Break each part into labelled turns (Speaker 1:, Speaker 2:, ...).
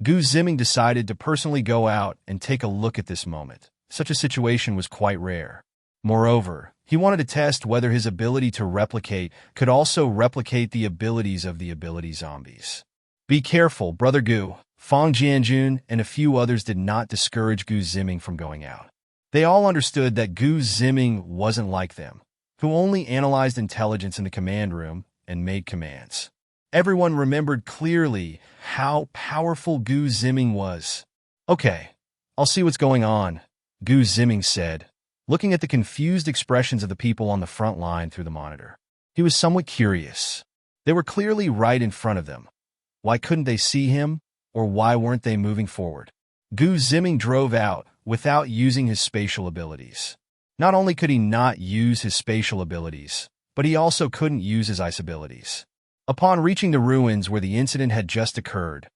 Speaker 1: Gu Ziming decided to personally go out and take a look at this moment. Such a situation was quite rare. Moreover, he wanted to test whether his ability to replicate could also replicate the abilities of the ability zombies. Be careful, Brother Gu. Fang Jianjun and a few others did not discourage Gu Ziming from going out. They all understood that Gu Ziming wasn't like them, who only analyzed intelligence in the command room and made commands. Everyone remembered clearly how powerful Gu Ziming was. Okay, I'll see what's going on, Gu Ziming said, looking at the confused expressions of the people on the front line through the monitor. He was somewhat curious. They were clearly right in front of them. Why couldn't they see him, or why weren't they moving forward? Gu Ziming drove out without using his spatial abilities. Not only could he not use his spatial abilities, but he also couldn't use his ice abilities. Upon reaching the ruins where the incident had just occurred,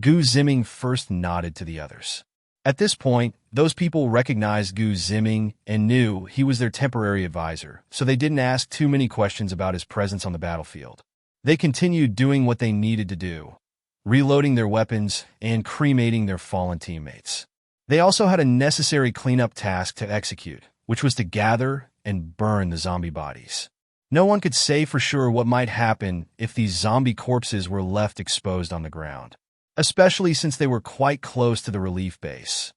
Speaker 1: Gu Ziming first nodded to the others. At this point, those people recognized Gu Ziming and knew he was their temporary advisor, so they didn't ask too many questions about his presence on the battlefield. They continued doing what they needed to do, reloading their weapons and cremating their fallen teammates. They also had a necessary cleanup task to execute, which was to gather and burn the zombie bodies. No one could say for sure what might happen if these zombie corpses were left exposed on the ground, especially since they were quite close to the relief base.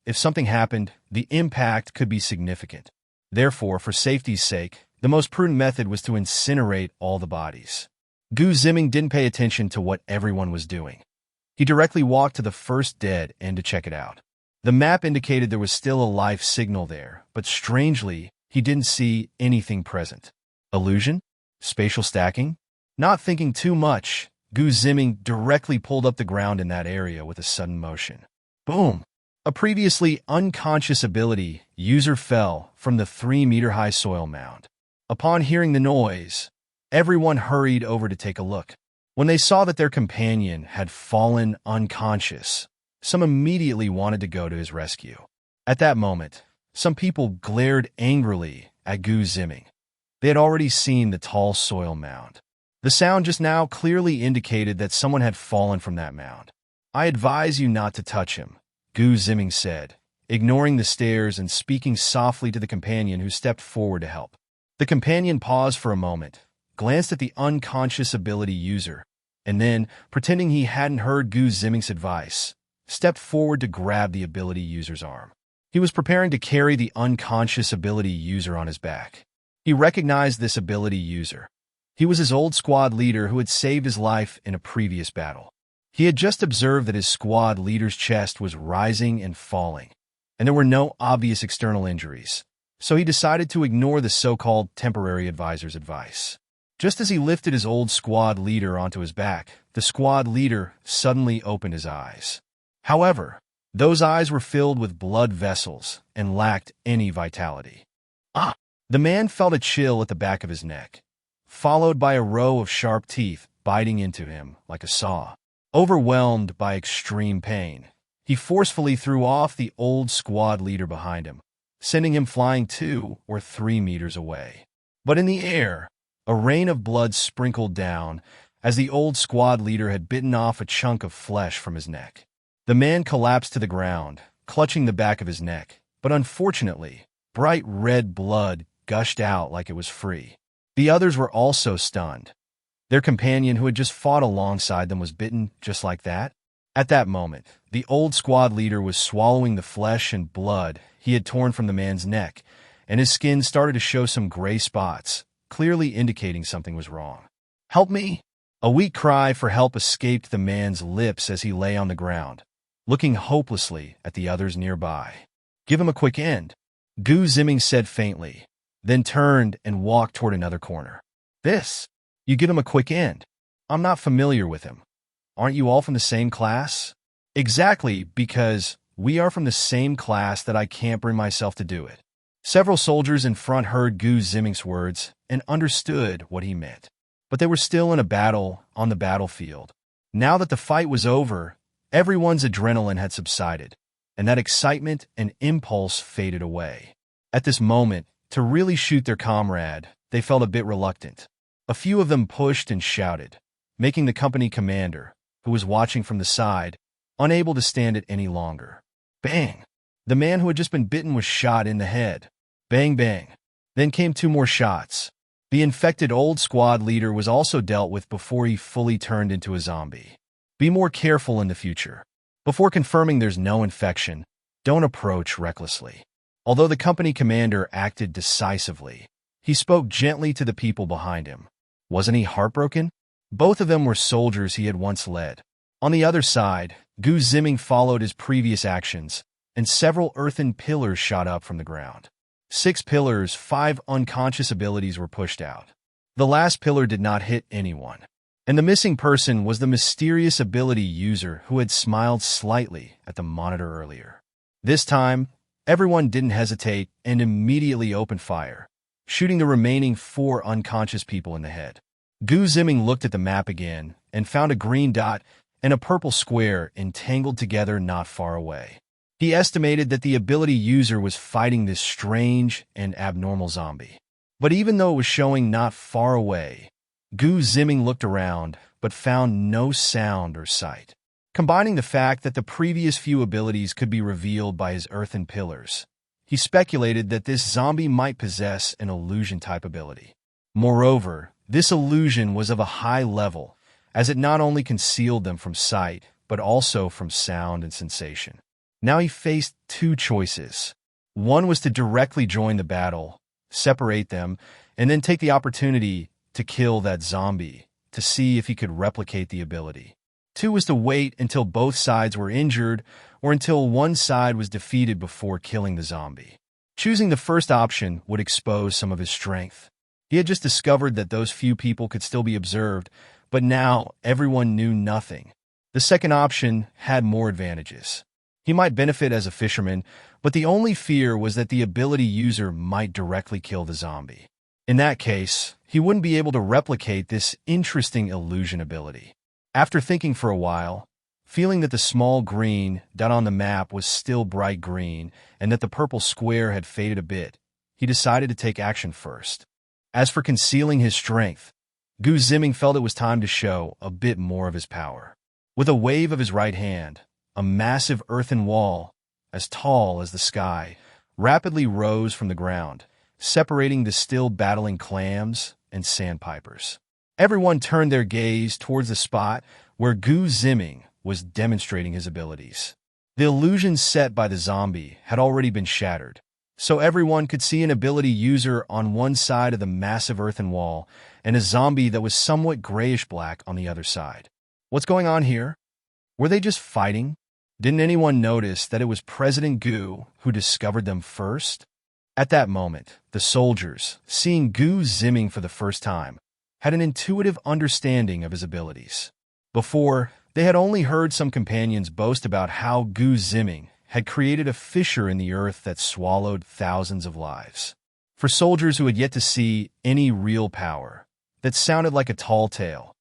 Speaker 1: If something happened, the impact could be significant. Therefore, for safety's sake, the most prudent method was to incinerate all the bodies. Gu Ziming didn't pay attention to what everyone was doing. He directly walked to the first dead end to check it out. The map indicated there was still a life signal there, but strangely, he didn't see anything present. Illusion? Spatial stacking? Not thinking too much, Gu Ziming directly pulled up the ground in that area with a sudden motion. Boom! A previously unconscious ability user fell from the 3-meter-high soil mound. Upon hearing the noise, everyone hurried over to take a look. When they saw that their companion had fallen unconscious, some immediately wanted to go to his rescue. At that moment, some people glared angrily at Gu Ziming. They had already seen the tall soil mound. The sound just now clearly indicated that someone had fallen from that mound. I advise you not to touch him, Gu Ziming said, ignoring the stares and speaking softly to the companion who stepped forward to help. The companion paused for a moment, glanced at the unconscious ability user, and then, pretending he hadn't heard Gu Ziming's advice, stepped forward to grab the ability user's arm. He was preparing to carry the unconscious ability user on his back. He recognized this ability user. He was his old squad leader who had saved his life in a previous battle. He had just observed that his squad leader's chest was rising and falling, and there were no obvious external injuries, so he decided to ignore the so-called temporary advisor's advice. Just as he lifted his old squad leader onto his back, the squad leader suddenly opened his eyes. However, those eyes were filled with blood vessels and lacked any vitality. The man felt a chill at the back of his neck, followed by a row of sharp teeth biting into him like a saw. Overwhelmed by extreme pain, he forcefully threw off the old squad leader behind him, sending him flying 2 or 3 meters away. But in the air, a rain of blood sprinkled down as the old squad leader had bitten off a chunk of flesh from his neck. The man collapsed to the ground, clutching the back of his neck, but unfortunately, bright red blood gushed out like it was free. The others were also stunned. Their companion who had just fought alongside them was bitten just like that. At that moment, the old squad leader was swallowing the flesh and blood he had torn from the man's neck, and his skin started to show some gray spots, clearly indicating something was wrong. "Help me!" A weak cry for help escaped the man's lips as he lay on the ground, looking hopelessly at the others nearby. "Give him a quick end," Gu Ziming said faintly, then turned and walked toward another corner. "This? You give him a quick end? I'm not familiar with him. Aren't you all from the same class?" "Exactly, because we are from the same class that I can't bring myself to do it." Several soldiers in front heard Gu Ziming's words and understood what he meant. But they were still in a battle on the battlefield. Now that the fight was over, everyone's adrenaline had subsided, and that excitement and impulse faded away. At this moment, to really shoot their comrade, they felt a bit reluctant. A few of them pushed and shouted, making the company commander, who was watching from the side, unable to stand it any longer. Bang! The man who had just been bitten was shot in the head. Bang, bang. Then came 2 more shots. The infected old squad leader was also dealt with before he fully turned into a zombie. Be more careful in the future. Before confirming there's no infection, don't approach recklessly. Although the company commander acted decisively, he spoke gently to the people behind him. Wasn't he heartbroken? Both of them were soldiers he had once led. On the other side, Ziming followed his previous actions, and several earthen pillars shot up from the ground. 6 pillars, 5 unconscious abilities were pushed out. The last pillar did not hit anyone. And the missing person was the mysterious ability user who had smiled slightly at the monitor earlier. This time, everyone didn't hesitate and immediately opened fire, shooting the remaining 4 unconscious people in the head. Ziming looked at the map again and found a green dot and a purple square entangled together not far away. He estimated that the ability user was fighting this strange and abnormal zombie. But even though it was showing not far away, Ziming looked around but found no sound or sight. Combining the fact that the previous few abilities could be revealed by his earthen pillars, he speculated that this zombie might possess an illusion-type ability. Moreover, this illusion was of a high level, as it not only concealed them from sight, but also from sound and sensation. Now he faced 2 choices. One was to directly join the battle, separate them, and then take the opportunity to kill that zombie to see if he could replicate the ability. 2 was to wait until both sides were injured or until one side was defeated before killing the zombie. Choosing the first option would expose some of his strength. He had just discovered that those few people could still be observed, but now everyone knew nothing. The second option had more advantages. He might benefit as a fisherman, but the only fear was that the ability user might directly kill the zombie. In that case, he wouldn't be able to replicate this interesting illusion ability. After thinking for a while, feeling that the small green dot on the map was still bright green and that the purple square had faded a bit, he decided to take action first. As for concealing his strength, Ziming felt it was time to show a bit more of his power. With a wave of his right hand, a massive earthen wall, as tall as the sky, rapidly rose from the ground, separating the still battling clams and sandpipers. Everyone turned their gaze towards the spot where Ziming was demonstrating his abilities. The illusion set by the zombie had already been shattered, so everyone could see an ability user on one side of the massive earthen wall and a zombie that was somewhat grayish-black on the other side. What's going on here? Were they just fighting? Didn't anyone notice that it was President Gu who discovered them first? At that moment, the soldiers, seeing Ziming for the first time, had an intuitive understanding of his abilities. Before, they had only heard some companions boast about how Ziming had created a fissure in the earth that swallowed thousands of lives. For soldiers who had yet to see any real power, that sounded like a tall tale.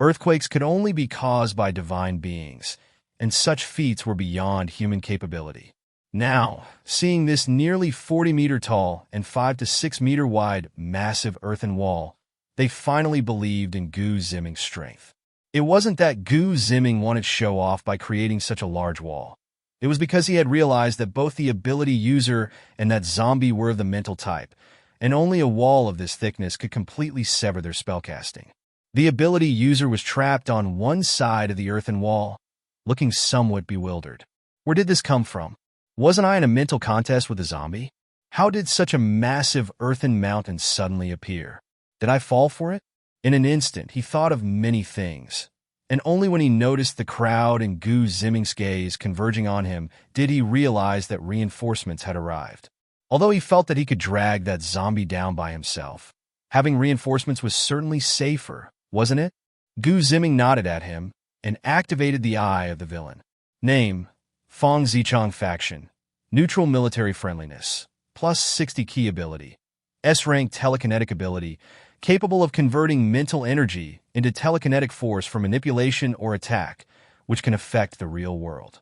Speaker 1: Earthquakes could only be caused by divine beings, and such feats were beyond human capability. Now, seeing this nearly 40-meter tall and 5 to 6 meter wide massive earthen wall, they finally believed in Ziming's strength. It wasn't that Ziming wanted to show off by creating such a large wall. It was because he had realized that both the ability user and that zombie were of the mental type, and only a wall of this thickness could completely sever their spellcasting. The ability user was trapped on one side of the earthen wall, looking somewhat bewildered. Where did this come from? Wasn't I in a mental contest with a zombie? How did such a massive earthen mountain suddenly appear? Did I fall for it? In an instant, he thought of many things, and only when he noticed the crowd and Ziming's gaze converging on him did he realize that reinforcements had arrived. Although he felt that he could drag that zombie down by himself, having reinforcements was certainly safer, wasn't it? Ziming nodded at him and activated the eye of the villain. Name: Fong Zichang Faction. Neutral military friendliness. Plus 60 key ability. S-rank telekinetic ability, capable of converting mental energy into telekinetic force for manipulation or attack, which can affect the real world.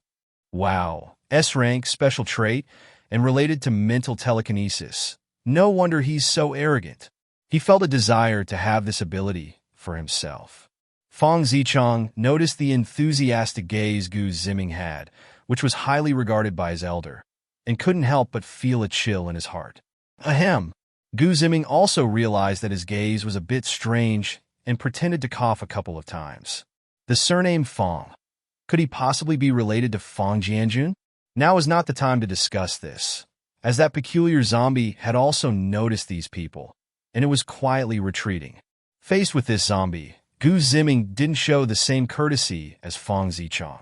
Speaker 1: Wow, S-rank special trait and related to mental telekinesis. No wonder he's so arrogant. He felt a desire to have this ability for himself. Fang Zichang noticed the enthusiastic gaze Gu Ziming had, which was highly regarded by his elder, and couldn't help but feel a chill in his heart. Ahem. Gu Ziming also realized that his gaze was a bit strange and pretended to cough a couple of times. The surname Fang. Could he possibly be related to Fang Jianjun? Now is not the time to discuss this, as that peculiar zombie had also noticed these people, and it was quietly retreating. Faced with this zombie, Gu Ziming didn't show the same courtesy as Fang Zichang.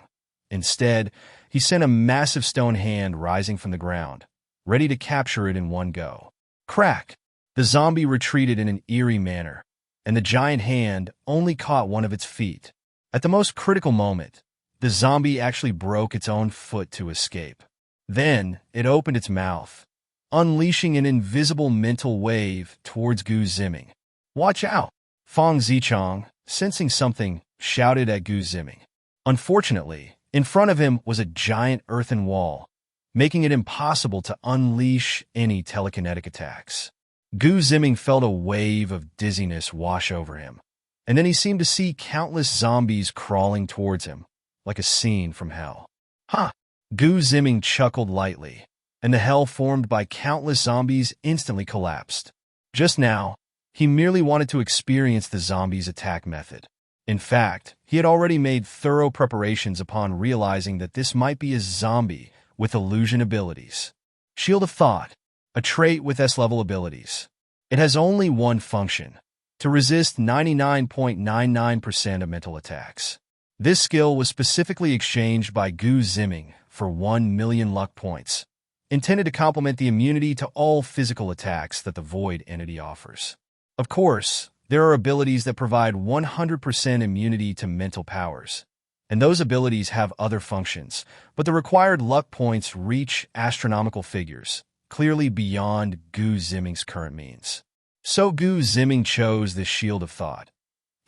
Speaker 1: Instead, he sent a massive stone hand rising from the ground, ready to capture it in one go. Crack! The zombie retreated in an eerie manner, and the giant hand only caught one of its feet. At the most critical moment, the zombie actually broke its own foot to escape. Then, it opened its mouth, unleashing an invisible mental wave towards Gu Ziming. Watch out! Fang Zichang, sensing something, shouted at Gu Ziming. Unfortunately, in front of him was a giant earthen wall, making it impossible to unleash any telekinetic attacks. Gu Ziming felt a wave of dizziness wash over him, and then he seemed to see countless zombies crawling towards him, like a scene from hell. Ha! Gu Ziming chuckled lightly, and the hell formed by countless zombies instantly collapsed. Just now, he merely wanted to experience the zombies' attack method. In fact, he had already made thorough preparations upon realizing that this might be a zombie with illusion abilities. Shield of Thought, a trait with S-level abilities. It has only one function: to resist 99.99% of mental attacks. This skill was specifically exchanged by Gu Ziming for 1 million luck points, intended to complement the immunity to all physical attacks that the Void entity offers. Of course, there are abilities that provide 100% immunity to mental powers, and those abilities have other functions, but the required luck points reach astronomical figures, clearly beyond Gu Ziming's current means. So Gu Ziming chose this Shield of Thought.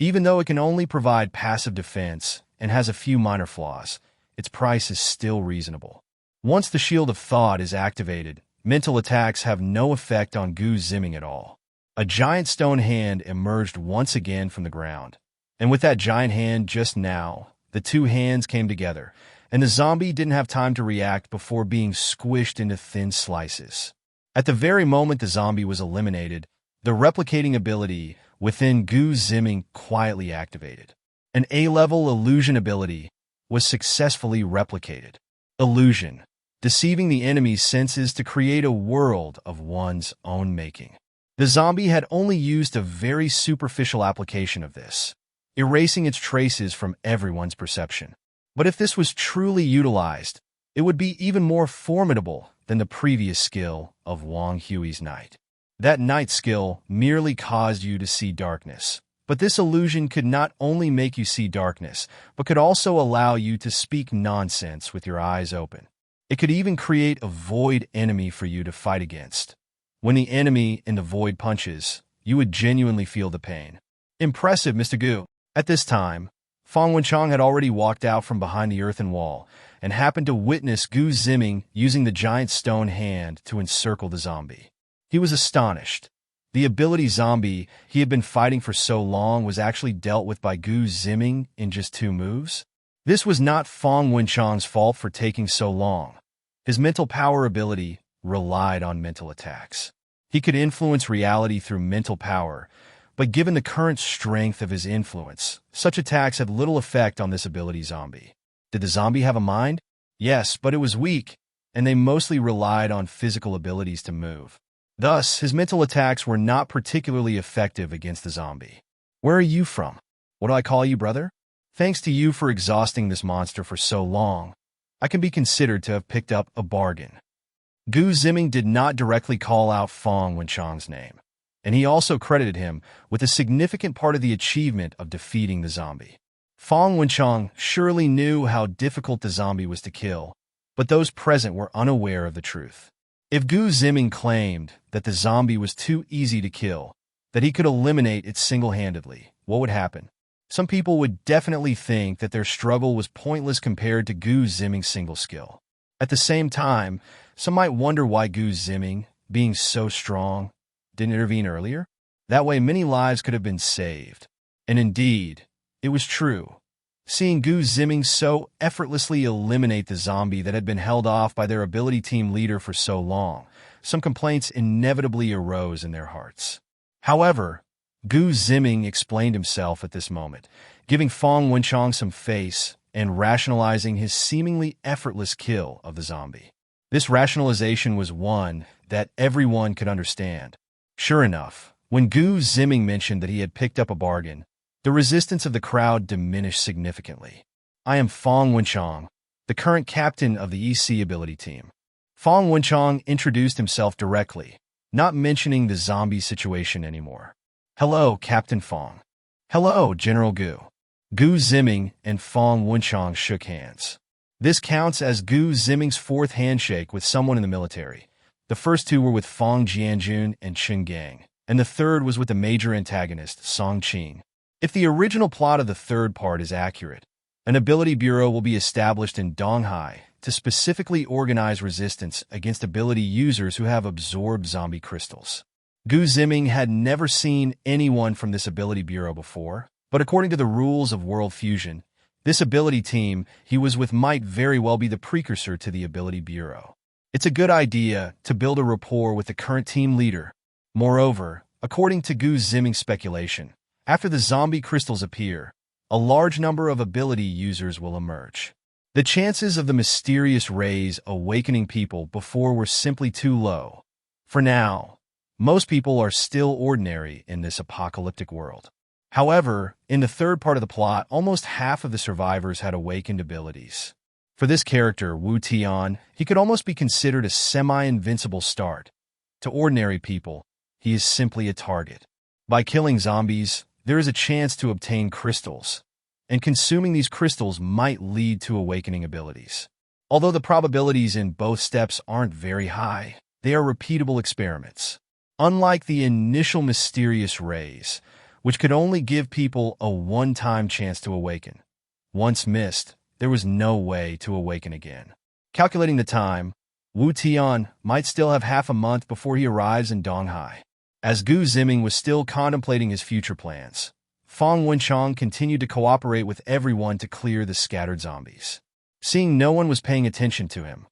Speaker 1: Even though it can only provide passive defense and has a few minor flaws, its price is still reasonable. Once the Shield of Thought is activated, mental attacks have no effect on Gu Ziming at all. A giant stone hand emerged once again from the ground, and with that giant hand just now, the two hands came together, and the zombie didn't have time to react before being squished into thin slices. At the very moment the zombie was eliminated, the replicating ability within Gu Ziming quietly activated. An A-level illusion ability was successfully replicated. Illusion, deceiving the enemy's senses to create a world of one's own making. The zombie had only used a very superficial application of this, erasing its traces from everyone's perception. But if this was truly utilized, it would be even more formidable than the previous skill of Wang Hui's Night. That night skill merely caused you to see darkness, but this illusion could not only make you see darkness, but could also allow you to speak nonsense with your eyes open. It could even create a void enemy for you to fight against. When the enemy in the void punches, you would genuinely feel the pain. Impressive, Mr. Gu. At this time, Fang Wenchang had already walked out from behind the earthen wall and happened to witness Gu Ziming using the giant stone hand to encircle the zombie. He was astonished. The ability zombie he had been fighting for so long was actually dealt with by Gu Ziming in just 2 moves. This was not Fang Wenchang's fault for taking so long. His mental power ability relied on mental attacks. He could influence reality through mental power, but given the current strength of his influence, such attacks had little effect on this ability zombie. Did the zombie have a mind? Yes, but it was weak, and they mostly relied on physical abilities to move. Thus, his mental attacks were not particularly effective against the zombie. Where are you from? What do I call you, brother? Thanks to you for exhausting this monster for so long, I can be considered to have picked up a bargain. Gu Ziming did not directly call out Fang Wenchang's name, and he also credited him with a significant part of the achievement of defeating the zombie. Fang Wenchang surely knew how difficult the zombie was to kill, but those present were unaware of the truth. If Gu Ziming claimed that the zombie was too easy to kill, that he could eliminate it single-handedly, what would happen? Some people would definitely think that their struggle was pointless compared to Gu Ziming's single skill. At the same time, some might wonder why Gu Ziming, being so strong, didn't intervene earlier. That way many lives could have been saved. And indeed, It was true. Seeing Gu Ziming so effortlessly eliminate the zombie that had been held off by their ability team leader for so long, some complaints inevitably arose in their hearts. However, Gu Ziming explained himself at this moment, giving Fong Wenchang some face and rationalizing his seemingly effortless kill of the zombie. This rationalization was one that everyone could understand. Sure enough, when Gu Ziming mentioned that he had picked up a bargain, the resistance of the crowd diminished significantly. I am Fong Wenchang, the current captain of the EC ability team. Fong Wenchang introduced himself directly, not mentioning the zombie situation anymore. Hello, Captain Fong. Hello, General Gu. Gu Ziming and Fong Wenchang shook hands. This counts as Gu Ziming's fourth handshake with someone in the military. The first two were with Fong Jianjun and Chen Gang, and the third was with the major antagonist, Song Qing. If the original plot of the third part is accurate, an ability bureau will be established in Donghai to specifically organize resistance against ability users who have absorbed zombie crystals. Gu Ziming had never seen anyone from this ability bureau before, but according to the rules of World Fusion, this ability team he was with might very well be the precursor to the ability bureau. It's a good idea to build a rapport with the current team leader. Moreover, according to Gu Ziming's speculation, after the zombie crystals appear, a large number of ability users will emerge. The chances of the mysterious rays awakening people before were simply too low. For now, most people are still ordinary in this apocalyptic world. However, in the third part of the plot, almost half of the survivors had awakened abilities. For this character, Wu Tian, he could almost be considered a semi-invincible start. To ordinary people, he is simply a target. By killing zombies, there is a chance to obtain crystals, and consuming these crystals might lead to awakening abilities. Although the probabilities in both steps aren't very high, they are repeatable experiments. Unlike the initial mysterious rays, which could only give people a one-time chance to awaken. Once missed, there was no way to awaken again. Calculating the time, Wu Tian might still have half a month before he arrives in Donghai. As Gu Ziming was still contemplating his future plans, Fong Wenchang continued to cooperate with everyone to clear the scattered zombies. Seeing no one was paying attention to him,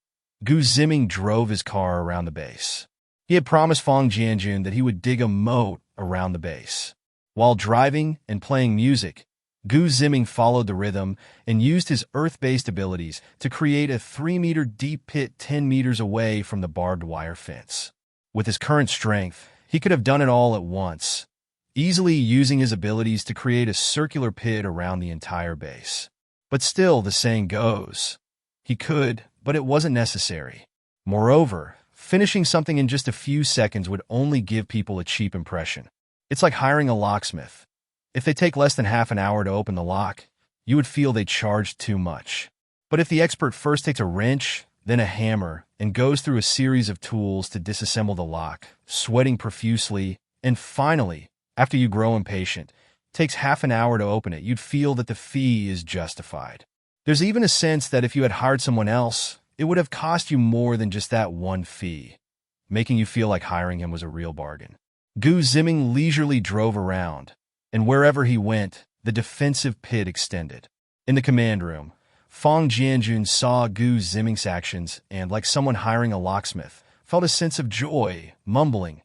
Speaker 1: Gu Ziming drove his car around the base. He had promised Fong Jianjun that he would dig a moat around the base. While driving and playing music, Gu Ziming followed the rhythm and used his Earth-based abilities to create a 3-meter deep pit 10 meters away from the barbed wire fence. With his current strength, he could have done it all at once, easily using his abilities to create a circular pit around the entire base. But still, the saying goes, he could, but it wasn't necessary. Moreover, finishing something in just a few seconds would only give people a cheap impression. It's like hiring a locksmith. If they take less than half an hour to open the lock, you would feel they charged too much. But if the expert first takes a wrench, then a hammer, and goes through a series of tools to disassemble the lock, sweating profusely, and finally, after you grow impatient, takes half an hour to open it, you'd feel that the fee is justified. There's even a sense that if you had hired someone else, it would have cost you more than just that one fee, making you feel like hiring him was a real bargain. Gu Ziming leisurely drove around, and wherever he went, the defensive pit extended. In the command room, Fong Jianjun saw Gu Ziming's actions and, like someone hiring a locksmith, felt a sense of joy, mumbling,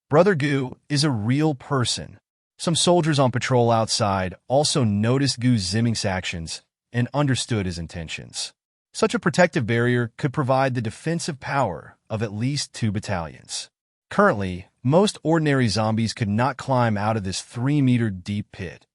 Speaker 1: "Brother Gu is a real person." Some soldiers on patrol outside also noticed Gu Ziming's actions and understood his intentions. Such a protective barrier could provide the defensive power of at least 2 battalions. Currently, most ordinary zombies could not climb out of this 3-meter deep pit.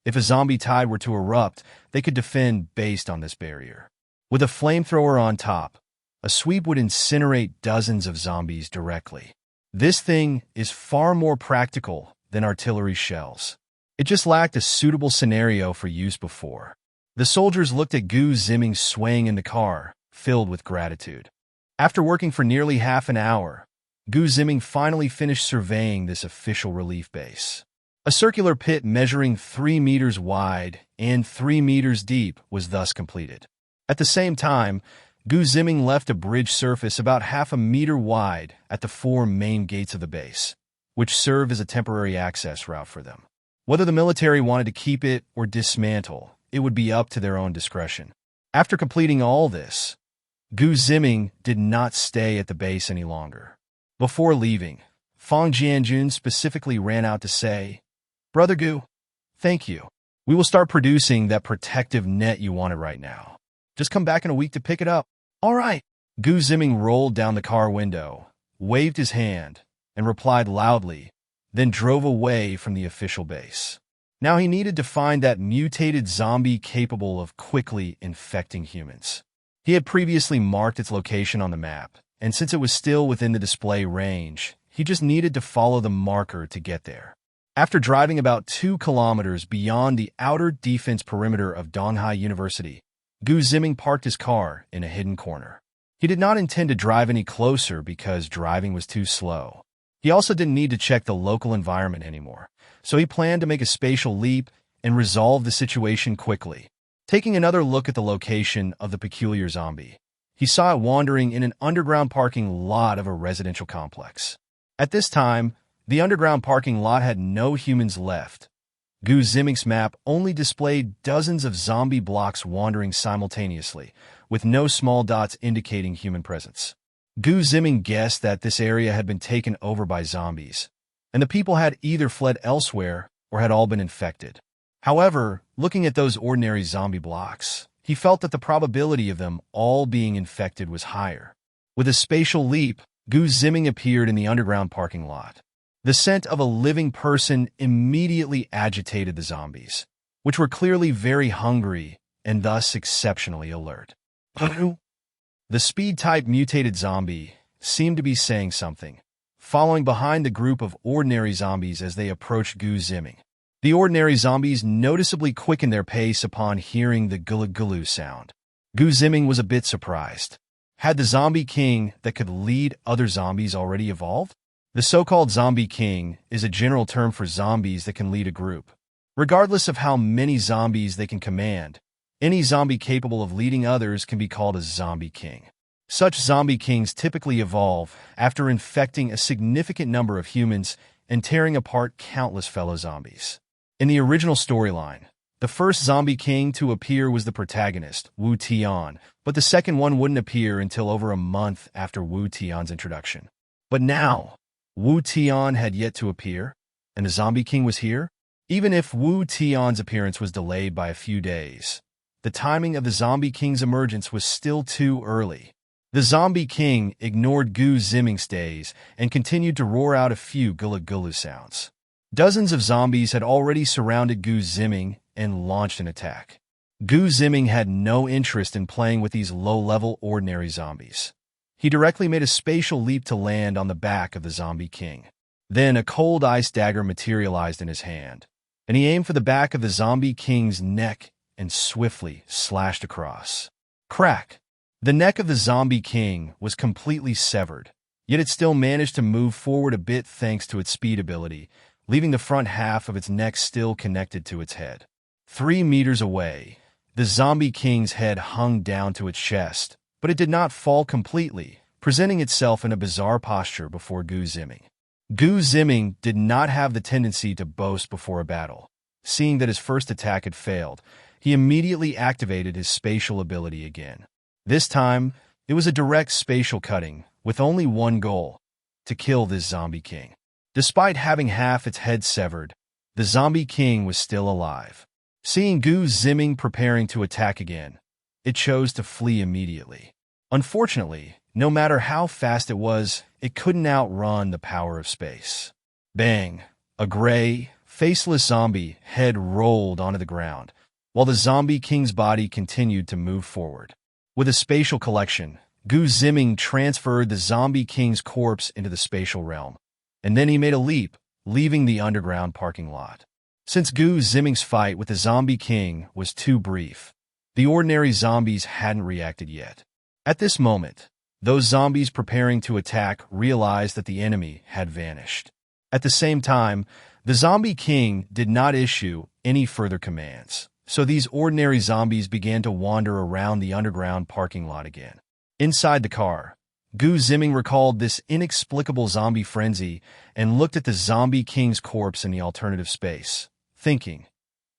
Speaker 1: If a zombie tide were to erupt, they could defend based on this barrier. With a flamethrower on top, a sweep would incinerate dozens of zombies directly. This thing is far more practical than artillery shells. It just lacked a suitable scenario for use before. The soldiers looked at Gu Ziming swaying in the car, filled with gratitude. After working for nearly half an hour, Gu Ziming finally finished surveying this official relief base. A circular pit measuring 3 meters wide and 3 meters deep was thus completed. At the same time, Gu Ziming left a bridge surface about half a meter wide at the 4 main gates of the base, which serve as a temporary access route for them. Whether the military wanted to keep it or dismantle, it would be up to their own discretion. After completing all this, Gu Ziming did not stay at the base any longer. Before leaving, Fang Jianjun specifically ran out to say, "Brother Gu, thank you. We will start producing that protective net you wanted right now. Just come back in a week to pick it up." "All right." Gu Ziming rolled down the car window, waved his hand, and replied loudly, then drove away from the official base. Now he needed to find that mutated zombie capable of quickly infecting humans. He had previously marked its location on the map, and since it was still within the display range, he just needed to follow the marker to get there. After driving about 2 kilometers beyond the outer defense perimeter of Donghai University, Gu Ziming parked his car in a hidden corner. He did not intend to drive any closer because driving was too slow. He also didn't need to check the local environment anymore, so he planned to make a spatial leap and resolve the situation quickly. Taking another look at the location of the peculiar zombie, he saw it wandering in an underground parking lot of a residential complex. At this time, the underground parking lot had no humans left. Gu Ziming's map only displayed dozens of zombie blocks wandering simultaneously, with no small dots indicating human presence. Gu Ziming guessed that this area had been taken over by zombies, and the people had either fled elsewhere or had all been infected. However, looking at those ordinary zombie blocks, he felt that the probability of them all being infected was higher. With a spatial leap, Gu Ziming appeared in the underground parking lot. The scent of a living person immediately agitated the zombies, which were clearly very hungry and thus exceptionally alert. The speed-type mutated zombie seemed to be saying something, following behind the group of ordinary zombies as they approached Gu Ziming. The ordinary zombies noticeably quickened their pace upon hearing the gulu-gulu sound. Gu Ziming was a bit surprised. Had the zombie king that could lead other zombies already evolved? The so-called zombie king is a general term for zombies that can lead a group. Regardless of how many zombies they can command, any zombie capable of leading others can be called a zombie king. Such zombie kings typically evolve after infecting a significant number of humans and tearing apart countless fellow zombies. In the original storyline, the first zombie king to appear was the protagonist, Wu Tian, but the second one wouldn't appear until over a month after Wu Tian's introduction. But now, Wu Tian had yet to appear, and the zombie king was here? Even if Wu Tian's appearance was delayed by a few days, the timing of the zombie king's emergence was still too early. The zombie king ignored Gu Ziming's days and continued to roar out a few gulu-gulu sounds. Dozens of zombies had already surrounded Gu Ziming and launched an attack. Gu Ziming had no interest in playing with these low-level ordinary zombies. He directly made a spatial leap to land on the back of the zombie king. Then a cold ice dagger materialized in his hand, and he aimed for the back of the zombie king's neck and swiftly slashed across. Crack! The neck of the zombie king was completely severed, yet it still managed to move forward a bit thanks to its speed ability, leaving the front half of its neck still connected to its head. 3 meters away, the zombie king's head hung down to its chest, but it did not fall completely, presenting itself in a bizarre posture before Gu Ziming. Gu Ziming did not have the tendency to boast before a battle. Seeing that his first attack had failed, he immediately activated his spatial ability again. This time, it was a direct spatial cutting, with only one goal: to kill this zombie king. Despite having half its head severed, the zombie king was still alive. Seeing Gu Ziming preparing to attack again, it chose to flee immediately. Unfortunately, no matter how fast it was, it couldn't outrun the power of space. Bang! A gray, faceless zombie head rolled onto the ground, while the zombie king's body continued to move forward. With a spatial collection, Gu Ziming transferred the zombie king's corpse into the spatial realm, and then he made a leap, leaving the underground parking lot. Since Gu Ziming's fight with the zombie king was too brief, the ordinary zombies hadn't reacted yet. At this moment, those zombies preparing to attack realized that the enemy had vanished. At the same time, the zombie king did not issue any further commands, so these ordinary zombies began to wander around the underground parking lot again. Inside the car, Gu Ziming recalled this inexplicable zombie frenzy and looked at the zombie king's corpse in the alternative space, thinking,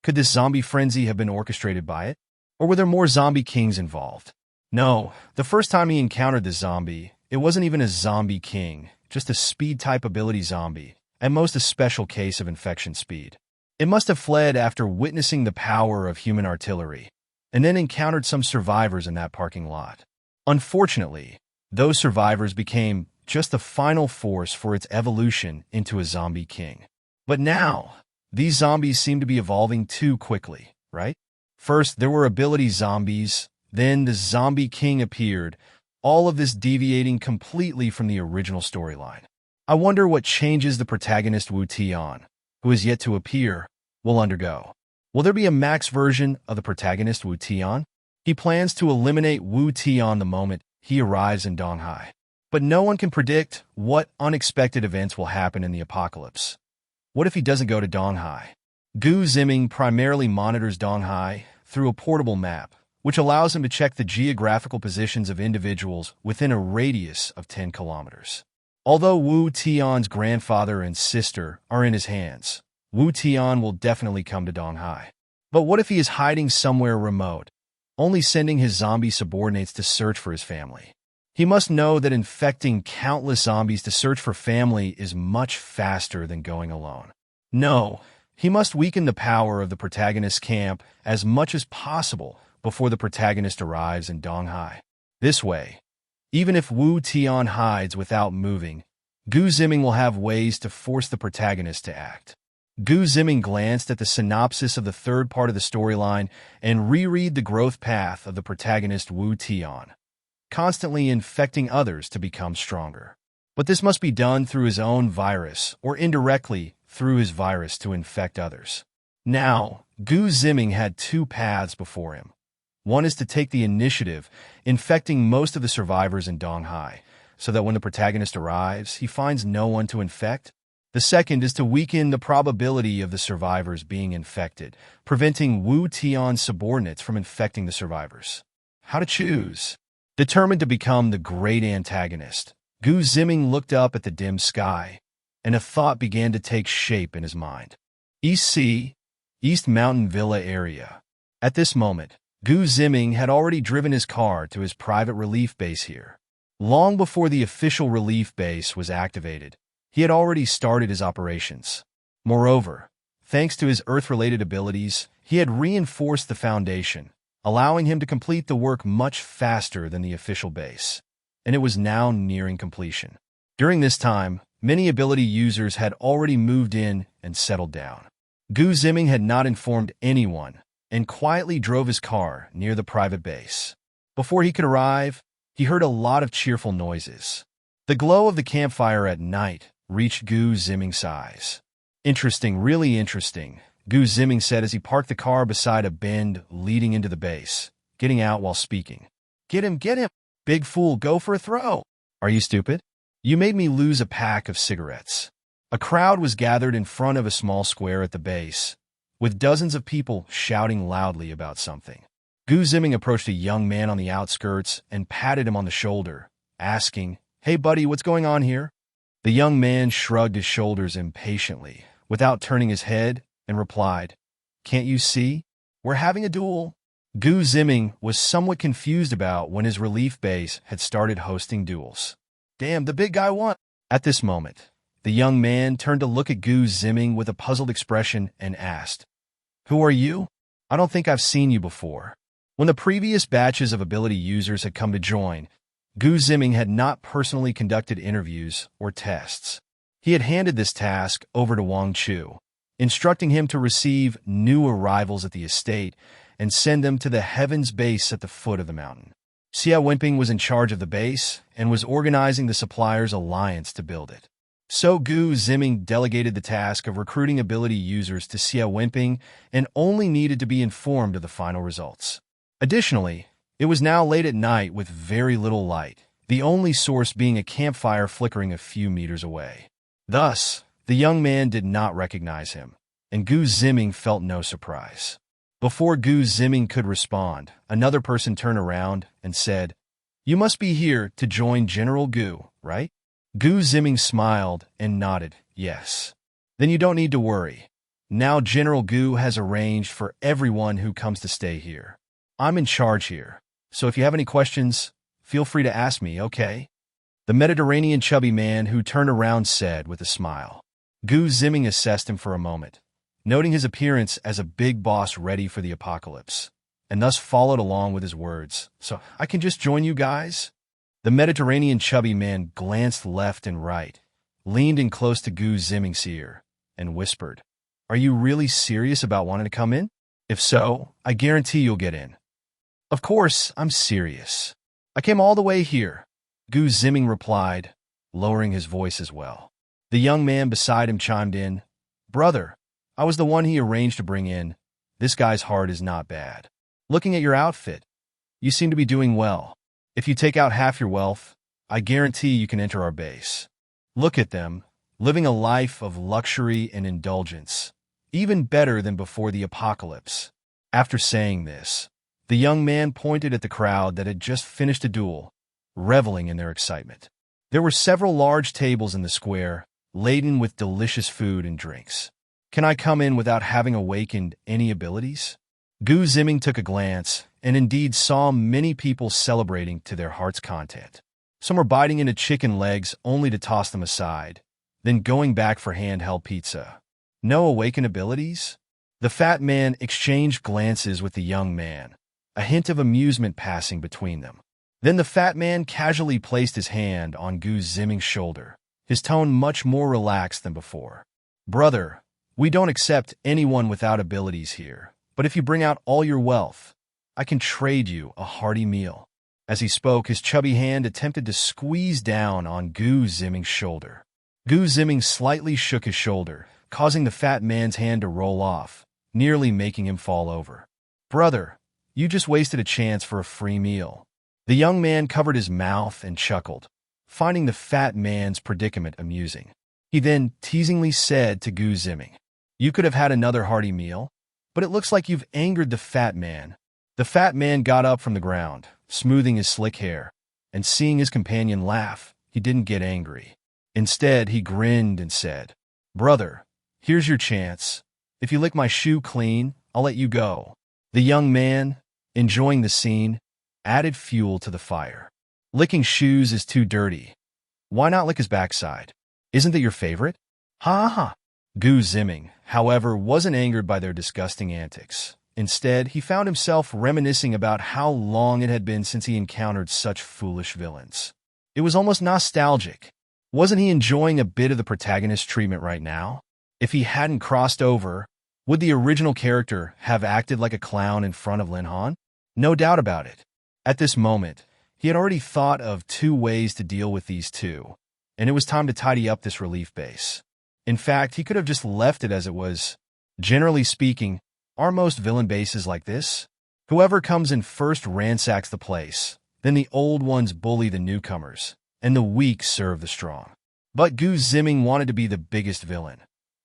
Speaker 1: could this zombie frenzy have been orchestrated by it? Or were there more zombie kings involved? No, the first time he encountered this zombie, it wasn't even a zombie king, just a speed-type ability zombie, at most a special case of infection speed. It must have fled after witnessing the power of human artillery, and then encountered some survivors in that parking lot. Unfortunately, those survivors became just the final force for its evolution into a zombie king. But now, these zombies seem to be evolving too quickly, right? First, there were ability zombies, then the zombie king appeared, all of this deviating completely from the original storyline. I wonder what changes the protagonist Wu Tian, who is yet to appear, will undergo. Will there be a max version of the protagonist Wu Tian? He plans to eliminate Wu Tian the moment he arrives in Donghai. But no one can predict what unexpected events will happen in the apocalypse. What if he doesn't go to Donghai? Gu Ziming primarily monitors Donghai through a portable map, which allows him to check the geographical positions of individuals within a radius of 10 kilometers. Although Wu Tian's grandfather and sister are in his hands, Wu Tian will definitely come to Donghai. But what if he is hiding somewhere remote, only sending his zombie subordinates to search for his family? He must know that infecting countless zombies to search for family is much faster than going alone. No, he must weaken the power of the protagonist's camp as much as possible before the protagonist arrives in Donghai. This way, even if Wu Tian hides without moving, Gu Ziming will have ways to force the protagonist to act. Gu Ziming glanced at the synopsis of the third part of the storyline and reread the growth path of the protagonist Wu Tian, constantly infecting others to become stronger. But this must be done through his own virus or indirectly through his virus to infect others. Now, Gu Ziming had two paths before him. One is to take the initiative, infecting most of the survivors in Donghai, so that when the protagonist arrives, he finds no one to infect. The second is to weaken the probability of the survivors being infected, preventing Wu Tian's subordinates from infecting the survivors. How to choose? Determined to become the great antagonist, Gu Ziming looked up at the dim sky, and a thought began to take shape in his mind. East Mountain Villa area. At this moment, Gu Ziming had already driven his car to his private relief base here. Long before the official relief base was activated, he had already started his operations. Moreover, thanks to his Earth-related abilities, he had reinforced the foundation, allowing him to complete the work much faster than the official base, and it was now nearing completion. During this time, many ability users had already moved in and settled down. Gu Ziming had not informed anyone and quietly drove his car near the private base. Before he could arrive, he heard a lot of cheerful noises. The glow of the campfire at night reached Gu Ziming's eyes. Interesting, really interesting, Gu Ziming said as he parked the car beside a bend leading into the base, getting out while speaking. Get him, big fool, go for a throw. Are you stupid? You made me lose a pack of cigarettes. A crowd was gathered in front of a small square at the base, with dozens of people shouting loudly about something. Gu Ziming approached a young man on the outskirts and patted him on the shoulder, asking, "Hey buddy, what's going on here?" The young man shrugged his shoulders impatiently, without turning his head, and replied, "Can't you see? We're having a duel." Gu Ziming was somewhat confused about when his relief base had started hosting duels. Damn, the big guy won. At this moment, the young man turned to look at Gu Ziming with a puzzled expression and asked, "Who are you? I don't think I've seen you before." When the previous batches of ability users had come to join, Gu Ziming had not personally conducted interviews or tests. He had handed this task over to Wang Chu, instructing him to receive new arrivals at the estate and send them to the Heavens base at the foot of the mountain. Xia Wenping was in charge of the base and was organizing the suppliers' alliance to build it. So Gu Ziming delegated the task of recruiting ability users to Xia Wenping and only needed to be informed of the final results. Additionally, it was now late at night with very little light, the only source being a campfire flickering a few meters away. Thus, the young man did not recognize him, and Gu Ziming felt no surprise. Before Gu Ziming could respond, another person turned around and said, "You must be here to join General Gu, right?" Gu Ziming smiled and nodded, "Yes." "Then you don't need to worry. Now General Gu has arranged for everyone who comes to stay here. I'm in charge here, so if you have any questions, feel free to ask me, okay? The Mediterranean chubby man who turned around said with a smile. Gu Ziming assessed him for a moment, noting his appearance as a big boss ready for the apocalypse, and thus followed along with his words. So, I can just join you guys? The Mediterranean chubby man glanced left and right, leaned in close to Gu Ziming's ear, and whispered, Are you really serious about wanting to come in? If so, I guarantee you'll get in. Of course, I'm serious. I came all the way here, Gu Ziming replied, lowering his voice as well. The young man beside him chimed in, Brother, I was the one he arranged to bring in. This guy's heart is not bad. Looking at your outfit, you seem to be doing well. If you take out half your wealth, I guarantee you can enter our base. Look at them, living a life of luxury and indulgence, even better than before the apocalypse. After saying this, the young man pointed at the crowd that had just finished a duel, reveling in their excitement. There were several large tables in the square, laden with delicious food and drinks. Can I come in without having awakened any abilities? Gu Ziming took a glance, and indeed saw many people celebrating to their heart's content. Some were biting into chicken legs only to toss them aside, then going back for handheld pizza. No awakened abilities? The fat man exchanged glances with the young man, a hint of amusement passing between them. Then the fat man casually placed his hand on Gu Ziming's shoulder, his tone much more relaxed than before. Brother, we don't accept anyone without abilities here, but if you bring out all your wealth, I can trade you a hearty meal. As he spoke, his chubby hand attempted to squeeze down on Gu Ziming's shoulder. Gu Ziming slightly shook his shoulder, causing the fat man's hand to roll off, nearly making him fall over. Brother, you just wasted a chance for a free meal. The young man covered his mouth and chuckled, finding the fat man's predicament amusing. He then teasingly said to Gu Ziming, You could have had another hearty meal, but it looks like you've angered the fat man. The fat man got up from the ground, smoothing his slick hair, and seeing his companion laugh, he didn't get angry. Instead, he grinned and said, Brother, here's your chance. If you lick my shoe clean, I'll let you go. The young man, enjoying the scene, added fuel to the fire. Licking shoes is too dirty. Why not lick his backside? Isn't that your favorite? Ha ha. Gu Ziming, however, wasn't angered by their disgusting antics. Instead, he found himself reminiscing about how long it had been since he encountered such foolish villains. It was almost nostalgic. Wasn't he enjoying a bit of the protagonist's treatment right now? If he hadn't crossed over, would the original character have acted like a clown in front of Lin Fan? No doubt about it. At this moment, he had already thought of 2 ways to deal with these two, and it was time to tidy up this relief base. In fact, he could have just left it as it was. Generally speaking, are most villain bases like this? Whoever comes in first ransacks the place, then the old ones bully the newcomers, and the weak serve the strong. But Gu Ziming wanted to be the biggest villain.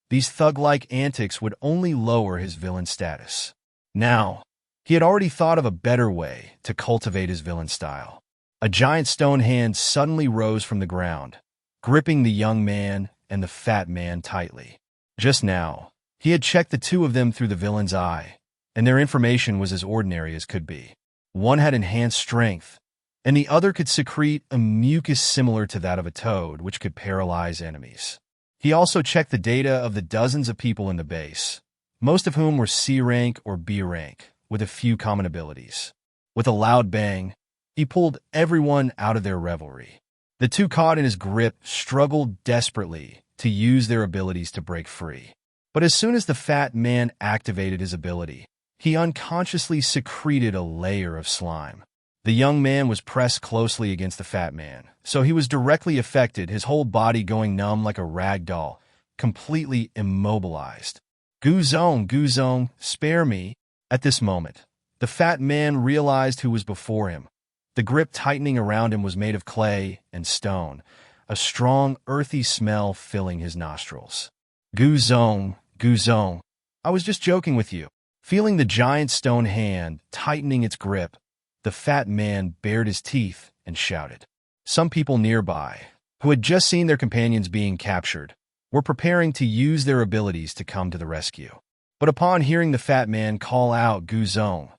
Speaker 1: These thug-like antics would only lower his villain status. Now, he had already thought of a better way to cultivate his villain style. A giant stone hand suddenly rose from the ground, gripping the young man and the fat man tightly. Just now, he had checked the 2 of them through the villain's eye, and their information was as ordinary as could be. One had enhanced strength, and the other could secrete a mucus similar to that of a toad, which could paralyze enemies. He also checked the data of the dozens of people in the base, most of whom were C rank or B rank, with a few common abilities. With a loud bang, he pulled everyone out of their revelry. The 2 caught in his grip struggled desperately to use their abilities to break free. But as soon as the fat man activated his ability, he unconsciously secreted a layer of slime. The young man was pressed closely against the fat man, so he was directly affected, his whole body going numb like a rag doll, completely immobilized. Gu Zong, spare me. At this moment, the fat man realized who was before him. The grip tightening around him was made of clay and stone, a strong, earthy smell filling his nostrils. Gu Zong, I was just joking with you. Feeling the giant stone hand tightening its grip, the fat man bared his teeth and shouted. Some people nearby, who had just seen their companions being captured, were preparing to use their abilities to come to the rescue. But upon hearing the fat man call out Gu Zong,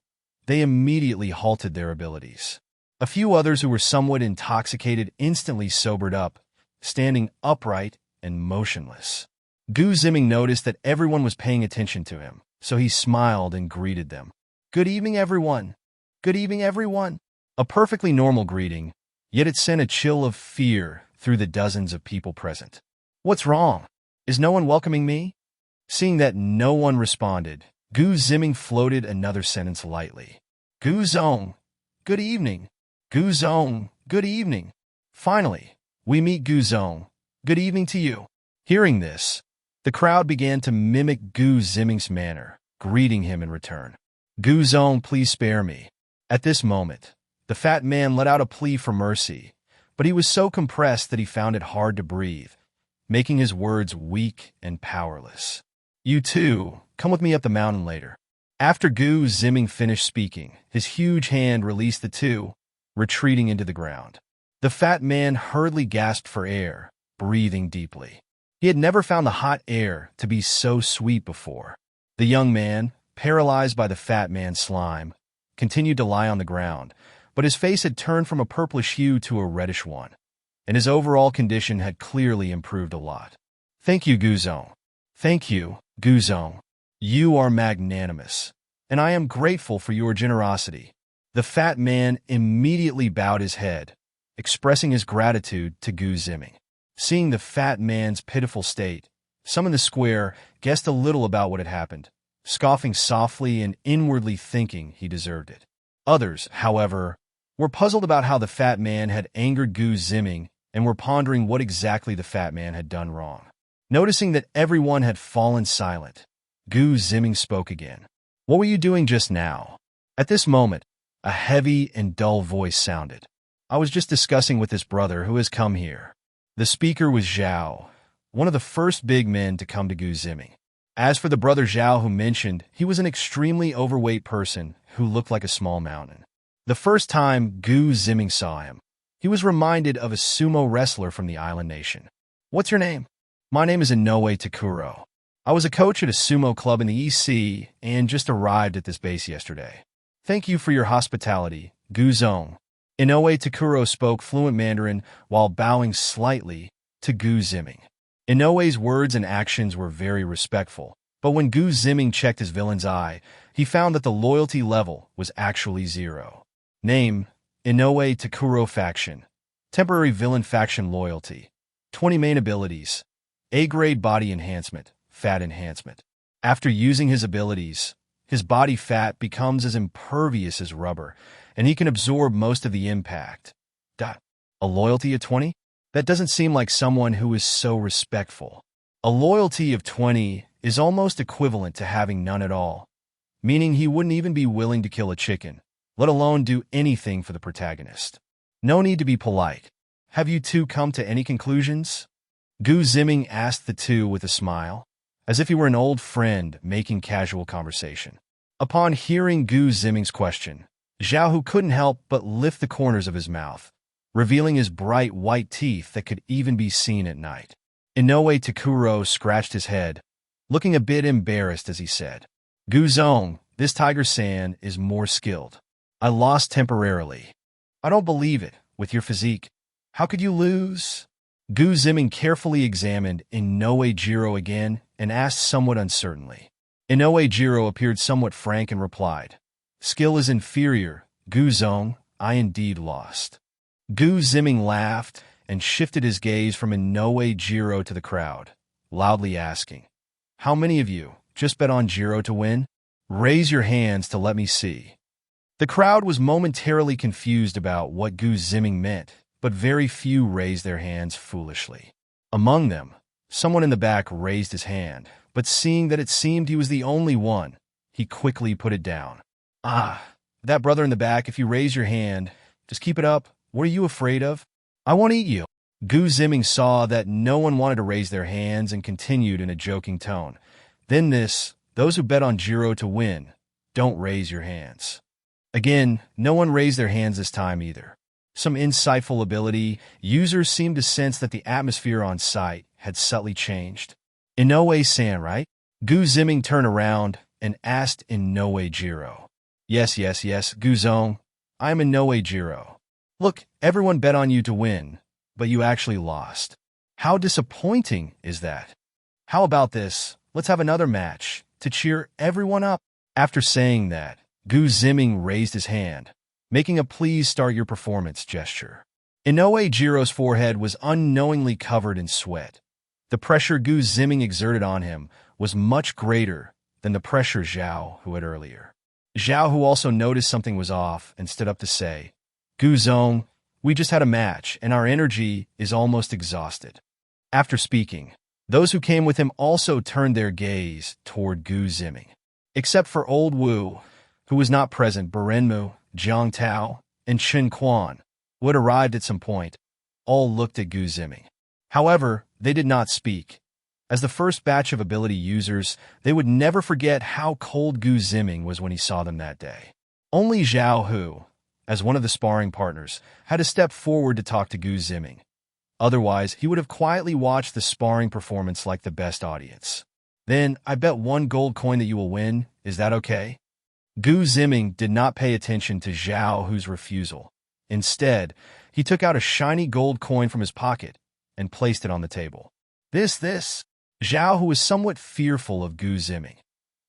Speaker 1: they immediately halted their abilities. A few others who were somewhat intoxicated instantly sobered up, standing upright and motionless. Gu Ziming noticed that everyone was paying attention to him, so he smiled and greeted them. "Good evening, everyone. Good evening, everyone." A perfectly normal greeting, yet it sent a chill of fear through the dozens of people present. "What's wrong? Is no one welcoming me?" Seeing that no one responded, Gu Ziming floated another sentence lightly. "Gu Zong, good evening. Gu Zong, good evening. Finally, we meet Gu Zong. Good evening to you." Hearing this, the crowd began to mimic Gu Ziming's manner, greeting him in return. "Gu Zong, please spare me." At this moment, the fat man let out a plea for mercy, but he was so compressed that he found it hard to breathe, making his words weak and powerless. "You too, come with me up the mountain later." After Gu Ziming finished speaking, his huge hand released the two, retreating into the ground. The fat man hurriedly gasped for air, breathing deeply. He had never found the hot air to be so sweet before. The young man, paralyzed by the fat man's slime, continued to lie on the ground, but his face had turned from a purplish hue to a reddish one, and his overall condition had clearly improved a lot. "Thank you, Gu Zong. Thank you, Gu Zong. You are magnanimous, and I am grateful for your generosity." The fat man immediately bowed his head, expressing his gratitude to Gu Ziming. Seeing the fat man's pitiful state, some in the square guessed a little about what had happened, scoffing softly and inwardly thinking he deserved it. Others, however, were puzzled about how the fat man had angered Gu Ziming and were pondering what exactly the fat man had done wrong. Noticing that everyone had fallen silent, Gu Ziming spoke again. "What were you doing just now?" At this moment, a heavy and dull voice sounded. "I was just discussing with this brother who has come here." The speaker was Zhao, one of the first big men to come to Gu Ziming. As for the brother Zhao who mentioned, he was an extremely overweight person who looked like a small mountain. The first time Gu Ziming saw him, he was reminded of a sumo wrestler from the island nation. "What's your name?" "My name is Inoue Takuro. I was a coach at a sumo club in the East Sea and just arrived at this base yesterday." "Thank you for your hospitality, Gu Zong." Inoue Takuro spoke fluent Mandarin while bowing slightly to Gu Ziming. Inoue's words and actions were very respectful, but when Gu Ziming checked his villain's eye, he found that the loyalty level was actually 0. Name: Inoue Takuro Faction. Temporary Villain Faction Loyalty. 20 main abilities. A-grade body enhancement, fat enhancement. After using his abilities, his body fat becomes as impervious as rubber, and he can absorb most of the impact. A loyalty of 20? That doesn't seem like someone who is so respectful. A loyalty of 20 is almost equivalent to having none at all, meaning he wouldn't even be willing to kill a chicken, let alone do anything for the protagonist. No need to be polite. Have you two come to any conclusions? Gu Ziming asked the two with a smile, as if he were an old friend making casual conversation. Upon hearing Gu Ziming's question, Zhao couldn't help but lift the corners of his mouth, revealing his bright white teeth that could even be seen at night. Inoue Takuro scratched his head, looking a bit embarrassed as he said, "Gu Zong, this Tiger-san is more skilled. I lost temporarily." "I don't believe it, with your physique. How could you lose?" Gu Ziming carefully examined Inoue Jiro again and asked somewhat uncertainly. Inoue Jiro appeared somewhat frank and replied, "Skill is inferior, Gu Zong, I indeed lost." Gu Ziming laughed and shifted his gaze from Inoue Jiro to the crowd, loudly asking, "How many of you just bet on Jiro to win? Raise your hands to let me see." The crowd was momentarily confused about what Gu Ziming meant, but very few raised their hands foolishly. Among them, someone in the back raised his hand, but seeing that it seemed he was the only one, he quickly put it down. That brother in the back, if you raise your hand, just keep it up. What are you afraid of? I won't eat you." Gu Ziming saw that no one wanted to raise their hands and continued in a joking tone. "Then those who bet on Jiro to win, don't raise your hands." Again, no one raised their hands this time either. Some insightful ability, users seemed to sense that the atmosphere on site had subtly changed. Inoue-san, right? Gu Ziming turned around and asked Inoue Jiro. Yes, Guzong. I'm Inoue Jiro. Look, everyone bet on you to win, but you actually lost. How disappointing is that? How about this? Let's have another match to cheer everyone up. After saying that, Gu Ziming raised his hand, making a please start your performance gesture. Inoue Jiro's forehead was unknowingly covered in sweat. The pressure Gu Ziming exerted on him was much greater than the pressure Zhao who had earlier. Zhao, who also noticed something was off and stood up to say, Guzong, we just had a match and our energy is almost exhausted. After speaking, those who came with him also turned their gaze toward Gu Ziming. Except for Old Wu, who was not present, Berenmu, Jiang Tao, and Chen Quan, who had arrived at some point, all looked at Gu Ziming. However, they did not speak. As the first batch of ability users, they would never forget how cold Gu Ziming was when he saw them that day. Only Zhao Hu, as one of the sparring partners, had to step forward to talk to Gu Ziming. Otherwise, he would have quietly watched the sparring performance like the best audience. Then, I bet 1 gold coin that you will win. Is that okay? Gu Ziming did not pay attention to Zhao Hu's refusal. Instead, he took out a shiny gold coin from his pocket and placed it on the table. This. Zhao, who was somewhat fearful of Gu Ziming.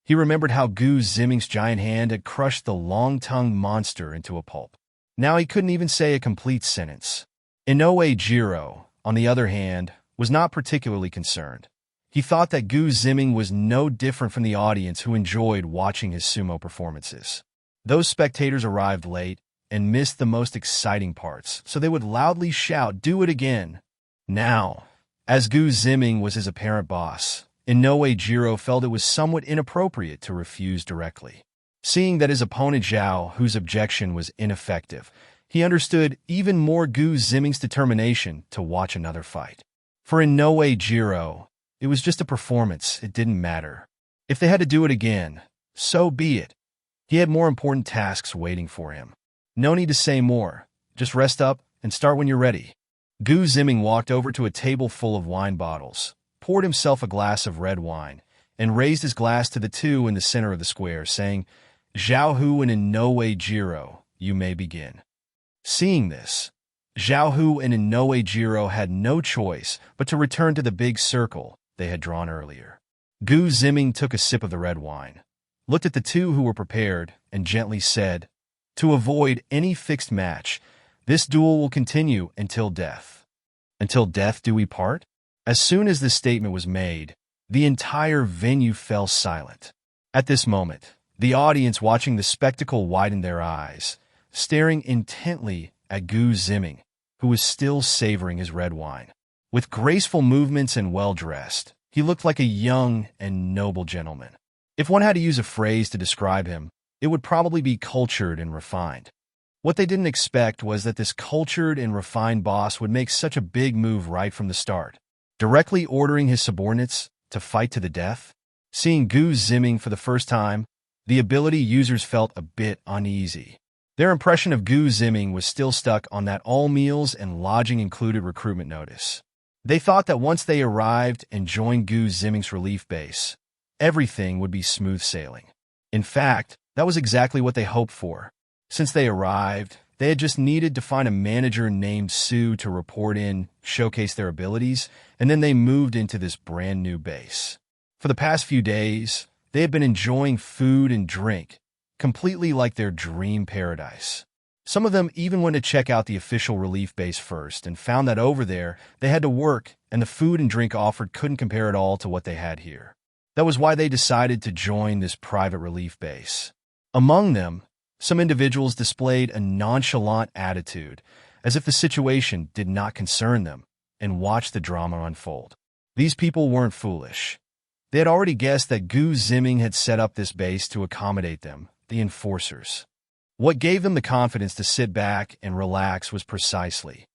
Speaker 1: He remembered how Gu Ziming's giant hand had crushed the long-tongued monster into a pulp. Now he couldn't even say a complete sentence. Inoue Jiro, on the other hand, was not particularly concerned. He thought that Gu Ziming was no different from the audience who enjoyed watching his sumo performances. Those spectators arrived late and missed the most exciting parts, so they would loudly shout, "Do it again!" Now, as Gu Ziming was his apparent boss, Inoue Jiro felt it was somewhat inappropriate to refuse directly. Seeing that his opponent Zhao, whose objection was ineffective, he understood even more Gu Ziming's determination to watch another fight. For Inoue Jiro, it was just a performance, it didn't matter. If they had to do it again, so be it. He had more important tasks waiting for him. No need to say more, just rest up and start when you're ready. Gu Ziming walked over to a table full of wine bottles, poured himself a glass of red wine, and raised his glass to the two in the center of the square, saying, Zhao Hu and Inoue Jiro, you may begin. Seeing this, Zhao Hu and Inoue Jiro had no choice but to return to the big circle they had drawn earlier. Gu Ziming took a sip of the red wine, looked at the two who were prepared, and gently said, To avoid any fixed match, this duel will continue until death. Until death do we part? As soon as this statement was made, the entire venue fell silent. At this moment, the audience watching the spectacle widened their eyes, staring intently at Gu Ziming, who was still savoring his red wine. With graceful movements and well-dressed, he looked like a young and noble gentleman. If one had to use a phrase to describe him, it would probably be cultured and refined. What they didn't expect was that this cultured and refined boss would make such a big move right from the start, directly ordering his subordinates to fight to the death. Seeing Gu Ziming for the first time, the ability users felt a bit uneasy. Their impression of Gu Ziming was still stuck on that all meals and lodging included recruitment notice. They thought that once they arrived and joined Gu Ziming's relief base, everything would be smooth sailing. In fact, that was exactly what they hoped for. Since they arrived, they had just needed to find a manager named Sue to report in, showcase their abilities, and then they moved into this brand new base. For the past few days, they had been enjoying food and drink, completely like their dream paradise. Some of them even went to check out the official relief base first and found that over there they had to work and the food and drink offered couldn't compare at all to what they had here. That was why they decided to join this private relief base. Among them, some individuals displayed a nonchalant attitude, as if the situation did not concern them, and watched the drama unfold. These people weren't foolish. They had already guessed that Gu Ziming had set up this base to accommodate them, the enforcers. What gave them the confidence to sit back and relax was precisely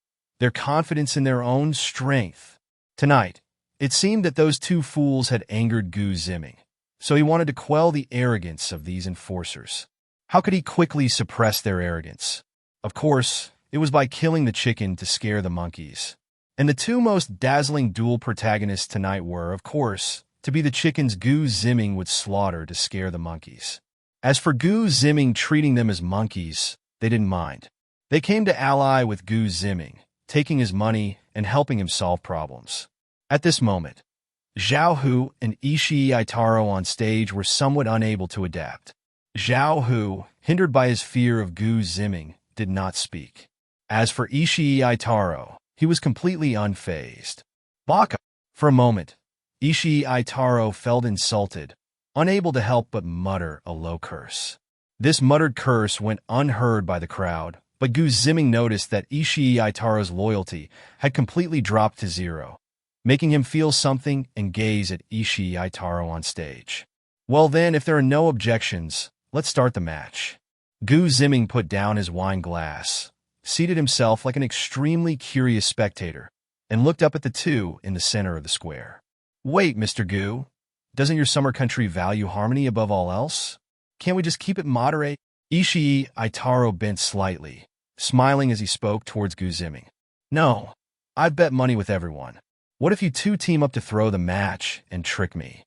Speaker 1: their confidence in their own strength. Tonight, it seemed that those two fools had angered Gu Ziming, so he wanted to quell the arrogance of these enforcers. How could he quickly suppress their arrogance? Of course, it was by killing the chicken to scare the monkeys. And the two most dazzling duel protagonists tonight were, of course, to be the chickens Gu Ziming would slaughter to scare the monkeys. As for Gu Ziming treating them as monkeys, they didn't mind. They came to ally with Gu Ziming, taking his money and helping him solve problems. At this moment, Zhao Hu and Ishii Itaro on stage were somewhat unable to adapt. Zhao Hu, hindered by his fear of Gu Ziming, did not speak. As for Ishii Itaro, he was completely unfazed. Baka. For a moment, Ishii Itaro felt insulted, unable to help but mutter a low curse. This muttered curse went unheard by the crowd, but Gu Ziming noticed that Ishii Itaro's loyalty had completely dropped to zero, making him feel something and gaze at Ishii Itaro on stage. Well then, if there are no objections, let's start the match. Gu Ziming put down his wine glass, seated himself like an extremely curious spectator, and looked up at the two in the center of the square. Wait, Mr. Gu, doesn't your summer country value harmony above all else? Can't we just keep it moderate? Ishii Itaro bent slightly, smiling as he spoke towards Gu Ziming. No, I've bet money with everyone. What if you two team up to throw the match and trick me?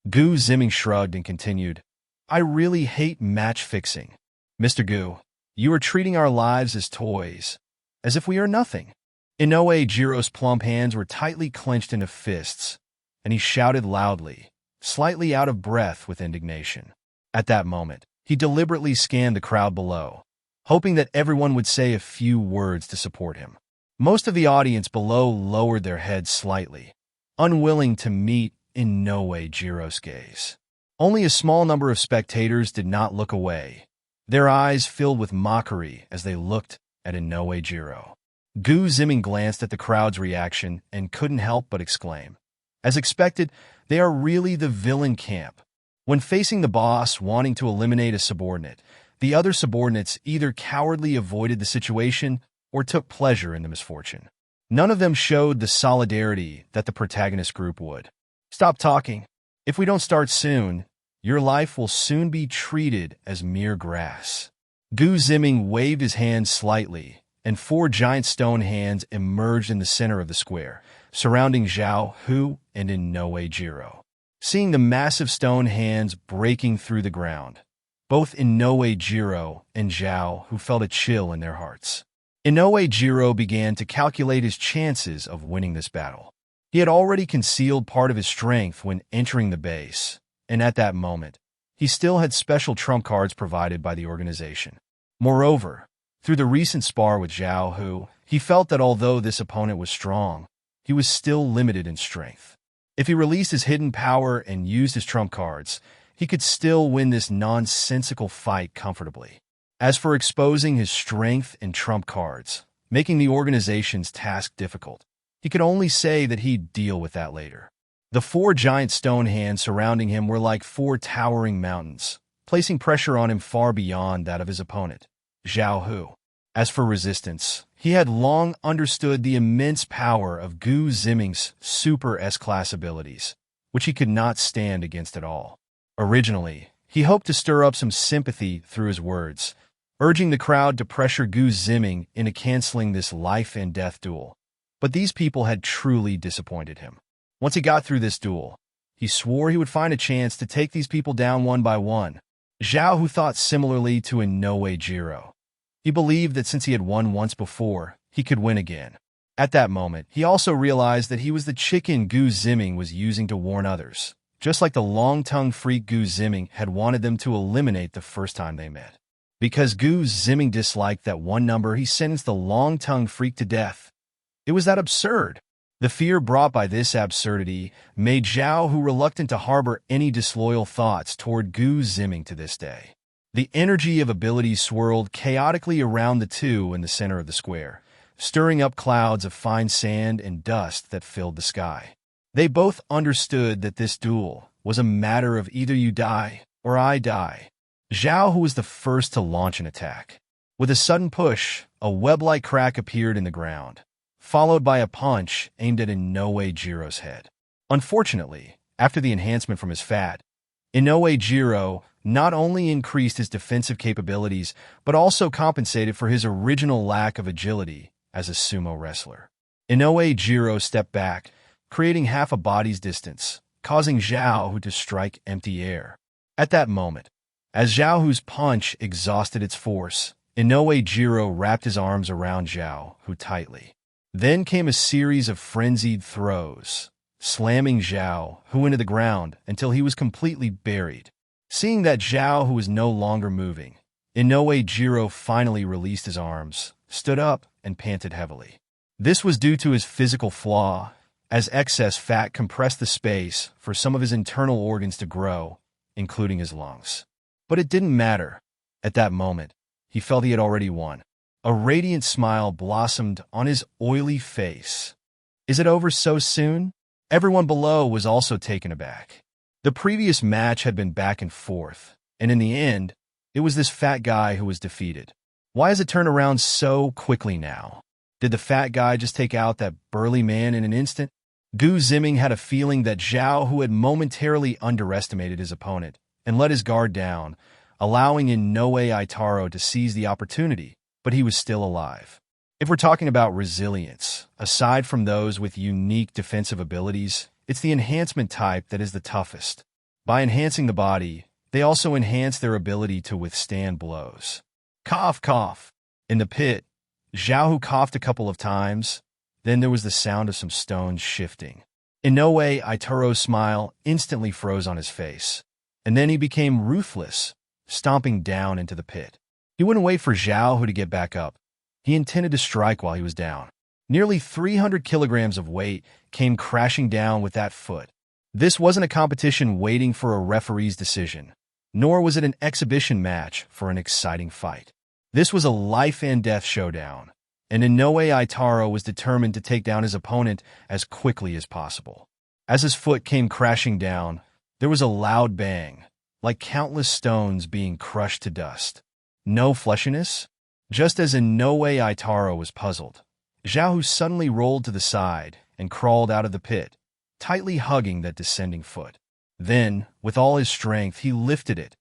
Speaker 1: Gu Ziming shrugged and continued, I really hate match fixing. Mr. Gu, you are treating our lives as toys, as if we are nothing. Inoue Jiro's plump hands were tightly clenched into fists, and he shouted loudly, slightly out of breath with indignation. At that moment, he deliberately scanned the crowd below, hoping that everyone would say a few words to support him. Most of the audience below lowered their heads slightly, unwilling to meet Inoue Jiro's gaze. Only a small number of spectators did not look away, their eyes filled with mockery as they looked at Inoue Jiro. Gu Ziming glanced at the crowd's reaction and couldn't help but exclaim. As expected, they are really the villain camp. When facing the boss wanting to eliminate a subordinate, the other subordinates either cowardly avoided the situation or took pleasure in the misfortune. None of them showed the solidarity that the protagonist group would. Stop talking. If we don't start soon, your life will soon be treated as mere grass. Gu Ziming waved his hand slightly, and 4 giant stone hands emerged in the center of the square, surrounding Zhao Hu and Inoue Jiro. Seeing the massive stone hands breaking through the ground, both Inoue Jiro and Zhao Hu felt a chill in their hearts. Inoue Jiro began to calculate his chances of winning this battle. He had already concealed part of his strength when entering the base, and at that moment, he still had special trump cards provided by the organization. Moreover, through the recent spar with Zhao Hu, he felt that although this opponent was strong, he was still limited in strength. If he released his hidden power and used his trump cards, he could still win this nonsensical fight comfortably. As for exposing his strength and trump cards, making the organization's task difficult, he could only say that he'd deal with that later. The 4 giant stone hands surrounding him were like 4 towering mountains, placing pressure on him far beyond that of his opponent, Zhao Hu. As for resistance, he had long understood the immense power of Gu Ziming's Super S-Class abilities, which he could not stand against at all. Originally, he hoped to stir up some sympathy through his words, urging the crowd to pressure Gu Ziming into canceling this life-and-death duel. But these people had truly disappointed him. Once he got through this duel, he swore he would find a chance to take these people down one by one. Zhao Hu thought similarly to Inoue Jiro. He believed that since he had won once before, he could win again. At that moment, he also realized that he was the chicken Gu Ziming was using to warn others, just like the long-tongued freak Gu Ziming had wanted them to eliminate the first time they met. Because Gu Ziming disliked that one number, he sentenced the long-tongued freak to death. It was that absurd. The fear brought by this absurdity made Zhao Hu reluctant to harbor any disloyal thoughts toward Gu Ziming to this day. The energy of abilities swirled chaotically around the two in the center of the square, stirring up clouds of fine sand and dust that filled the sky. They both understood that this duel was a matter of either you die or I die. Zhao Hu was the first to launch an attack. With a sudden push, a web-like crack appeared in the ground, followed by a punch aimed at Inoue Jiro's head. Unfortunately, after the enhancement from his fat, Inoue Jiro not only increased his defensive capabilities, but also compensated for his original lack of agility as a sumo wrestler. Inoue Jiro stepped back, creating half a body's distance, causing Zhao Hu to strike empty air. At that moment, as Zhao Hu's punch exhausted its force, Inoue Jiro wrapped his arms around Zhao Hu tightly. Then came a series of frenzied throws, slamming Zhao Hu into the ground until he was completely buried. Seeing that Zhao Hu was no longer moving, Inoue Jiro finally released his arms, stood up, and panted heavily. This was due to his physical flaw, as excess fat compressed the space for some of his internal organs to grow, including his lungs. But it didn't matter. At that moment, he felt he had already won. A radiant smile blossomed on his oily face. Is it over so soon? Everyone below was also taken aback. The previous match had been back and forth, and in the end, it was this fat guy who was defeated. Why has it turned around so quickly now? Did the fat guy just take out that burly man in an instant? Gu Ziming had a feeling that Zhao Hu had momentarily underestimated his opponent and let his guard down, allowing Inoue Aitaro to seize the opportunity, but he was still alive. If we're talking about resilience, aside from those with unique defensive abilities, it's the enhancement type that is the toughest. By enhancing the body, they also enhance their ability to withstand blows. Cough, cough. In the pit, Zhao Hu coughed a couple of times. Then there was the sound of some stones shifting. Inoue Aitaro's smile instantly froze on his face, and then he became ruthless, stomping down into the pit. He wouldn't wait for Zhao Hu to get back up. He intended to strike while he was down. Nearly 300 kilograms of weight came crashing down with that foot. This wasn't a competition waiting for a referee's decision, nor was it an exhibition match for an exciting fight. This was a life-and-death showdown, and Inoue Aitaro was determined to take down his opponent as quickly as possible. As his foot came crashing down, there was a loud bang, like countless stones being crushed to dust. No fleshiness? Just as Inoue Aitaro was puzzled, Zhao Hu suddenly rolled to the side and crawled out of the pit, tightly hugging that descending foot. Then, with all his strength, he lifted it.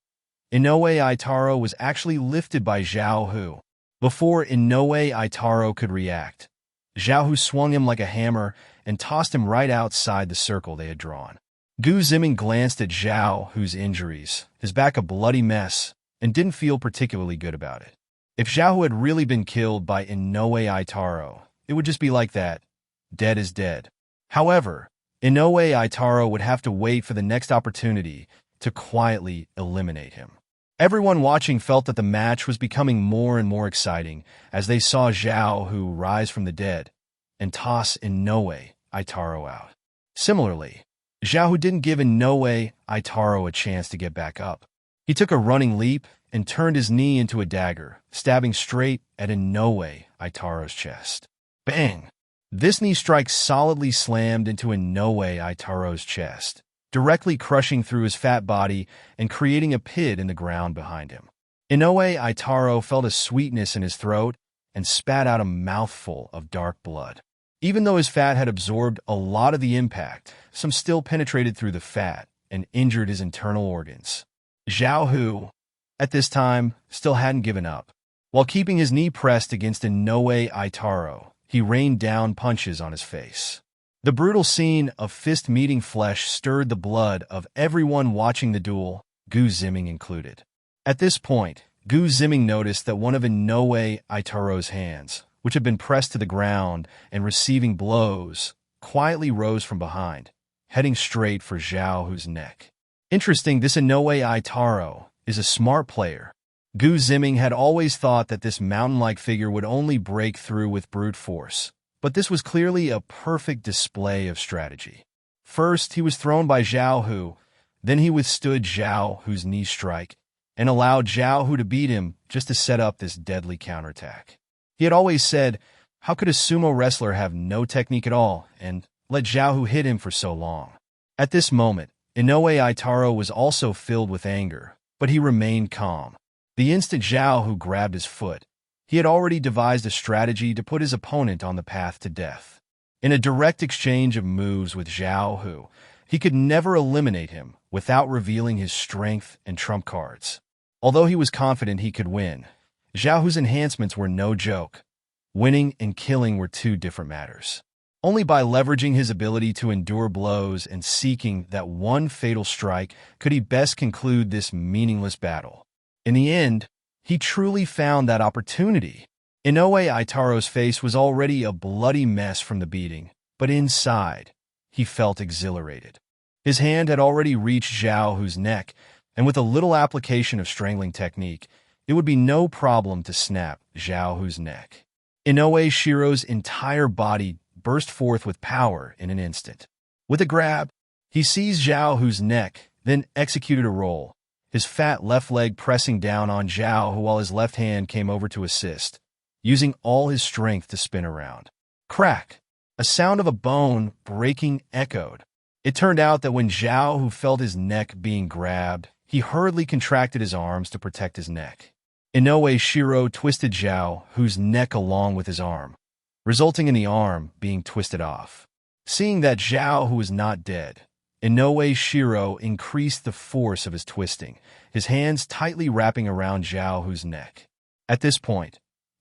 Speaker 1: Inoue Aitaro was actually lifted by Zhao Hu. Before Inoue Aitaro could react, Zhao Hu swung him like a hammer and tossed him right outside the circle they had drawn. Gu Ziming glanced at Zhao Hu's injuries, his back a bloody mess, and didn't feel particularly good about it. If Zhao Hu had really been killed by Inoue Aitaro, it would just be like that. Dead is dead. However, Inoue Aitaro would have to wait for the next opportunity to quietly eliminate him. Everyone watching felt that the match was becoming more and more exciting as they saw Zhao Hu rise from the dead and toss Inoue Aitaro out. Similarly, Zhao Hu didn't give Inoue Aitaro a chance to get back up. He took a running leap and turned his knee into a dagger, stabbing straight at Inoue Aitaro's chest. Bang! This knee strike solidly slammed into Inoue Aitaro's chest, directly crushing through his fat body and creating a pit in the ground behind him. Inoue Aitaro felt a sweetness in his throat and spat out a mouthful of dark blood. Even though his fat had absorbed a lot of the impact, some still penetrated through the fat and injured his internal organs. Zhao Hu, at this time, still hadn't given up. While keeping his knee pressed against Inoue Aitaro, he rained down punches on his face. The brutal scene of fist meeting flesh stirred the blood of everyone watching the duel, Gu Ziming included. At this point, Gu Ziming noticed that one of Inoue Aitaro's hands, which had been pressed to the ground and receiving blows, quietly rose from behind, heading straight for Zhao Hu's neck. Interesting, this Inoue Aitaro is a smart player. Gu Ziming had always thought that this mountain-like figure would only break through with brute force, but this was clearly a perfect display of strategy. First, he was thrown by Zhao Hu, then he withstood Zhao Hu's knee strike, and allowed Zhao Hu to beat him just to set up this deadly counterattack. He had always said, how could a sumo wrestler have no technique at all, and let Zhao Hu hit him for so long? At this moment, Inoue Aitaro was also filled with anger, but he remained calm. The instant Zhao Hu grabbed his foot, he had already devised a strategy to put his opponent on the path to death. In a direct exchange of moves with Zhao Hu, he could never eliminate him without revealing his strength and trump cards. Although he was confident he could win, Zhao Hu's enhancements were no joke. Winning and killing were two different matters. Only by leveraging his ability to endure blows and seeking that one fatal strike could he best conclude this meaningless battle. In the end, he truly found that opportunity. Inoue Itaro's face was already a bloody mess from the beating, but inside, he felt exhilarated. His hand had already reached Zhao Hu's neck, and with a little application of strangling technique, it would be no problem to snap Zhao Hu's neck. Inoue Shiro's entire body burst forth with power in an instant. With a grab, he seized Zhao Hu's neck, then executed a roll, his fat left leg pressing down on Zhao Hu while his left hand came over to assist, using all his strength to spin around. Crack! A sound of a bone breaking echoed. It turned out that when Zhao Hu felt his neck being grabbed, he hurriedly contracted his arms to protect his neck. Inoue Shiro twisted Zhao Hu's neck along with his arm, resulting in the arm being twisted off. Seeing that Zhao Hu was not dead, Inoue Shiro increased the force of his twisting, his hands tightly wrapping around Zhao Hu's neck. At this point,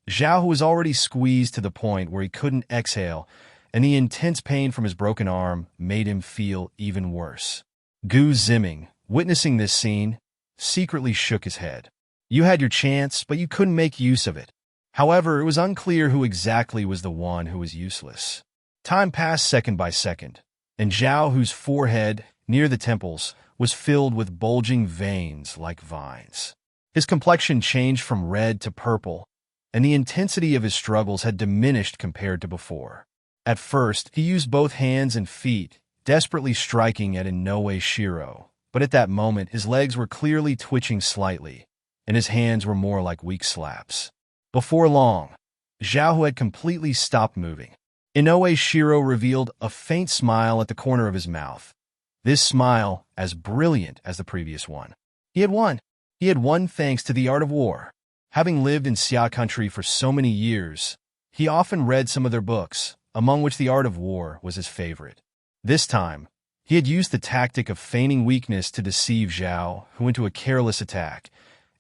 Speaker 1: Zhao Hu was already squeezed to the point where he couldn't exhale, and the intense pain from his broken arm made him feel even worse. Gu Ziming, witnessing this scene, secretly shook his head. You had your chance, but you couldn't make use of it. However, it was unclear who exactly was the one who was useless. Time passed second by second, and Zhao Hu's forehead, near the temples, was filled with bulging veins like vines. His complexion changed from red to purple, and the intensity of his struggles had diminished compared to before. At first, he used both hands and feet, desperately striking at Inoue Shiro, but at that moment his legs were clearly twitching slightly, and his hands were more like weak slaps. Before long, Zhao Hu had completely stopped moving. Inoue Shiro revealed a faint smile at the corner of his mouth. This smile as brilliant as the previous one. He had won. He had won thanks to the art of war. Having lived in Xia country for so many years, he often read some of their books, among which the art of war was his favorite. This time, he had used the tactic of feigning weakness to deceive Zhao Hu into a careless attack,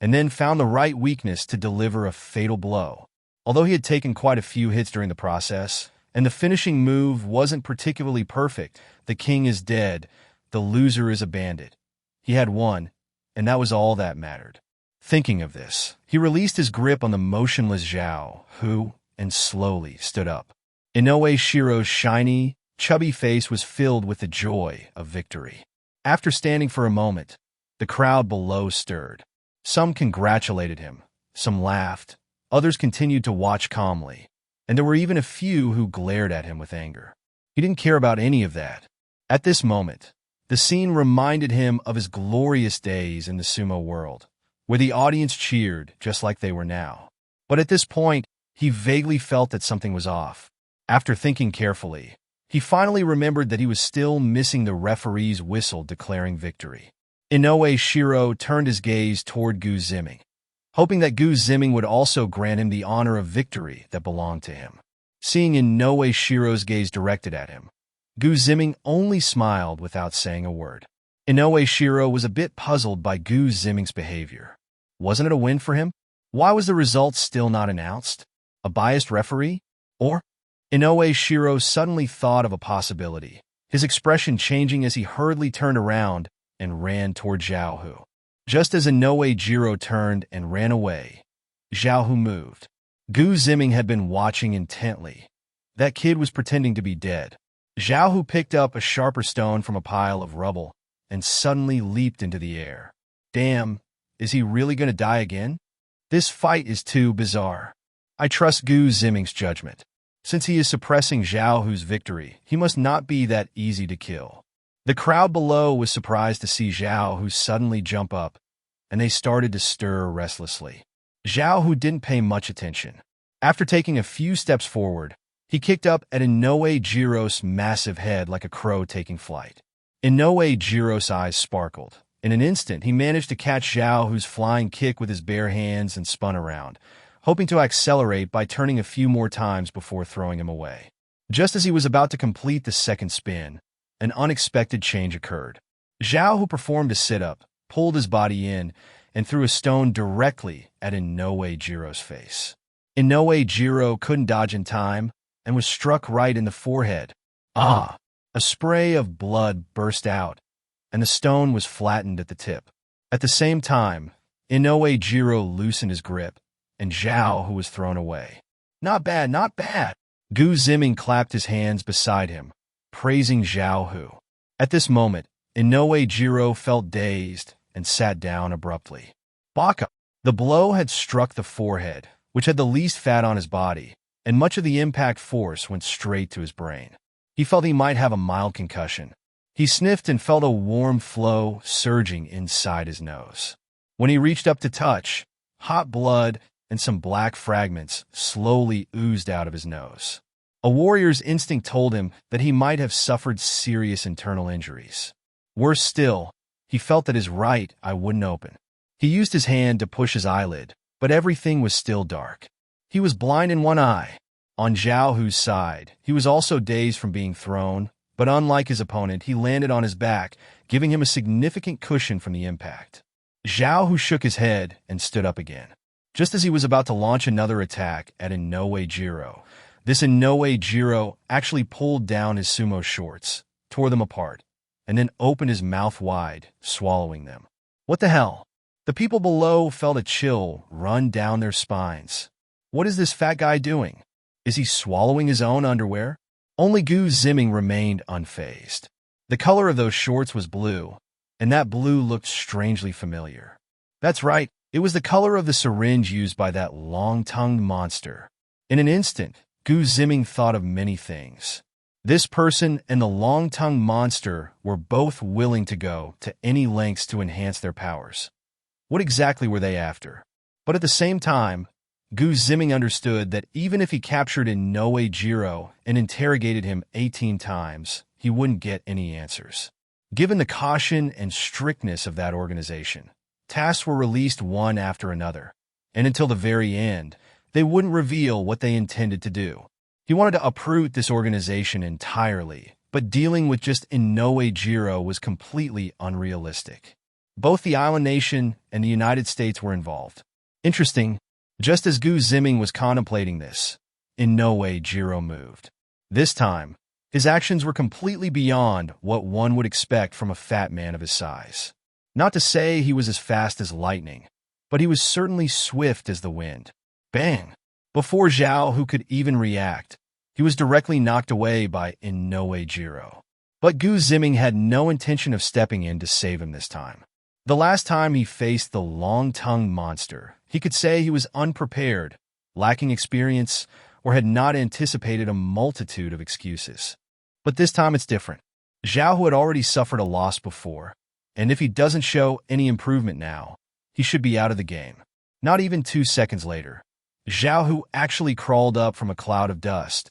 Speaker 1: and then found the right weakness to deliver a fatal blow. Although he had taken quite a few hits during the process, and the finishing move wasn't particularly perfect, the king is dead, the loser is a bandit. He had won, and that was all that mattered. Thinking of this, he released his grip on the motionless Zhao Hu and slowly stood up. Inoue Shiro's shiny, chubby face was filled with the joy of victory. After standing for a moment, the crowd below stirred. Some congratulated him, some laughed, others continued to watch calmly, and there were even a few who glared at him with anger. He didn't care about any of that. At this moment, the scene reminded him of his glorious days in the sumo world, where the audience cheered just like they were now. But at this point, he vaguely felt that something was off. After thinking carefully, he finally remembered that he was still missing the referee's whistle declaring victory. Inoue Shiro turned his gaze toward Gu Ziming, hoping that Gu Ziming would also grant him the honor of victory that belonged to him. Seeing Inoue Shiro's gaze directed at him, Gu Ziming only smiled without saying a word. Inoue Shiro was a bit puzzled by Gu Ziming's behavior. Wasn't it a win for him? Why was the result still not announced? A biased referee? Or? Inoue Shiro suddenly thought of a possibility, his expression changing as he hurriedly turned around and ran toward Zhao Hu. Just as Inoue Jiro turned and ran away, Zhao Hu moved. Gu Ziming had been watching intently. That kid was pretending to be dead. Zhao Hu picked up a sharper stone from a pile of rubble and suddenly leaped into the air. Damn, is he really going to die again? This fight is too bizarre. I trust Gu Ziming's judgment. Since he is suppressing Zhao Hu's victory, he must not be that easy to kill. The crowd below was surprised to see Zhao Hu suddenly jump up, and they started to stir restlessly. Zhao Hu didn't pay much attention. After taking a few steps forward, he kicked up at Inoue Jiro's massive head like a crow taking flight. Inoue Jiro's eyes sparkled. In an instant, he managed to catch Zhao Hu's flying kick with his bare hands and spun around, hoping to accelerate by turning a few more times before throwing him away. Just as he was about to complete the second spin, an unexpected change occurred. Zhao Hu performed a sit-up, pulled his body in, and threw a stone directly at Inoue Jiro's face. Inoue Jiro couldn't dodge in time, and was struck right in the forehead. Ah! A spray of blood burst out, and the stone was flattened at the tip. At the same time, Inoue Jiro loosened his grip, and Zhao, who was thrown away. Not bad, not bad. Gu Ziming clapped his hands beside him, praising Zhao Hu. At this moment, Inoue Jiro felt dazed and sat down abruptly. Baka! The blow had struck the forehead, which had the least fat on his body, and much of the impact force went straight to his brain. He felt he might have a mild concussion. He sniffed and felt a warm flow surging inside his nose. When he reached up to touch, hot blood and some black fragments slowly oozed out of his nose. A warrior's instinct told him that he might have suffered serious internal injuries. Worse still, he felt that his right eye wouldn't open. He used his hand to push his eyelid, but everything was still dark. He was blind in one eye. On Zhao Hu's side, he was also dazed from being thrown, but unlike his opponent, he landed on his back, giving him a significant cushion from the impact. Zhao Hu shook his head and stood up again. Just as he was about to launch another attack at Inoue Jiro, this Inoue Jiro actually pulled down his sumo shorts, tore them apart, and then opened his mouth wide, swallowing them. What the hell? The people below felt a chill run down their spines. What is this fat guy doing? Is he swallowing his own underwear? Only Gu Ziming remained unfazed. The color of those shorts was blue, and that blue looked strangely familiar. That's right, it was the color of the syringe used by that long-tongued monster. In an instant, Gu Ziming thought of many things. This person and the long-tongued monster were both willing to go to any lengths to enhance their powers. What exactly were they after? But at the same time, Gu Ziming understood that even if he captured Inoue Jiro and interrogated him 18 times, he wouldn't get any answers. Given the caution and strictness of that organization, tasks were released one after another, and until the very end, they wouldn't reveal what they intended to do. He wanted to uproot this organization entirely, but dealing with just Inoue Jiro was completely unrealistic. Both the island nation and the United States were involved. Interesting, just as Gu Ziming was contemplating this, Inoue Jiro moved. This time, his actions were completely beyond what one would expect from a fat man of his size. Not to say he was as fast as lightning, but he was certainly swift as the wind. Bang! Before Zhao Hu could even react, he was directly knocked away by Inoue Jiro. But Gu Ziming had no intention of stepping in to save him this time. The last time he faced the long-tongued monster, he could say he was unprepared, lacking experience, or had not anticipated a multitude of excuses. But this time it's different. Zhao Hu had already suffered a loss before, and if he doesn't show any improvement now, he should be out of the game. Not even 2 seconds later, Zhao Hu actually crawled up from a cloud of dust,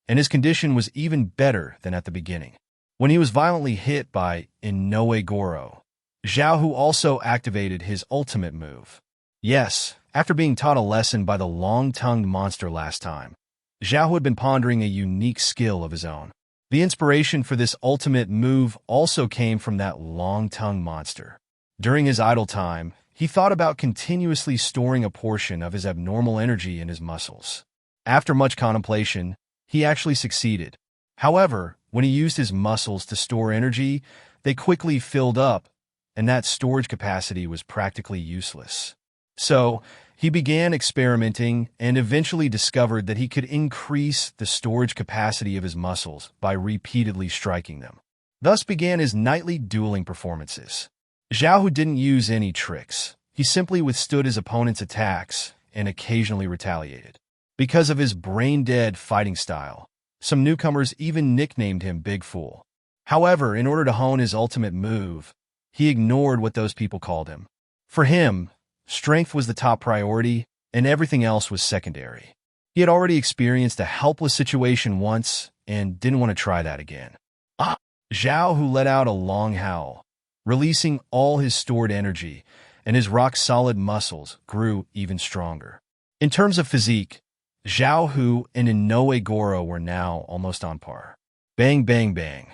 Speaker 1: and his condition was even better than at the beginning. When he was violently hit by Inoue Goro, Zhao Hu also activated his ultimate move. Yes, after being taught a lesson by the long-tongued monster last time, Zhao Hu had been pondering a unique skill of his own. The inspiration for this ultimate move also came from that long-tongued monster. During his idle time, he thought about continuously storing a portion of his abnormal energy in his muscles. After much contemplation, he actually succeeded. However, when he used his muscles to store energy, they quickly filled up, and that storage capacity was practically useless. So, he began experimenting and eventually discovered that he could increase the storage capacity of his muscles by repeatedly striking them. Thus began his nightly dueling performances. Zhao Hu didn't use any tricks. He simply withstood his opponent's attacks and occasionally retaliated. Because of his brain-dead fighting style, some newcomers even nicknamed him Big Fool. However, in order to hone his ultimate move, he ignored what those people called him. For him, strength was the top priority, and everything else was secondary. He had already experienced a helpless situation once and didn't want to try that again. Zhao Hu let out a long howl, releasing all his stored energy, and his rock-solid muscles grew even stronger. In terms of physique, Zhao Hu and Inoue Goro were now almost on par. Bang, bang, bang.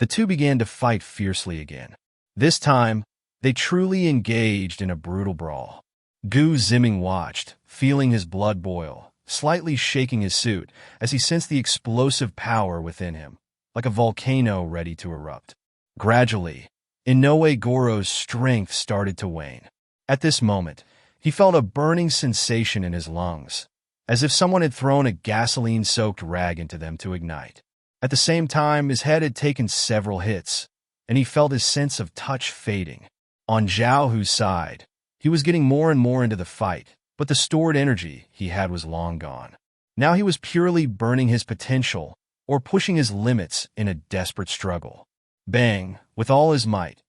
Speaker 1: The two began to fight fiercely again. This time, they truly engaged in a brutal brawl. Gu Ziming watched, feeling his blood boil, slightly shaking his suit as he sensed the explosive power within him, like a volcano ready to erupt. Gradually, Inoue Goro's strength started to wane. At this moment, he felt a burning sensation in his lungs, as if someone had thrown a gasoline-soaked rag into them to ignite. At the same time, his head had taken several hits, and he felt his sense of touch fading. On Zhao Hu's side, he was getting more and more into the fight, but the stored energy he had was long gone. Now he was purely burning his potential or pushing his limits in a desperate struggle. Bang! With all his might,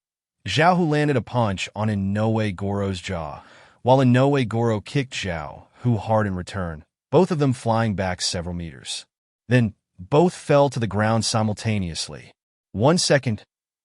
Speaker 1: Zhao Hu landed a punch on Inoue Goro's jaw, while Inoue Goro kicked Zhao Hu hard in return, both of them flying back several meters. Then, both fell to the ground simultaneously. 1 second,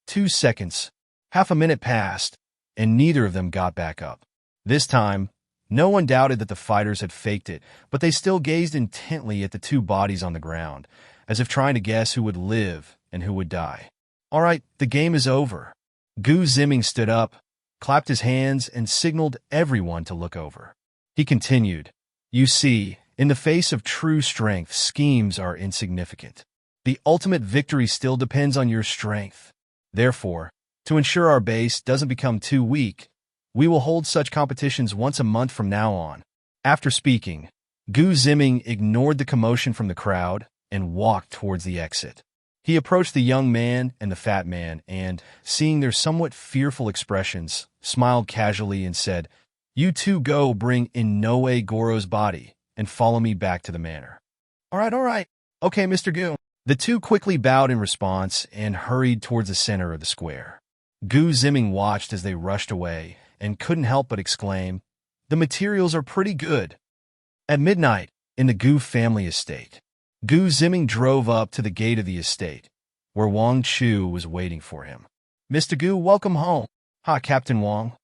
Speaker 1: 2 seconds, half a minute passed, and neither of them got back up. This time, no one doubted that the fighters had faked it, but they still gazed intently at the two bodies on the ground, as if trying to guess who would live and who would die. All right, the game is over. Gu Ziming stood up, clapped his hands, and signaled everyone to look over. He continued, "You see, in the face of true strength, schemes are insignificant. The ultimate victory still depends on your strength. Therefore, to ensure our base doesn't become too weak, we will hold such competitions once a month from now on." After speaking, Gu Ziming ignored the commotion from the crowd and walked towards the exit. He approached the young man and the fat man and, seeing their somewhat fearful expressions, smiled casually and said, "You two go bring Inoue Goro's body and follow me back to the manor." All right. Okay, Mr. Gu." The two quickly bowed in response and hurried towards the center of the square. Gu Ziming watched as they rushed away and couldn't help but exclaim, "The materials are pretty good." At midnight, in the Gu family estate, Gu Ziming drove up to the gate of the estate, where Wang Chu was waiting for him. "Mr. Gu, welcome home." "Ha, Captain Wang.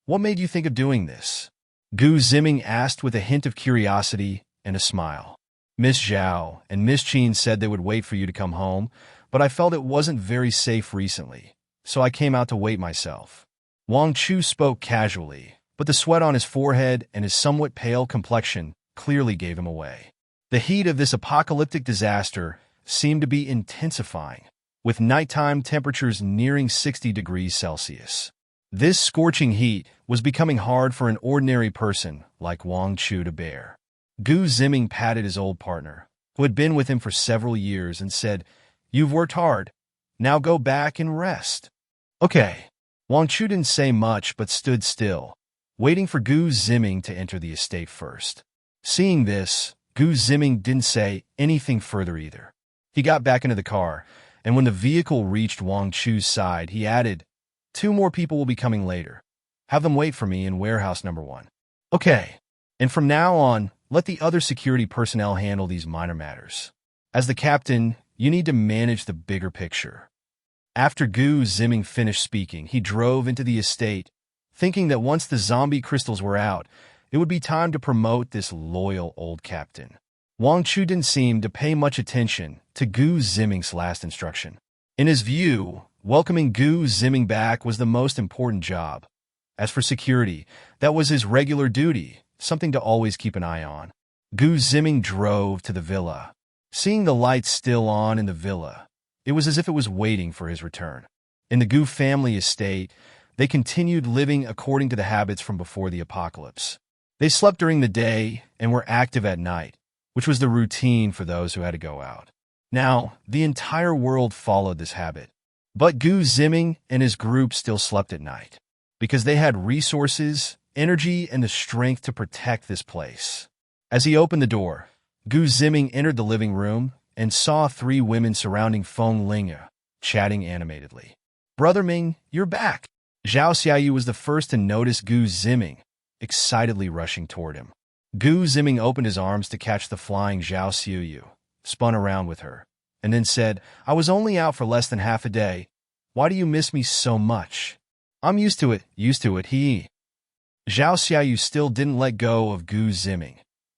Speaker 1: What made you think of doing this?" Gu Ziming asked with a hint of curiosity and a smile. "Miss Zhao and Miss Qin said they would wait for you to come home, but I felt it wasn't very safe recently, so I came out to wait myself." Wang Chu spoke casually, but the sweat on his forehead and his somewhat pale complexion clearly gave him away. The heat of this apocalyptic disaster seemed to be intensifying, with nighttime temperatures nearing 60 degrees Celsius. This scorching heat was becoming hard for an ordinary person like Wang Chu to bear. Gu Ziming patted his old partner, who had been with him for several years, and said, "You've worked hard. Now go back and rest." "Okay." Wang Chu didn't say much but stood still, waiting for Gu Ziming to enter the estate first. Seeing this, Gu Ziming didn't say anything further either. He got back into the car, and when the vehicle reached Wang Chu's side, he added, "2 more people will be coming later. Have them wait for me in warehouse number 1. "Okay. And from now on, let the other security personnel handle these minor matters. As the captain, you need to manage the bigger picture." After Gu Ziming finished speaking, he drove into the estate, thinking that once the zombie crystals were out, it would be time to promote this loyal old captain. Wang Chu didn't seem to pay much attention to Gu Ziming's last instruction. In his view, welcoming Gu Ziming back was the most important job. As for security, that was his regular duty, something to always keep an eye on. Gu Ziming drove to the villa. Seeing the lights still on in the villa, it was as if it was waiting for his return. In the Gu family estate, they continued living according to the habits from before the apocalypse. They slept during the day and were active at night, which was the routine for those who had to go out. Now, the entire world followed this habit. But Gu Ziming and his group still slept at night, because they had resources, energy, and the strength to protect this place. As he opened the door, Gu Ziming entered the living room and saw 3 women surrounding Feng Linga, chatting animatedly. "Brother Ming, you're back." Zhao Xiaoyu was the first to notice Gu Ziming, excitedly rushing toward him. Gu Ziming opened his arms to catch the flying Zhao Xiaoyu, spun around with her, and then said, "I was only out for less than half a day. Why do you miss me so much?" "I'm used to it, he." Zhao Xiaoyu still didn't let go of Gu Ziming,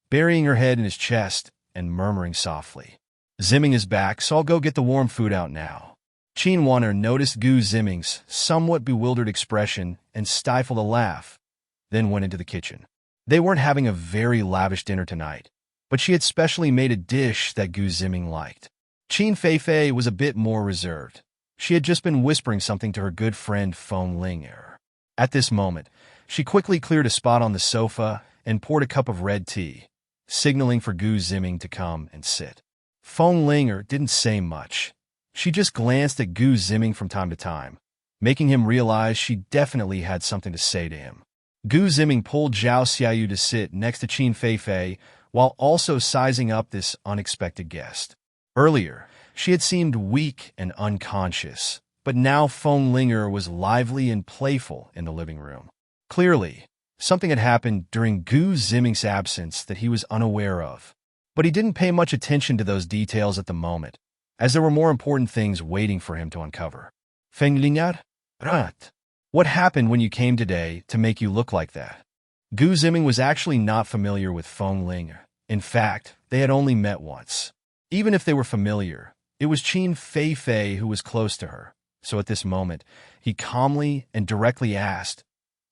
Speaker 1: burying her head in his chest and murmuring softly, "Ziming is back, so I'll go get the warm food out now." Qin Wanner noticed Gu Ziming's somewhat bewildered expression and stifled a laugh, then went into the kitchen. They weren't having a very lavish dinner tonight, but but she had specially made a dish that Gu Ziming liked. Qin Feifei was a bit more reserved. She had just been whispering something to her good friend Feng Linger. At this moment, she quickly cleared a spot on the sofa and poured a cup of red tea, signaling for Gu Ziming to come and sit. Feng Linger didn't say much. She just glanced at Gu Ziming from time to time, making him realize she definitely had something to say to him. Gu Ziming pulled Zhao Xiaoyu to sit next to Qin Feifei while also sizing up this unexpected guest. Earlier, she had seemed weak and unconscious, but now Feng Linger was lively and playful in the living room. Clearly, something had happened during Gu Ziming's absence that he was unaware of, but he didn't pay much attention to those details at the moment, as there were more important things waiting for him to uncover. Feng Linger? Rat. What happened when you came today to make you look like that? Gu Ziming was actually not familiar with Feng Linger. In fact, they had only met once. Even if they were familiar, it was Qin Feifei who was close to her, so at this moment, he calmly and directly asked,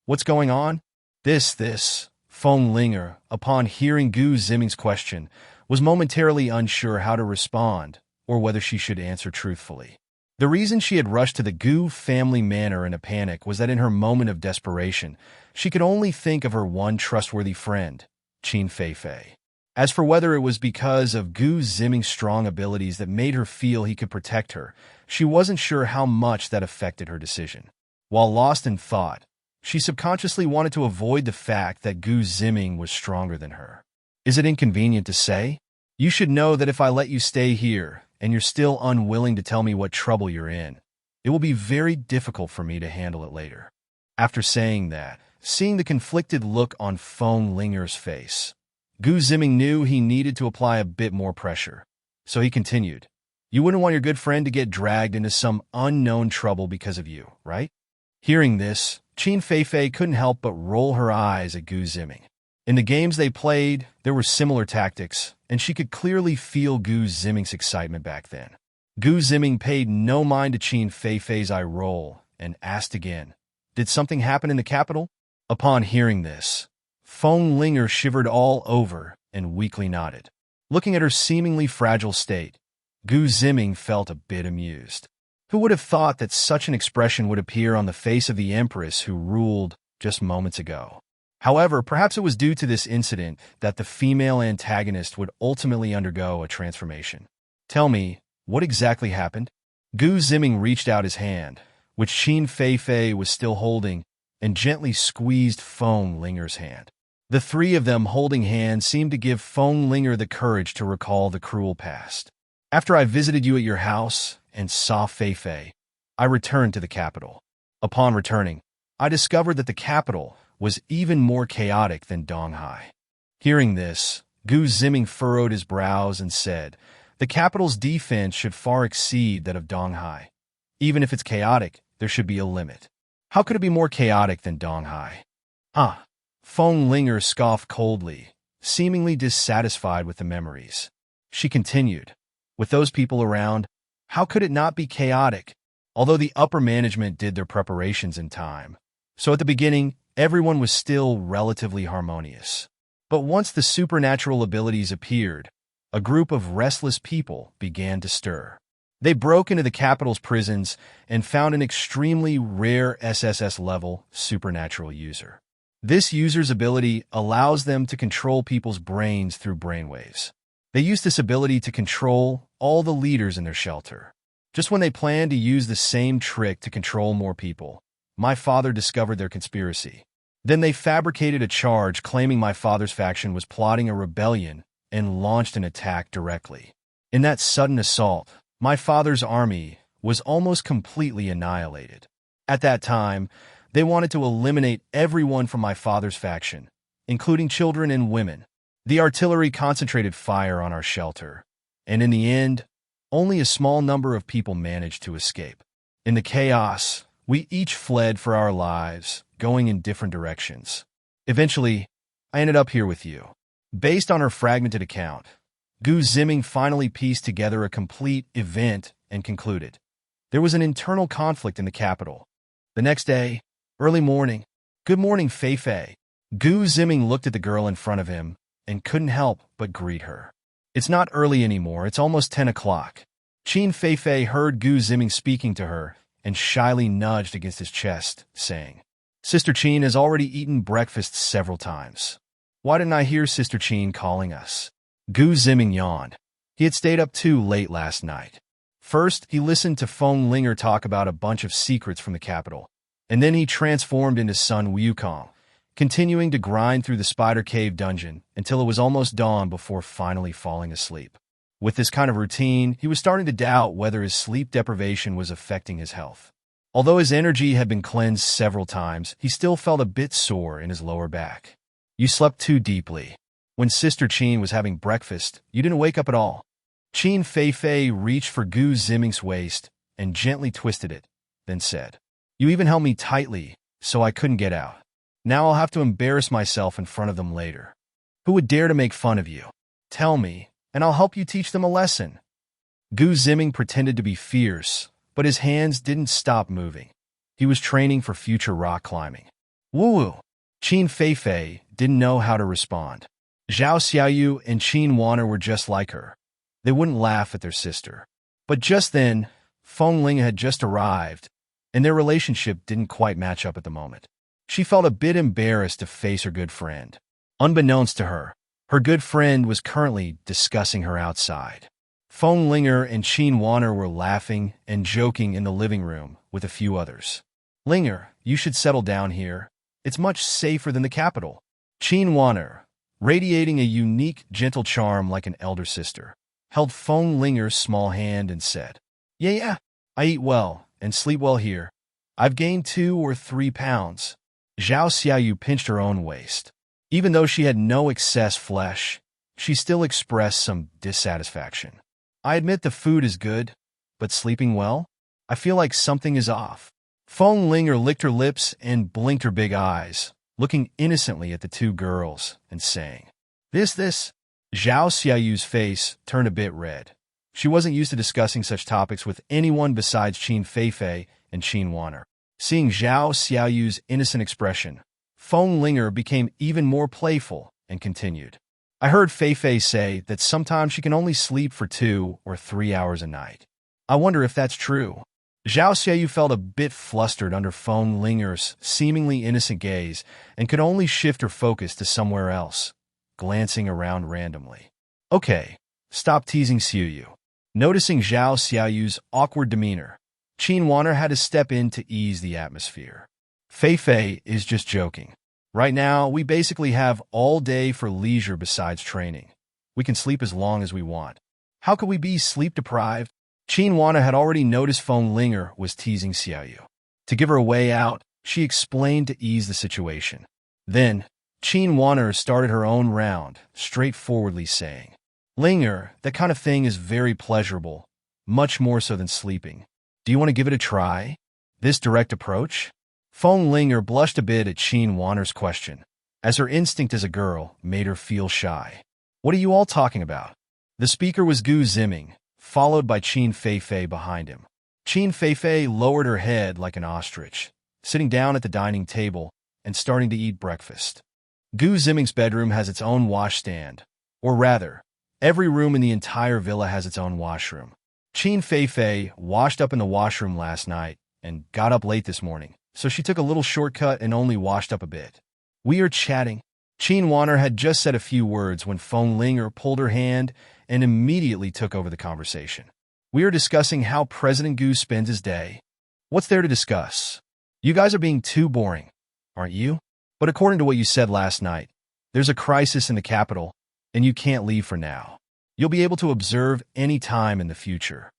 Speaker 1: "What's going on?" This. Feng Linger, upon hearing Gu Ziming's question, was momentarily unsure how to respond or whether she should answer truthfully. The reason she had rushed to the Gu family manor in a panic was that in her moment of desperation, she could only think of her one trustworthy friend, Qin Feifei. As for whether it was because of Gu Ziming's strong abilities that made her feel he could protect her, she wasn't sure how much that affected her decision. While lost in thought, she subconsciously wanted to avoid the fact that Gu Ziming was stronger than her. Is it inconvenient to say? You should know that if I let you stay here, and you're still unwilling to tell me what trouble you're in, it will be very difficult for me to handle it later. After saying that, seeing the conflicted look on Feng Linger's face, Gu Ziming knew he needed to apply a bit more pressure. So he continued, "You wouldn't want your good friend to get dragged into some unknown trouble because of you, right?" Hearing this, Qin Feifei couldn't help but roll her eyes at Gu Ziming. In the games they played, there were similar tactics, and she could clearly feel Gu Ziming's excitement back then. Gu Ziming paid no mind to Qin Feifei's eye roll and asked again, "Did something happen in the capital?" Upon hearing this, Feng Linger shivered all over and weakly nodded. Looking at her seemingly fragile state, Gu Ziming felt a bit amused. Who would have thought that such an expression would appear on the face of the empress who ruled just moments ago? However, perhaps it was due to this incident that the female antagonist would ultimately undergo a transformation. "Tell me, what exactly happened?" Gu Ziming reached out his hand, which Qin Feifei was still holding, and gently squeezed Feng Linger's hand. The three of them holding hands seemed to give Feng Linger the courage to recall the cruel past. "After I visited you at your house and saw Feifei, I returned to the capital. Upon returning, I discovered that the capital was even more chaotic than Donghai." Hearing this, Gu Ziming furrowed his brows and said, "The capital's defense should far exceed that of Donghai. Even if it's chaotic, there should be a limit. How could it be more chaotic than Donghai?" "Huh." Feng Linger scoffed coldly, seemingly dissatisfied with the memories. She continued, "With those people around, how could it not be chaotic?" Although the upper management did their preparations in time, so at the beginning, everyone was still relatively harmonious. But once the supernatural abilities appeared, a group of restless people began to stir. They broke into the capital's prisons and found an extremely rare SSS-level supernatural user. This user's ability allows them to control people's brains through brainwaves. They use this ability to control all the leaders in their shelter. Just when they planned to use the same trick to control more people, my father discovered their conspiracy. Then they fabricated a charge claiming my father's faction was plotting a rebellion and launched an attack directly. In that sudden assault, my father's army was almost completely annihilated. At that time, they wanted to eliminate everyone from my father's faction, including children and women. The artillery concentrated fire on our shelter, and in the end, only a small number of people managed to escape. In the chaos, we each fled for our lives, going in different directions. Eventually, I ended up here with you." Based on her fragmented account, Gu Ziming finally pieced together a complete event and concluded. There was an internal conflict in the capital. The next day, early morning. "Good morning, Feifei." Gu Ziming looked at the girl in front of him, and couldn't help but greet her. It's not early anymore, it's almost 10 o'clock. Qin Feifei heard Gu Ziming speaking to her and shyly nudged against his chest, saying, Sister Qin has already eaten breakfast several times. Why didn't I hear Sister Qin calling us? Gu Ziming yawned. He had stayed up too late last night. First, he listened to Feng Linger talk about a bunch of secrets from the capital, and then he transformed into Sun Wukong, continuing to grind through the Spider Cave dungeon until it was almost dawn before finally falling asleep. With this kind of routine, he was starting to doubt whether his sleep deprivation was affecting his health. Although his energy had been cleansed several times, he still felt a bit sore in his lower back. You slept too deeply. When Sister Qin was having breakfast, you didn't wake up at all. Qin Feifei reached for Gu Ziming's waist and gently twisted it, then said, You even held me tightly, so I couldn't get out. Now I'll have to embarrass myself in front of them later. Who would dare to make fun of you? Tell me, and I'll help you teach them a lesson. Gu Ziming pretended to be fierce, but his hands didn't stop moving. He was training for future rock climbing. Woo-woo! Qin Feifei didn't know how to respond. Zhao Xiaoyu and Qin Wanner were just like her. They wouldn't laugh at their sister. But just then, Feng Ling had just arrived, and their relationship didn't quite match up at the moment. She felt a bit embarrassed to face her good friend. Unbeknownst to her, her good friend was currently discussing her outside. Feng Linger and Qin Wanner were laughing and joking in the living room with a few others. Linger, you should settle down here. It's much safer than the capital. Qin Wanner, radiating a unique, gentle charm like an elder sister, held Feng Linger's small hand and said, Yeah, I eat well and sleep well here. I've gained 2 or 3 pounds. Zhao Xiaoyu pinched her own waist. Even though she had no excess flesh, she still expressed some dissatisfaction. I admit the food is good, but sleeping well? I feel like something is off. Feng Linger licked her lips and blinked her big eyes, looking innocently at the 2 girls and saying, This. Zhao Xiaoyu's face turned a bit red. She wasn't used to discussing such topics with anyone besides Qin Feifei and Qin Wanner. Seeing Zhao Xiaoyu's innocent expression, Feng Linger became even more playful and continued. I heard Feifei say that sometimes she can only sleep for 2 or 3 hours a night. I wonder if that's true. Zhao Xiaoyu felt a bit flustered under Feng Linger's seemingly innocent gaze and could only shift her focus to somewhere else, glancing around randomly. Okay, stop teasing Xiaoyu. Noticing Zhao Xiaoyu's awkward demeanor, Qin Wanner had to step in to ease the atmosphere. Feifei is just joking. Right now, we basically have all day for leisure besides training. We can sleep as long as we want. How could we be sleep-deprived? Qin Wanner had already noticed Feng Linger was teasing Xiaoyu. To give her a way out, she explained to ease the situation. Then, Qin Wanner started her own round, straightforwardly saying, Linger, that kind of thing is very pleasurable, much more so than sleeping. Do you want to give it a try? This direct approach? Feng Linger blushed a bit at Qin Wanner's question, as her instinct as a girl made her feel shy. What are you all talking about? The speaker was Gu Ziming, followed by Qin Feifei behind him. Qin Feifei lowered her head like an ostrich, sitting down at the dining table and starting to eat breakfast. Gu Ziming's bedroom has its own washstand, or rather, every room in the entire villa has its own washroom. Qin Feifei washed up in the washroom last night and got up late this morning, so she took a little shortcut and only washed up a bit. We are chatting. Qin Wanner had just said a few words when Feng Linger pulled her hand and immediately took over the conversation. We are discussing how President Gu spends his day. What's there to discuss? You guys are being too boring, aren't you? But according to what you said last night, there's a crisis in the capital, and you can't leave for now. You'll be able to observe any time in the future.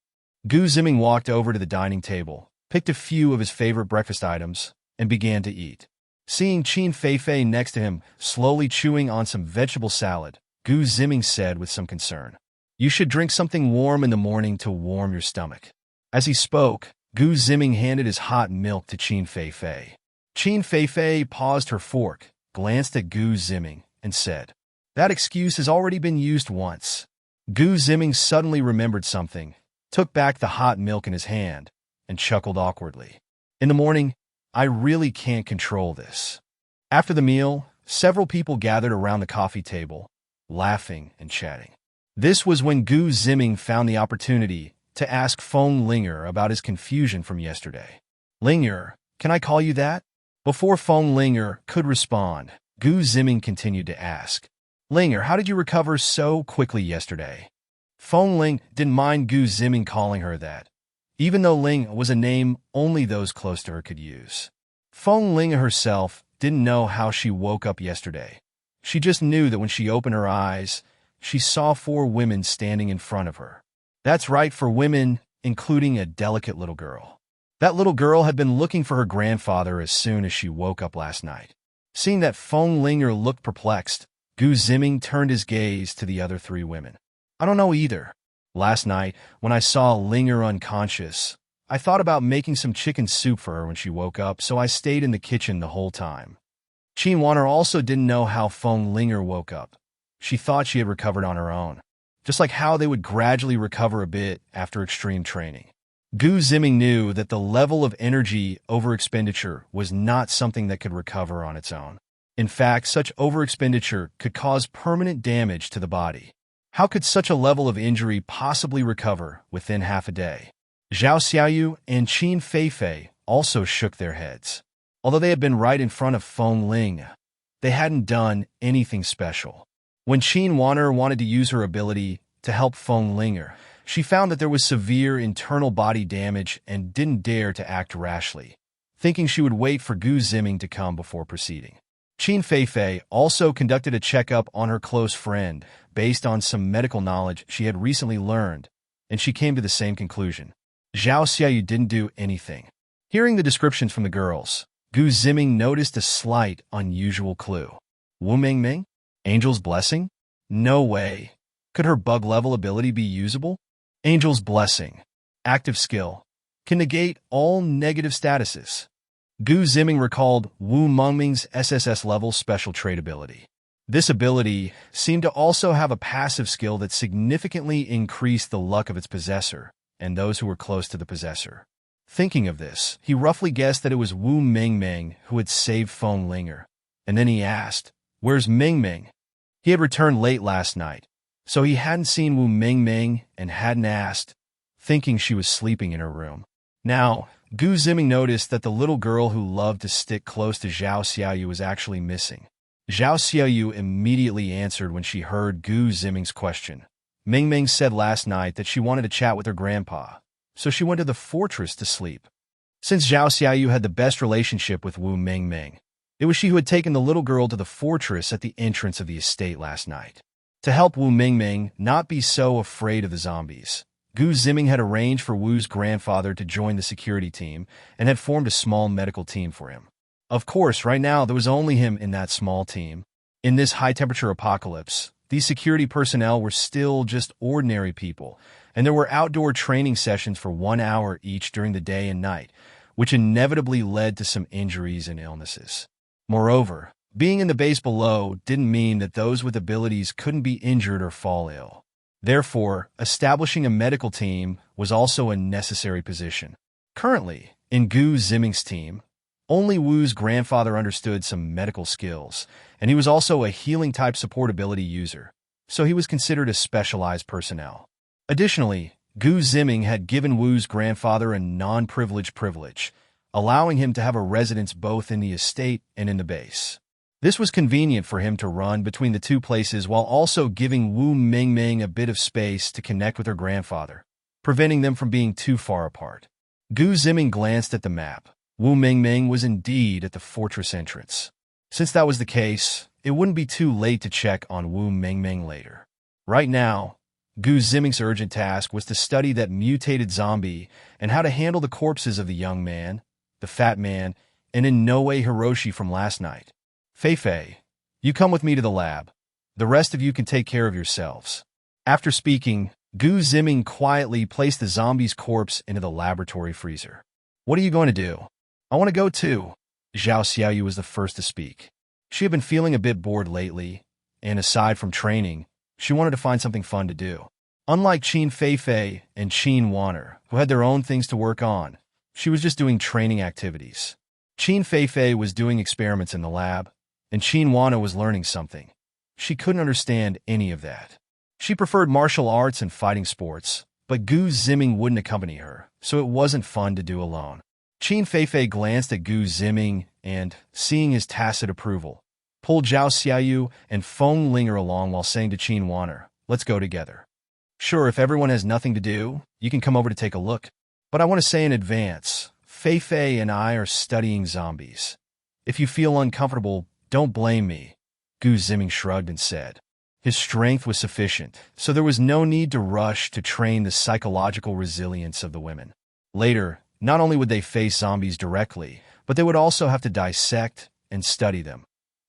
Speaker 1: Gu Ziming walked over to the dining table, picked a few of his favorite breakfast items, and began to eat. Seeing Qin Feifei next to him slowly chewing on some vegetable salad, Gu Ziming said with some concern, You should drink something warm in the morning to warm your stomach. As he spoke, Gu Ziming handed his hot milk to Qin Feifei. Qin Feifei paused her fork, glanced at Gu Ziming, and said, That excuse has already been used once. Gu Ziming suddenly remembered something, took back the hot milk in his hand, and chuckled awkwardly. In the morning, I really can't control this. After the meal, several people gathered around the coffee table, laughing and chatting. This was when Gu Ziming found the opportunity to ask Feng Linger about his confusion from yesterday. Linger, can I call you that? Before Feng Linger could respond, Gu Ziming continued to ask, Linger, how did you recover so quickly yesterday? Feng Ling didn't mind Gu Ziming calling her that, even though Ling was a name only those close to her could use. Feng Ling herself didn't know how she woke up yesterday. She just knew that when she opened her eyes, she saw 4 women standing in front of her. That's right, 4 women, including a delicate little girl. That little girl had been looking for her grandfather as soon as she woke up last night. Seeing that Feng Linger looked perplexed, Gu Ziming turned his gaze to the other 3 women. I don't know either. Last night, when I saw Linger unconscious, I thought about making some chicken soup for her when she woke up, so I stayed in the kitchen the whole time. Qin Feifei also didn't know how Feng Linger woke up. She thought she had recovered on her own, just like how they would gradually recover a bit after extreme training. Gu Ziming knew that the level of energy overexpenditure was not something that could recover on its own. In fact, such overexpenditure could cause permanent damage to the body. How could such a level of injury possibly recover within half a day? Zhao Xiaoyu and Qin Feifei also shook their heads. Although they had been right in front of Feng Ling, they hadn't done anything special. When Qin Feifei wanted to use her ability to help Feng Linger, she found that there was severe internal body damage and didn't dare to act rashly, thinking she would wait for Gu Ziming to come before proceeding. Qin Feifei also conducted a checkup on her close friend based on some medical knowledge she had recently learned, and she came to the same conclusion. Zhao Xiaoyu didn't do anything. Hearing the descriptions from the girls, Gu Ziming noticed a slight, unusual clue. Wu Mingming? Angel's Blessing? No way. Could her bug-level ability be usable? Angel's Blessing. Active skill. Can negate all negative statuses. Gu Ziming recalled Wu Mingming's SSS-level special trait ability. This ability seemed to also have a passive skill that significantly increased the luck of its possessor and those who were close to the possessor. Thinking of this, he roughly guessed that it was Wu Mingming who had saved Feng Linger, and then he asked, "Where's Mingming?" He had returned late last night, so he hadn't seen Wu Mingming and hadn't asked, thinking she was sleeping in her room. Now, Gu Ziming noticed that the little girl who loved to stick close to Zhao Xiaoyu was actually missing. Zhao Xiaoyu immediately answered when she heard Gu Ziming's question. Mingming said last night that she wanted to chat with her grandpa, so she went to the fortress to sleep. Since Zhao Xiaoyu had the best relationship with Wu Mingming, it was she who had taken the little girl to the fortress at the entrance of the estate last night. To help Wu Mingming not be so afraid of the zombies, Gu Ziming had arranged for Wu's grandfather to join the security team and had formed a small medical team for him. Of course, right now there was only him in that small team. In this high-temperature apocalypse, these security personnel were still just ordinary people, and there were outdoor training sessions for 1 hour each during the day and night, which inevitably led to some injuries and illnesses. Moreover, being in the base below didn't mean that those with abilities couldn't be injured or fall ill. Therefore, establishing a medical team was also a necessary position. Currently, in Gu Ziming's team, only Wu's grandfather understood some medical skills, and he was also a healing-type support ability user, so he was considered a specialized personnel. Additionally, Gu Ziming had given Wu's grandfather a non-privileged privilege, allowing him to have a residence both in the estate and in the base. This was convenient for him to run between the two places while also giving Wu Mingming a bit of space to connect with her grandfather, preventing them from being too far apart. Gu Ziming glanced at the map. Wu Mingming was indeed at the fortress entrance. Since that was the case, it wouldn't be too late to check on Wu Mingming later. Right now, Gu Ziming's urgent task was to study that mutated zombie and how to handle the corpses of the young man, the fat man, and in no way Hiroshi from last night. Feifei, you come with me to the lab. The rest of you can take care of yourselves. After speaking, Gu Ziming quietly placed the zombie's corpse into the laboratory freezer. What are you going to do? I want to go too. Zhao Xiaoyu was the first to speak. She had been feeling a bit bored lately, and aside from training, she wanted to find something fun to do. Unlike Qin Feifei and Qin Feifei, who had their own things to work on, she was just doing training activities. Qin Feifei was doing experiments in the lab, and Qin Feifei was learning something, She couldn't understand any of that. She preferred martial arts and fighting sports, but Gu Ziming wouldn't accompany her, so it wasn't fun to do alone. Qin Feifei glanced at Gu Ziming and, seeing his tacit approval, pulled Zhao Xiaoyu and Feng Linger along while saying to Qin Wanner, "Let's go together. Sure, if everyone has nothing to do, you can come over to take a look. But I want to say in advance, Feifei and I are studying zombies. If you feel uncomfortable, don't blame me," Gu Ziming shrugged and said. His strength was sufficient, so there was no need to rush to train the psychological resilience of the women. Later, not only would they face zombies directly, but they would also have to dissect and study them.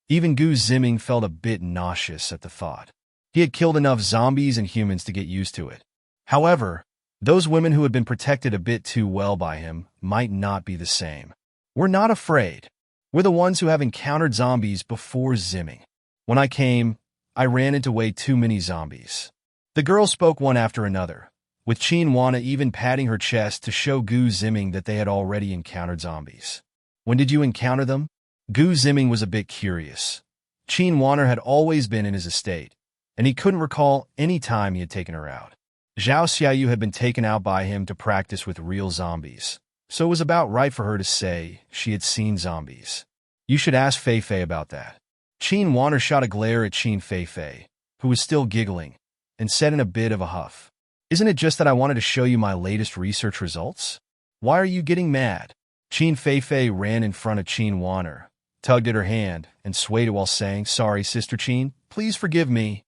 Speaker 1: Even Gu Ziming felt a bit nauseous at the thought. He had killed enough zombies and humans to get used to it. However, those women who had been protected a bit too well by him might not be the same. "We're not afraid. We're the ones who have encountered zombies before Ziming. When I came, I ran into way too many zombies." The girls spoke one after another, with Qin Wanna even patting her chest to show Gu Ziming that they had already encountered zombies. "When did you encounter them?" Gu Ziming was a bit curious. Qin Wanner had always been in his estate, and he couldn't recall any time he had taken her out. Zhao Xiaoyu had been taken out by him to practice with real zombies, so it was about right for her to say she had seen zombies. "You should ask Feifei about that." Qin Wanner shot a glare at Qin Feifei, who was still giggling, and said in a bit of a huff, "Isn't it just that I wanted to show you my latest research results? Why are you getting mad?" Qin Feifei ran in front of Qin Wanner, tugged at her hand, and swayed it while saying, "Sorry, Sister Qin, please forgive me."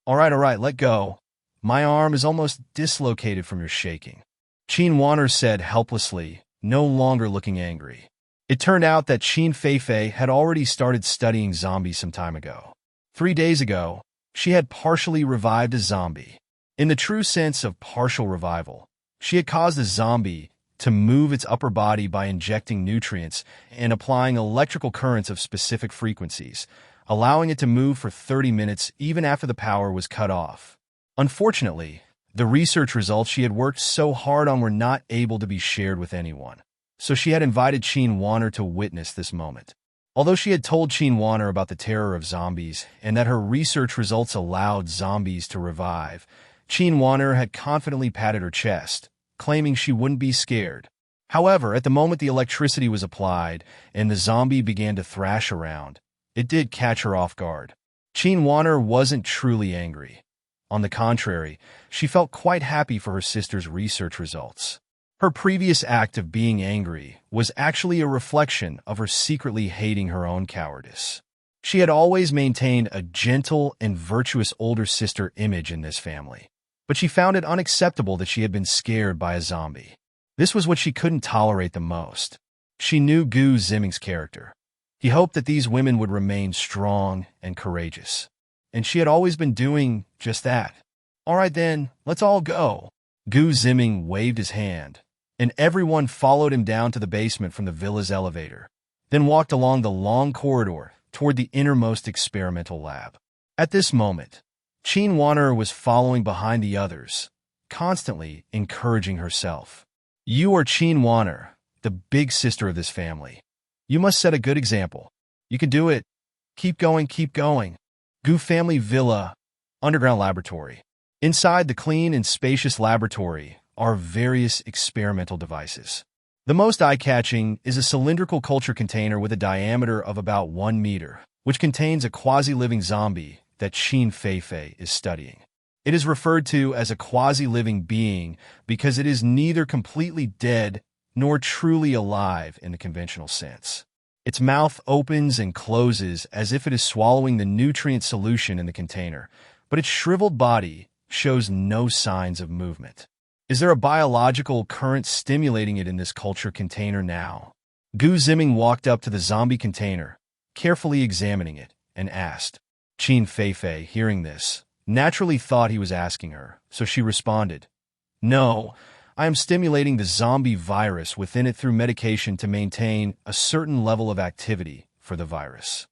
Speaker 1: All right, let go. My arm is almost dislocated from your shaking," Qin Wanner said helplessly, no longer looking angry. It turned out that Qin Feifei had already started studying zombies some time ago. 3 days ago, she had partially revived a zombie. In the true sense of partial revival, she had caused a zombie to move its upper body by injecting nutrients and applying electrical currents of specific frequencies, allowing it to move for 30 minutes even after the power was cut off. Unfortunately, the research results she had worked so hard on were not able to be shared with anyone, so she had invited Qin Wanner to witness this moment. Although she had told Qin Wanner about the terror of zombies and that her research results allowed zombies to revive, Qin Wanner had confidently patted her chest, claiming she wouldn't be scared. However, at the moment the electricity was applied and the zombie began to thrash around, it did catch her off guard. Qin Wanner wasn't truly angry. On the contrary, she felt quite happy for her sister's research results. Her previous act of being angry was actually a reflection of her secretly hating her own cowardice. She had always maintained a gentle and virtuous older sister image in this family, but she found it unacceptable that she had been scared by a zombie. This was what she couldn't tolerate the most. She knew Gu Ziming's character. He hoped that these women would remain strong and courageous, and she had always been doing just that. "All right then, let's all go." Gu Ziming waved his hand, and everyone followed him down to the basement from the villa's elevator, then walked along the long corridor toward the innermost experimental lab. At this moment, Qin Wanner was following behind the others, constantly encouraging herself. "You are Qin Wanner, the big sister of this family. You must set a good example. You can do it. Keep going, keep going." Gu Family Villa, Underground Laboratory. Inside the clean and spacious laboratory are various experimental devices. The most eye-catching is a cylindrical culture container with a diameter of about 1 meter, which contains a quasi-living zombie that Qin Feifei is studying. It is referred to as a quasi-living being because it is neither completely dead nor truly alive in the conventional sense. Its mouth opens and closes as if it is swallowing the nutrient solution in the container, but its shriveled body shows no signs of movement. Is there a biological current stimulating it in this culture container now? Gu Ziming walked up to the zombie container, carefully examining it, and asked. Qin Feifei, hearing this, naturally thought he was asking her, so she responded, "No, I am stimulating the zombie virus within it through medication to maintain a certain level of activity for the virus."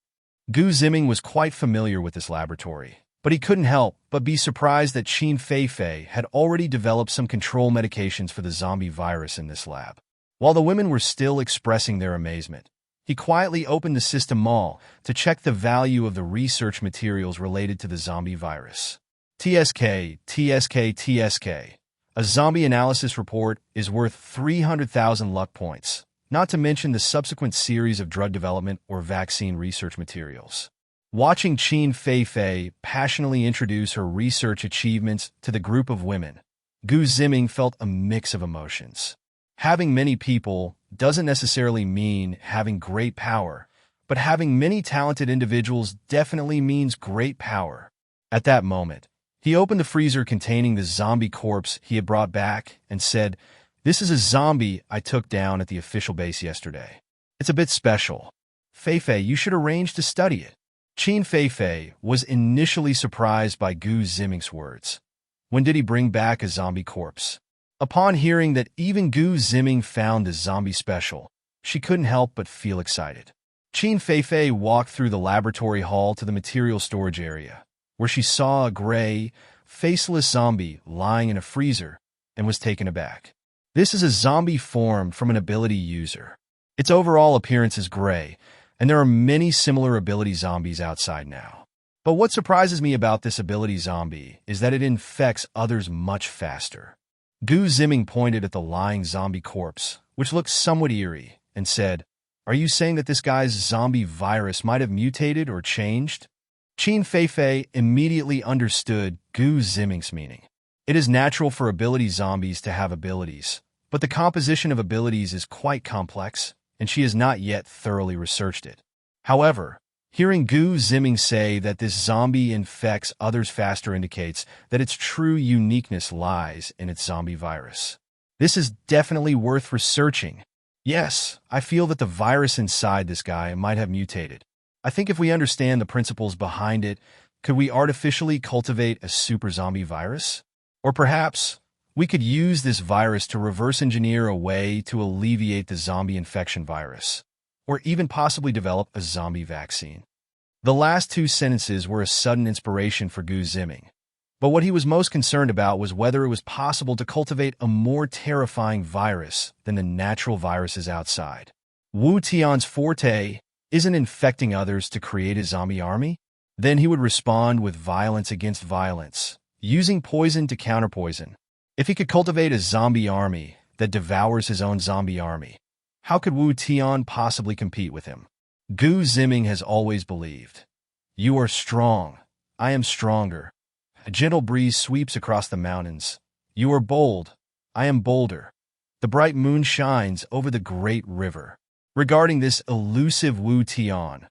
Speaker 1: Gu Ziming was quite familiar with this laboratory, but he couldn't help but be surprised that Qin Feifei had already developed some control medications for the zombie virus in this lab. While the women were still expressing their amazement, He quietly opened the system mall to check the value of the research materials related to the zombie virus. TSK, TSK, TSK. A zombie analysis report is worth 300,000 luck points, not to mention the subsequent series of drug development or vaccine research materials. Watching Qin Feifei passionately introduce her research achievements to the group of women, Ziming felt a mix of emotions. Having many people doesn't necessarily mean having great power, but having many talented individuals definitely means great power. At that moment, he opened the freezer containing the zombie corpse he had brought back and said, "This is a zombie I took down at the official base yesterday. It's a bit special. Feifei, you should arrange to study it." Qin Feifei was initially surprised by Ziming's words. When did he bring back a zombie corpse? Upon hearing that even Ziming found the zombie special, she couldn't help but feel excited. Qin Feifei walked through the laboratory hall to the material storage area, where she saw a gray, faceless zombie lying in a freezer and was taken aback. This is a zombie formed from an ability user. Its overall appearance is gray, and there are many similar ability zombies outside now. But what surprises me about this ability zombie is that it infects others much faster. Ziming pointed at the lying zombie corpse, which looked somewhat eerie, and said, "Are you saying that this guy's zombie virus might have mutated or changed?" Qin Feifei immediately understood Ziming's meaning. It is natural for ability zombies to have abilities, but the composition of abilities is quite complex, and she has not yet thoroughly researched it. However, hearing Ziming say that this zombie infects others faster indicates that its true uniqueness lies in its zombie virus. This is definitely worth researching. Yes, I feel that the virus inside this guy might have mutated. I think if we understand the principles behind it, could we artificially cultivate a super zombie virus? Or perhaps we could use this virus to reverse engineer a way to alleviate the zombie infection virus, or even possibly develop a zombie vaccine. The last two sentences were a sudden inspiration for Ziming, but what he was most concerned about was whether it was possible to cultivate a more terrifying virus than the natural viruses outside. Wu Tian's forte isn't infecting others to create a zombie army? Then he would respond with violence against violence, using poison to counterpoison. If he could cultivate a zombie army that devours his own zombie army, how could Wu Tian possibly compete with him? Ziming has always believed, "You are strong, I am stronger." A gentle breeze sweeps across the mountains. "You are bold, I am bolder." The bright moon shines over the great river. Regarding this elusive Wu Tian,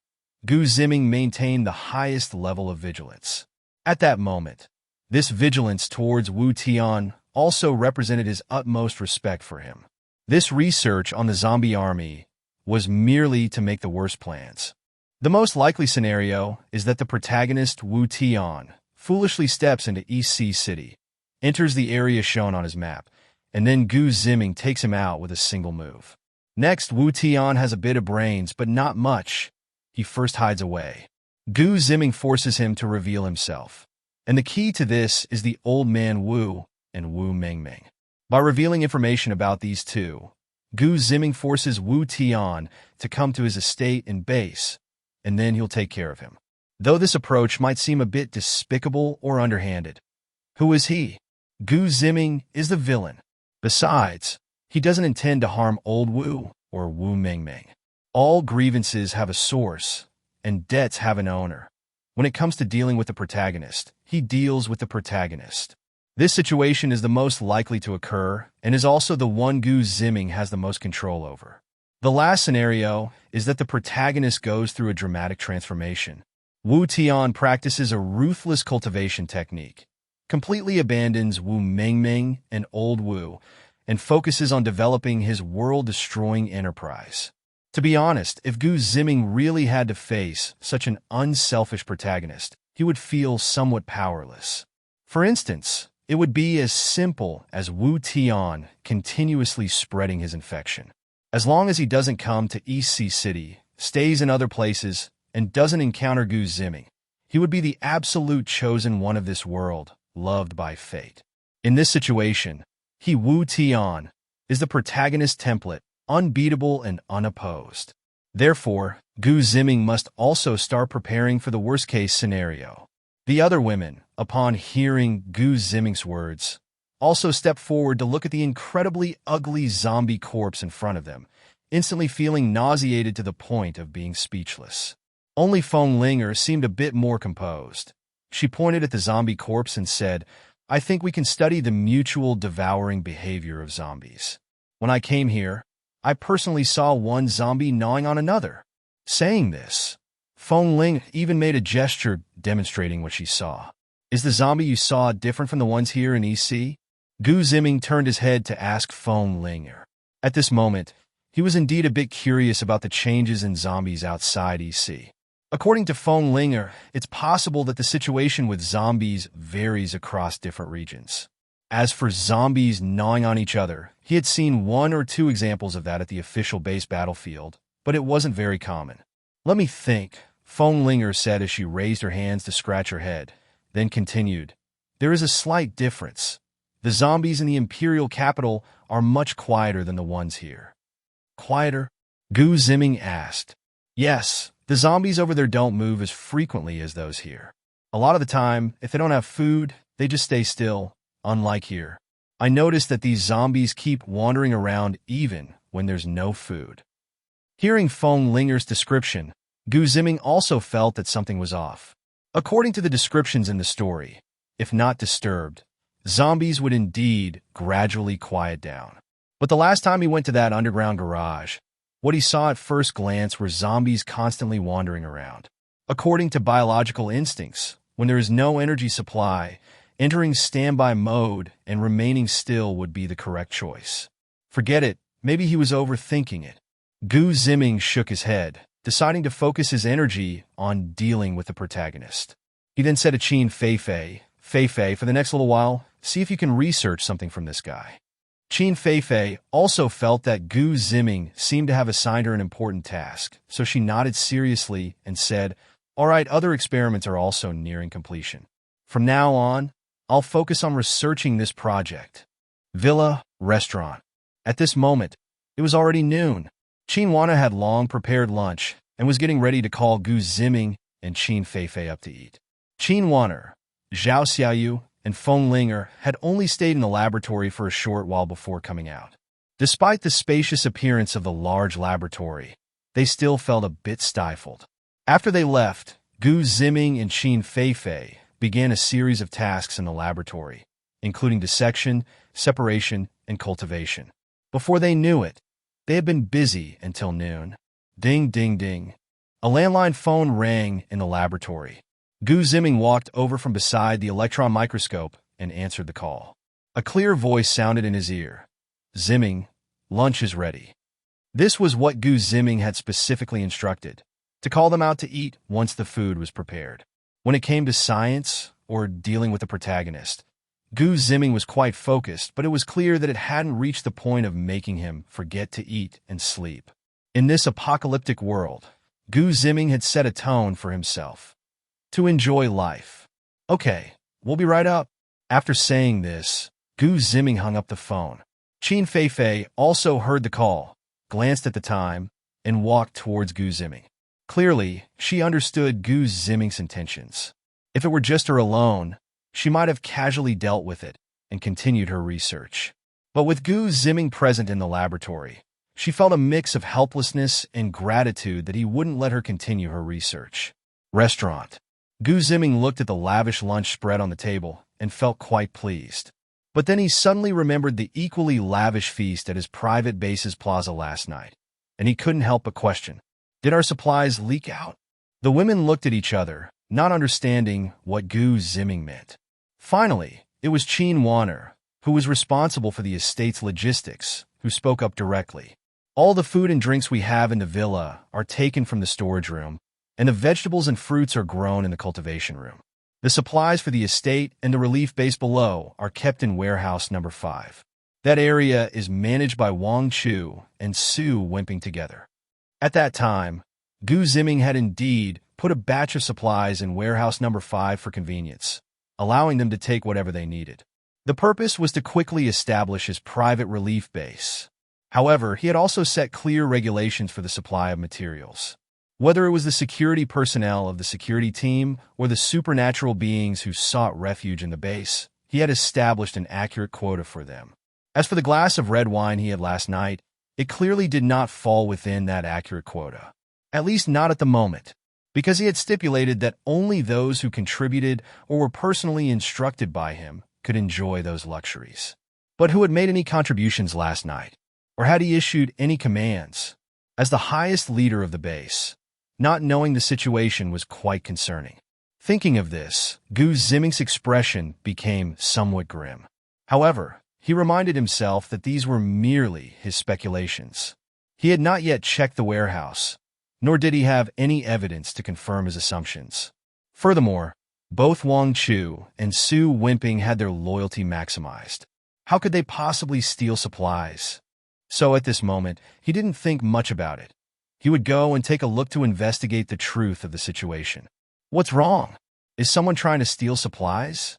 Speaker 1: Ziming maintained the highest level of vigilance. At that moment, this vigilance towards Wu Tian also represented his utmost respect for him. This research on the zombie army was merely to make the worst plans. The most likely scenario is that the protagonist, Wu Tian, foolishly steps into East Sea City, enters the area shown on his map, and then Ziming takes him out with a single move. Next, Wu Tian has a bit of brains, but not much. He first hides away. Ziming forces him to reveal himself, and the key to this is the old man Wu and Wu Mengming. By revealing information about these two, Ziming forces Wu Tian to come to his estate and base, and then he'll take care of him. Though this approach might seem a bit despicable or underhanded. Who is he? Ziming is the villain. Besides, he doesn't intend to harm old Wu or Wu Mengming. All grievances have a source, and debts have an owner. When it comes to dealing with the protagonist, he deals with the protagonist. This situation is the most likely to occur and is also the one Ziming has the most control over. The last scenario is that the protagonist goes through a dramatic transformation. Wu Tian practices a ruthless cultivation technique, completely abandons Wu Mengming and old Wu, and focuses on developing his world-destroying enterprise. To be honest, if Ziming really had to face such an unselfish protagonist, he would feel somewhat powerless. For instance, it would be as simple as Wu Tian continuously spreading his infection. As long as he doesn't come to East Sea City, stays in other places, and doesn't encounter Ziming, he would be the absolute chosen one of this world, loved by fate. In this situation, he, Wu Tian, is the protagonist template, unbeatable and unopposed. Therefore, Gu Ziming must also start preparing for the worst-case scenario. The other women, upon hearing Gu Ziming's words, also stepped forward to look at the incredibly ugly zombie corpse in front of them, instantly feeling nauseated to the point of being speechless. Only Feng Linger seemed a bit more composed. She pointed at the zombie corpse and said, "I think we can study the mutual devouring behavior of zombies. When I came here, I personally saw one zombie gnawing on another." Saying this, Feng Ling even made a gesture demonstrating what she saw. "Is the zombie you saw different from the ones here in EC?" Gu Ziming turned his head to ask Feng Linger. At this moment, he was indeed a bit curious about the changes in zombies outside EC. According to Feng Linger, it's possible that the situation with zombies varies across different regions. As for zombies gnawing on each other, he had seen 1 or 2 examples of that at the official base battlefield, but it wasn't very common. "Let me think," Feng Linger said as she raised her hands to scratch her head, then continued, "There is a slight difference. The zombies in the imperial capital are much quieter than the ones here." "Quieter?" Gu Ziming asked. "Yes, the zombies over there don't move as frequently as those here. A lot of the time, if they don't have food, they just stay still, unlike here. I noticed that these zombies keep wandering around even when there's no food." Hearing Feng Linger's description, Gu Ziming also felt that something was off. According to the descriptions in the story, if not disturbed, zombies would indeed gradually quiet down. But the last time he went to that underground garage, what he saw at first glance were zombies constantly wandering around. According to biological instincts, when there is no energy supply, entering standby mode and remaining still would be the correct choice. Forget it, maybe he was overthinking it. Gu Ziming shook his head, deciding to focus his energy on dealing with the protagonist. He then said to Qin Feifei, "Feifei, for the next little while, see if you can research something from this guy." Qin Feifei also felt that Gu Ziming seemed to have assigned her an important task, so she nodded seriously and said, "All right, other experiments are also nearing completion. From now on, I'll focus on researching this project." Villa, restaurant. At this moment, it was already noon. Qin Wana had long prepared lunch and was getting ready to call Gu Ziming and Qin Feifei up to eat. Qin Wana, Zhao Xiaoyu, and Feng Linger had only stayed in the laboratory for a short while before coming out. Despite the spacious appearance of the large laboratory, they still felt a bit stifled. After they left, Gu Ziming and Qin Feifei began a series of tasks in the laboratory, including dissection, separation, and cultivation. Before they knew it, they had been busy until noon. Ding, ding, ding. A landline phone rang in the laboratory. Gu Ziming walked over from beside the electron microscope and answered the call. A clear voice sounded in his ear. "Ziming, lunch is ready." This was what Gu Ziming had specifically instructed, to call them out to eat once the food was prepared. When it came to science, or dealing with the protagonist, Gu Ziming was quite focused, but it was clear that it hadn't reached the point of making him forget to eat and sleep. In this apocalyptic world, Gu Ziming had set a tone for himself. To enjoy life. "Okay, we'll be right up." After saying this, Gu Ziming hung up the phone. Qin Feifei also heard the call, glanced at the time, and walked towards Gu Ziming. Clearly, she understood Gu Ziming's intentions. If it were just her alone, she might have casually dealt with it and continued her research. But with Gu Ziming present in the laboratory, she felt a mix of helplessness and gratitude that he wouldn't let her continue her research. Restaurant. Gu Ziming looked at the lavish lunch spread on the table and felt quite pleased. But then he suddenly remembered the equally lavish feast at his private base's plaza last night, and he couldn't help but question, did our supplies leak out? The women looked at each other, not understanding what Gu Ziming meant. Finally, it was Qin Wana, who was responsible for the estate's logistics, who spoke up directly. "All the food and drinks we have in the villa are taken from the storage room, and the vegetables and fruits are grown in the cultivation room. The supplies for the estate and the relief base below are kept in warehouse number 5. That area is managed by Wang Chu and Su Wimping together." At that time, Gu Ziming had indeed put a batch of supplies in warehouse number 5 for convenience, allowing them to take whatever they needed. The purpose was to quickly establish his private relief base. However, he had also set clear regulations for the supply of materials. Whether it was the security personnel of the security team or the supernatural beings who sought refuge in the base, he had established an accurate quota for them. As for the glass of red wine he had last night, it clearly did not fall within that accurate quota. At least not at the moment, because he had stipulated that only those who contributed or were personally instructed by him could enjoy those luxuries. But who had made any contributions last night? Or had he issued any commands? As the highest leader of the base, not knowing the situation was quite concerning. Thinking of this, Ziming's expression became somewhat grim. However, he reminded himself that these were merely his speculations. He had not yet checked the warehouse, nor did he have any evidence to confirm his assumptions. Furthermore, both Wang Chu and Su Wenping had their loyalty maximized. How could they possibly steal supplies? So at this moment, he didn't think much about it. He would go and take a look to investigate the truth of the situation. What's wrong? Is someone trying to steal supplies?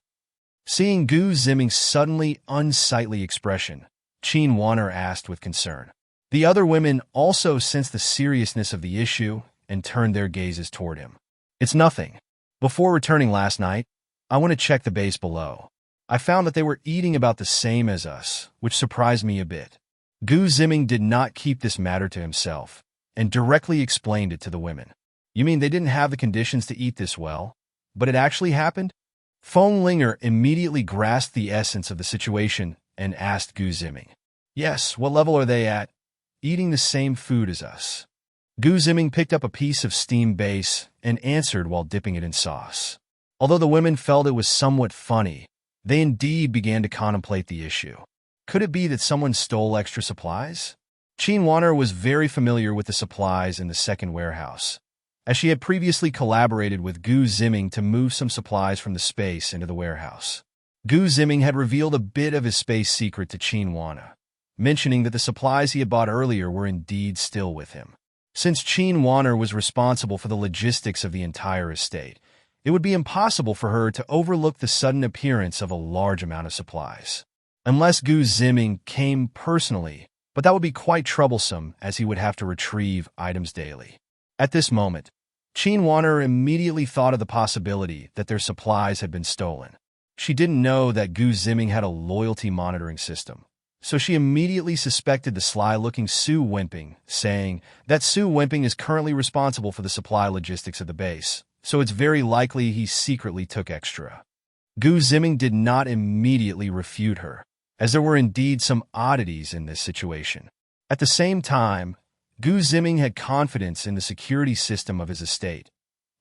Speaker 1: Seeing Ziming's suddenly unsightly expression, Qin Feifei asked with concern. The other women also sensed the seriousness of the issue and turned their gazes toward him. It's nothing. Before returning last night, I went to check the base below. I found that they were eating about the same as us, which surprised me a bit. Ziming did not keep this matter to himself and directly explained it to the women. You mean they didn't have the conditions to eat this well, but it actually happened? Feng Linger immediately grasped the essence of the situation and asked Ziming. Yes, what level are they at? Eating the same food as us. Ziming picked up a piece of steamed base and answered while dipping it in sauce. Although the women felt it was somewhat funny, they indeed began to contemplate the issue. Could it be that someone stole extra supplies? Qin Feifei was very familiar with the supplies in the second warehouse, as she had previously collaborated with Ziming to move some supplies from the space into the warehouse. Ziming had revealed a bit of his space secret to Qin Feifei, mentioning that the supplies he had bought earlier were indeed still with him. Since Qin Feifei was responsible for the logistics of the entire estate, it would be impossible for her to overlook the sudden appearance of a large amount of supplies. Unless Ziming came personally, but that would be quite troublesome as he would have to retrieve items daily. At this moment, Qin Feifei immediately thought of the possibility that their supplies had been stolen. She didn't know that Ziming had a loyalty monitoring system, so she immediately suspected the sly-looking Su Wenping, saying that Su Wenping is currently responsible for the supply logistics of the base, so it's very likely he secretly took extra. Ziming did not immediately refute her, as there were indeed some oddities in this situation. At the same time, Ziming had confidence in the security system of his estate.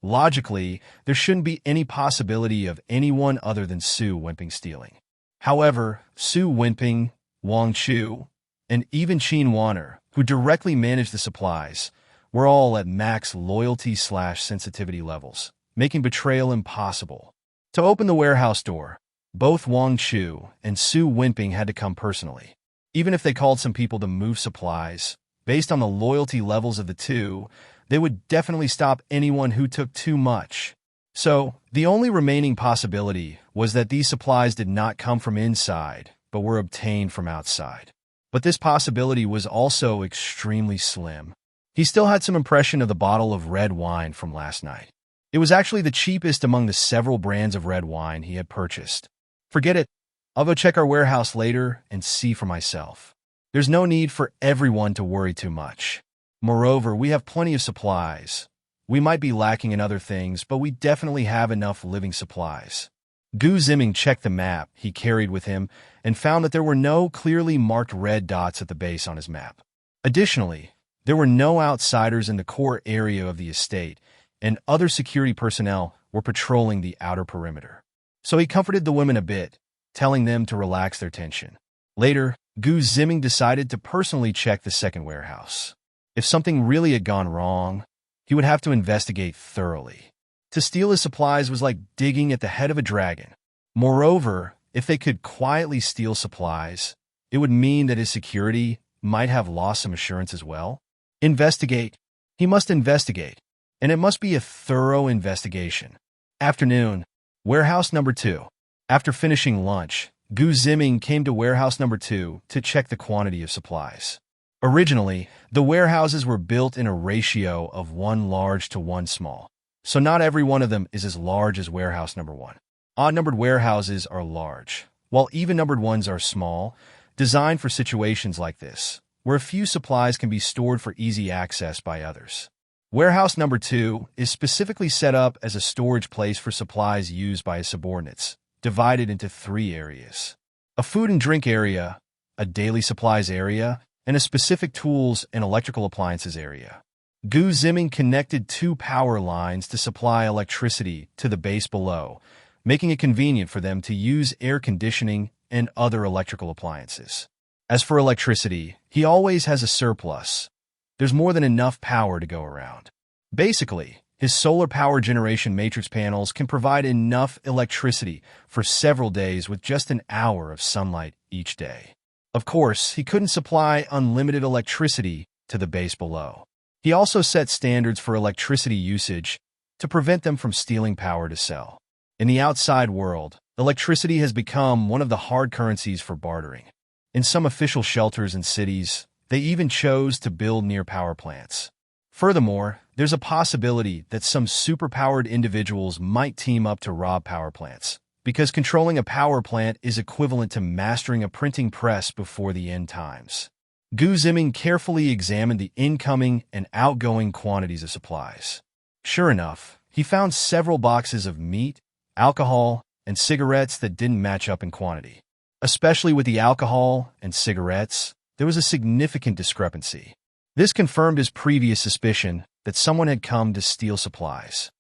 Speaker 1: Logically, there shouldn't be any possibility of anyone other than Su Wenping stealing. However, Su Wenping, Wang Chu, and even Qin Feifei, who directly managed the supplies, were all at max loyalty/sensitivity levels, making betrayal impossible. To open the warehouse door, both Wang Chu and Su Wenping had to come personally. Even if they called some people to move supplies, based on the loyalty levels of the two, they would definitely stop anyone who took too much. So, the only remaining possibility was that these supplies did not come from inside, but were obtained from outside. But this possibility was also extremely slim. He still had some impression of the bottle of red wine from last night. It was actually the cheapest among the several brands of red wine he had purchased. Forget it. I'll go check our warehouse later and see for myself. There's no need for everyone to worry too much. Moreover, we have plenty of supplies. We might be lacking in other things, but we definitely have enough living supplies. Ziming checked the map he carried with him and found that there were no clearly marked red dots at the base on his map. Additionally, there were no outsiders in the core area of the estate, and other security personnel were patrolling the outer perimeter. So he comforted the women a bit, telling them to relax their tension. Later, Ziming decided to personally check the second warehouse. If something really had gone wrong, he would have to investigate thoroughly. To steal his supplies was like digging at the head of a dragon. Moreover, if they could quietly steal supplies, it would mean that his security might have lost some assurance as well. Investigate. He must investigate, and it must be a thorough investigation. Afternoon, warehouse number 2. After finishing lunch, Ziming came to warehouse number 2 to check the quantity of supplies. Originally, the warehouses were built in a ratio of 1 large to 1 small, so not every one of them is as large as warehouse number 1. Odd-numbered warehouses are large, while even-numbered ones are small, designed for situations like this, where a few supplies can be stored for easy access by others. Warehouse number 2 is specifically set up as a storage place for supplies used by his subordinates, divided into 3 areas: a food and drink area, a daily supplies area, and a specific tools and electrical appliances area. Ziming connected 2 power lines to supply electricity to the base below, making it convenient for them to use air conditioning and other electrical appliances. As for electricity, he always has a surplus. There's more than enough power to go around. Basically, his solar power generation matrix panels can provide enough electricity for several days with just an hour of sunlight each day. Of course, he couldn't supply unlimited electricity to the base below. He also set standards for electricity usage to prevent them from stealing power to sell. In the outside world, electricity has become one of the hard currencies for bartering. In some official shelters and cities, they even chose to build near power plants. Furthermore, there's a possibility that some superpowered individuals might team up to rob power plants, because controlling a power plant is equivalent to mastering a printing press before the end times. Ziming carefully examined the incoming and outgoing quantities of supplies. Sure enough, he found several boxes of meat, alcohol, and cigarettes that didn't match up in quantity. Especially with the alcohol and cigarettes, there was a significant discrepancy. This confirmed his previous suspicion that someone had come to steal supplies.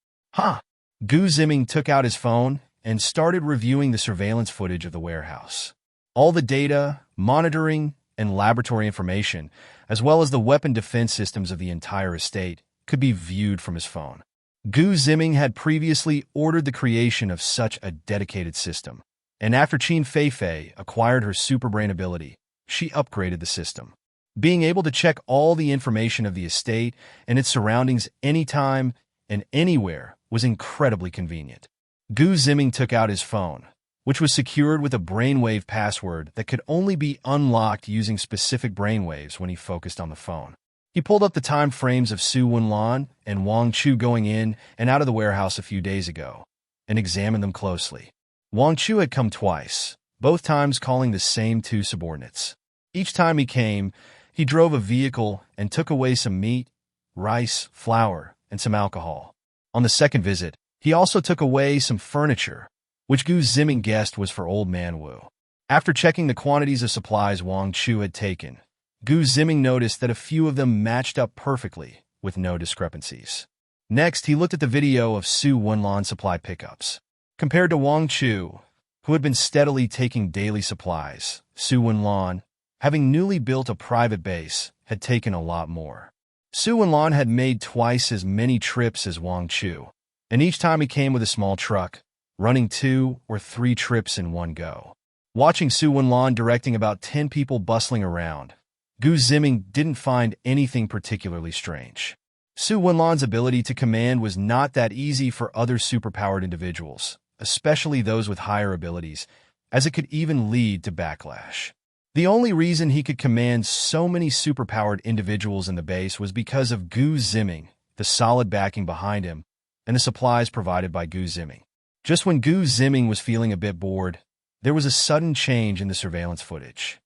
Speaker 1: Ziming took out his phone and started reviewing the surveillance footage of the warehouse. All the data, monitoring, and laboratory information, as well as the weapon defense systems of the entire estate, could be viewed from his phone. Ziming had previously ordered the creation of such a dedicated system, and after Qin Feifei acquired her superbrain ability, she upgraded the system. Being able to check all the information of the estate and its surroundings anytime and anywhere was incredibly convenient. Ziming took out his phone, which was secured with a brainwave password that could only be unlocked using specific brainwaves when he focused on the phone. He pulled up the time frames of Su Wenlan and Wang Chu going in and out of the warehouse a few days ago, and examined them closely. Wang Chu had come twice, both times calling the same 2 subordinates. Each time he came, he drove a vehicle and took away some meat, rice, flour, and some alcohol. On the second visit, he also took away some furniture, which Ziming guessed was for old man Wu. After checking the quantities of supplies Wang Chu had taken, Ziming noticed that a few of them matched up perfectly, with no discrepancies. Next, he looked at the video of Su Wenlan supply pickups. Compared to Wang Chu, who had been steadily taking daily supplies, Su Wenlan, having newly built a private base, had taken a lot more. Su Wenlan had made twice as many trips as Wang Chu, and each time he came with a small truck, running 2 or 3 trips in one go. Watching Su Wenlan directing about 10 people bustling around, Ziming didn't find anything particularly strange. Su Wenlan's ability to command was not that easy for other superpowered individuals, especially those with higher abilities, as it could even lead to backlash. The only reason he could command so many superpowered individuals in the base was because of Ziming, the solid backing behind him, and the supplies provided by Ziming. Just when Ziming was feeling a bit bored, there was a sudden change in the surveillance footage.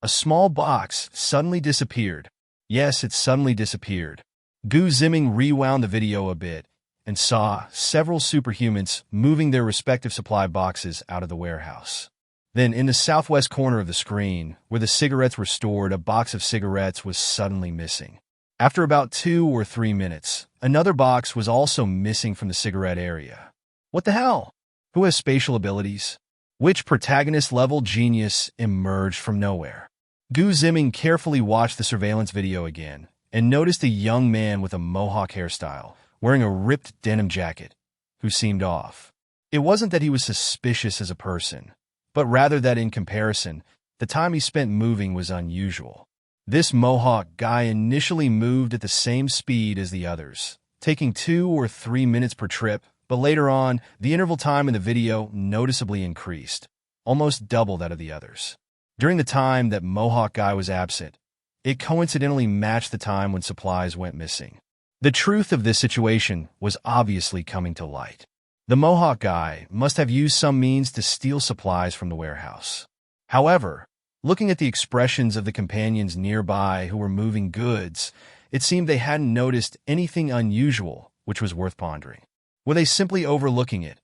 Speaker 1: A small box suddenly disappeared. Yes, it suddenly disappeared. Ziming rewound the video a bit and saw several superhumans moving their respective supply boxes out of the warehouse. Then, in the southwest corner of the screen, where the cigarettes were stored, a box of cigarettes was suddenly missing. After about 2 or 3 minutes, another box was also missing from the cigarette area. What the hell? Who has spatial abilities? Which protagonist-level genius emerged from nowhere? Ziming carefully watched the surveillance video again and noticed a young man with a mohawk hairstyle, wearing a ripped denim jacket, who seemed off. It wasn't that he was suspicious as a person, but rather that in comparison, the time he spent moving was unusual. This mohawk guy initially moved at the same speed as the others, taking 2 or 3 minutes per trip, but later on, the interval time in the video noticeably increased, almost double that of the others. During the time that mohawk guy was absent, it coincidentally matched the time when supplies went missing. The truth of this situation was obviously coming to light. The Mohawk guy must have used some means to steal supplies from the warehouse. However, looking at the expressions of the companions nearby who were moving goods, it seemed they hadn't noticed anything unusual which was worth pondering. Were they simply overlooking it?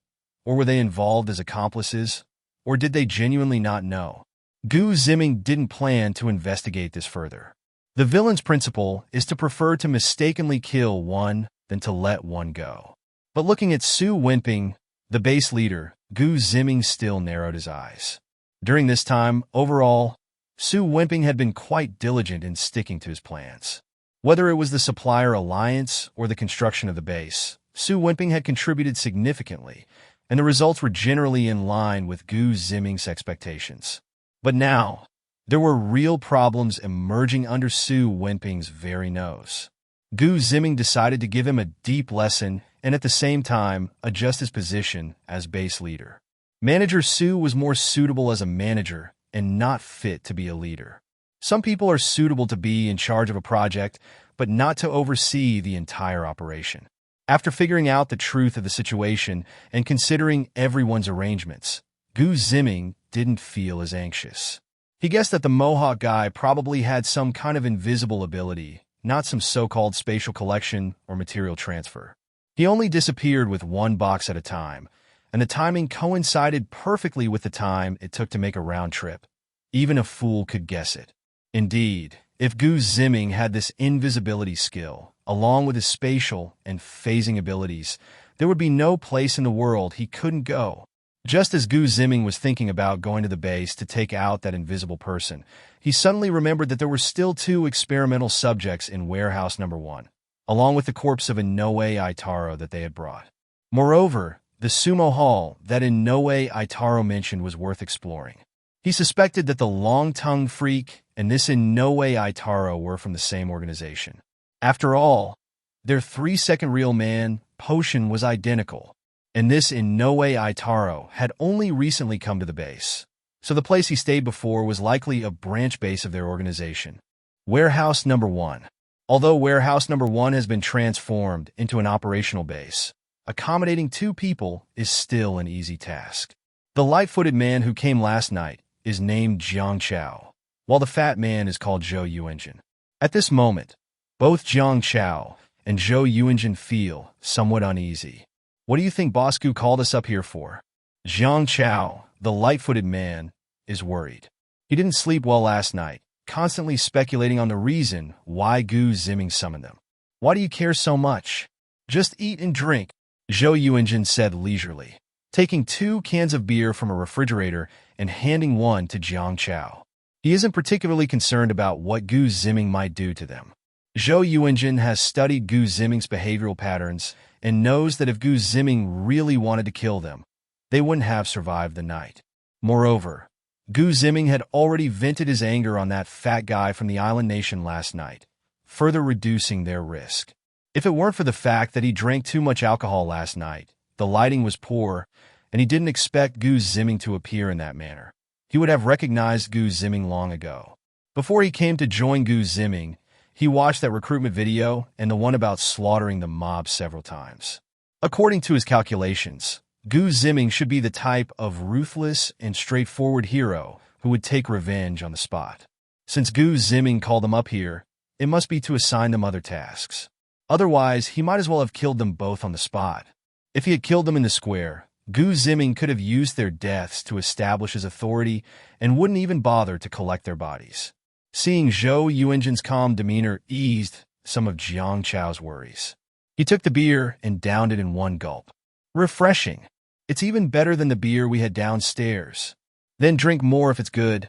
Speaker 1: Or were they involved as accomplices? Or did they genuinely not know? Gu Ziming didn't plan to investigate this further. The villain's principle is to prefer to mistakenly kill one than to let one go. But looking at Su Wenping, the base leader, Gu Ziming still narrowed his eyes. During this time, overall, Su Wenping had been quite diligent in sticking to his plans. Whether it was the supplier alliance or the construction of the base, Su Wenping had contributed significantly, and the results were generally in line with Gu Ziming's expectations. But now, there were real problems emerging under Su Wenping's very nose. Gu Ziming decided to give him a deep lesson and at the same time adjust his position as base leader. Manager Su was more suitable as a manager and not fit to be a leader. Some people are suitable to be in charge of a project, but not to oversee the entire operation. After figuring out the truth of the situation and considering everyone's arrangements, Gu Ziming didn't feel as anxious. He guessed that the Mohawk guy probably had some kind of invisible ability, not some so-called spatial collection or material transfer. He only disappeared with one box at a time, and the timing coincided perfectly with the time it took to make a round trip. Even a fool could guess it. Indeed, if Gu Ziming had this invisibility skill, along with his spatial and phasing abilities, there would be no place in the world he couldn't go. Just as Gu Ziming was thinking about going to the base to take out that invisible person, he suddenly remembered that there were still 2 experimental subjects in warehouse number 1, along with the corpse of Inoue Aitaro that they had brought. Moreover, the sumo hall that Inoue Aitaro mentioned was worth exploring. He suspected that the long-tongued freak and this Inoue Aitaro were from the same organization. After all, their 3-second real man potion was identical, and this Inoue Aitaro had only recently come to the base, so the place he stayed before was likely a branch base of their organization. Warehouse number 1. Although Warehouse number 1 has been transformed into an operational base, accommodating 2 people is still an easy task. The light-footed man who came last night is named Jiang Chao, while the fat man is called Zhou Yuanjin. At this moment, both Jiang Chao and Zhou Yuanjin feel somewhat uneasy. What do you think Boss Gu called us up here for? Jiang Chao, the light-footed man, is worried. He didn't sleep well last night, constantly speculating on the reason why Gu Ziming summoned them. Why do you care so much? Just eat and drink, Zhou Yuanjin said leisurely, taking 2 cans of beer from a refrigerator and handing one to Jiang Chao. He isn't particularly concerned about what Gu Ziming might do to them. Zhou Yuanjin has studied Gu Ziming's behavioral patterns and knows that if Gu Ziming really wanted to kill them, they wouldn't have survived the night. Moreover, Gu Ziming had already vented his anger on that fat guy from the island nation last night, further reducing their risk. If it weren't for the fact that he drank too much alcohol last night, the lighting was poor, and he didn't expect Gu Ziming to appear in that manner, he would have recognized Gu Ziming long ago. Before he came to join Gu Ziming, he watched that recruitment video and the one about slaughtering the mob several times. According to his calculations, Gu Ziming should be the type of ruthless and straightforward hero who would take revenge on the spot. Since Gu Ziming called them up here, it must be to assign them other tasks. Otherwise, he might as well have killed them both on the spot. If he had killed them in the square, Gu Ziming could have used their deaths to establish his authority and wouldn't even bother to collect their bodies. Seeing Zhou Yuanjin's calm demeanor eased some of Jiang Chao's worries. He took the beer and downed it in one gulp. Refreshing. It's even better than the beer we had downstairs. Then drink more if it's good,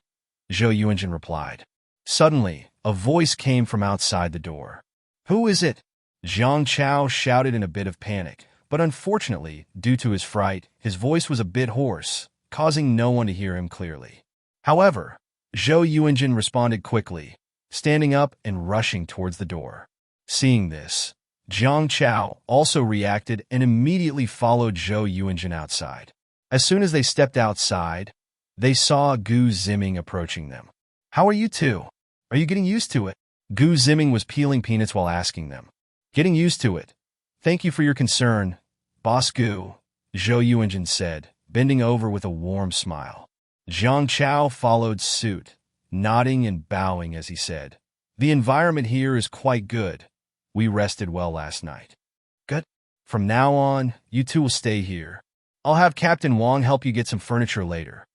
Speaker 1: Zhou Yuanjin replied. Suddenly, a voice came from outside the door. Who is it? Jiang Chao shouted in a bit of panic, but unfortunately, due to his fright, his voice was a bit hoarse, causing no one to hear him clearly. However, Zhou Yuanjin responded quickly, standing up and rushing towards the door. Seeing this, Jiang Chao also reacted and immediately followed Zhou Yuanjin outside. As soon as they stepped outside, they saw Gu Ziming approaching them. How are you two? Are you getting used to it? Gu Ziming was peeling peanuts while asking them. Getting used to it. Thank you for your concern, Boss Gu, Zhou Yuanjin said, bending over with a warm smile. Zhang Chao followed suit, nodding and bowing as he said, the environment here is quite good. We rested well last night. Good. From now on, you two will stay here. I'll have Captain Wang help you get some furniture later,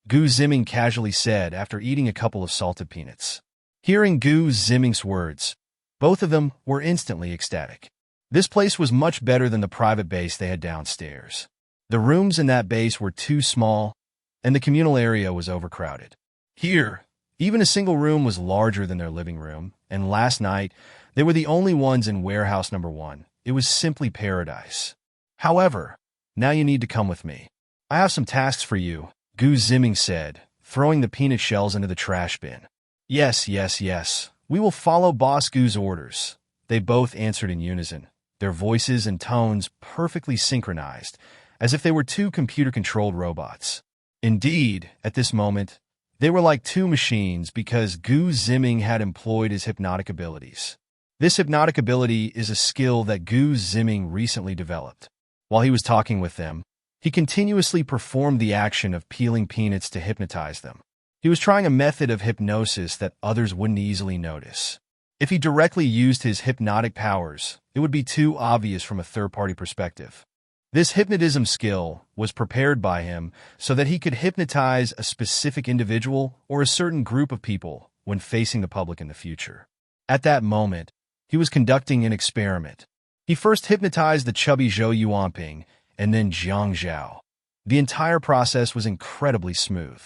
Speaker 1: Gu Ziming casually said after eating a couple of salted peanuts. Hearing Gu Ziming's words, both of them were instantly ecstatic. This place was much better than the private base they had downstairs. The rooms in that base were too small, and the communal area was overcrowded. Here, even a single room was larger than their living room, and last night, they were the only ones in warehouse number 1. It was simply paradise. However, now you need to come with me. I have some tasks for you, Gu Ziming said, throwing the peanut shells into the trash bin. Yes, yes, yes. We will follow Boss Gu's orders. They both answered in unison, their voices and tones perfectly synchronized, as if they were two computer-controlled robots. Indeed, at this moment, they were like two machines because Gu Ziming had employed his hypnotic abilities. This hypnotic ability is a skill that Gu Ziming recently developed. While he was talking with them, he continuously performed the action of peeling peanuts to hypnotize them. He was trying a method of hypnosis that others wouldn't easily notice. If he directly used his hypnotic powers, it would be too obvious from a third-party perspective. This hypnotism skill was prepared by him so that he could hypnotize a specific individual or a certain group of people when facing the public in the future. At that moment, he was conducting an experiment. He first hypnotized the chubby Zhou Yuanping and then Jiang Zhao. The entire process was incredibly smooth.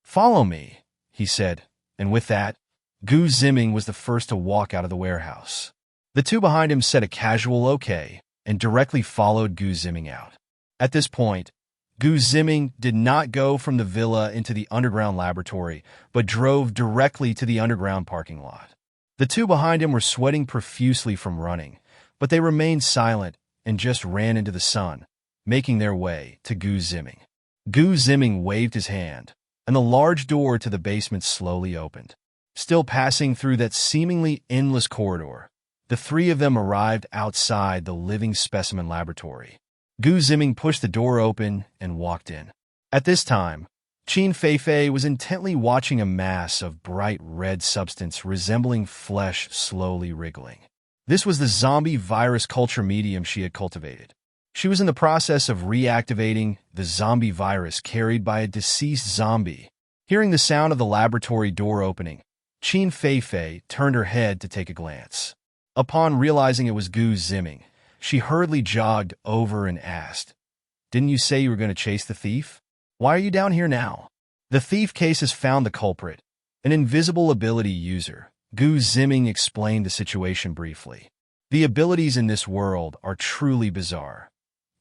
Speaker 1: Follow me, he said, and with that, Gu Ziming was the first to walk out of the warehouse. The two behind him said a casual okay and directly followed Gu Ziming out. At this point, Gu Ziming did not go from the villa into the underground laboratory, but drove directly to the underground parking lot. The two behind him were sweating profusely from running, but they remained silent and just ran into the sun, making their way to Gu Ziming. Gu Ziming waved his hand, and the large door to the basement slowly opened. Still passing through that seemingly endless corridor, the three of them arrived outside the living specimen laboratory. Gu Ziming pushed the door open and walked in. At this time, Qin Feifei was intently watching a mass of bright red substance resembling flesh slowly wriggling. This was the zombie virus culture medium she had cultivated. She was in the process of reactivating the zombie virus carried by a deceased zombie. Hearing the sound of the laboratory door opening, Qin Feifei turned her head to take a glance. Upon realizing it was Gu Ziming, she hurriedly jogged over and asked, "Didn't you say you were going to chase the thief? Why are you down here now?" The thief case has found the culprit, an invisible ability user. Gu Ziming explained the situation briefly. The abilities in this world are truly bizarre.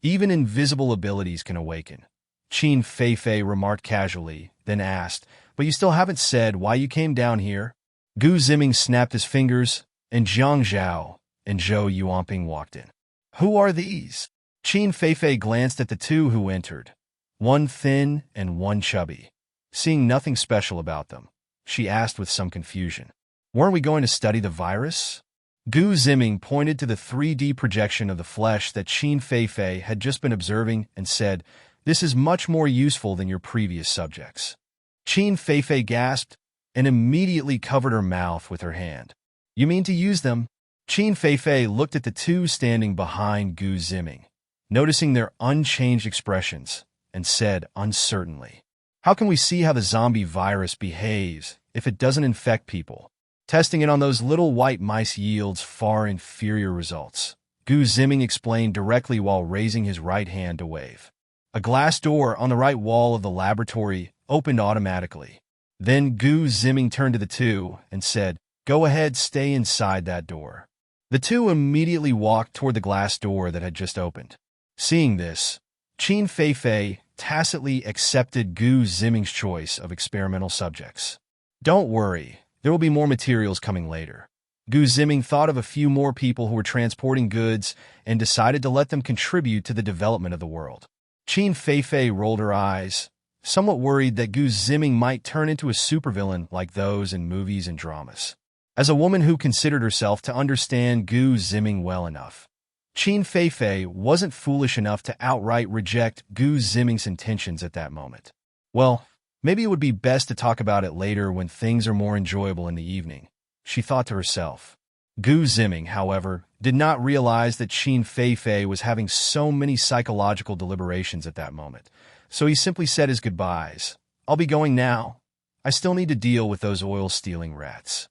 Speaker 1: Even invisible abilities can awaken. Qin Feifei remarked casually, then asked, "But you still haven't said why you came down here?" Gu Ziming snapped his fingers, and Jiang Zhao and Zhou Yuanping walked in. "Who are these?" Qin Feifei glanced at the two who entered, one thin and one chubby. Seeing nothing special about them, she asked with some confusion, "Weren't we going to study the virus?" Gu Ziming pointed to the 3D projection of the flesh that Qin Feifei had just been observing and said, "This is much more useful than your previous subjects." Qin Feifei gasped and immediately covered her mouth with her hand. "You mean to use them?" Qin Feifei looked at the two standing behind Gu Ziming, noticing their unchanged expressions, and said uncertainly, "How can we see how the zombie virus behaves if it doesn't infect people? Testing it on those little white mice yields far inferior results." Gu Ziming explained directly while raising his right hand to wave. A glass door on the right wall of the laboratory opened automatically. Then Gu Ziming turned to the two and said, "Go ahead, stay inside that door." The two immediately walked toward the glass door that had just opened. Seeing this, Qin Feifei tacitly accepted Gu Ziming's choice of experimental subjects. "Don't worry, there will be more materials coming later." Gu Ziming thought of a few more people who were transporting goods and decided to let them contribute to the development of the world. Qin Feifei rolled her eyes, somewhat worried that Gu Ziming might turn into a supervillain like those in movies and dramas. As a woman who considered herself to understand Gu Ziming well enough, Qin Feifei wasn't foolish enough to outright reject Gu Ziming's intentions at that moment. Well, maybe it would be best to talk about it later when things are more enjoyable in the evening, she thought to herself. Gu Ziming, however, did not realize that Qin Feifei was having so many psychological deliberations at that moment, so he simply said his goodbyes. I'll be going now. I still need to deal with those oil-stealing rats.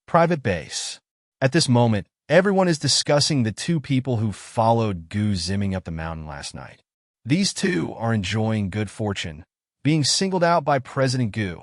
Speaker 1: Private base. At this moment, everyone is discussing the two people who followed Gu Ziming up the mountain last night. These two are enjoying good fortune, being singled out by President Gu.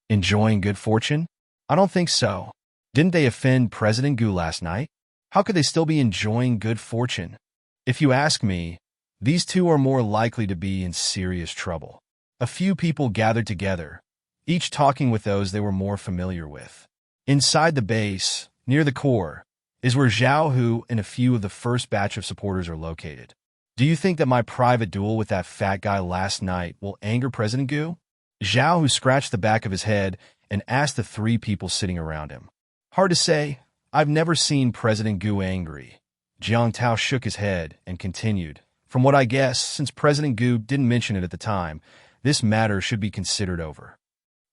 Speaker 1: Enjoying good fortune? I don't think so. Didn't they offend President Gu last night? How could they still be enjoying good fortune? If you ask me, these two are more likely to be in serious trouble. A few people gathered together, each talking with those they were more familiar with. Inside the base, near the core, is where Zhao Hu and a few of the first batch of supporters are located. Do you think that my private duel with that fat guy last night will anger President Gu? Zhao Hu scratched the back of his head and asked the three people sitting around him. Hard to say. I've never seen President Gu angry. Jiang Tao shook his head and continued. From what I guess, since President Gu didn't mention it at the time, this matter should be considered over.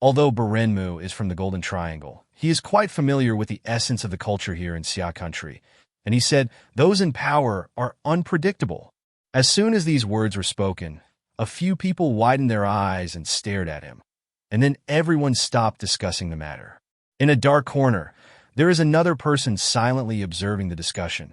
Speaker 1: Although Barenmu is from the Golden Triangle, he is quite familiar with the essence of the culture here in Xia country, and he said, those in power are unpredictable. As soon as these words were spoken, a few people widened their eyes and stared at him, and then everyone stopped discussing the matter. In a dark corner, there is another person silently observing the discussion.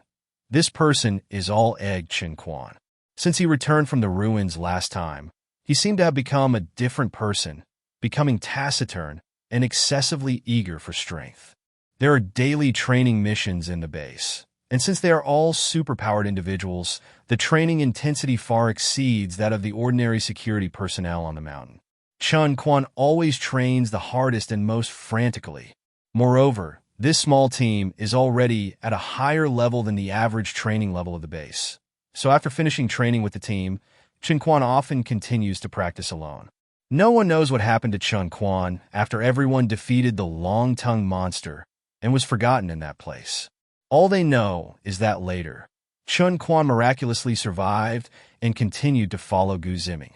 Speaker 1: This person is all-egg Chen Quan. Since he returned from the ruins last time, he seemed to have become a different person, becoming taciturn and excessively eager for strength. There are daily training missions in the base, and since they are all superpowered individuals, the training intensity far exceeds that of the ordinary security personnel on the mountain. Chen Quan always trains the hardest and most frantically. Moreover, this small team is already at a higher level than the average training level of the base. So after finishing training with the team, Chen Quan often continues to practice alone. No one knows what happened to Chen Quan after everyone defeated the long-tongued monster and was forgotten in that place. All they know is that later, Chen Quan miraculously survived and continued to follow Gu Ziming.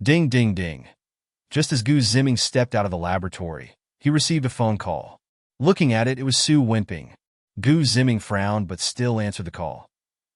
Speaker 1: Ding, ding, ding. Just as Gu Ziming stepped out of the laboratory, he received a phone call. Looking at it, it was Su Wenping. Gu Ziming frowned but still answered the call.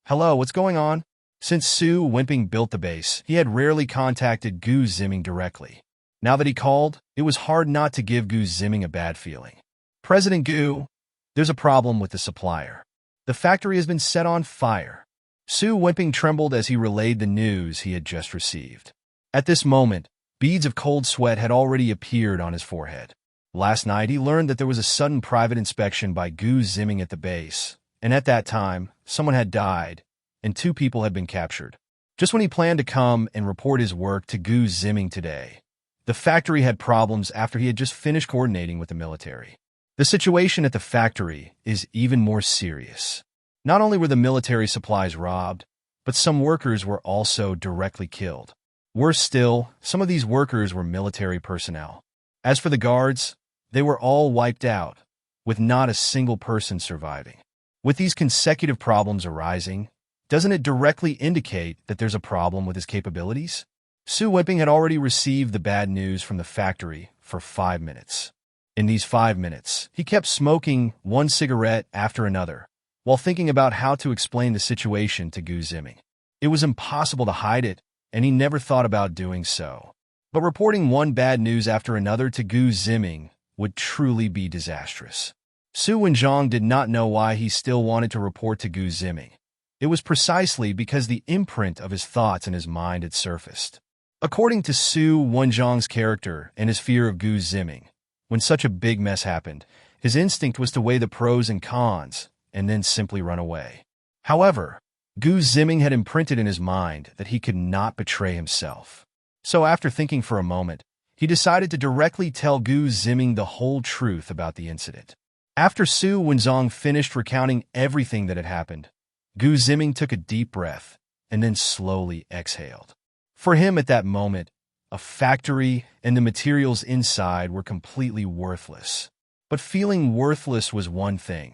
Speaker 1: Hello, what's going on? Since Su Wenping built the base, he had rarely contacted Gu Ziming directly. Now that he called, it was hard not to give Gu Ziming a bad feeling. President Gu, there's a problem with the supplier. The factory has been set on fire. Su Wenping trembled as he relayed the news he had just received. At this moment, beads of cold sweat had already appeared on his forehead. Last night, he learned that there was a sudden private inspection by Gu Ziming at the base, and at that time, someone had died, and 2 people had been captured. Just when he planned to come and report his work to Gu Ziming today, the factory had problems after he had just finished coordinating with the military. The situation at the factory is even more serious. Not only were the military supplies robbed, but some workers were also directly killed. Worse still, some of these workers were military personnel. As for the guards, they were all wiped out, with not a single person surviving. With these consecutive problems arising, doesn't it directly indicate that there's a problem with his capabilities? Su Wenping had already received the bad news from the factory for 5 minutes. In these 5 minutes, he kept smoking one cigarette after another, while thinking about how to explain the situation to Gu Ziming. It was impossible to hide it, and he never thought about doing so. But reporting one bad news after another to Gu Ziming would truly be disastrous. Su Wenjiang did not know why he still wanted to report to Gu Ziming. It was precisely because the imprint of his thoughts in his mind had surfaced. According to Su Wenjiang's character and his fear of Gu Ziming, when such a big mess happened, his instinct was to weigh the pros and cons and then simply run away. However, Gu Ziming had imprinted in his mind that he could not betray himself. So after thinking for a moment, he decided to directly tell Gu Ziming the whole truth about the incident. After Su Wenjiang finished recounting everything that had happened, Gu Ziming took a deep breath and then slowly exhaled. For him at that moment, a factory and the materials inside were completely worthless. But feeling worthless was one thing.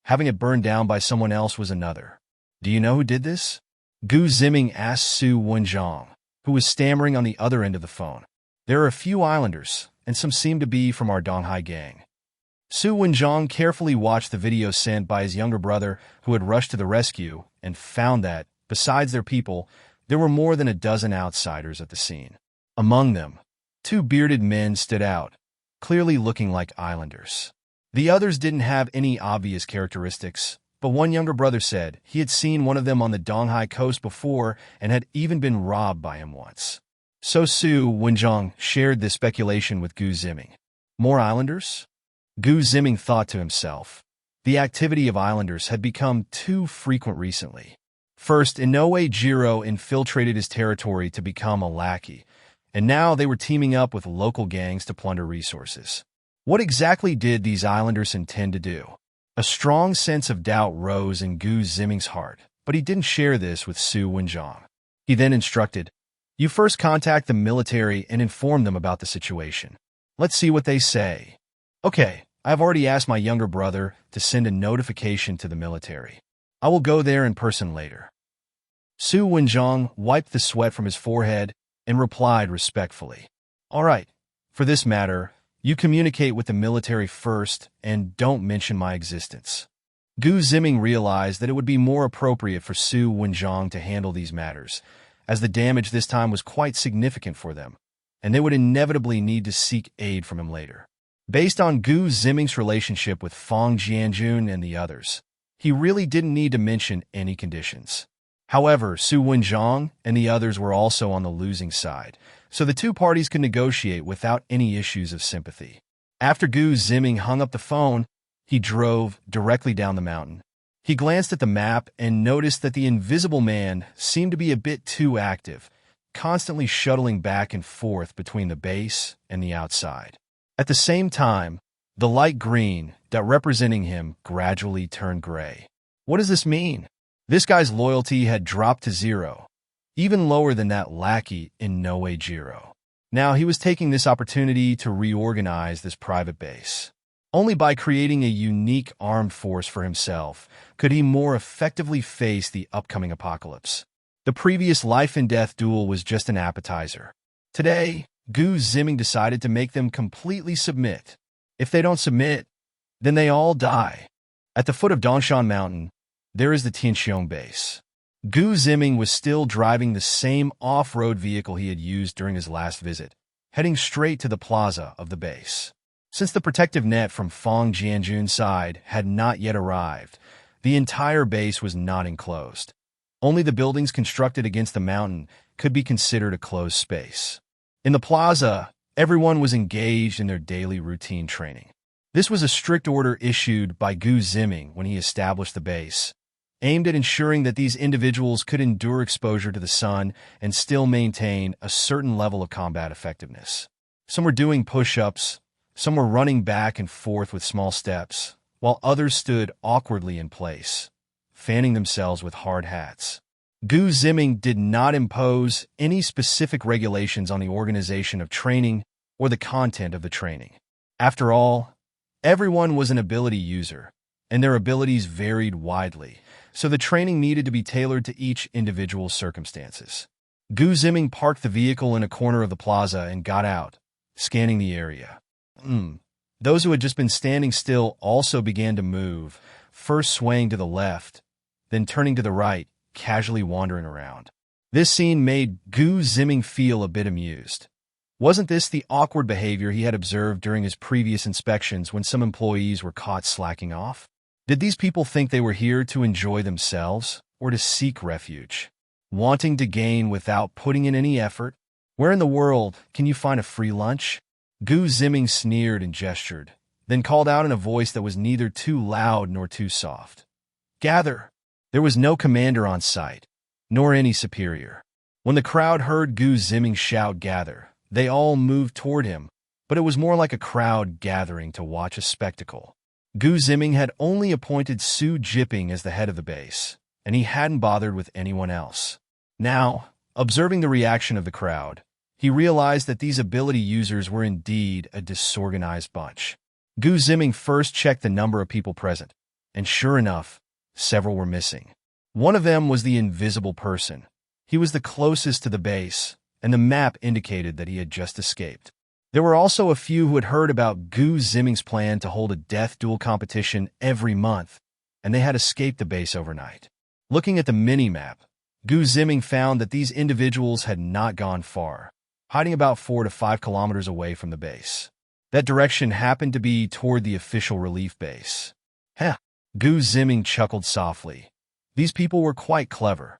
Speaker 1: Having it burned down by someone else was another. Do you know who did this? Gu Ziming asked Su Wenjiang, who was stammering on the other end of the phone. There are a few islanders, and some seem to be from our Donghai gang. Su Wenjiang carefully watched the video sent by his younger brother, who had rushed to the rescue, and found that, besides their people, there were more than a dozen outsiders at the scene. Among them, 2 bearded men stood out, clearly looking like islanders. The others didn't have any obvious characteristics, but one younger brother said he had seen one of them on the Donghai coast before and had even been robbed by him once. So Su Wenjiang shared this speculation with Gu Ziming. More islanders? Gu Ziming thought to himself. The activity of islanders had become too frequent recently. First, Inoue Jiro infiltrated his territory to become a lackey, and now they were teaming up with local gangs to plunder resources. What exactly did these islanders intend to do? A strong sense of doubt rose in Gu Ziming's heart, but he didn't share this with Su Wenjiang. He then instructed, "You first contact the military and inform them about the situation. Let's see what they say." "Okay, I've already asked my younger brother to send a notification to the military. I will go there in person later." Su Wenjiang wiped the sweat from his forehead and replied respectfully, "All right, for this matter, you communicate with the military first and don't mention my existence." Gu Ziming realized that it would be more appropriate for Su Wenjiang to handle these matters, as the damage this time was quite significant for them, and they would inevitably need to seek aid from him later. Based on Gu Ziming's relationship with Fang Jianjun and the others, he really didn't need to mention any conditions. However, Su Wenjiang and the others were also on the losing side, so the 2 parties could negotiate without any issues of sympathy. After Gu Ziming hung up the phone, he drove directly down the mountain. He glanced at the map and noticed that the invisible man seemed to be a bit too active, constantly shuttling back and forth between the base and the outside. At the same time, the light green dot representing him gradually turned gray. What does this mean? This guy's loyalty had dropped to 0, even lower than that lackey in Inoue Jiro. Now he was taking this opportunity to reorganize this private base. Only by creating a unique armed force for himself could he more effectively face the upcoming apocalypse. The previous life-and-death duel was just an appetizer. Today, Gu Ziming decided to make them completely submit. If they don't submit, then they all die. At the foot of Dongshan Mountain, there is the Tianxiong base. Gu Ziming was still driving the same off-road vehicle he had used during his last visit, heading straight to the plaza of the base. Since the protective net from Fang Jianjun's side had not yet arrived, the entire base was not enclosed. Only the buildings constructed against the mountain could be considered a closed space. In the plaza, everyone was engaged in their daily routine training. This was a strict order issued by Gu Ziming when he established the base, aimed at ensuring that these individuals could endure exposure to the sun and still maintain a certain level of combat effectiveness. Some were doing push-ups, some were running back and forth with small steps, while others stood awkwardly in place, fanning themselves with hard hats. Gu Ziming did not impose any specific regulations on the organization of training or the content of the training. After all, everyone was an ability user, and their abilities varied widely, so the training needed to be tailored to each individual's circumstances. Gu Ziming parked the vehicle in a corner of the plaza and got out, scanning the area. Those who had just been standing still also began to move, first swaying to the left, then turning to the right, casually wandering around. This scene made Gu Ziming feel a bit amused. Wasn't this the awkward behavior he had observed during his previous inspections when some employees were caught slacking off? Did these people think they were here to enjoy themselves or to seek refuge? Wanting to gain without putting in any effort? Where in the world can you find a free lunch? Gu Ziming sneered and gestured, then called out in a voice that was neither too loud nor too soft. "Gather!" There was no commander on site, nor any superior. When the crowd heard Gu Ziming shout "gather," they all moved toward him, but it was more like a crowd gathering to watch a spectacle. Gu Ziming had only appointed Su Jiping as the head of the base, and he hadn't bothered with anyone else. Now, observing the reaction of the crowd, he realized that these ability users were indeed a disorganized bunch. Gu Ziming first checked the number of people present, and sure enough, several were missing. One of them was the invisible person. He was the closest to the base, and the map indicated that he had just escaped. There were also a few who had heard about Gu Ziming's plan to hold a death duel competition every month, and they had escaped the base overnight. Looking at the mini-map, Gu Ziming found that these individuals had not gone far, hiding about 4 to 5 kilometers away from the base. That direction happened to be toward the official relief base. Heh, Gu Ziming chuckled softly. These people were quite clever.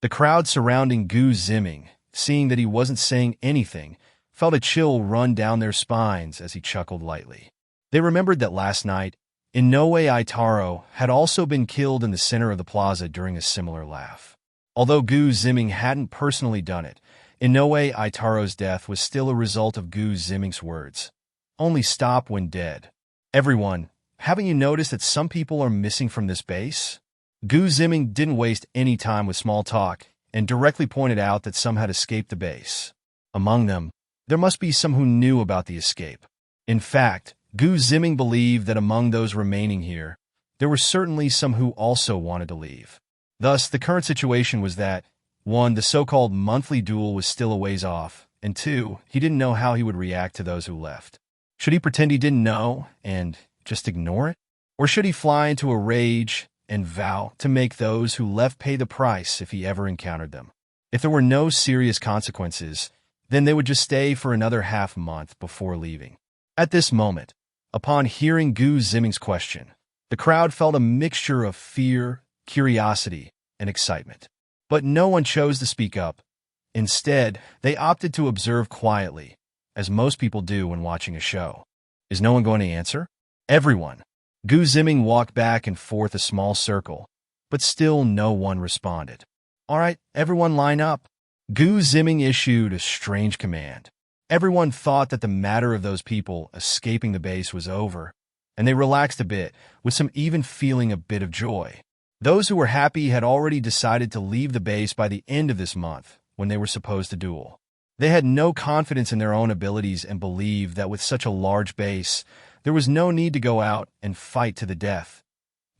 Speaker 1: The crowd surrounding Gu Ziming, seeing that he wasn't saying anything, felt a chill run down their spines as he chuckled lightly. They remembered that last night, Inoue Aitaro had also been killed in the center of the plaza during a similar laugh. Although Gu Ziming hadn't personally done it, Inoue Aitaro's death was still a result of Gu Ziming's words. Only stop when dead. Everyone, haven't you noticed that some people are missing from this base? Gu Ziming didn't waste any time with small talk and directly pointed out that some had escaped the base. Among them, there must be some who knew about the escape. In fact, Gu Ziming believed that among those remaining here, there were certainly some who also wanted to leave. Thus, the current situation was that, 1, the so-called monthly duel was still a ways off, and 2, he didn't know how he would react to those who left. Should he pretend he didn't know and just ignore it? Or should he fly into a rage and vow to make those who left pay the price if he ever encountered them? If there were no serious consequences, then they would just stay for another half month before leaving. At this moment, upon hearing Gu Ziming's question, the crowd felt a mixture of fear, curiosity, and excitement. But no one chose to speak up. Instead, they opted to observe quietly, as most people do when watching a show. Is no one going to answer? Everyone. Gu Ziming walked back and forth a small circle, but still no one responded. All right, everyone line up. Gu Ziming issued a strange command. Everyone thought that the matter of those people escaping the base was over, and they relaxed a bit, with some even feeling a bit of joy. Those who were happy had already decided to leave the base by the end of this month, when they were supposed to duel. They had no confidence in their own abilities and believed that with such a large base, there was no need to go out and fight to the death.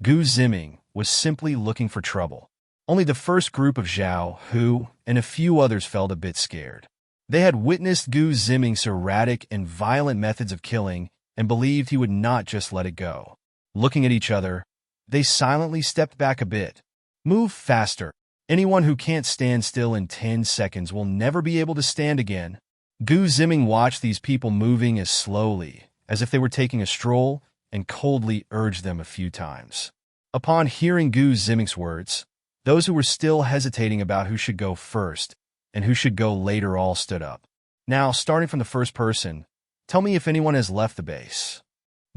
Speaker 1: Gu Ziming was simply looking for trouble. Only the first group of Zhao, Hu, and a few others felt a bit scared. They had witnessed Gu Ziming's erratic and violent methods of killing and believed he would not just let it go. Looking at each other, they silently stepped back a bit. Move faster. Anyone who can't stand still in 10 seconds will never be able to stand again. Gu Ziming watched these people moving as slowly as if they were taking a stroll and coldly urged them a few times. Upon hearing Gu Ziming's words, those who were still hesitating about who should go first and who should go later all stood up. Now, starting from the first person, tell me if anyone has left the base.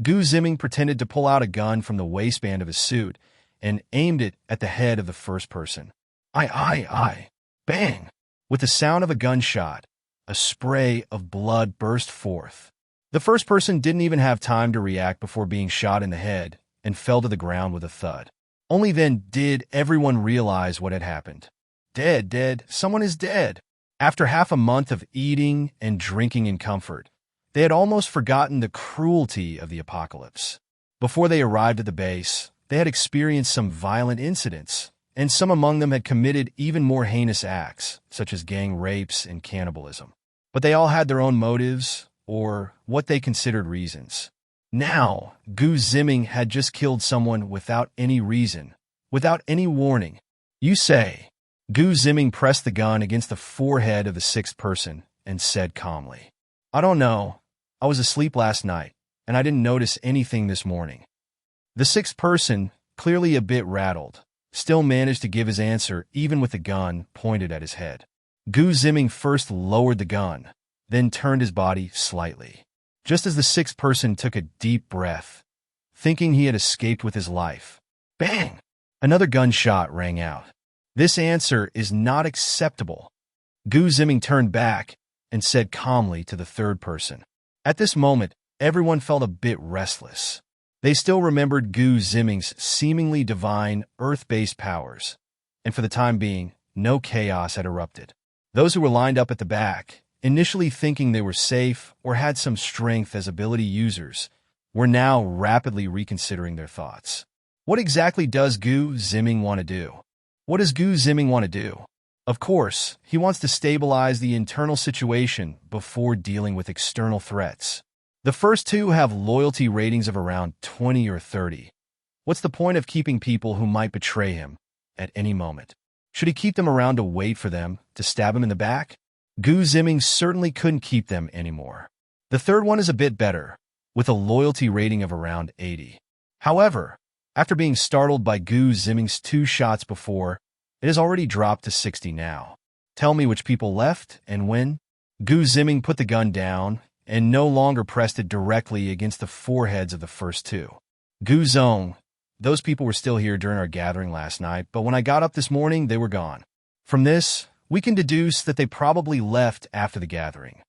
Speaker 1: Gu Ziming pretended to pull out a gun from the waistband of his suit and aimed it at the head of the first person. Aye. Bang! With the sound of a gunshot, a spray of blood burst forth. The first person didn't even have time to react before being shot in the head and fell to the ground with a thud. Only then did everyone realize what had happened. Dead, someone is dead. After half a month of eating and drinking in comfort, they had almost forgotten the cruelty of the apocalypse. Before they arrived at the base, they had experienced some violent incidents, and some among them had committed even more heinous acts, such as gang rapes and cannibalism. But they all had their own motives, or what they considered reasons. Now, Gu Ziming had just killed someone without any reason, without any warning. You say. Gu Ziming pressed the gun against the forehead of the sixth person and said calmly, I don't know. I was asleep last night, and I didn't notice anything this morning. The sixth person, clearly a bit rattled, still managed to give his answer even with the gun pointed at his head. Gu Ziming first lowered the gun, then turned his body slightly. Just as the sixth person took a deep breath, thinking he had escaped with his life. Bang! Another gunshot rang out. This answer is not acceptable. Gu Ziming turned back and said calmly to the third person. At this moment, everyone felt a bit restless. They still remembered Gu Ziming's seemingly divine, earth-based powers, and for the time being, no chaos had erupted. Those who were lined up at the back, initially thinking they were safe or had some strength as ability users, were now rapidly reconsidering their thoughts. What exactly does Gu Ziming want to do? What does Gu Ziming want to do? Of course, he wants to stabilize the internal situation before dealing with external threats. The first two have loyalty ratings of around 20 or 30. What's the point of keeping people who might betray him at any moment? Should he keep them around to wait for them to stab him in the back? Gu Ziming certainly couldn't keep them anymore. The third one is a bit better, with a loyalty rating of around 80. However, after being startled by Gu Ziming's 2 shots before, it has already dropped to 60 now. Tell me which people left and when? Gu Ziming put the gun down and no longer pressed it directly against the foreheads of the first two. Gu Zong, those people were still here during our gathering last night, but when I got up this morning, they were gone. From this, we can deduce that they probably left after the gathering,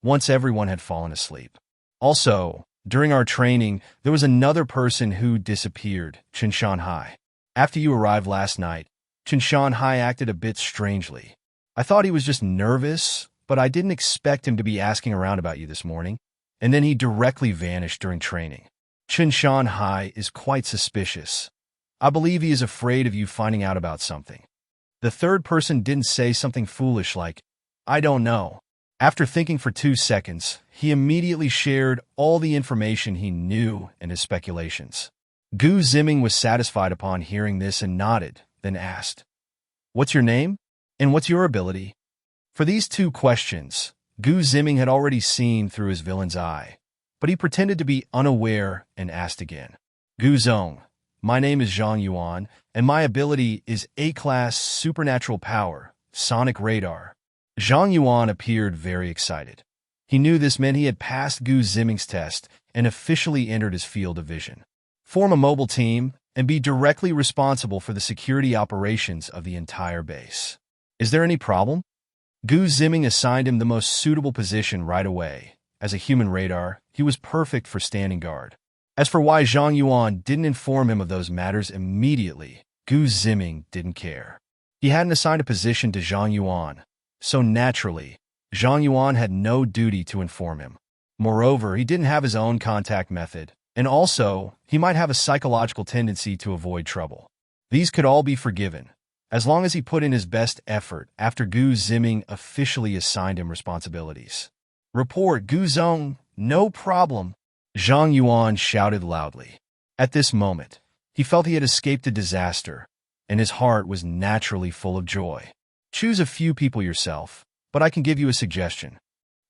Speaker 1: once everyone had fallen asleep. Also, during our training, there was another person who disappeared, Qin Feifei. After you arrived last night, Qin Feifei acted a bit strangely. I thought he was just nervous, but I didn't expect him to be asking around about you this morning, and then he directly vanished during training. Qin Feifei is quite suspicious. I believe he is afraid of you finding out about something. The third person didn't say something foolish like, I don't know. After thinking for 2 seconds, he immediately shared all the information he knew and his speculations. Gu Ziming was satisfied upon hearing this and nodded, then asked, What's your name? And what's your ability? For these 2 questions, Gu Ziming had already seen through his villain's eye, but he pretended to be unaware and asked again. Gu Zong, my name is Zhang Yuan, and my ability is A-class supernatural power, sonic radar. Zhang Yuan appeared very excited. He knew this meant he had passed Gu Ziming's test and officially entered his field of vision. Form a mobile team and be directly responsible for the security operations of the entire base. Is there any problem? Gu Ziming assigned him the most suitable position right away. As a human radar, he was perfect for standing guard. As for why Zhang Yuan didn't inform him of those matters immediately, Gu Ziming didn't care. He hadn't assigned a position to Zhang Yuan, so naturally, Zhang Yuan had no duty to inform him. Moreover, he didn't have his own contact method, and also, he might have a psychological tendency to avoid trouble. These could all be forgiven, as long as he put in his best effort after Gu Ziming officially assigned him responsibilities. Report, Gu Zong, no problem, Zhang Yuan shouted loudly. At this moment, he felt he had escaped a disaster, and his heart was naturally full of joy. Choose a few people yourself, but I can give you a suggestion.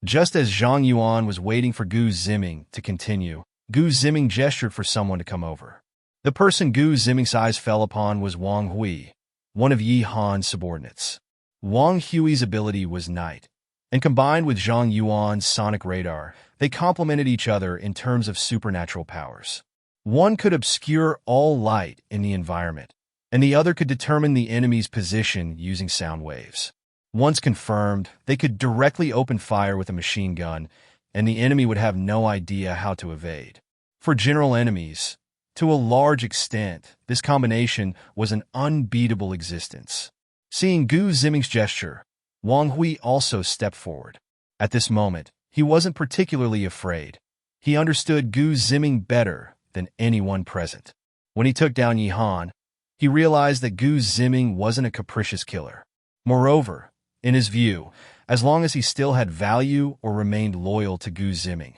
Speaker 1: Just as Zhang Yuan was waiting for Gu Ziming to continue, Gu Ziming gestured for someone to come over. The person Gu Ziming's eyes fell upon was Wang Hui, one of Yi Han's subordinates. Wang Hui's ability was Night, and combined with Zhang Yuan's sonic radar, they complemented each other in terms of supernatural powers. One could obscure all light in the environment, and the other could determine the enemy's position using sound waves. Once confirmed, they could directly open fire with a machine gun, and the enemy would have no idea how to evade. For general enemies, to a large extent, this combination was an unbeatable existence. Seeing Gu Ziming's gesture, Wang Hui also stepped forward. At this moment, he wasn't particularly afraid. He understood Gu Ziming better than anyone present. When he took down Yi Han, he realized that Gu Ziming wasn't a capricious killer. Moreover, in his view, as long as he still had value or remained loyal to Gu Ziming,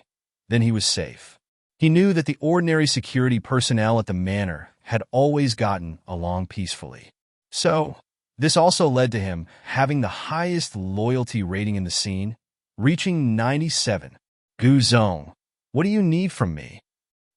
Speaker 1: then he was safe. He knew that the ordinary security personnel at the manor had always gotten along peacefully. So, this also led to him having the highest loyalty rating in the scene, reaching 97. Gu Zong, what do you need from me?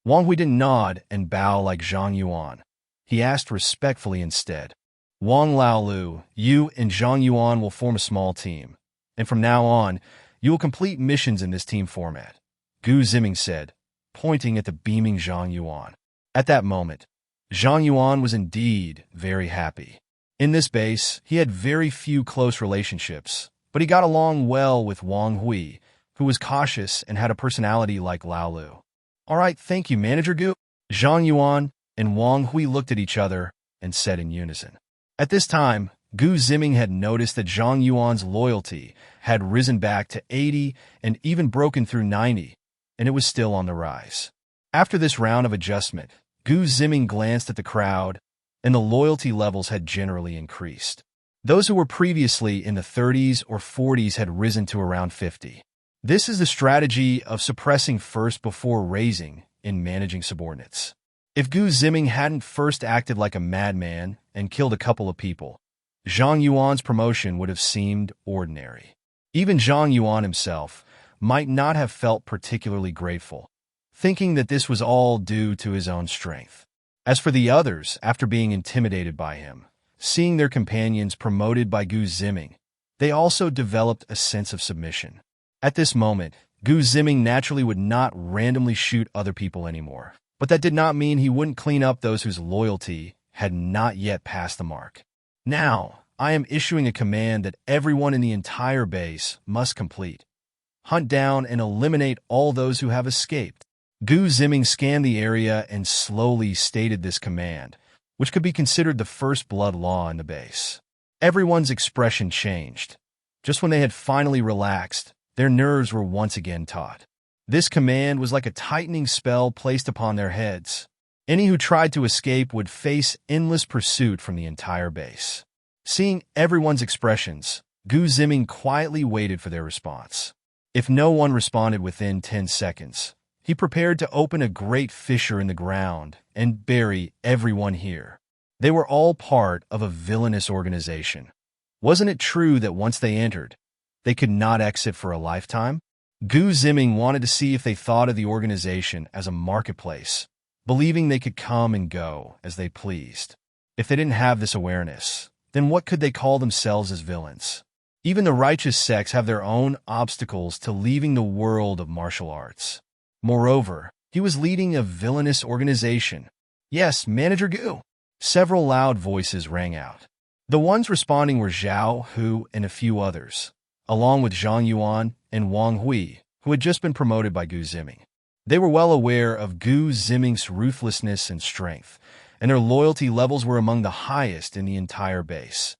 Speaker 1: Wang Hui didn't nod and bow like Zhang Yuan. He asked respectfully instead. Wang Laolu, you and Zhang Yuan will form a small team, and from now on, you will complete missions in this team format, Gu Ziming said, pointing at the beaming Zhang Yuan. At that moment, Zhang Yuan was indeed very happy. In this base, he had very few close relationships, but he got along well with Wang Hui, who was cautious and had a personality like Laolu. All right, thank you, Manager Gu. Zhang Yuan and Wang Hui looked at each other and said in unison. At this time, Gu Ziming had noticed that Zhang Yuan's loyalty had risen back to 80 and even broken through 90, and it was still on the rise. After this round of adjustment, Gu Ziming glanced at the crowd, and the loyalty levels had generally increased. Those who were previously in the 30s or 40s had risen to around 50. This is the strategy of suppressing first before raising in managing subordinates. If Gu Ziming hadn't first acted like a madman and killed a couple of people, Zhang Yuan's promotion would have seemed ordinary. Even Zhang Yuan himself might not have felt particularly grateful, thinking that this was all due to his own strength. As for the others, after being intimidated by him, seeing their companions promoted by Gu Ziming, they also developed a sense of submission. At this moment, Gu Ziming naturally would not randomly shoot other people anymore, but that did not mean he wouldn't clean up those whose loyalty had not yet passed the mark. Now, I am issuing a command that everyone in the entire base must complete. Hunt down and eliminate all those who have escaped. Gu Ziming scanned the area and slowly stated this command, which could be considered the first blood law in the base. Everyone's expression changed. Just when they had finally relaxed, their nerves were once again taut. This command was like a tightening spell placed upon their heads. Any who tried to escape would face endless pursuit from the entire base. Seeing everyone's expressions, Gu Ziming quietly waited for their response. If no one responded within 10 seconds, he prepared to open a great fissure in the ground and bury everyone here. They were all part of a villainous organization. Wasn't it true that once they entered, they could not exit for a lifetime? Gu Ziming wanted to see if they thought of the organization as a marketplace, believing they could come and go as they pleased. If they didn't have this awareness, then what could they call themselves as villains? Even the righteous sects have their own obstacles to leaving the world of martial arts. Moreover, he was leading a villainous organization. Yes, Manager Gu. Several loud voices rang out. The ones responding were Zhao, Hu, and a few others, along with Zhang Yuan and Wang Hui, who had just been promoted by Gu Ziming. They were well aware of Gu Ziming's ruthlessness and strength, and their loyalty levels were among the highest in the entire base.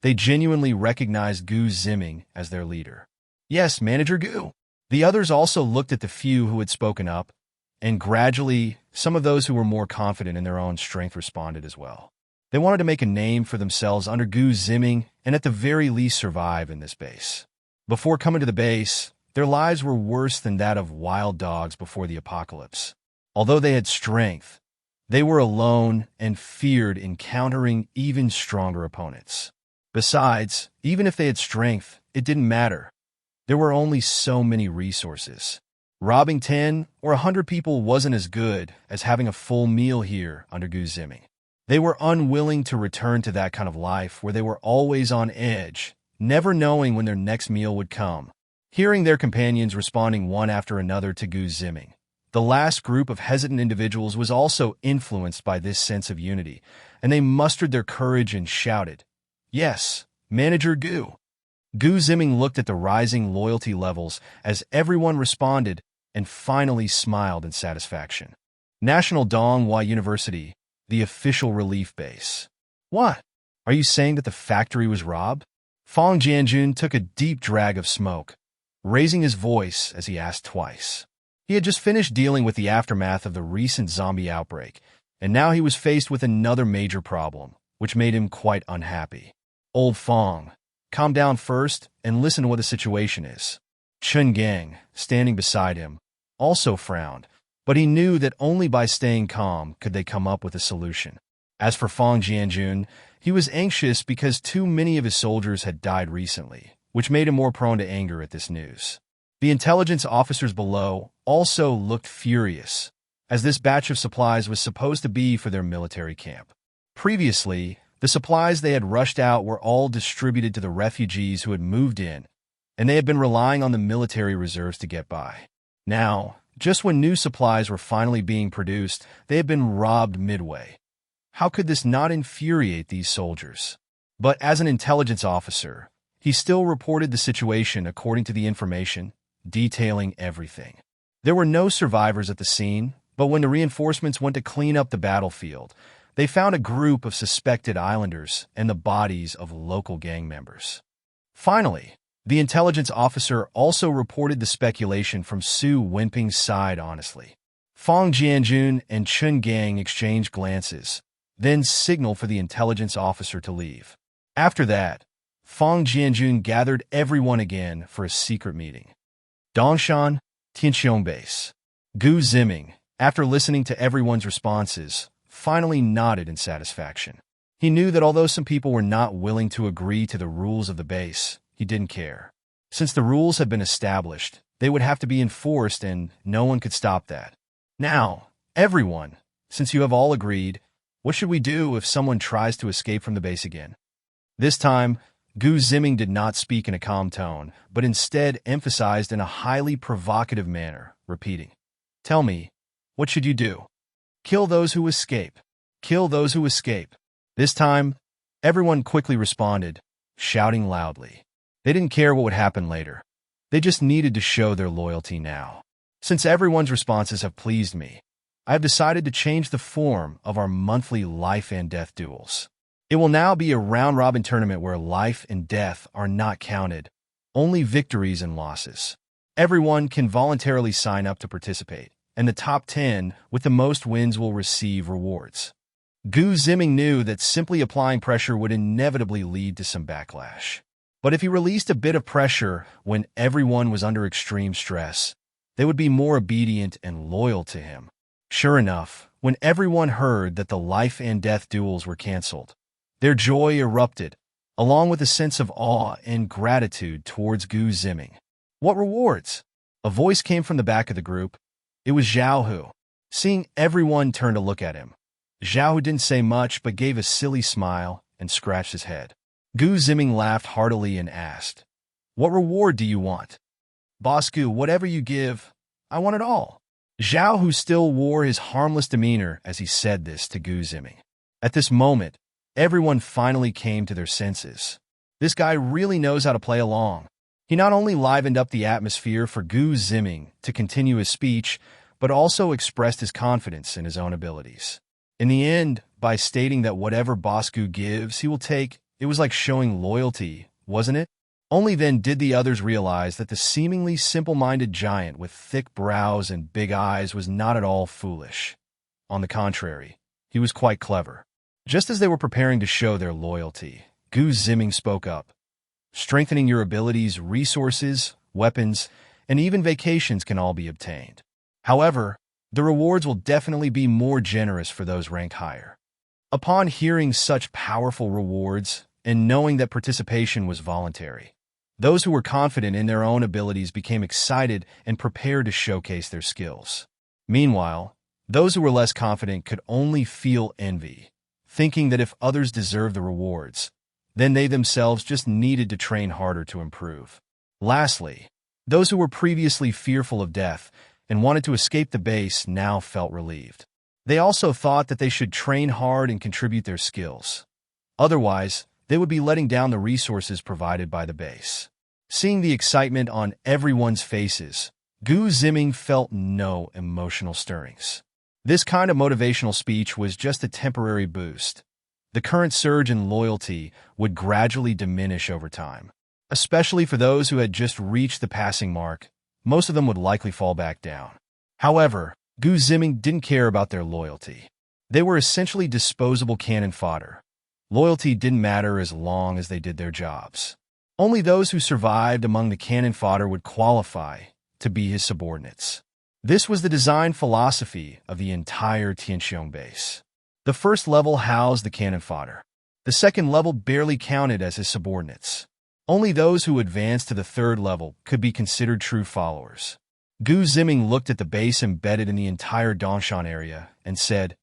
Speaker 1: They genuinely recognized Gu Ziming as their leader. Yes, Manager Gu. The others also looked at the few who had spoken up, and gradually, some of those who were more confident in their own strength responded as well. They wanted to make a name for themselves under Gu Ziming and at the very least survive in this base. Before coming to the base, their lives were worse than that of wild dogs before the apocalypse. Although they had strength, they were alone and feared encountering even stronger opponents. Besides, even if they had strength, it didn't matter. There were only so many resources. Robbing 10 or 100 people wasn't as good as having a full meal here under Gu Ziming. They were unwilling to return to that kind of life where they were always on edge, never knowing when their next meal would come. Hearing their companions responding one after another to Gu Ziming, the last group of hesitant individuals was also influenced by this sense of unity, and they mustered their courage and shouted, "Yes, Manager Gu." Gu Ziming looked at the rising loyalty levels as everyone responded and finally smiled in satisfaction. National Donghua University, the official relief base. What? Are you saying that the factory was robbed? Fang Jianjun took a deep drag of smoke, raising his voice as he asked twice. He had just finished dealing with the aftermath of the recent zombie outbreak, and now he was faced with another major problem, which made him quite unhappy. Old Fang, calm down first and listen to what the situation is. Chen Gang, standing beside him, also frowned, but he knew that only by staying calm could they come up with a solution. As for Fang Jianjun, he was anxious because too many of his soldiers had died recently, which made him more prone to anger at this news. The intelligence officers below also looked furious, as this batch of supplies was supposed to be for their military camp. Previously, the supplies they had rushed out were all distributed to the refugees who had moved in, and they had been relying on the military reserves to get by. Now, just when new supplies were finally being produced, they had been robbed midway. How could this not infuriate these soldiers? But as an intelligence officer, he still reported the situation according to the information, detailing everything. There were no survivors at the scene, but when the reinforcements went to clean up the battlefield, they found a group of suspected islanders and the bodies of local gang members. Finally, the intelligence officer also reported the speculation from Su Wenping's side honestly. Fang Jianjun and Chun Gang exchanged glances, then signaled for the intelligence officer to leave. After that, Fang Jianjun gathered everyone again for a secret meeting. Dongshan, Tianxiong Base. Gu Ziming, after listening to everyone's responses, finally nodded in satisfaction. He knew that although some people were not willing to agree to the rules of the base, he didn't care. Since the rules had been established, they would have to be enforced and no one could stop that. Now, everyone, since you have all agreed, what should we do if someone tries to escape from the base again? This time, Gu Ziming did not speak in a calm tone, but instead emphasized in a highly provocative manner, repeating, "Tell me, what should you do? Kill those who escape. Kill those who escape." This time, everyone quickly responded, shouting loudly. They didn't care what would happen later. They just needed to show their loyalty now. Since everyone's responses have pleased me, I have decided to change the form of our monthly life and death duels. It will now be a round-robin tournament where life and death are not counted, only victories and losses. Everyone can voluntarily sign up to participate, and the top 10 with the most wins will receive rewards. Gu Ziming knew that simply applying pressure would inevitably lead to some backlash. But if he released a bit of pressure when everyone was under extreme stress, they would be more obedient and loyal to him. Sure enough, when everyone heard that the life and death duels were canceled, their joy erupted, along with a sense of awe and gratitude towards Gu Ziming. "What rewards?" A voice came from the back of the group. It was Zhao Hu. Seeing everyone turn to look at him, Zhao Hu didn't say much but gave a silly smile and scratched his head. Gu Ziming laughed heartily and asked, "What reward do you want?" "Boss Gu, whatever you give, I want it all." Zhao Hu still wore his harmless demeanor as he said this to Gu Ziming. At this moment, everyone finally came to their senses. This guy really knows how to play along. He not only livened up the atmosphere for Gu Ziming to continue his speech, but also expressed his confidence in his own abilities. In the end, by stating that whatever Boss Gu gives, he will take, it was like showing loyalty, wasn't it? Only then did the others realize that the seemingly simple-minded giant with thick brows and big eyes was not at all foolish. On the contrary, he was quite clever. Just as they were preparing to show their loyalty, Gu Ziming spoke up. "Strengthening your abilities, resources, weapons, and even vacations can all be obtained. However, the rewards will definitely be more generous for those ranked higher." Upon hearing such powerful rewards and knowing that participation was voluntary, those who were confident in their own abilities became excited and prepared to showcase their skills. Meanwhile, those who were less confident could only feel envy, thinking that if others deserved the rewards, then they themselves just needed to train harder to improve. Lastly, those who were previously fearful of death and wanted to escape the base now felt relieved. They also thought that they should train hard and contribute their skills. Otherwise, they would be letting down the resources provided by the base. Seeing the excitement on everyone's faces, Gu Ziming felt no emotional stirrings. This kind of motivational speech was just a temporary boost. The current surge in loyalty would gradually diminish over time. Especially for those who had just reached the passing mark, most of them would likely fall back down. However, Gu Ziming didn't care about their loyalty. They were essentially disposable cannon fodder. Loyalty didn't matter as long as they did their jobs. Only those who survived among the cannon fodder would qualify to be his subordinates. This was the design philosophy of the entire Tianxiong base. The first level housed the cannon fodder. The second level barely counted as his subordinates. Only those who advanced to the third level could be considered true followers. Gu Ziming looked at the base embedded in the entire Dongshan area and said,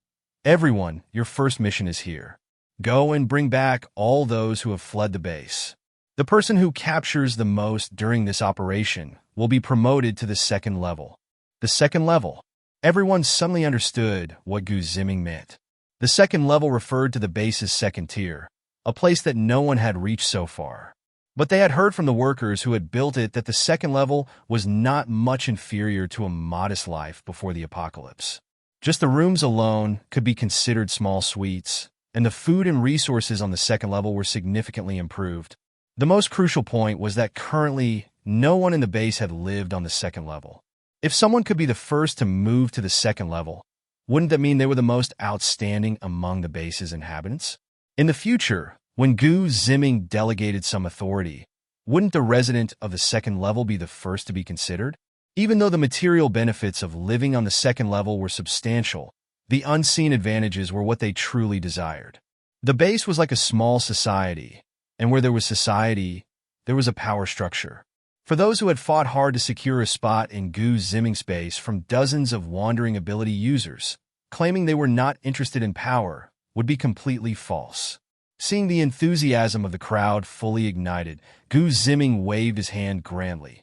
Speaker 1: "Everyone, your first mission is here. Go and bring back all those who have fled the base. The person who captures the most during this operation will be promoted to the second level." The second level. Everyone suddenly understood what Gu Ziming meant. The second level referred to the base's second tier, a place that no one had reached so far. But they had heard from the workers who had built it that the second level was not much inferior to a modest life before the apocalypse. Just the rooms alone could be considered small suites, and the food and resources on the second level were significantly improved. The most crucial point was that currently, no one in the base had lived on the second level. If someone could be the first to move to the second level, wouldn't that mean they were the most outstanding among the base's inhabitants? In the future, when Ziming delegated some authority, wouldn't the resident of the second level be the first to be considered? Even though the material benefits of living on the second level were substantial, the unseen advantages were what they truly desired. The base was like a small society, and where there was society, there was a power structure. For those who had fought hard to secure a spot in Ziming's base from dozens of wandering ability users, claiming they were not interested in power would be completely false. Seeing the enthusiasm of the crowd fully ignited, Ziming waved his hand grandly.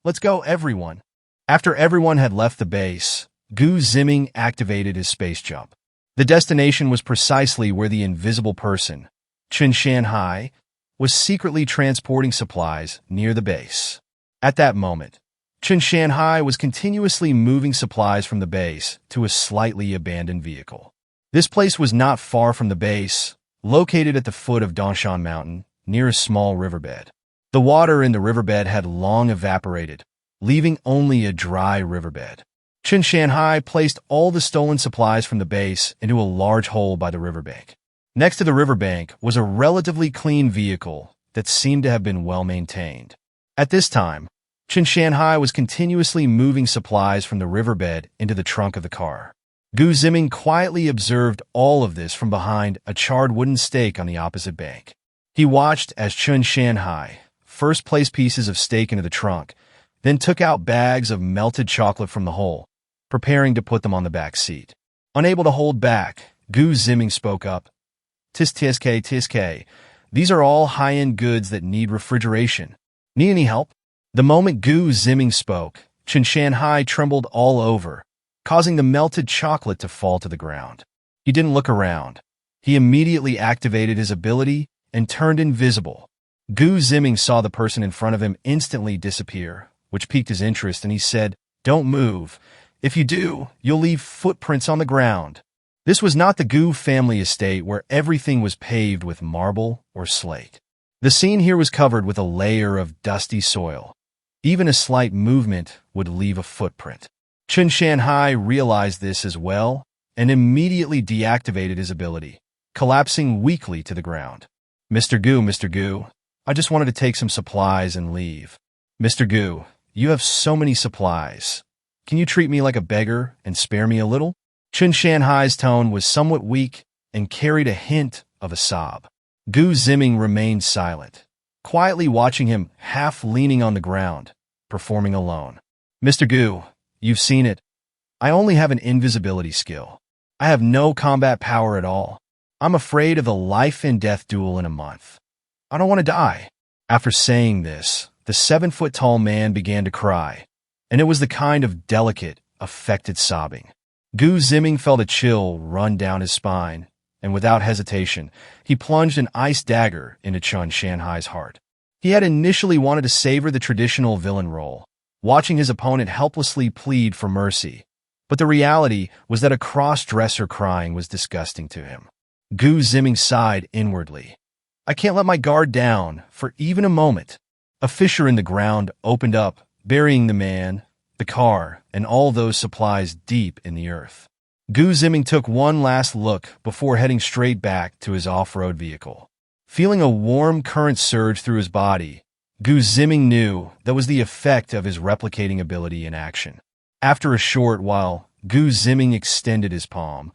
Speaker 1: "Let's go, everyone." After everyone had left the base, Ziming activated his space jump. The destination was precisely where the invisible person, Qin Feifei, was secretly transporting supplies near the base. At that moment, Qin Feifei was continuously moving supplies from the base to a slightly abandoned vehicle. This place was not far from the base, located at the foot of Dongshan Mountain, near a small riverbed. The water in the riverbed had long evaporated, leaving only a dry riverbed. Qin Feifei placed all the stolen supplies from the base into a large hole by the riverbank. Next to the riverbank was a relatively clean vehicle that seemed to have been well maintained. At this time, Qin Feifei was continuously moving supplies from the riverbed into the trunk of the car. Ziming quietly observed all of this from behind a charred wooden stake on the opposite bank. He watched as Qin Feifei first placed pieces of steak into the trunk, then took out bags of melted chocolate from the hole, preparing to put them on the back seat. Unable to hold back, Ziming spoke up. Tiske, these are all high-end goods that need refrigeration. Need any help?" The moment Ziming spoke, Qin Feifei trembled all over, causing the melted chocolate to fall to the ground. He didn't look around. He immediately activated his ability and turned invisible. Ziming saw the person in front of him instantly disappear, which piqued his interest, and he said, "Don't move. If you do, you'll leave footprints on the ground." This was not the Gu family estate where everything was paved with marble or slate. The scene here was covered with a layer of dusty soil. Even a slight movement would leave a footprint. Qin Feifei realized this as well and immediately deactivated his ability, collapsing weakly to the ground. Mr. Gu, I just wanted to take some supplies and leave." "Mr. Gu, you have so many supplies. Can you treat me like a beggar and spare me a little?" Qin Feifei's tone was somewhat weak and carried a hint of a sob. Ziming remained silent, quietly watching him, half leaning on the ground, performing alone. "Mr. Gu, you've seen it. I only have an invisibility skill. I have no combat power at all. I'm afraid of the life and death duel in a month. I don't want to die." After saying this, the 7-foot-tall man began to cry, and it was the kind of delicate, affected sobbing. Ziming felt a chill run down his spine, and without hesitation, he plunged an ice dagger into Qin Feifei's heart. He had initially wanted to savor the traditional villain role, watching his opponent helplessly plead for mercy, but the reality was that a cross-dresser crying was disgusting to him. Ziming sighed inwardly. "I can't let my guard down for even a moment." A fissure in the ground opened up, burying the man, the car, and all those supplies deep in the earth. Ziming took one last look before heading straight back to his off-road vehicle. Feeling a warm current surge through his body, Ziming knew that was the effect of his replicating ability in action. After a short while, Ziming extended his palm,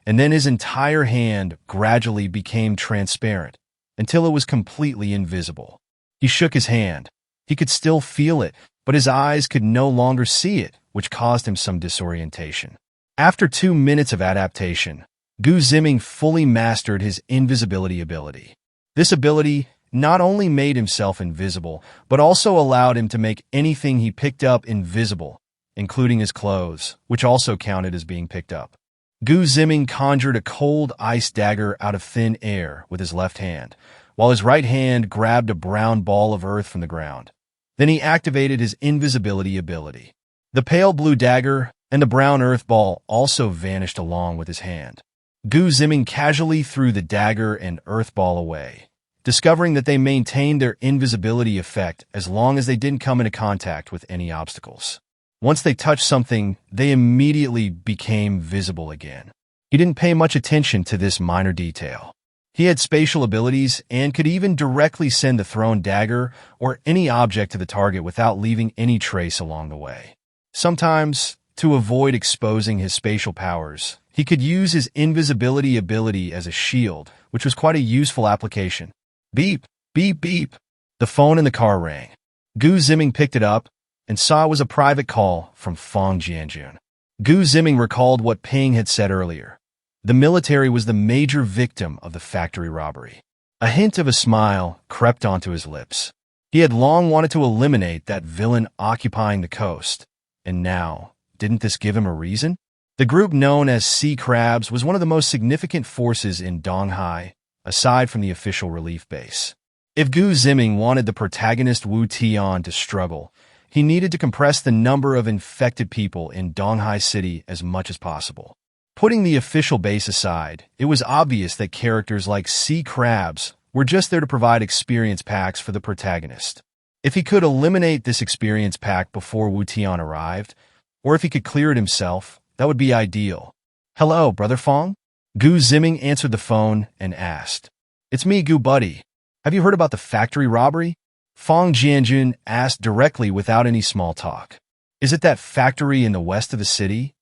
Speaker 1: and then his entire hand gradually became transparent until it was completely invisible. He shook his hand. He could still feel it, but his eyes could no longer see it, which caused him some disorientation. After 2 minutes of adaptation, Ziming fully mastered his invisibility ability. This ability not only made himself invisible, but also allowed him to make anything he picked up invisible, including his clothes, which also counted as being picked up. Ziming conjured a cold ice dagger out of thin air with his left hand, while his right hand grabbed a brown ball of earth from the ground. Then he activated his invisibility ability. The pale blue dagger and the brown earth ball also vanished along with his hand. Ziming casually threw the dagger and earth ball away, discovering that they maintained their invisibility effect as long as they didn't come into contact with any obstacles. Once they touched something, they immediately became visible again. He didn't pay much attention to this minor detail. He had spatial abilities and could even directly send the thrown dagger or any object to the target without leaving any trace along the way. Sometimes, to avoid exposing his spatial powers, he could use his invisibility ability as a shield, which was quite a useful application. Beep, beep, beep. The phone in the car rang. Gu Ziming picked it up and saw it was a private call from Fang Jianjun. Gu Ziming recalled what Ping had said earlier. The military was the major victim of the factory robbery. A hint of a smile crept onto his lips. He had long wanted to eliminate that villain occupying the coast, and now, didn't this give him a reason? The group known as Sea Crabs was one of the most significant forces in Donghai, aside from the official relief base. If Gu Ziming wanted the protagonist Wu Tian to struggle, he needed to compress the number of infected people in Donghai City as much as possible. Putting the official base aside, it was obvious that characters like Sea Crabs were just there to provide experience packs for the protagonist. If he could eliminate this experience pack before Wu Tian arrived, or if he could clear it himself, that would be ideal. "Hello, Brother Fang?" Gu Ziming answered the phone and asked. "It's me, Gu Buddy. Have you heard about the factory robbery?" Fang Jianjun asked directly without any small talk. "Is it that factory in the west of the city?"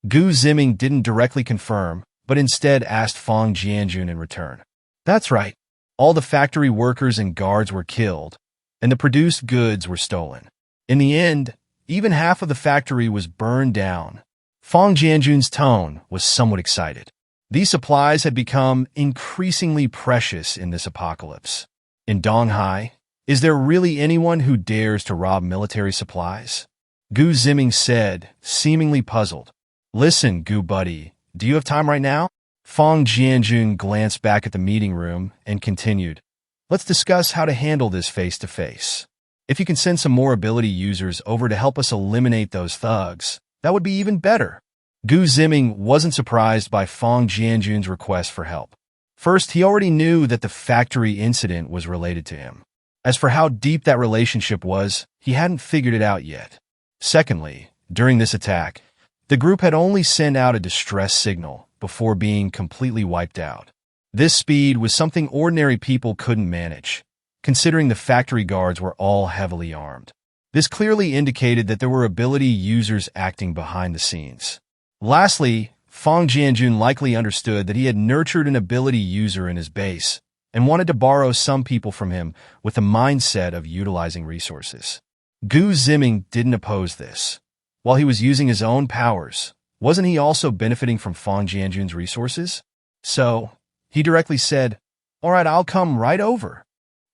Speaker 1: Gu Ziming didn't directly confirm, but instead asked Fang Jianjun in return. "That's right. All the factory workers and guards were killed, and the produced goods were stolen. In the end, even half of the factory was burned down." Fang Jianjun's tone was somewhat excited. These supplies had become increasingly precious in this apocalypse. In Donghai, is there really anyone who dares to rob military supplies? Gu Ziming said, seemingly puzzled. "Listen, Gu Buddy, do you have time right now?" Fang Jianjun glanced back at the meeting room and continued. "Let's discuss how to handle this face-to-face. If you can send some more ability users over to help us eliminate those thugs, that would be even better." Gu Ziming wasn't surprised by Fang Jianjun's request for help. First, he already knew that the factory incident was related to him. As for how deep that relationship was, he hadn't figured it out yet. Secondly, during this attack, the group had only sent out a distress signal before being completely wiped out. This speed was something ordinary people couldn't manage, considering the factory guards were all heavily armed. This clearly indicated that there were ability users acting behind the scenes. Lastly, Fang Jianjun likely understood that he had nurtured an ability user in his base and wanted to borrow some people from him with the mindset of utilizing resources. Gu Ziming didn't oppose this. While he was using his own powers, wasn't he also benefiting from Fang Jianjun's resources? So, he directly said, "All right, I'll come right over."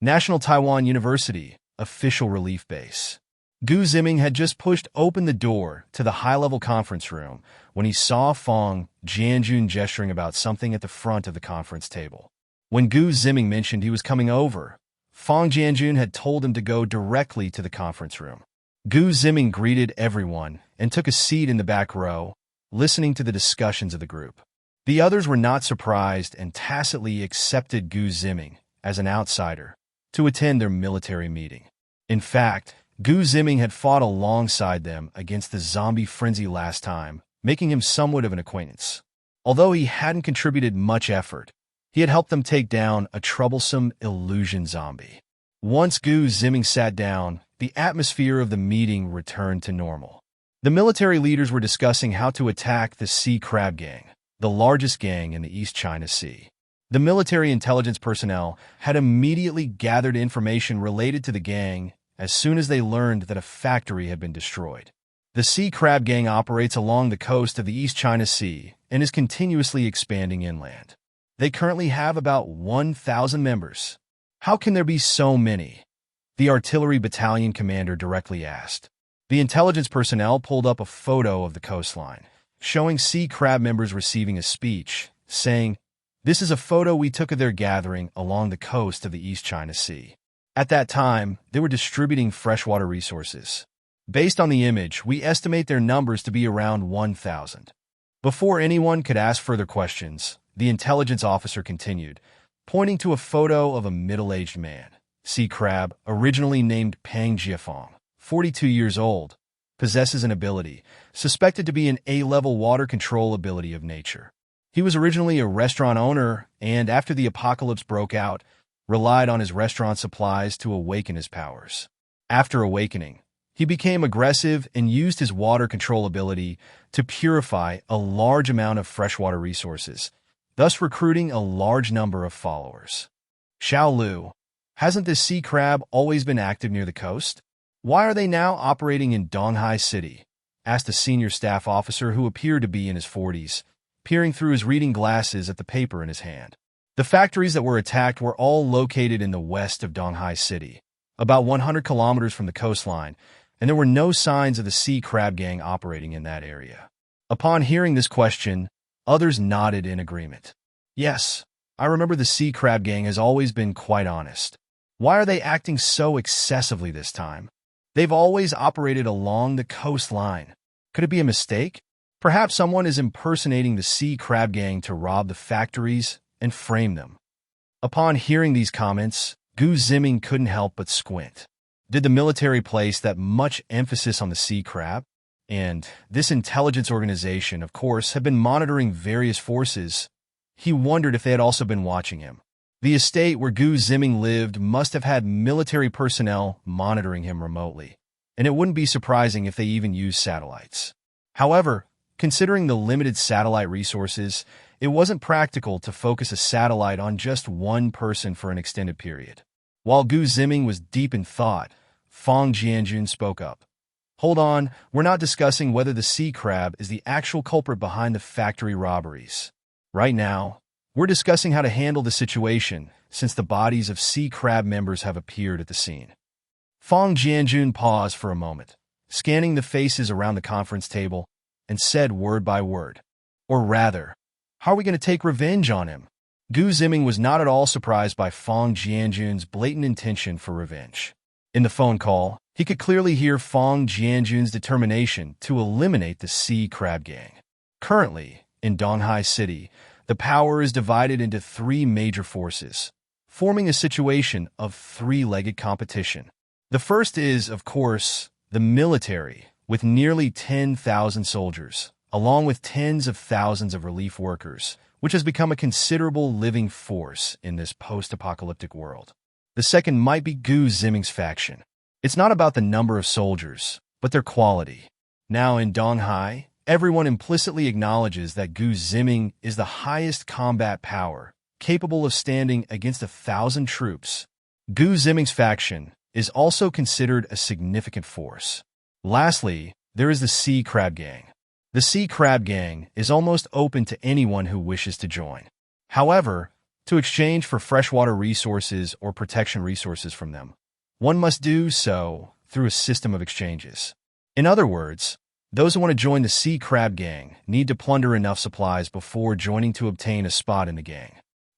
Speaker 1: National Taiwan University, official relief base. Gu Ziming had just pushed open the door to the high-level conference room when he saw Fang Jianjun gesturing about something at the front of the conference table. When Gu Ziming mentioned he was coming over, Fang Jianjun had told him to go directly to the conference room. Gu Ziming greeted everyone and took a seat in the back row, listening to the discussions of the group. The others were not surprised and tacitly accepted Gu Ziming, as an outsider, to attend their military meeting. In fact, Gu Ziming had fought alongside them against the zombie frenzy last time, making him somewhat of an acquaintance. Although he hadn't contributed much effort, he had helped them take down a troublesome illusion zombie. Once Gu Ziming sat down, the atmosphere of the meeting returned to normal. The military leaders were discussing how to attack the Sea Crab Gang, the largest gang in the East China Sea. The military intelligence personnel had immediately gathered information related to the gang as soon as they learned that a factory had been destroyed. The Sea Crab Gang operates along the coast of the East China Sea and is continuously expanding inland. They currently have about 1,000 members. "How can there be so many?" the artillery battalion commander directly asked. The intelligence personnel pulled up a photo of the coastline, showing Sea Crab members receiving a speech, saying, "This is a photo we took of their gathering along the coast of the East China Sea. At that time, they were distributing freshwater resources. Based on the image, we estimate their numbers to be around 1,000. Before anyone could ask further questions, the intelligence officer continued, pointing to a photo of a middle-aged man, Sea Crab, originally named Peng Jiafeng, 42 years old, possesses an ability, suspected to be an A-level water control ability of nature. He was originally a restaurant owner and, after the apocalypse broke out, relied on his restaurant supplies to awaken his powers. After awakening, he became aggressive and used his water control ability to purify a large amount of freshwater resources, thus recruiting a large number of followers. Xiao Lu, hasn't this sea crab always been active near the coast? Why are they now operating in Donghai City? Asked a senior staff officer who appeared to be in his 40s, peering through his reading glasses at the paper in his hand. The factories that were attacked were all located in the west of Donghai City, about 100 kilometers from the coastline, and there were no signs of the sea crab gang operating in that area. Upon hearing this question, others nodded in agreement. Yes, I remember the sea crab gang has always been quite honest. Why are they acting so excessively this time? They've always operated along the coastline. Could it be a mistake? Perhaps someone is impersonating the sea crab gang to rob the factories and frame them. Upon hearing these comments, Gu Ziming couldn't help but squint. Did the military place that much emphasis on the sea crab? And this intelligence organization, of course, had been monitoring various forces. He wondered if they had also been watching him. The estate where Gu Ziming lived must have had military personnel monitoring him remotely, and it wouldn't be surprising if they even used satellites. However, considering the limited satellite resources, it wasn't practical to focus a satellite on just one person for an extended period. While Gu Ziming was deep in thought, Fang Jianjun spoke up. Hold on, we're not discussing whether the sea crab is the actual culprit behind the factory robberies. Right now, we're discussing how to handle the situation since the bodies of sea crab members have appeared at the scene. Fang Jianjun paused for a moment, scanning the faces around the conference table, and said word by word. Or rather, how are we going to take revenge on him? Gu Ziming was not at all surprised by Fang Jianjun's blatant intention for revenge. In the phone call, he could clearly hear Fang Jianjun's determination to eliminate the sea crab gang. Currently, in Donghai City, the power is divided into three major forces, forming a situation of three-legged competition. The first is, of course, the military, with nearly 10,000 soldiers, along with tens of thousands of relief workers, which has become a considerable living force in this post-apocalyptic world. The second might be Gu Ziming's faction. It's not about the number of soldiers, but their quality. Now in Donghai, everyone implicitly acknowledges that Gu Ziming is the highest combat power, capable of standing against 1,000 troops. Gu Ziming's faction is also considered a significant force. Lastly, there is the Sea Crab Gang. The Sea Crab Gang is almost open to anyone who wishes to join. However, to exchange for freshwater resources or protection resources from them, one must do so through a system of exchanges. In other words, those who want to join the Sea Crab Gang need to plunder enough supplies before joining to obtain a spot in the gang.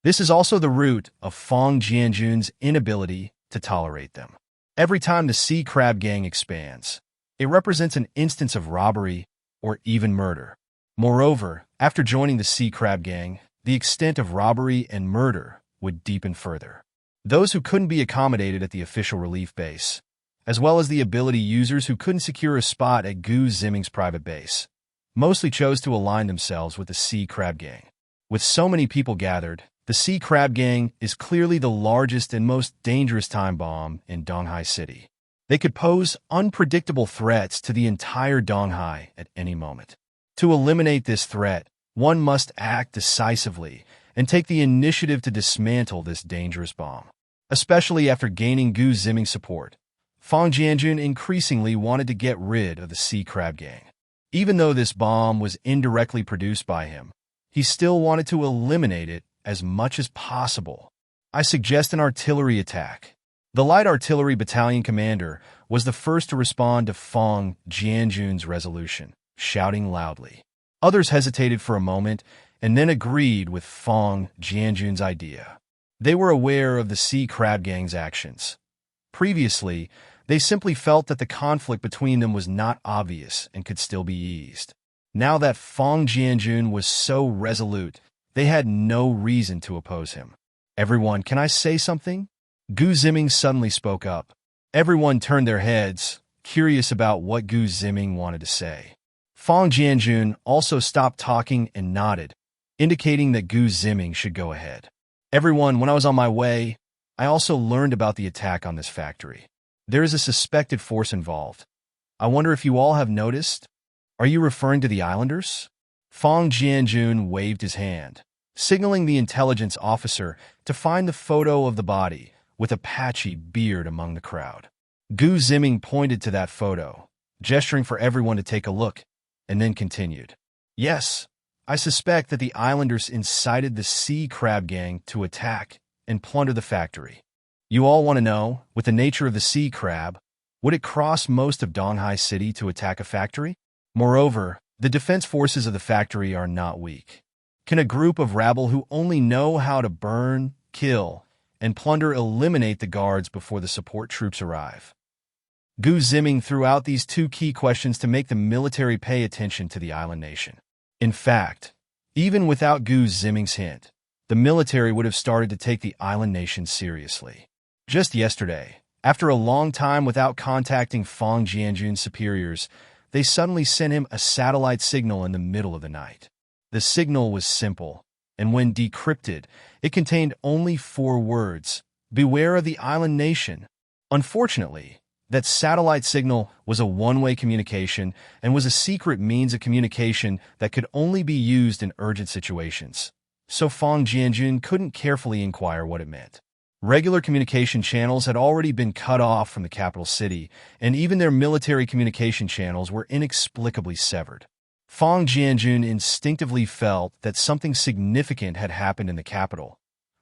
Speaker 1: This is also the root of Fang Jianjun's inability to tolerate them. Every time the Sea Crab Gang expands, it represents an instance of robbery or even murder. Moreover, after joining the Sea Crab Gang, the extent of robbery and murder would deepen further. Those who couldn't be accommodated at the official relief base, as well as the ability users who couldn't secure a spot at Gu Ziming's private base, mostly chose to align themselves with the Sea Crab Gang. With so many people gathered, the Sea Crab Gang is clearly the largest and most dangerous time bomb in Donghai City. They could pose unpredictable threats to the entire Donghai at any moment. To eliminate this threat, one must act decisively and take the initiative to dismantle this dangerous bomb. Especially after gaining Gu Ziming's support, Fang Jianjun increasingly wanted to get rid of the Sea Crab Gang. Even though this bomb was indirectly produced by him, he still wanted to eliminate it as much as possible. I suggest an artillery attack. The light artillery battalion commander was the first to respond to Fang Jianjun's resolution, shouting loudly. Others hesitated for a moment and then agreed with Fang Jianjun's idea. They were aware of the Sea Crab Gang's actions. Previously, they simply felt that the conflict between them was not obvious and could still be eased. Now that Fang Jianjun was so resolute, they had no reason to oppose him. Everyone, can I say something? Gu Ziming suddenly spoke up. Everyone turned their heads, curious about what Gu Ziming wanted to say. Fang Jianjun also stopped talking and nodded, indicating that Gu Ziming should go ahead. Everyone, when I was on my way, I also learned about the attack on this factory. There is a suspected force involved. I wonder if you all have noticed? Are you referring to the islanders? Fang Jianjun waved his hand, signaling the intelligence officer to find the photo of the body with a patchy beard among the crowd. Gu Ziming pointed to that photo, gesturing for everyone to take a look, and then continued. Yes, I suspect that the islanders incited the sea crab gang to attack and plunder the factory. You all want to know, with the nature of the sea crab, would it cross most of Donghai City to attack a factory? Moreover, the defense forces of the factory are not weak. Can a group of rabble who only know how to burn, kill, and plunder eliminate the guards before the support troops arrive? Gu Ziming threw out these two key questions to make the military pay attention to the island nation. In fact, even without Gu Ziming's hint, the military would have started to take the island nation seriously. Just yesterday, after a long time without contacting Fang Jianjun's superiors, they suddenly sent him a satellite signal in the middle of the night. The signal was simple, and when decrypted, it contained only 4 words: "Beware of the island nation." Unfortunately, that satellite signal was a one-way communication and was a secret means of communication that could only be used in urgent situations, so Fang Jianjun couldn't carefully inquire what it meant. Regular communication channels had already been cut off from the capital city, and even their military communication channels were inexplicably severed. Fang Jianjun instinctively felt that something significant had happened in the capital,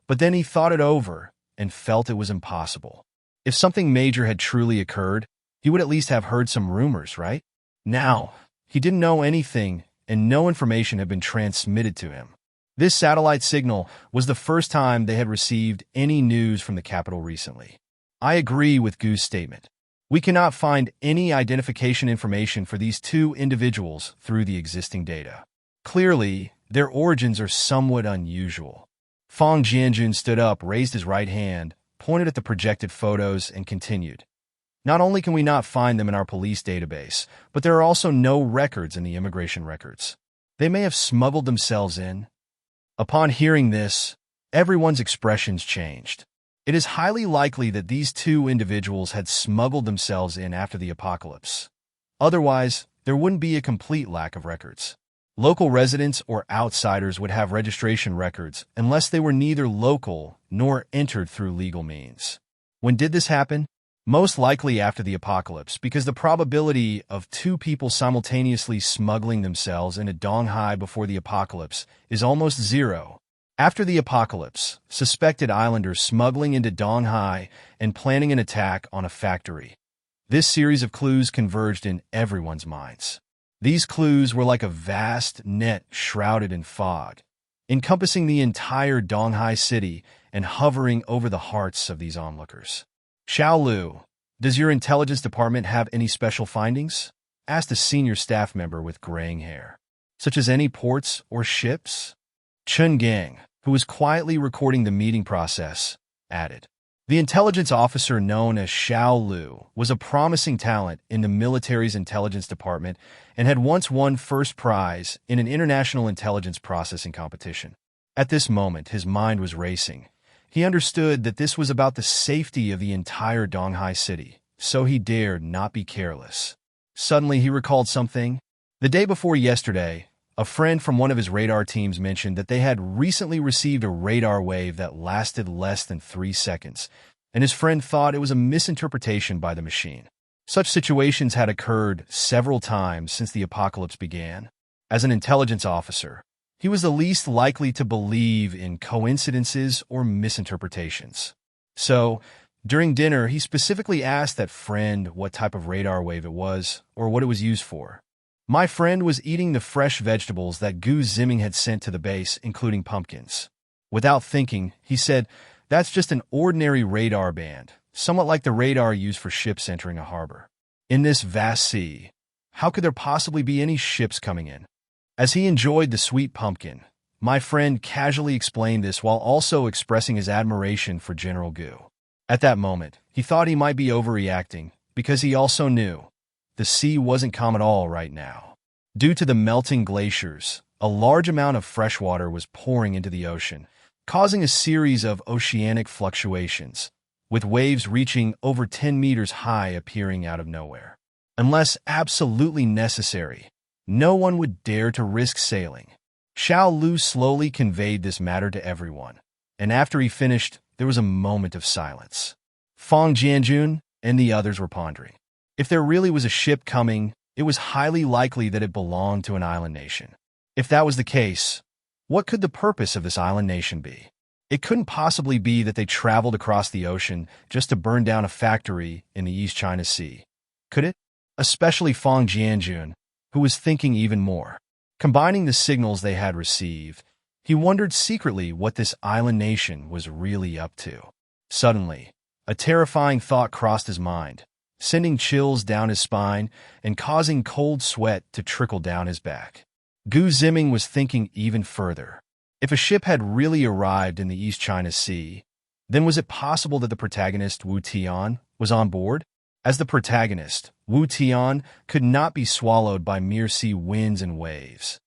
Speaker 1: but then he thought it over and felt it was impossible. If something major had truly occurred, he would at least have heard some rumors, right? Now, he didn't know anything, and no information had been transmitted to him. This satellite signal was the first time they had received any news from the capital recently. I agree with Gu's statement. We cannot find any identification information for these 2 individuals through the existing data. Clearly, their origins are somewhat unusual. Fang Jianjun stood up, raised his right hand, pointed at the projected photos, and continued. Not only can we not find them in our police database, but there are also no records in the immigration records. They may have smuggled themselves in. Upon hearing this, everyone's expressions changed. It is highly likely that these 2 individuals had smuggled themselves in after the apocalypse. Otherwise, there wouldn't be a complete lack of records. Local residents or outsiders would have registration records unless they were neither local nor entered through legal means. When did this happen? Most likely after the apocalypse, because the probability of 2 people simultaneously smuggling themselves into Donghai before the apocalypse is almost 0. After the apocalypse, suspected islanders smuggling into Donghai and planning an attack on a factory. This series of clues converged in everyone's minds. These clues were like a vast net shrouded in fog, encompassing the entire Donghai city and hovering over the hearts of these onlookers. Xiao Lu, does your intelligence department have any special findings? Asked a senior staff member with graying hair. Such as any ports or ships? Chen Gang, who was quietly recording the meeting process, added. The intelligence officer known as Xiao Lu was a promising talent in the military's intelligence department and had once won first prize in an international intelligence processing competition. At this moment, his mind was racing. He understood that this was about the safety of the entire Donghai city, so he dared not be careless. Suddenly, he recalled something. The day before yesterday, a friend from one of his radar teams mentioned that they had recently received a radar wave that lasted less than 3 seconds, and his friend thought it was a misinterpretation by the machine. Such situations had occurred several times since the apocalypse began. As an intelligence officer, he was the least likely to believe in coincidences or misinterpretations. So, during dinner, he specifically asked that friend what type of radar wave it was or what it was used for. My friend was eating the fresh vegetables that Gu Ziming had sent to the base, including pumpkins. Without thinking, he said, "That's just an ordinary radar band, somewhat like the radar used for ships entering a harbor. In this vast sea, how could there possibly be any ships coming in?" As he enjoyed the sweet pumpkin, my friend casually explained this while also expressing his admiration for General Gu. At that moment, he thought he might be overreacting, because he also knew the sea wasn't calm at all right now. Due to the melting glaciers, a large amount of fresh water was pouring into the ocean, causing a series of oceanic fluctuations, with waves reaching over 10 meters high appearing out of nowhere. Unless absolutely necessary, no one would dare to risk sailing. Xiao Lu slowly conveyed this matter to everyone, and after he finished, there was a moment of silence. Fang Jianjun and the others were pondering. If there really was a ship coming, it was highly likely that it belonged to an island nation. If that was the case, what could the purpose of this island nation be? It couldn't possibly be that they traveled across the ocean just to burn down a factory in the East China Sea, could it? Especially Fang Jianjun, who was thinking even more. Combining the signals they had received, he wondered secretly what this island nation was really up to. Suddenly, a terrifying thought crossed his mind, sending chills down his spine and causing cold sweat to trickle down his back. Gu Ziming was thinking even further. If a ship had really arrived in the East China Sea, then was it possible that the protagonist, Wu Tian, was on board? As the protagonist, Wu Tian could not be swallowed by mere sea winds and waves.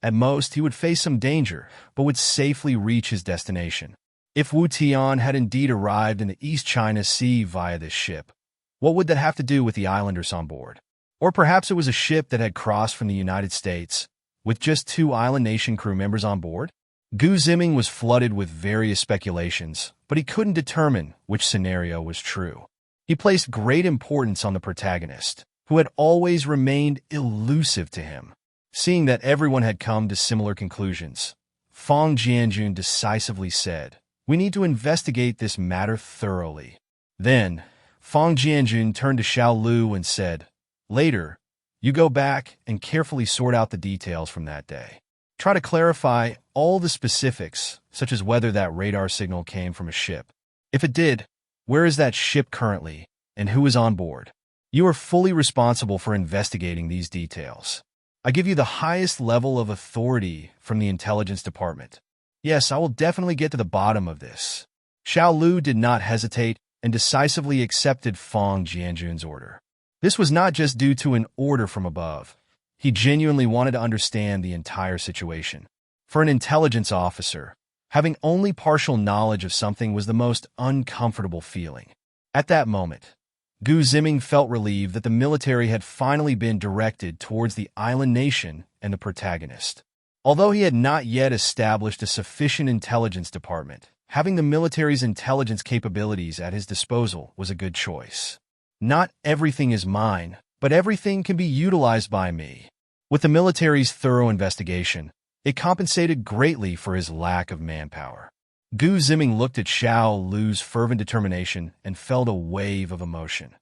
Speaker 1: At most, he would face some danger, but would safely reach his destination. If Wu Tian had indeed arrived in the East China Sea via this ship, what would that have to do with the islanders on board? Or perhaps it was a ship that had crossed from the United States, with just 2 island nation crew members on board? Gu Ziming was flooded with various speculations, but he couldn't determine which scenario was true. He placed great importance on the protagonist, who had always remained elusive to him. Seeing that everyone had come to similar conclusions, Fang Jianjun decisively said, "We need to investigate this matter thoroughly." Then, Fang Jianjun turned to Xiao Lu and said, "Later, you go back and carefully sort out the details from that day. Try to clarify all the specifics, such as whether that radar signal came from a ship. If it did, where is that ship currently, and who is on board? You are fully responsible for investigating these details. I give you the highest level of authority from the intelligence department. Yes, I will definitely get to the bottom of this." Xiao Lu did not hesitate and decisively accepted Fang Jianjun's order. This was not just due to an order from above. He genuinely wanted to understand the entire situation. For an intelligence officer, having only partial knowledge of something was the most uncomfortable feeling. At that moment, Gu Ziming felt relieved that the military had finally been directed towards the island nation and the protagonist. Although he had not yet established a sufficient intelligence department, having the military's intelligence capabilities at his disposal was a good choice. Not everything is mine, but everything can be utilized by me. With the military's thorough investigation, it compensated greatly for his lack of manpower. Gu Ziming looked at Xiao Lu's fervent determination and felt a wave of emotion.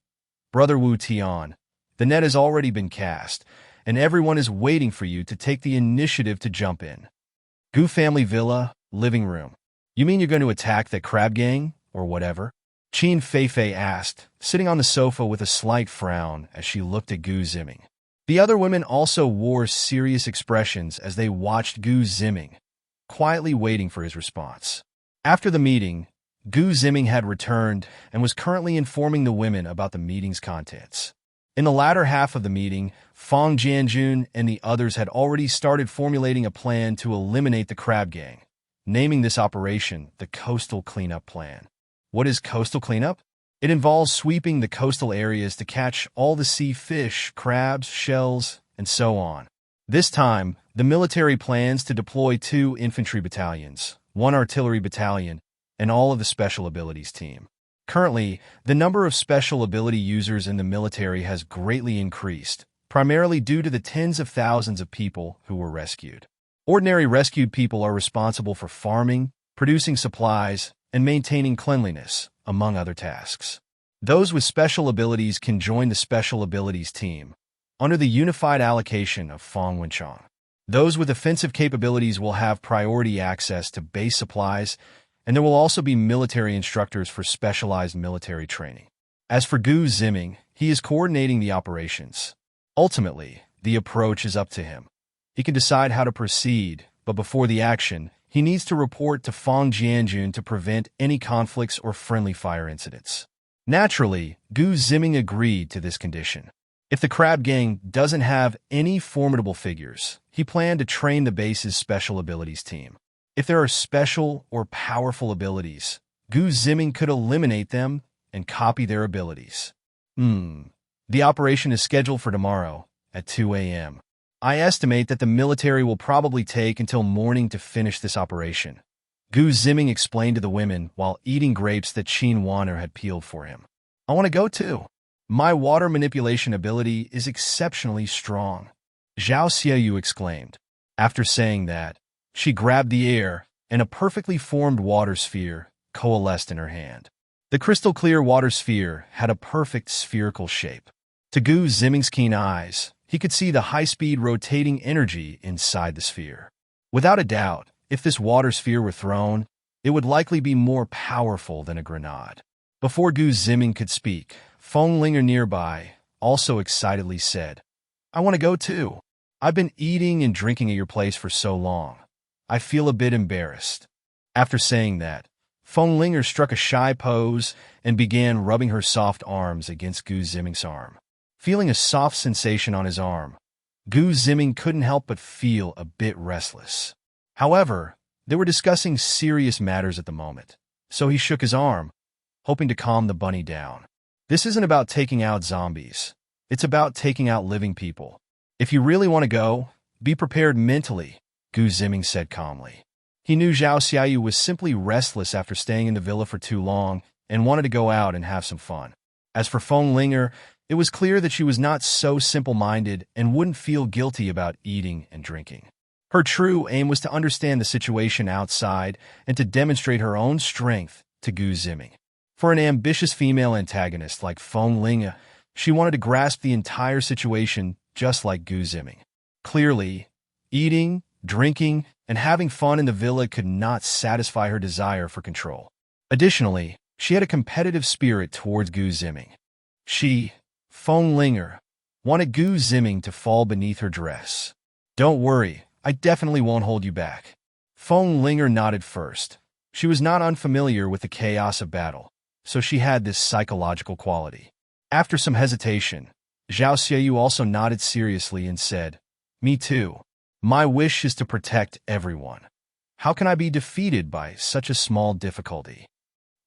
Speaker 1: "Brother Wu Tian, the net has already been cast, and everyone is waiting for you to take the initiative to jump in." Gu family villa, living room. "You mean you're going to attack that crab gang, or whatever?" Qin Feifei asked, sitting on the sofa with a slight frown as she looked at Gu Ziming. The other women also wore serious expressions as they watched Gu Ziming, quietly waiting for his response. After the meeting, Gu Ziming had returned and was currently informing the women about the meeting's contents. In the latter half of the meeting, Fang Jianjun and the others had already started formulating a plan to eliminate the crab gang, naming this operation the Coastal Cleanup Plan. What is coastal cleanup? It involves sweeping the coastal areas to catch all the sea fish, crabs, shells, and so on. This time, the military plans to deploy 2 infantry battalions, 1 artillery battalion, and all of the special abilities team. Currently, the number of special ability users in the military has greatly increased, primarily due to the tens of thousands of people who were rescued. Ordinary rescued people are responsible for farming, producing supplies, and maintaining cleanliness, among other tasks. Those with special abilities can join the special abilities team, under the unified allocation of Fang Wenchang. Those with offensive capabilities will have priority access to base supplies, and there will also be military instructors for specialized military training. As for Gu Ziming, he is coordinating the operations. Ultimately, the approach is up to him. He can decide how to proceed, but before the action, he needs to report to Fang Jianjun to prevent any conflicts or friendly fire incidents. Naturally, Gu Ziming agreed to this condition. If the Crab Gang doesn't have any formidable figures, he planned to train the base's special abilities team. If there are special or powerful abilities, Gu Ziming could eliminate them and copy their abilities. The operation is scheduled for tomorrow at 2 a.m. I estimate that the military will probably take until morning to finish this operation. Gu Ziming explained to the women while eating grapes that Qin Feifei had peeled for him. I want to go too. My water manipulation ability is exceptionally strong, Zhao Xiaoyu exclaimed. After saying that, she grabbed the air, and a perfectly formed water sphere coalesced in her hand. The crystal-clear water sphere had a perfect spherical shape. To Gu Ziming's keen eyes, he could see the high-speed rotating energy inside the sphere. Without a doubt, if this water sphere were thrown, it would likely be more powerful than a grenade. Before Gu Ziming could speak, Feng Linger nearby also excitedly said, I want to go too. I've been eating and drinking at your place for so long. I feel a bit embarrassed. After saying that, Feng Linger struck a shy pose and began rubbing her soft arms against Gu Ziming's arm. Feeling a soft sensation on his arm, Gu Ziming couldn't help but feel a bit restless. However, they were discussing serious matters at the moment, so he shook his arm, hoping to calm the bunny down. This isn't about taking out zombies. It's about taking out living people. If you really want to go, be prepared mentally, Gu Ziming said calmly. He knew Zhao Xiaoyu was simply restless after staying in the villa for too long and wanted to go out and have some fun. As for Feng Linger, it was clear that she was not so simple-minded and wouldn't feel guilty about eating and drinking. Her true aim was to understand the situation outside and to demonstrate her own strength to Gu Ziming. For an ambitious female antagonist like Feng Linger, she wanted to grasp the entire situation just like Gu Ziming. Clearly, eating, drinking, and having fun in the villa could not satisfy her desire for control. Additionally, she had a competitive spirit towards Gu Ziming. She, Feng Linger, wanted Gu Ziming to fall beneath her dress. Don't worry, I definitely won't hold you back. Feng Linger nodded first. She was not unfamiliar with the chaos of battle, so she had this psychological quality. After some hesitation, Zhao Xiaoyu also nodded seriously and said, Me too. My wish is to protect everyone. How can I be defeated by such a small difficulty?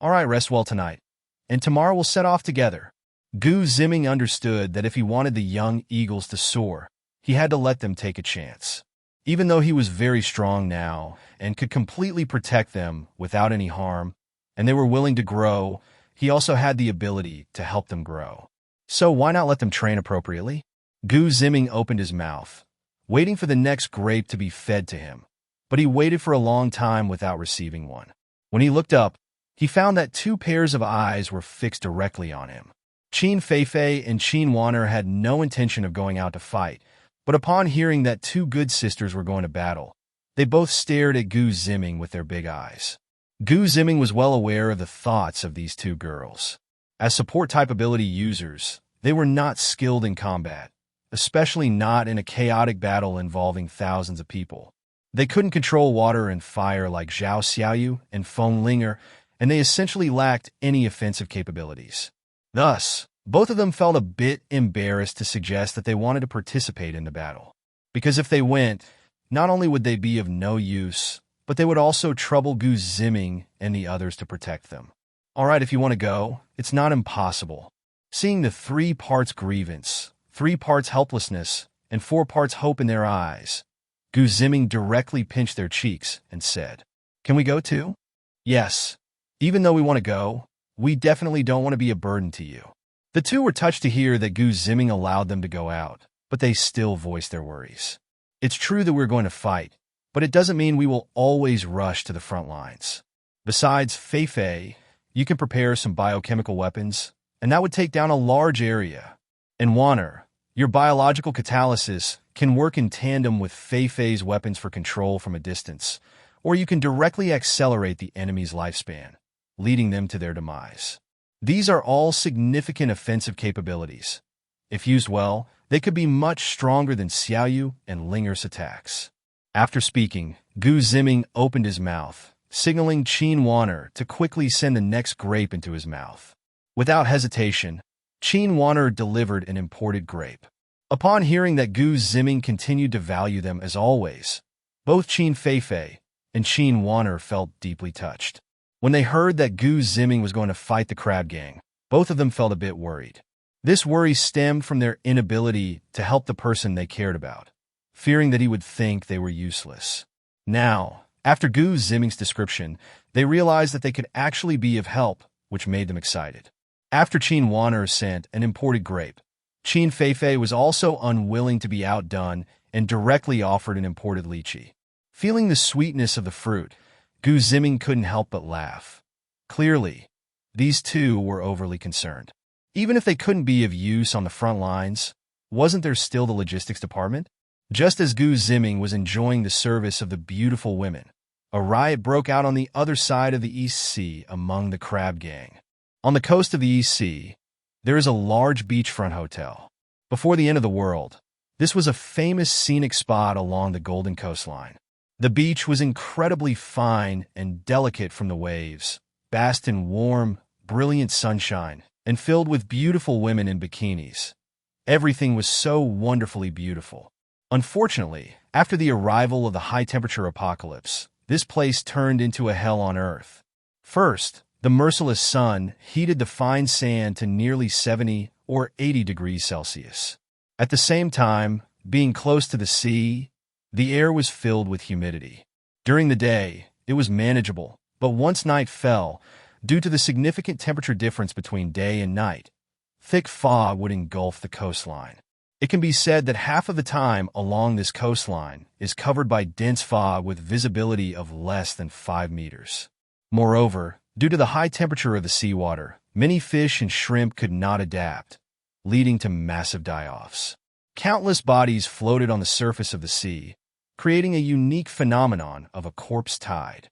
Speaker 1: All right, rest well tonight, and tomorrow we'll set off together. Gu Ziming understood that if he wanted the young eagles to soar, he had to let them take a chance. Even though he was very strong now and could completely protect them without any harm, and they were willing to grow, he also had the ability to help them grow. So why not let them train appropriately? Gu Ziming opened his mouth, waiting for the next grape to be fed to him, but he waited for a long time without receiving one. When he looked up, he found that two pairs of eyes were fixed directly on him. Qin Feifei and Qin Feifei had no intention of going out to fight, but upon hearing that two good sisters were going to battle, they both stared at Gu Ziming with their big eyes. Gu Ziming was well aware of the thoughts of these two girls. As support-type ability users, they were not skilled in combat, especially not in a chaotic battle involving thousands of people. They couldn't control water and fire like Zhao Xiaoyu and Feng Linger, and they essentially lacked any offensive capabilities. Thus, both of them felt a bit embarrassed to suggest that they wanted to participate in the battle. Because if they went, not only would they be of no use, but they would also trouble Gu Ziming and the others to protect them. All right, if you want to go, it's not impossible. Seeing the 3 parts grievance, 3 parts helplessness, and 4 parts hope in their eyes, Gu Ziming directly pinched their cheeks and said, Can we go too? Yes. Even though we want to go, we definitely don't want to be a burden to you. The two were touched to hear that Gu Ziming allowed them to go out, but they still voiced their worries. It's true that we're going to fight, but it doesn't mean we will always rush to the front lines. Besides Feifei, you can prepare some biochemical weapons, and that would take down a large area. And Wanner, your biological catalysis can work in tandem with Feifei's weapons for control from a distance, or you can directly accelerate the enemy's lifespan, leading them to their demise. These are all significant offensive capabilities. If used well, they could be much stronger than Xiaoyu and Linger's attacks. After speaking, Gu Ziming opened his mouth, signaling Qin Feifei to quickly send the next grape into his mouth. Without hesitation, Qin Wanner delivered an imported grape. Upon hearing that Gu Ziming continued to value them as always, both Qin Feifei and Qin Wanner felt deeply touched. When they heard that Gu Ziming was going to fight the crab gang, both of them felt a bit worried. This worry stemmed from their inability to help the person they cared about, fearing that he would think they were useless. Now, after Gu Ziming's description, they realized that they could actually be of help, which made them excited. After Qin Wanner sent an imported grape, Qin Feifei was also unwilling to be outdone and directly offered an imported lychee. Feeling the sweetness of the fruit, Gu Ziming couldn't help but laugh. Clearly, these two were overly concerned. Even if they couldn't be of use on the front lines, wasn't there still the logistics department? Just as Gu Ziming was enjoying the service of the beautiful women, a riot broke out on the other side of the East Sea among the crab gang. On the coast of the East Sea, there is a large beachfront hotel. Before the end of the world, this was a famous scenic spot along the Golden Coastline. The beach was incredibly fine and delicate from the waves, basked in warm, brilliant sunshine, and filled with beautiful women in bikinis. Everything was so wonderfully beautiful. Unfortunately, after the arrival of the high-temperature apocalypse, this place turned into a hell on earth. First, the merciless sun heated the fine sand to nearly 70 or 80 degrees Celsius. At the same time, being close to the sea, the air was filled with humidity. During the day, it was manageable, but once night fell, due to the significant temperature difference between day and night, thick fog would engulf the coastline. It can be said that half of the time along this coastline is covered by dense fog with visibility of less than 5 meters. Moreover, due to the high temperature of the seawater, many fish and shrimp could not adapt, leading to massive die-offs. Countless bodies floated on the surface of the sea, creating a unique phenomenon of a corpse tide.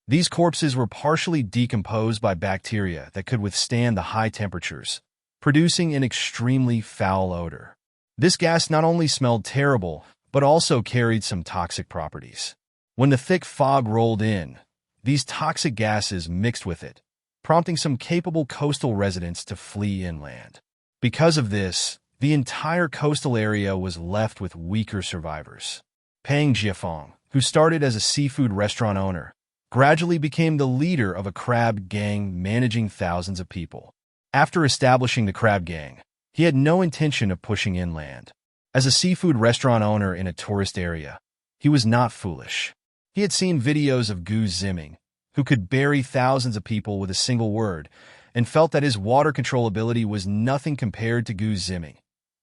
Speaker 1: These corpses were partially decomposed by bacteria that could withstand the high temperatures, producing an extremely foul odor. This gas not only smelled terrible, but also carried some toxic properties. When the thick fog rolled in, these toxic gases mixed with it, prompting some capable coastal residents to flee inland. Because of this, the entire coastal area was left with weaker survivors. Pang Jiafeng, who started as a seafood restaurant owner, gradually became the leader of a crab gang managing thousands of people. After establishing the crab gang, he had no intention of pushing inland. As a seafood restaurant owner in a tourist area, he was not foolish. He had seen videos of Gu Ziming, who could bury thousands of people with a single word, and felt that his water control ability was nothing compared to Gu Ziming,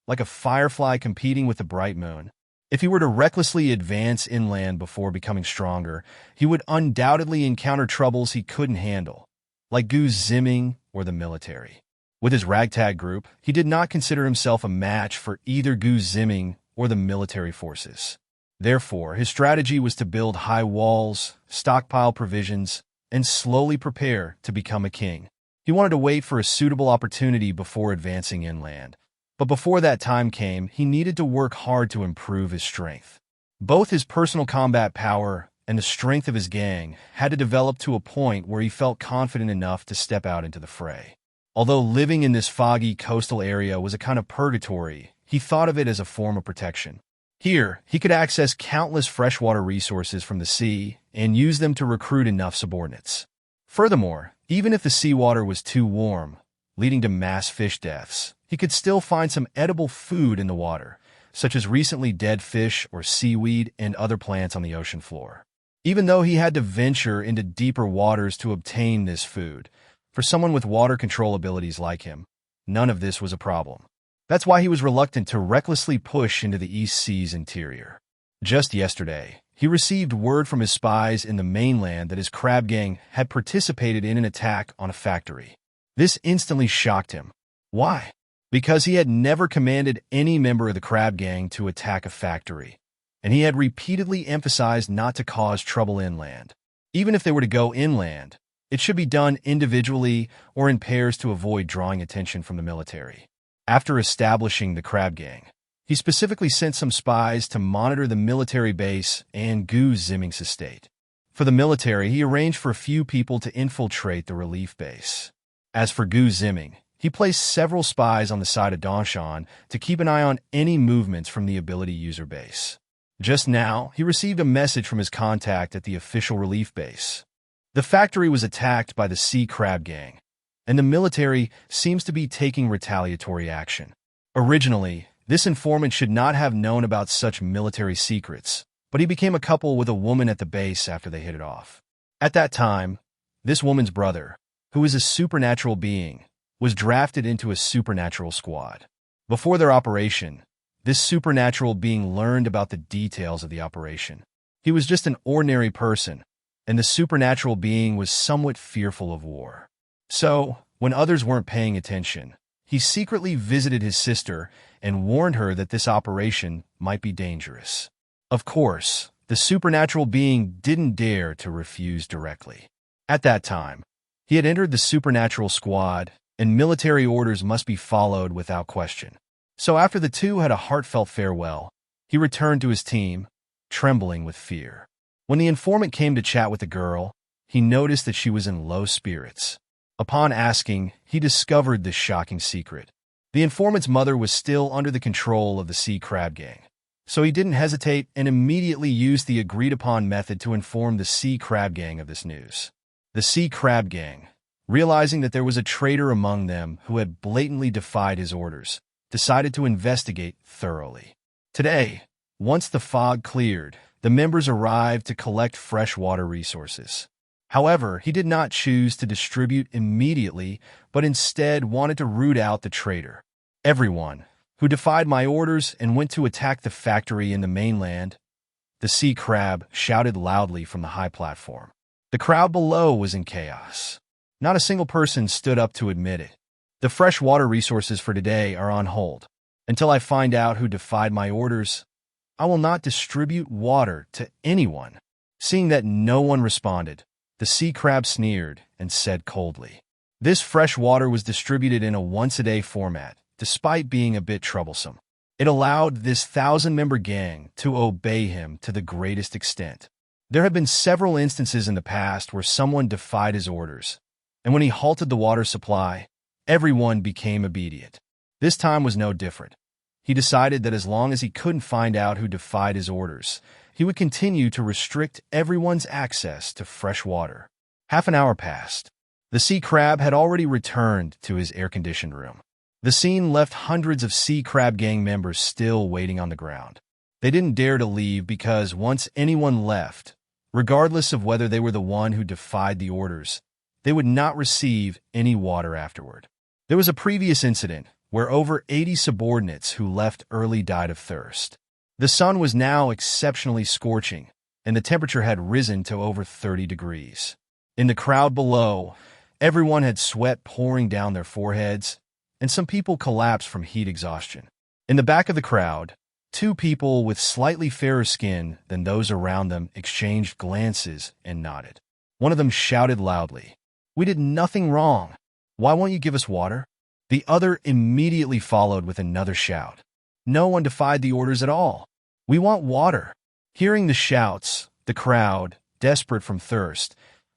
Speaker 1: like a firefly competing with the bright moon. If he were to recklessly advance inland before becoming stronger, he would undoubtedly encounter troubles he couldn't handle, like Gu Ziming or the military. With his ragtag group, he did not consider himself a match for either Gu Ziming or the military forces. Therefore, his strategy was to build high walls, stockpile provisions, and slowly prepare to become a king. He wanted to wait for a suitable opportunity before advancing inland. But before that time came, he needed to work hard to improve his strength. Both his personal combat power and the strength of his gang had to develop to a point where he felt confident enough to step out into the fray. Although living in this foggy coastal area was a kind of purgatory, he thought of it as a form of protection. Here, he could access countless freshwater resources from the sea and use them to recruit enough subordinates. Furthermore, even if the seawater was too warm, leading to mass fish deaths, he could still find some edible food in the water, such as recently dead fish or seaweed and other plants on the ocean floor. Even though he had to venture into deeper waters to obtain this food, for someone with water control abilities like him, none of this was a problem. That's why he was reluctant to recklessly push into the East Sea's interior. Just yesterday, he received word from his spies in the mainland that his crab gang had participated in an attack on a factory. This instantly shocked him. Why? Because he had never commanded any member of the crab gang to attack a factory, and he had repeatedly emphasized not to cause trouble inland. Even if they were to go inland, it should be done individually or in pairs to avoid drawing attention from the military. After establishing the crab gang, he specifically sent some spies to monitor the military base and Gu Ziming's estate. For the military, he arranged for a few people to infiltrate the relief base. As for Gu Ziming, He placed several spies on the side of Danshan to keep an eye on any movements from the ability user base. Just now, he received a message from his contact at the official relief base. The factory was attacked by the Sea Crab Gang, and the military seems to be taking retaliatory action. Originally, this informant should not have known about such military secrets, but he became a couple with a woman at the base after they hit it off. At that time, this woman's brother, who is a supernatural being, was drafted into a supernatural squad. Before their operation, this supernatural being learned about the details of the operation. He was just an ordinary person, and the supernatural being was somewhat fearful of war. So, when others weren't paying attention, he secretly visited his sister and warned her that this operation might be dangerous. Of course, the supernatural being didn't dare to refuse directly. At that time, he had entered the supernatural squad, and military orders must be followed without question. So after the two had a heartfelt farewell, he returned to his team, trembling with fear. When the informant came to chat with the girl, he noticed that she was in low spirits. Upon asking, he discovered this shocking secret. The informant's mother was still under the control of the Sea Crab Gang, so he didn't hesitate and immediately used the agreed-upon method to inform the Sea Crab Gang of this news. The Sea Crab Gang, realizing that there was a traitor among them who had blatantly defied his orders, decided to investigate thoroughly. Today, once the fog cleared, the members arrived to collect freshwater resources. However, he did not choose to distribute immediately, but instead wanted to root out the traitor. Everyone who defied my orders and went to attack the factory in the mainland, the sea crab shouted loudly from the high platform. The crowd below was in chaos. Not a single person stood up to admit it. The freshwater resources for today are on hold. Until I find out who defied my orders, I will not distribute water to anyone. Seeing that no one responded, the sea crab sneered and said coldly, "This fresh water was distributed in a once-a-day format, despite being a bit troublesome. It allowed this 1,000-member gang to obey him to the greatest extent. There have been several instances in the past where someone defied his orders, and when he halted the water supply, everyone became obedient. This time was no different. He decided that as long as he couldn't find out who defied his orders, he would continue to restrict everyone's access to fresh water." Half an hour passed. The sea crab had already returned to his air-conditioned room. The scene left hundreds of sea crab gang members still waiting on the ground. They didn't dare to leave because once anyone left, regardless of whether they were the one who defied the orders, they would not receive any water afterward. There was a previous incident where over 80 subordinates who left early died of thirst. The sun was now exceptionally scorching, and the temperature had risen to over 30 degrees. In the crowd below, everyone had sweat pouring down their foreheads, and some people collapsed from heat exhaustion. In the back of the crowd, two people with slightly fairer skin than those around them exchanged glances and nodded. One of them shouted loudly, "We did nothing wrong. Why won't you give us water?" The other immediately followed with another shout. "No one defied the orders at all. We want water." Hearing the shouts, the crowd, desperate from thirst,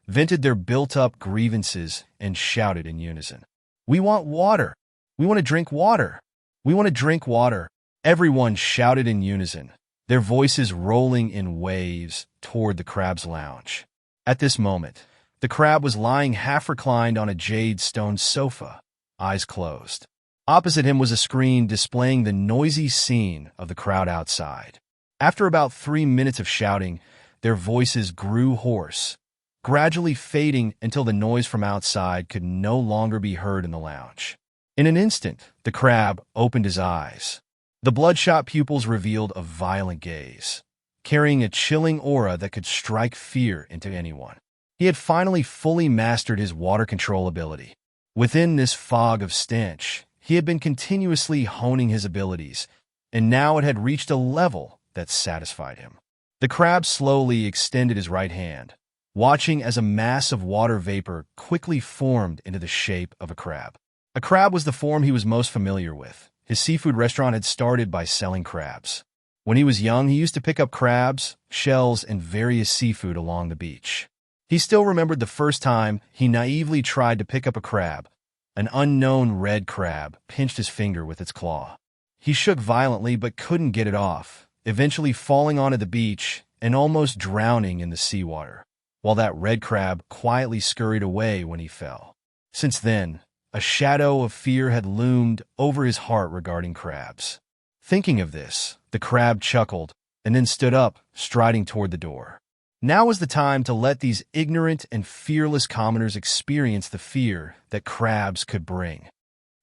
Speaker 1: vented their built-up grievances and shouted in unison, "We want water. We want to drink water. We want to drink water." Everyone shouted in unison, their voices rolling in waves toward the crab's lounge. At this moment, the crab was lying half-reclined on a jade stone sofa, eyes closed. Opposite him was a screen displaying the noisy scene of the crowd outside. After about 3 minutes of shouting, their voices grew hoarse, gradually fading until the noise from outside could no longer be heard in the lounge. In an instant, the crab opened his eyes. The bloodshot pupils revealed a violent gaze, carrying a chilling aura that could strike fear into anyone. He had finally fully mastered his water control ability. Within this fog of stench, he had been continuously honing his abilities, and now it had reached a level that satisfied him. The crab slowly extended his right hand, watching as a mass of water vapor quickly formed into the shape of a crab. A crab was the form he was most familiar with. His seafood restaurant had started by selling crabs. When he was young, he used to pick up crabs, shells, and various seafood along the beach. He still remembered the first time he naively tried to pick up a crab, An unknown red crab pinched his finger with its claw. He shook violently but couldn't get it off, eventually falling onto the beach and almost drowning in the seawater, while that red crab quietly scurried away when he fell. Since then, a shadow of fear had loomed over his heart regarding crabs. Thinking of this, the crab chuckled and then stood up, striding toward the door. Now was the time to let these ignorant and fearless commoners experience the fear that crabs could bring.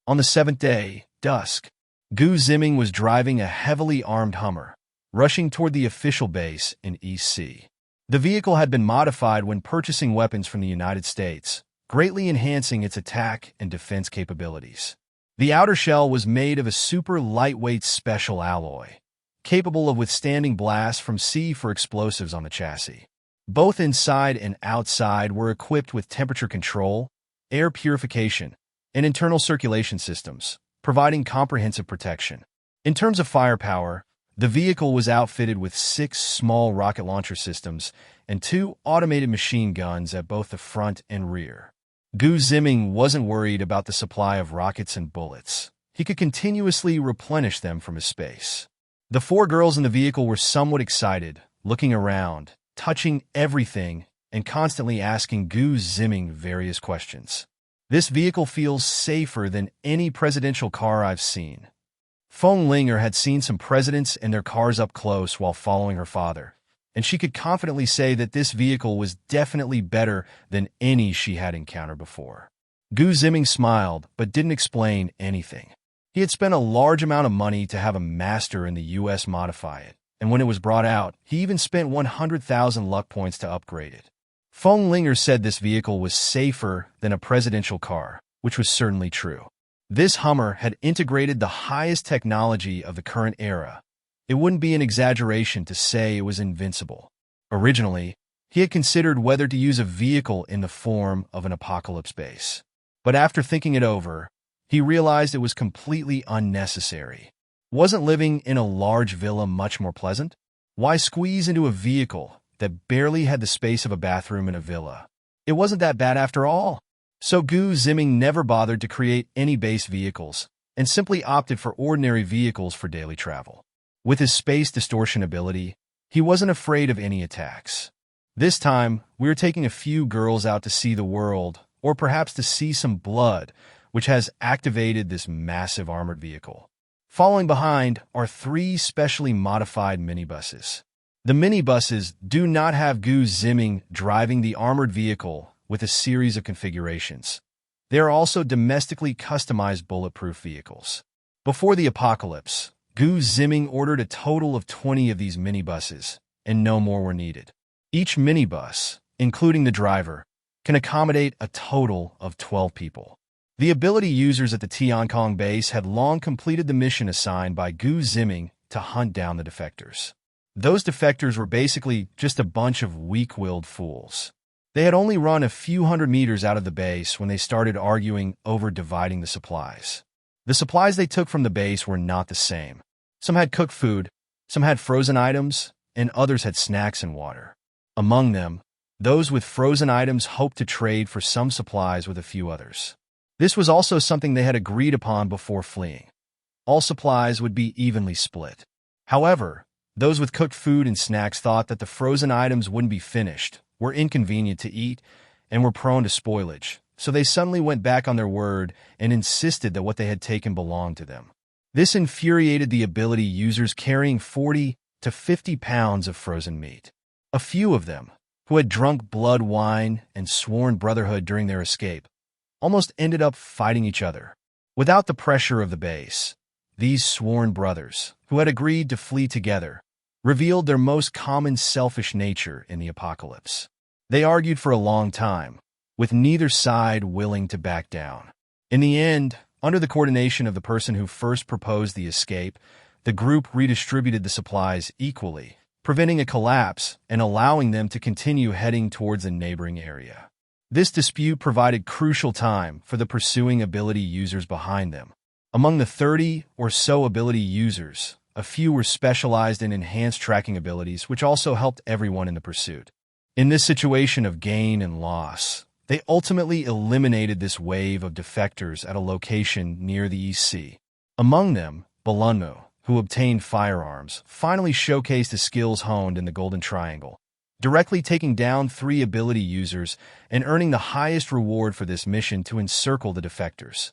Speaker 1: On the seventh day, dusk, Ziming was driving a heavily armed Hummer, rushing toward the official base in East Sea. The vehicle had been modified when purchasing weapons from the United States, greatly enhancing its attack and defense capabilities. The outer shell was made of a super lightweight special alloy, capable of withstanding blasts from sea for explosives on the chassis. Both inside and outside were equipped with temperature control, air purification, and internal circulation systems, providing comprehensive protection. In terms of firepower, the vehicle was outfitted with 6 small rocket launcher systems and 2 automated machine guns at both the front and rear. Ziming wasn't worried about the supply of rockets and bullets. He could continuously replenish them from his space. The 4 girls in the vehicle were somewhat excited, looking around, touching everything, and constantly asking Ziming various questions. This vehicle feels safer than any presidential car I've seen. Feng Linger had seen some presidents and their cars up close while following her father, and she could confidently say that this vehicle was definitely better than any she had encountered before. Ziming smiled, but didn't explain anything. He had spent a large amount of money to have a master in the U.S. modify it, and when it was brought out, he even spent 100,000 luck points to upgrade it. Feng Linger said this vehicle was safer than a presidential car, which was certainly true. This Hummer had integrated the highest technology of the current era. It wouldn't be an exaggeration to say it was invincible. Originally, he had considered whether to use a vehicle in the form of an apocalypse base. But after thinking it over, he realized it was completely unnecessary. Wasn't living in a large villa much more pleasant? Why squeeze into a vehicle that barely had the space of a bathroom in a villa? It wasn't that bad after all. So Ziming never bothered to create any base vehicles and simply opted for ordinary vehicles for daily travel. With his space distortion ability, he wasn't afraid of any attacks. This time, we were taking a few girls out to see the world, or perhaps to see some blood, which has activated this massive armored vehicle. Following behind are 3 specially modified minibuses. The minibuses do not have Ziming driving the armored vehicle with a series of configurations. They are also domestically customized bulletproof vehicles. Before the apocalypse, Ziming ordered a total of 20 of these minibuses, and no more were needed. Each minibus, including the driver, can accommodate a total of 12 people. The ability users at the Tiancong base had long completed the mission assigned by Ziming to hunt down the defectors. Those defectors were basically just a bunch of weak-willed fools. They had only run a few hundred meters out of the base when they started arguing over dividing the supplies. The supplies they took from the base were not the same. Some had cooked food, some had frozen items, and others had snacks and water. Among them, those with frozen items hoped to trade for some supplies with a few others. This was also something they had agreed upon before fleeing. All supplies would be evenly split. However, those with cooked food and snacks thought that the frozen items wouldn't be finished, were inconvenient to eat, and were prone to spoilage, so they suddenly went back on their word and insisted that what they had taken belonged to them. This infuriated the ability users carrying 40 to 50 pounds of frozen meat. A few of them, who had drunk blood wine and sworn brotherhood during their escape, almost ended up fighting each other. Without the pressure of the base, these sworn brothers, who had agreed to flee together, revealed their most common selfish nature in the apocalypse. They argued for a long time, with neither side willing to back down. In the end, under the coordination of the person who first proposed the escape, the group redistributed the supplies equally, preventing a collapse and allowing them to continue heading towards a neighboring area. This dispute provided crucial time for the pursuing ability users behind them. Among the 30 or so ability users, a few were specialized in enhanced tracking abilities, which also helped everyone in the pursuit. In this situation of gain and loss, They ultimately eliminated this wave of defectors at a location near the East Sea. Among them, Balunmu, who obtained firearms, finally showcased his skills honed in the Golden Triangle, directly taking down 3 ability users and earning the highest reward for this mission to encircle the defectors.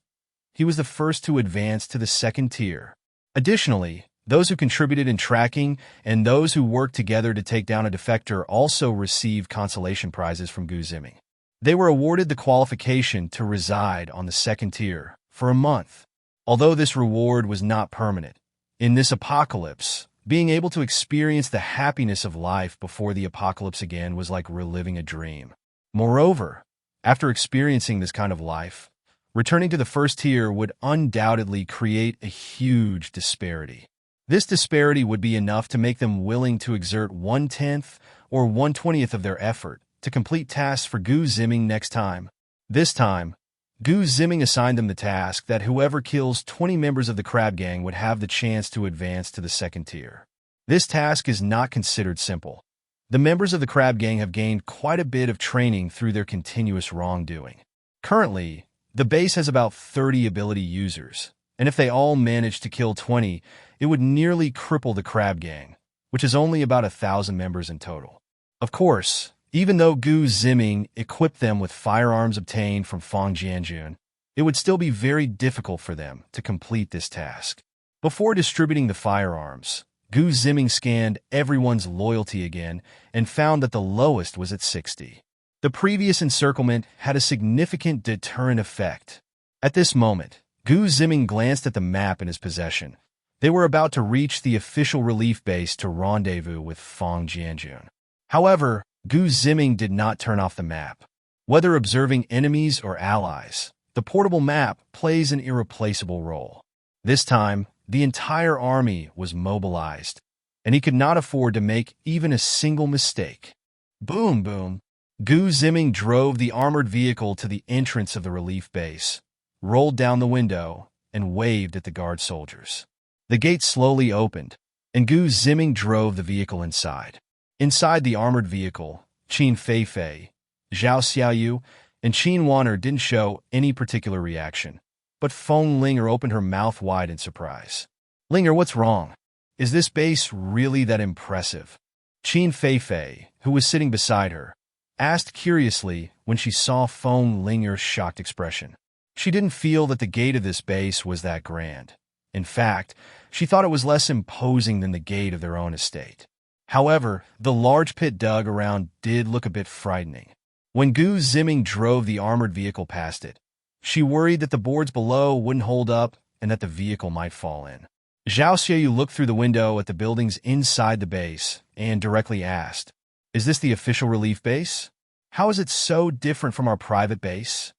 Speaker 1: He was the first to advance to the 2nd tier. Additionally, those who contributed in tracking and those who worked together to take down a defector also received consolation prizes from Ziming. They were awarded the qualification to reside on the 2nd tier for a month. Although this reward was not permanent, in this apocalypse, being able to experience the happiness of life before the apocalypse again was like reliving a dream. Moreover, after experiencing this kind of life, returning to the 1st tier would undoubtedly create a huge disparity. This disparity would be enough to make them willing to exert 1/10 or 1/20 of their effort to complete tasks for Ziming next time. This time, Ziming assigned them the task that whoever kills 20 members of the Crab Gang would have the chance to advance to the 2nd tier. This task is not considered simple. The members of the Crab Gang have gained quite a bit of training through their continuous wrongdoing. Currently, the base has about 30 ability users, and if they all managed to kill 20, it would nearly cripple the Crab Gang, which is only about 1,000 members in total. Of course, even though Ziming equipped them with firearms obtained from Feng Jianjun, it would still be very difficult for them to complete this task. Before distributing the firearms, Ziming scanned everyone's loyalty again and found that the lowest was at 60. The previous encirclement had a significant deterrent effect. At this moment, Ziming glanced at the map in his possession. They were about to reach the official relief base to rendezvous with Feng Jianjun. However, Ziming did not turn off the map. Whether observing enemies or allies, the portable map plays an irreplaceable role. This time, the entire army was mobilized, and he could not afford to make even a single mistake. Boom, boom. Ziming drove the armored vehicle to the entrance of the relief base, rolled down the window, and waved at the guard soldiers. The gate slowly opened, and Ziming drove the vehicle inside. Inside the armored vehicle, Qin Feifei, Zhao Xiaoyu, and Qin Wan'er didn't show any particular reaction, but Feng Linger opened her mouth wide in surprise. "Linger, what's wrong? Is this base really that impressive?" Qin Feifei, who was sitting beside her, asked curiously when she saw Feng Linger's shocked expression. She didn't feel that the gate of this base was that grand. In fact, she thought it was less imposing than the gate of their own estate. However, the large pit dug around did look a bit frightening. When Ziming drove the armored vehicle past it, she worried that the boards below wouldn't hold up and that the vehicle might fall in. Zhao Xiaoyu looked through the window at the buildings inside the base and directly asked, "Is this the official relief base? How is it so different from our private base?"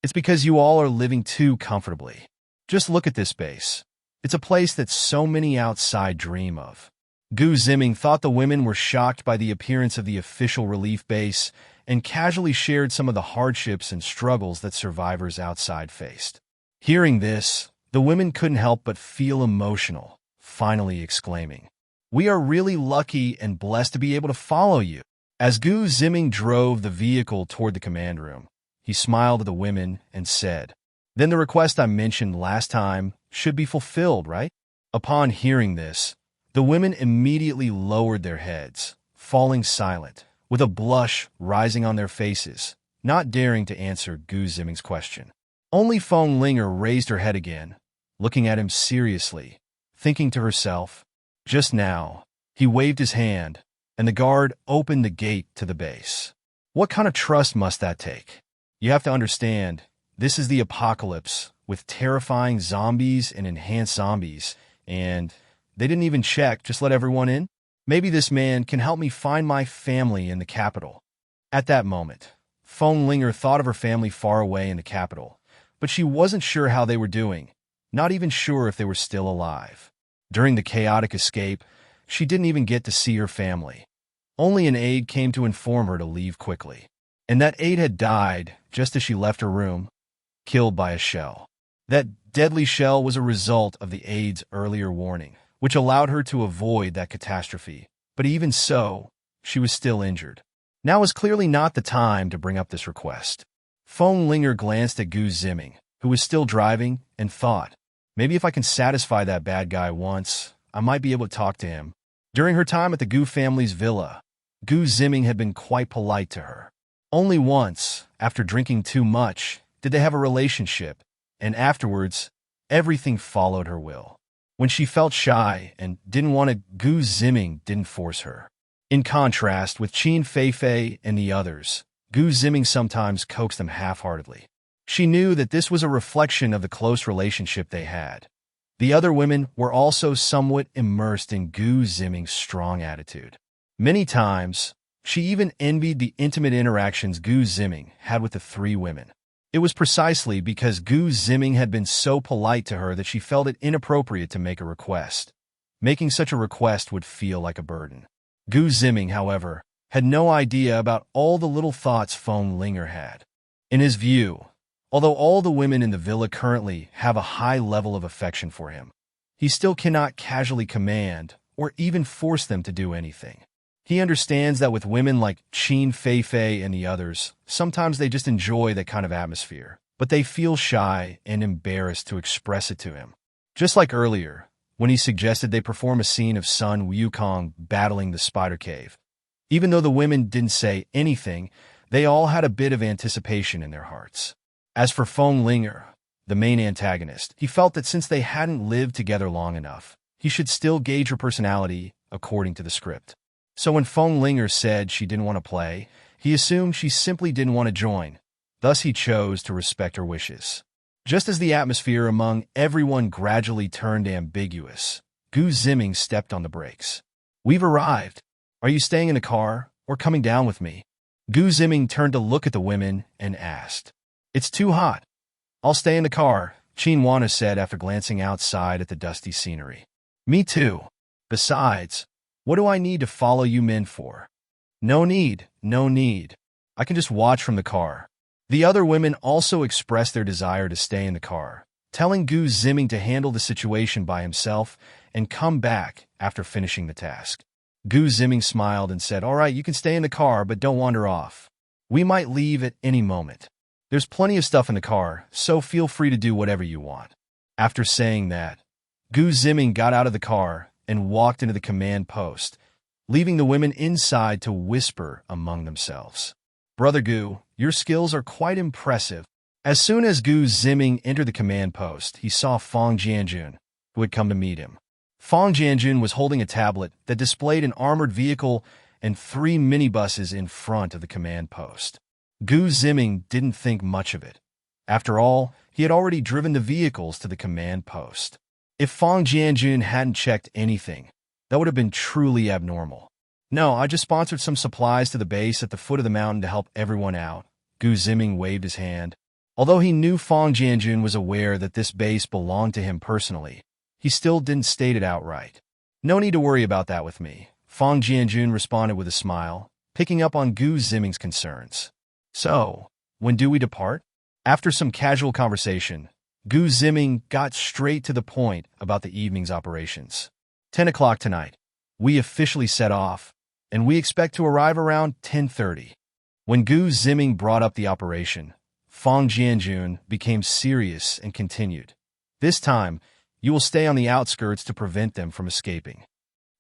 Speaker 1: "It's because you all are living too comfortably. Just look at this base. It's a place that so many outside dream of." Ziming thought the women were shocked by the appearance of the official relief base and casually shared some of the hardships and struggles that survivors outside faced. Hearing this, the women couldn't help but feel emotional, finally exclaiming, "We are really lucky and blessed to be able to follow you." As Ziming drove the vehicle toward the command room, he smiled at the women and said, "Then the request I mentioned last time should be fulfilled, right?" Upon hearing this, the women immediately lowered their heads, falling silent, with a blush rising on their faces, not daring to answer Ziming's question. Only Feng Linger raised her head again, looking at him seriously, thinking to herself, "Just now, he waved his hand, and the guard opened the gate to the base. What kind of trust must that take?" You have to understand, this is the apocalypse, with terrifying zombies and enhanced zombies, and they didn't even check, just let everyone in? Maybe this man can help me find my family in the capital. At that moment, Feng Linger thought of her family far away in the capital, but she wasn't sure how they were doing, not even sure if they were still alive. During the chaotic escape, she didn't even get to see her family. Only an aide came to inform her to leave quickly. And that aide had died just as she left her room, killed by a shell. That deadly shell was a result of the aide's earlier warning, which allowed her to avoid that catastrophe. But even so, she was still injured. Now is clearly not the time to bring up this request. Feng Linger glanced at Gu Ziming, who was still driving, and thought, maybe if I can satisfy that bad guy once, I might be able to talk to him. During her time at the Gu family's villa, Gu Ziming had been quite polite to her. Only once, after drinking too much, did they have a relationship, and afterwards, everything followed her will. When she felt shy and didn't want to, Gu Ziming didn't force her. In contrast with Qin Feifei and the others, Gu Ziming sometimes coaxed them half-heartedly. She knew that this was a reflection of the close relationship they had. The other women were also somewhat immersed in Gu Ziming's strong attitude. Many times, she even envied the intimate interactions Gu Ziming had with the three women. It was precisely because Gu Ziming had been so polite to her that she felt it inappropriate to make a request. Making such a request would feel like a burden. Gu Ziming, however, had no idea about all the little thoughts Feng Linger had. In his view, although all the women in the villa currently have a high level of affection for him, he still cannot casually command or even force them to do anything. He understands that with women like Qin Feifei and the others, sometimes they just enjoy that kind of atmosphere, but they feel shy and embarrassed to express it to him. Just like earlier, when he suggested they perform a scene of Sun Wukong battling the spider cave. Even though the women didn't say anything, they all had a bit of anticipation in their hearts. As for Feng Linger, the main antagonist, he felt that since they hadn't lived together long enough, he should still gauge her personality according to the script. So when Feng Linger said she didn't want to play, he assumed she simply didn't want to join. Thus he chose to respect her wishes. Just as the atmosphere among everyone gradually turned ambiguous, Gu Ziming stepped on the brakes. We've arrived. Are you staying in the car or coming down with me? Gu Ziming turned to look at the women and asked. It's too hot. I'll stay in the car, Qin Wana said after glancing outside at the dusty scenery. Me too. Besides, what do I need to follow you men for? No need, no need. I can just watch from the car. The other women also expressed their desire to stay in the car, telling Gu Ziming to handle the situation by himself and come back after finishing the task. Gu Ziming smiled and said, all right, you can stay in the car, but don't wander off. We might leave at any moment. There's plenty of stuff in the car, so feel free to do whatever you want. After saying that, Gu Ziming got out of the car and walked into the command post, leaving the women inside to whisper among themselves. Brother Gu, your skills are quite impressive. As soon as Gu Ziming entered the command post, he saw Feng Jianjun, who had come to meet him. Feng Jianjun was holding a tablet that displayed an armored vehicle and 3 minibuses in front of the command post. Gu Ziming didn't think much of it. After all, he had already driven the vehicles to the command post. If Feng Jianjun hadn't checked anything, that would have been truly abnormal. No, I just sponsored some supplies to the base at the foot of the mountain to help everyone out. Gu Ziming waved his hand. Although he knew Feng Jianjun was aware that this base belonged to him personally, he still didn't state it outright. No need to worry about that with me, Feng Jianjun responded with a smile, picking up on Gu Ziming's concerns. So, when do we depart? After some casual conversation, Gu Ziming got straight to the point about the evening's operations. 10 o'clock tonight. We officially set off, and we expect to arrive around 10:30. When Gu Ziming brought up the operation, Feng Jianjun became serious and continued. This time, you will stay on the outskirts to prevent them from escaping.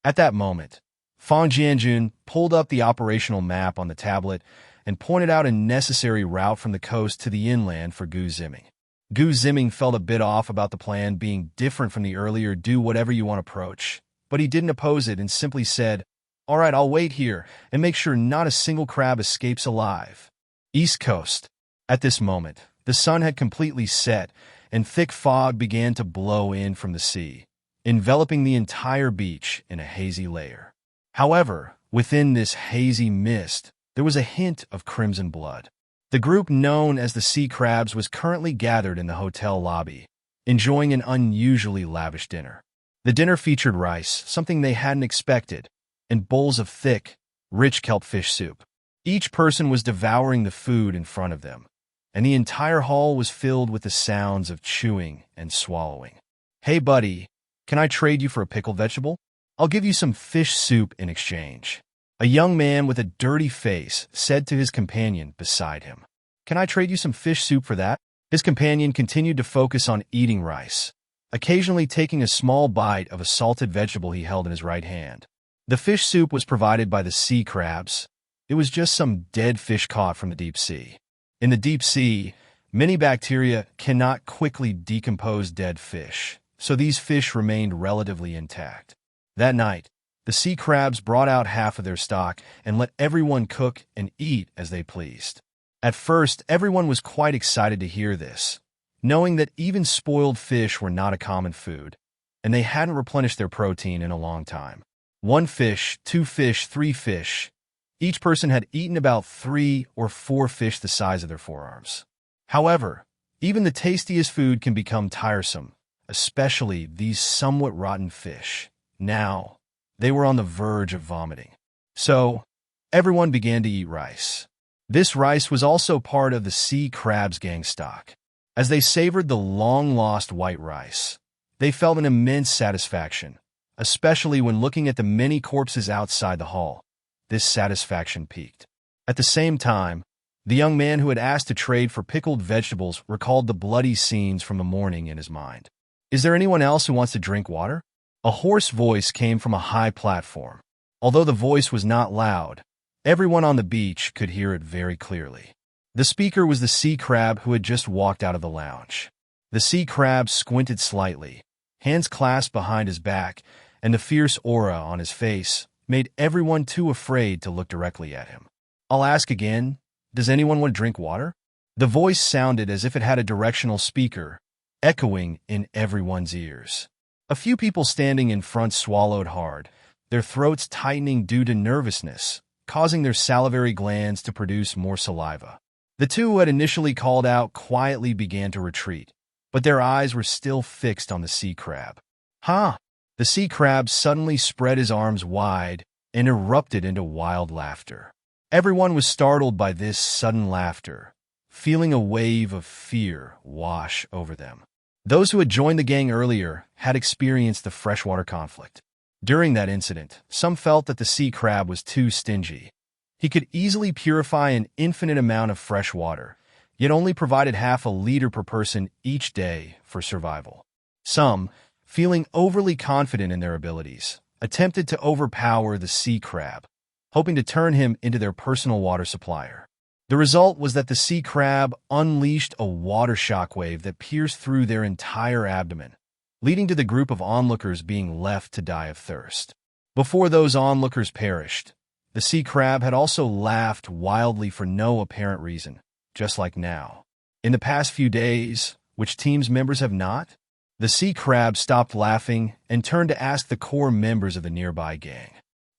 Speaker 1: At that moment, Feng Jianjun pulled up the operational map on the tablet and pointed out a necessary route from the coast to the inland for Gu Ziming. Gu Ziming felt a bit off about the plan being different from the earlier do whatever you want approach, but he didn't oppose it and simply said, all right, I'll wait here and make sure not a single crab escapes alive. East Coast. At this moment, the sun had completely set and thick fog began to blow in from the sea, enveloping the entire beach in a hazy layer. However, within this hazy mist, there was a hint of crimson blood. The group known as the Sea Crabs was currently gathered in the hotel lobby, enjoying an unusually lavish dinner. The dinner featured rice, something they hadn't expected, and bowls of thick, rich kelp fish soup. Each person was devouring the food in front of them, and the entire hall was filled with the sounds of chewing and swallowing. Hey buddy, can I trade you for a pickled vegetable? I'll give you some fish soup in exchange. A young man with a dirty face said to his companion beside him. Can I trade you some fish soup for that? His companion continued to focus on eating rice, occasionally taking a small bite of a salted vegetable he held in his right hand. The fish soup was provided by the sea crabs. It was just some dead fish caught from the deep sea. In the deep sea, many bacteria cannot quickly decompose dead fish, so these fish remained relatively intact. That night, the sea crabs brought out half of their stock and let everyone cook and eat as they pleased. At first, everyone was quite excited to hear this, knowing that even spoiled fish were not a common food, and they hadn't replenished their protein in a long time. 1 fish, 2 fish, 3 fish. Each person had eaten about 3 or 4 fish the size of their forearms. However, even the tastiest food can become tiresome, especially these somewhat rotten fish. Now, they were on the verge of vomiting. So, everyone began to eat rice. This rice was also part of the sea crab's gang stock. As they savored the long-lost white rice, they felt an immense satisfaction, especially when looking at the many corpses outside the hall. This satisfaction peaked. At the same time, the young man who had asked to trade for pickled vegetables recalled the bloody scenes from the morning in his mind. Is there anyone else who wants to drink water? A hoarse voice came from a high platform. Although the voice was not loud, everyone on the beach could hear it very clearly. The speaker was the sea crab who had just walked out of the lounge. The sea crab squinted slightly, hands clasped behind his back, and the fierce aura on his face made everyone too afraid to look directly at him. I'll ask again, does anyone want to drink water? The voice sounded as if it had a directional speaker, echoing in everyone's ears. A few people standing in front swallowed hard, their throats tightening due to nervousness, causing their salivary glands to produce more saliva. The two who had initially called out quietly began to retreat, but their eyes were still fixed on the sea crab. Ha! The sea crab suddenly spread his arms wide and erupted into wild laughter. Everyone was startled by this sudden laughter, feeling a wave of fear wash over them. Those who had joined the gang earlier had experienced the freshwater conflict. During that incident, some felt that the sea crab was too stingy. He could easily purify an infinite amount of fresh water, yet only provided half a liter per person each day for survival. Some, feeling overly confident in their abilities, attempted to overpower the sea crab, hoping to turn him into their personal water supplier. The result was that the sea crab unleashed a water shockwave that pierced through their entire abdomen, leading to the group of onlookers being left to die of thirst. Before those onlookers perished, the sea crab had also laughed wildly for no apparent reason, just like now. In the past few days, which team's members have not? The sea crab stopped laughing and turned to ask the core members of the nearby gang.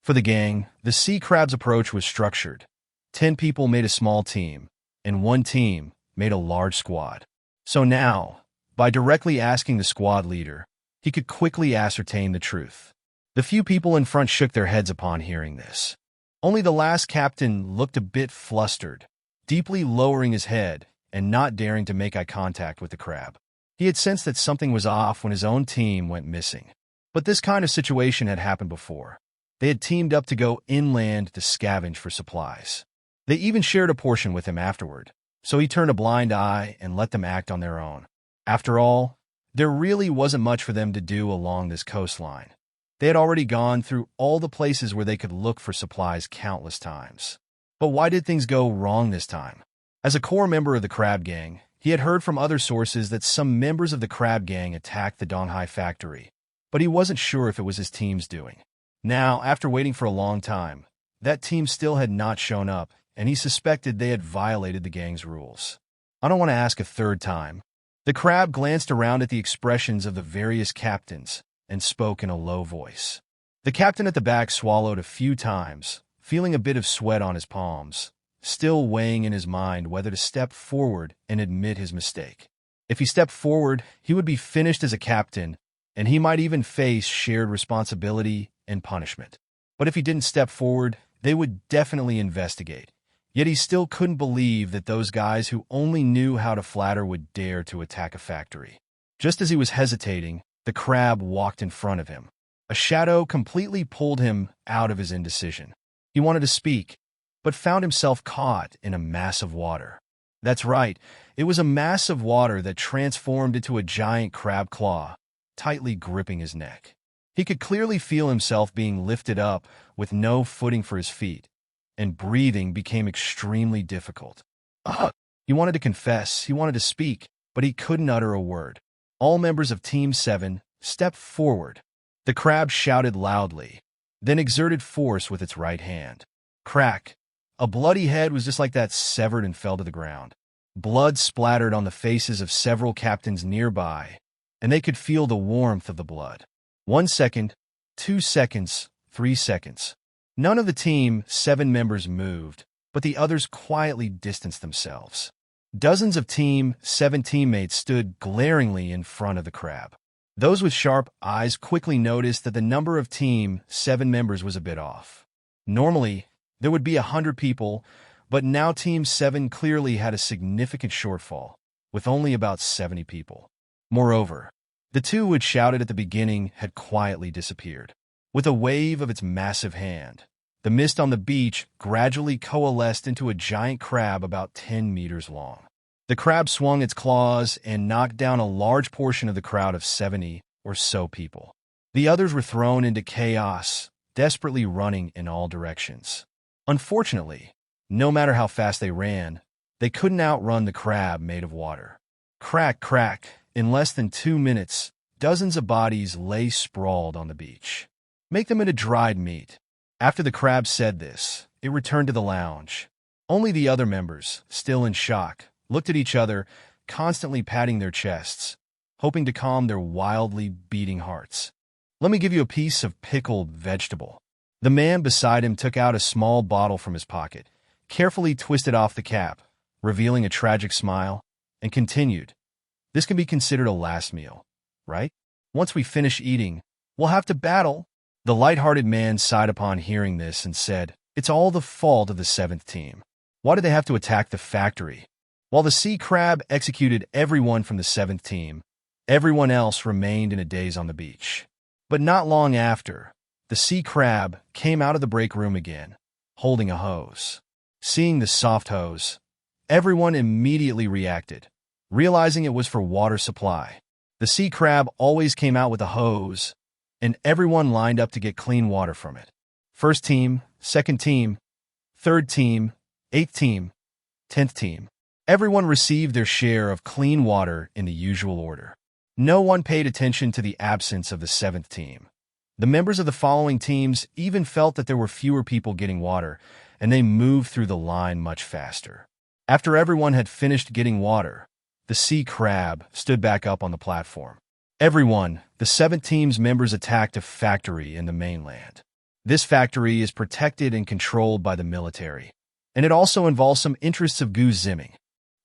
Speaker 1: For the gang, the sea crab's approach was structured. 10 people made a small team, and 1 team made a large squad. So now, by directly asking the squad leader, he could quickly ascertain the truth. The few people in front shook their heads upon hearing this. Only the last captain looked a bit flustered, deeply lowering his head and not daring to make eye contact with the crab. He had sensed that something was off when his own team went missing. But this kind of situation had happened before. They had teamed up to go inland to scavenge for supplies. They even shared a portion with him afterward, so he turned a blind eye and let them act on their own. After all, there really wasn't much for them to do along this coastline. They had already gone through all the places where they could look for supplies countless times. But why did things go wrong this time? As a core member of the Crab Gang, he had heard from other sources that some members of the Crab Gang attacked the Donghai factory, but he wasn't sure if it was his team's doing. Now, after waiting for a long time, that team still had not shown up, and he suspected they had violated the gang's rules. I don't want to ask a third time. The crab glanced around at the expressions of the various captains and spoke in a low voice. The captain at the back swallowed a few times, feeling a bit of sweat on his palms, still weighing in his mind whether to step forward and admit his mistake. If he stepped forward, he would be finished as a captain, and he might even face shared responsibility and punishment. But if he didn't step forward, they would definitely investigate. Yet he still couldn't believe that those guys who only knew how to flatter would dare to attack a factory. Just as he was hesitating, the crab walked in front of him. A shadow completely pulled him out of his indecision. He wanted to speak, but found himself caught in a mass of water. That's right, it was a mass of water that transformed into a giant crab claw, tightly gripping his neck. He could clearly feel himself being lifted up with no footing for his feet, and breathing became extremely difficult. He wanted to confess, he wanted to speak, but he couldn't utter a word. All members of Team 7 stepped forward. The crab shouted loudly, then exerted force with its right hand. Crack! A bloody head was just like that severed and fell to the ground. Blood splattered on the faces of several captains nearby, and they could feel the warmth of the blood. 1 second, 2 seconds, 3 seconds. None of the Team 7 members moved, but the others quietly distanced themselves. Dozens of Team 7 teammates stood glaringly in front of the crab. Those with sharp eyes quickly noticed that the number of Team 7 members was a bit off. Normally, there would be 100 people, but now Team 7 clearly had a significant shortfall, with only about 70 people. Moreover, the two who had shouted at the beginning had quietly disappeared. With a wave of its massive hand, the mist on the beach gradually coalesced into a giant crab about 10 meters long. The crab swung its claws and knocked down a large portion of the crowd of 70 or so people. The others were thrown into chaos, desperately running in all directions. Unfortunately, no matter how fast they ran, they couldn't outrun the crab made of water. Crack, crack. In less than 2 minutes, dozens of bodies lay sprawled on the beach. Make them into dried meat. After the crab said this, it returned to the lounge. Only the other members, still in shock, looked at each other, constantly patting their chests, hoping to calm their wildly beating hearts. Let me give you a piece of pickled vegetable. The man beside him took out a small bottle from his pocket, carefully twisted off the cap, revealing a tragic smile, and continued. This can be considered a last meal, right? Once we finish eating, we'll have to battle. The light-hearted man sighed upon hearing this and said, it's all the fault of the 7th team. Why did they have to attack the factory? While the sea crab executed everyone from the 7th team, everyone else remained in a daze on the beach. But not long after, the sea crab came out of the break room again, holding a hose. Seeing the soft hose, everyone immediately reacted, realizing it was for water supply. The sea crab always came out with a hose, and everyone lined up to get clean water from it. First team, second team, third team, 8th team, 10th team. Everyone received their share of clean water in the usual order. No one paid attention to the absence of the 7th team. The members of the following teams even felt that there were fewer people getting water, and they moved through the line much faster. After everyone had finished getting water, the sea crab stood back up on the platform. Everyone, the 7th team's members attacked a factory in the mainland. This factory is protected and controlled by the military, and it also involves some interests of Ziming.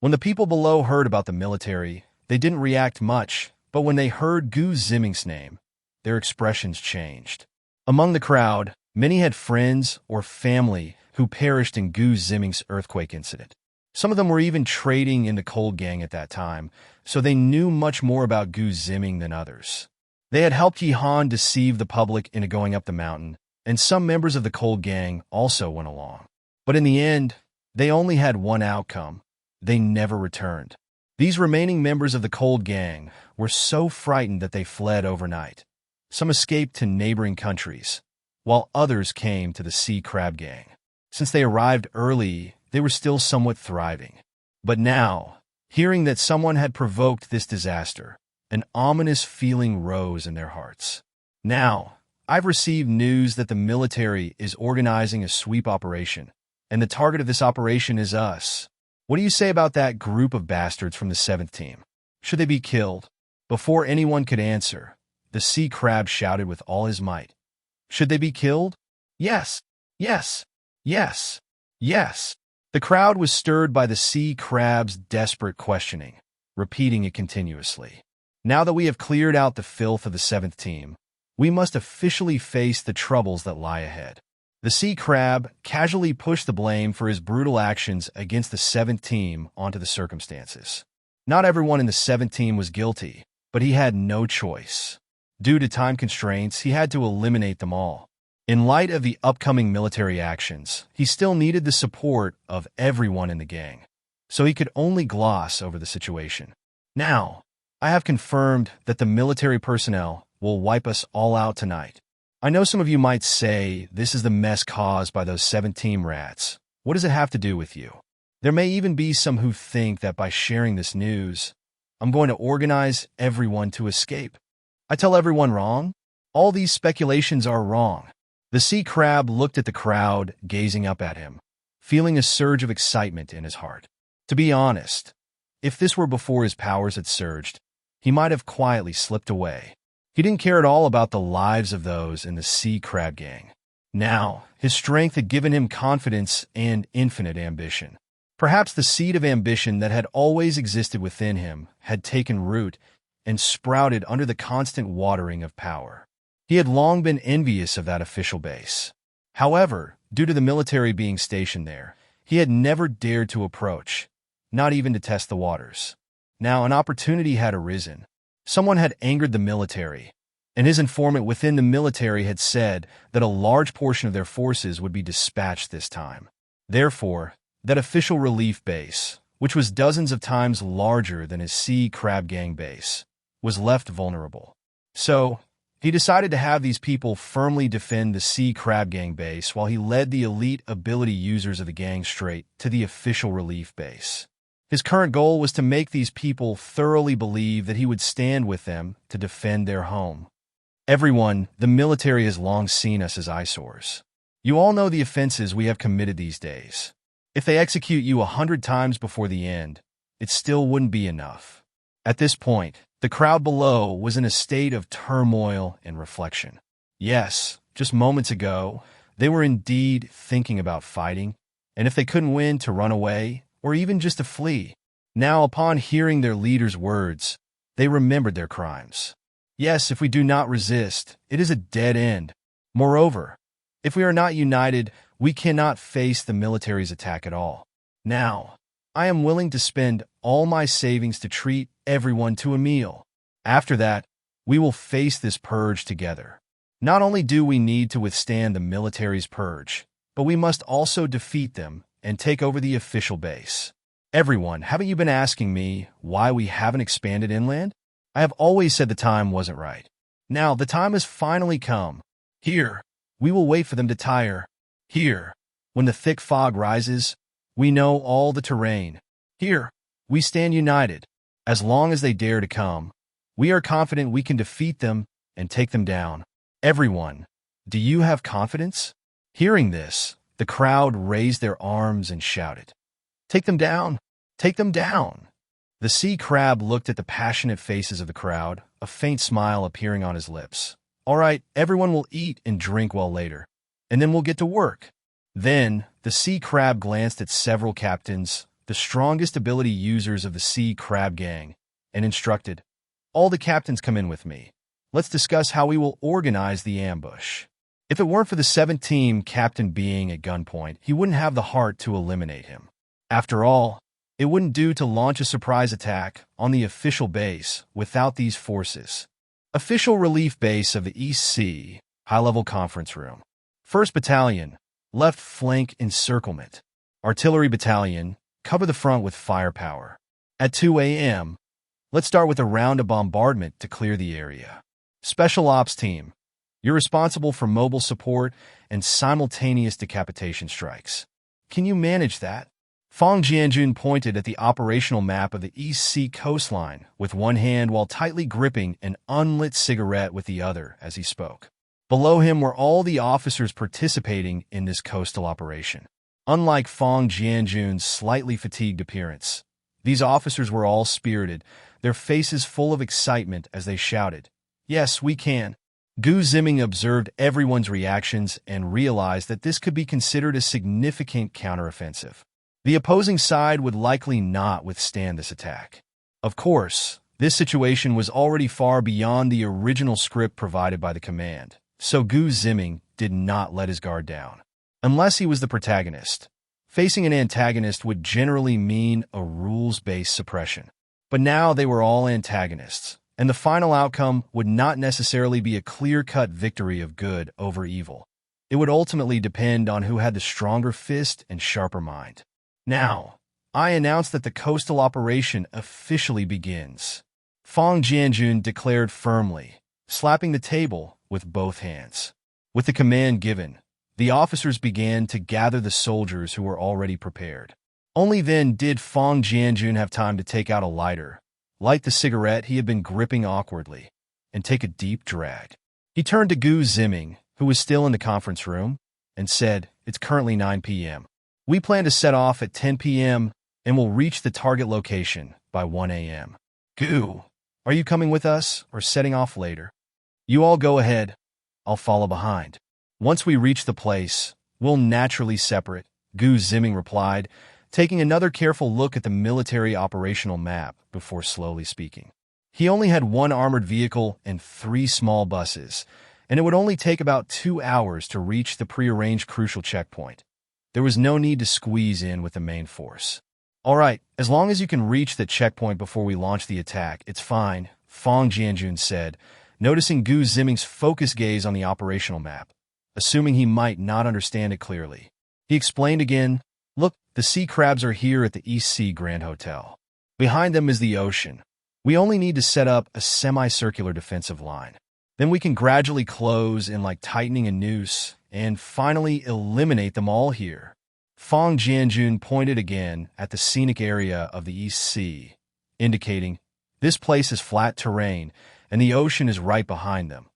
Speaker 1: When the people below heard about the military, they didn't react much, but when they heard Ziming's name, their expressions changed. Among the crowd, many had friends or family who perished in Ziming's earthquake incident. Some of them were even trading in the Cold Gang at that time, so they knew much more about Ziming than others. They had helped Yihan deceive the public into going up the mountain, and some members of the Cold Gang also went along. But in the end, they only had one outcome. They never returned. These remaining members of the Cold Gang were so frightened that they fled overnight. Some escaped to neighboring countries, while others came to the Sea Crab Gang. Since they arrived early, they were still somewhat thriving. But now, hearing that someone had provoked this disaster, an ominous feeling rose in their hearts. Now, I've received news that the military is organizing a sweep operation, and the target of this operation is us. What do you say about that group of bastards from the 7th team? Should they be killed? Before anyone could answer, the sea crab shouted with all his might. Should they be killed? Yes, yes, yes, yes. The crowd was stirred by the sea crab's desperate questioning, repeating it continuously. Now that we have cleared out the filth of the 7th team, we must officially face the troubles that lie ahead. The sea crab casually pushed the blame for his brutal actions against the 7th team onto the circumstances. Not everyone in the 7th team was guilty, but he had no choice. Due to time constraints, he had to eliminate them all. In light of the upcoming military actions, he still needed the support of everyone in the gang. so he could only gloss over the situation. Now, I have confirmed that the military personnel will wipe us all out tonight. I know some of you might say this is the mess caused by those 17 rats. What does it have to do with you? There may even be some who think that by sharing this news, I'm going to organize everyone to escape. I tell everyone wrong. All these speculations are wrong. The sea crab looked at the crowd, gazing up at him, feeling a surge of excitement in his heart. To be honest, if this were before his powers had surged, he might have quietly slipped away. He didn't care at all about the lives of those in the sea crab gang. Now, his strength had given him confidence and infinite ambition. Perhaps the seed of ambition that had always existed within him had taken root and sprouted under the constant watering of power. He had long been envious of that official base. However, due to the military being stationed there, he had never dared to approach, not even to test the waters. Now, an opportunity had arisen. Someone had angered the military, and his informant within the military had said that a large portion of their forces would be dispatched this time. Therefore, that official relief base, which was dozens of times larger than his sea crab gang base, was left vulnerable. So, he decided to have these people firmly defend the sea crab gang base while he led the elite ability users of the gang straight to the official relief base. His current goal was to make these people thoroughly believe that he would stand with them to defend their home. Everyone, the military has long seen us as eyesores. You all know the offenses we have committed these days. If they execute you 100 times before the end, it still wouldn't be enough. At this point, the crowd below was in a state of turmoil and reflection. Yes, just moments ago, they were indeed thinking about fighting, and if they couldn't win, to run away, or even just to flee. Now, upon hearing their leader's words, they remembered their crimes. Yes, if we do not resist, it is a dead end. Moreover, if we are not united, we cannot face the military's attack at all. Now, I am willing to spend all my savings to treat everyone to a meal. After that, we will face this purge together. Not only do we need to withstand the military's purge, but we must also defeat them and take over the official base. Everyone, haven't you been asking me why we haven't expanded inland? I have always said the time wasn't right. Now, the time has finally come. Here, we will wait for them to tire. Here, when the thick fog rises, we know all the terrain. Here, we stand united. As long as they dare to come, we are confident we can defeat them and take them down. Everyone, do you have confidence? Hearing this, the crowd raised their arms and shouted, "Take them down! Take them down!" The sea crab looked at the passionate faces of the crowd, a faint smile appearing on his lips. All right, everyone will eat and drink well later, and then we'll get to work. Then, the sea crab glanced at several captains, the strongest ability users of the sea crab gang, and instructed, "All the captains come in with me. Let's discuss how we will organize the ambush." If it weren't for the 17th captain being at gunpoint, he wouldn't have the heart to eliminate him. After all, it wouldn't do to launch a surprise attack on the official base without these forces. Official relief base of the East Sea, high-level conference room. 1st Battalion, left flank encirclement. Artillery Battalion, cover the front with firepower. At 2 a.m., let's start with a round of bombardment to clear the area. Special Ops Team, you're responsible for mobile support and simultaneous decapitation strikes. Can you manage that? Fang Jianjun pointed at the operational map of the East Sea coastline with one hand while tightly gripping an unlit cigarette with the other as he spoke. Below him were all the officers participating in this coastal operation. Unlike Fang Jianjun's slightly fatigued appearance, these officers were all spirited, their faces full of excitement as they shouted, "Yes, we can." Gu Ziming observed everyone's reactions and realized that this could be considered a significant counteroffensive. The opposing side would likely not withstand this attack. Of course, this situation was already far beyond the original script provided by the command, so Gu Ziming did not let his guard down. Unless he was the protagonist, facing an antagonist would generally mean a rules-based suppression. But now they were all antagonists, and the final outcome would not necessarily be a clear-cut victory of good over evil. It would ultimately depend on who had the stronger fist and sharper mind. Now, I announce that the coastal operation officially begins. Fang Jianjun declared firmly, slapping the table with both hands. With the command given, the officers began to gather the soldiers who were already prepared. Only then did Fang Jianjun have time to take out a lighter, light the cigarette he had been gripping awkwardly, and take a deep drag. He turned to Gu Ziming, who was still in the conference room, and said, "It's currently 9 p.m. We plan to set off at 10 p.m. and will reach the target location by 1 a.m. Gu, are you coming with us or setting off later?" "You all go ahead. I'll follow behind. Once we reach the place, we'll naturally separate," Gu Ziming replied, taking another careful look at the military operational map before slowly speaking. He only had one armored vehicle and 3 small buses, and it would only take about 2 hours to reach the prearranged crucial checkpoint. There was no need to squeeze in with the main force. "All right, as long as you can reach the checkpoint before we launch the attack, it's fine," Fang Jianjun said, noticing Gu Ziming's focused gaze on the operational map, assuming he might not understand it clearly. He explained again, "Look, the sea crabs are here at the East Sea Grand Hotel. Behind them is the ocean. We only need to set up a semicircular defensive line. Then we can gradually close in like tightening a noose and finally eliminate them all here." Fang Jianjun pointed again at the scenic area of the East Sea, indicating, "This place is flat terrain, and the ocean is right behind them.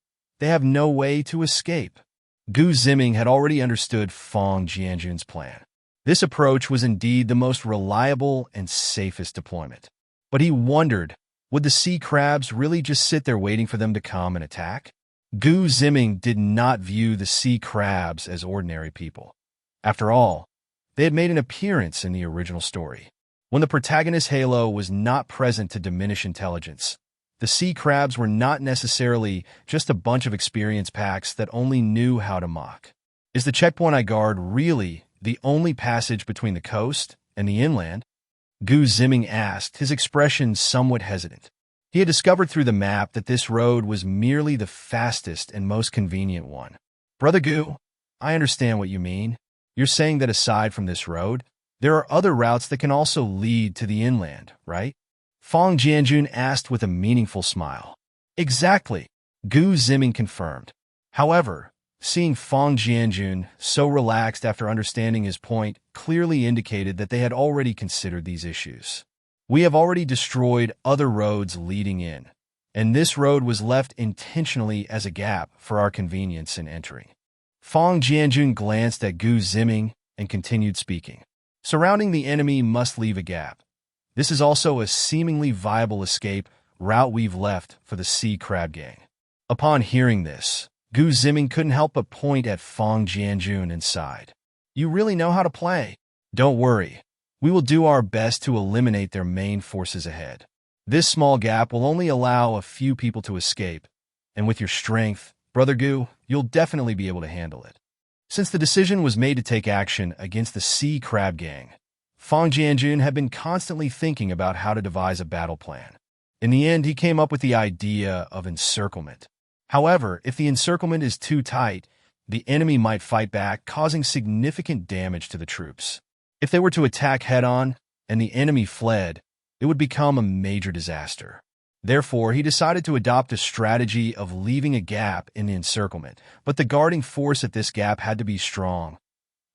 Speaker 1: They have no way to escape." Gu Ziming had already understood Fang Jianjun's plan. This approach was indeed the most reliable and safest deployment. But he wondered, would the sea crabs really just sit there waiting for them to come and attack? Gu Ziming did not view the sea crabs as ordinary people. After all, they had made an appearance in the original story. When the protagonist's halo was not present to diminish intelligence, the sea crabs were not necessarily just a bunch of experience packs that only knew how to mock. Is the checkpoint I guard really the only passage between the coast and the inland? Gu Ziming asked, his expression somewhat hesitant. He had discovered through the map that this road was merely the fastest and most convenient one. "Brother Gu, I understand what you mean. You're saying that aside from this road, there are other routes that can also lead to the inland, right?" Fang Jianjun asked with a meaningful smile. "Exactly," Gu Ziming confirmed. However, seeing Fang Jianjun so relaxed after understanding his point clearly indicated that they had already considered these issues. "We have already destroyed other roads leading in, and this road was left intentionally as a gap for our convenience in entering." Fang Jianjun glanced at Gu Ziming and continued speaking. "Surrounding the enemy must leave a gap. This is also a seemingly viable escape route we've left for the sea crab gang." Upon hearing this, Gu Ziming couldn't help but point at Fang Jianjun and sighed. "You really know how to play. Don't worry. We will do our best to eliminate their main forces ahead. This small gap will only allow a few people to escape, and with your strength, Brother Gu, you'll definitely be able to handle it." Since the decision was made to take action against the sea crab gang, Fang Jianjun had been constantly thinking about how to devise a battle plan. In the end, he came up with the idea of encirclement. However, if the encirclement is too tight, the enemy might fight back, causing significant damage to the troops. If they were to attack head-on and the enemy fled, it would become a major disaster. Therefore, he decided to adopt a strategy of leaving a gap in the encirclement, but the guarding force at this gap had to be strong.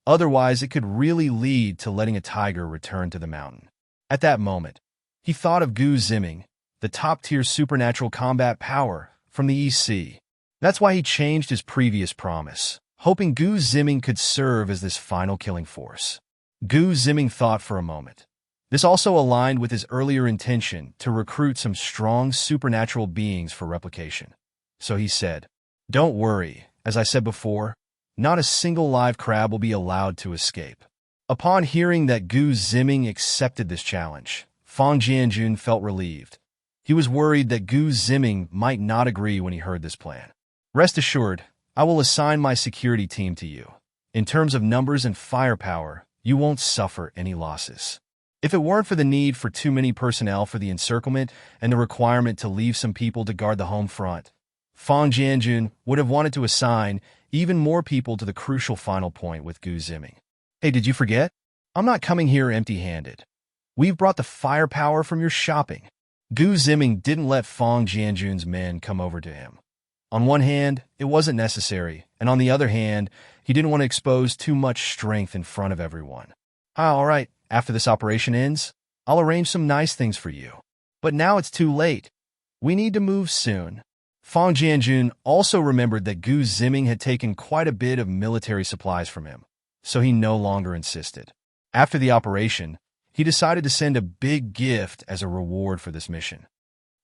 Speaker 1: Otherwise, it could really lead to letting a tiger return to the mountain. At that moment, he thought of Gu Ziming, the top-tier supernatural combat power from the East Sea. That's why he changed his previous promise, hoping Gu Ziming could serve as this final killing force. Gu Ziming thought for a moment. This also aligned with his earlier intention to recruit some strong supernatural beings for replication. So he said, "Don't worry, as I said before, not a single live crab will be allowed to escape." Upon hearing that Gu Ziming accepted this challenge, Fang Jianjun felt relieved. He was worried that Gu Ziming might not agree when he heard this plan. "Rest assured, I will assign my security team to you. In terms of numbers and firepower, you won't suffer any losses." If it weren't for the need for too many personnel for the encirclement and the requirement to leave some people to guard the home front, Fang Jianjun would have wanted to assign even more people to the crucial final point with Gu Ziming. "Hey, did you forget? I'm not coming here empty-handed. We've brought the firepower from your shopping. Gu Ziming didn't let Fang Jianjun's men come over to him. On one hand, it wasn't necessary, and on the other hand, he didn't want to expose too much strength in front of everyone. All right, after this operation ends, I'll arrange some nice things for you. But now it's too late. We need to move soon. Fang Jianjun also remembered that Gu Ziming had taken quite a bit of military supplies from him, so he no longer insisted. After the operation, he decided to send a big gift as a reward for this mission.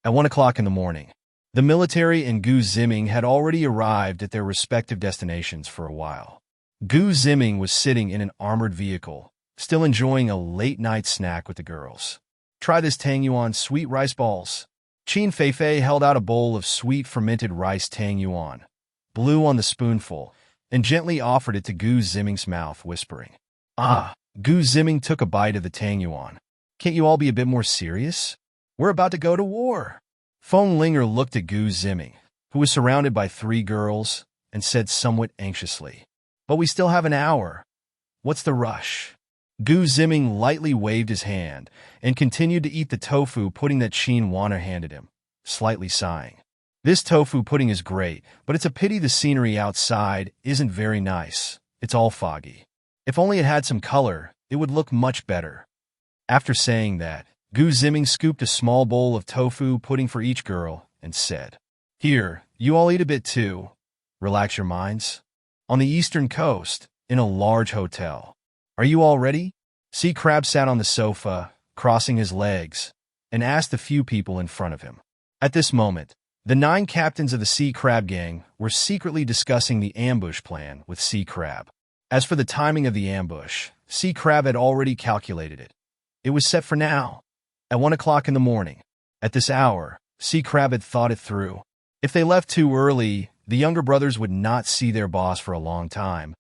Speaker 1: At 1 o'clock in the morning, the military and Gu Ziming had already arrived at their respective destinations for a while. Gu Ziming was sitting in an armored vehicle, still enjoying a late-night snack with the girls. Try this Tang Yuan sweet rice balls. Qin Feifei held out a bowl of sweet fermented rice Tang Yuan, blew on the spoonful, and gently offered it to Gu Ziming's mouth, whispering, "Ah." Gu Ziming took a bite of the Tang Yuan. "Can't you all be a bit more serious? We're about to go to war." Feng Linger looked at Gu Ziming, who was surrounded by 3 girls, and said somewhat anxiously, "But we still have an hour. What's the rush?" Gu Ziming lightly waved his hand and continued to eat the tofu pudding that Qin Wana handed him, slightly sighing. "This tofu pudding is great, but it's a pity the scenery outside isn't very nice. It's all foggy. If only it had some color, it would look much better." After saying that, Gu Ziming scooped a small bowl of tofu pudding for each girl and said, "Here, you all eat a bit too. Relax your minds." On the eastern coast, in a large hotel. "Are you all ready?" Sea Crab sat on the sofa, crossing his legs, and asked a few people in front of him. At this moment, the 9 captains of the Sea Crab gang were secretly discussing the ambush plan with Sea Crab. As for the timing of the ambush, Sea Crab had already calculated it. It was set for now, at 1 o'clock in the morning. At this hour, Sea Crab had thought it through. If they left too early, the younger brothers would not see their boss for a long time,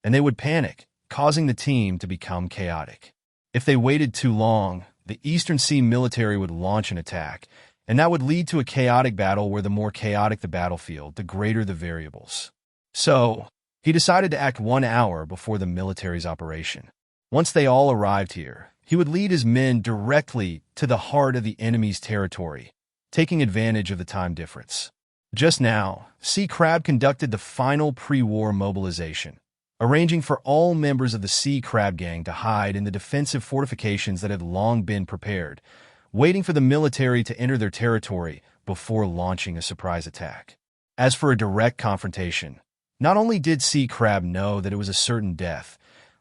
Speaker 1: and they would panic, causing the team to become chaotic. If they waited too long, the Eastern Sea military would launch an attack, and that would lead to a chaotic battle where the more chaotic the battlefield, the greater the variables. So, he decided to act 1 hour before the military's operation. Once they all arrived here, he would lead his men directly to the heart of the enemy's territory, taking advantage of the time difference. Just now, Sea Crab conducted the final pre-war mobilization, arranging for all members of the Sea Crab gang to hide in the defensive fortifications that had long been prepared, waiting for the military to enter their territory before launching a surprise attack. As for a direct confrontation, not only did Sea Crab know that it was a certain death,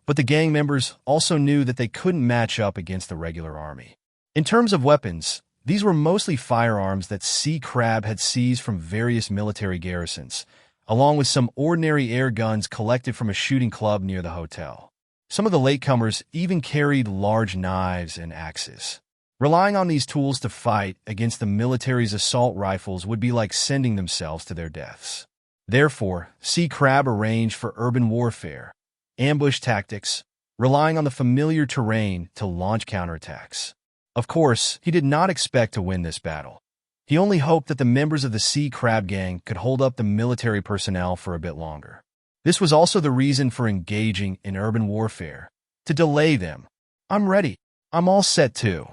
Speaker 1: but the gang members also knew that they couldn't match up against the regular army. In terms of weapons, these were mostly firearms that Sea Crab had seized from various military garrisons, along with some ordinary air guns collected from a shooting club near the hotel. Some of the latecomers even carried large knives and axes. Relying on these tools to fight against the military's assault rifles would be like sending themselves to their deaths. Therefore, Sea Crab arranged for urban warfare, ambush tactics, relying on the familiar terrain to launch counterattacks. Of course, he did not expect to win this battle. He only hoped that the members of the Sea Crab gang could hold up the military personnel for a bit longer. This was also the reason for engaging in urban warfare, to delay them. "I'm ready. I'm all set too."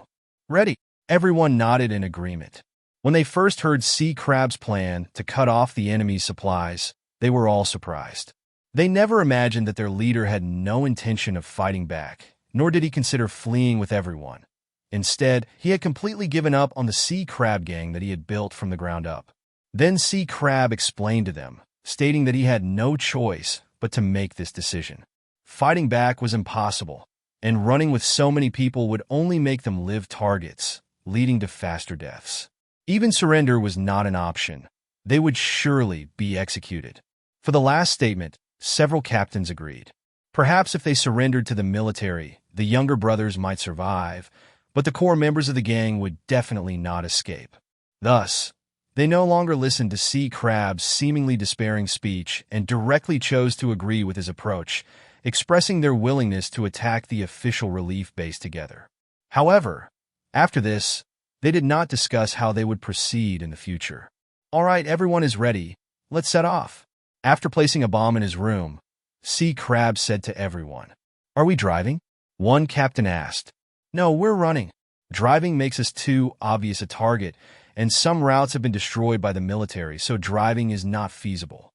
Speaker 1: "Ready." Everyone nodded in agreement. When they first heard Sea Crab's plan to cut off the enemy's supplies, they were all surprised. They never imagined that their leader had no intention of fighting back, nor did he consider fleeing with everyone. Instead, he had completely given up on the Sea Crab gang that he had built from the ground up. Then Sea Crab explained to them, stating that he had no choice but to make this decision. Fighting back was impossible, and running with so many people would only make them live targets, leading to faster deaths. Even surrender was not an option. They would surely be executed. For the last statement, several captains agreed. Perhaps if they surrendered to the military, the younger brothers might survive, but the core members of the gang would definitely not escape. Thus, they no longer listened to Sea Crab's seemingly despairing speech and directly chose to agree with his approach, expressing their willingness to attack the official relief base together. However, after this, they did not discuss how they would proceed in the future. "All right, everyone is ready. Let's set off." After placing a bomb in his room, Sea Crab said to everyone, "Are we driving?" One captain asked. No, we're running. Driving makes us too obvious a target, and some routes have been destroyed by the military, so driving is not feasible.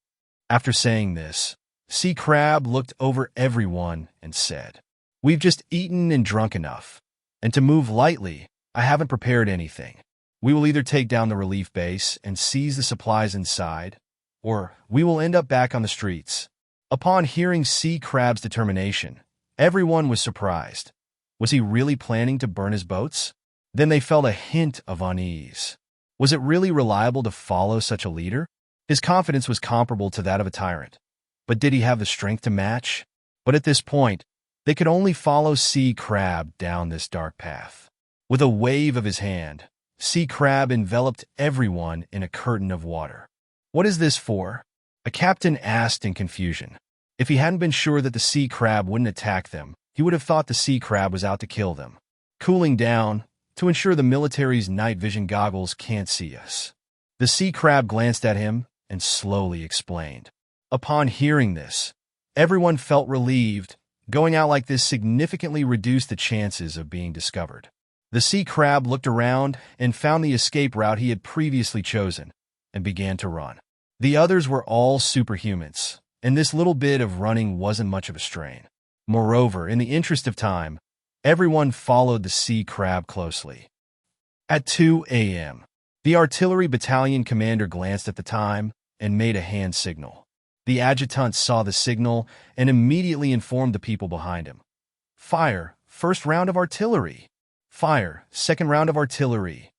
Speaker 1: After saying this, Sea Crab looked over everyone and said, "We've just eaten and drunk enough. And to move lightly, I haven't prepared anything. We will either take down the relief base and seize the supplies inside, or we will end up back on the streets." Upon hearing Sea Crab's determination, everyone was surprised. Was he really planning to burn his boats? Then they felt a hint of unease. Was it really reliable to follow such a leader? His confidence was comparable to that of a tyrant. But did he have the strength to match? But at this point, they could only follow Sea Crab down this dark path. With a wave of his hand, Sea Crab enveloped everyone in a curtain of water. "What is this for?" a captain asked in confusion. If he hadn't been sure that the Sea Crab wouldn't attack them, he would have thought the Sea Crab was out to kill them. "Cooling down, to ensure the military's night vision goggles can't see us." The Sea Crab glanced at him and slowly explained. Upon hearing this, everyone felt relieved. Going out like this significantly reduced the chances of being discovered. The Sea Crab looked around and found the escape route he had previously chosen and began to run. The others were all superhumans, and this little bit of running wasn't much of a strain. Moreover, in the interest of time, everyone followed the Sea Crab closely. At 2 a.m., the artillery battalion commander glanced at the time and made a hand signal. The adjutant saw the signal and immediately informed the people behind him. "Fire, first round of artillery. Fire, second round of artillery."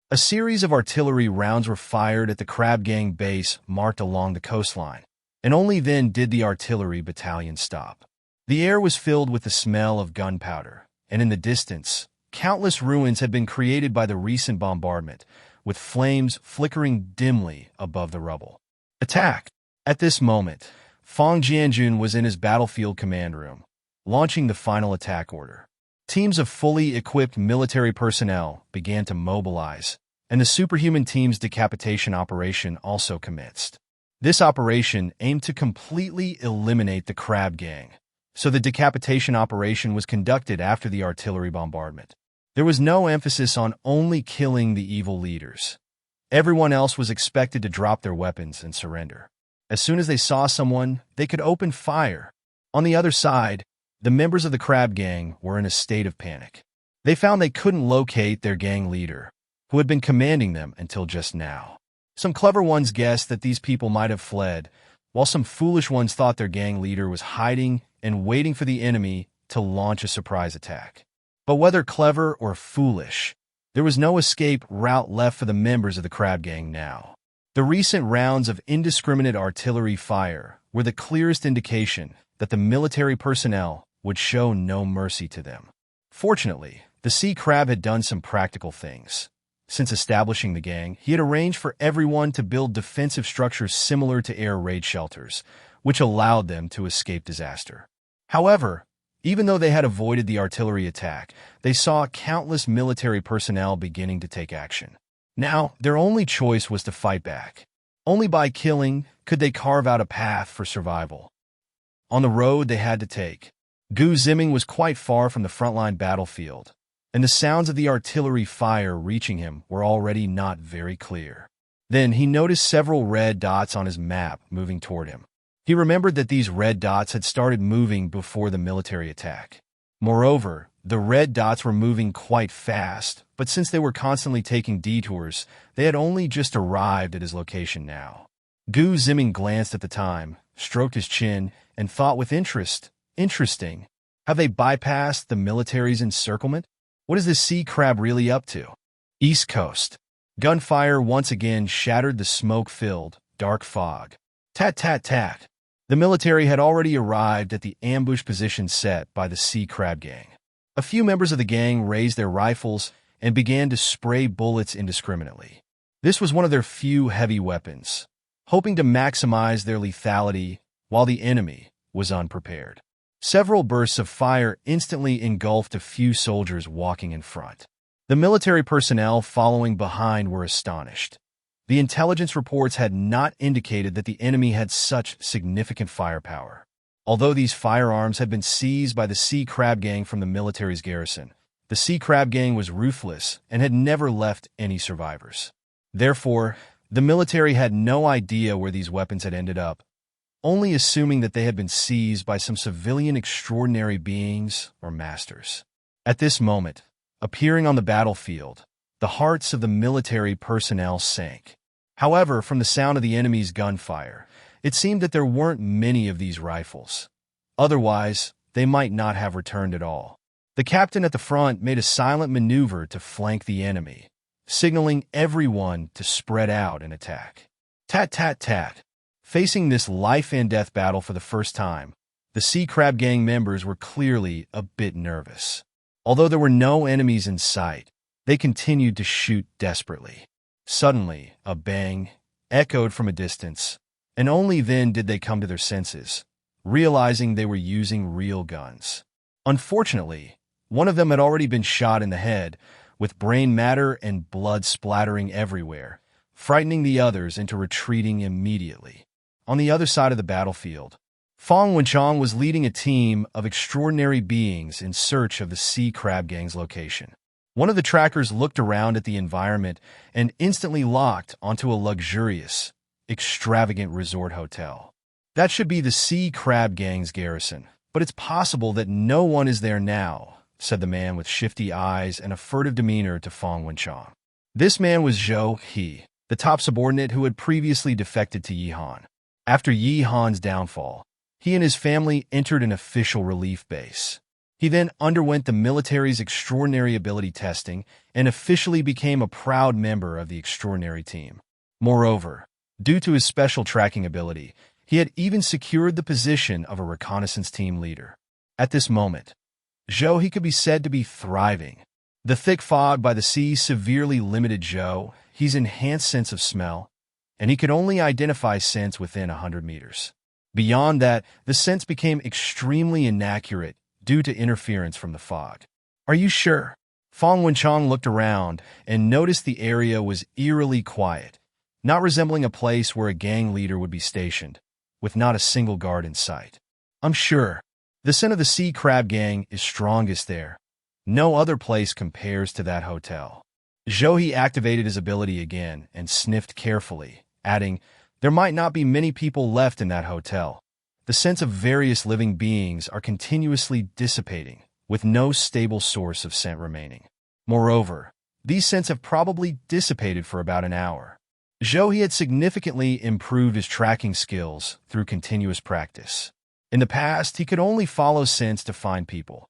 Speaker 1: A series of artillery rounds were fired at the Crab Gang base marked along the coastline, and only then did the artillery battalion stop. The air was filled with the smell of gunpowder, and in the distance, countless ruins had been created by the recent bombardment, with flames flickering dimly above the rubble. Attack! At this moment, Fang Jianjun was in his battlefield command room, launching the final attack order. Teams of fully equipped military personnel began to mobilize, and the superhuman team's decapitation operation also commenced. This operation aimed to completely eliminate the Crab Gang, so the decapitation operation was conducted after the artillery bombardment. There was no emphasis on only killing the evil leaders. Everyone else was expected to drop their weapons and surrender. As soon as they saw someone, they could open fire. On the other side, the members of the Crab Gang were in a state of panic. They found they couldn't locate their gang leader, who had been commanding them until just now. Some clever ones guessed that these people might have fled, while some foolish ones thought their gang leader was hiding and waiting for the enemy to launch a surprise attack. But whether clever or foolish, there was no escape route left for the members of the Crab Gang now. The recent rounds of indiscriminate artillery fire were the clearest indication that the military personnel would show no mercy to them. Fortunately, the Sea Crab had done some practical things. Since establishing the gang, he had arranged for everyone to build defensive structures similar to air raid shelters, which allowed them to escape disaster. However, even though they had avoided the artillery attack, they saw countless military personnel beginning to take action. Now, their only choice was to fight back. Only by killing could they carve out a path for survival. On the road they had to take, Ziming was quite far from the frontline battlefield, and the sounds of the artillery fire reaching him were already not very clear. Then he noticed several red dots on his map moving toward him. He remembered that these red dots had started moving before the military attack. Moreover, the red dots were moving quite fast, but since they were constantly taking detours, they had only just arrived at his location now. Ziming glanced at the time, stroked his chin, and thought with interest, "Interesting. Have they bypassed the military's encirclement? What is this Sea Crab really up to?" East Coast. Gunfire once again shattered the smoke-filled, dark fog. Tat tat tat. The military had already arrived at the ambush position set by the Sea Crab Gang. A few members of the gang raised their rifles and began to spray bullets indiscriminately. This was one of their few heavy weapons, hoping to maximize their lethality while the enemy was unprepared. Several bursts of fire instantly engulfed a few soldiers walking in front. The military personnel following behind were astonished. The intelligence reports had not indicated that the enemy had such significant firepower. Although these firearms had been seized by the Sea Crab Gang from the military's garrison, The sea crab gang was ruthless and had never left any survivors. Therefore, the military had no idea where these weapons had ended up, only assuming that they had been seized by some civilian extraordinary beings or masters. At this moment, appearing on the battlefield, the hearts of the military personnel sank. However, from the sound of the enemy's gunfire, it seemed that there weren't many of these rifles. Otherwise, they might not have returned at all. The captain at the front made a silent maneuver to flank the enemy, signaling everyone to spread out and attack. Tat tat tat. Facing this life-and-death battle for the first time, the Sea Crab Gang members were clearly a bit nervous. Although there were no enemies in sight, they continued to shoot desperately. Suddenly, a bang echoed from a distance, and only then did they come to their senses, realizing they were using real guns. Unfortunately, one of them had already been shot in the head, with brain matter and blood splattering everywhere, frightening the others into retreating immediately. On the other side of the battlefield, Fong Wenchang was leading a team of extraordinary beings in search of the Sea Crab Gang's location. One of the trackers looked around at the environment and instantly locked onto a luxurious, extravagant resort hotel. That should be the Sea Crab Gang's garrison, but it's possible that no one is there now, said the man with shifty eyes and a furtive demeanor to Fong Wenchang. This man was Zhou He, the top subordinate who had previously defected to Yi Han. After Yi Han's downfall, he and his family entered an official relief base. He then underwent the military's extraordinary ability testing and officially became a proud member of the extraordinary team. Moreover, due to his special tracking ability, he had even secured the position of a reconnaissance team leader. At this moment, Zhou He could be said to be thriving. The thick fog by the sea severely limited Zhou He's enhanced sense of smell, and he could only identify scents within 100 meters. Beyond that, the scents became extremely inaccurate due to interference from the fog. Are you sure? Fong Wenchang looked around and noticed the area was eerily quiet, not resembling a place where a gang leader would be stationed, with not a single guard in sight. I'm sure. The scent of the Sea Crab Gang is strongest there. No other place compares to that hotel. Zhou He activated his ability again and sniffed carefully, adding, there might not be many people left in that hotel. The scents of various living beings are continuously dissipating, with no stable source of scent remaining. Moreover, these scents have probably dissipated for about an hour. Zhou He had significantly improved his tracking skills through continuous practice. In the past, he could only follow scents to find people.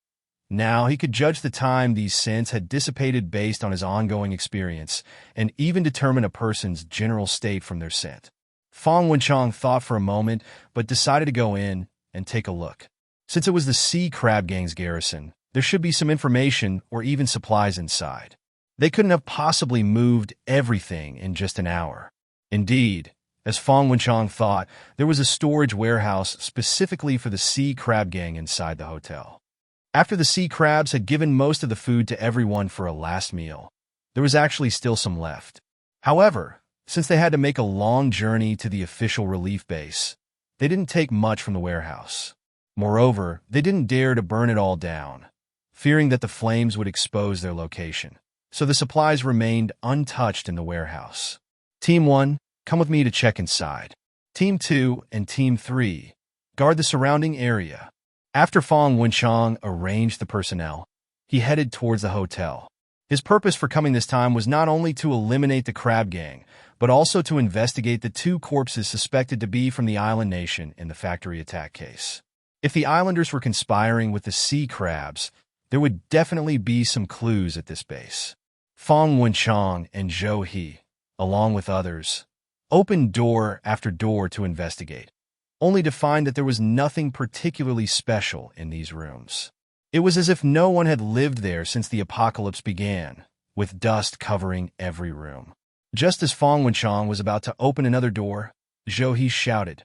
Speaker 1: Now he could judge the time these scents had dissipated based on his ongoing experience and even determine a person's general state from their scent. Fong Wenchang thought for a moment, but decided to go in and take a look. Since it was the Sea Crab Gang's garrison, there should be some information or even supplies inside. They couldn't have possibly moved everything in just an hour. Indeed, as Fong Wenchang thought, there was a storage warehouse specifically for the Sea Crab Gang inside the hotel. After the sea crabs had given most of the food to everyone for a last meal, there was actually still some left. However, since they had to make a long journey to the official relief base, they didn't take much from the warehouse. Moreover, they didn't dare to burn it all down, fearing that the flames would expose their location. So the supplies remained untouched in the warehouse. Team 1, come with me to check inside. Team 2 and Team 3, guard the surrounding area. After Fong Wenchang arranged the personnel, he headed towards the hotel. His purpose for coming this time was not only to eliminate the crab gang, but also to investigate the 2 corpses suspected to be from the island nation in the factory attack case. If the islanders were conspiring with the sea crabs, there would definitely be some clues at this base. Fong Wenchang and Zhou He, along with others, opened door after door to investigate, only to find that there was nothing particularly special in these rooms. It was as if no one had lived there since the apocalypse began, with dust covering every room. Just as Fong Wenchang was about to open another door, Zhou He shouted,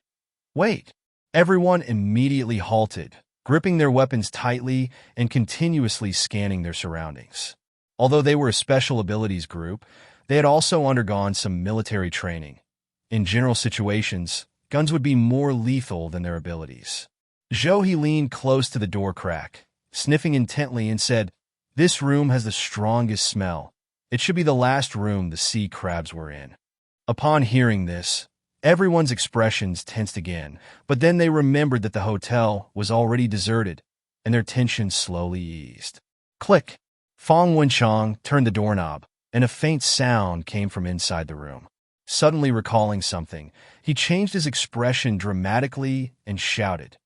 Speaker 1: "Wait!" Everyone immediately halted, gripping their weapons tightly and continuously scanning their surroundings. Although they were a special abilities group, they had also undergone some military training. In general situations, guns would be more lethal than their abilities. Zhou He leaned close to the door crack, sniffing intently and said, This room has the strongest smell. It should be the last room the sea crabs were in. Upon hearing this, everyone's expressions tensed again, but then they remembered that the hotel was already deserted, and their tension slowly eased. Click! Fong Wenchong turned the doorknob, and a faint sound came from inside the room. Suddenly recalling something, he changed his expression dramatically and shouted,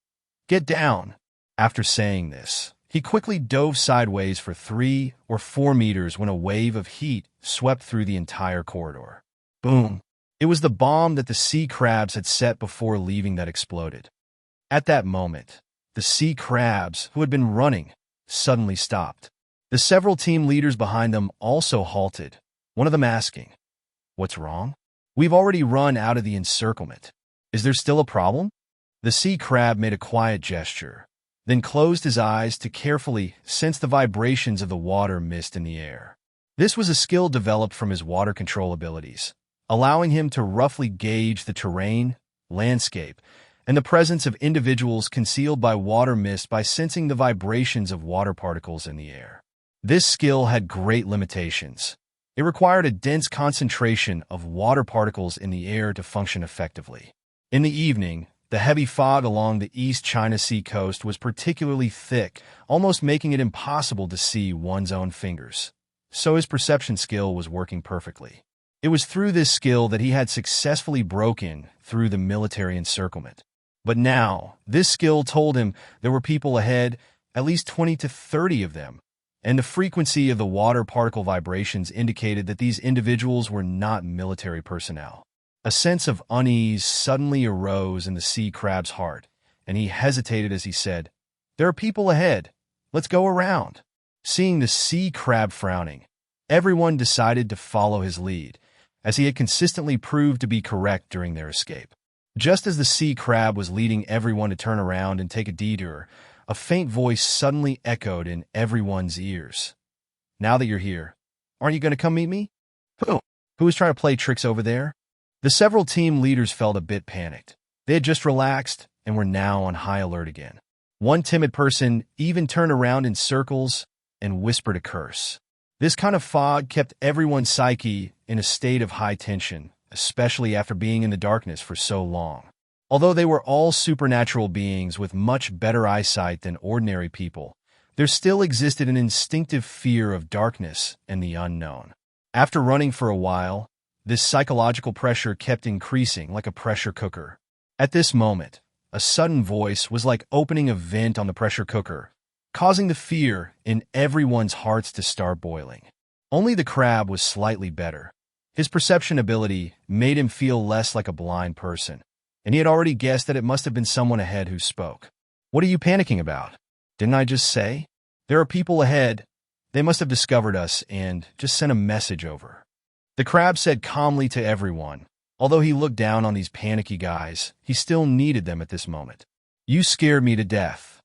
Speaker 1: "Get down!" After saying this, he quickly dove sideways for 3 or 4 meters when a wave of heat swept through the entire corridor. Boom! It was the bomb that the sea crabs had set before leaving that exploded. At that moment, the sea crabs, who had been running, suddenly stopped. The several team leaders behind them also halted, one of them asking, "What's wrong? We've already run out of the encirclement. Is there still a problem?" The sea crab made a quiet gesture, then closed his eyes to carefully sense the vibrations of the water mist in the air. This was a skill developed from his water control abilities, allowing him to roughly gauge the terrain, landscape, and the presence of individuals concealed by water mist by sensing the vibrations of water particles in the air. This skill had great limitations. It required a dense concentration of water particles in the air to function effectively. In the evening, the heavy fog along the East China Sea coast was particularly thick, almost making it impossible to see one's own fingers. So his perception skill was working perfectly. It was through this skill that he had successfully broken through the military encirclement. But now, this skill told him there were people ahead, at least 20 to 30 of them, and the frequency of the water particle vibrations indicated that these individuals were not military personnel. A sense of unease suddenly arose in the sea crab's heart, and he hesitated as he said, "There are people ahead. Let's go around." Seeing the sea crab frowning, everyone decided to follow his lead, as he had consistently proved to be correct during their escape. Just as the sea crab was leading everyone to turn around and take a detour, a faint voice suddenly echoed in everyone's ears. "Now that you're here, aren't you going to come meet me?" Who is trying to play tricks over there? The several team leaders felt a bit panicked. They had just relaxed and were now on high alert again. One timid person even turned around in circles and whispered a curse. This kind of fog kept everyone's psyche in a state of high tension, especially after being in the darkness for so long. Although they were all supernatural beings with much better eyesight than ordinary people, there still existed an instinctive fear of darkness and the unknown. After running for a while, this psychological pressure kept increasing like a pressure cooker. At this moment, a sudden voice was like opening a vent on the pressure cooker, causing the fear in everyone's hearts to start boiling. Only the crab was slightly better. His perception ability made him feel less like a blind person, and he had already guessed that it must have been someone ahead who spoke. "What are you panicking about? Didn't I just say? There are people ahead. They must have discovered us and just sent a message over." The crab said calmly to everyone. Although he looked down on these panicky guys, he still needed them at this moment. "You scared me to death."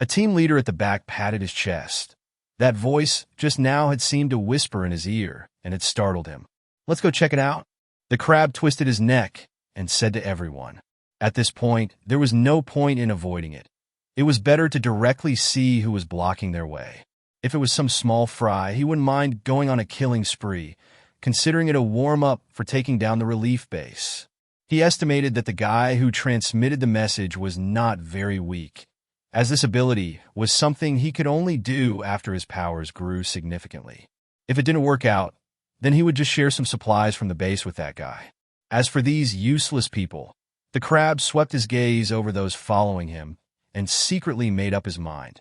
Speaker 1: A team leader at the back patted his chest. That voice just now had seemed to whisper in his ear, and it startled him. "Let's go check it out." The crab twisted his neck and said to everyone. At this point, there was no point in avoiding it. It was better to directly see who was blocking their way. If it was some small fry, he wouldn't mind going on a killing spree, considering it a warm-up for taking down the relief base. He estimated that the guy who transmitted the message was not very weak, as this ability was something he could only do after his powers grew significantly. If it didn't work out, then he would just share some supplies from the base with that guy. As for these useless people, the crab swept his gaze over those following him and secretly made up his mind.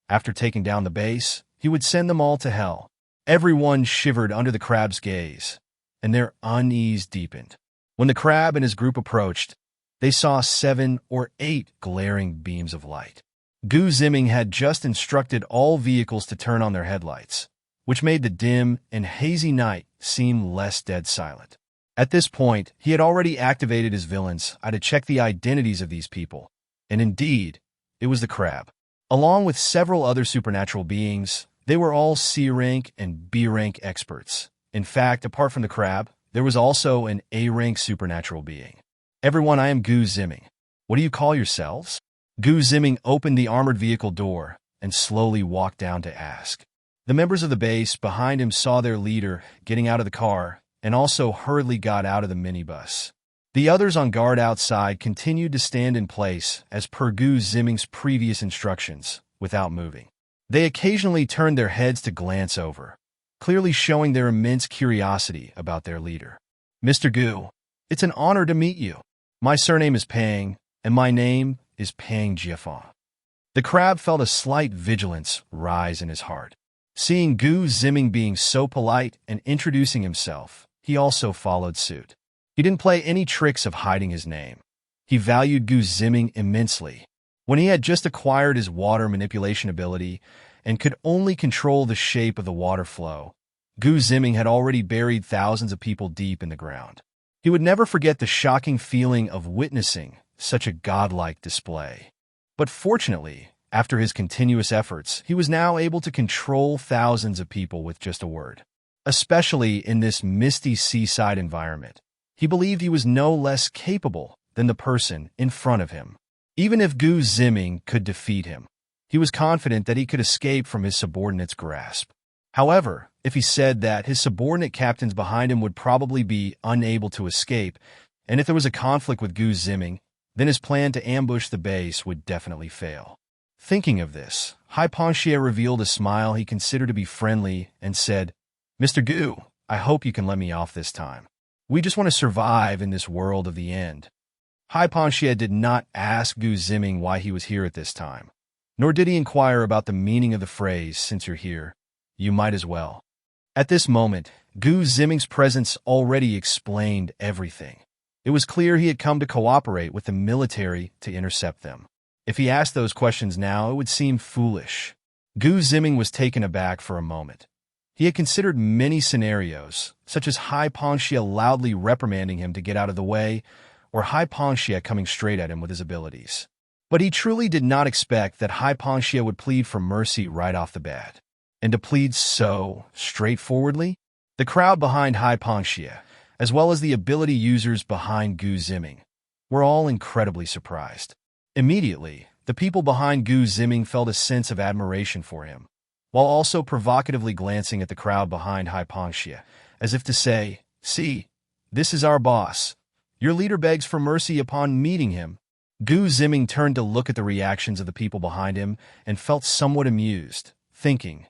Speaker 1: After taking down the base, he would send them all to hell. Everyone shivered under the crab's gaze, and their unease deepened. When the crab and his group approached, they saw 7 or 8 glaring beams of light. Ziming had just instructed all vehicles to turn on their headlights, which made the dim and hazy night seem less dead silent. At this point, he had already activated his villains to check the identities of these people, and indeed, it was the crab. Along with several other supernatural beings, they were all C-rank and B-rank experts. In fact, apart from the crab, there was also an A-rank supernatural being. "Everyone, I am Ziming. What do you call yourselves?" Ziming opened the armored vehicle door and slowly walked down to ask. The members of the base behind him saw their leader getting out of the car and also hurriedly got out of the minibus. The others on guard outside continued to stand in place as per Gu Ziming's previous instructions, without moving. They occasionally turned their heads to glance over, clearly showing their immense curiosity about their leader. "Mr. Gu, it's an honor to meet you. My surname is Pang, and my name is Pang Jiafan." The crab felt a slight vigilance rise in his heart. Seeing Gu Ziming being so polite and introducing himself, he also followed suit. He didn't play any tricks of hiding his name. He valued Gu Ziming immensely. When he had just acquired his water manipulation ability and could only control the shape of the water flow, Gu Ziming had already buried thousands of people deep in the ground. He would never forget the shocking feeling of witnessing such a godlike display. But fortunately, after his continuous efforts, he was now able to control thousands of people with just a word. Especially in this misty seaside environment, he believed he was no less capable than the person in front of him. Even if Gu Ziming could defeat him, he was confident that he could escape from his subordinate's grasp. However, if he said that his subordinate captains behind him would probably be unable to escape, and if there was a conflict with Gu Ziming, then his plan to ambush the base would definitely fail. Thinking of this, Hai Panxie revealed a smile he considered to be friendly and said, "Mr. Gu, I hope you can let me off this time. We just want to survive in this world of the end." Hai Panxie did not ask Gu Ziming why he was here at this time, nor did he inquire about the meaning of the phrase, "Since you're here, you might as well." At this moment, Gu Ziming's presence already explained everything. It was clear he had come to cooperate with the military to intercept them. If he asked those questions now, it would seem foolish. Gu Ziming was taken aback for a moment. He had considered many scenarios, such as Hai Panxie loudly reprimanding him to get out of the way, or Hai Panxie coming straight at him with his abilities. But he truly did not expect that Hai Panxie would plead for mercy right off the bat. And to plead so straightforwardly? The crowd behind Hai Panxie, as well as the ability users behind Gu Ziming, were all incredibly surprised. Immediately, the people behind Gu Ziming felt a sense of admiration for him, while also provocatively glancing at the crowd behind Hai Panxie, as if to say, "See, this is our boss. Your leader begs for mercy upon meeting him." Gu Ziming turned to look at the reactions of the people behind him and felt somewhat amused, thinking,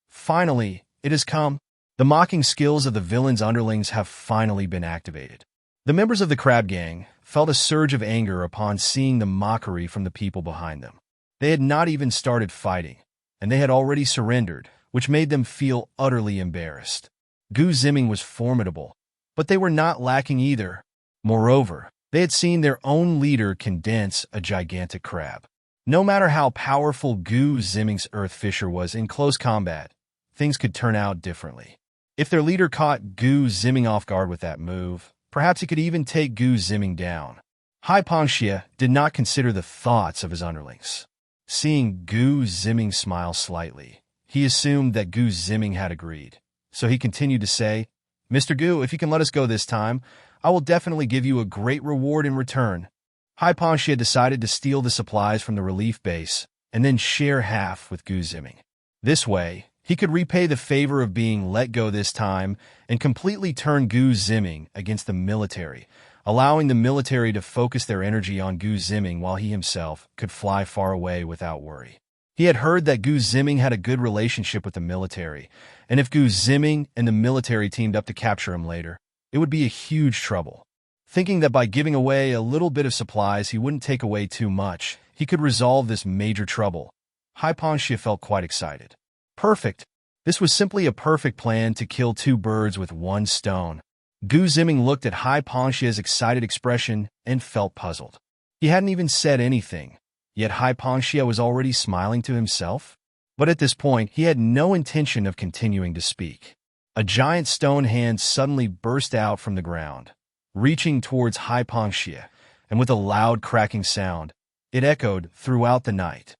Speaker 1: "Finally, it has come. The mocking skills of the villain's underlings have finally been activated." The members of the crab gang felt a surge of anger upon seeing the mockery from the people behind them. They had not even started fighting, and they had already surrendered, which made them feel utterly embarrassed. Gu Ziming was formidable, but they were not lacking either. Moreover, they had seen their own leader condense a gigantic crab. No matter how powerful Gu Ziming's Earth Fisher was in close combat, things could turn out differently. If their leader caught Gu Ziming off guard with that move, perhaps he could even take Gu Ziming down. Hai Panxie did not consider the thoughts of his underlings. Seeing Gu Ziming smile slightly, he assumed that Gu Ziming had agreed. So he continued to say, "Mr. Gu, if you can let us go this time, I will definitely give you a great reward in return." Hai Panxie decided to steal the supplies from the relief base and then share half with Gu Ziming. This way, he could repay the favor of being let go this time and completely turn Gu Ziming against the military, allowing the military to focus their energy on Gu Ziming while he himself could fly far away without worry. He had heard that Gu Ziming had a good relationship with the military, and if Gu Ziming and the military teamed up to capture him later, it would be a huge trouble. Thinking that by giving away a little bit of supplies he wouldn't take away too much, he could resolve this major trouble, Hai Panxie felt quite excited. Perfect. This was simply a perfect plan to kill two birds with one stone. Gu Ziming looked at Hai Panxie's excited expression and felt puzzled. He hadn't even said anything, yet Hai Panxie was already smiling to himself. But at this point, he had no intention of continuing to speak. A giant stone hand suddenly burst out from the ground, reaching towards Hai Panxie, and with a loud cracking sound, it echoed throughout the night.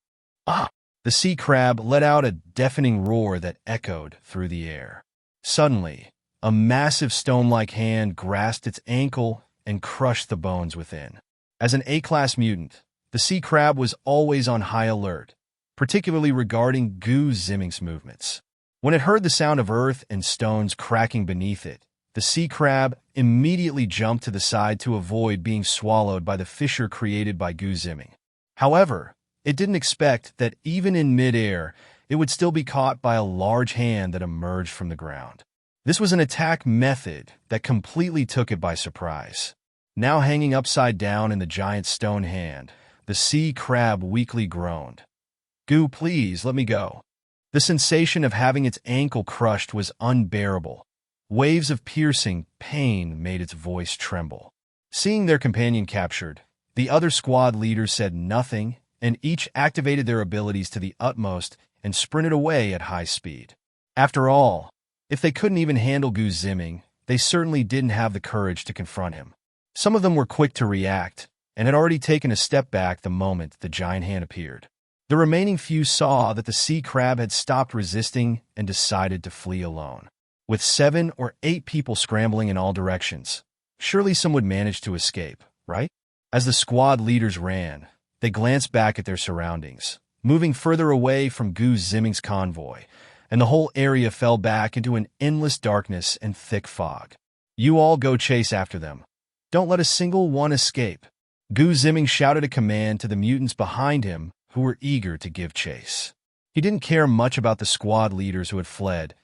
Speaker 1: "Ah!" The sea crab let out a deafening roar that echoed through the air. Suddenly, a massive stone-like hand grasped its ankle and crushed the bones within. As an A-class mutant, the sea crab was always on high alert, particularly regarding Gu Ziming's movements. When it heard the sound of earth and stones cracking beneath it, the sea crab immediately jumped to the side to avoid being swallowed by the fissure created by Ziming. However, it didn't expect that even in midair, it would still be caught by a large hand that emerged from the ground. This was an attack method that completely took it by surprise. Now hanging upside down in the giant stone hand, the sea crab weakly groaned. "Goo, please, let me go." The sensation of having its ankle crushed was unbearable. Waves of piercing pain made its voice tremble. Seeing their companion captured, the other squad leaders said nothing, and each activated their abilities to the utmost and sprinted away at high speed. After all, if they couldn't even handle Ziming, they certainly didn't have the courage to confront him. Some of them were quick to react, and had already taken a step back the moment the giant hand appeared. The remaining few saw that the sea crab had stopped resisting and decided to flee alone. With 7 or 8 people scrambling in all directions, surely some would manage to escape, right? As the squad leaders ran, they glanced back at their surroundings, moving further away from Ziming's convoy, and the whole area fell back into an endless darkness and thick fog. "You all go chase after them. Don't let a single one escape." Ziming shouted a command to the mutants behind him who were eager to give chase. He didn't care much about the squad leaders who had fled.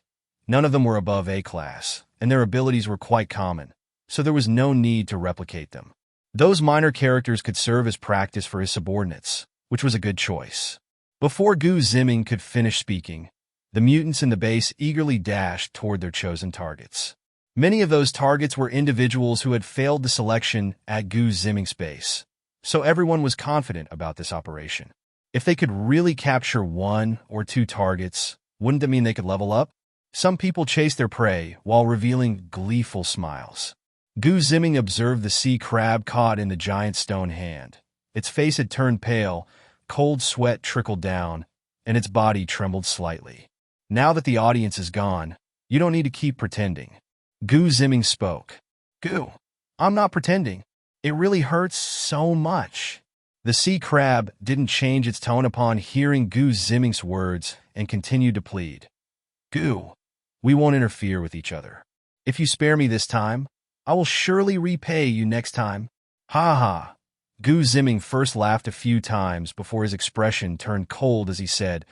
Speaker 1: None of them were above A class, and their abilities were quite common, so there was no need to replicate them. Those minor characters could serve as practice for his subordinates, which was a good choice. Before Ziming could finish speaking, the mutants in the base eagerly dashed toward their chosen targets. Many of those targets were individuals who had failed the selection at Ziming's base, so everyone was confident about this operation. If they could really capture 1 or 2 targets, wouldn't that mean they could level up? Some people chased their prey while revealing gleeful smiles. Ziming observed the sea crab caught in the giant stone hand. Its face had turned pale, cold sweat trickled down, and its body trembled slightly. "Now that the audience is gone, you don't need to keep pretending." Ziming spoke. "Goo, I'm not pretending. It really hurts so much." The sea crab didn't change its tone upon hearing Ziming's words and continued to plead. "Goo, we won't interfere with each other. If you spare me this time, I will surely repay you next time." "Ha ha." Ziming first laughed a few times before his expression turned cold as he said,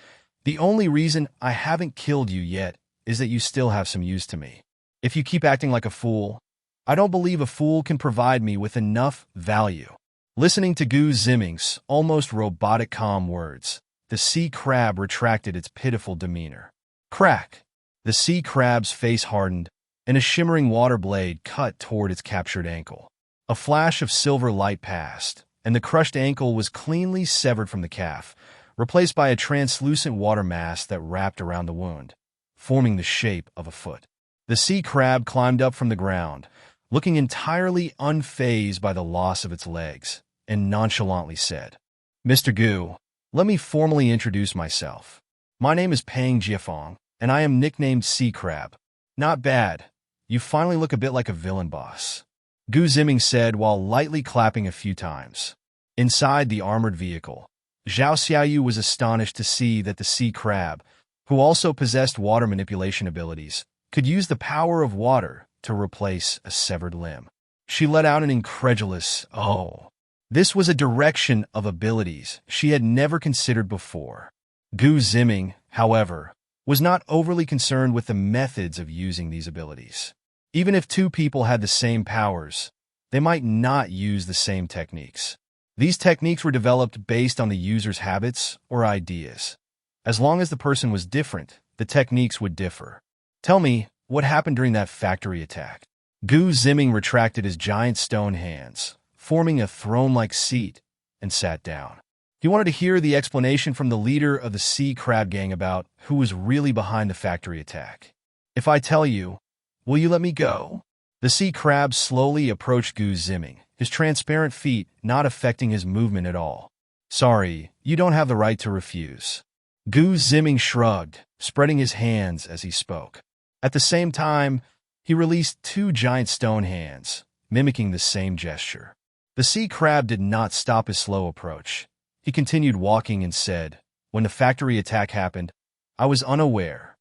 Speaker 1: "The only reason I haven't killed you yet is that you still have some use to me. If you keep acting like a fool, I don't believe a fool can provide me with enough value." Listening to Ziming's almost robotic calm words, the sea crab retracted its pitiful demeanor. Crack! The sea crab's face hardened, and a shimmering water blade cut toward its captured ankle. A flash of silver light passed, and the crushed ankle was cleanly severed from the calf, replaced by a translucent water mass that wrapped around the wound, forming the shape of a foot. The sea crab climbed up from the ground, looking entirely unfazed by the loss of its legs, and nonchalantly said, "Mr. Gu, let me formally introduce myself. My name is Pang Jiafeng, and I am nicknamed Sea Crab." "Not bad. You finally look a bit like a villain boss," Ziming said while lightly clapping a few times. Inside the armored vehicle, Zhao Xiaoyu was astonished to see that the sea crab, who also possessed water manipulation abilities, could use the power of water to replace a severed limb. She let out an incredulous "oh." This was a direction of abilities she had never considered before. Ziming, however, was not overly concerned with the methods of using these abilities. Even if 2 people had the same powers, they might not use the same techniques. These techniques were developed based on the user's habits or ideas. As long as the person was different, the techniques would differ. "Tell me, what happened during that factory attack?" Ziming retracted his giant stone hands, forming a throne-like seat, and sat down. He wanted to hear the explanation from the leader of the sea crab gang about who was really behind the factory attack. "If I tell you, will you let me go?" The sea crab slowly approached Ziming, his transparent feet not affecting his movement at all. "Sorry, you don't have the right to refuse." Ziming shrugged, spreading his hands as he spoke. At the same time, he released 2 giant stone hands, mimicking the same gesture. The sea crab did not stop his slow approach. He continued walking and said, "When the factory attack happened, I was unaware.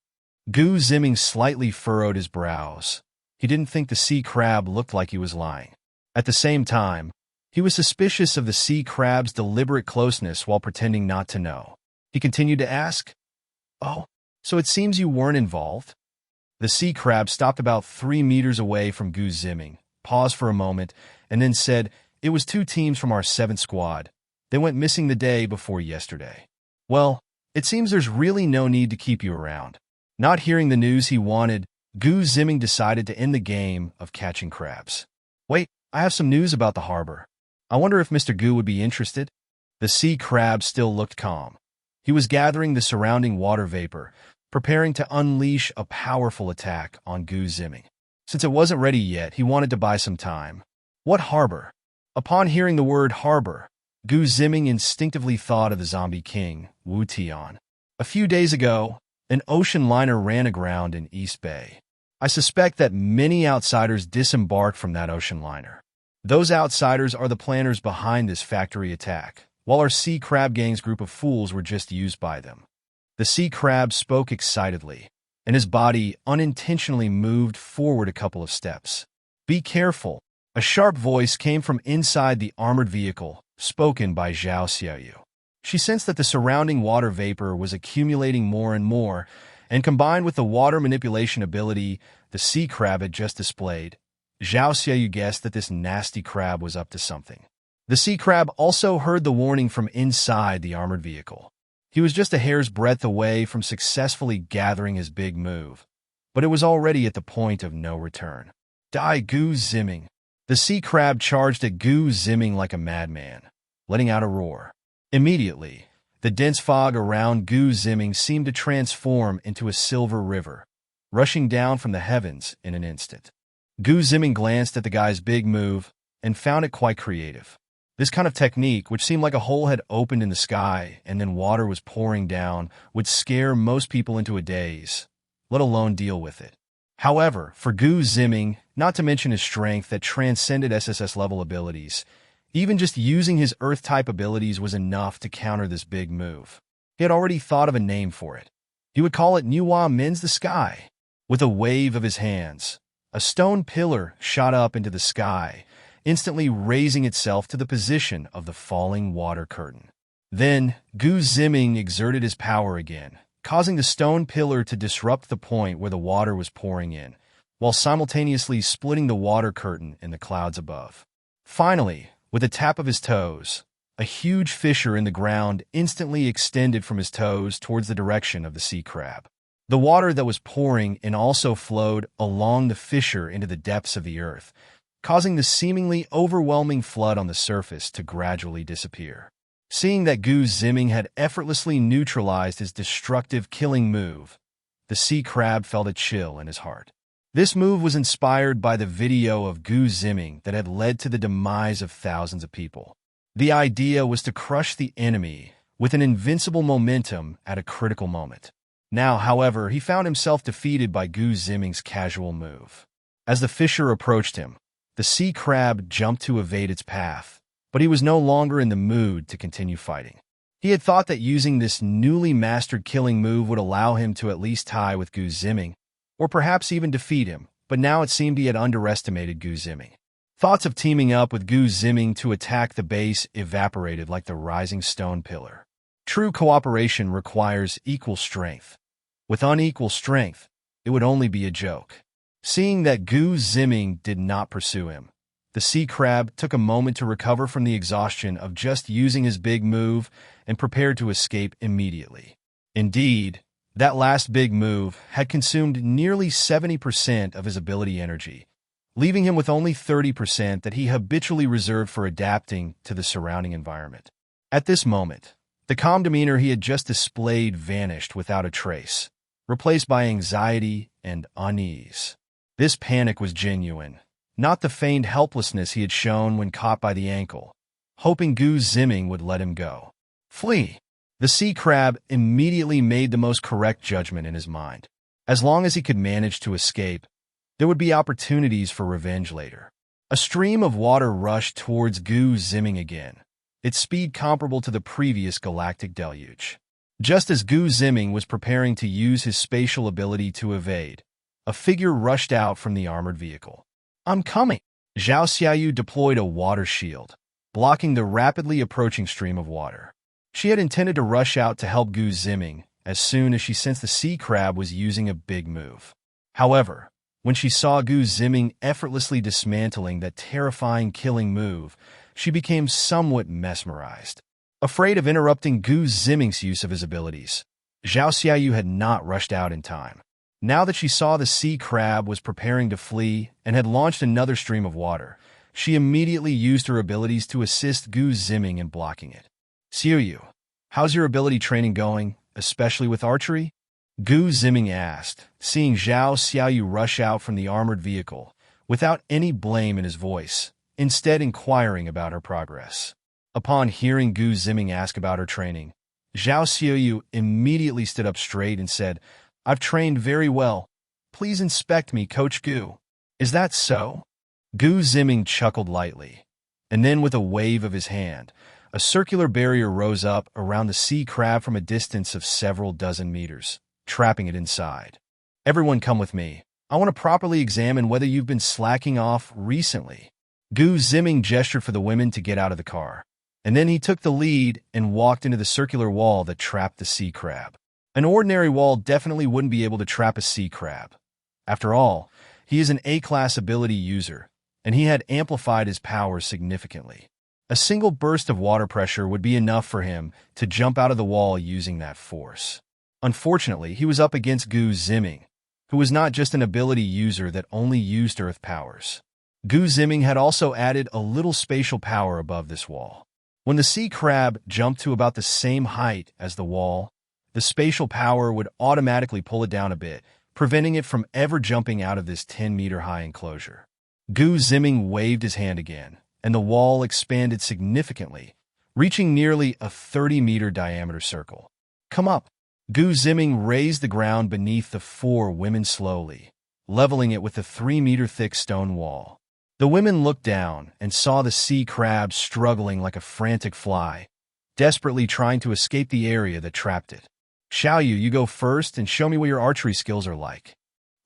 Speaker 1: Gu Ziming slightly furrowed his brows. He didn't think the sea crab looked like he was lying. At the same time, he was suspicious of the sea crab's deliberate closeness while pretending not to know. He continued to ask, "Oh, so it seems you weren't involved?" The sea crab stopped about 3 meters away from Gu Ziming, paused for a moment, and then said, "It was 2 teams from our 7th squad. They went missing the day before yesterday. Well, it seems there's really no need to keep you around." Not hearing the news he wanted, Gu Ziming decided to end the game of catching crabs. "Wait, I have some news about the harbor. I wonder if Mr. Gu would be interested?" The sea crab still looked calm. He was gathering the surrounding water vapor, preparing to unleash a powerful attack on Gu Ziming. Since it wasn't ready yet, he wanted to buy some time. What harbor? Upon hearing the word harbor, Gu Ziming instinctively thought of the zombie king, Wu Tian. A few days ago, an ocean liner ran aground in East Bay. I suspect that many outsiders disembarked from that ocean liner. Those outsiders are the planners behind this factory attack, while our sea crab gang's group of fools were just used by them. The sea crab spoke excitedly, and his body unintentionally moved forward a couple of steps. "Be careful." A sharp voice came from inside the armored vehicle, spoken by Zhao Xiaoyu. She sensed that the surrounding water vapor was accumulating more and more, and combined with the water manipulation ability the sea crab had just displayed, Zhao Xiaoyu guessed that this nasty crab was up to something. The sea crab also heard the warning from inside the armored vehicle. He was just a hair's breadth away from successfully gathering his big move, but it was already at the point of no return. "Die, Gu Ziming!" The sea crab charged at Gu Ziming like a madman, letting out a roar. Immediately, the dense fog around Gu Ziming seemed to transform into a silver river, rushing down from the heavens in an instant. Gu Ziming glanced at the guy's big move and found it quite creative. This kind of technique, which seemed like a hole had opened in the sky and then water was pouring down, would scare most people into a daze, let alone deal with it. However, for Gu Ziming, not to mention his strength that transcended SSS-level abilities, even just using his Earth-type abilities was enough to counter this big move. He had already thought of a name for it. He would call it Nuwa Mends the Sky. With a wave of his hands, a stone pillar shot up into the sky, instantly raising itself to the position of the falling water curtain. Then, Gu Ziming exerted his power again, causing the stone pillar to disrupt the point where the water was pouring in, while simultaneously splitting the water curtain in the clouds above. Finally, with a tap of his toes, a huge fissure in the ground instantly extended from his toes towards the direction of the sea crab. The water that was pouring in also flowed along the fissure into the depths of the earth, causing the seemingly overwhelming flood on the surface to gradually disappear. Seeing that Gu Ziming had effortlessly neutralized his destructive killing move, the sea crab felt a chill in his heart. This move was inspired by the video of Gu Ziming that had led to the demise of thousands of people. The idea was to crush the enemy with an invincible momentum at a critical moment. Now, however, he found himself defeated by Gu Ziming's casual move. As the fissure approached him, the sea crab jumped to evade its path, but he was no longer in the mood to continue fighting. He had thought that using this newly mastered killing move would allow him to at least tie with Gu Ziming, or perhaps even defeat him, but now it seemed he had underestimated Gu Ziming. Thoughts of teaming up with Gu Ziming to attack the base evaporated like the rising stone pillar. True cooperation requires equal strength. With unequal strength, it would only be a joke. Seeing that Gu Ziming did not pursue him, the sea crab took a moment to recover from the exhaustion of just using his big move and prepared to escape immediately. Indeed, that last big move had consumed nearly 70% of his ability energy, leaving him with only 30% that he habitually reserved for adapting to the surrounding environment. At this moment, the calm demeanor he had just displayed vanished without a trace, replaced by anxiety and unease. This panic was genuine, not the feigned helplessness he had shown when caught by the ankle, hoping Gu Ziming would let him go. Flee! The sea crab immediately made the most correct judgment in his mind. As long as he could manage to escape, there would be opportunities for revenge later. A stream of water rushed towards Gu Ziming again, its speed comparable to the previous galactic deluge. Just as Gu Ziming was preparing to use his spatial ability to evade, a figure rushed out from the armored vehicle. "I'm coming!" Zhao Xiaoyu deployed a water shield, blocking the rapidly approaching stream of water. She had intended to rush out to help Gu Ziming as soon as she sensed the sea crab was using a big move. However, when she saw Gu Ziming effortlessly dismantling that terrifying killing move, she became somewhat mesmerized. Afraid of interrupting Gu Ziming's use of his abilities, Zhao Xiaoyu had not rushed out in time. Now that she saw the sea crab was preparing to flee and had launched another stream of water, she immediately used her abilities to assist Gu Ziming in blocking it. "Xiaoyu, how's your ability training going, especially with archery?" Gu Ziming asked, seeing Zhao Xiaoyu rush out from the armored vehicle, without any blame in his voice, instead inquiring about her progress. Upon hearing Gu Ziming ask about her training, Zhao Xiaoyu immediately stood up straight and said, "I've trained very well. Please inspect me, Coach Gu." "Is that so?" Gu Ziming chuckled lightly, and then with a wave of his hand, a circular barrier rose up around the sea crab from a distance of several dozen meters, trapping it inside. "Everyone come with me. I want to properly examine whether you've been slacking off recently." Gu Ziming gestured for the women to get out of the car, and then he took the lead and walked into the circular wall that trapped the sea crab. An ordinary wall definitely wouldn't be able to trap a sea crab. After all, he is an A-class ability user, and he had amplified his powers significantly. A single burst of water pressure would be enough for him to jump out of the wall using that force. Unfortunately, he was up against Gu Ziming, who was not just an ability user that only used earth powers. Gu Ziming had also added a little spatial power above this wall. When the sea crab jumped to about the same height as the wall, the spatial power would automatically pull it down a bit, preventing it from ever jumping out of this 10-meter-high enclosure. Gu Ziming waved his hand again, and the wall expanded significantly, reaching nearly a 30-meter diameter circle. "Come up." Gu Ziming raised the ground beneath the four women slowly, leveling it with the 3-meter-thick stone wall. The women looked down and saw the sea crab struggling like a frantic fly, desperately trying to escape the area that trapped it. "Xiaoyu, you go first and show me what your archery skills are like."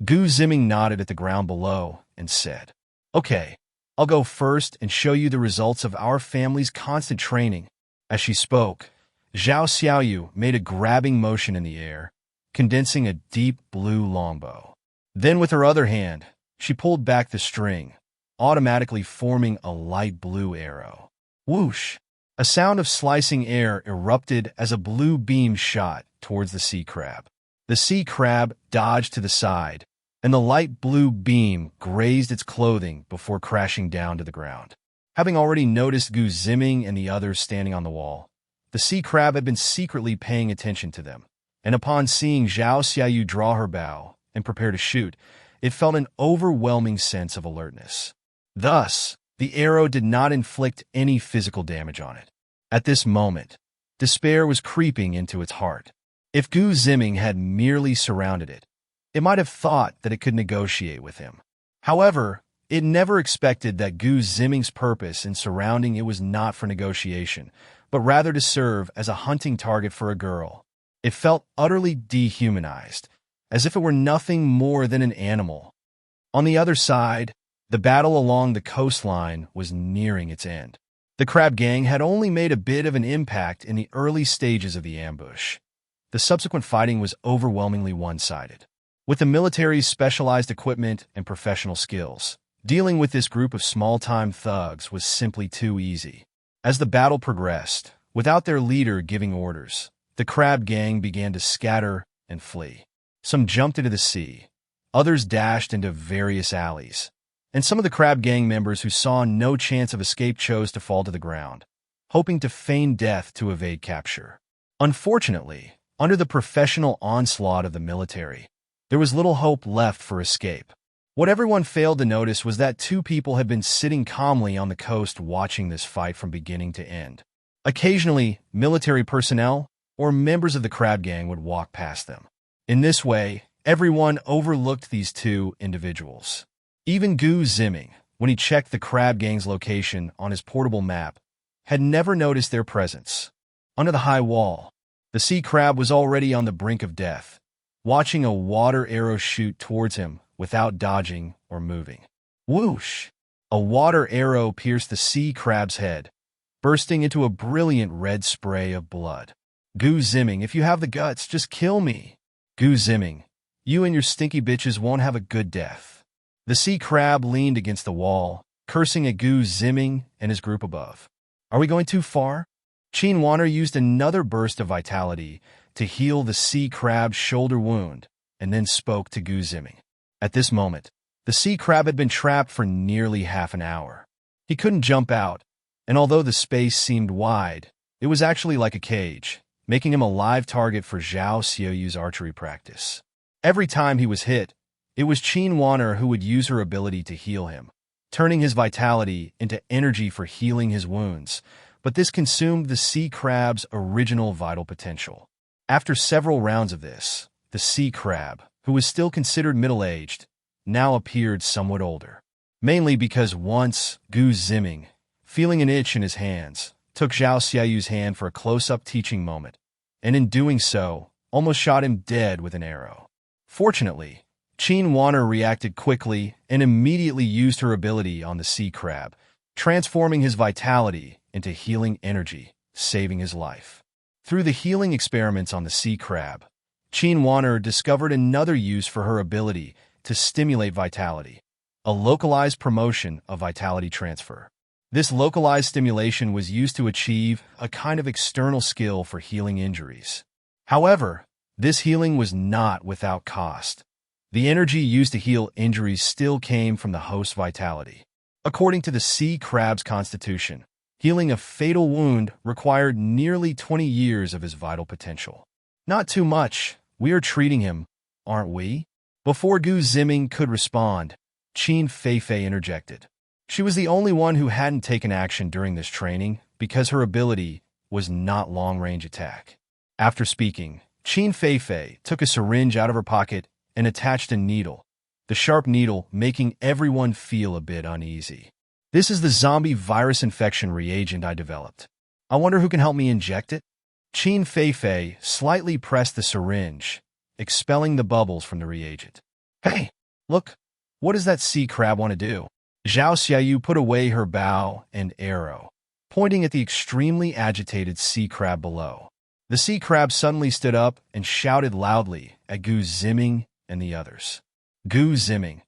Speaker 1: Gu Ziming nodded at the ground below and said, "Okay, I'll go first and show you the results of our family's constant training." As she spoke, Zhao Xiaoyu made a grabbing motion in the air, condensing a deep blue longbow. Then with her other hand, she pulled back the string, automatically forming a light blue arrow. Whoosh! A sound of slicing air erupted as a blue beam shot towards the sea crab. The sea crab dodged to the side, and the light blue beam grazed its clothing before crashing down to the ground. Having already noticed Gu Ziming and the others standing on the wall, the sea crab had been secretly paying attention to them, and upon seeing Zhao Xiaoyu draw her bow and prepare to shoot, it felt an overwhelming sense of alertness. Thus, the arrow did not inflict any physical damage on it. At this moment, despair was creeping into its heart. If Gu Ziming had merely surrounded it, it might have thought that it could negotiate with him. However, it never expected that Gu Ziming's purpose in surrounding it was not for negotiation, but rather to serve as a hunting target for a girl. It felt utterly dehumanized, as if it were nothing more than an animal. On the other side, the battle along the coastline was nearing its end. The crab gang had only made a bit of an impact in the early stages of the ambush. The subsequent fighting was overwhelmingly one-sided. With the military's specialized equipment and professional skills, dealing with this group of small-time thugs was simply too easy. As the battle progressed, without their leader giving orders, the crab gang began to scatter and flee. Some jumped into the sea, others dashed into various alleys, and some of the crab gang members who saw no chance of escape chose to fall to the ground, hoping to feign death to evade capture. Unfortunately, under the professional onslaught of the military, there was little hope left for escape. What everyone failed to notice was that two people had been sitting calmly on the coast watching this fight from beginning to end. Occasionally, military personnel or members of the crab gang would walk past them. In this way, everyone overlooked these two individuals. Even Gu Ziming, when he checked the crab gang's location on his portable map, had never noticed their presence. Under the high wall, The sea crab was already on the brink of death, watching a water arrow shoot towards him without dodging or moving. Whoosh! A water arrow pierced the sea crab's head, bursting into a brilliant red spray of blood. Gu Ziming, if you have the guts, just kill me. Gu Ziming, you and your stinky bitches won't have a good death. The sea crab leaned against the wall, cursing at Gu Ziming and his group above. Are we going too far? Qin Feifei used another burst of vitality to heal the sea crab's shoulder wound, and then spoke to Gu Ziming. At this moment, the sea crab had been trapped for nearly half an hour. He couldn't jump out, and although the space seemed wide, it was actually like a cage, making him a live target for Zhao Xiaoyu's archery practice. Every time he was hit, it was Qin Feifei who would use her ability to heal him, turning his vitality into energy for healing his wounds, but this consumed the sea crab's original vital potential. After several rounds of this, the sea crab, who was still considered middle-aged, now appeared somewhat older. Mainly because once, Gu Ziming, feeling an itch in his hands, took Zhao Xiaoyu's hand for a close-up teaching moment, and in doing so, almost shot him dead with an arrow. Fortunately, Qin Feifei reacted quickly and immediately used her ability on the sea crab, transforming his vitality into healing energy, saving his life. Through the healing experiments on the sea crab, Qin Feifei discovered another use for her ability to stimulate vitality, a localized promotion of vitality transfer. This localized stimulation was used to achieve a kind of external skill for healing injuries. However, this healing was not without cost. The energy used to heal injuries still came from the host's vitality. According to the sea crab's constitution, healing a fatal wound required nearly 20 years of his vital potential. Not too much. We are treating him, aren't we? Before Gu Ziming could respond, Qin Feifei interjected. She was the only one who hadn't taken action during this training because her ability was not long-range attack. After speaking, Qin Feifei took a syringe out of her pocket and attached a needle, the sharp needle making everyone feel a bit uneasy. This is the zombie virus infection reagent I developed. I wonder who can help me inject it? Qin Feifei slightly pressed the syringe, expelling the bubbles from the reagent. Hey, look, what does that sea crab want to do? Zhao Xiaoyu put away her bow and arrow, pointing at the extremely agitated sea crab below. The sea crab suddenly stood up and shouted loudly at Gu Ziming and the others. Gu Ziming,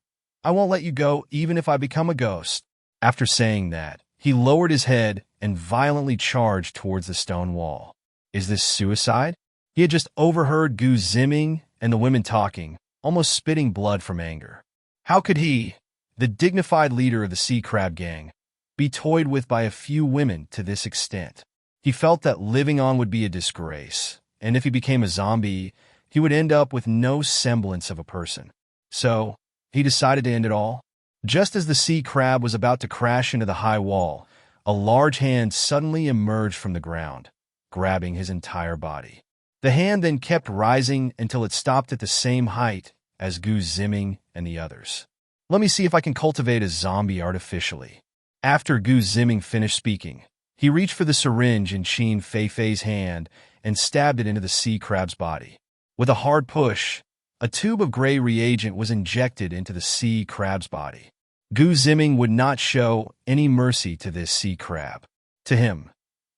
Speaker 1: I won't let you go even if I become a ghost. After saying that, he lowered his head and violently charged towards the stone wall. Is this suicide? He had just overheard Gu Ziming and the women talking, almost spitting blood from anger. How could he, the dignified leader of the sea crab gang, be toyed with by a few women to this extent? He felt that living on would be a disgrace, and if he became a zombie, he would end up with no semblance of a person. So, he decided to end it all. Just as the sea crab was about to crash into the high wall, a large hand suddenly emerged from the ground, grabbing his entire body. The hand then kept rising until it stopped at the same height as Gu Ziming and the others. Let me see if I can cultivate a zombie artificially. After Gu Ziming finished speaking, he reached for the syringe in Qin Feifei's hand and stabbed it into the sea crab's body. With a hard push, a tube of gray reagent was injected into the sea crab's body. Gu Ziming would not show any mercy to this sea crab. To him,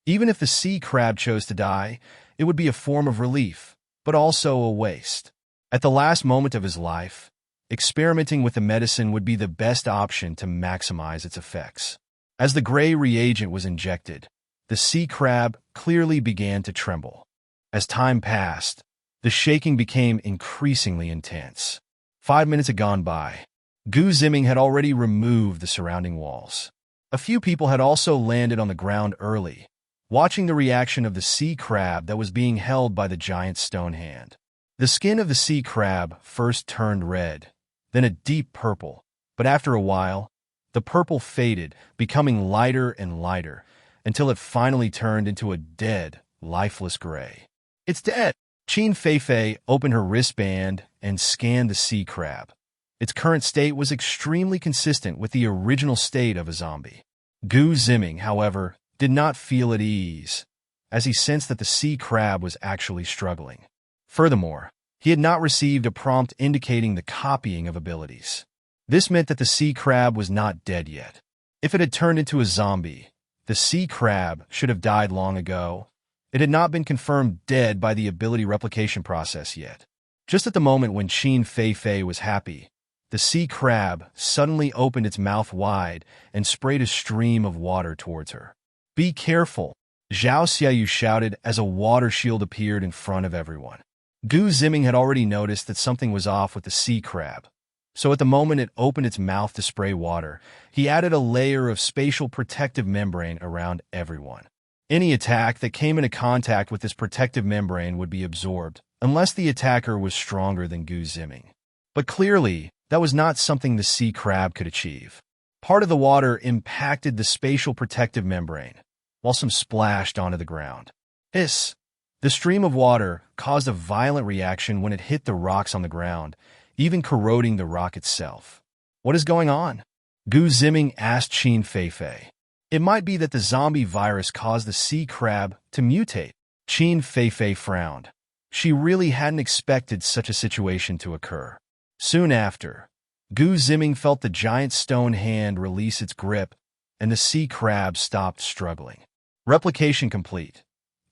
Speaker 1: even if the sea crab chose to die, it would be a form of relief, but also a waste. At the last moment of his life, experimenting with the medicine would be the best option to maximize its effects. As the gray reagent was injected, the sea crab clearly began to tremble. As time passed, the shaking became increasingly intense. 5 minutes had gone by. Gu Ziming had already removed the surrounding walls. A few people had also landed on the ground early, watching the reaction of the sea crab that was being held by the giant stone hand. The skin of the sea crab first turned red, then a deep purple, but after a while, the purple faded, becoming lighter and lighter, until it finally turned into a dead, lifeless gray. It's dead! Qin Feifei opened her wristband and scanned the sea crab. Its current state was extremely consistent with the original state of a zombie. Gu Ziming, however, did not feel at ease. as he sensed that the sea crab was actually struggling. Furthermore, he had not received a prompt indicating the copying of abilities. This meant that the sea crab was not dead yet. If it had turned into a zombie, the sea crab should have died long ago. It had not been confirmed dead by the ability replication process yet. Just at the moment when Qin Feifei was happy, the sea crab suddenly opened its mouth wide and sprayed a stream of water towards her. "Be careful," Zhao Xiaoyu shouted as a water shield appeared in front of everyone. Gu Ziming had already noticed that something was off with the sea crab, so at the moment it opened its mouth to spray water, he added a layer of spatial protective membrane around everyone. Any attack that came into contact with this protective membrane would be absorbed, unless the attacker was stronger than Gu Ziming. But clearly, that was not something the sea crab could achieve. Part of the water impacted the spatial protective membrane, while some splashed onto the ground. Hiss! The stream of water caused a violent reaction when it hit the rocks on the ground, even corroding the rock itself. "What is going on?" Gu Ziming asked Qin Feifei. "It might be that the zombie virus caused the sea crab to mutate." Qin Feifei frowned. She really hadn't expected such a situation to occur. Soon after, Gu Ziming felt the giant stone hand release its grip, and the sea crab stopped struggling. Replication complete.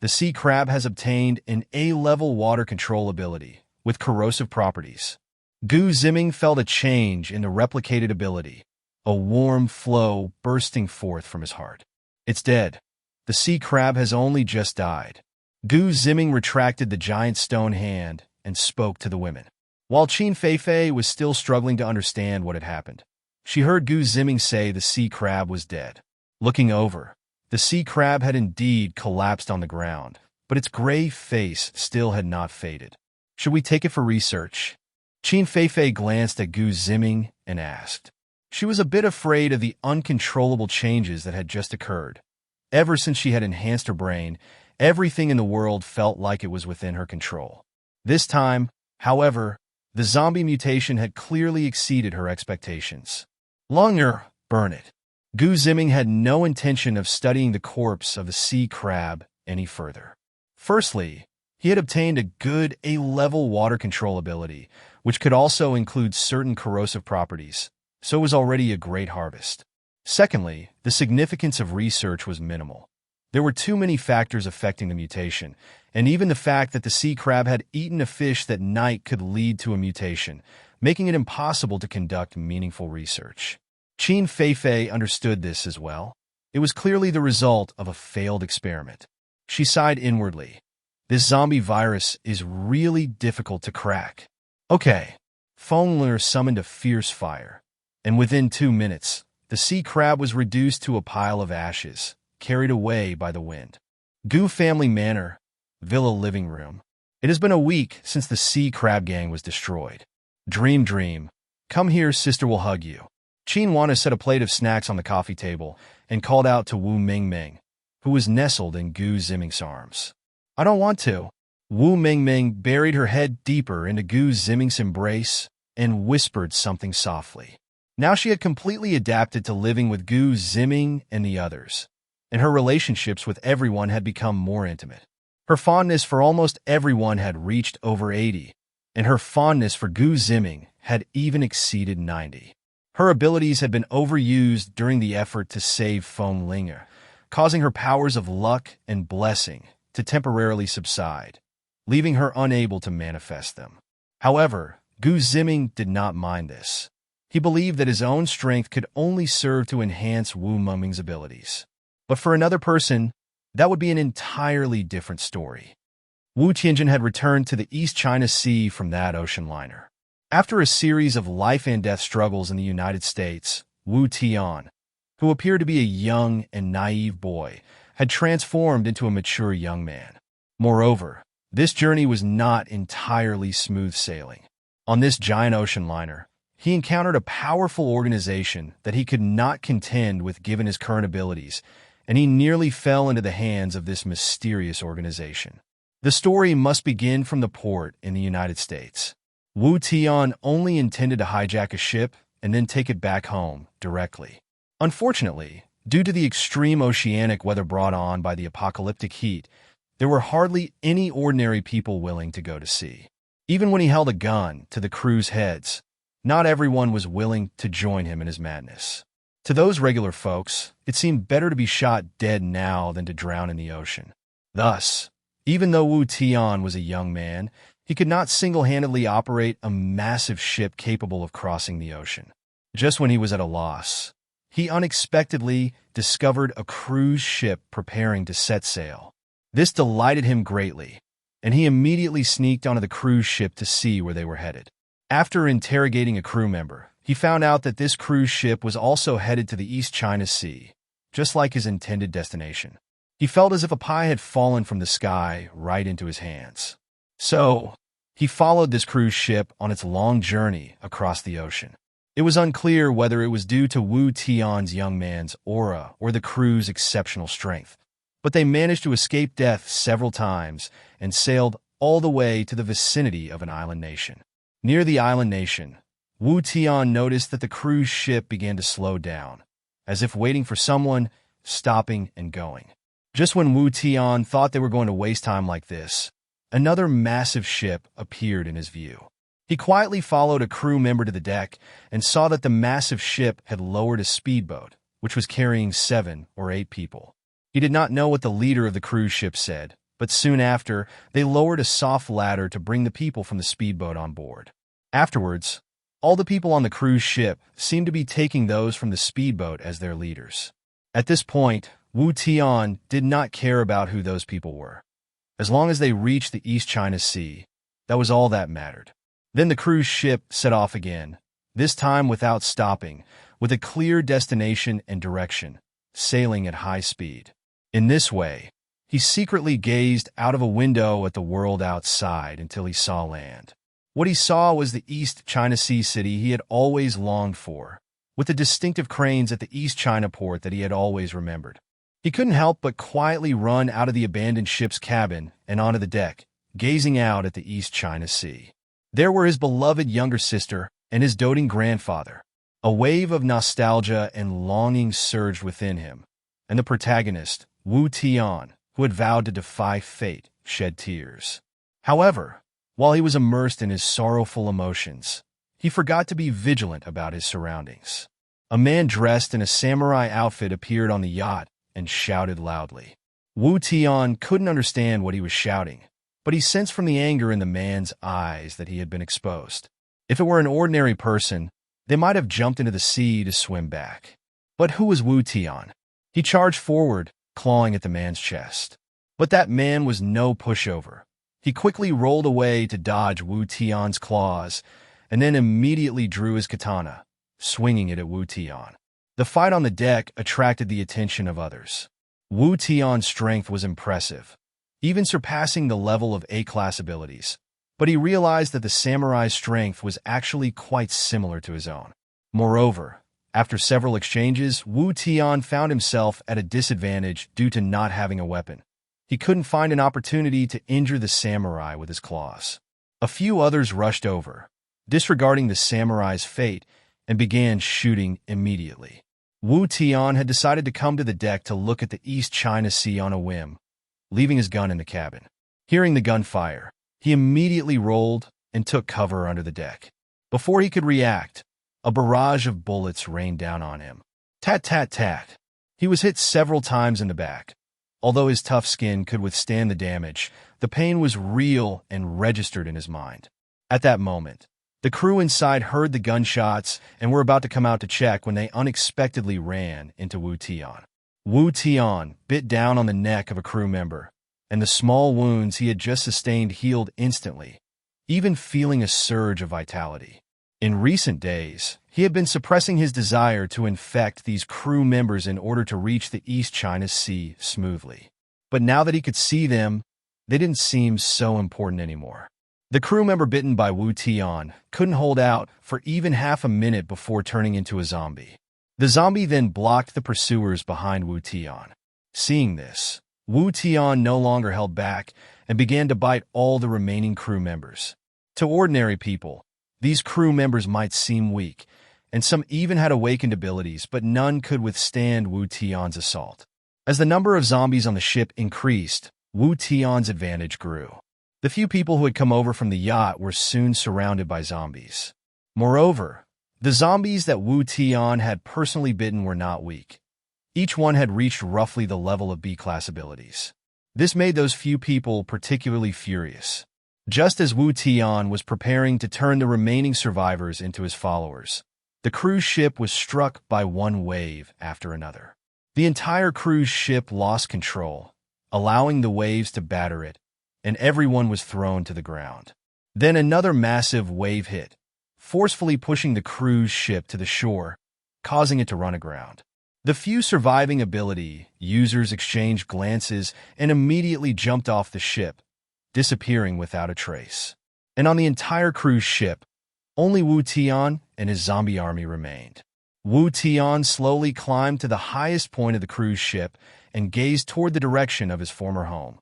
Speaker 1: The sea crab has obtained an A-level water control ability with corrosive properties. Gu Ziming felt a change in the replicated ability, a warm flow bursting forth from his heart. "It's dead. The sea crab has only just died." Gu Ziming retracted the giant stone hand and spoke to the women. While Qin Feifei was still struggling to understand what had happened, she heard Gu Ziming say the sea crab was dead. Looking over, the sea crab had indeed collapsed on the ground, but its gray face still had not faded. "Should we take it for research?" Qin Feifei glanced at Gu Ziming and asked. She was a bit afraid of the uncontrollable changes that had just occurred. Ever since she had enhanced her brain, everything in the world felt like it was within her control. This time, however, the zombie mutation had clearly exceeded her expectations. "Lunger, burn it." Gu Ziming had no intention of studying the corpse of the sea crab any further. Firstly, he had obtained a good A-level water control ability, which could also include certain corrosive properties, so it was already a great harvest. Secondly, the significance of research was minimal. There were too many factors affecting the mutation, and even the fact that the sea crab had eaten a fish that night could lead to a mutation, making it impossible to conduct meaningful research. Qin Feifei understood this as well. It was clearly the result of a failed experiment. She sighed inwardly. This zombie virus is really difficult to crack. Okay. Fengler summoned a fierce fire, and within 2 minutes, the sea crab was reduced to a pile of ashes, carried away by the wind. Gu Family Manor, Villa Living Room. It has been a week since the sea crab gang was destroyed. Dream. Come here, sister will hug you. Qin Wana set a plate of snacks on the coffee table and called out to Wu Mingming, who was nestled in Gu Ziming's arms. "I don't want to." Wu Mingming buried her head deeper into Gu Ziming's embrace and whispered something softly. Now she had completely adapted to living with Gu Ziming and the others, and her relationships with everyone had become more intimate. Her fondness for almost everyone had reached over 80, and her fondness for Gu Ziming had even exceeded 90. Her abilities had been overused during the effort to save Feng Linger, causing her powers of luck and blessing to temporarily subside, leaving her unable to manifest them. However, Gu Ziming did not mind this. He believed that his own strength could only serve to enhance Wu Mengming's abilities. But for another person, that would be an entirely different story. Wu Tianjin had returned to the East China Sea from that ocean liner. After a series of life-and-death struggles in the United States, Wu Tian, who appeared to be a young and naive boy, had transformed into a mature young man. Moreover, this journey was not entirely smooth sailing. On this giant ocean liner, he encountered a powerful organization that he could not contend with given his current abilities, and he nearly fell into the hands of this mysterious organization. The story must begin from the port in the United States. Wu Tian only intended to hijack a ship and then take it back home directly. Unfortunately, due to the extreme oceanic weather brought on by the apocalyptic heat, There were hardly any ordinary people willing to go to sea. Even when he held a gun to the crew's heads, not everyone was willing to join him in his madness. To those regular folks, it seemed better to be shot dead now than to drown in the ocean. Thus, even though Wu Tian was a young man, he could not single-handedly operate a massive ship capable of crossing the ocean. Just when he was at a loss, he unexpectedly discovered a cruise ship preparing to set sail. This delighted him greatly, and he immediately sneaked onto the cruise ship to see where they were headed. After interrogating a crew member, he found out that this cruise ship was also headed to the East China Sea, just like his intended destination. He felt as if a pie had fallen from the sky right into his hands. So, he followed this cruise ship on its long journey across the ocean. It was unclear whether it was due to Wu Tian's young man's aura or the crew's exceptional strength, but they managed to escape death several times and sailed all the way to the vicinity of an island nation. Near the island nation, Wu Tian noticed that the cruise ship began to slow down, as if waiting for someone, stopping and going. Just when Wu Tian thought they were going to waste time like this, another massive ship appeared in his view. He quietly followed a crew member to the deck and saw that the massive ship had lowered a speedboat, which was carrying 7 or 8 people. He did not know what the leader of the cruise ship said, but soon after, they lowered a soft ladder to bring the people from the speedboat on board. Afterwards, all the people on the cruise ship seemed to be taking those from the speedboat as their leaders. At this point, Wu Tian did not care about who those people were. As long as they reached the East China Sea, that was all that mattered. Then the cruise ship set off again, this time without stopping, with a clear destination and direction, sailing at high speed. In this way, he secretly gazed out of a window at the world outside until he saw land. What he saw was the East China Sea city he had always longed for, with the distinctive cranes at the East China port that he had always remembered. He couldn't help but quietly run out of the abandoned ship's cabin and onto the deck, gazing out at the East China Sea. There were his beloved younger sister and his doting grandfather. A wave of nostalgia and longing surged within him, and the protagonist, Wu Tian, who had vowed to defy fate, shed tears. However, while he was immersed in his sorrowful emotions, he forgot to be vigilant about his surroundings. A man dressed in a samurai outfit appeared on the yacht and shouted loudly. Wu Tian couldn't understand what he was shouting, but he sensed from the anger in the man's eyes that he had been exposed. If it were an ordinary person, they might have jumped into the sea to swim back. But who was Wu Tian? He charged forward, clawing at the man's chest. But that man was no pushover. He quickly rolled away to dodge Wu Tian's claws, and then immediately drew his katana, swinging it at Wu Tian. The fight on the deck attracted the attention of others. Wu Tian's strength was impressive, even surpassing the level of A-class abilities, but he realized that the samurai's strength was actually quite similar to his own. Moreover, after several exchanges, Wu Tian found himself at a disadvantage due to not having a weapon. He couldn't find an opportunity to injure the samurai with his claws. A few others rushed over, disregarding the samurai's fate, and began shooting immediately. Wu Tian had decided to come to the deck to look at the East China Sea on a whim, leaving his gun in the cabin. Hearing the gunfire, he immediately rolled and took cover under the deck. Before he could react, a barrage of bullets rained down on him. Tat tat tat. He was hit several times in the back. Although his tough skin could withstand the damage, the pain was real and registered in his mind. At that moment, the crew inside heard the gunshots and were about to come out to check when they unexpectedly ran into Wu Tian. Wu Tian bit down on the neck of a crew member, and the small wounds he had just sustained healed instantly, even feeling a surge of vitality. In recent days, he had been suppressing his desire to infect these crew members in order to reach the East China Sea smoothly. But now that he could see them, they didn't seem so important anymore. The crew member bitten by Wu Tian couldn't hold out for even half a minute before turning into a zombie. The zombie then blocked the pursuers behind Wu Tian. Seeing this, Wu Tian no longer held back and began to bite all the remaining crew members. To ordinary people, these crew members might seem weak, and some even had awakened abilities, but none could withstand Wu Tian's assault. As the number of zombies on the ship increased, Wu Tian's advantage grew. The few people who had come over from the yacht were soon surrounded by zombies. Moreover, the zombies that Wu Tian had personally bitten were not weak. Each one had reached roughly the level of B-class abilities. This made those few people particularly furious. Just as Wu Tian was preparing to turn the remaining survivors into his followers, the cruise ship was struck by one wave after another. The entire cruise ship lost control, allowing the waves to batter it, and everyone was thrown to the ground. Then another massive wave hit, forcefully pushing the cruise ship to the shore, causing it to run aground. The few surviving ability users exchanged glances and immediately jumped off the ship, disappearing without a trace. And on the entire cruise ship, only Wu Tian and his zombie army remained. Wu Tian slowly climbed to the highest point of the cruise ship and gazed toward the direction of his former home,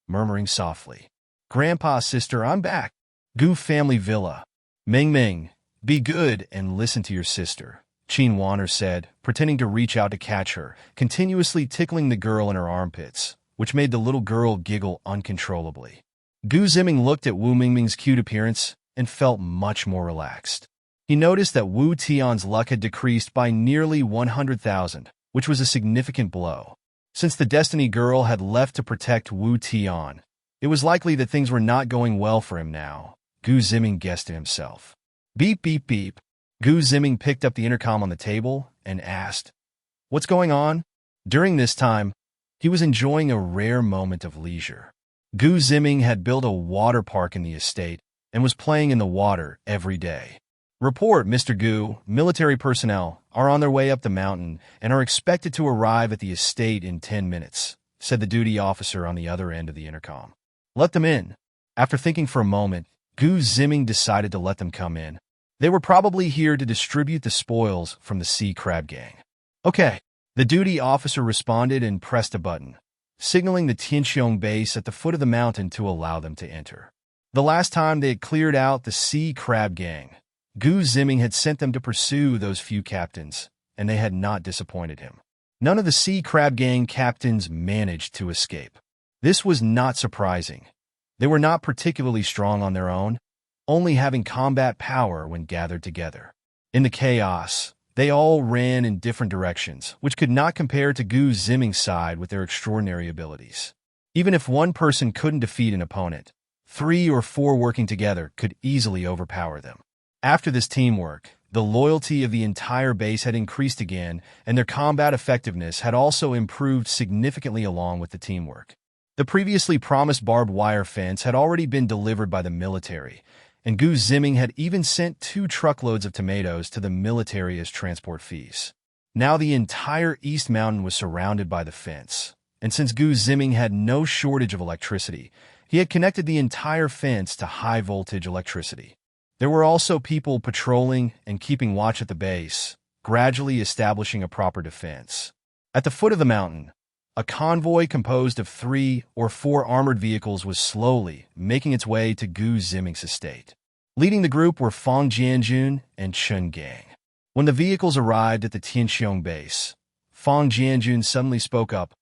Speaker 1: murmuring softly, "Grandpa, sister, I'm back. Gu family villa. Ming Ming, be good and listen to your sister," Qin Wanner said, pretending to reach out to catch her, continuously tickling the girl in her armpits, which made the little girl giggle uncontrollably. Gu Ziming looked at Wu Mingming's cute appearance and felt much more relaxed. He noticed that Wu Tian's luck had decreased by nearly 100,000, which was a significant blow. Since the Destiny girl had left to protect Wu Tian, it was likely that things were not going well for him now, Gu Ziming guessed to himself. Beep, beep, beep. Gu Ziming picked up the intercom on the table and asked, "What's going on?" During this time, he was enjoying a rare moment of leisure. Gu Ziming had built a water park in the estate and was playing in the water every day. "Report, Mr. Gu, military personnel are on their way up the mountain and are expected to arrive at the estate in 10 minutes, said the duty officer on the other end of the intercom. "Let them in." After thinking for a moment, Gu Ziming decided to let them come in. They were probably here to distribute the spoils from the sea crab gang. "Okay." The duty officer responded and pressed a button, signaling the Tianqiong base at the foot of the mountain to allow them to enter. The last time they had cleared out the sea crab gang, Gu Ziming had sent them to pursue those few captains, and they had not disappointed him. None of the sea crab gang captains managed to escape. This was not surprising. They were not particularly strong on their own, only having combat power when gathered together. In the chaos, they all ran in different directions, which could not compare to Gu Ziming's side with their extraordinary abilities. Even if one person couldn't defeat an opponent, 3 or 4 working together could easily overpower them. After this teamwork, the loyalty of the entire base had increased again, and their combat effectiveness had also improved significantly along with the teamwork. The previously promised barbed wire fence had already been delivered by the military, and Gu Ziming had even sent 2 truckloads of tomatoes to the military as transport fees. Now the entire East Mountain was surrounded by the fence, and since Gu Ziming had no shortage of electricity, he had connected the entire fence to high-voltage electricity. There were also people patrolling and keeping watch at the base, gradually establishing a proper defense. At the foot of the mountain, a convoy composed of 3 or 4 armored vehicles was slowly making its way to Gu Ziming's estate. Leading the group were Fang Jianjun and Chen Gang. When the vehicles arrived at the Tianqiong base, Fang Jianjun suddenly spoke up.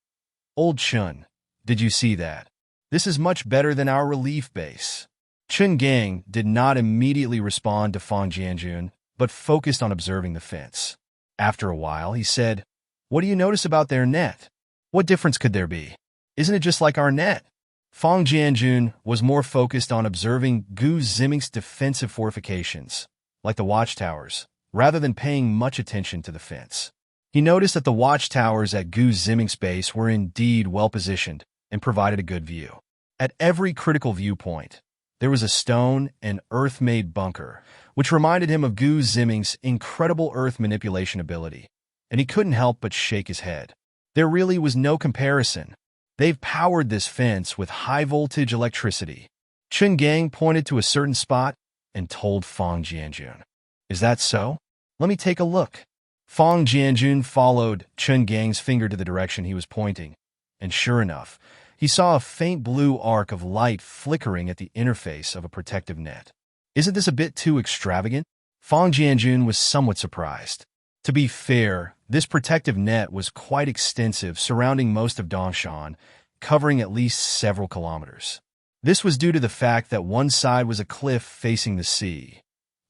Speaker 1: "Old Chen, did you see that? This is much better than our relief base." Chen Gang did not immediately respond to Fang Jianjun, but focused on observing the fence. After a while, he said, "What do you notice about their net? What difference could there be? Isn't it just like our net?" Fang Jianjun was more focused on observing Gu Ziming's defensive fortifications, like the watchtowers, rather than paying much attention to the fence. He noticed that the watchtowers at Gu Ziming's base were indeed well-positioned and provided a good view. At every critical viewpoint, there was a stone and earth-made bunker, which reminded him of Gu Ziming's incredible earth manipulation ability, and he couldn't help but shake his head. There really was no comparison. They've powered this fence with high-voltage electricity. Chen Gang pointed to a certain spot and told Fang Jianjun. "Is that so? Let me take a look." Fang Jianjun followed Chen Gang's finger to the direction he was pointing, and sure enough, he saw a faint blue arc of light flickering at the interface of a protective net. "Isn't this a bit too extravagant?" Fang Jianjun was somewhat surprised. To be fair, this protective net was quite extensive, surrounding most of Dongshan, covering at least several kilometers. This was due to the fact that one side was a cliff facing the sea.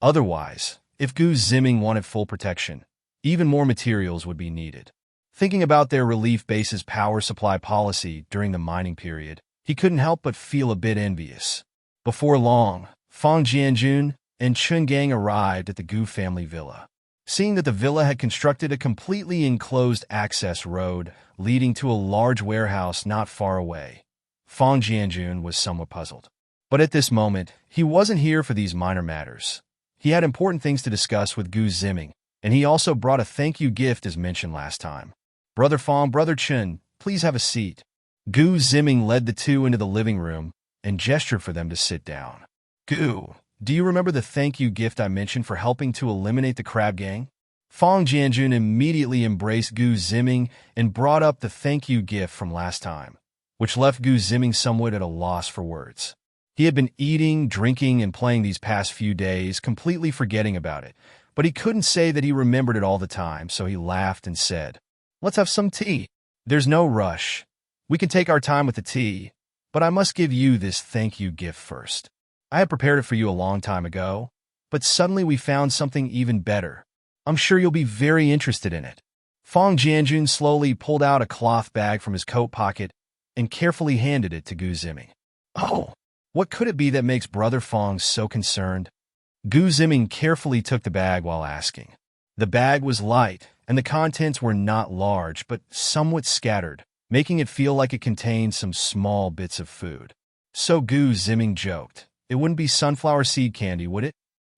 Speaker 1: Otherwise, if Gu Ziming wanted full protection, even more materials would be needed. Thinking about their relief base's power supply policy during the mining period, he couldn't help but feel a bit envious. Before long, Fang Jianjun and Chun Gang arrived at the Gu family villa. Seeing that the villa had constructed a completely enclosed access road leading to a large warehouse not far away, Fang Jianjun was somewhat puzzled. But at this moment, he wasn't here for these minor matters. He had important things to discuss with Gu Ziming, and he also brought a thank-you gift as mentioned last time. Brother Fang, Brother Chun, please have a seat. Gu Ziming led the two into the living room and gestured for them to sit down. Gu, do you remember the thank-you gift I mentioned for helping to eliminate the crab gang? Fang Jianjun immediately embraced Gu Ziming and brought up the thank-you gift from last time, which left Gu Ziming somewhat at a loss for words. He had been eating, drinking, and playing these past few days, completely forgetting about it, but he couldn't say that he remembered it all the time, so he laughed and said, "Let's have some tea." "There's no rush. We can take our time with the tea, but I must give you this thank-you gift first. I had prepared it for you a long time ago, but suddenly we found something even better. I'm sure you'll be very interested in it." Fang Jianjun slowly pulled out a cloth bag from his coat pocket and carefully handed it to Gu Ziming. "Oh, what could it be that makes Brother Fang so concerned?" Gu Ziming carefully took the bag while asking. The bag was light, and the contents were not large, but somewhat scattered, making it feel like it contained some small bits of food. So Gu Ziming joked, "It wouldn't be sunflower seed candy, would it?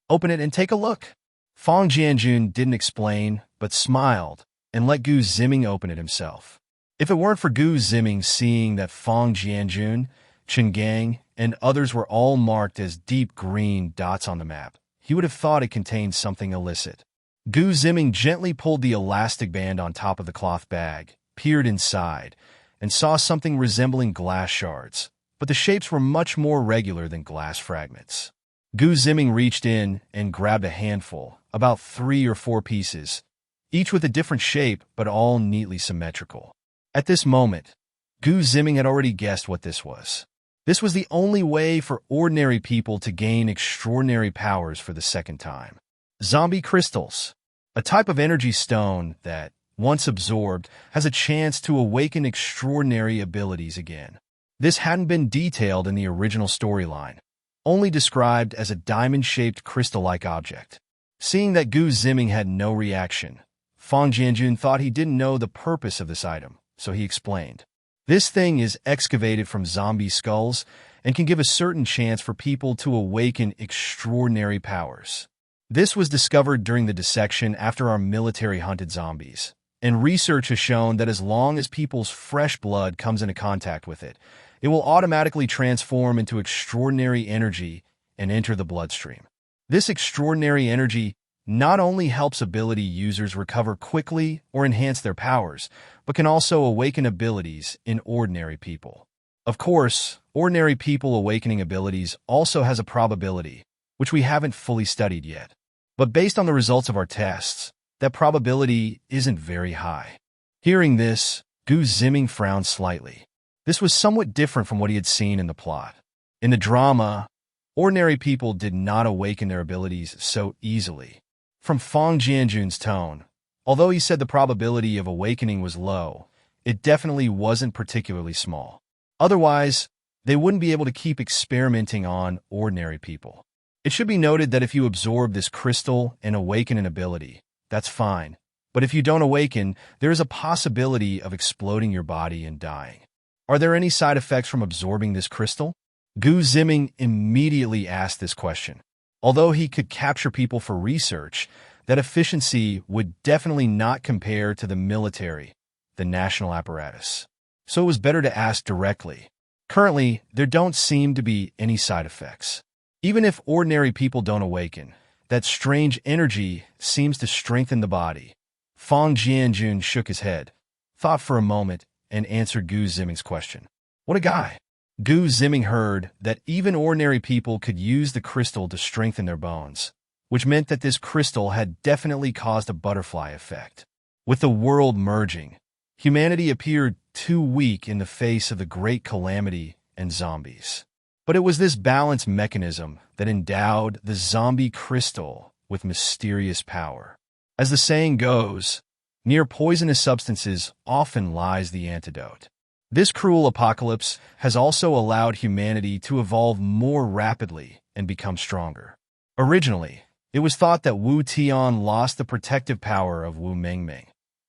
Speaker 1: Open it and take a look." Fang Jianjun didn't explain, but smiled, and let Gu Ziming open it himself. If it weren't for Gu Ziming seeing that Fang Jianjun, Qin Gang, and others were all marked as deep green dots on the map, he would have thought it contained something illicit. Gu Ziming gently pulled the elastic band on top of the cloth bag, peered inside, and saw something resembling glass shards, but the shapes were much more regular than glass fragments. Gu Ziming reached in and grabbed a handful, about 3 or 4 pieces, each with a different shape but all neatly symmetrical. At this moment, Gu Ziming had already guessed what this was. This was the only way for ordinary people to gain extraordinary powers for the second time. Zombie crystals, a type of energy stone that, once absorbed, has a chance to awaken extraordinary abilities again. This hadn't been detailed in the original storyline, only described as a diamond-shaped crystal-like object. Seeing that Gu Ziming had no reaction, Fang Jianjun thought he didn't know the purpose of this item, so he explained. This thing is excavated from zombie skulls and can give a certain chance for people to awaken extraordinary powers. This was discovered during the dissection after our military hunted zombies, and research has shown that as long as people's fresh blood comes into contact with it, it will automatically transform into extraordinary energy and enter the bloodstream. This extraordinary energy not only helps ability users recover quickly or enhance their powers, but can also awaken abilities in ordinary people. Of course, ordinary people awakening abilities also has a probability, which we haven't fully studied yet. But based on the results of our tests, that probability isn't very high. Hearing this, Gu Ziming frowned slightly. This was somewhat different from what he had seen in the plot. In the drama, ordinary people did not awaken their abilities so easily. From Fang Jianjun's tone, although he said the probability of awakening was low, it definitely wasn't particularly small. Otherwise, they wouldn't be able to keep experimenting on ordinary people. It should be noted that if you absorb this crystal and awaken an ability, that's fine. But if you don't awaken, there is a possibility of exploding your body and dying. Are there any side effects from absorbing this crystal? Gu Ziming immediately asked this question. Although he could capture people for research, that efficiency would definitely not compare to the military, the national apparatus. So it was better to ask directly. Currently, there don't seem to be any side effects. Even if ordinary people don't awaken, that strange energy seems to strengthen the body. Fang Jianjun shook his head, thought for a moment, and answered Gu Ziming's question. What a guy! Gu Ziming heard that even ordinary people could use the crystal to strengthen their bones, which meant that this crystal had definitely caused a butterfly effect. With the world merging, humanity appeared too weak in the face of the great calamity and zombies. But it was this balance mechanism that endowed the zombie crystal with mysterious power. As the saying goes, near poisonous substances often lies the antidote. This cruel apocalypse has also allowed humanity to evolve more rapidly and become stronger. Originally, it was thought that Wu Tian lost the protective power of Wu Mengming,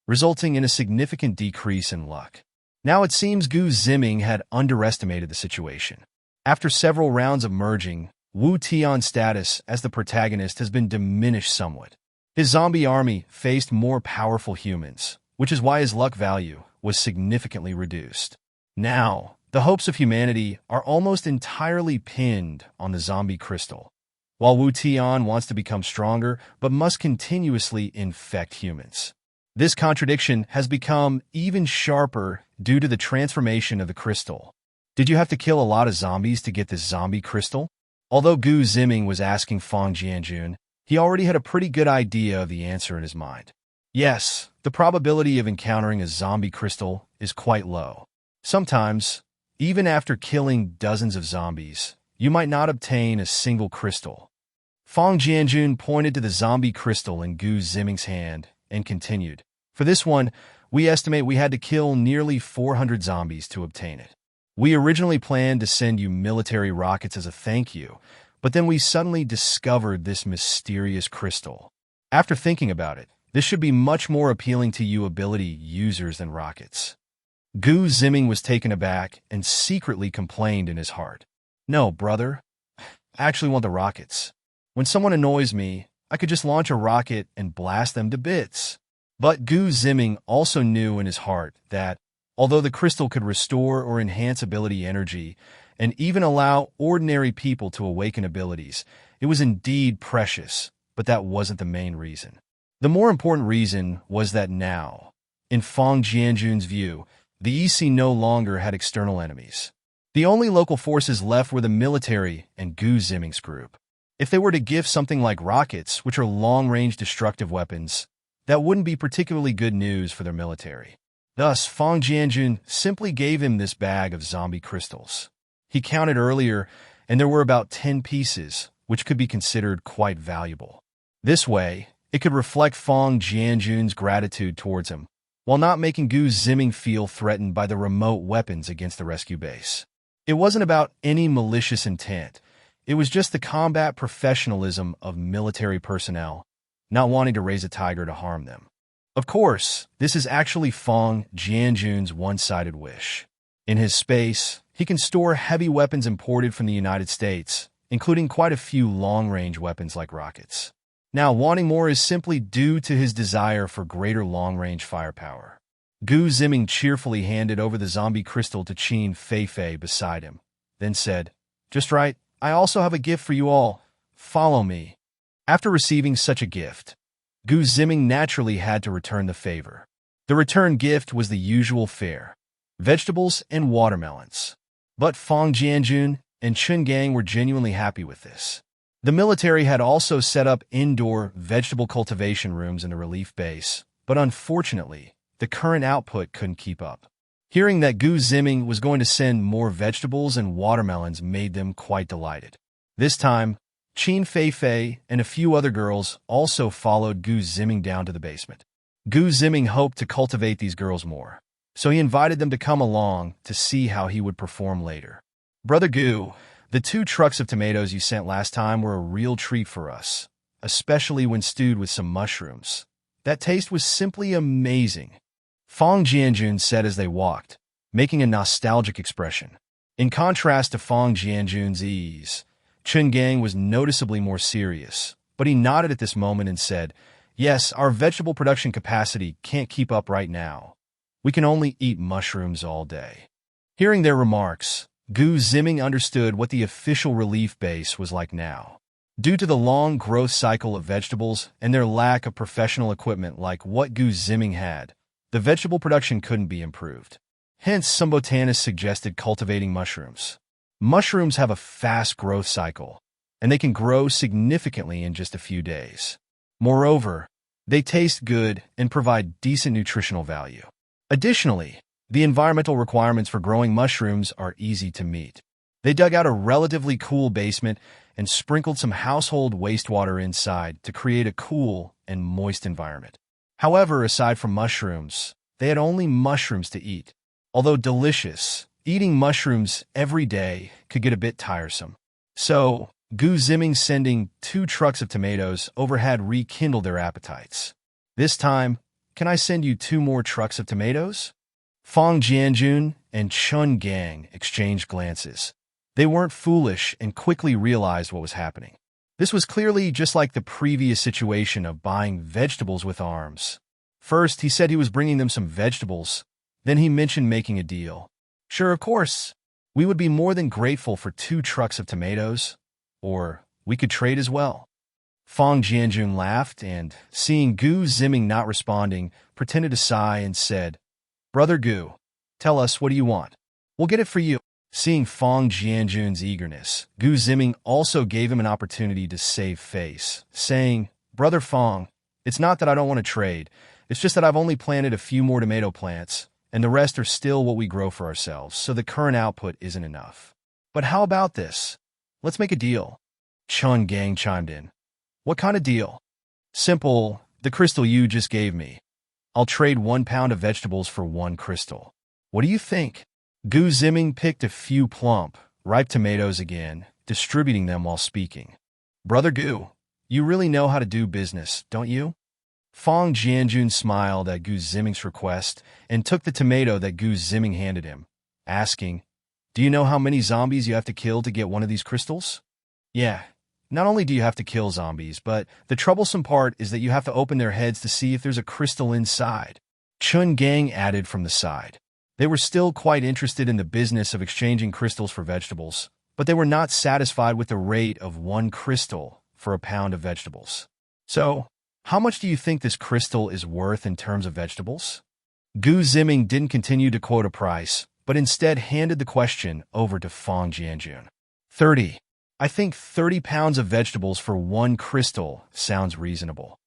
Speaker 1: resulting in a significant decrease in luck. Now it seems Gu Ziming had underestimated the situation. After several rounds of merging, Wu Tian's status as the protagonist has been diminished somewhat. His zombie army faced more powerful humans, which is why his luck value was significantly reduced. Now, the hopes of humanity are almost entirely pinned on the zombie crystal. While Wu Tian wants to become stronger, but must continuously infect humans. This contradiction has become even sharper due to the transformation of the crystal. Did you have to kill a lot of zombies to get this zombie crystal? Although Gu Ziming was asking Fang Jianjun, he already had a pretty good idea of the answer in his mind. Yes, the probability of encountering a zombie crystal is quite low. Sometimes, even after killing dozens of zombies, you might not obtain a single crystal. Fang Jianjun pointed to the zombie crystal in Gu Ziming's hand and continued, "For this one, we estimate we had to kill nearly 400 zombies to obtain it. We originally planned to send you military rockets as a thank you, but then we suddenly discovered this mysterious crystal. After thinking about it, this should be much more appealing to you ability users than rockets." Gu Ziming was taken aback and secretly complained in his heart. "No, brother. I actually want the rockets. When someone annoys me, I could just launch a rocket and blast them to bits." But Gu Ziming also knew in his heart that, although the crystal could restore or enhance ability energy, and even allow ordinary people to awaken abilities, it was indeed precious, but that wasn't the main reason. The more important reason was that now, in Fang Jianjun's view, the EC no longer had external enemies. The only local forces left were the military and Gu Ziming's group. If they were to give something like rockets, which are long-range destructive weapons, that wouldn't be particularly good news for their military. Thus, Fang Jianjun simply gave him this bag of zombie crystals. He counted earlier, and there were about 10 pieces, which could be considered quite valuable. This way, it could reflect Fang Jianjun's gratitude towards him, while not making Gu Ziming feel threatened by the remote weapons against the rescue base. It wasn't about any malicious intent. It was just the combat professionalism of military personnel, not wanting to raise a tiger to harm them. Of course, this is actually Fang Jianjun's one-sided wish. In his space, he can store heavy weapons imported from the United States, including quite a few long-range weapons like rockets. Now, wanting more is simply due to his desire for greater long-range firepower. Gu Ziming cheerfully handed over the zombie crystal to Qin Feifei beside him, then said, "Just right, I also have a gift for you all. Follow me." After receiving such a gift, Gu Ziming naturally had to return the favor. The return gift was the usual fare: vegetables and watermelons. But Fang Jianjun and Chun Gang were genuinely happy with this. The military had also set up indoor vegetable cultivation rooms in the relief base, but unfortunately, the current output couldn't keep up. Hearing that Gu Ziming was going to send more vegetables and watermelons made them quite delighted. This time, Qin Feifei and a few other girls also followed Gu Ziming down to the basement. Gu Ziming hoped to cultivate these girls more, so he invited them to come along to see how he would perform later. "Brother Gu, the 2 trucks of tomatoes you sent last time were a real treat for us, especially when stewed with some mushrooms. That taste was simply amazing," Fang Jianjun said as they walked, making a nostalgic expression. In contrast to Fang Jianjun's ease, Chun Gang was noticeably more serious, but he nodded at this moment and said, "Yes, our vegetable production capacity can't keep up right now. We can only eat mushrooms all day." Hearing their remarks, Gu Ziming understood what the official relief base was like now. Due to the long growth cycle of vegetables and their lack of professional equipment like what Gu Ziming had, the vegetable production couldn't be improved. Hence, some botanists suggested cultivating mushrooms. Mushrooms have a fast growth cycle, and they can grow significantly in just a few days. Moreover, they taste good and provide decent nutritional value. Additionally, The environmental requirements for growing mushrooms are easy to meet. They dug out a relatively cool basement and sprinkled some household wastewater inside to create a cool and moist environment. However, aside from mushrooms, they had only mushrooms to eat. Although delicious, eating mushrooms every day could get a bit tiresome. So, Ziming sending 2 trucks of tomatoes over had rekindled their appetites. This time, can I send you 2 more trucks of tomatoes? Fang Jianjun and Chun Gang exchanged glances. They weren't foolish and quickly realized what was happening. This was clearly just like the previous situation of buying vegetables with arms. First, he said he was bringing them some vegetables. Then he mentioned making a deal. Sure, of course. We would be more than grateful for 2 trucks of tomatoes. Or we could trade as well. Fang Jianjun laughed and, seeing Ziming not responding, pretended to sigh and said, "Brother Gu, tell us, what do you want? We'll get it for you." Seeing Fang Jianjun's eagerness, Ziming also gave him an opportunity to save face, saying, "Brother Fang, it's not that I don't want to trade. It's just that I've only planted a few more tomato plants, and the rest are still what we grow for ourselves, so the current output isn't enough. But how about this? Let's make a deal." Chun Gang chimed in. "What kind of deal?" "Simple, the crystal you just gave me. I'll trade 1 pound of vegetables for 1 crystal. What do you think?" Ziming picked a few plump, ripe tomatoes again, distributing them while speaking. "Brother Gu, you really know how to do business, don't you?" Fang Jianjun smiled at Ziming's request and took the tomato that Ziming handed him, asking, "Do you know how many zombies you have to kill to get one of these crystals?" "Yeah, not only do you have to kill zombies, but the troublesome part is that you have to open their heads to see if there's a crystal inside," Chun Gang added from the side. They were still quite interested in the business of exchanging crystals for vegetables, but they were not satisfied with the rate of 1 crystal for a pound of vegetables. "So, how much do you think this crystal is worth in terms of vegetables?" Ziming didn't continue to quote a price, but instead handed the question over to Fang Jianjun. 30. I think 30 pounds of vegetables for 1 crystal sounds reasonable."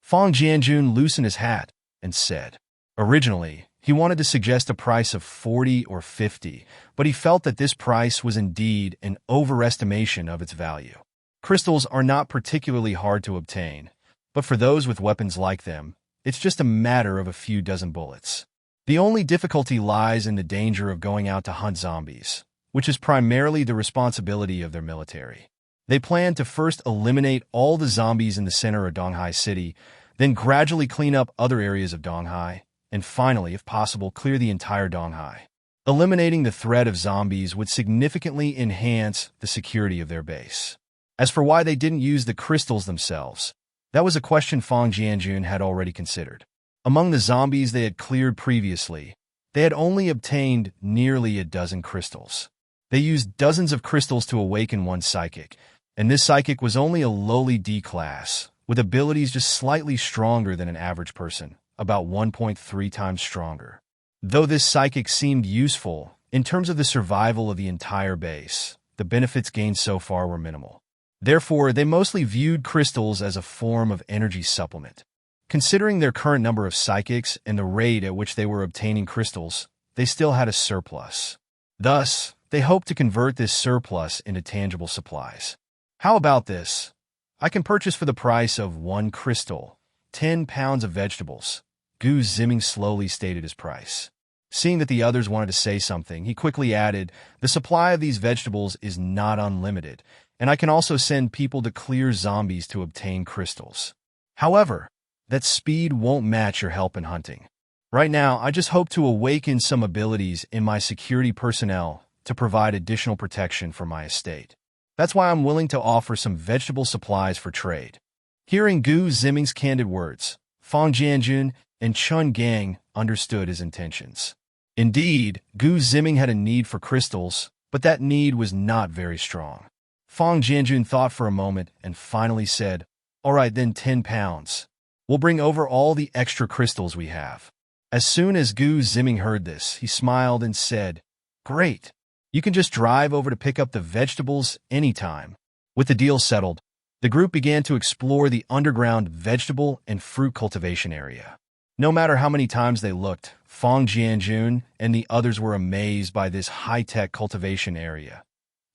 Speaker 1: Fang Jianjun loosened his hat and said, originally, he wanted to suggest a price of 40 or 50, but he felt that this price was indeed an overestimation of its value. Crystals are not particularly hard to obtain, but for those with weapons like them, it's just a matter of a few dozen bullets. The only difficulty lies in the danger of going out to hunt zombies, which is primarily the responsibility of their military. They plan to first eliminate all the zombies in the center of Donghai City, then gradually clean up other areas of Donghai, and finally, if possible, clear the entire Donghai. Eliminating the threat of zombies would significantly enhance the security of their base. As for why they didn't use the crystals themselves, that was a question Fang Jianjun had already considered. Among the zombies they had cleared previously, they had only obtained nearly a dozen crystals. They used dozens of crystals to awaken one psychic, and this psychic was only a lowly D class, with abilities just slightly stronger than an average person, about 1.3 times stronger. Though this psychic seemed useful, in terms of the survival of the entire base, the benefits gained so far were minimal. Therefore, they mostly viewed crystals as a form of energy supplement. Considering their current number of psychics and the rate at which they were obtaining crystals, they still had a surplus. Thus, they hoped to convert this surplus into tangible supplies. "How about this? I can purchase for the price of 1 crystal, 10 pounds of vegetables." Ziming slowly stated his price. Seeing that the others wanted to say something, he quickly added, "The supply of these vegetables is not unlimited, and I can also send people to clear zombies to obtain crystals. However, that speed won't match your help in hunting. Right now, I just hope to awaken some abilities in my security personnel to provide additional protection for my estate. That's why I'm willing to offer some vegetable supplies for trade." Hearing Ziming's candid words, Fang Jianjun and Chun Gang understood his intentions. Indeed, Ziming had a need for crystals, but that need was not very strong. Fang Jianjun thought for a moment and finally said, "All right, then 10 pounds. We'll bring over all the extra crystals we have." As soon as Ziming heard this, he smiled and said, "Great. You can just drive over to pick up the vegetables anytime." With the deal settled, the group began to explore the underground vegetable and fruit cultivation area. No matter how many times they looked, Fang Jianjun and the others were amazed by this high-tech cultivation area.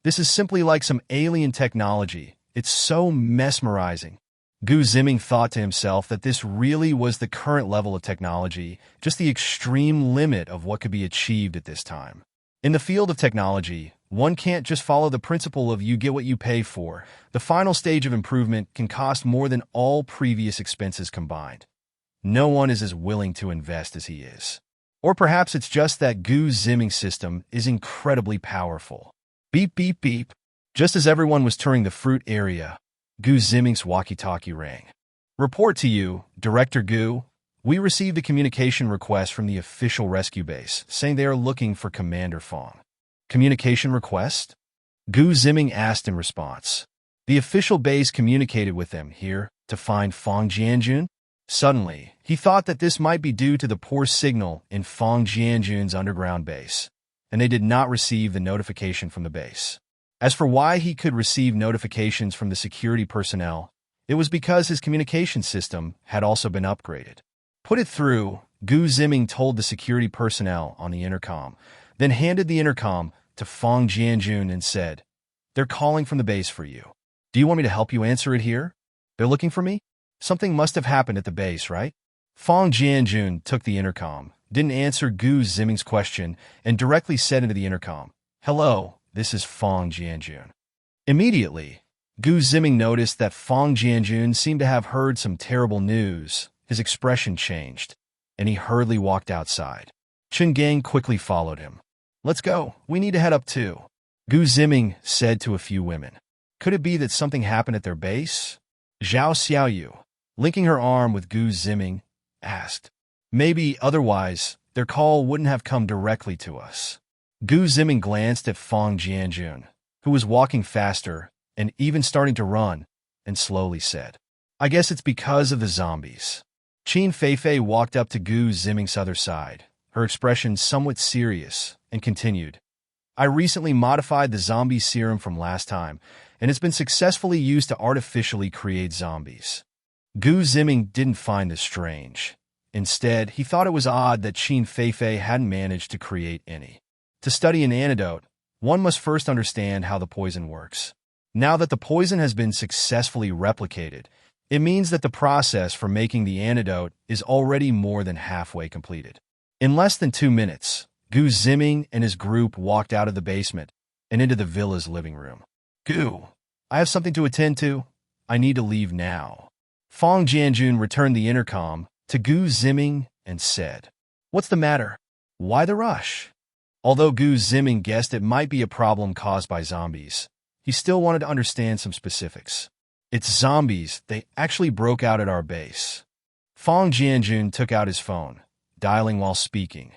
Speaker 1: This is simply like some alien technology. It's so mesmerizing. Gu Ziming thought to himself that this really was the current level of technology, just the extreme limit of what could be achieved at this time. In the field of technology, one can't just follow the principle of you get what you pay for. The final stage of improvement can cost more than all previous expenses combined. No one is as willing to invest as he is. Or perhaps it's just that Gu Ziming's system is incredibly powerful. Beep, beep, beep. Just as everyone was touring the fruit area, Gu Ziming's walkie-talkie rang. Report to you, Director Gu. We received a communication request from the official rescue base, saying they are looking for Commander Fang. Communication request? Gu Ziming asked in response. The official base communicated with them here to find Fang Jianjun. Suddenly, he thought that this might be due to the poor signal in Fang Jianjun's underground base, and they did not receive the notification from the base. As for why he could receive notifications from the security personnel, it was because his communication system had also been upgraded. Put it through, Gu Ziming told the security personnel on the intercom, then handed the intercom to Fang Jianjun and said, "They're calling from the base for you. Do you want me to help you answer it here? They're looking for me? Something must have happened at the base, right?" Fang Jianjun took the intercom, didn't answer Gu Ziming's question, and directly said into the intercom, "Hello, this is Fang Jianjun." Immediately, Gu Ziming noticed that Fang Jianjun seemed to have heard some terrible news. His expression changed, and he hurriedly walked outside. Chen Gang quickly followed him. "Let's go. We need to head up too," Gu Ziming said to a few women. Could it be that something happened at their base? Zhao Xiaoyu, linking her arm with Gu Ziming, asked. "Maybe, otherwise, their call wouldn't have come directly to us." Gu Ziming glanced at Fang Jianjun, who was walking faster and even starting to run, and slowly said, "I guess it's because of the zombies." Qin Feifei walked up to Gu Ziming's other side, her expression somewhat serious, and continued, "I recently modified the zombie serum from last time, and it's been successfully used to artificially create zombies." Gu Ziming didn't find this strange. Instead, he thought it was odd that Qin Feifei hadn't managed to create any. To study an antidote, one must first understand how the poison works. Now that the poison has been successfully replicated, it means that the process for making the antidote is already more than halfway completed. In less than 2 minutes, Gu Ziming and his group walked out of the basement and into the villa's living room. "Gu, I have something to attend to. I need to leave now." Fang Jianjun returned the intercom to Gu Ziming and said, "What's the matter? Why the rush?" Although Gu Ziming guessed it might be a problem caused by zombies, he still wanted to understand some specifics. "It's zombies. They actually broke out at our base." Fang Jianjun took out his phone, dialing while speaking.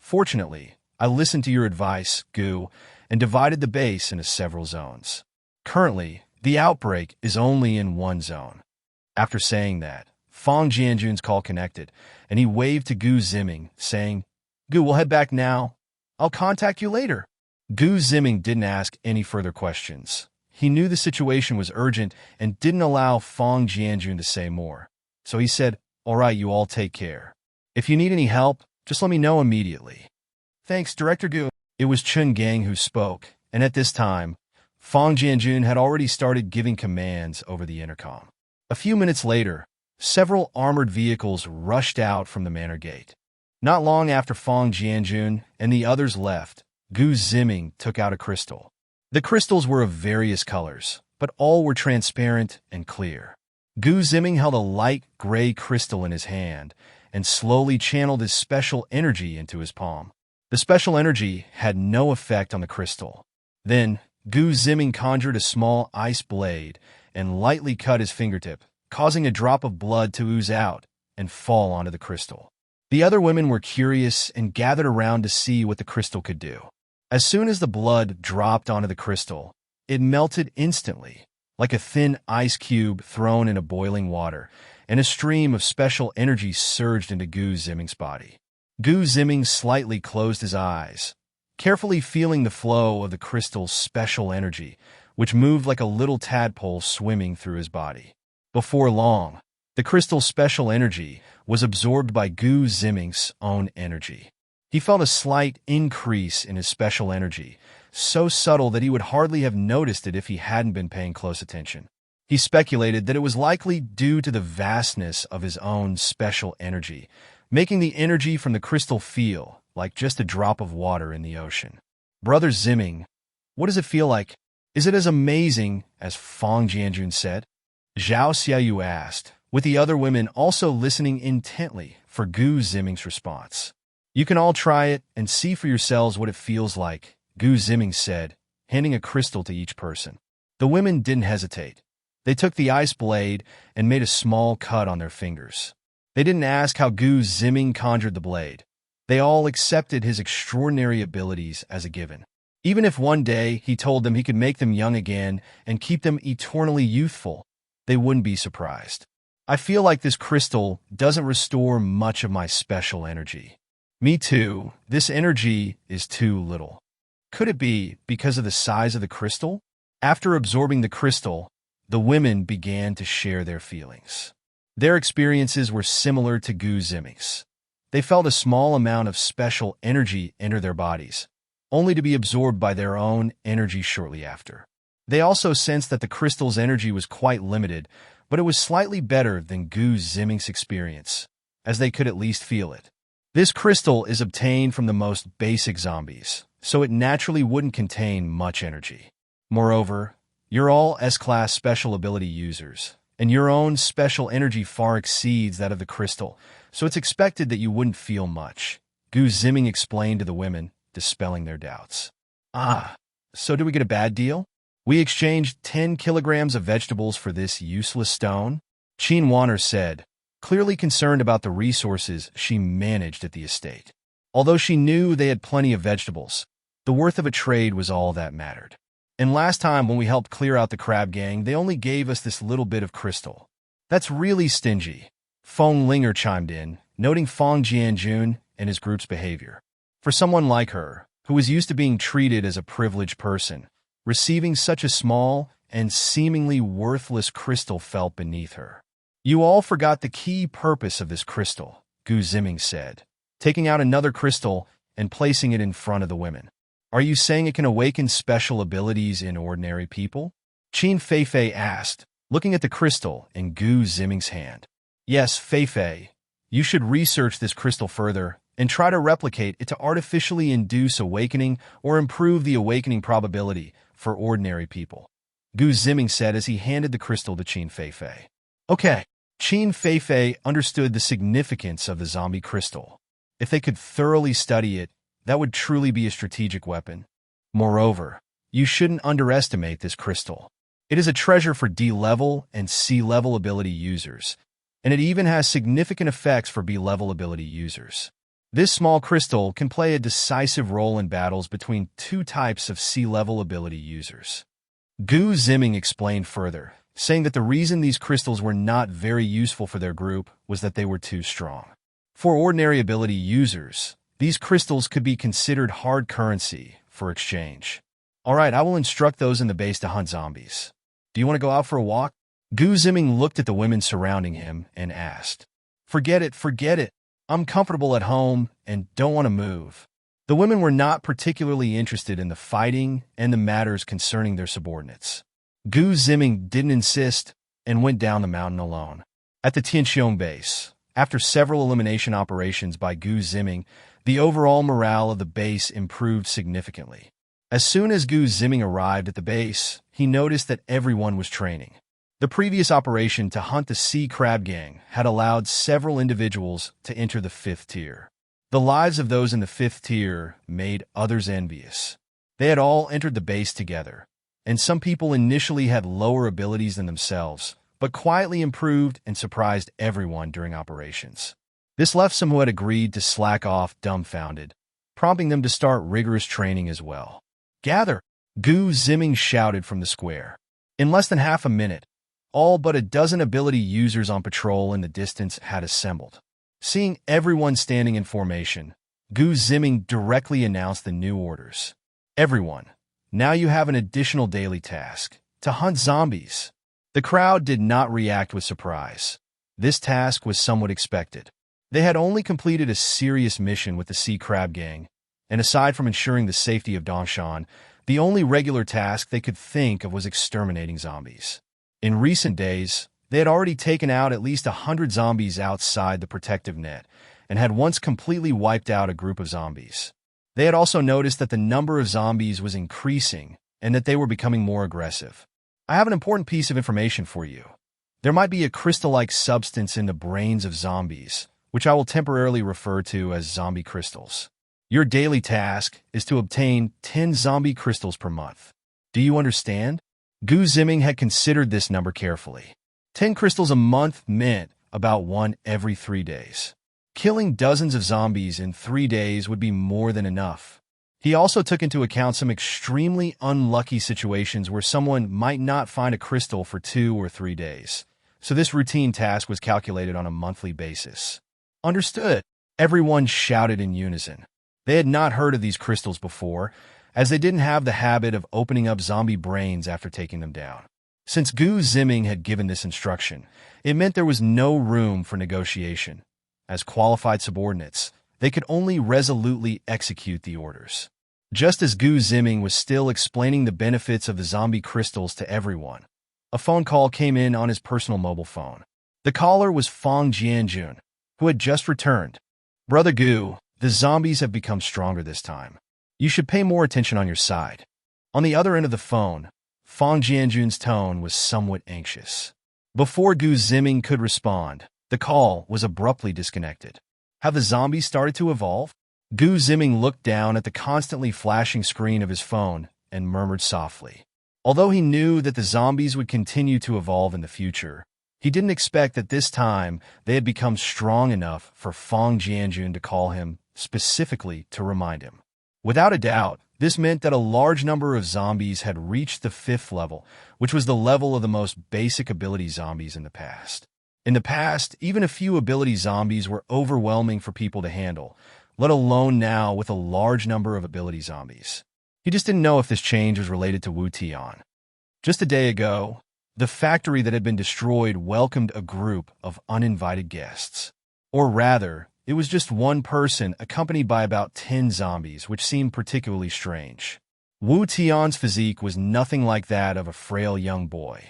Speaker 1: "Fortunately, I listened to your advice, Gu, and divided the base into several zones. Currently, the outbreak is only in one zone." After saying that, Fang Jianjun's call connected, and he waved to Gu Ziming, saying, "Gu, we'll head back now. I'll contact you later." Gu Ziming didn't ask any further questions. He knew the situation was urgent and didn't allow Fang Jianjun to say more. So he said, "All right, you all take care. If you need any help, just let me know immediately." "Thanks, Director Gu." It was Chen Gang who spoke, and at this time, Fang Jianjun had already started giving commands over the intercom. A few minutes later, several armored vehicles rushed out from the manor gate. Not long after Fang Jianjun and the others left, Gu Ziming took out a crystal. The crystals were of various colors, but all were transparent and clear. Gu Ziming held a light gray crystal in his hand and slowly channeled his special energy into his palm. The special energy had no effect on the crystal. Then, Gu Ziming conjured a small ice blade and lightly cut his fingertip, causing a drop of blood to ooze out and fall onto the crystal. The other women were curious and gathered around to see what the crystal could do. As soon as the blood dropped onto the crystal, it melted instantly, like a thin ice cube thrown into boiling water, and a stream of special energy surged into Gu Ziming's body. Gu Ziming slightly closed his eyes, carefully feeling the flow of the crystal's special energy, which moved like a little tadpole swimming through his body. Before long, The crystal's special energy was absorbed by Gu Ziming's own energy. He felt a slight increase in his special energy, so subtle that he would hardly have noticed it if he hadn't been paying close attention. He speculated that it was likely due to the vastness of his own special energy, making the energy from the crystal feel like just a drop of water in the ocean. Brother Ziming, what does it feel like? Is it as amazing as Fang Jianjun said? Zhao Xiaoyu asked, with the other women also listening intently for Gu Ziming's response. You can all try it and see for yourselves what it feels like, Gu Ziming said, handing a crystal to each person. The women didn't hesitate. They took the ice blade and made a small cut on their fingers. They didn't ask how Gu Ziming conjured the blade. They all accepted his extraordinary abilities as a given. Even if one day he told them he could make them young again and keep them eternally youthful, they wouldn't be surprised. I feel like this crystal doesn't restore much of my special energy. Me too. This energy is too little. Could it be because of the size of the crystal? After absorbing the crystal, the women began to share their feelings. Their experiences were similar to Gu Ziming's. They felt a small amount of special energy enter their bodies, only to be absorbed by their own energy shortly after. They also sensed that the crystal's energy was quite limited, but it was slightly better than Gu Ziming's experience, as they could at least feel it. This crystal is obtained from the most basic zombies, so it naturally wouldn't contain much energy. Moreover, you're all S-class special ability users, and your own special energy far exceeds that of the crystal, so it's expected that you wouldn't feel much, Gu Ziming explained to the women, dispelling their doubts. So do we get a bad deal? We exchanged 10 kilograms of vegetables for this useless stone, Qin Wanner said, clearly concerned about the resources she managed at the estate. Although she knew they had plenty of vegetables, the worth of a trade was all that mattered. And last time when we helped clear out the crab gang, they only gave us this little bit of crystal. That's really stingy, Feng Linger chimed in, noting Fang Jianjun and his group's behavior. For someone like her, who was used to being treated as a privileged person, receiving such a small and seemingly worthless crystal felt beneath her. You all forgot the key purpose of this crystal, Gu Ziming said, taking out another crystal and placing it in front of the women. Are you saying it can awaken special abilities in ordinary people? Qin Feifei asked, looking at the crystal in Gu Ziming's hand. Yes, Feifei, you should research this crystal further and try to replicate it to artificially induce awakening or improve the awakening probability for ordinary people, Gu Ziming said as he handed the crystal to Qin Feifei. Okay, Qin Feifei understood the significance of the zombie crystal. If they could thoroughly study it, that would truly be a strategic weapon. Moreover, you shouldn't underestimate this crystal. It is a treasure for D-level and C-level ability users, and it even has significant effects for B-level ability users. This small crystal can play a decisive role in battles between two types of C-level ability users. Gu Ziming explained further, saying that the reason these crystals were not very useful for their group was that they were too strong. For ordinary ability users, these crystals could be considered hard currency for exchange. Alright, I will instruct those in the base to hunt zombies. Do you want to go out for a walk? Gu Ziming looked at the women surrounding him and asked. Forget it. I'm comfortable at home and don't want to move. The women were not particularly interested in the fighting and the matters concerning their subordinates. Gu Ziming didn't insist and went down the mountain alone. At the Tianqiong base, after several elimination operations by Gu Ziming, the overall morale of the base improved significantly. As soon as Gu Ziming arrived at the base, he noticed that everyone was training. The previous operation to hunt the sea crab gang had allowed several individuals to enter the 5th tier. The lives of those in the 5th tier made others envious. They had all entered the base together, and some people initially had lower abilities than themselves, but quietly improved and surprised everyone during operations. This left some who had agreed to slack off dumbfounded, prompting them to start rigorous training as well. Gather! Gu Ziming shouted from the square. In less than half a minute, all but a dozen ability users on patrol in the distance had assembled. Seeing everyone standing in formation, Gu Ziming directly announced the new orders. Everyone, now you have an additional daily task, to hunt zombies. The crowd did not react with surprise. This task was somewhat expected. They had only completed a serious mission with the Sea Crab Gang, and aside from ensuring the safety of Dongshan, the only regular task they could think of was exterminating zombies. In recent days, they had already taken out at least 100 zombies outside the protective net, and had once completely wiped out a group of zombies. They had also noticed that the number of zombies was increasing and that they were becoming more aggressive. I have an important piece of information for you. There might be a crystal-like substance in the brains of zombies, which I will temporarily refer to as zombie crystals. Your daily task is to obtain 10 zombie crystals per month. Do you understand? Gu Ziming had considered this number carefully. 10 crystals a month meant about one every 3 days. Killing dozens of zombies in 3 days would be more than enough. He also took into account some extremely unlucky situations where someone might not find a crystal for 2 or 3 days, so this routine task was calculated on a monthly basis. Understood. Everyone shouted in unison. They had not heard of these crystals before, as they didn't have the habit of opening up zombie brains after taking them down. Since Gu Ziming had given this instruction, it meant there was no room for negotiation. As qualified subordinates, they could only resolutely execute the orders. Just as Gu Ziming was still explaining the benefits of the zombie crystals to everyone, a phone call came in on his personal mobile phone. The caller was Fang Jianjun, who had just returned. Brother Gu, the zombies have become stronger this time. You should pay more attention on your side. On the other end of the phone, Fang Jianjun's tone was somewhat anxious. Before Gu Ziming could respond, the call was abruptly disconnected. Have the zombies started to evolve? Gu Ziming looked down at the constantly flashing screen of his phone and murmured softly. Although he knew that the zombies would continue to evolve in the future, he didn't expect that this time they had become strong enough for Fang Jianjun to call him specifically to remind him. Without a doubt, this meant that a large number of zombies had reached the 5th level, which was the level of the most basic ability zombies in the past. In the past, even a few ability zombies were overwhelming for people to handle, let alone now with a large number of ability zombies. He just didn't know if this change was related to Wu Tian. Just a day ago, the factory that had been destroyed welcomed a group of uninvited guests. Or rather, it was just one person accompanied by about 10 zombies, which seemed particularly strange. Wu Tian's physique was nothing like that of a frail young boy.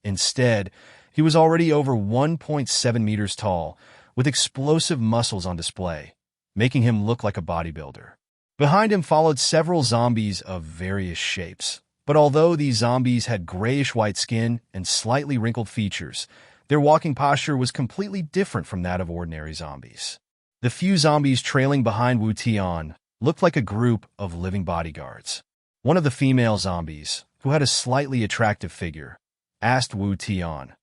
Speaker 1: Instead, he was already over 1.7 meters tall, with explosive muscles on display, making him look like a bodybuilder. Behind him followed several zombies of various shapes, but although these zombies had grayish-white skin and slightly wrinkled features, their walking posture was completely different from that of ordinary zombies. The few zombies trailing behind Wu Tian looked like a group of living bodyguards. One of the female zombies, who had a slightly attractive figure, asked Wu Tian,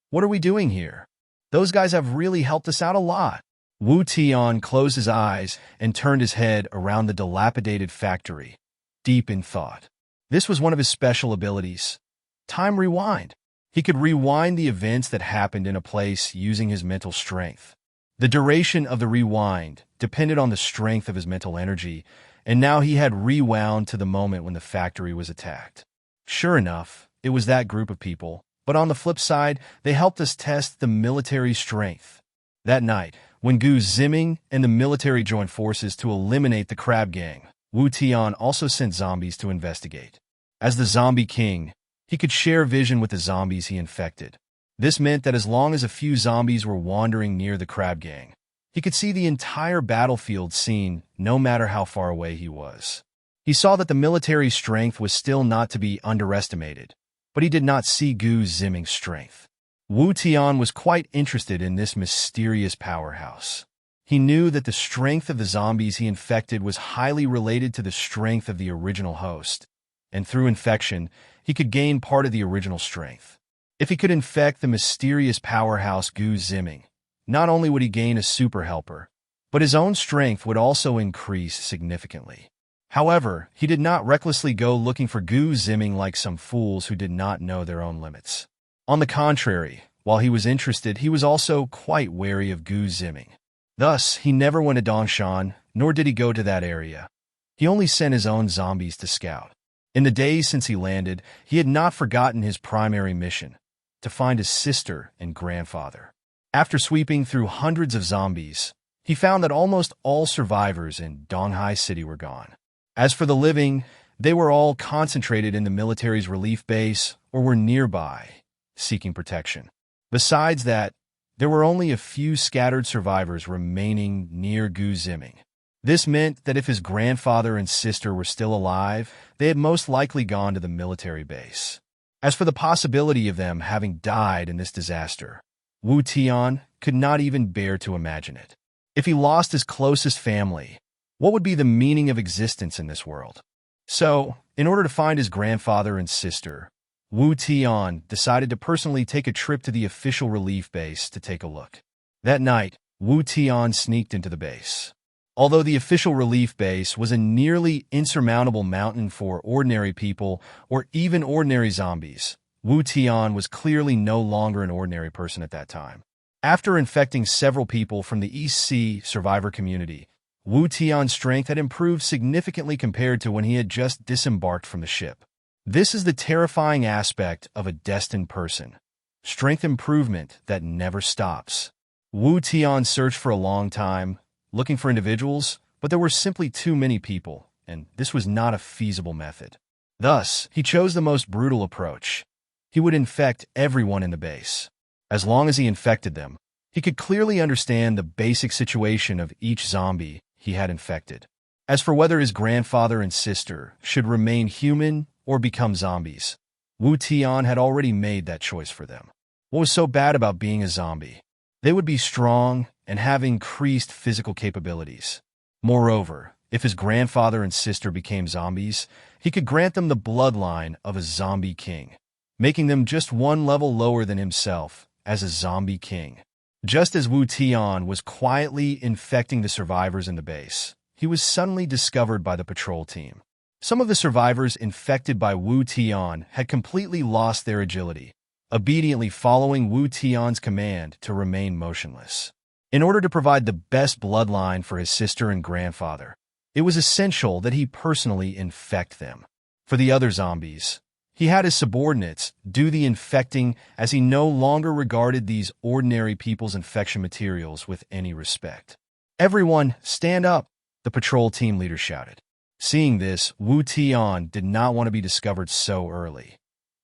Speaker 1: "What are we doing here? Those guys have really helped us out a lot." Wu Tian closed his eyes and turned his head around the dilapidated factory, deep in thought. This was one of his special abilities, Time Rewind. He could rewind the events that happened in a place using his mental strength. The duration of the rewind depended on the strength of his mental energy, and now he had rewound to the moment when the factory was attacked. Sure enough, it was that group of people, but on the flip side, they helped us test the military strength. That night, when Gu Ziming and the military joined forces to eliminate the Crab Gang, Wu Tian also sent zombies to investigate. As the Zombie King, he could share vision with the zombies he infected. This meant that as long as a few zombies were wandering near the Crab Gang, he could see the entire battlefield scene no matter how far away he was. He saw that the military strength was still not to be underestimated, but he did not see Gu Ziming's strength. Wu Tian was quite interested in this mysterious powerhouse. He knew that the strength of the zombies he infected was highly related to the strength of the original host, and through infection, he could gain part of the original strength. If he could infect the mysterious powerhouse Gu Ziming, not only would he gain a super helper, but his own strength would also increase significantly. However, he did not recklessly go looking for Gu Ziming like some fools who did not know their own limits. On the contrary, while he was interested, he was also quite wary of Gu Ziming. Thus, he never went to Dongshan, nor did he go to that area. He only sent his own zombies to scout. In the days since he landed, he had not forgotten his primary mission, to find his sister and grandfather. After sweeping through hundreds of zombies, he found that almost all survivors in Donghai City were gone. As for the living, they were all concentrated in the military's relief base or were nearby, seeking protection. Besides that, there were only a few scattered survivors remaining near Ziming. This meant that if his grandfather and sister were still alive, they had most likely gone to the military base. As for the possibility of them having died in this disaster, Wu Tian could not even bear to imagine it. If he lost his closest family, what would be the meaning of existence in this world? So, in order to find his grandfather and sister, Wu Tian decided to personally take a trip to the official relief base to take a look. That night, Wu Tian sneaked into the base. Although the official relief base was a nearly insurmountable mountain for ordinary people or even ordinary zombies, Wu Tian was clearly no longer an ordinary person at that time. After infecting several people from the East Sea survivor community, Wu Tian's strength had improved significantly compared to when he had just disembarked from the ship. This is the terrifying aspect of a destined person. Strength improvement that never stops. Wu Tian searched for a long time, looking for individuals, but there were simply too many people, and this was not a feasible method. Thus, he chose the most brutal approach. He would infect everyone in the base. As long as he infected them, he could clearly understand the basic situation of each zombie he had infected. As for whether his grandfather and sister should remain human or become zombies, Wu Tian had already made that choice for them. What was so bad about being a zombie? They would be strong and have increased physical capabilities. Moreover, if his grandfather and sister became zombies, he could grant them the bloodline of a zombie king, making them just one level lower than himself as a zombie king. Just as Wu Tian was quietly infecting the survivors in the base, he was suddenly discovered by the patrol team. Some of the survivors infected by Wu Tian had completely lost their agility, obediently following Wu Tian's command to remain motionless. In order to provide the best bloodline for his sister and grandfather, it was essential that he personally infect them. For the other zombies, he had his subordinates do the infecting as he no longer regarded these ordinary people's infection materials with any respect. "Everyone, stand up!" the patrol team leader shouted. Seeing this, Wu Tian did not want to be discovered so early.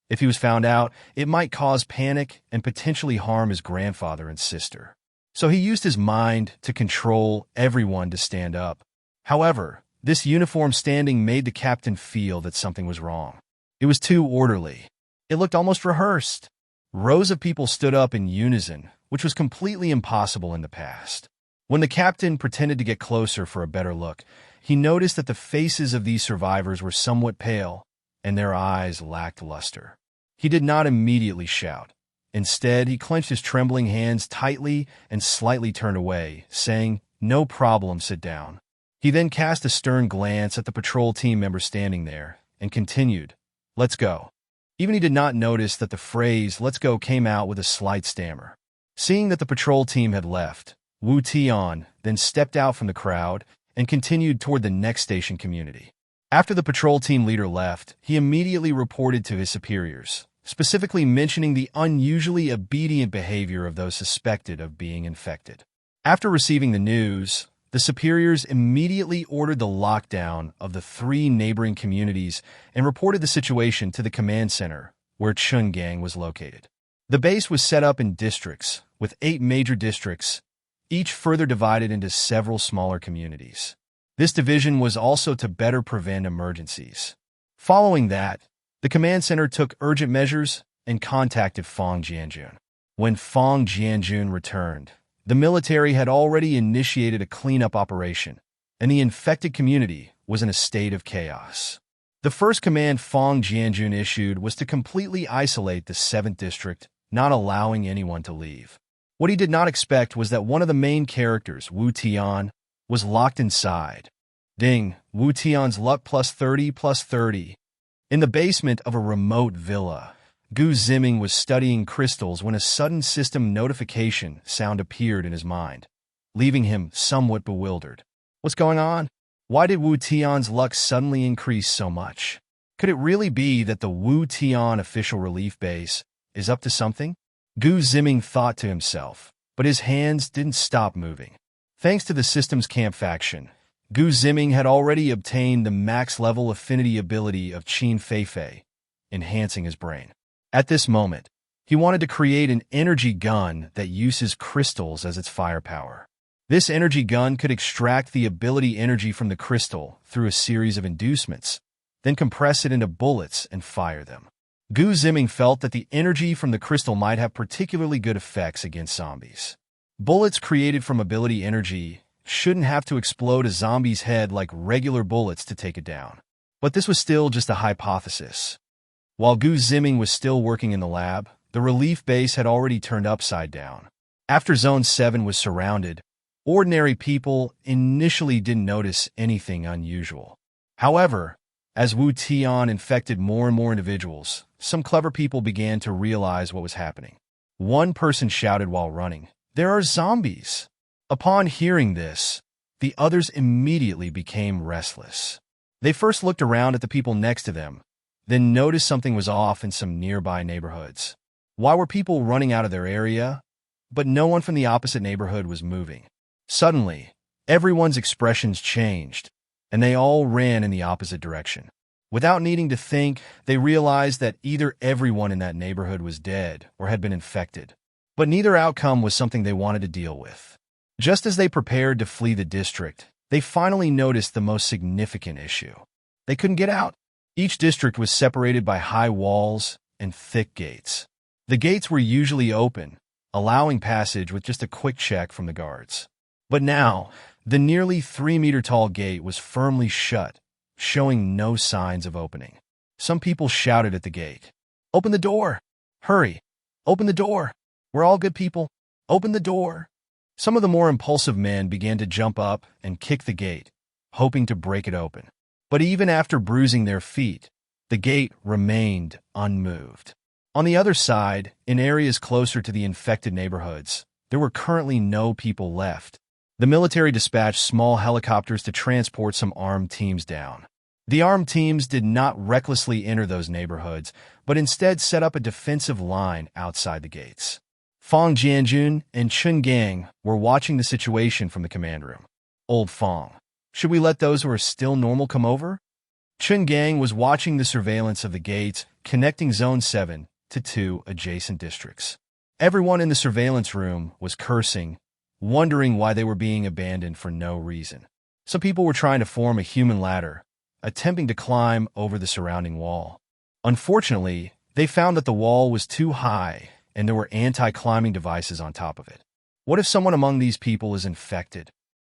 Speaker 1: If he was found out, it might cause panic and potentially harm his grandfather and sister. So he used his mind to control everyone to stand up. However, this uniform standing made the captain feel that something was wrong. It was too orderly. It looked almost rehearsed. Rows of people stood up in unison, which was completely impossible in the past. When the captain pretended to get closer for a better look, he noticed that the faces of these survivors were somewhat pale, and their eyes lacked luster. He did not immediately shout. Instead, he clenched his trembling hands tightly and slightly turned away, saying, "No problem, sit down." He then cast a stern glance at the patrol team member standing there and continued, "Let's go." Even he did not notice that the phrase "let's go" came out with a slight stammer. Seeing that the patrol team had left, Wu Tian then stepped out from the crowd and continued toward the next station community. After the patrol team leader left, he immediately reported to his superiors, specifically mentioning the unusually obedient behavior of those suspected of being infected. After receiving the news, the superiors immediately ordered the lockdown of the 3 neighboring communities and reported the situation to the command center, where Chungang was located. The base was set up in districts, with 8 major districts, each further divided into several smaller communities. This division was also to better prevent emergencies. Following that, the command center took urgent measures and contacted Fang Jianjun. When Fang Jianjun returned, the military had already initiated a cleanup operation, and the infected community was in a state of chaos. The first command Fang Jianjun issued was to completely isolate the 7th district, not allowing anyone to leave. What he did not expect was that one of the main characters, Wu Tian, was locked inside. Ding, Wu Tian's luck +30. In the basement of a remote villa, Ziming was studying crystals when a sudden system notification sound appeared in his mind, leaving him somewhat bewildered. What's going on? Why did Wu Tian's luck suddenly increase so much? Could it really be that the Wu Tian official relief base is up to something? Ziming thought to himself. but his hands didn't stop moving. Thanks to the system's camp faction, Gu Ziming had already obtained the max-level affinity ability of Qin Feifei, enhancing his brain. At this moment, he wanted to create an energy gun that uses crystals as its firepower. This energy gun could extract the ability energy from the crystal through a series of inducements, then compress it into bullets and fire them. Gu Ziming felt that the energy from the crystal might have particularly good effects against zombies. Bullets created from ability energy shouldn't have to explode a zombie's head like regular bullets to take it down. But this was still just a hypothesis. While Gu Ziming was still working in the lab, the relief base had already turned upside down. After Zone 7 was surrounded, ordinary people initially didn't notice anything unusual. However, as Wu Tian infected more and more individuals, some clever people began to realize what was happening. One person shouted while running, "There are zombies!" Upon hearing this, the others immediately became restless. They first looked around at the people next to them, then noticed something was off in some nearby neighborhoods. Why were people running out of their area? But no one from the opposite neighborhood was moving. Suddenly, everyone's expressions changed, and they all ran in the opposite direction. Without needing to think, they realized that either everyone in that neighborhood was dead or had been infected. But neither outcome was something they wanted to deal with. Just as they prepared to flee the district, they finally noticed the most significant issue. They couldn't get out. Each district was separated by high walls and thick gates. The gates were usually open, allowing passage with just a quick check from the guards. But now, the nearly 3-meter-tall gate was firmly shut, showing no signs of opening. Some people shouted at the gate, "Open the door! Hurry! Open the door! We're all good people! Open the door!" Some of the more impulsive men began to jump up and kick the gate, hoping to break it open. But even after bruising their feet, the gate remained unmoved. On the other side, in areas closer to the infected neighborhoods, there were currently no people left. The military dispatched small helicopters to transport some armed teams down. The armed teams did not recklessly enter those neighborhoods, but instead set up a defensive line outside the gates. Fang Jianjun and Chun Gang were watching the situation from the command room. "Old Fang, should we let those who are still normal come over?" Chun Gang was watching the surveillance of the gates connecting Zone 7 to 2 adjacent districts. Everyone in the surveillance room was cursing, wondering why they were being abandoned for no reason. Some people were trying to form a human ladder, attempting to climb over the surrounding wall. Unfortunately, they found that the wall was too high and there were anti-climbing devices on top of it. What if someone among these people is infected?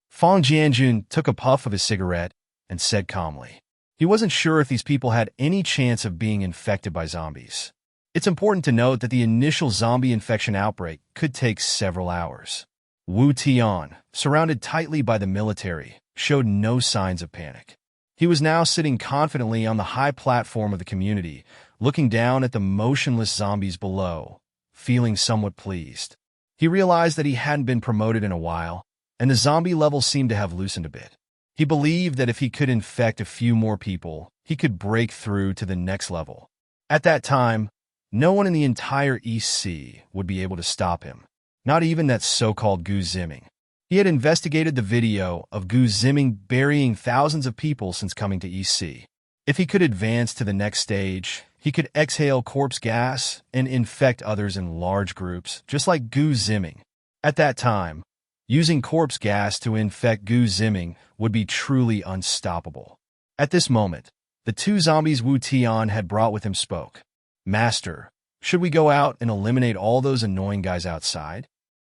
Speaker 1: Fang Jianjun took a puff of his cigarette and said calmly. He wasn't sure if these people had any chance of being infected by zombies. It's important to note that the initial zombie infection outbreak could take several hours. Wu Tian, surrounded tightly by the military, showed no signs of panic. He was now sitting confidently on the high platform of the community, looking down at the motionless zombies below, feeling somewhat pleased. He realized that he hadn't been promoted in a while, and the zombie level seemed to have loosened a bit. He believed that if he could infect a few more people, he could break through to the next level. At that time, no one in the entire East Sea would be able to stop him, not even that so-called Gu Ziming. He had investigated the video of Gu Ziming burying thousands of people since coming to East Sea. If he could advance to the next stage, he could exhale corpse gas and infect others in large groups, just like Gu Ziming. At that time, using corpse gas to infect Gu Ziming would be truly unstoppable. At this moment, the two zombies Wu Tian had brought with him spoke. "Master, should we go out and eliminate all those annoying guys outside?"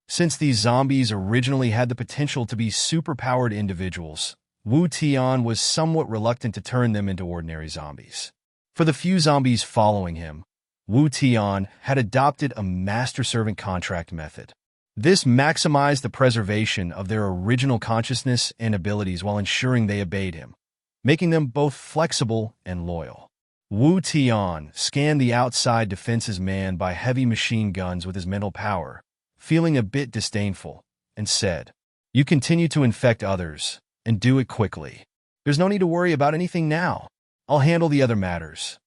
Speaker 1: Since these zombies originally had the potential to be superpowered individuals, Wu Tian was somewhat reluctant to turn them into ordinary zombies. For the few zombies following him, Wu Tian had adopted a master-servant contract method. This maximized the preservation of their original consciousness and abilities while ensuring they obeyed him, making them both flexible and loyal. Wu Tian scanned the outside defenses manned by heavy machine guns with his mental power, feeling a bit disdainful, and said, "You continue to infect others, and do it quickly. There's no need to worry about anything now. I'll handle the other matters."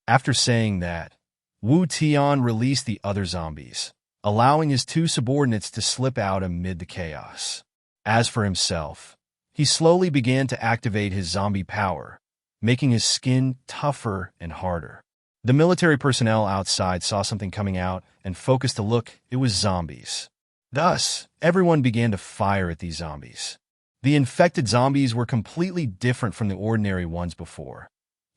Speaker 1: After saying that, Wu Tian released the other zombies, allowing his two subordinates to slip out amid the chaos. As for himself, he slowly began to activate his zombie power, making his skin tougher and harder. The military personnel outside saw something coming out and focused to look. It was zombies. Thus, everyone began to fire at these zombies. The infected zombies were completely different from the ordinary ones before.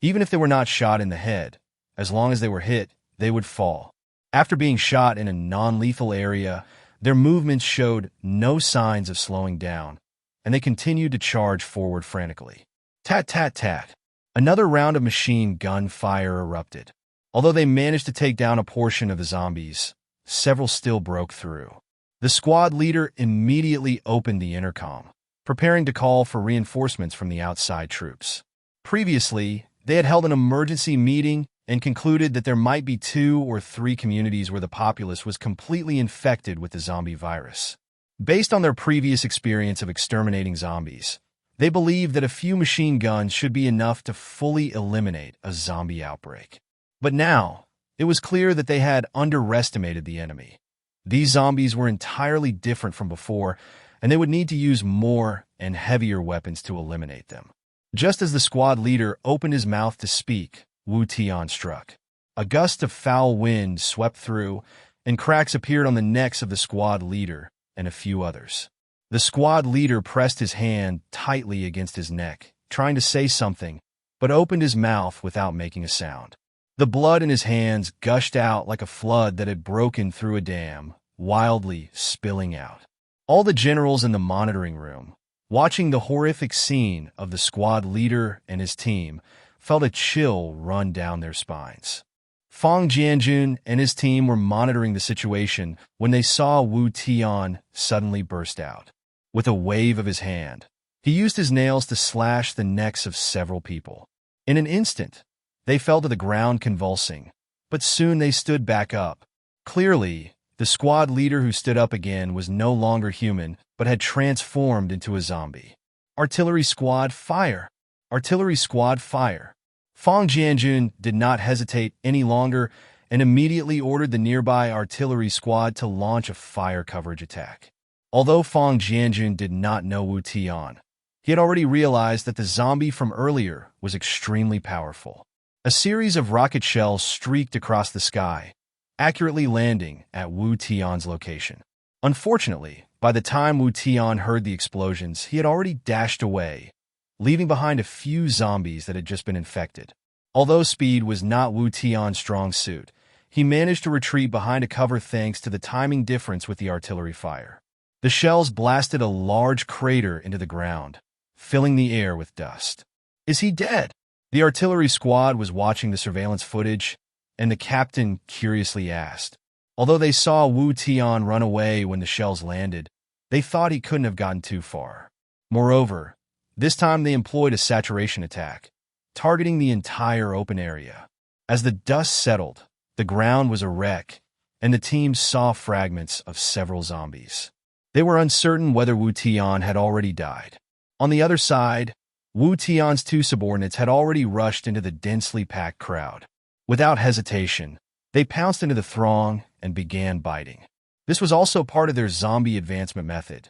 Speaker 1: Even if they were not shot in the head, as long as they were hit, they would fall. After being shot in a non-lethal area, their movements showed no signs of slowing down, and they continued to charge forward frantically. Tat tat tat. Another round of machine gun fire erupted. Although they managed to take down a portion of the zombies, several still broke through. The squad leader immediately opened the intercom, preparing to call for reinforcements from the outside troops. Previously, they had held an emergency meeting and concluded that there might be 2 or 3 communities where the populace was completely infected with the zombie virus. Based on their previous experience of exterminating zombies, they believed that a few machine guns should be enough to fully eliminate a zombie outbreak. But now, it was clear that they had underestimated the enemy. These zombies were entirely different from before, and they would need to use more and heavier weapons to eliminate them. Just as the squad leader opened his mouth to speak, Wu Tian struck. A gust of foul wind swept through, and cracks appeared on the necks of the squad leader and a few others. The squad leader pressed his hand tightly against his neck, trying to say something, but opened his mouth without making a sound. The blood in his hands gushed out like a flood that had broken through a dam, wildly spilling out. All the generals in the monitoring room, watching the horrific scene of the squad leader and his team, felt a chill run down their spines. Fang Jianjun and his team were monitoring the situation when they saw Wu Tian suddenly burst out. With a wave of his hand, he used his nails to slash the necks of several people. In an instant, they fell to the ground convulsing, but soon they stood back up. Clearly, the squad leader who stood up again was no longer human, but had transformed into a zombie. Artillery squad, fire! Artillery squad, fire! Fang Jianjun did not hesitate any longer and immediately ordered the nearby artillery squad to launch a fire coverage attack. Although Fang Jianjun did not know Wu Tian, he had already realized that the zombie from earlier was extremely powerful. A series of rocket shells streaked across the sky, accurately landing at Wu Tian's location. Unfortunately, by the time Wu Tian heard the explosions, he had already dashed away, leaving behind a few zombies that had just been infected. Although speed was not Wu Tian's strong suit, he managed to retreat behind a cover thanks to the timing difference with the artillery fire. The shells blasted a large crater into the ground, filling the air with dust. Is he dead? The artillery squad was watching the surveillance footage, and the captain curiously asked. Although they saw Wu Tian run away when the shells landed, they thought he couldn't have gotten too far. Moreover, this time they employed a saturation attack, targeting the entire open area. As the dust settled, the ground was a wreck, and the team saw fragments of several zombies. They were uncertain whether Wu Tian had already died. On the other side, Wu Tian's 2 subordinates had already rushed into the densely packed crowd. Without hesitation, they pounced into the throng and began biting. This was also part of their zombie advancement method,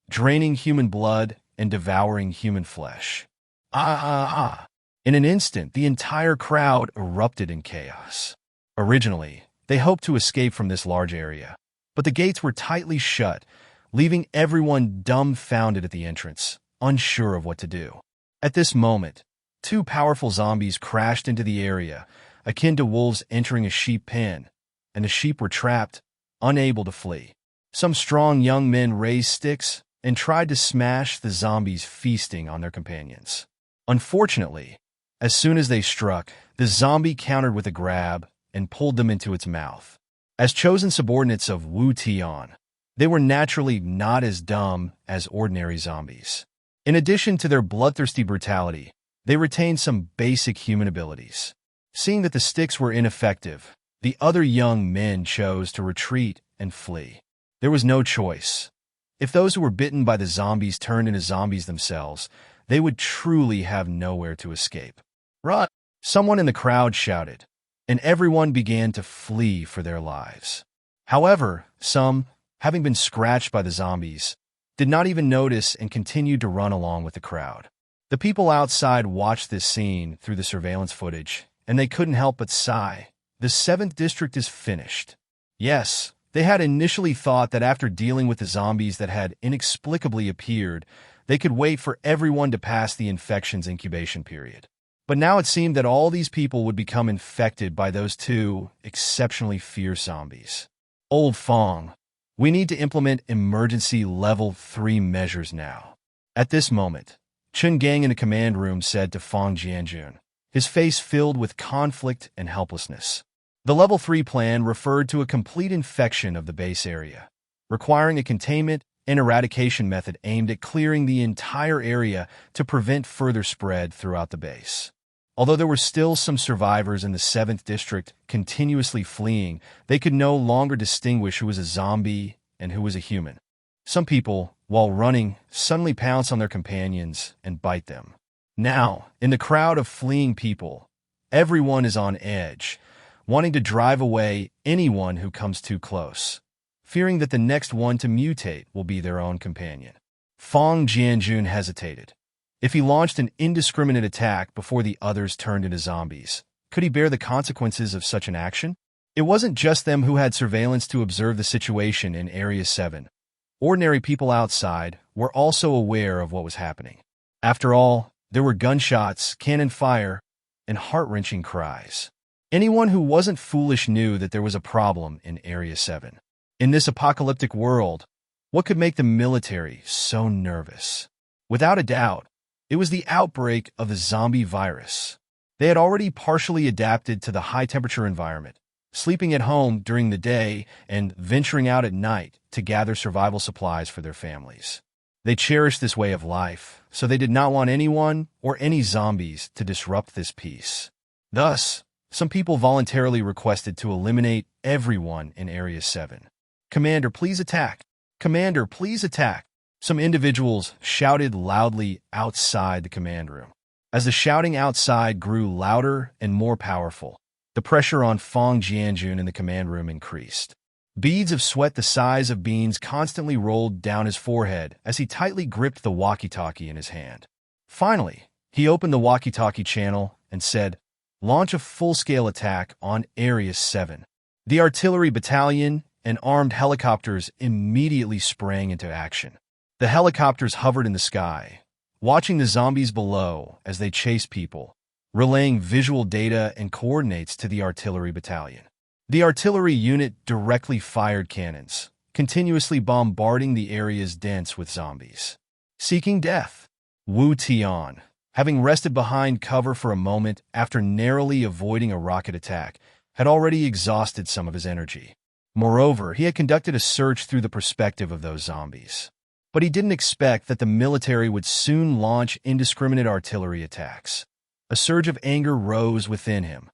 Speaker 1: draining human blood and devouring human flesh. In an instant, the entire crowd erupted in chaos. Originally, they hoped to escape from this large area, but the gates were tightly shut, leaving everyone dumbfounded at the entrance, unsure of what to do. At this moment, 2 powerful zombies crashed into the area, akin to wolves entering a sheep pen, and the sheep were trapped, unable to flee. Some strong young men raised sticks and tried to smash the zombies feasting on their companions. Unfortunately, as soon as they struck, the zombie countered with a grab and pulled them into its mouth. As chosen subordinates of Wu Tian, they were naturally not as dumb as ordinary zombies. In addition to their bloodthirsty brutality, they retained some basic human abilities. Seeing that the sticks were ineffective, the other young men chose to retreat and flee. There was no choice. If those who were bitten by the zombies turned into zombies themselves, they would truly have nowhere to escape. Run! Someone in the crowd shouted, and everyone began to flee for their lives. However, some, having been scratched by the zombies, did not even notice and continued to run along with the crowd. The people outside watched this scene through the surveillance footage, and they couldn't help but sigh. The 7th district is finished. Yes, they had initially thought that after dealing with the zombies that had inexplicably appeared, they could wait for everyone to pass the infection's incubation period. But now it seemed that all these people would become infected by those two exceptionally fierce zombies. Old Fong, we need to implement emergency level 3 measures now. At this moment, Chen Gang in the command room said to Fong Jianjun, his face filled with conflict and helplessness. The level 3 plan referred to a complete infection of the base area, requiring a containment and eradication method aimed at clearing the entire area to prevent further spread throughout the base. Although there were still some survivors in the 7th district continuously fleeing, they could no longer distinguish who was a zombie and who was a human. Some people, while running, suddenly pounce on their companions and bite them. Now, in the crowd of fleeing people, everyone is on edge, wanting to drive away anyone who comes too close, fearing that the next one to mutate will be their own companion. Fong Jianjun hesitated. If he launched an indiscriminate attack before the others turned into zombies, could he bear the consequences of such an action? It wasn't just them who had surveillance to observe the situation in Area 7. Ordinary people outside were also aware of what was happening. After all, there were gunshots, cannon fire, and heart-wrenching cries. Anyone who wasn't foolish knew that there was a problem in Area 7. In this apocalyptic world, what could make the military so nervous? Without a doubt, it was the outbreak of the zombie virus. They had already partially adapted to the high-temperature environment, sleeping at home during the day and venturing out at night to gather survival supplies for their families. They cherished this way of life, so they did not want anyone or any zombies to disrupt this peace. Thus, some people voluntarily requested to eliminate everyone in Area 7. "Commander, please attack! Commander, please attack!" Some individuals shouted loudly outside the command room. As the shouting outside grew louder and more powerful, the pressure on Fong Jianjun in the command room increased. Beads of sweat the size of beans constantly rolled down his forehead as he tightly gripped the walkie-talkie in his hand. Finally, he opened the walkie-talkie channel and said, "Launch a full-scale attack on Area 7. The artillery battalion and armed helicopters immediately sprang into action. The helicopters hovered in the sky, watching the zombies below as they chased people, relaying visual data and coordinates to the artillery battalion. The artillery unit directly fired cannons, continuously bombarding the areas dense with zombies. Seeking death, Wu Tian, having rested behind cover for a moment after narrowly avoiding a rocket attack, had already exhausted some of his energy. Moreover, he had conducted a search through the perspective of those zombies. But he didn't expect that the military would soon launch indiscriminate artillery attacks. A surge of anger rose within him.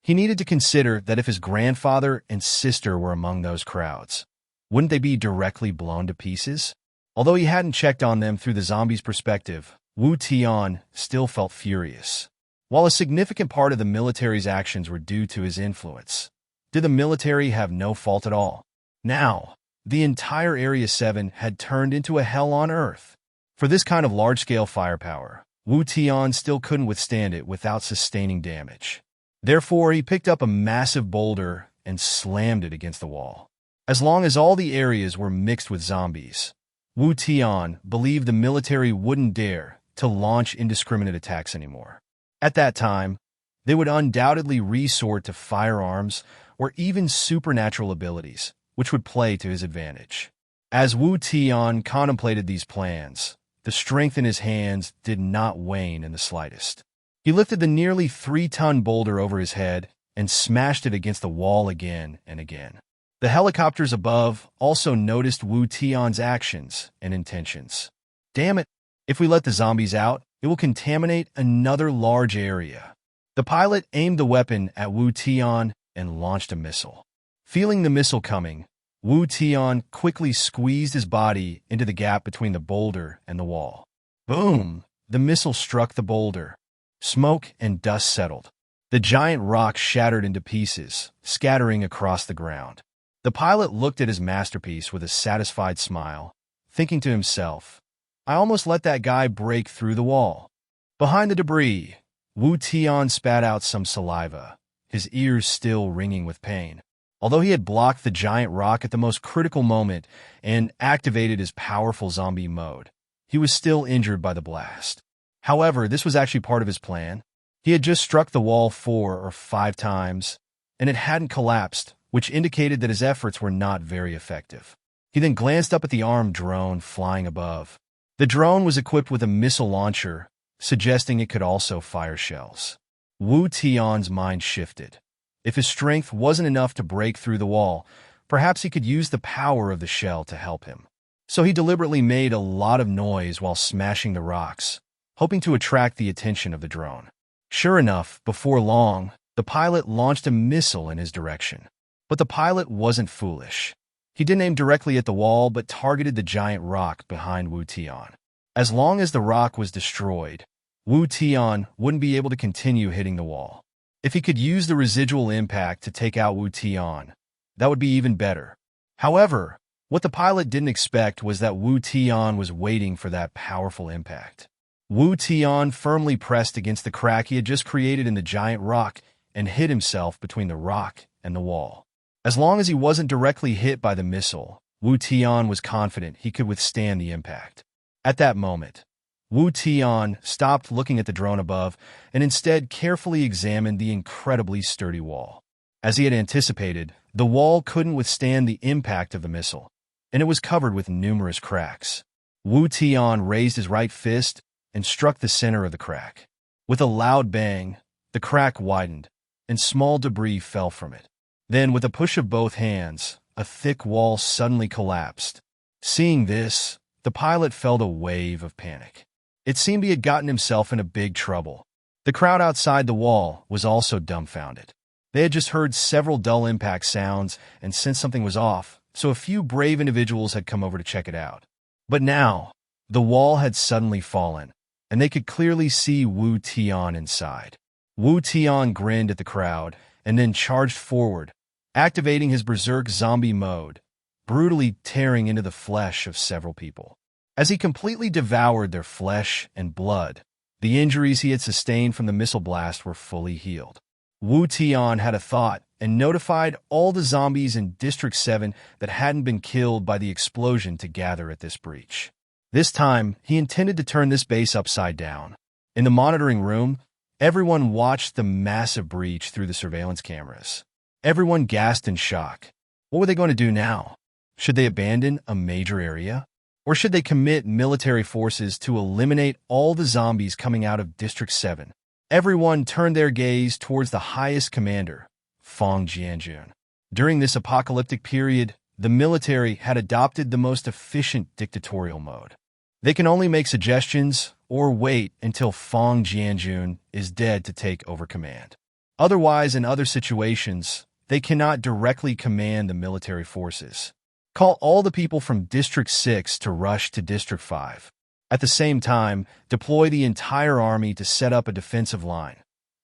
Speaker 1: He needed to consider that if his grandfather and sister were among those crowds, wouldn't they be directly blown to pieces? Although he hadn't checked on them through the zombies' perspective, Wu Tian still felt furious. While a significant part of the military's actions were due to his influence, did the military have no fault at all? Now, the entire Area 7 had turned into a hell on Earth. For this kind of large-scale firepower, Wu Tian still couldn't withstand it without sustaining damage. Therefore, he picked up a massive boulder and slammed it against the wall. As long as all the areas were mixed with zombies, Wu Tian believed the military wouldn't dare to launch indiscriminate attacks anymore. At that time, they would undoubtedly resort to firearms or even supernatural abilities, which would play to his advantage. As Wu Tian contemplated these plans, the strength in his hands did not wane in the slightest. He lifted the nearly 3-ton boulder over his head and smashed it against the wall again and again. The helicopters above also noticed Wu Tian's actions and intentions. "Damn it, if we let the zombies out, it will contaminate another large area." The pilot aimed the weapon at Wu Tian and launched a missile. Feeling the missile coming, Wu Tian quickly squeezed his body into the gap between the boulder and the wall. Boom! The missile struck the boulder. Smoke and dust settled. The giant rock shattered into pieces, scattering across the ground. The pilot looked at his masterpiece with a satisfied smile, thinking to himself, I almost let that guy break through the wall. Behind the debris, Wu Tian spat out some saliva, his ears still ringing with pain. Although he had blocked the giant rock at the most critical moment and activated his powerful zombie mode, he was still injured by the blast. However, this was actually part of his plan. He had just struck the wall 4 or 5 times, and it hadn't collapsed, which indicated that his efforts were not very effective. He then glanced up at the armed drone flying above. The drone was equipped with a missile launcher, suggesting it could also fire shells. Wu Tian's mind shifted. If his strength wasn't enough to break through the wall, perhaps he could use the power of the shell to help him. So he deliberately made a lot of noise while smashing the rocks, hoping to attract the attention of the drone. Sure enough, before long, the pilot launched a missile in his direction. But the pilot wasn't foolish. He didn't aim directly at the wall, but targeted the giant rock behind Wu Tian. As long as the rock was destroyed, Wu Tian wouldn't be able to continue hitting the wall. If he could use the residual impact to take out Wu Tian, that would be even better. However, what the pilot didn't expect was that Wu Tian was waiting for that powerful impact. Wu Tian firmly pressed against the crack he had just created in the giant rock and hid himself between the rock and the wall. As long as he wasn't directly hit by the missile, Wu Tian was confident he could withstand the impact. At that moment, Wu Tian stopped looking at the drone above and instead carefully examined the incredibly sturdy wall. As he had anticipated, the wall couldn't withstand the impact of the missile, and it was covered with numerous cracks. Wu Tian raised his right fist and struck the center of the crack. With a loud bang, the crack widened, and small debris fell from it. Then, with a push of both hands, a thick wall suddenly collapsed. Seeing this, the pilot felt a wave of panic. It seemed he had gotten himself into big trouble. The crowd outside the wall was also dumbfounded. They had just heard several dull impact sounds and sensed something was off, so a few brave individuals had come over to check it out. But now, the wall had suddenly fallen, and they could clearly see Wu Tian inside. Wu Tian grinned at the crowd and then charged forward, activating his berserk zombie mode, brutally tearing into the flesh of several people. As he completely devoured their flesh and blood, the injuries he had sustained from the missile blast were fully healed. Wu Tian had a thought and notified all the zombies in District 7 that hadn't been killed by the explosion to gather at this breach. This time, he intended to turn this base upside down. In the monitoring room, everyone watched the massive breach through the surveillance cameras. Everyone gasped in shock. What were they going to do now? Should they abandon a major area? Or should they commit military forces to eliminate all the zombies coming out of District 7? Everyone turned their gaze towards the highest commander, Fang Jianjun. During this apocalyptic period, the military had adopted the most efficient dictatorial mode. They can only make suggestions or wait until Fang Jianjun is dead to take over command. Otherwise, in other situations, they cannot directly command the military forces. Call all the people from District 6 to rush to District 5. At the same time, deploy the entire army to set up a defensive line.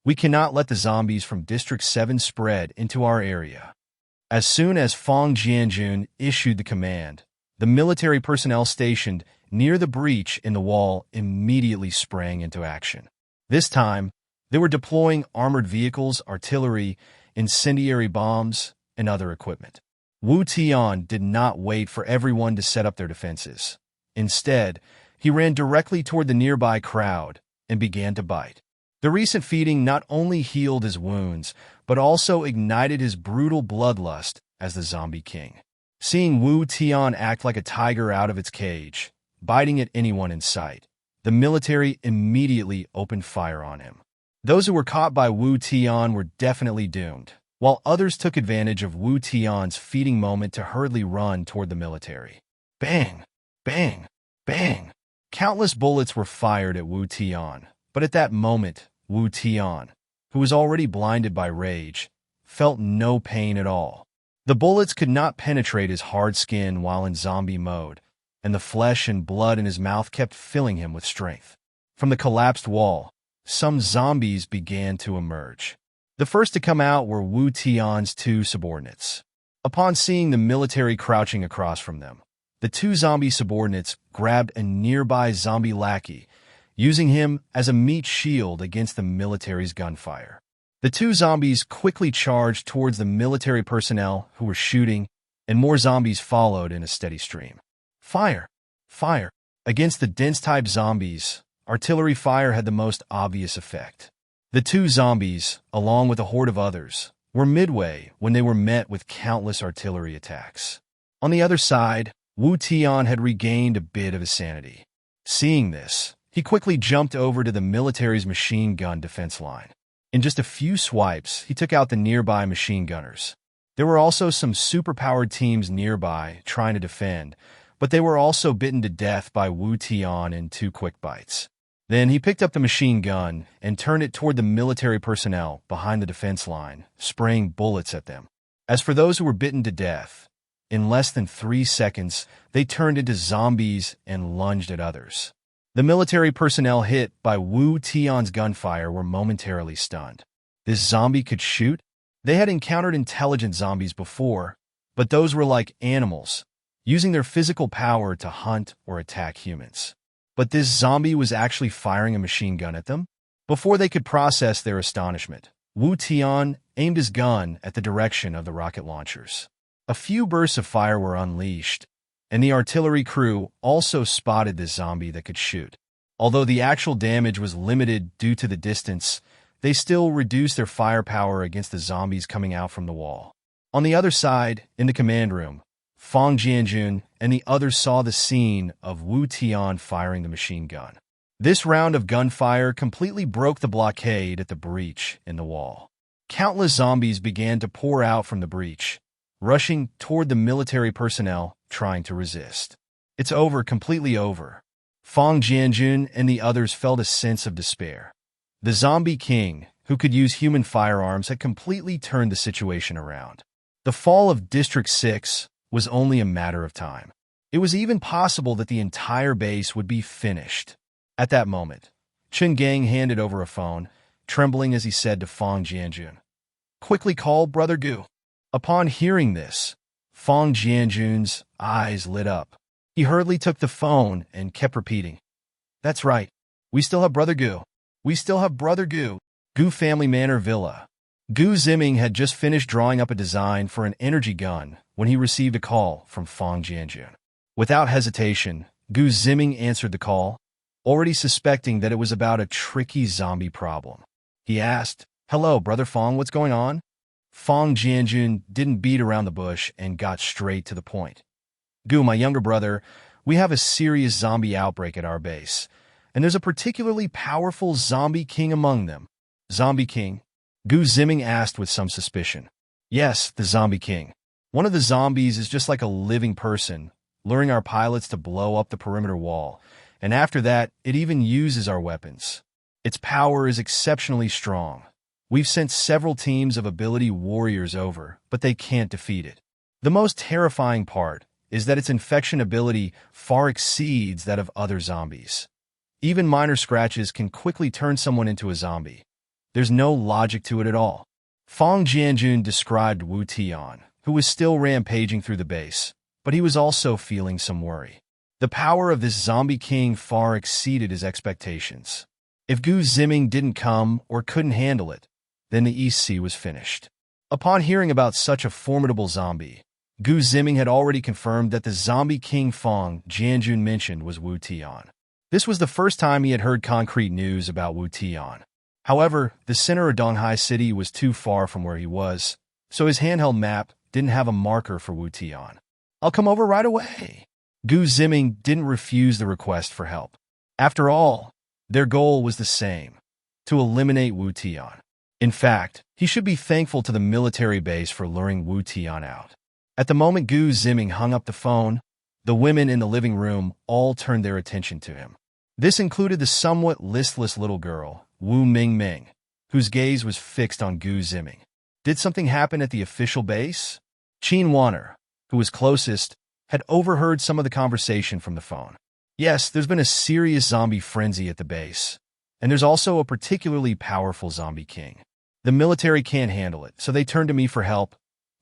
Speaker 1: We cannot let the zombies from District 7 spread into our area. As soon as Fang Jianjun issued the command, the military personnel stationed near the breach in the wall immediately sprang into action. This time, they were deploying armored vehicles, artillery, incendiary bombs, and other equipment. Wu Tian did not wait for everyone to set up their defenses. Instead, he ran directly toward the nearby crowd and began to bite. The recent feeding not only healed his wounds, but also ignited his brutal bloodlust as the zombie king. Seeing Wu Tian act like a tiger out of its cage, biting at anyone in sight, the military immediately opened fire on him. Those who were caught by Wu Tian were definitely doomed, while others took advantage of Wu Tian's feeding moment to hurriedly run toward the military. Bang! Bang! Bang! Countless bullets were fired at Wu Tian, but at that moment, Wu Tian, who was already blinded by rage, felt no pain at all. The bullets could not penetrate his hard skin while in zombie mode, and the flesh and blood in his mouth kept filling him with strength. From the collapsed wall, some zombies began to emerge. The first to come out were Wu Tian's two subordinates. Upon seeing the military crouching across from them, the two zombie subordinates grabbed a nearby zombie lackey, using him as a meat shield against the military's gunfire. The two zombies quickly charged towards the military personnel who were shooting, and more zombies followed in a steady stream. Fire! Fire! Against the dense-type zombies, artillery fire had the most obvious effect. The two zombies, along with a horde of others, were midway when they were met with countless artillery attacks. On the other side, Wu Tian had regained a bit of his sanity. Seeing this, he quickly jumped over to the military's machine gun defense line. In just a few swipes, he took out the nearby machine gunners. There were also some superpowered teams nearby trying to defend, but they were also bitten to death by Wu Tian in 2 quick bites. Then he picked up the machine gun and turned it toward the military personnel behind the defense line, spraying bullets at them. As for those who were bitten to death, in less than 3 seconds, they turned into zombies and lunged at others. The military personnel hit by Wu Tian's gunfire were momentarily stunned. This zombie could shoot? They had encountered intelligent zombies before, but those were like animals, using their physical power to hunt or attack humans. But this zombie was actually firing a machine gun at them? Before they could process their astonishment, Wu Tian aimed his gun at the direction of the rocket launchers. A few bursts of fire were unleashed, and the artillery crew also spotted this zombie that could shoot. Although the actual damage was limited due to the distance, they still reduced their firepower against the zombies coming out from the wall. On the other side, in the command room, Fang Jianjun and the others saw the scene of Wu Tian firing the machine gun. This round of gunfire completely broke the blockade at the breach in the wall. Countless zombies began to pour out from the breach, rushing toward the military personnel trying to resist. It's over, completely over. Fang Jianjun and the others felt a sense of despair. The zombie king, who could use human firearms, had completely turned the situation around. The fall of District 6 was only a matter of time. It was even possible that the entire base would be finished. At that moment, Chen Gang handed over a phone, trembling as he said to Fang Jianjun, "Quickly call Brother Gu." Upon hearing this, Fang Jianjun's eyes lit up. He hurriedly took the phone and kept repeating, "That's right. We still have Brother Gu. We still have Brother Gu." Gu Family Manor Villa. Gu Ziming had just finished drawing up a design for an energy gun when he received a call from Fang Jianjun. Without hesitation, Gu Ziming answered the call, already suspecting that it was about a tricky zombie problem. He asked, "Hello, Brother Fang, what's going on?" Fang Jianjun didn't beat around the bush and got straight to the point. "Gu, my younger brother, we have a serious zombie outbreak at our base, and there's a particularly powerful zombie king among them." "Zombie king?" Gu Ziming asked with some suspicion. "Yes, the zombie king. One of the zombies is just like a living person, luring our pilots to blow up the perimeter wall, and after that, it even uses our weapons. Its power is exceptionally strong. We've sent several teams of ability warriors over, but they can't defeat it. The most terrifying part is that its infection ability far exceeds that of other zombies. Even minor scratches can quickly turn someone into a zombie. There's no logic to it at all." Fang Jianjun described Wu Tian, who was still rampaging through the base, but he was also feeling some worry. The power of this zombie king far exceeded his expectations. If Gu Ziming didn't come or couldn't handle it, then the East Sea was finished. Upon hearing about such a formidable zombie, Gu Ziming had already confirmed that the zombie king Fang Jianjun mentioned was Wu Tian. This was the first time he had heard concrete news about Wu Tian. However, the center of Donghai City was too far from where he was, so his handheld map didn't have a marker for Wu Tian. "I'll come over right away." Gu Ziming didn't refuse the request for help. After all, their goal was the same, to eliminate Wu Tian. In fact, he should be thankful to the military base for luring Wu Tian out. At the moment Gu Ziming hung up the phone, the women in the living room all turned their attention to him. This included the somewhat listless little girl, Wu Mingming, whose gaze was fixed on Gu Ziming. Did something happen at the official base? Qin Wanner, who was closest, had overheard some of the conversation from the phone. "Yes, there's been a serious zombie frenzy at the base, and there's also a particularly powerful zombie king. The military can't handle it, so they turned to me for help,"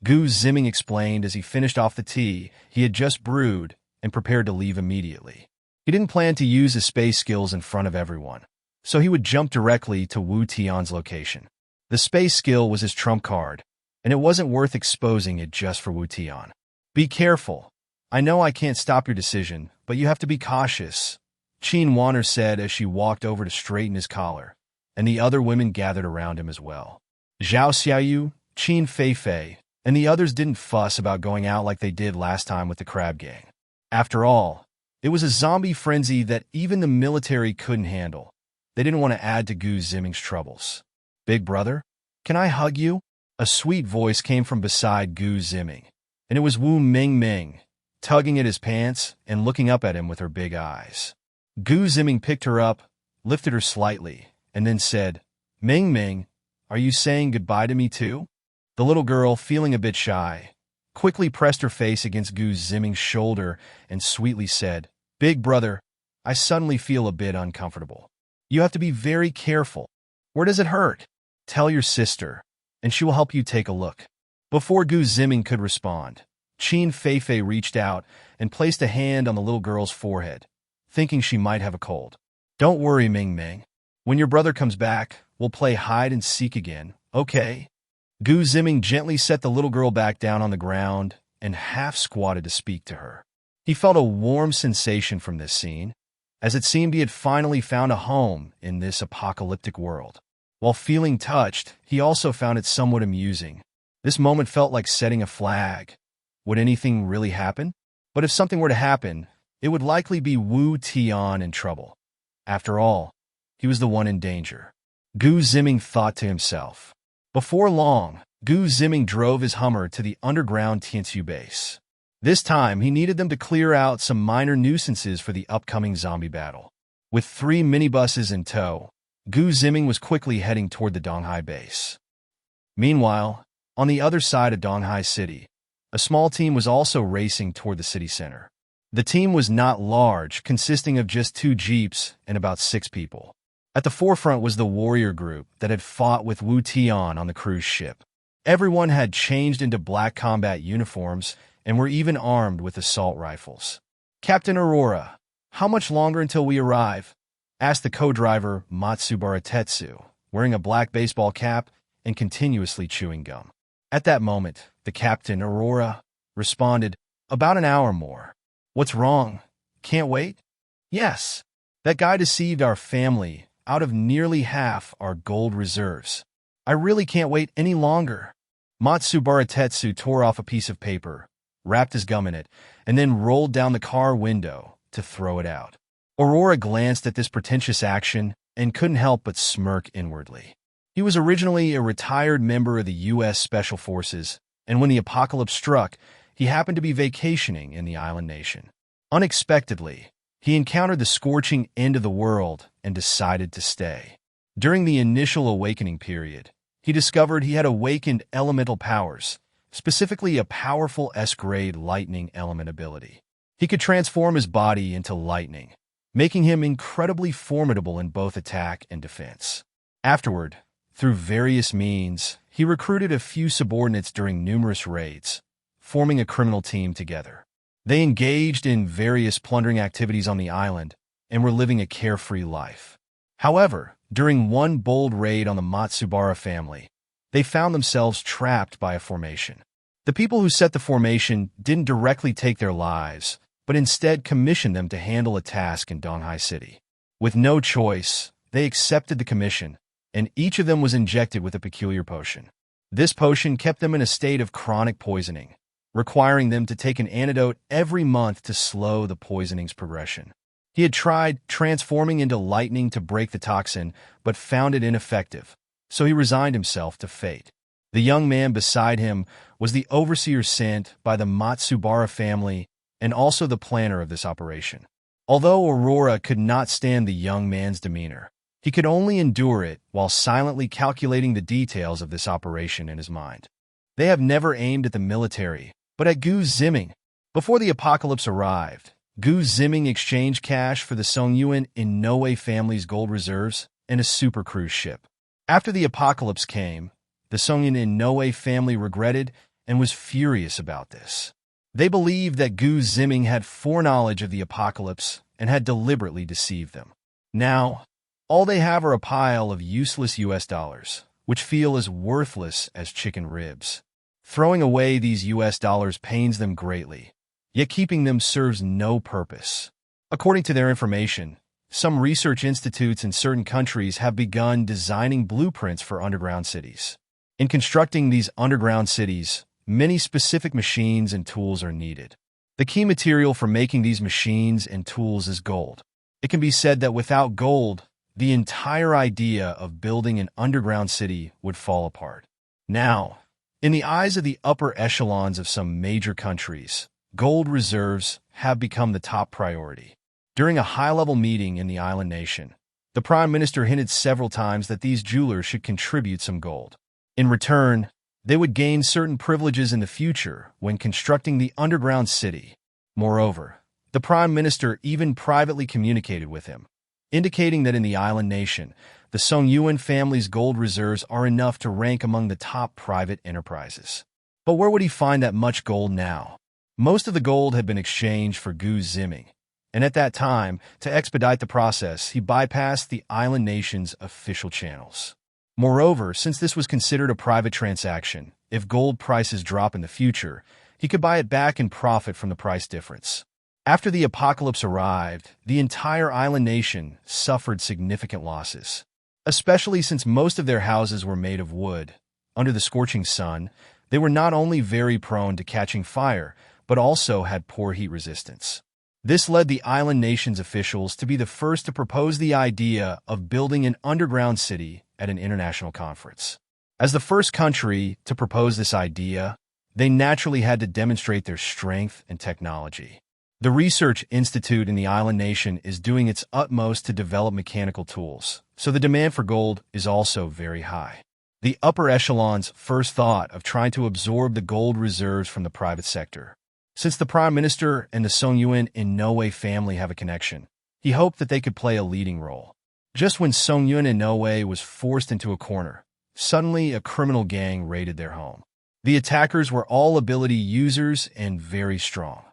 Speaker 1: Gu Ziming explained as he finished off the tea he had just brewed and prepared to leave immediately. He didn't plan to use his space skills in front of everyone, so he would jump directly to Wu Tian's location. The space skill was his trump card, and it wasn't worth exposing it just for Wu Tian. Be careful. I know I can't stop your decision, but you have to be cautious, Qin Wanner said as she walked over to straighten his collar, and the other women gathered around him as well. Zhao Xiaoyu, Qin Feifei, and the others didn't fuss about going out like they did last time with the Crab Gang. After all, it was a zombie frenzy that even the military couldn't handle. They didn't want to add to Gu Ziming's troubles. Big brother, can I hug you? A sweet voice came from beside Gu Ziming, and it was Wu Mingming, tugging at his pants and looking up at him with her big eyes. Gu Ziming picked her up, lifted her slightly, and then said, Mingming, are you saying goodbye to me too? The little girl, feeling a bit shy, quickly pressed her face against Gu Ziming's shoulder and sweetly said, Big brother, I suddenly feel a bit uncomfortable. You have to be very careful. Where does it hurt? Tell your sister, and she will help you take a look. Before Gu Ziming could respond, Qin Feifei reached out and placed a hand on the little girl's forehead, thinking she might have a cold. Don't worry, Ming Ming. When your brother comes back, we'll play hide and seek again, okay? Gu Ziming gently set the little girl back down on the ground and half squatted to speak to her. He felt a warm sensation from this scene, as it seemed he had finally found a home in this apocalyptic world. While feeling touched, he also found it somewhat amusing. This moment felt like setting a flag. Would anything really happen? But if something were to happen, it would likely be Wu Tian in trouble. After all, he was the one in danger. Gu Ziming thought to himself. Before long, Gu Ziming drove his Hummer to the underground Tiansu base. This time, he needed them to clear out some minor nuisances for the upcoming zombie battle. With 3 minibuses in tow, Gu Ziming was quickly heading toward the Donghai base. Meanwhile, on the other side of Donghai City, a small team was also racing toward the city center. The team was not large, consisting of just 2 jeeps and about 6 people. At the forefront was the warrior group that had fought with Wu Tian on the cruise ship. Everyone had changed into black combat uniforms and were even armed with assault rifles. Captain Aurora, how much longer until we arrive? Asked the co-driver Matsubara Tetsu, wearing a black baseball cap and continuously chewing gum. At that moment, the Captain Aurora responded, About an hour more. What's wrong? Can't wait? Yes. That guy deceived our family out of nearly half our gold reserves. I really can't wait any longer. Matsubara Tetsu tore off a piece of paper, wrapped his gum in it, and then rolled down the car window to throw it out. Aurora glanced at this pretentious action and couldn't help but smirk inwardly. He was originally a retired member of the U.S. Special Forces, and when the apocalypse struck, he happened to be vacationing in the island nation. Unexpectedly, he encountered the scorching end of the world and decided to stay. During the initial awakening period, he discovered he had awakened elemental powers, specifically a powerful S-grade lightning element ability. He could transform his body into lightning, making him incredibly formidable in both attack and defense. Afterward, through various means, he recruited a few subordinates during numerous raids, forming a criminal team together. They engaged in various plundering activities on the island and were living a carefree life. However, during one bold raid on the Matsubara family, they found themselves trapped by a formation. The people who set the formation didn't directly take their lives, but instead commissioned them to handle a task in Donghai City. With no choice, they accepted the commission, and each of them was injected with a peculiar potion. This potion kept them in a state of chronic poisoning, requiring them to take an antidote every month to slow the poisoning's progression. He had tried transforming into lightning to break the toxin, but found it ineffective, so he resigned himself to fate. The young man beside him was the overseer sent by the Matsubara family and also the planner of this operation. Although Aurora could not stand the young man's demeanor, he could only endure it while silently calculating the details of this operation in his mind. They have never aimed at the military, but at Gu Ziming. Before the apocalypse arrived, Gu Ziming exchanged cash for the Songyuan Inoue family's gold reserves and a super cruise ship. After the apocalypse came, the Songyuan Inoue family regretted and was furious about this. They believed that Ziming had foreknowledge of the apocalypse and had deliberately deceived them. Now, all they have are a pile of useless US dollars, which feel as worthless as chicken ribs. Throwing away these US dollars pains them greatly, yet keeping them serves no purpose. According to their information, some research institutes in certain countries have begun designing blueprints for underground cities. In constructing these underground cities, many specific machines and tools are needed. The key material for making these machines and tools is gold. It can be said that without gold, the entire idea of building an underground city would fall apart. Now, in the eyes of the upper echelons of some major countries, gold reserves have become the top priority. During a high-level meeting in the island nation, the Prime Minister hinted several times that these jewelers should contribute some gold. In return, they would gain certain privileges in the future when constructing the underground city. Moreover, the Prime Minister even privately communicated with him, indicating that in the island nation, the Songyuan family's gold reserves are enough to rank among the top private enterprises. But where would he find that much gold now? Most of the gold had been exchanged for Ziming, and at that time, to expedite the process, he bypassed the island nation's official channels. Moreover, since this was considered a private transaction, if gold prices drop in the future, he could buy it back and profit from the price difference. After the apocalypse arrived, the entire island nation suffered significant losses, especially since most of their houses were made of wood. Under the scorching sun, they were not only very prone to catching fire, but also had poor heat resistance. This led the island nation's officials to be the first to propose the idea of building an underground city at an international conference. As the first country to propose this idea, they naturally had to demonstrate their strength and technology. The Research Institute in the island nation is doing its utmost to develop mechanical tools, so the demand for gold is also very high. The upper echelons first thought of trying to absorb the gold reserves from the private sector. Since the Prime Minister and the Songyuan in no way family have a connection, he hoped that they could play a leading role. Just when Songyuan in no way was forced into a corner, suddenly a criminal gang raided their home. The attackers were all ability users and very strong.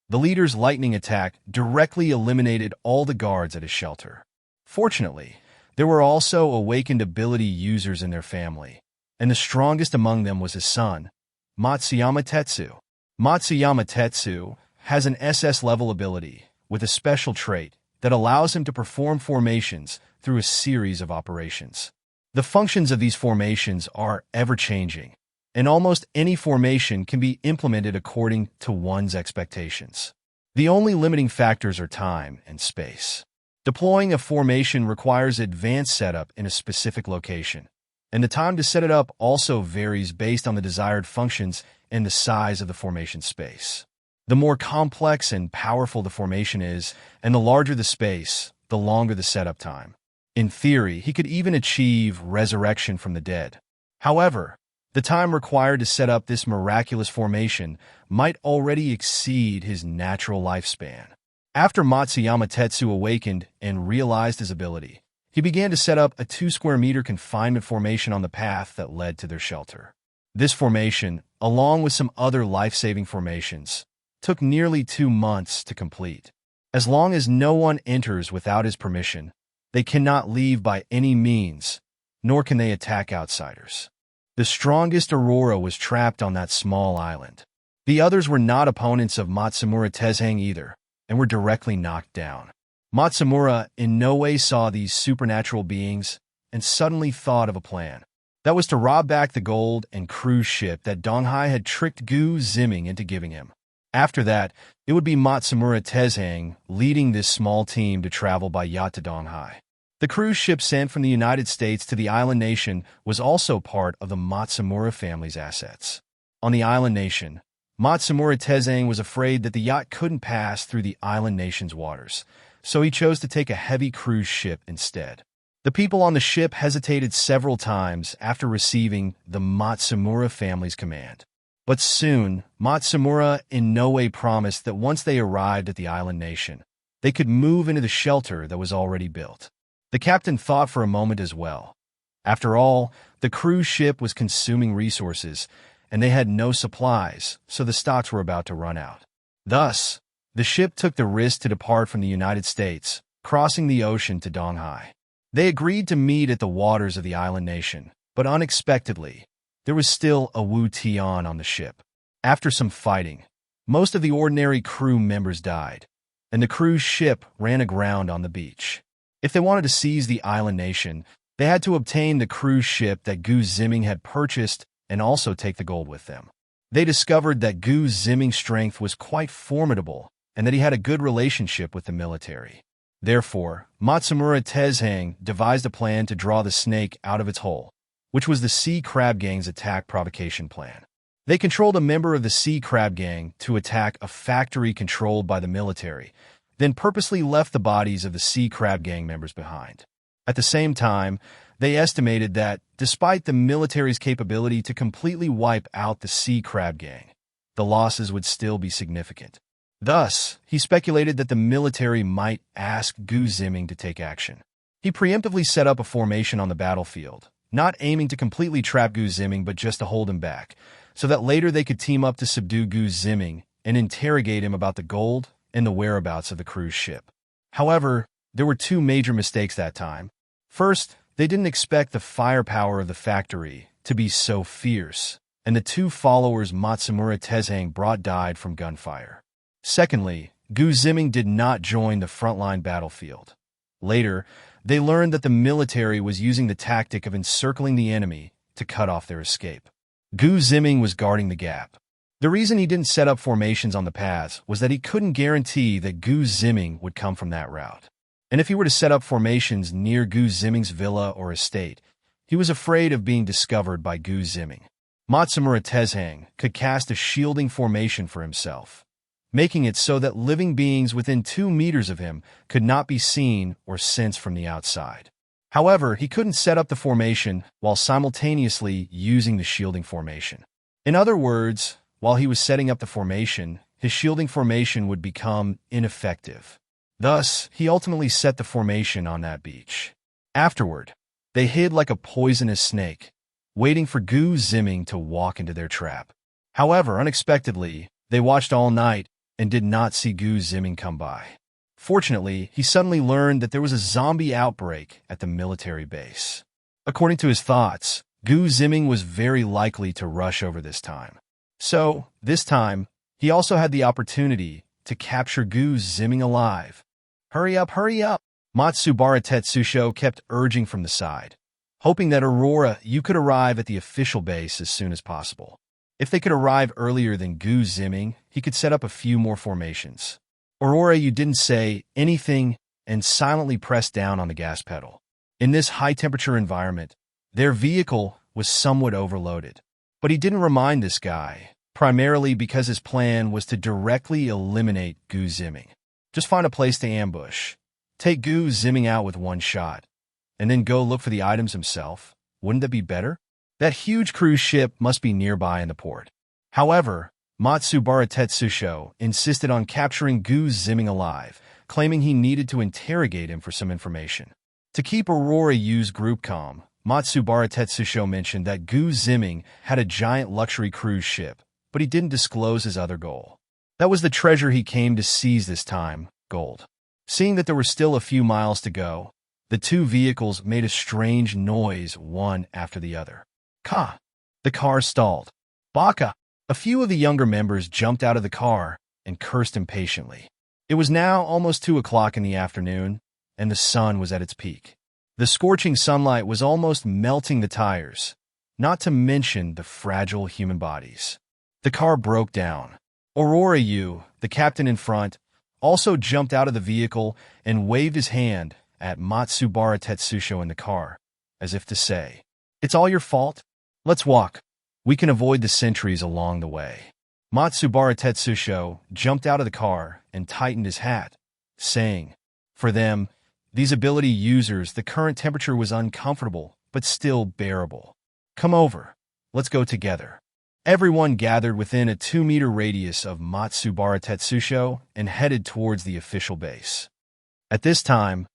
Speaker 1: The leader's lightning attack directly eliminated all the guards at his shelter. Fortunately, there were also awakened ability users in their family, and the strongest among them was his son, Matsuyama Tetsu. Matsuyama Tetsu has an SS-level ability with a special trait that allows him to perform formations through a series of operations. The functions of these formations are ever-changing, and almost any formation can be implemented according to one's expectations. The only limiting factors are time and space. Deploying a formation requires advanced setup in a specific location, and the time to set it up also varies based on the desired functions and the size of the formation space. The more complex and powerful the formation is, and the larger the space, the longer the setup time. In theory, he could even achieve resurrection from the dead. However, the time required to set up this miraculous formation might already exceed his natural lifespan. After Matsuyama Tetsu awakened and realized his ability, he began to set up a 2-square-meter confinement formation on the path that led to their shelter. This formation, along with some other life-saving formations, took nearly 2 months to complete. As long as no one enters without his permission, they cannot leave by any means, nor can they attack outsiders. The strongest Aurora was trapped on that small island. The others were not opponents of Matsumura Tezhang either, and were directly knocked down. Matsumura in no way saw these supernatural beings and suddenly thought of a plan. That was to rob back the gold and cruise ship that Donghai had tricked Ziming into giving him. After that, it would be Matsumura Tezhang leading this small team to travel by yacht to Donghai. The cruise ship sent from the United States to the island nation was also part of the Matsumura family's assets. On the island nation, Matsumura Tezhang was afraid that the yacht couldn't pass through the island nation's waters, so he chose to take a heavy cruise ship instead. The people on the ship hesitated several times after receiving the Matsumura family's command. But soon, Matsumura in no way promised that once they arrived at the island nation, they could move into the shelter that was already built. The captain thought for a moment as well. After all, the cruise ship was consuming resources, and they had no supplies, so the stocks were about to run out. Thus, the ship took the risk to depart from the United States, crossing the ocean to Donghai. They agreed to meet at the waters of the island nation, but unexpectedly, there was still a Wu Tian on the ship. After some fighting, most of the ordinary crew members died, and the cruise ship ran aground on the beach. If they wanted to seize the island nation, they had to obtain the cruise ship that Gu Ziming had purchased and also take the gold with them. They discovered that Gu Ziming's strength was quite formidable and that he had a good relationship with the military. Therefore, Matsumura Tezhang devised a plan to draw the snake out of its hole, which was the Sea Crab Gang's attack provocation plan. They controlled a member of the Sea Crab Gang to attack a factory controlled by the military, then purposely left the bodies of the Sea Crab Gang members behind. At the same time, they estimated that, despite the military's capability to completely wipe out the Sea Crab Gang, the losses would still be significant. Thus, he speculated that the military might ask Gu Ziming to take action. He preemptively set up a formation on the battlefield, not aiming to completely trap Gu Ziming but just to hold him back, so that later they could team up to subdue Gu Ziming and interrogate him about the gold and the whereabouts of the cruise ship. However, there were two major mistakes that time. First, they didn't expect the firepower of the factory to be so fierce, and the two followers Matsumura Tezhang brought died from gunfire. Secondly, Gu Ziming did not join the frontline battlefield. Later, they learned that the military was using the tactic of encircling the enemy to cut off their escape. Gu Ziming was guarding the gap. The reason he didn't set up formations on the paths was that he couldn't guarantee that Gu Ziming would come from that route. And if he were to set up formations near Gu Ziming's villa or estate, he was afraid of being discovered by Gu Ziming. Matsumura Tezhang could cast a shielding formation for himself, making it so that living beings within 2 meters of him could not be seen or sensed from the outside. However, he couldn't set up the formation while simultaneously using the shielding formation. In other words, while he was setting up the formation, his shielding formation would become ineffective. Thus, he ultimately set the formation on that beach. Afterward, they hid like a poisonous snake, waiting for Gu Ziming to walk into their trap. However, unexpectedly, they watched all night and did not see Gu Ziming come by. Fortunately, he suddenly learned that there was a zombie outbreak at the military base. According to his thoughts, Gu Ziming was very likely to rush over this time. So, this time, he also had the opportunity to capture Gu Ziming alive. Hurry up, hurry up! Matsubara Tetsusho kept urging from the side, hoping that Aurora, you could arrive at the official base as soon as possible. If they could arrive earlier than Gu Ziming, he could set up a few more formations. Aurora, you didn't say anything and silently pressed down on the gas pedal. In this high-temperature environment, their vehicle was somewhat overloaded. But he didn't remind this guy, primarily because his plan was to directly eliminate Gu Ziming. Just find a place to ambush, take Gu Ziming out with one shot, and then go look for the items himself. Wouldn't that be better? That huge cruise ship must be nearby in the port. However, Matsubara Tetsusho insisted on capturing Gu Ziming alive, claiming he needed to interrogate him for some information. To keep Aurora Yu's group calm, Matsubara Tetsusho mentioned that Gu Ziming had a giant luxury cruise ship, but he didn't disclose his other goal. That was the treasure he came to seize this time, gold. Seeing that there were still a few miles to go, the two vehicles made a strange noise one after the other. Ka! The car stalled. Baka! A few of the younger members jumped out of the car and cursed impatiently. It was now almost 2 o'clock in the afternoon, and the sun was at its peak. The scorching sunlight was almost melting the tires, not to mention the fragile human bodies. The car broke down. Aurora Yu, the captain in front, also jumped out of the vehicle and waved his hand at Matsubara Tetsusho in the car, as if to say, "It's all your fault. Let's walk. We can avoid the sentries along the way." Matsubara Tetsusho jumped out of the car and tightened his hat, saying, "For them, these ability users, the current temperature was uncomfortable, but still bearable. Come over. Let's go together." Everyone gathered within a 2-meter radius of Matsubara Tetsusho and headed towards the official base. At this time,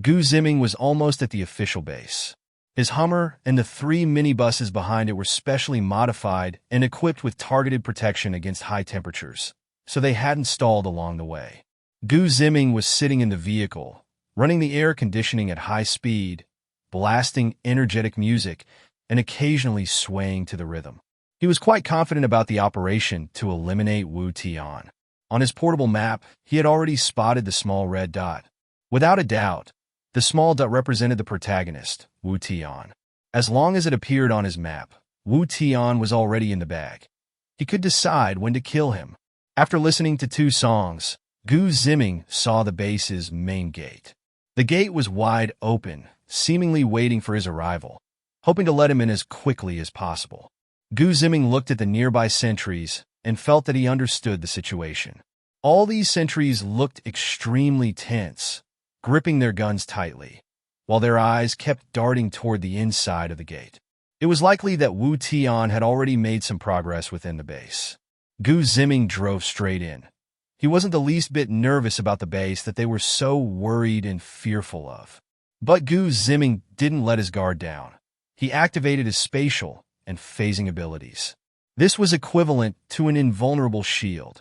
Speaker 1: Gu Ziming was almost at the official base. His Hummer and the 3 minibuses behind it were specially modified and equipped with targeted protection against high temperatures, so they hadn't stalled along the way. Gu Ziming was sitting in the vehicle, running the air conditioning at high speed, blasting energetic music, and occasionally swaying to the rhythm. He was quite confident about the operation to eliminate Wu Tian. On his portable map, he had already spotted the small red dot. Without a doubt, the small dot represented the protagonist, Wu Tian. As long as it appeared on his map, Wu Tian was already in the bag. He could decide when to kill him. After listening to 2 songs, Gu Ziming saw the base's main gate. The gate was wide open, seemingly waiting for his arrival, hoping to let him in as quickly as possible. Gu Ziming looked at the nearby sentries and felt that he understood the situation. All these sentries looked extremely tense, gripping their guns tightly, while their eyes kept darting toward the inside of the gate. It was likely that Wu Tian had already made some progress within the base. Gu Ziming drove straight in. He wasn't the least bit nervous about the base that they were so worried and fearful of. But Gu Ziming didn't let his guard down. He activated his spatial and phasing abilities. This was equivalent to an invulnerable shield.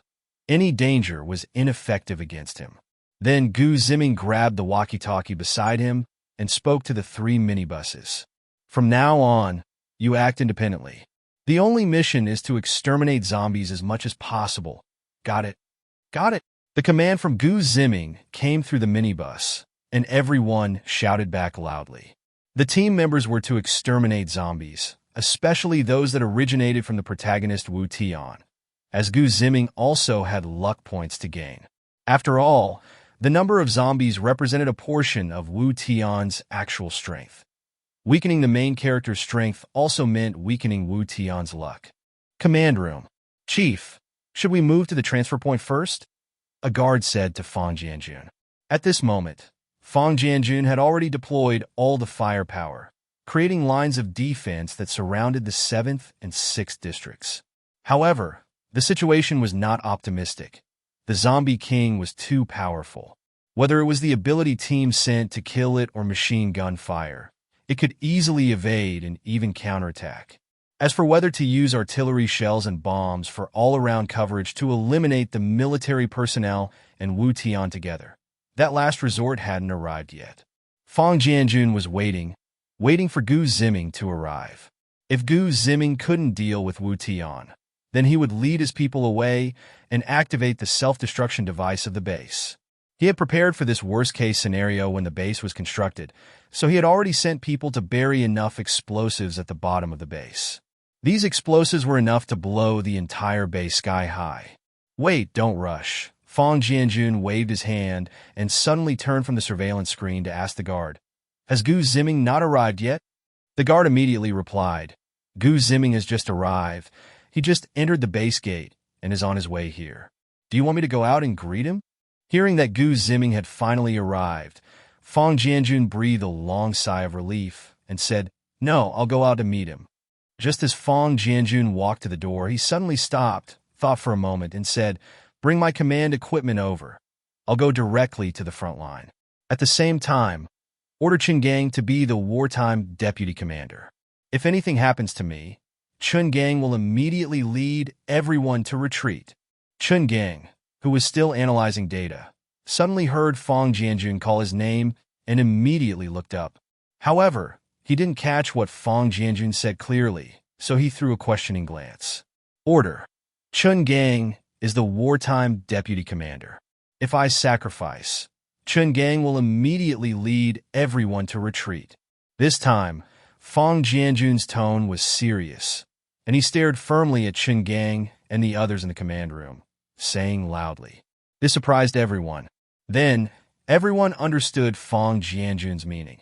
Speaker 1: Any danger was ineffective against him. Then Gu Ziming grabbed the walkie-talkie beside him and spoke to the 3 minibuses. From now on, you act independently. The only mission is to exterminate zombies as much as possible. Got it? Got it. The command from Gu Ziming came through the minibus, and everyone shouted back loudly. The team members were to exterminate zombies, especially those that originated from the protagonist Wu Tian, as Gu Ziming also had luck points to gain. After all, the number of zombies represented a portion of Wu Tian's actual strength. Weakening the main character's strength also meant weakening Wu Tian's luck. Command room. Chief, should we move to the transfer point first? A guard said to Fang Jianjun. At this moment, Fang Jianjun had already deployed all the firepower, creating lines of defense that surrounded the 7th and 6th districts. However, the situation was not optimistic. The Zombie King was too powerful. Whether it was the ability team sent to kill it or machine gun fire, it could easily evade and even counterattack. As for whether to use artillery shells and bombs for all-around coverage to eliminate the military personnel and Wu Tian together, that last resort hadn't arrived yet. Fang Jianjun was waiting for Gu Ziming to arrive. If Gu Ziming couldn't deal with Wu Tian, then he would lead his people away and activate the self-destruction device of the base. He had prepared for this worst-case scenario when the base was constructed, so he had already sent people to bury enough explosives at the bottom of the base. These explosives were enough to blow the entire base sky high. Wait, don't rush. Fang Jianjun waved his hand and suddenly turned from the surveillance screen to ask the guard, "Has Gu Ziming not arrived yet?" The guard immediately replied, "Gu Ziming has just arrived. He just entered the base gate and is on his way here. Do you want me to go out and greet him?" Hearing that Gu Ziming had finally arrived, Fang Jianjun breathed a long sigh of relief and said, "No, I'll go out to meet him." Just as Fang Jianjun walked to the door, he suddenly stopped, thought for a moment, and said, "Bring my command equipment over. I'll go directly to the front line." At the same time, order Qin Gang to be the wartime deputy commander. If anything happens to me, Qin Gang will immediately lead everyone to retreat. Qin Gang, who was still analyzing data, suddenly heard Fang Jianjun call his name and immediately looked up. However, he didn't catch what Fang Jianjun said clearly, so he threw a questioning glance. Order. Qin Gang is the wartime deputy commander. If I sacrifice, Qin Gang will immediately lead everyone to retreat. This time, Fang Jianjun's tone was serious, and he stared firmly at Qin Gang and the others in the command room, saying loudly. This surprised everyone. Then, everyone understood Fang Jianjun's meaning.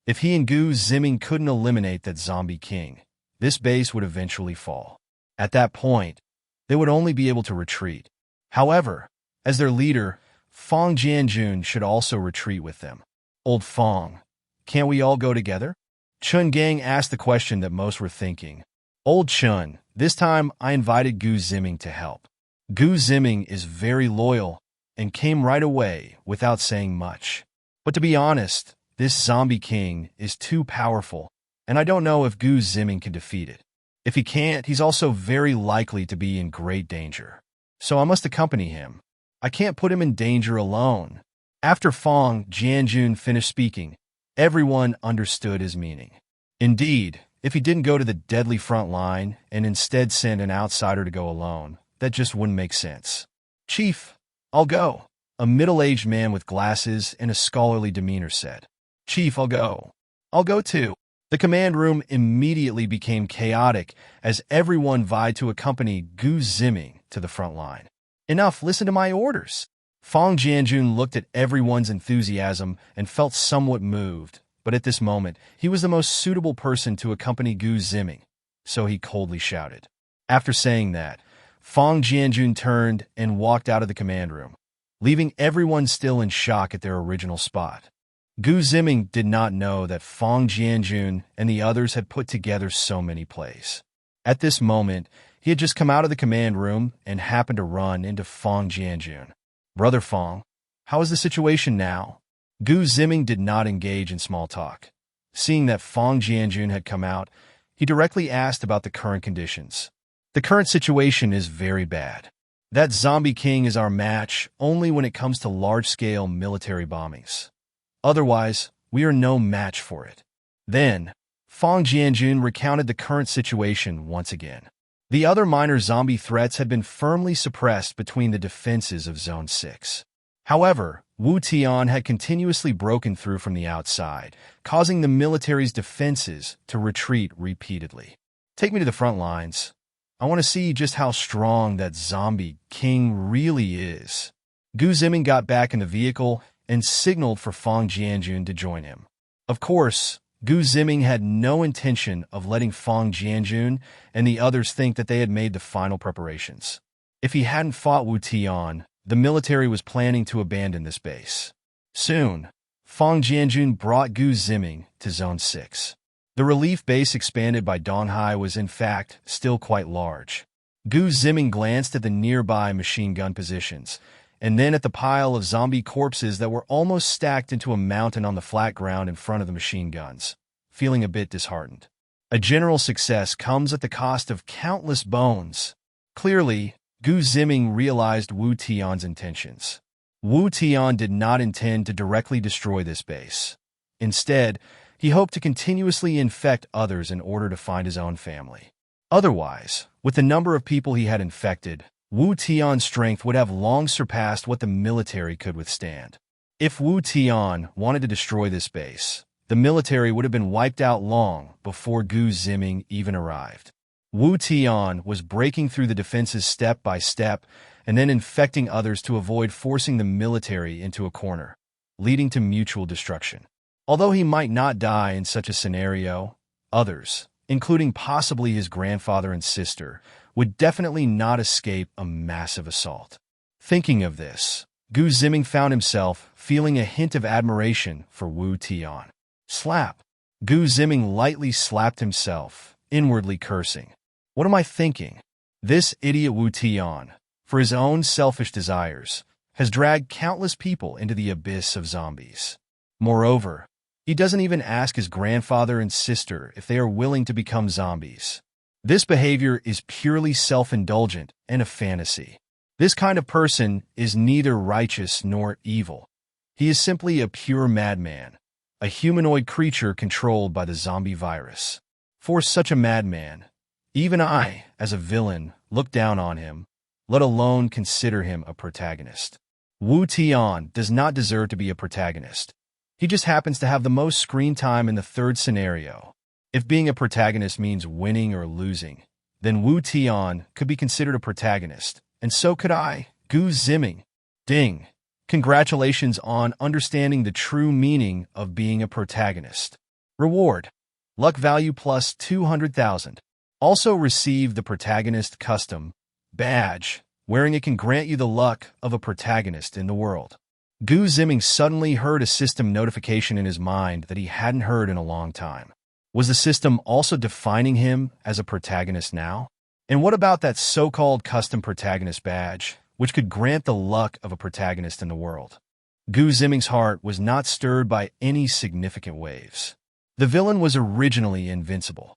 Speaker 1: If he and Gu Ziming couldn't eliminate that zombie king, this base would eventually fall. At that point, they would only be able to retreat. However, as their leader, Fang Jianjun should also retreat with them. Old Fang, can't we all go together? Qin Gang asked the question that most were thinking. Old Qin, this time I invited Gu Ziming to help. Gu Ziming is very loyal and came right away without saying much. But to be honest, this zombie king is too powerful, and I don't know if Gu Ziming can defeat it. If he can't, he's also very likely to be in great danger. So I must accompany him. I can't put him in danger alone. After Fang Jianjun finished speaking, everyone understood his meaning. Indeed, if he didn't go to the deadly front line and instead send an outsider to go alone, that just wouldn't make sense. Chief, I'll go, a middle-aged man with glasses and a scholarly demeanor said. Chief, I'll go. I'll go too. The command room immediately became chaotic as everyone vied to accompany Gu Ziming to the front line. Enough, listen to my orders. Fang Jianjun looked at everyone's enthusiasm and felt somewhat moved, but at this moment, he was the most suitable person to accompany Gu Ziming, so he coldly shouted. After saying that, Fang Jianjun turned and walked out of the command room, leaving everyone still in shock at their original spot. Gu Ziming did not know that Fang Jianjun and the others had put together so many plays. At this moment, he had just come out of the command room and happened to run into Fang Jianjun. Brother Fang, how is the situation now? Gu Ziming did not engage in small talk. Seeing that Fang Jianjun had come out, he directly asked about the current conditions. The current situation is very bad. That zombie king is our match only when it comes to large-scale military bombings. Otherwise, we are no match for it. Then, Fang Jianjun recounted the current situation once again. The other minor zombie threats had been firmly suppressed between the defenses of Zone 6. However, Wu Tian had continuously broken through from the outside, causing the military's defenses to retreat repeatedly. Take me to the front lines. I want to see just how strong that zombie king really is. Gu Ziming got back in the vehicle and signaled for Fang Jianjun to join him. Of course, Gu Ziming had no intention of letting Fang Jianjun and the others think that they had made the final preparations. If he hadn't fought Wu Tian, the military was planning to abandon this base. Soon, Fang Jianjun brought Gu Ziming to Zone 6. The relief base expanded by Donghai was in fact still quite large. Gu Ziming glanced at the nearby machine gun positions, and then at the pile of zombie corpses that were almost stacked into a mountain on the flat ground in front of the machine guns, feeling a bit disheartened. A general success comes at the cost of countless bones. Clearly, Gu Ziming realized Wu Tian's intentions. Wu Tian did not intend to directly destroy this base. Instead, he hoped to continuously infect others in order to find his own family. Otherwise, with the number of people he had infected, Wu Tian's strength would have long surpassed what the military could withstand. If Wu Tian wanted to destroy this base, the military would have been wiped out long before Gu Ziming even arrived. Wu Tian was breaking through the defenses step by step and then infecting others to avoid forcing the military into a corner, leading to mutual destruction. Although he might not die in such a scenario, others, including possibly his grandfather and sister, would definitely not escape a massive assault. Thinking of this, Gu Ziming found himself feeling a hint of admiration for Wu Tian. Slap! Gu Ziming lightly slapped himself, inwardly cursing. What am I thinking? This idiot Wu Tian, for his own selfish desires, has dragged countless people into the abyss of zombies. Moreover, he doesn't even ask his grandfather and sister if they are willing to become zombies. This behavior is purely self-indulgent and a fantasy. This kind of person is neither righteous nor evil. He is simply a pure madman, a humanoid creature controlled by the zombie virus. For such a madman, even I, as a villain, look down on him, let alone consider him a protagonist. Wu Tian does not deserve to be a protagonist. He just happens to have the most screen time in the third scenario. If being a protagonist means winning or losing, then Wu Tian could be considered a protagonist, and so could I, Gu Ziming. Ding! Congratulations on understanding the true meaning of being a protagonist. Reward: luck value plus 200,000. Also receive the protagonist custom badge. Wearing it can grant you the luck of a protagonist in the world. Gu Ziming suddenly heard a system notification in his mind that he hadn't heard in a long time. Was the system also defining him as a protagonist now? And what about that so-called custom protagonist badge, which could grant the luck of a protagonist in the world? Gu Ziming's heart was not stirred by any significant waves. The villain was originally invincible.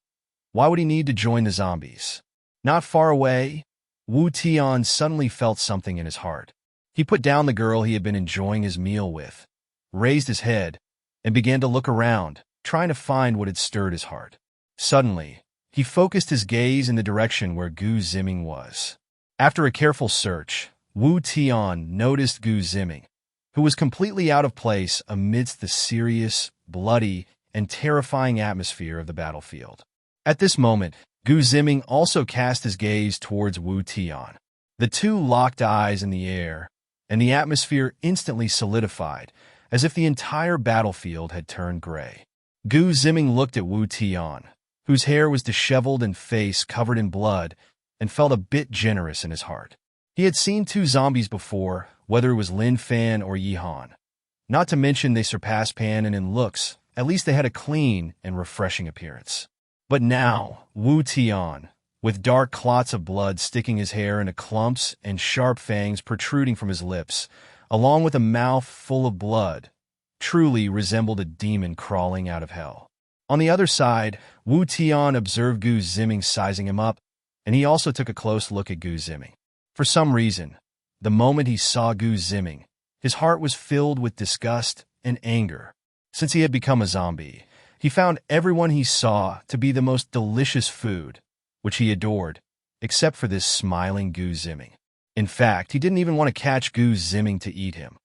Speaker 1: Why would he need to join the zombies? Not far away, Wu Tian suddenly felt something in his heart. He put down the girl he had been enjoying his meal with, raised his head, and began to look around, trying to find what had stirred his heart. Suddenly, he focused his gaze in the direction where Gu Ziming was. After a careful search, Wu Tian noticed Gu Ziming, who was completely out of place amidst the serious, bloody, and terrifying atmosphere of the battlefield. At this moment, Gu Ziming also cast his gaze towards Wu Tian. The two locked eyes in the air, and the atmosphere instantly solidified, as if the entire battlefield had turned gray. Gu Ziming looked at Wu Tian, whose hair was disheveled and face covered in blood, and felt a bit generous in his heart. He had seen two zombies before, whether it was Lin Fan or Yi Han. Not to mention they surpassed Pan, and in looks, at least they had a clean and refreshing appearance. But now, Wu Tian, with dark clots of blood sticking his hair into clumps and sharp fangs protruding from his lips, along with a mouth full of blood, truly resembled a demon crawling out of hell. On the other side, Wu Tian observed Gu Ziming sizing him up, and he also took a close look at Gu Ziming. For some reason, the moment he saw Gu Ziming, his heart was filled with disgust and anger. Since he had become a zombie, he found everyone he saw to be the most delicious food, which he adored, except for this smiling Gu Ziming. In fact, he didn't even want to catch Gu Ziming to eat him.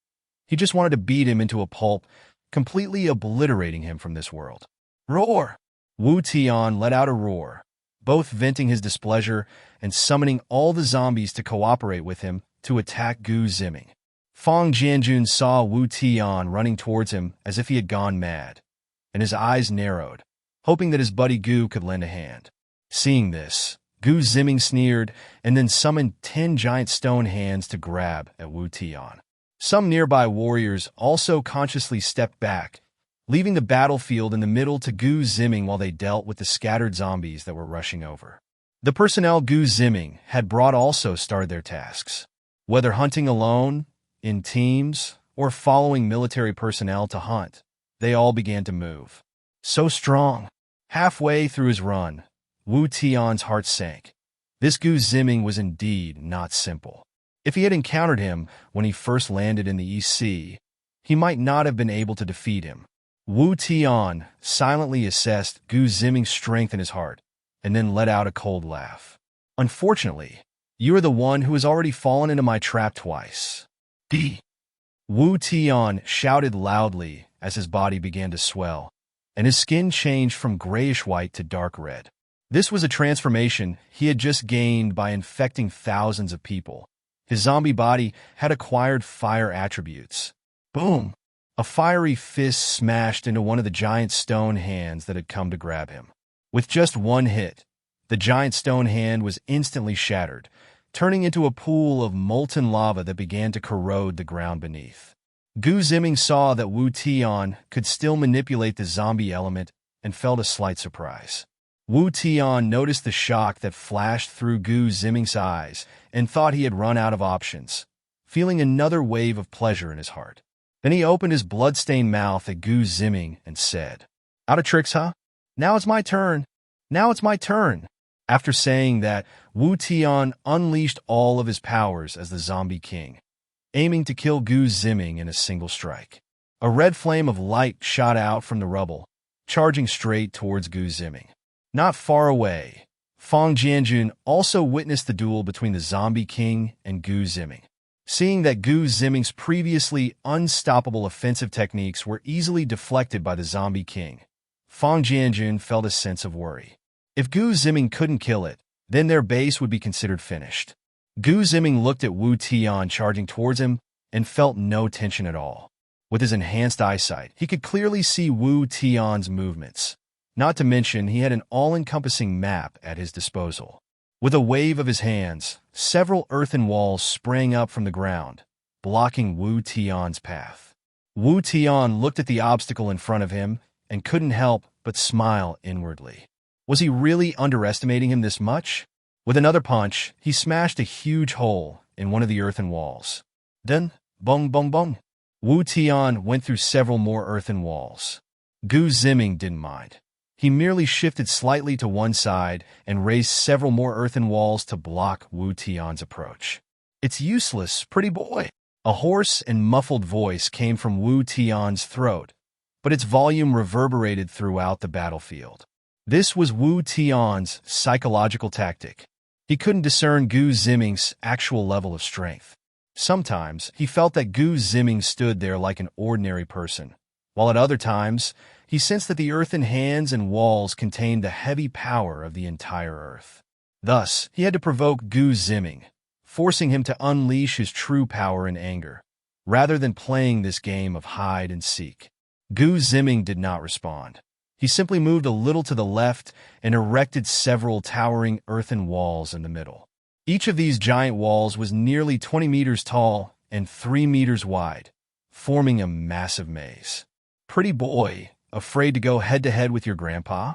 Speaker 1: He just wanted to beat him into a pulp, completely obliterating him from this world. Roar! Wu Tian let out a roar, both venting his displeasure and summoning all the zombies to cooperate with him to attack Gu Ziming. Fang Jianjun saw Wu Tian running towards him as if he had gone mad, and his eyes narrowed, hoping that his buddy Gu could lend a hand. Seeing this, Gu Ziming sneered and then summoned 10 giant stone hands to grab at Wu Tian. Some nearby warriors also consciously stepped back, leaving the battlefield in the middle to Gu Ziming while they dealt with the scattered zombies that were rushing over. The personnel Gu Ziming had brought also started their tasks. Whether hunting alone, in teams, or following military personnel to hunt, they all began to move. So strong. Halfway through his run, Wu Tian's heart sank. This Gu Ziming was indeed not simple. If he had encountered him when he first landed in the East Sea, he might not have been able to defeat him. Wu Tian silently assessed Gu Ziming's strength in his heart, and then let out a cold laugh. Unfortunately, you are the one who has already fallen into my trap twice. D. Wu Tian shouted loudly as his body began to swell, and his skin changed from grayish-white to dark red. This was a transformation he had just gained by infecting thousands of people. His zombie body had acquired fire attributes. Boom! A fiery fist smashed into one of the giant stone hands that had come to grab him. With just one hit, the giant stone hand was instantly shattered, turning into a pool of molten lava that began to corrode the ground beneath. Gu Ziming saw that Wu Tian could still manipulate the zombie element and felt a slight surprise. Wu Tian noticed the shock that flashed through Gu Ziming's eyes and thought he had run out of options, feeling another wave of pleasure in his heart. Then he opened his blood-stained mouth at Gu Ziming and said, "Out of tricks, huh? Now it's my turn. Now it's my turn." After saying that, Wu Tian unleashed all of his powers as the Zombie King, aiming to kill Gu Ziming in a single strike. A red flame of light shot out from the rubble, charging straight towards Gu Ziming. Not far away, Fang Jianjun also witnessed the duel between the Zombie King and Gu Ziming. Seeing that Gu Ziming's previously unstoppable offensive techniques were easily deflected by the Zombie King, Fang Jianjun felt a sense of worry. If Gu Ziming couldn't kill it, then their base would be considered finished. Gu Ziming looked at Wu Tian charging towards him and felt no tension at all. With his enhanced eyesight, he could clearly see Wu Tian's movements. Not to mention, he had an all-encompassing map at his disposal. With a wave of his hands, several earthen walls sprang up from the ground, blocking Wu Tian's path. Wu Tian looked at the obstacle in front of him and couldn't help but smile inwardly. Was he really underestimating him this much? With another punch, he smashed a huge hole in one of the earthen walls. Then, bong bong bong, Wu Tian went through several more earthen walls. Gu Ziming didn't mind. He merely shifted slightly to one side and raised several more earthen walls to block Wu Tian's approach. "It's useless, pretty boy." A hoarse and muffled voice came from Wu Tian's throat, but its volume reverberated throughout the battlefield. This was Wu Tian's psychological tactic. He couldn't discern Gu Ziming's actual level of strength. Sometimes he felt that Gu Ziming stood there like an ordinary person, while at other times he sensed that the earthen hands and walls contained the heavy power of the entire earth. Thus, he had to provoke Gu Ziming, forcing him to unleash his true power in anger, rather than playing this game of hide and seek. Gu Ziming did not respond. He simply moved a little to the left and erected several towering earthen walls in the middle. Each of these giant walls was nearly 20 meters tall and 3 meters wide, forming a massive maze. "Pretty boy, afraid to go head-to-head with your grandpa?"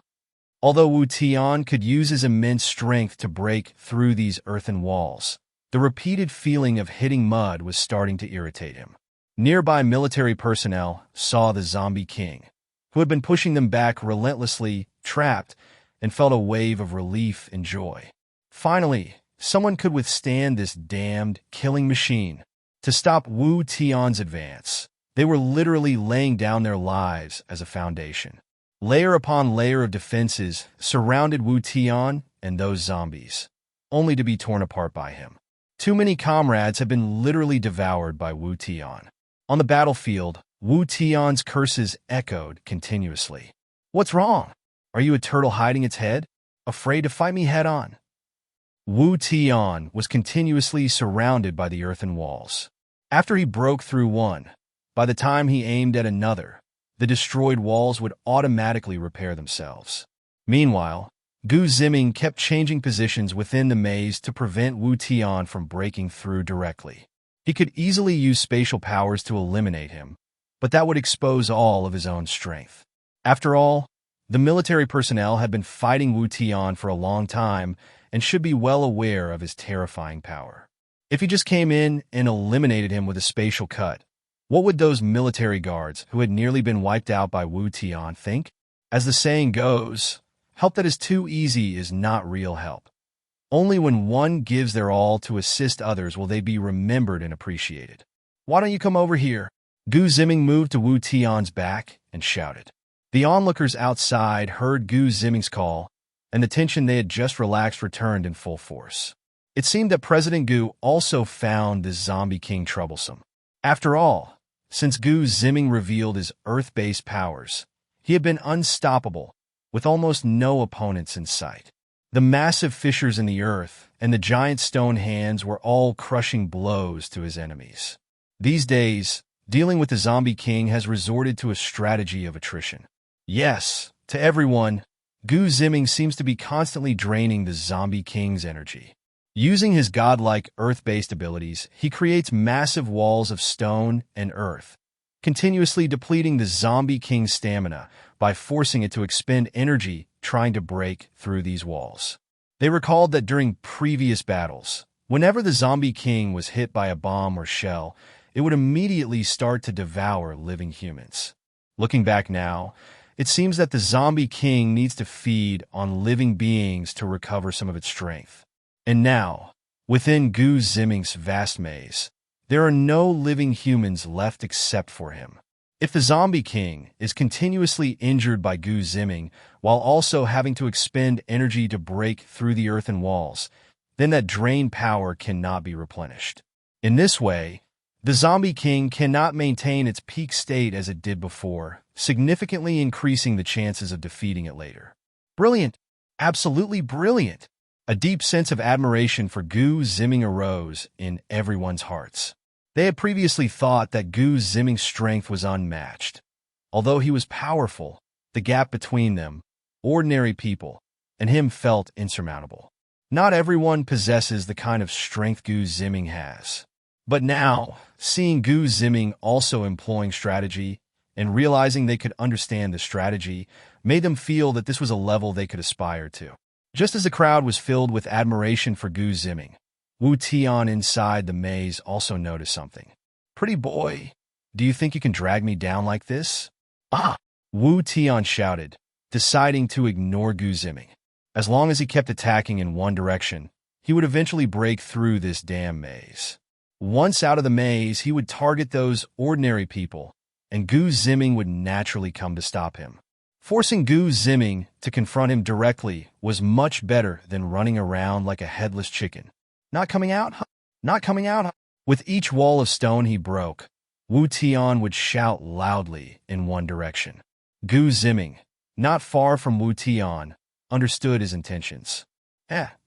Speaker 1: Although Wu Tian could use his immense strength to break through these earthen walls, the repeated feeling of hitting mud was starting to irritate him. Nearby military personnel saw the zombie king, who had been pushing them back relentlessly, trapped, and felt a wave of relief and joy. Finally, someone could withstand this damned killing machine. To stop Wu Tian's advance, they were literally laying down their lives as a foundation. Layer upon layer of defenses surrounded Wu Tian and those zombies, only to be torn apart by him. Too many comrades had been literally devoured by Wu Tian. On the battlefield, Wu Tian's curses echoed continuously. "What's wrong? Are you a turtle hiding its head? Afraid to fight me head-on?" Wu Tian was continuously surrounded by the earthen walls. After he broke through one, by the time he aimed at another, the destroyed walls would automatically repair themselves. Meanwhile, Gu Ziming kept changing positions within the maze to prevent Wu Tian from breaking through directly. He could easily use spatial powers to eliminate him, but that would expose all of his own strength. After all, the military personnel had been fighting Wu Tian for a long time and should be well aware of his terrifying power. If he just came in and eliminated him with a spatial cut, what would those military guards who had nearly been wiped out by Wu Tian think? As the saying goes, help that is too easy is not real help. Only when one gives their all to assist others will they be remembered and appreciated. "Why don't you come over here?" Gu Ziming moved to Wu Tian's back and shouted. The onlookers outside heard Gu Ziming's call, and the tension they had just relaxed returned in full force. It seemed that President Gu also found this zombie king troublesome. After all, since Gu Ziming revealed his earth-based powers, he had been unstoppable, with almost no opponents in sight. The massive fissures in the earth and the giant stone hands were all crushing blows to his enemies. These days, dealing with the zombie king has resorted to a strategy of attrition. Yes, to everyone, Gu Ziming seems to be constantly draining the zombie king's energy. Using his godlike earth-based abilities, he creates massive walls of stone and earth, continuously depleting the zombie king's stamina by forcing it to expend energy trying to break through these walls. They recalled that during previous battles, whenever the zombie king was hit by a bomb or shell, it would immediately start to devour living humans. Looking back now, it seems that the zombie king needs to feed on living beings to recover some of its strength. And now, within Gu Ziming's vast maze, there are no living humans left except for him. If the zombie king is continuously injured by Gu Ziming while also having to expend energy to break through the earthen walls, then that drained power cannot be replenished. In this way, the zombie king cannot maintain its peak state as it did before, significantly increasing the chances of defeating it later. Brilliant! Absolutely brilliant! A deep sense of admiration for Gu Ziming arose in everyone's hearts. They had previously thought that Gu Ziming's strength was unmatched. Although he was powerful, the gap between them, ordinary people, and him felt insurmountable. Not everyone possesses the kind of strength Gu Ziming has. But now, seeing Gu Ziming also employing strategy and realizing they could understand the strategy made them feel that this was a level they could aspire to. Just as the crowd was filled with admiration for Gu Ziming, Wu Tian inside the maze also noticed something. "Pretty boy, do you think you can drag me down like this?" Wu Tian shouted, deciding to ignore Gu Ziming. As long as he kept attacking in one direction, he would eventually break through this damn maze. Once out of the maze, he would target those ordinary people, and Gu Ziming would naturally come to stop him. Forcing Gu Ziming to confront him directly was much better than running around like a headless chicken. Not coming out, huh? Not coming out, huh? With each wall of stone he broke, Wu Tian would shout loudly in one direction. Gu Ziming, not far from Wu Tian, understood his intentions.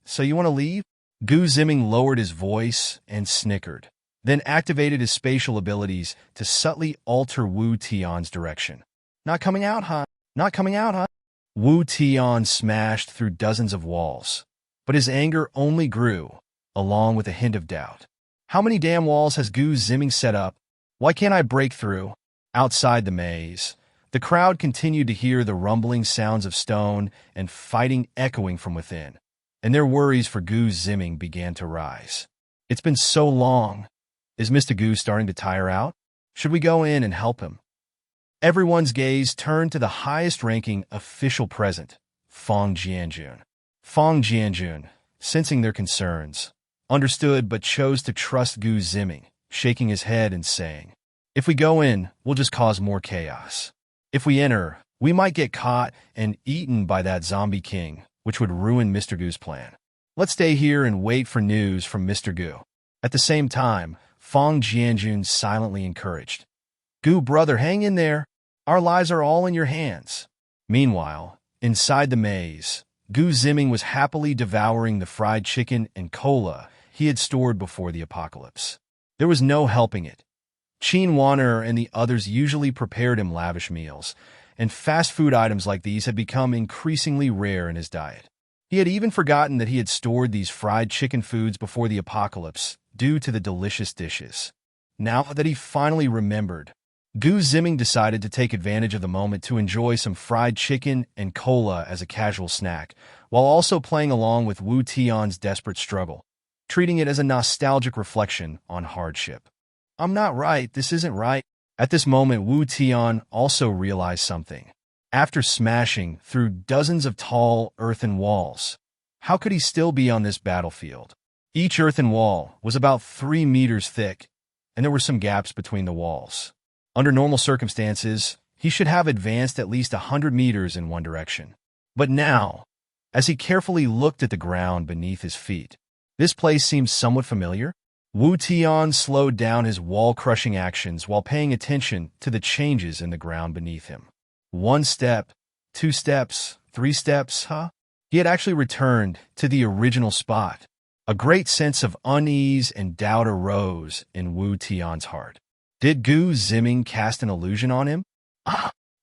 Speaker 1: So you want to leave? Gu Ziming lowered his voice and snickered, then activated his spatial abilities to subtly alter Wu Tian's direction. Not coming out, huh? Not coming out, huh? Wu Tian smashed through dozens of walls, but his anger only grew, along with a hint of doubt. How many damn walls has Gu Ziming set up? Why can't I break through? Outside the maze, the crowd continued to hear the rumbling sounds of stone and fighting echoing from within, and their worries for Gu Ziming began to rise. It's been so long. Is Mr. Gu starting to tire out? Should we go in and help him? Everyone's gaze turned to the highest-ranking official present, Feng Jianjun. Feng Jianjun, sensing their concerns, understood but chose to trust Gu Ziming, shaking his head and saying, "If we go in, we'll just cause more chaos. If we enter, we might get caught and eaten by that zombie king, which would ruin Mr. Gu's plan. Let's stay here and wait for news from Mr. Gu." At the same time, Feng Jianjun silently encouraged, "Gu, brother, hang in there. Our lives are all in your hands." Meanwhile, inside the maze, Gu Ziming was happily devouring the fried chicken and cola he had stored before the apocalypse. There was no helping it. Qin Feifei and the others usually prepared him lavish meals, and fast food items like these had become increasingly rare in his diet. He had even forgotten that he had stored these fried chicken foods before the apocalypse due to the delicious dishes. Now that he finally remembered, Gu Ziming decided to take advantage of the moment to enjoy some fried chicken and cola as a casual snack, while also playing along with Wu Tian's desperate struggle, treating it as a nostalgic reflection on hardship. "I'm not right, this isn't right." At this moment, Wu Tian also realized something. After smashing through dozens of tall earthen walls, how could he still be on this battlefield? Each earthen wall was about 3 meters thick, and there were some gaps between the walls. Under normal circumstances, he should have advanced at least 100 meters in one direction. But now, as he carefully looked at the ground beneath his feet, this place seemed somewhat familiar. Wu Tian slowed down his wall-crushing actions while paying attention to the changes in the ground beneath him. 1 step, 2 steps, 3 steps, huh? He had actually returned to the original spot. A great sense of unease and doubt arose in Wu Tian's heart. Did Gu Ziming cast an illusion on him?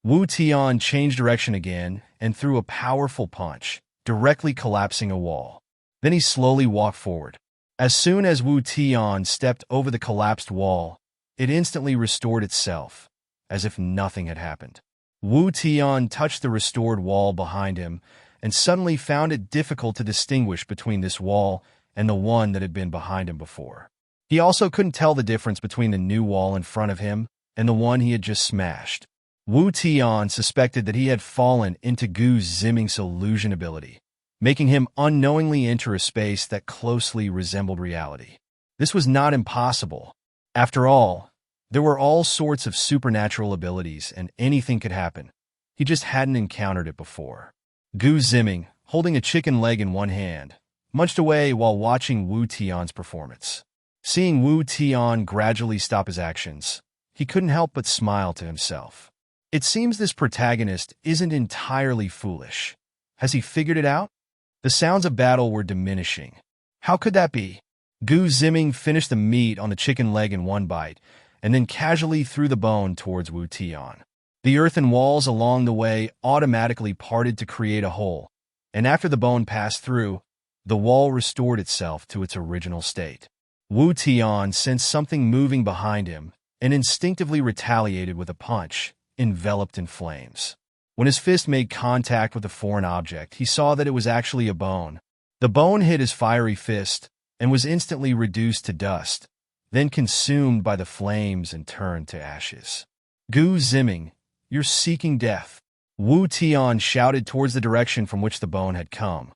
Speaker 1: Wu Tian changed direction again and threw a powerful punch, directly collapsing a wall. Then he slowly walked forward. As soon as Wu Tian stepped over the collapsed wall, it instantly restored itself, as if nothing had happened. Wu Tian touched the restored wall behind him and suddenly found it difficult to distinguish between this wall and the one that had been behind him before. He also couldn't tell the difference between the new wall in front of him and the one he had just smashed. Wu Tian suspected that he had fallen into Gu Ziming's illusion ability, making him unknowingly enter a space that closely resembled reality. This was not impossible. After all, there were all sorts of supernatural abilities and anything could happen. He just hadn't encountered it before. Gu Ziming, holding a chicken leg in one hand, munched away while watching Wu Tian's performance. Seeing Wu Tian gradually stop his actions, he couldn't help but smile to himself. It seems this protagonist isn't entirely foolish. Has he figured it out? The sounds of battle were diminishing. How could that be? Gu Ziming finished the meat on the chicken leg in one bite, and then casually threw the bone towards Wu Tian. The earthen walls along the way automatically parted to create a hole, and after the bone passed through, the wall restored itself to its original state. Wu Tian sensed something moving behind him and instinctively retaliated with a punch, enveloped in flames. When his fist made contact with a foreign object, he saw that it was actually a bone. The bone hit his fiery fist and was instantly reduced to dust, then consumed by the flames and turned to ashes. "Gu Ziming, You're seeking death. Wu Tian shouted towards the direction from which the bone had come,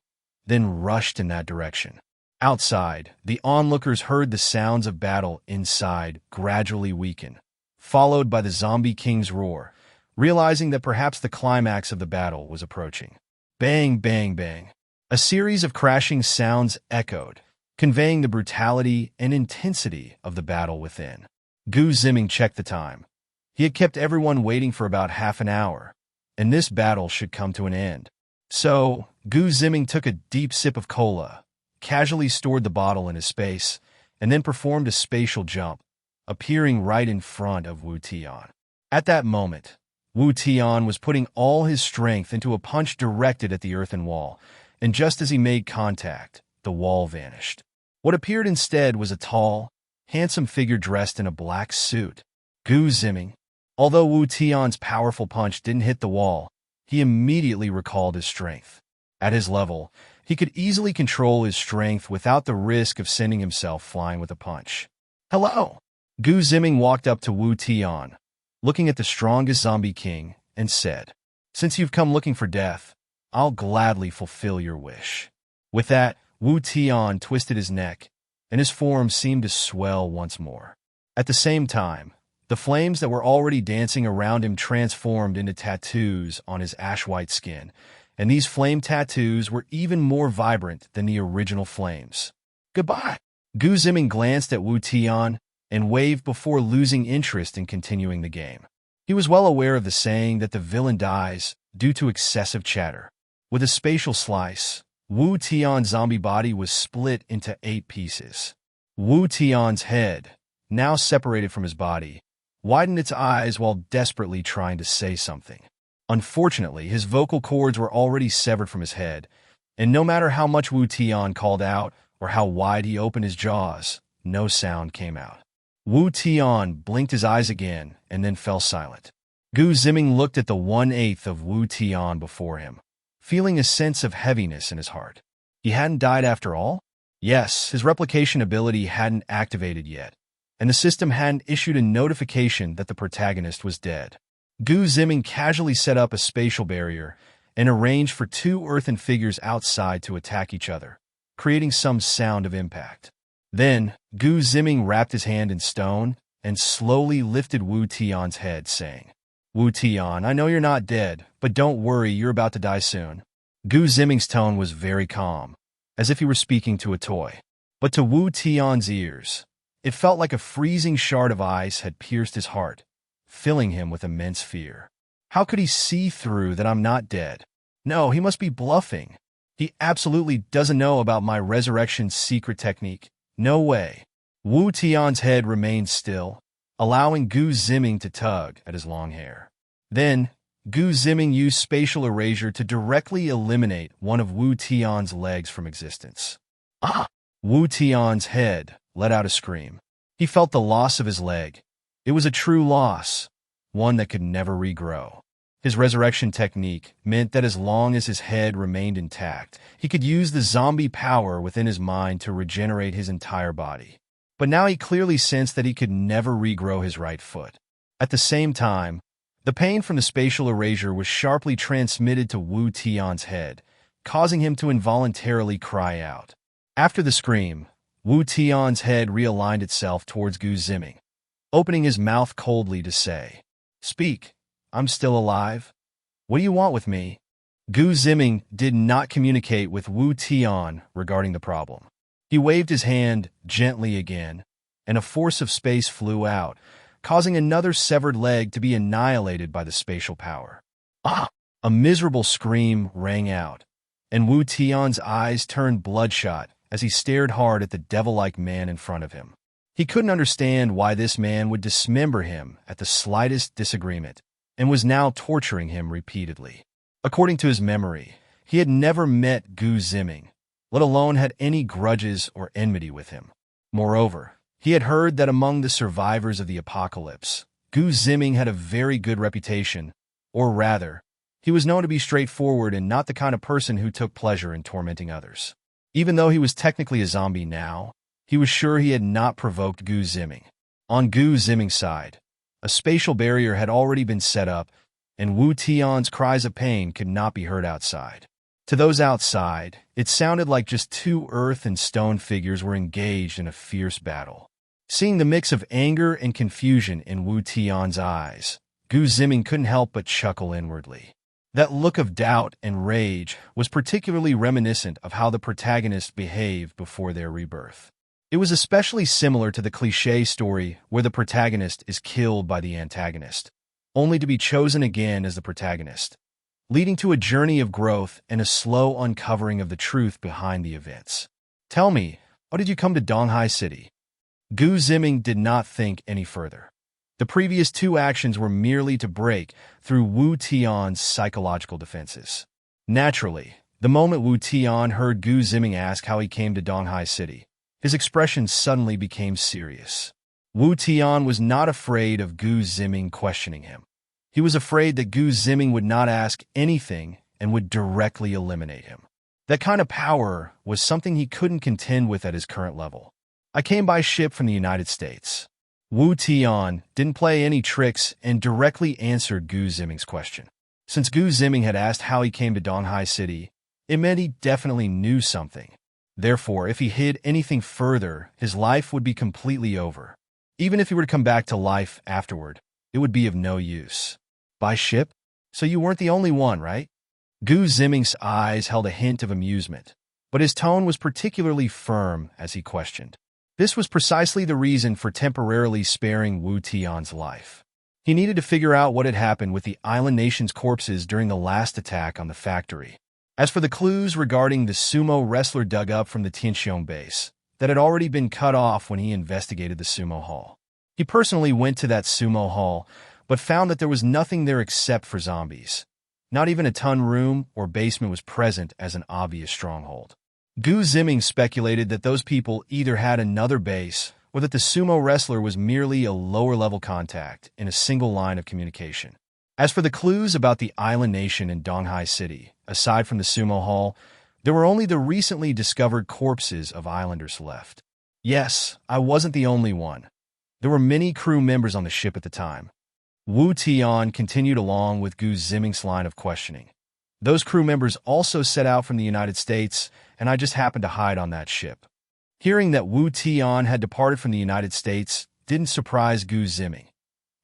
Speaker 1: then rushed in that direction. Outside, the onlookers heard the sounds of battle inside gradually weaken, followed by the zombie king's roar, realizing that perhaps the climax of the battle was approaching. Bang, bang, bang. A series of crashing sounds echoed, conveying the brutality and intensity of the battle within. Gu Ziming checked the time. He had kept everyone waiting for about half an hour, and this battle should come to an end. So, Gu Ziming took a deep sip of cola, casually stored the bottle in his space, and then performed a spatial jump, appearing right in front of Wu Tian. At that moment, Wu Tian was putting all his strength into a punch directed at the earthen wall, and just as he made contact, the wall vanished. What appeared instead was a tall, handsome figure dressed in a black suit. Gu Ziming. Although Wu Tian's powerful punch didn't hit the wall, he immediately recalled his strength. At his level, he could easily control his strength without the risk of sending himself flying with a punch. Hello! Gu Ziming walked up to Wu Tian, looking at the strongest zombie king, and said, "Since you've come looking for death, I'll gladly fulfill your wish." With that, Wu Tian twisted his neck, and his form seemed to swell once more. At the same time, the flames that were already dancing around him transformed into tattoos on his ash-white skin, and these flame tattoos were even more vibrant than the original flames. Goodbye! Gu Ziming glanced at Wu Tian and waved before losing interest in continuing the game. He was well aware of the saying that the villain dies due to excessive chatter. With a spatial slice, Wu Tian's zombie body was split into 8 pieces. Wu Tian's head, now separated from his body, widened its eyes while desperately trying to say something. Unfortunately, his vocal cords were already severed from his head, and no matter how much Wu Tian called out or how wide he opened his jaws, no sound came out. Wu Tian blinked his eyes again and then fell silent. Gu Ziming looked at the 1/8 of Wu Tian before him, feeling a sense of heaviness in his heart. He hadn't died after all? Yes, his replication ability hadn't activated yet, and the system hadn't issued a notification that the protagonist was dead. Gu Ziming casually set up a spatial barrier and arranged for 2 earthen figures outside to attack each other, creating some sound of impact. Then, Gu Ziming wrapped his hand in stone and slowly lifted Wu Tian's head, saying, "Wu Tian, I know you're not dead, but don't worry, you're about to die soon." Gu Ziming's tone was very calm, as if he were speaking to a toy. But to Wu Tian's ears, it felt like a freezing shard of ice had pierced his heart, filling him with immense fear. How could he see through that I'm not dead? No, he must be bluffing. He absolutely doesn't know about my resurrection secret technique. No way. Wu Tian's head remained still, allowing Gu Ziming to tug at his long hair. Then, Gu Ziming used spatial erasure to directly eliminate one of Wu Tian's legs from existence. Ah! Wu Tian's head let out a scream. He felt the loss of his leg. It was a true loss, one that could never regrow. His resurrection technique meant that as long as his head remained intact, he could use the zombie power within his mind to regenerate his entire body. But now he clearly sensed that he could never regrow his right foot. At the same time, the pain from the spatial erasure was sharply transmitted to Wu Tian's head, causing him to involuntarily cry out. After the scream, Wu Tian's head realigned itself towards Gu Ziming, opening his mouth coldly to say, "Speak. I'm still alive. What do you want with me?" Gu Ziming did not communicate with Wu Tian regarding the problem. He waved his hand gently again, and a force of space flew out, causing another severed leg to be annihilated by the spatial power. Ah! A miserable scream rang out, and Wu Tian's eyes turned bloodshot as he stared hard at the devil-like man in front of him. He couldn't understand why this man would dismember him at the slightest disagreement, and was now torturing him repeatedly. According to his memory, he had never met Gu Ziming, let alone had any grudges or enmity with him. Moreover, he had heard that among the survivors of the apocalypse, Gu Ziming had a very good reputation, or rather, he was known to be straightforward and not the kind of person who took pleasure in tormenting others. Even though he was technically a zombie now, he was sure he had not provoked Gu Ziming. On Gu Ziming's side, a spatial barrier had already been set up, and Wu Tian's cries of pain could not be heard outside. To those outside, it sounded like just two earth and stone figures were engaged in a fierce battle. Seeing the mix of anger and confusion in Wu Tian's eyes, Gu Ziming couldn't help but chuckle inwardly. That look of doubt and rage was particularly reminiscent of how the protagonists behaved before their rebirth. It was especially similar to the cliché story where the protagonist is killed by the antagonist, only to be chosen again as the protagonist, leading to a journey of growth and a slow uncovering of the truth behind the events. Tell me, how did you come to Donghai City? Gu Ziming did not think any further. The previous two actions were merely to break through Wu Tian's psychological defenses. Naturally, the moment Wu Tian heard Gu Ziming ask how he came to Donghai City, his expression suddenly became serious. Wu Tian was not afraid of Gu Ziming questioning him. He was afraid that Gu Ziming would not ask anything and would directly eliminate him. That kind of power was something he couldn't contend with at his current level. I came by ship from the United States. Wu Tian didn't play any tricks and directly answered Gu Ziming's question. Since Gu Ziming had asked how he came to Donghai City, it meant he definitely knew something. Therefore, if he hid anything further, his life would be completely over. Even if he were to come back to life afterward, it would be of no use. By ship? So you weren't the only one, right? Gu Ziming's eyes held a hint of amusement, but his tone was particularly firm as he questioned. This was precisely the reason for temporarily sparing Wu Tian's life. He needed to figure out what had happened with the island nation's corpses during the last attack on the factory. As for the clues regarding the sumo wrestler dug up from the Tianxiong base, that had already been cut off when he investigated the sumo hall. He personally went to that sumo hall, but found that there was nothing there except for zombies. Not even a ton room or basement was present as an obvious stronghold. Gu Ziming speculated that those people either had another base or that the sumo wrestler was merely a lower-level contact in a single line of communication. As for the clues about the island nation in Donghai City, aside from the sumo hall, there were only the recently discovered corpses of islanders left. Yes, I wasn't the only one. There were many crew members on the ship at the time. Wu Tian continued along with Gu Ziming's line of questioning. Those crew members also set out from the United States, and I just happened to hide on that ship. Hearing that Wu Tian had departed from the United States didn't surprise Gu Ziming.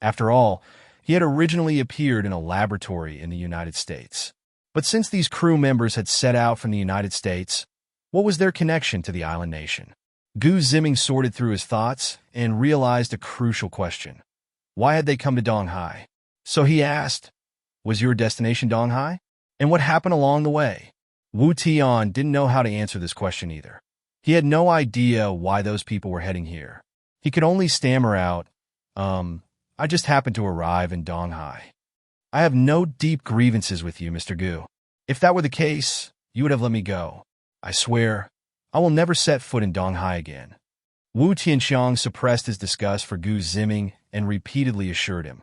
Speaker 1: After all, he had originally appeared in a laboratory in the United States. But since these crew members had set out from the United States, what was their connection to the island nation? Gu Ziming sorted through his thoughts and realized a crucial question. Why had they come to Donghai? So he asked, was your destination Donghai? And what happened along the way? Wu Tian didn't know how to answer this question either. He had no idea why those people were heading here. He could only stammer out, I just happened to arrive in Donghai. I have no deep grievances with you, Mr. Gu. If that were the case, you would have let me go. I swear, I will never set foot in Donghai again. Wu Tianxiang suppressed his disgust for Gu Ziming and repeatedly assured him,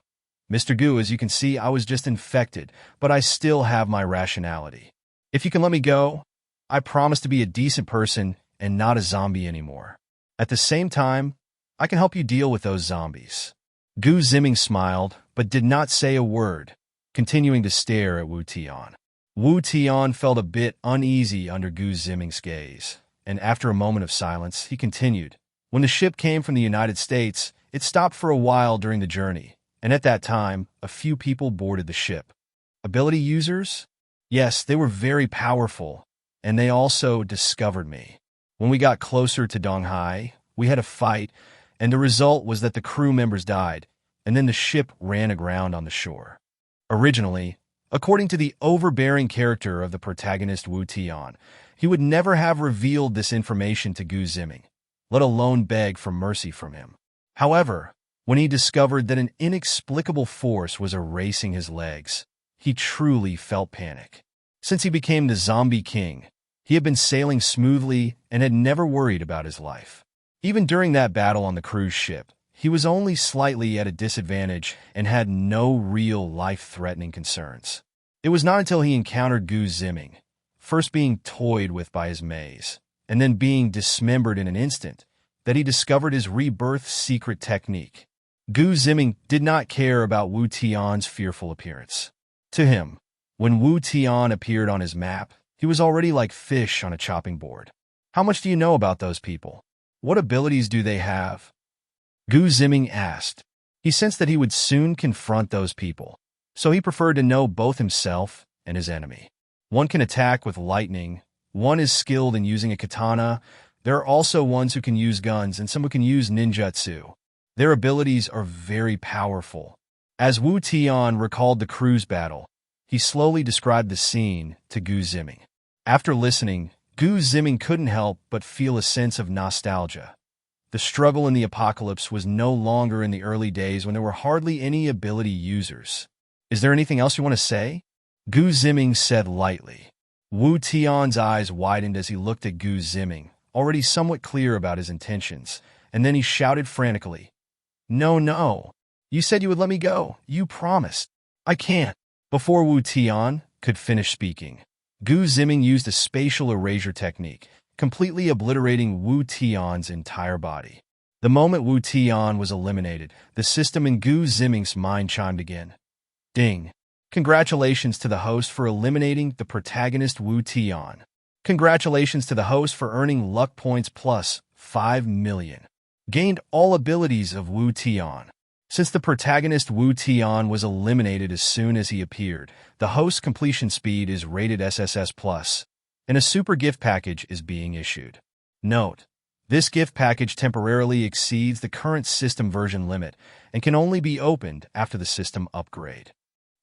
Speaker 1: Mr. Gu, as you can see, I was just infected, but I still have my rationality. If you can let me go, I promise to be a decent person and not a zombie anymore. At the same time, I can help you deal with those zombies. Gu Ziming smiled, but did not say a word, continuing to stare at Wu Tian. Wu Tian felt a bit uneasy under Gu Ziming's gaze, and after a moment of silence, he continued. When the ship came from the United States, it stopped for a while during the journey, and at that time, a few people boarded the ship. Ability users? Yes, they were very powerful, and they also discovered me. When we got closer to Donghai, we had a fight, and the result was that the crew members died, and then the ship ran aground on the shore. Originally, according to the overbearing character of the protagonist Wu Tian, he would never have revealed this information to Gu Ziming, let alone beg for mercy from him. However, when he discovered that an inexplicable force was erasing his legs, he truly felt panic. Since he became the Zombie King, he had been sailing smoothly and had never worried about his life. Even during that battle on the cruise ship, he was only slightly at a disadvantage and had no real life-threatening concerns. It was not until he encountered Gu Ziming, first being toyed with by his maze, and then being dismembered in an instant, that he discovered his rebirth secret technique. Gu Ziming did not care about Wu Tian's fearful appearance. To him, when Wu Tian appeared on his map, he was already like fish on a chopping board. How much do you know about those people? What abilities do they have? Gu Ziming asked. He sensed that he would soon confront those people, so he preferred to know both himself and his enemy. One can attack with lightning, one is skilled in using a katana. There are also ones who can use guns and some who can use ninjutsu. Their abilities are very powerful. As Wu Tian recalled the cruise battle, he slowly described the scene to Gu Ziming. After listening, Gu Ziming couldn't help but feel a sense of nostalgia. The struggle in the apocalypse was no longer in the early days when there were hardly any ability users. Is there anything else you want to say? Gu Ziming said lightly. Wu Tian's eyes widened as he looked at Gu Ziming, already somewhat clear about his intentions, and then he shouted frantically, "No, no! You said you would let me go. You promised. I can't." Before Wu Tian could finish speaking, Gu Ziming used a spatial erasure technique, completely obliterating Wu Tian's entire body. The moment Wu Tian was eliminated, the system in Gu Ziming's mind chimed again. Ding! Congratulations to the host for eliminating the protagonist Wu Tian. Congratulations to the host for earning luck points plus 5 million. Gained all abilities of Wu Tian. Since the protagonist Wu Tian was eliminated as soon as he appeared, the host's completion speed is rated SSS+, and a super gift package is being issued. Note: this gift package temporarily exceeds the current system version limit and can only be opened after the system upgrade.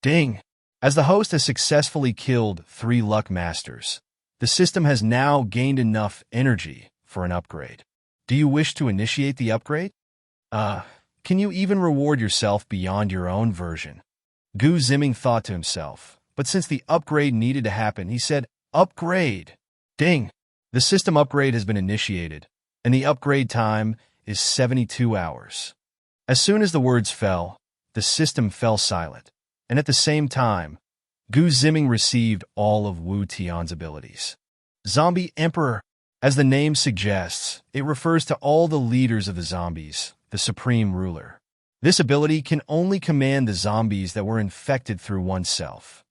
Speaker 1: Ding! As the host has successfully killed 3 luck masters, the system has now gained enough energy for an upgrade. Do you wish to initiate the upgrade? Can you even reward yourself beyond your own version? Gu Ziming thought to himself, but since the upgrade needed to happen, he said, "Upgrade!" Ding! The system upgrade has been initiated, and the upgrade time is 72 hours. As soon as the words fell, the system fell silent, and at the same time, Gu Ziming received all of Wu Tian's abilities. Zombie Emperor. As the name suggests, it refers to all the leaders of the zombies, the supreme ruler. This ability can only command the zombies that were infected through oneself.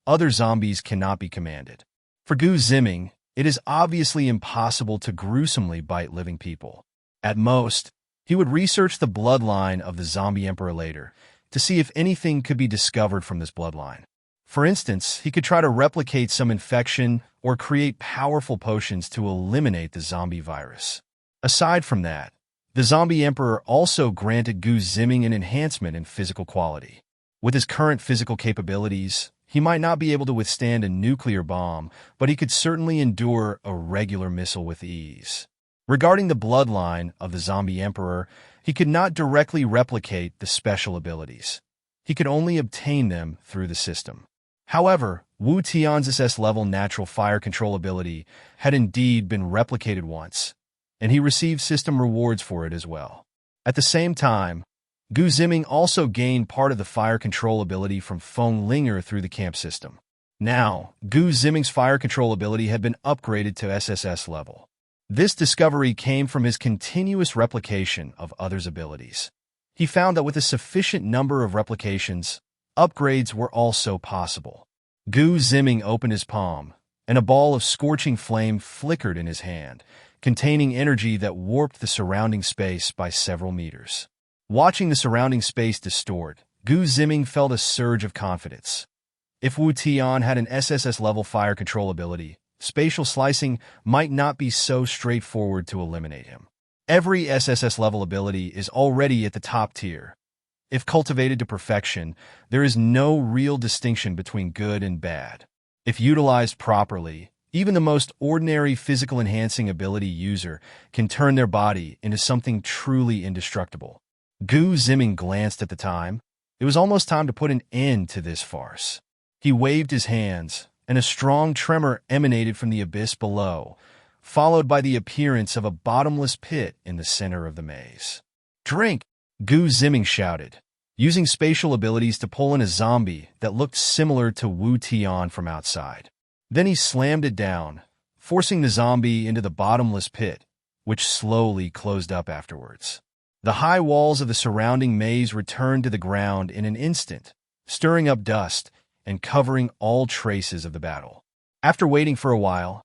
Speaker 1: Other zombies cannot be commanded. For Gu Ziming, it is obviously impossible to gruesomely bite living people. At most, he would research the bloodline of the zombie emperor later to see if anything could be discovered from this bloodline. For instance, he could try to replicate some infection or create powerful potions to eliminate the zombie virus. Aside from that, the zombie emperor also granted Gu Ziming an enhancement in physical quality. With his current physical capabilities, he might not be able to withstand a nuclear bomb, but he could certainly endure a regular missile with ease. Regarding the bloodline of the zombie emperor, he could not directly replicate the special abilities. He could only obtain them through the system. However, Wu Tian's SS-level natural fire control ability had indeed been replicated once, and he received system rewards for it as well. At the same time, Gu Ziming also gained part of the fire control ability from Feng Linger through the camp system. Now, Gu Ziming's fire control ability had been upgraded to SSS level. This discovery came from his continuous replication of others' abilities. He found that with a sufficient number of replications, upgrades were also possible. Gu Ziming opened his palm, and a ball of scorching flame flickered in his hand, containing energy that warped the surrounding space by several meters. Watching the surrounding space distort, Gu Ziming felt a surge of confidence. If Wu Tian had an SSS-level fire control ability, spatial slicing might not be so straightforward to eliminate him. Every SSS-level ability is already at the top tier. If cultivated to perfection, there is no real distinction between good and bad. If utilized properly, even the most ordinary physical enhancing ability user can turn their body into something truly indestructible. Gu Ziming glanced at the time. It was almost time to put an end to this farce. He waved his hands, and a strong tremor emanated from the abyss below, followed by the appearance of a bottomless pit in the center of the maze. "Drink!" Gu Ziming shouted, using spatial abilities to pull in a zombie that looked similar to Wu Tian from outside. Then he slammed it down, forcing the zombie into the bottomless pit, which slowly closed up afterwards. The high walls of the surrounding maze returned to the ground in an instant, stirring up dust and covering all traces of the battle. After waiting for a while,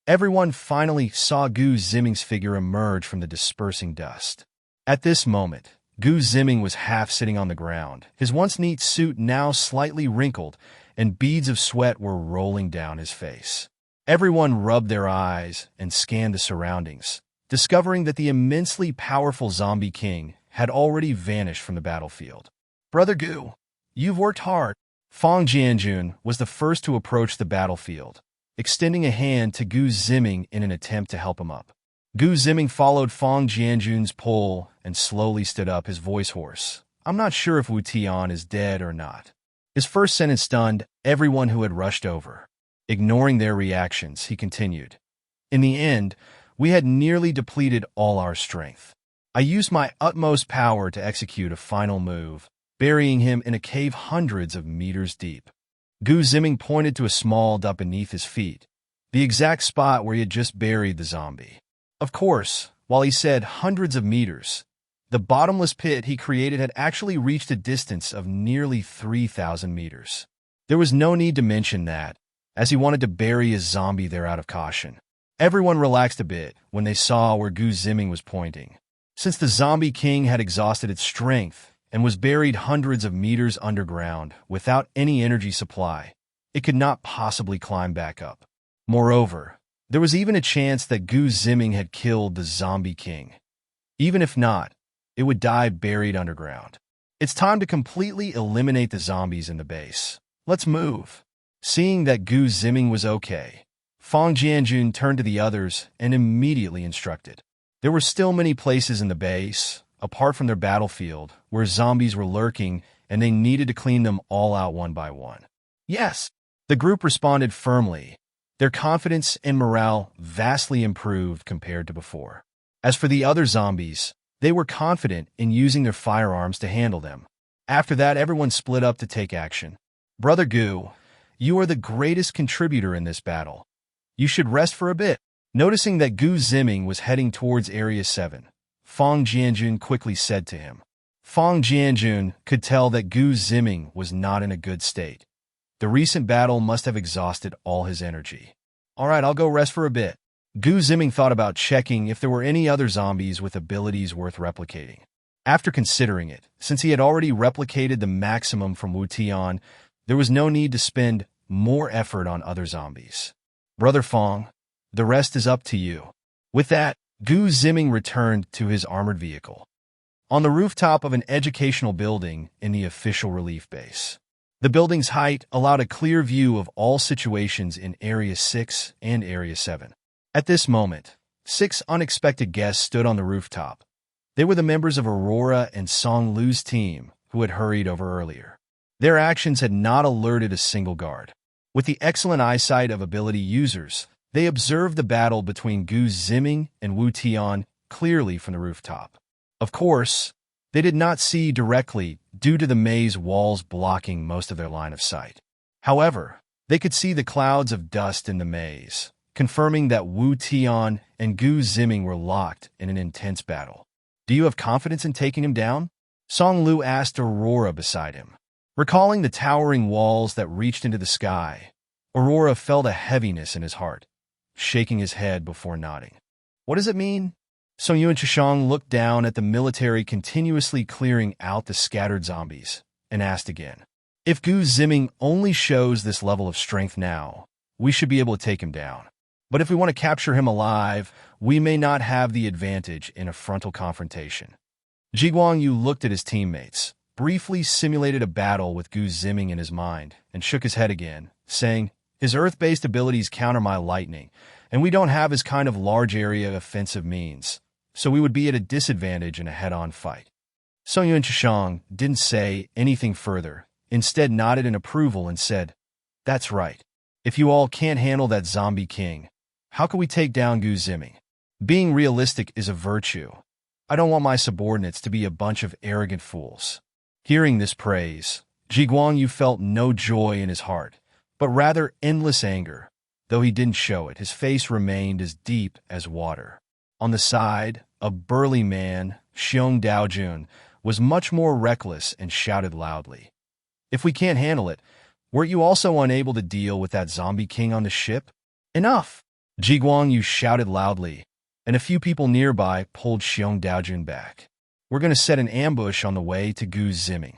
Speaker 1: everyone finally saw Gu Ziming's figure emerge from the dispersing dust. At this moment, Gu Ziming was half sitting on the ground, his once neat suit now slightly wrinkled, and beads of sweat were rolling down his face. Everyone rubbed their eyes and scanned the surroundings, discovering that the immensely powerful zombie king had already vanished from the battlefield. "Brother Gu, you've worked hard." Fang Jianjun was the first to approach the battlefield, extending a hand to Gu Ziming in an attempt to help him up. Gu Ziming followed Fang Jianjun's pull and slowly stood up, his voice hoarse. "I'm not sure if Wu Tian is dead or not." His first sentence stunned everyone who had rushed over. Ignoring their reactions, he continued, "In the end, we had nearly depleted all our strength. I used my utmost power to execute a final move, burying him in a cave hundreds of meters deep." Gu Ziming pointed to a small dip beneath his feet, the exact spot where he had just buried the zombie. Of course, while he said hundreds of meters, the bottomless pit he created had actually reached a distance of nearly 3,000 meters. There was no need to mention that, as he wanted to bury his zombie there out of caution. Everyone relaxed a bit when they saw where Gu Ziming was pointing. Since the zombie king had exhausted its strength and was buried hundreds of meters underground without any energy supply, it could not possibly climb back up. Moreover, there was even a chance that Gu Ziming had killed the zombie king. Even if not, it would die buried underground. "It's time to completely eliminate the zombies in the base. Let's move." Seeing that Gu Ziming was okay, Fang Jianjun turned to the others and immediately instructed. There were still many places in the base, apart from their battlefield, where zombies were lurking, and they needed to clean them all out one by one. "Yes," the group responded firmly, their confidence and morale vastly improved compared to before. As for the other zombies, they were confident in using their firearms to handle them. After that, everyone split up to take action. "Brother Gu, you are the greatest contributor in this battle. You should rest for a bit." Noticing that Gu Ziming was heading towards Area 7, Fang Jianjun quickly said to him. Fang Jianjun could tell that Gu Ziming was not in a good state. The recent battle must have exhausted all his energy. "All right, I'll go rest for a bit." Gu Ziming thought about checking if there were any other zombies with abilities worth replicating. After considering it, since he had already replicated the maximum from Wu Tian, there was no need to spend more effort on other zombies. "Brother Fang, the rest is up to you." With that, Gu Ziming returned to his armored vehicle. On the rooftop of an educational building in the official relief base. The building's height allowed a clear view of all situations in Area 6 and Area 7. At this moment, 6 unexpected guests stood on the rooftop. They were the members of Aurora and Song Lu's team who had hurried over earlier. Their actions had not alerted a single guard. With the excellent eyesight of ability users, they observed the battle between Gu Ziming and Wu Tian clearly from the rooftop. Of course, they did not see directly due to the maze walls blocking most of their line of sight. However, they could see the clouds of dust in the maze, confirming that Wu Tian and Gu Ziming were locked in an intense battle. "Do you have confidence in taking him down?" Song Lu asked Aurora beside him. Recalling the towering walls that reached into the sky, Aurora felt a heaviness in his heart, shaking his head before nodding. "What does it mean?" Song Yu and Chishang looked down at the military continuously clearing out the scattered zombies and asked again. "If Gu Ziming only shows this level of strength now, we should be able to take him down. But if we want to capture him alive, we may not have the advantage in a frontal confrontation." Ji Guangyu looked at his teammates, briefly simulated a battle with Gu Ziming in his mind, and shook his head again, saying, "His earth-based abilities counter my lightning, and we don't have his kind of large-area offensive means, so we would be at a disadvantage in a head-on fight." Song Yu and Chishang didn't say anything further, instead nodded in approval and said, "That's right. If you all can't handle that zombie king, how can we take down Gu Ziming? Being realistic is a virtue. I don't want my subordinates to be a bunch of arrogant fools." Hearing this praise, Ji Guangyu felt no joy in his heart, but rather endless anger. Though he didn't show it, his face remained as deep as water. On the side, a burly man, Xiong Daojun, was much more reckless and shouted loudly. "If we can't handle it, Weren't you also unable to deal with that zombie king on the ship? Enough! Ji Guangyu shouted loudly, and a few people nearby pulled Xiong Daojun back. We're going to set an ambush on the way to Gu Ziming,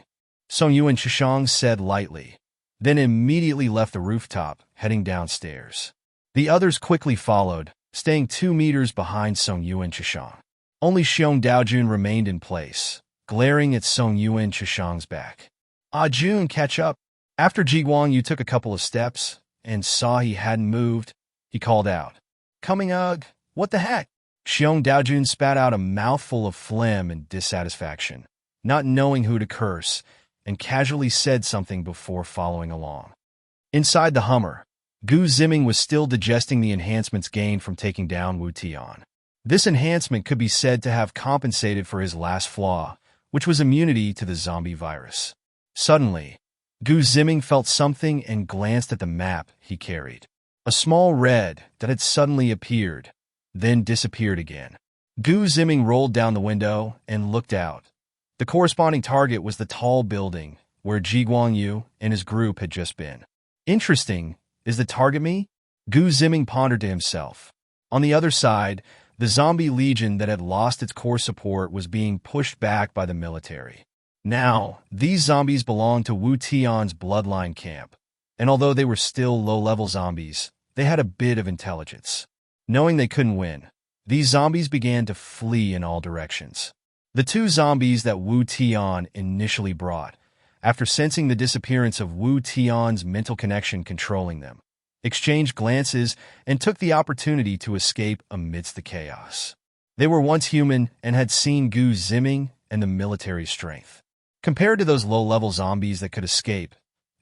Speaker 1: Song Yuan Chishang said lightly, then immediately left the rooftop, heading downstairs. The others quickly followed, staying 2 meters behind Song Yuan Chishang. Only Xiong Daojun remained in place, glaring at Song Yuan Chishang's back. Ah Jun, catch up. After Ji Guangyu took a couple of steps and saw he hadn't moved, he called out, "Coming, ugh, what the heck?" Xiong Daojun spat out a mouthful of phlegm and dissatisfaction, not knowing who to curse, and casually said something before following along. Inside the Hummer, Gu Ziming was still digesting the enhancements gained from taking down Wu Tian. This enhancement could be said to have compensated for his last flaw, which was immunity to the zombie virus. Suddenly, Gu Ziming felt something and glanced at the map he carried. A small red that had suddenly appeared, then disappeared again. Gu Ziming rolled down the window and looked out. The corresponding target was the tall building where Ji Guangyu and his group had just been. Interesting, is the target me? Gu Ziming pondered to himself. On the other side, the zombie legion that had lost its core support was being pushed back by the military. Now, these zombies belonged to Wu Tian's bloodline camp, and although they were still low-level zombies, they had a bit of intelligence. Knowing they couldn't win, these zombies began to flee in all directions. The 2 zombies that Wu Tian initially brought, after sensing the disappearance of Wu Tian's mental connection controlling them, exchanged glances and took the opportunity to escape amidst the chaos. They were once human and had seen Gu Ziming and the military's strength. Compared to those low-level zombies that could escape,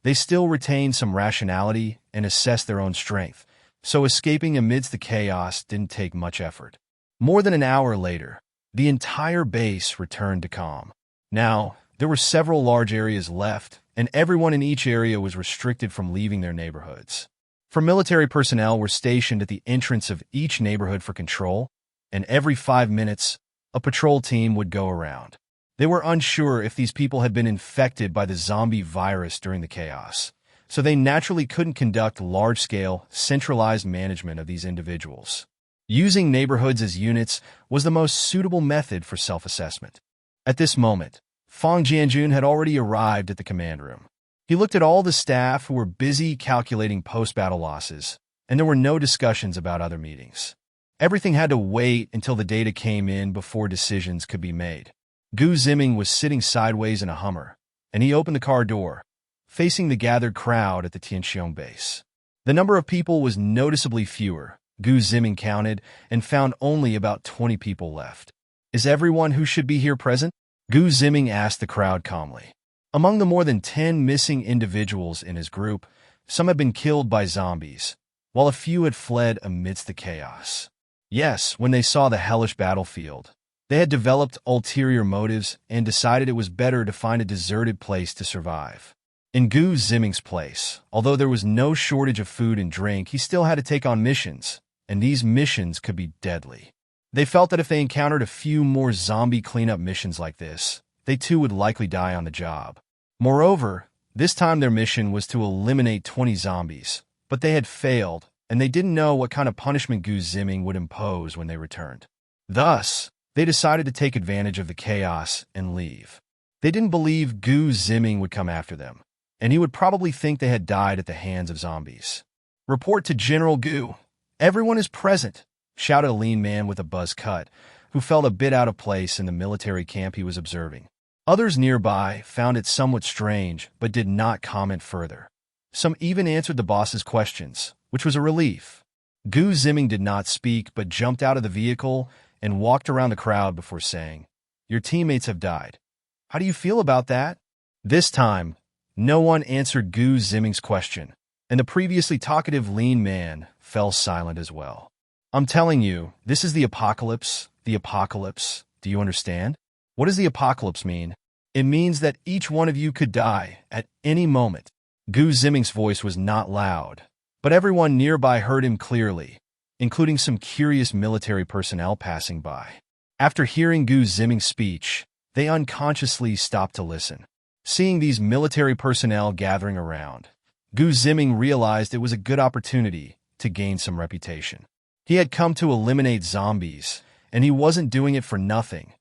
Speaker 1: they still retained some rationality and assessed their own strength, so escaping amidst the chaos didn't take much effort. More than an hour later, the entire base returned to calm. Now, there were several large areas left, and everyone in each area was restricted from leaving their neighborhoods. For military personnel were stationed at the entrance of each neighborhood for control, and every 5 minutes, a patrol team would go around. They were unsure if these people had been infected by the zombie virus during the chaos, so they naturally couldn't conduct large-scale, centralized management of these individuals. Using neighborhoods as units was the most suitable method for self-assessment. At this moment, Fang Jianjun had already arrived at the command room. He looked at all the staff who were busy calculating post-battle losses, and there were no discussions about other meetings. Everything had to wait until the data came in before decisions could be made. Gu Ziming was sitting sideways in a Hummer, and he opened the car door, facing the gathered crowd at the Tianxiong base. The number of people was noticeably fewer. Gu Ziming counted and found only about 20 people left. "Is everyone who should be here present?" Gu Ziming asked the crowd calmly. Among the more than 10 missing individuals in his group, some had been killed by zombies, while a few had fled amidst the chaos. Yes, when they saw the hellish battlefield, they had developed ulterior motives and decided it was better to find a deserted place to survive. In Gu Ziming's place, although there was no shortage of food and drink, he still had to take on missions, and these missions could be deadly. They felt that if they encountered a few more zombie cleanup missions like this, they too would likely die on the job. Moreover, this time their mission was to eliminate 20 zombies, but they had failed, and they didn't know what kind of punishment Gu Ziming would impose when they returned. Thus, they decided to take advantage of the chaos and leave. They didn't believe Gu Ziming would come after them, and he would probably think they had died at the hands of zombies. "Report to General Gu. Everyone is present," shouted a lean man with a buzz cut, who felt a bit out of place in the military camp he was observing. Others nearby found it somewhat strange, but did not comment further. Some even answered the boss's questions, which was a relief. Gu Ziming did not speak, but jumped out of the vehicle and walked around the crowd before saying, "Your teammates have died. How do you feel about that?" This time, no one answered Gu Ziming's question, and the previously talkative lean man fell silent as well. "I'm telling you, this is the apocalypse. The apocalypse. Do you understand? What does the apocalypse mean? It means that each one of you could die at any moment." Gu Ziming's voice was not loud, but everyone nearby heard him clearly, including some curious military personnel passing by. After hearing Gu Ziming's speech, they unconsciously stopped to listen. Seeing these military personnel gathering around, Gu Ziming realized it was a good opportunity to gain some reputation. He had come to eliminate zombies, and he wasn't doing it for nothing.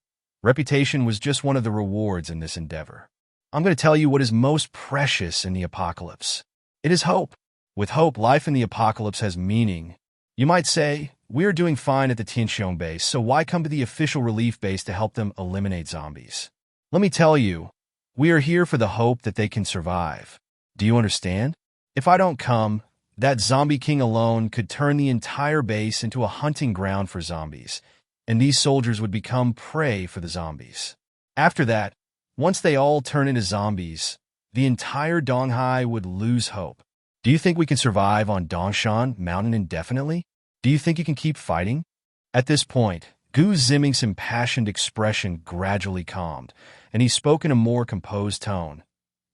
Speaker 1: Reputation was just one of the rewards in this endeavor. I'm going to tell you what is most precious in the apocalypse. It is hope. With hope, life in the apocalypse has meaning. You might say, we are doing fine at the Tianxiong base, so why come to the official relief base to help them eliminate zombies? Let me tell you, we are here for the hope that they can survive. Do you understand? If I don't come, that zombie king alone could turn the entire base into a hunting ground for zombies, and these soldiers would become prey for the zombies. After that, once they all turn into zombies, the entire Donghai would lose hope. Do you think we can survive on Dongshan Mountain indefinitely? Do you think you can keep fighting? At this point, Gu Ziming's impassioned expression gradually calmed, and he spoke in a more composed tone.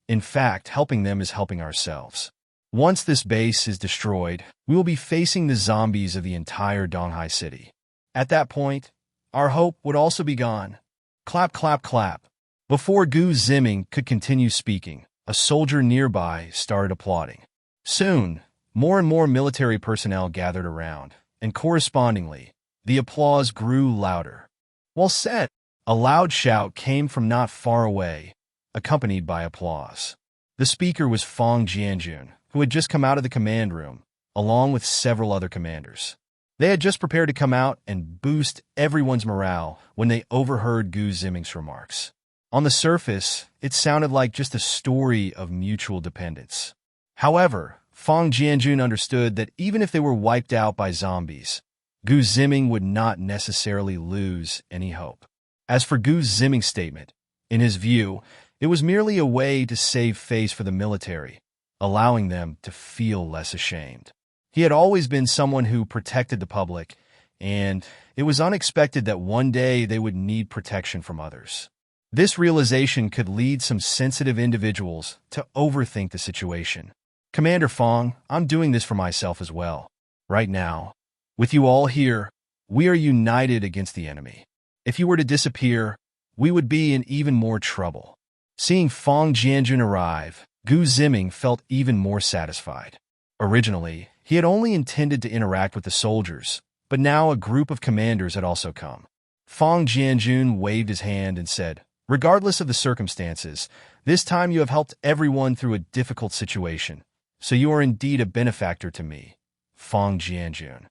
Speaker 1: In fact, helping them is helping ourselves. Once this base is destroyed, we will be facing the zombies of the entire Donghai city. At that point, our hope would also be gone. Clap, clap, clap. Before Gu Ziming could continue speaking, a soldier nearby started applauding. Soon, more and more military personnel gathered around, and correspondingly, the applause grew louder. Well said! A loud shout came from not far away, accompanied by applause. The speaker was Fang Jianjun, who had just come out of the command room, along with several other commanders. They had just prepared to come out and boost everyone's morale when they overheard Gu Ziming's remarks. On the surface, it sounded like just a story of mutual dependence. However, Fang Jianjun understood that even if they were wiped out by zombies, Gu Ziming would not necessarily lose any hope. As for Gu Ziming's statement, in his view, it was merely a way to save face for the military, allowing them to feel less ashamed. He had always been someone who protected the public, and it was unexpected that one day they would need protection from others. This realization could lead some sensitive individuals to overthink the situation. Commander Fang, I'm doing this for myself as well. Right now, with you all here, we are united against the enemy. If you were to disappear, we would be in even more trouble. Seeing Fang Jianjun arrive, Gu Ziming felt even more satisfied. Originally, he had only intended to interact with the soldiers, but now a group of commanders had also come. Fang Jianjun waved his hand and said, "Regardless of the circumstances, this time you have helped everyone through a difficult situation, so you are indeed a benefactor to me." Fang Jianjun.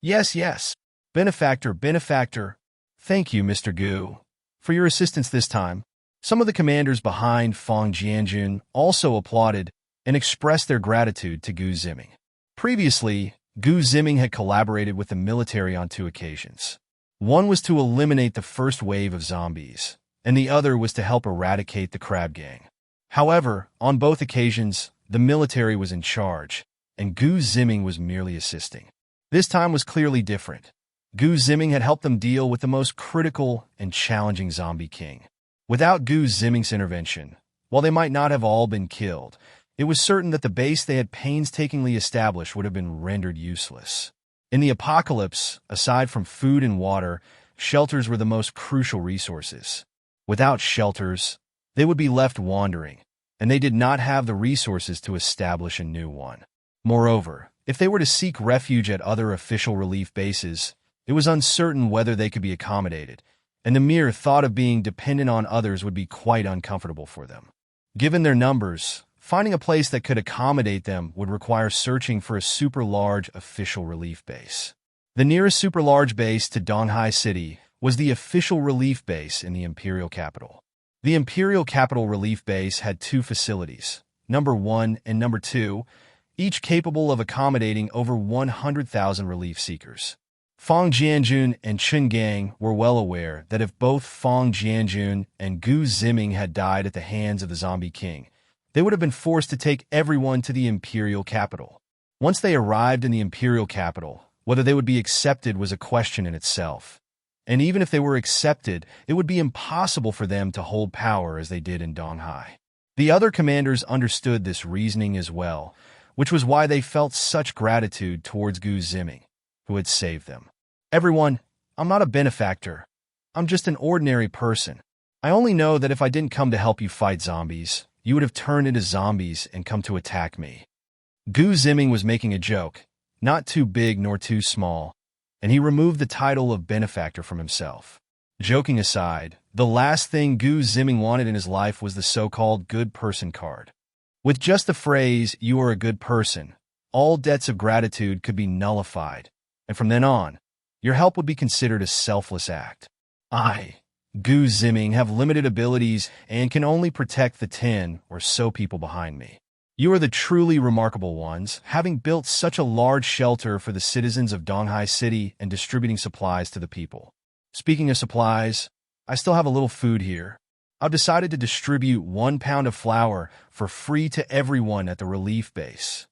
Speaker 1: Yes, yes. Benefactor, benefactor. Thank you, Mr. Gu, for your assistance this time. Some of the commanders behind Fang Jianjun also applauded and expressed their gratitude to Gu Ziming. Previously, Gu Ziming had collaborated with the military on 2 occasions. One was to eliminate the first wave of zombies, and the other was to help eradicate the crab gang. However, on both occasions, the military was in charge, and Gu Ziming was merely assisting. This time was clearly different. Gu Ziming had helped them deal with the most critical and challenging zombie king. Without Gu Ziming's intervention, while they might not have all been killed, it was certain that the base they had painstakingly established would have been rendered useless. In the apocalypse, aside from food and water, shelters were the most crucial resources. Without shelters, they would be left wandering, and they did not have the resources to establish a new one. Moreover, if they were to seek refuge at other official relief bases, it was uncertain whether they could be accommodated, and the mere thought of being dependent on others would be quite uncomfortable for them. Given their numbers, finding a place that could accommodate them would require searching for a super-large official relief base. The nearest super-large base to Donghai City was the official relief base in the imperial capital. The imperial capital relief base had 2 facilities, number 1 and number 2, each capable of accommodating over 100,000 relief seekers. Fang Jianjun and Chen Gang were well aware that if both Fang Jianjun and Gu Ziming had died at the hands of the zombie king, they would have been forced to take everyone to the imperial capital. Once they arrived in the imperial capital, whether they would be accepted was a question in itself. And even if they were accepted, it would be impossible for them to hold power as they did in Donghai. The other commanders understood this reasoning as well, which was why they felt such gratitude towards Gu Ziming, who had saved them. Everyone, I'm not a benefactor. I'm just an ordinary person. I only know that if I didn't come to help you fight zombies, you would have turned into zombies and come to attack me. Gu Ziming was making a joke, not too big nor too small, and he removed the title of benefactor from himself. Joking aside, the last thing Gu Ziming wanted in his life was the so-called good person card. With just the phrase, "you are a good person," all debts of gratitude could be nullified, and from then on, your help would be considered a selfless act. I, Gu Ziming, have limited abilities and can only protect the 10 or so people behind me. You are the truly remarkable ones, having built such a large shelter for the citizens of Donghai City and distributing supplies to the people. Speaking of supplies, I still have a little food here. I've decided to distribute 1 pound of flour for free to everyone at the relief base.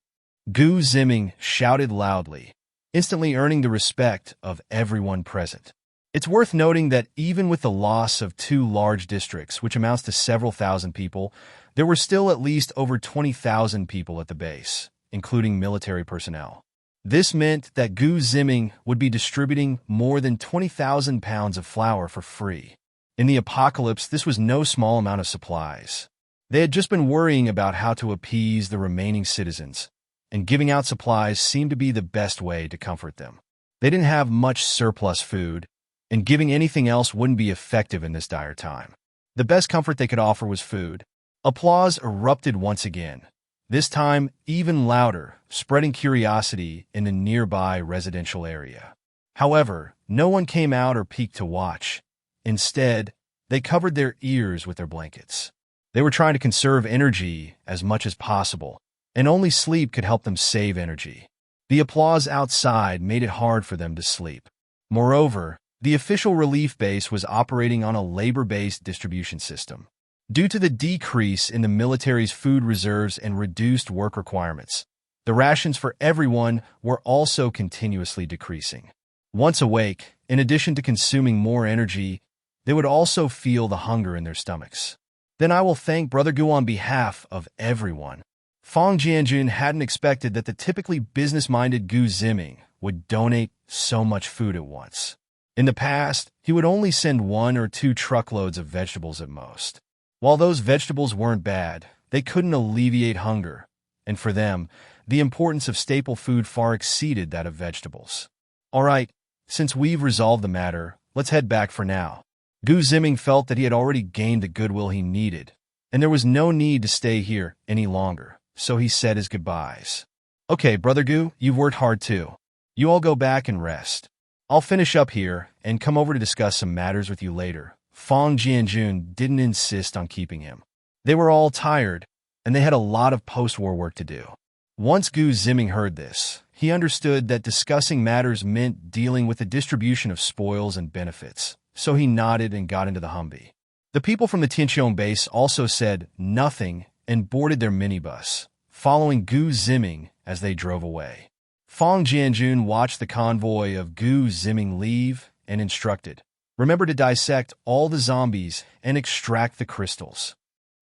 Speaker 1: Gu Ziming shouted loudly, instantly earning the respect of everyone present. It's worth noting that even with the loss of 2 large districts, which amounts to several thousand people, there were still at least over 20,000 people at the base, including military personnel. This meant that Gu Ziming would be distributing more than 20,000 pounds of flour for free. In the apocalypse, this was no small amount of supplies. They had just been worrying about how to appease the remaining citizens, and giving out supplies seemed to be the best way to comfort them. They didn't have much surplus food, and giving anything else wouldn't be effective in this dire time. The best comfort they could offer was food. Applause erupted once again, this time even louder, spreading curiosity in the nearby residential area. However, no one came out or peeked to watch. Instead, they covered their ears with their blankets. They were trying to conserve energy as much as possible, and only sleep could help them save energy. The applause outside made it hard for them to sleep. Moreover, the official relief base was operating on a labor-based distribution system. Due to the decrease in the military's food reserves and reduced work requirements, the rations for everyone were also continuously decreasing. Once awake, in addition to consuming more energy, they would also feel the hunger in their stomachs. Then I will thank Brother Gu on behalf of everyone. Fang Jianjun hadn't expected that the typically business-minded Gu Ziming would donate so much food at once. In the past, he would only send 1 or 2 truckloads of vegetables at most. While those vegetables weren't bad, they couldn't alleviate hunger, and for them, the importance of staple food far exceeded that of vegetables. All right, since we've resolved the matter, let's head back for now. Gu Ziming felt that he had already gained the goodwill he needed, and there was no need to stay here any longer, so he said his goodbyes. Okay, Brother Gu, you've worked hard too. You all go back and rest. I'll finish up here and come over to discuss some matters with you later. Fang Jianjun didn't insist on keeping him. They were all tired, and they had a lot of post-war work to do. Once Gu Ziming heard this, he understood that discussing matters meant dealing with the distribution of spoils and benefits, so he nodded and got into the Humvee. The people from the Tianqiong base also said nothing and boarded their minibus, following Gu Ziming as they drove away. Fang Jianjun watched the convoy of Gu Ziming leave and instructed, "Remember to dissect all the zombies and extract the crystals.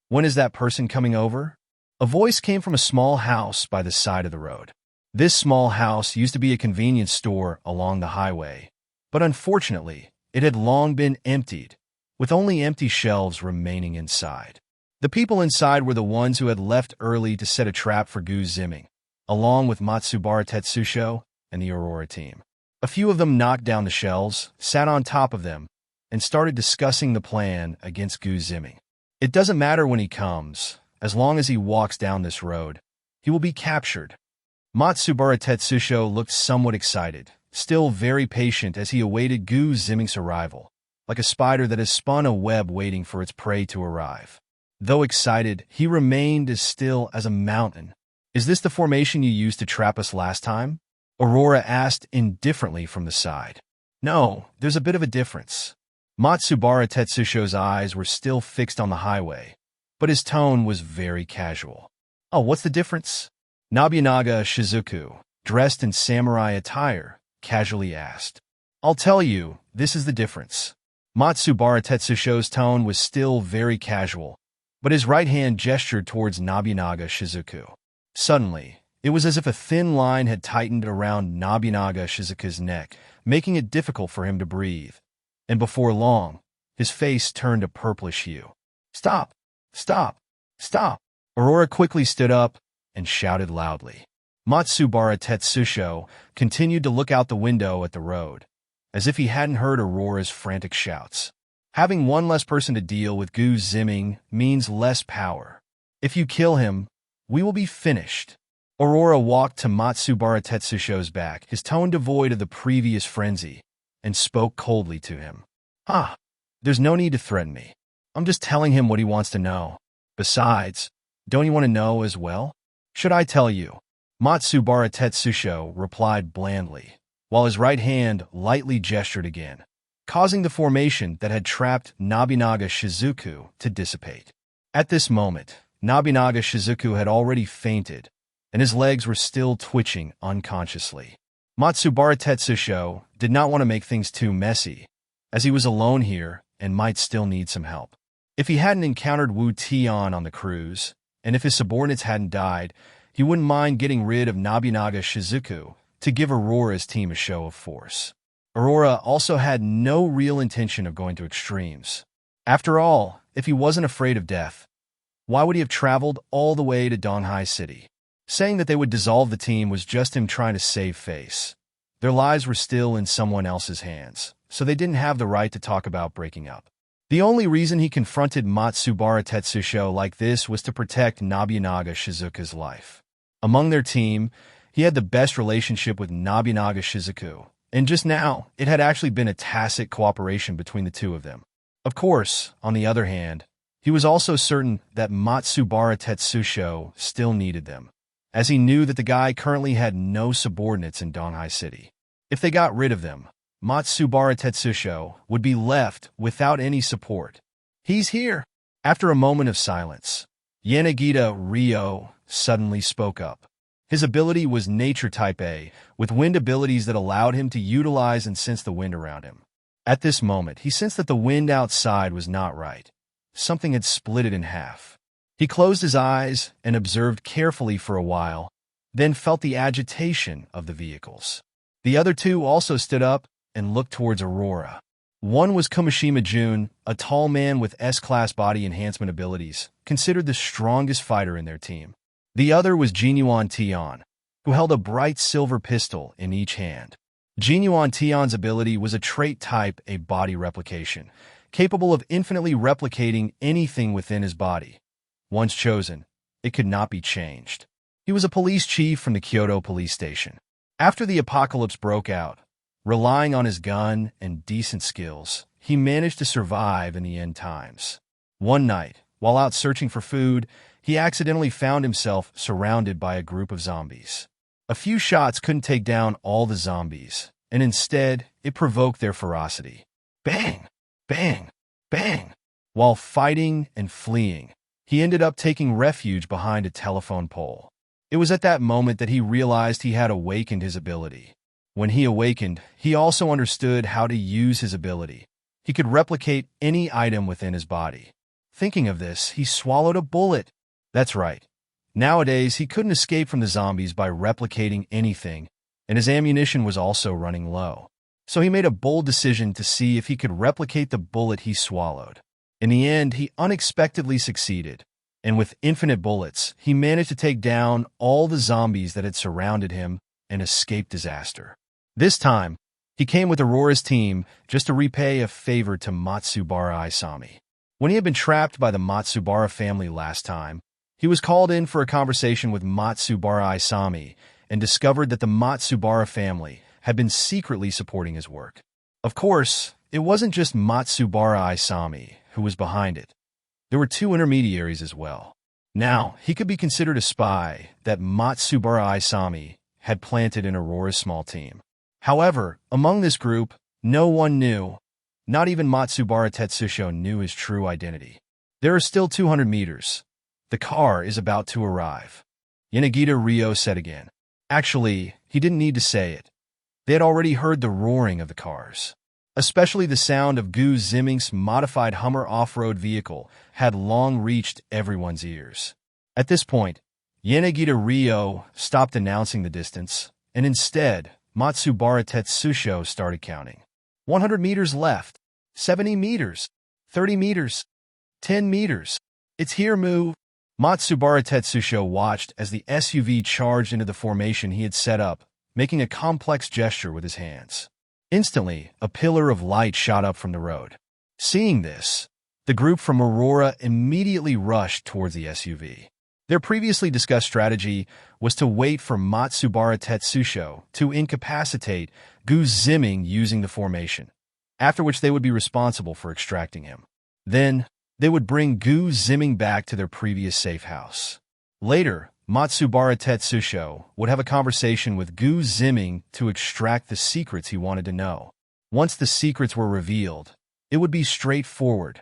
Speaker 1: When is that person coming over?" A voice came from a small house by the side of the road. This small house used to be a convenience store along the highway, but unfortunately, it had long been emptied, with only empty shelves remaining inside. The people inside were the ones who had left early to set a trap for Gu Ziming, along with Matsubara Tetsusho and the Aurora team. A few of them knocked down the shelves, sat on top of them, and started discussing the plan against Gu Ziming. It doesn't matter when he comes, as long as he walks down this road, he will be captured. Matsubara Tetsusho looked somewhat excited, still very patient as he awaited Gu Ziming's arrival, like a spider that has spun a web waiting for its prey to arrive. Though excited, he remained as still as a mountain. "Is this the formation you used to trap us last time?" Aurora asked indifferently from the side. "No, there's a bit of a difference." Matsubara Tetsusho's eyes were still fixed on the highway, but his tone was very casual. "Oh, what's the difference?" Nobunaga Shizuku, dressed in samurai attire, casually asked. "I'll tell you, this is the difference." Matsubara Tetsusho's tone was still very casual, but his right hand gestured towards Nobunaga Shizuku. Suddenly, it was as if a thin line had tightened around Nobunaga Shizuku's neck, making it difficult for him to breathe. And before long, his face turned a purplish hue. "Stop! Stop! Stop!" Aurora quickly stood up and shouted loudly. Matsubara Tetsusho continued to look out the window at the road, as if he hadn't heard Aurora's frantic shouts. Having one less person to deal with Gu Ziming means less power. If you kill him, we will be finished. Aurora walked to Matsubara Tetsusho's back, his tone devoid of the previous frenzy, and spoke coldly to him. There's no need to threaten me. I'm just telling him what he wants to know. Besides, don't you want to know as well? Should I tell you? Matsubara Tetsusho replied blandly, while his right hand lightly gestured again, causing the formation that had trapped Nobunaga Shizuku to dissipate. At this moment, Nobunaga Shizuku had already fainted, and his legs were still twitching unconsciously. Matsubara Tetsusho did not want to make things too messy, as he was alone here and might still need some help. If he hadn't encountered Wu Tian on the cruise, and if his subordinates hadn't died, he wouldn't mind getting rid of Nobunaga Shizuku to give Aurora's team a show of force. Aurora also had no real intention of going to extremes. After all, if he wasn't afraid of death, why would he have traveled all the way to Donghai City? Saying that they would dissolve the team was just him trying to save face. Their lives were still in someone else's hands, so they didn't have the right to talk about breaking up. The only reason he confronted Matsubara Tetsusho like this was to protect Nobunaga Shizuku's life. Among their team, he had the best relationship with Nobunaga Shizuku, and just now, it had actually been a tacit cooperation between the two of them. Of course, on the other hand, he was also certain that Matsubara Tetsusho still needed them, as he knew that the guy currently had no subordinates in Donghai City. If they got rid of them, Matsubara Tetsusho would be left without any support. He's here. After a moment of silence, Yanagita Ryo suddenly spoke up. His ability was Nature Type A, with wind abilities that allowed him to utilize and sense the wind around him. At this moment, he sensed that the wind outside was not right. Something had split it in half. He closed his eyes and observed carefully for a while, then felt the agitation of the vehicles. The other two also stood up and looked towards Aurora. One was Kumishima Jun, a tall man with S-class body enhancement abilities, considered the strongest fighter in their team. The other was Jinyuan Tian, who held a bright silver pistol in each hand. Jinyuan Tian's ability was a trait type A body replication, capable of infinitely replicating anything within his body. Once chosen, it could not be changed. He was a police chief from the Kyoto police station. After the apocalypse broke out, relying on his gun and decent skills, he managed to survive in the end times. One night, while out searching for food, he accidentally found himself surrounded by a group of zombies. A few shots couldn't take down all the zombies, and instead, it provoked their ferocity. Bang! Bang! Bang! While fighting and fleeing, he ended up taking refuge behind a telephone pole. It was at that moment that he realized he had awakened his ability. When he awakened, he also understood how to use his ability. He could replicate any item within his body. Thinking of this, he swallowed a bullet. That's right. Nowadays, he couldn't escape from the zombies by replicating anything, and his ammunition was also running low. So he made a bold decision to see if he could replicate the bullet he swallowed. In the end, he unexpectedly succeeded, and with infinite bullets, he managed to take down all the zombies that had surrounded him and escape disaster. This time, he came with Aurora's team just to repay a favor to Matsubara Isami. When he had been trapped by the Matsubara family last time, he was called in for a conversation with Matsubara Isami and discovered that the Matsubara family had been secretly supporting his work. Of course, it wasn't just Matsubara Isami who was behind it. There were two intermediaries as well. Now, he could be considered a spy that Matsubara Isami had planted in Aurora's small team. However, among this group, no one knew, not even Matsubara Tetsusho knew his true identity. There are still 200 meters. The car is about to arrive. Yanagita Ryo said again. Actually, he didn't need to say it. They had already heard the roaring of the cars. Especially the sound of Gu Ziming's modified Hummer off-road vehicle had long reached everyone's ears. At this point, Yanagita Ryo stopped announcing the distance, and instead, Matsubara Tetsusho started counting. 100 meters left, 70 meters, 30 meters, 10 meters. It's here, move. Matsubara Tetsusho watched as the SUV charged into the formation he had set up, making a complex gesture with his hands. Instantly, a pillar of light shot up from the road. Seeing this, the group from Aurora immediately rushed towards the SUV. Their previously discussed strategy was to wait for Matsubara Tetsusho to incapacitate Gu Ziming using the formation, after which they would be responsible for extracting him. Then, they would bring Gu Ziming back to their previous safe house. Later, Matsubara Tetsusho would have a conversation with Gu Ziming to extract the secrets he wanted to know. Once the secrets were revealed, it would be straightforward.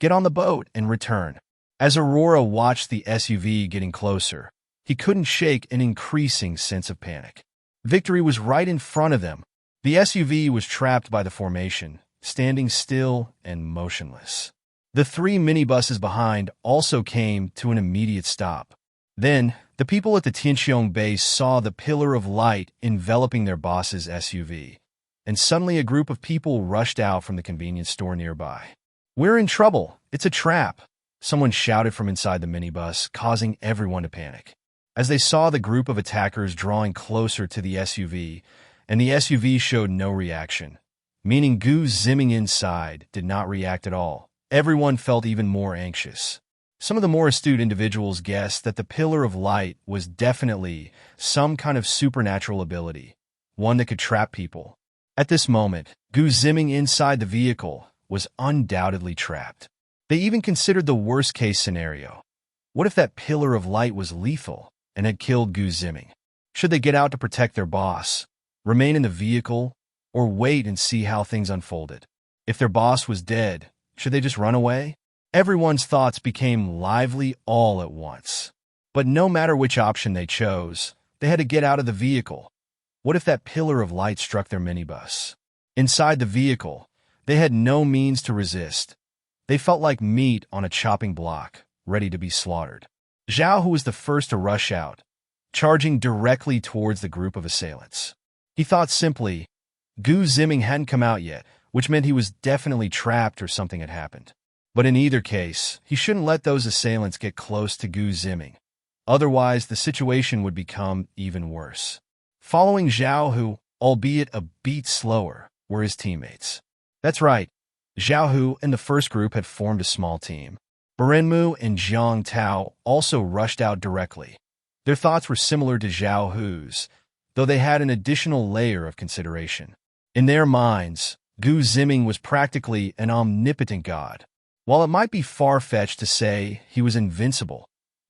Speaker 1: Get on the boat and return. As Aurora watched the SUV getting closer, he couldn't shake an increasing sense of panic. Victory was right in front of them. The SUV was trapped by the formation, standing still and motionless. The 3 minibuses behind also came to an immediate stop. Then, the people at the Tianqiong base saw the pillar of light enveloping their boss's SUV, and suddenly a group of people rushed out from the convenience store nearby. "We're in trouble! It's a trap!" Someone shouted from inside the minibus, causing everyone to panic. As they saw the group of attackers drawing closer to the SUV, and the SUV showed no reaction, meaning Gu Ziming inside did not react at all, everyone felt even more anxious. Some of the more astute individuals guessed that the pillar of light was definitely some kind of supernatural ability, one that could trap people. At this moment, Gu Ziming inside the vehicle was undoubtedly trapped. They even considered the worst-case scenario. What if that pillar of light was lethal and had killed Gu Ziming? Should they get out to protect their boss, remain in the vehicle, or wait and see how things unfolded? If their boss was dead, should they just run away? Everyone's thoughts became lively all at once. But no matter which option they chose, they had to get out of the vehicle. What if that pillar of light struck their minibus? Inside the vehicle, they had no means to resist. They felt like meat on a chopping block, ready to be slaughtered. Zhao, who was the first to rush out, charging directly towards the group of assailants. He thought simply, Gu Ziming hadn't come out yet, which meant he was definitely trapped or something had happened. But in either case, he shouldn't let those assailants get close to Gu Ziming. Otherwise, the situation would become even worse. Following Zhao, who, albeit a beat slower, were his teammates. That's right, Zhao Hu and the first group had formed a small team. Berenmu and Jiang Tao also rushed out directly. Their thoughts were similar to Zhao Hu's, though they had an additional layer of consideration. In their minds, Gu Ziming was practically an omnipotent god. While it might be far-fetched to say he was invincible,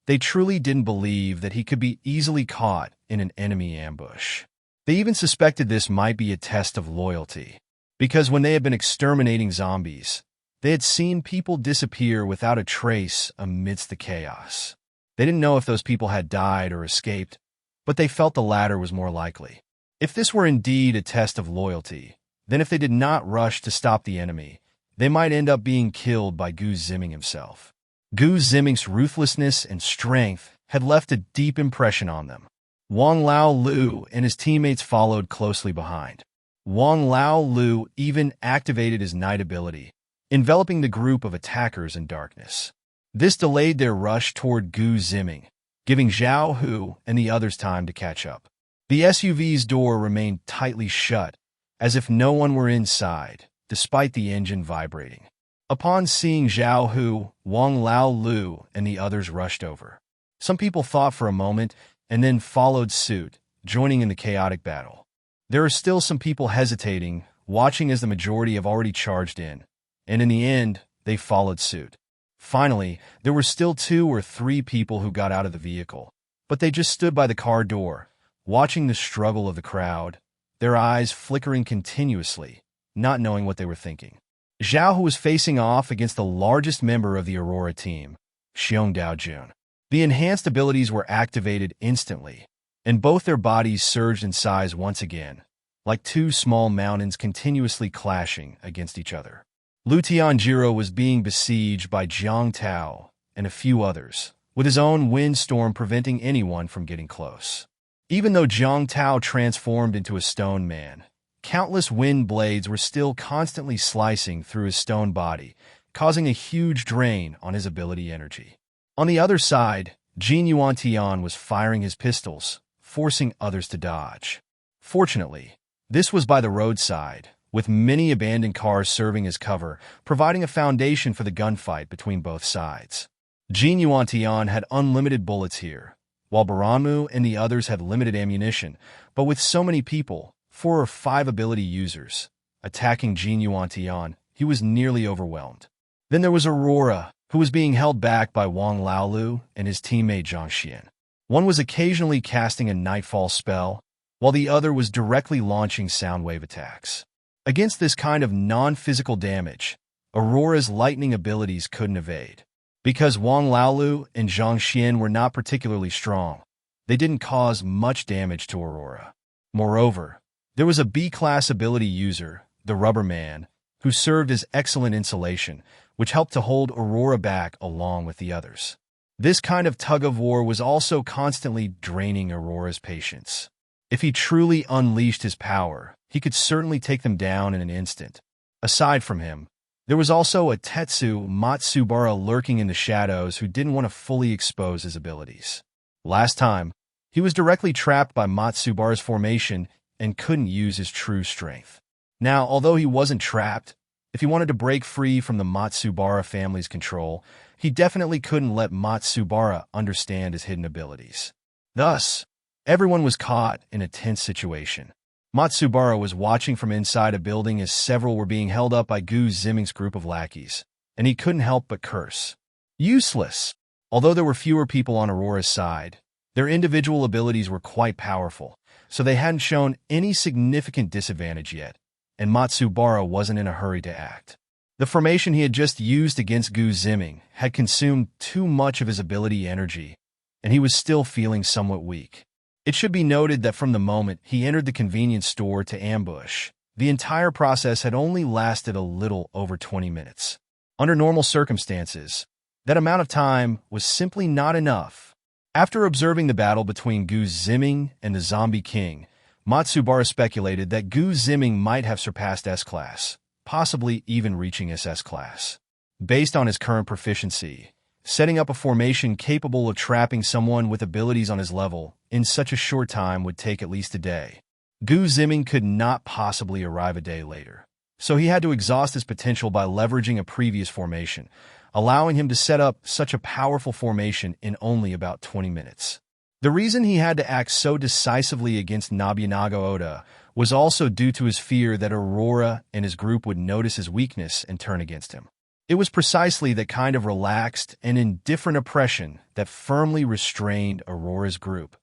Speaker 1: they truly didn't believe that he could be easily caught in an enemy ambush. They even suspected this might be a test of loyalty, because when they had been exterminating zombies, they had seen people disappear without a trace amidst the chaos. They didn't know if those people had died or escaped, but they felt the latter was more likely. If this were indeed a test of loyalty, then if they did not rush to stop the enemy, they might end up being killed by Gu Ziming himself. Gu Ziming's ruthlessness and strength had left a deep impression on them. Wang Lao Lu and his teammates followed closely behind. Wang Lao Lu even activated his night ability, enveloping the group of attackers in darkness. This delayed their rush toward Gu Ziming, giving Zhao Hu and the others time to catch up. The SUV's door remained tightly shut, as if no one were inside, despite the engine vibrating. Upon seeing Zhao Hu, Wang Lao Lu and the others rushed over. Some people thought for a moment and then followed suit, joining in the chaotic battle. There are still some people hesitating, watching as the majority have already charged in, and in the end, they followed suit. Finally, there were still 2 or 3 people who got out of the vehicle, but they just stood by the car door, watching the struggle of the crowd, their eyes flickering continuously, not knowing what they were thinking. Zhao, who was facing off against the largest member of the Aurora team, Xiong Daojun. The enhanced abilities were activated instantly, and both their bodies surged in size once again, like 2 small mountains continuously clashing against each other. Lu Tianjiro was being besieged by Jiang Tao and a few others, with his own windstorm preventing anyone from getting close. Even though Jiang Tao transformed into a stone man, countless wind blades were still constantly slicing through his stone body, causing a huge drain on his ability energy. On the other side, Jin Yuantian was firing his pistols, forcing others to dodge. Fortunately, this was by the roadside, with many abandoned cars serving as cover, providing a foundation for the gunfight between both sides. Jin Yuantian had unlimited bullets here, while Baranmu and the others had limited ammunition, but with so many people, 4 or 5 ability users, attacking Jin Yuantian, he was nearly overwhelmed. Then there was Aurora, who was being held back by Wang Laolu and his teammate Zhang Xian. One was occasionally casting a nightfall spell, while the other was directly launching sound wave attacks. Against this kind of non-physical damage, Aurora's lightning abilities couldn't evade. Because Wang Laolu and Zhang Xian were not particularly strong, they didn't cause much damage to Aurora. Moreover, there was a B-class ability user, the Rubber Man, who served as excellent insulation, which helped to hold Aurora back along with the others. This kind of tug-of-war was also constantly draining Aurora's patience. If he truly unleashed his power, he could certainly take them down in an instant. Aside from him, there was also a Tetsu Matsubara lurking in the shadows who didn't want to fully expose his abilities. Last time, he was directly trapped by Matsubara's formation and couldn't use his true strength. Now, although he wasn't trapped, if he wanted to break free from the Matsubara family's control, he definitely couldn't let Matsubara understand his hidden abilities. Thus, everyone was caught in a tense situation. Matsubara was watching from inside a building as several were being held up by Gu Ziming's group of lackeys, and he couldn't help but curse. Useless! Although there were fewer people on Aurora's side, their individual abilities were quite powerful, so they hadn't shown any significant disadvantage yet, and Matsubara wasn't in a hurry to act. The formation he had just used against Gu Ziming had consumed too much of his ability energy, and he was still feeling somewhat weak. It should be noted that from the moment he entered the convenience store to ambush, the entire process had only lasted a little over 20 minutes. Under normal circumstances, that amount of time was simply not enough. After observing the battle between Gu Ziming and the Zombie King, Matsubara speculated that Gu Ziming might have surpassed S-Class, possibly even reaching SS-Class. Based on his current proficiency, setting up a formation capable of trapping someone with abilities on his level in such a short time would take at least a day. Gu Ziming could not possibly arrive a day later, so he had to exhaust his potential by leveraging a previous formation, allowing him to set up such a powerful formation in only about 20 minutes. The reason he had to act so decisively against Nobunaga Oda was also due to his fear that Aurora and his group would notice his weakness and turn against him. It was precisely that kind of relaxed and indifferent oppression that firmly restrained Aurora's group,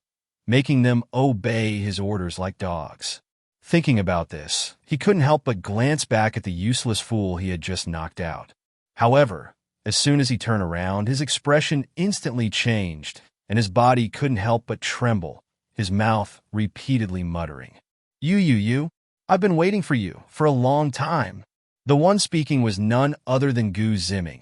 Speaker 1: making them obey his orders like dogs. Thinking about this, he couldn't help but glance back at the useless fool he had just knocked out. However, as soon as he turned around, his expression instantly changed, and his body couldn't help but tremble, his mouth repeatedly muttering, You, I've been waiting for you for a long time." The one speaking was none other than Gu Ziming,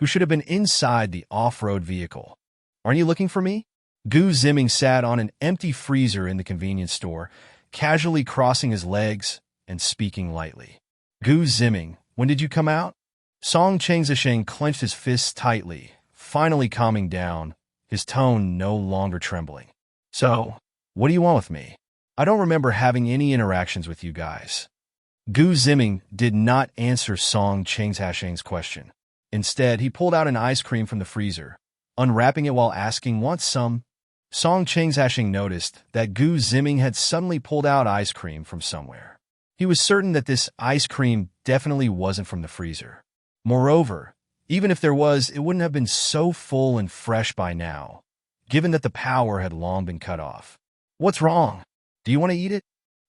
Speaker 1: who should have been inside the off-road vehicle. "Aren't you looking for me?" Gu Ziming sat on an empty freezer in the convenience store, casually crossing his legs and speaking lightly. "Gu Ziming, when did you come out?" Song Chengzisheng clenched his fists tightly, finally calming down, his tone no longer trembling. "So, what do you want with me? I don't remember having any interactions with you guys." Gu Ziming did not answer Song Chengzisheng's question. Instead, he pulled out an ice cream from the freezer, unwrapping it while asking, "Want some?" Song Chengzisheng noticed that Gu Ziming had suddenly pulled out ice cream from somewhere. He was certain that this ice cream definitely wasn't from the freezer. Moreover, even if there was, it wouldn't have been so full and fresh by now, given that the power had long been cut off. "What's wrong? Do you want to eat it?"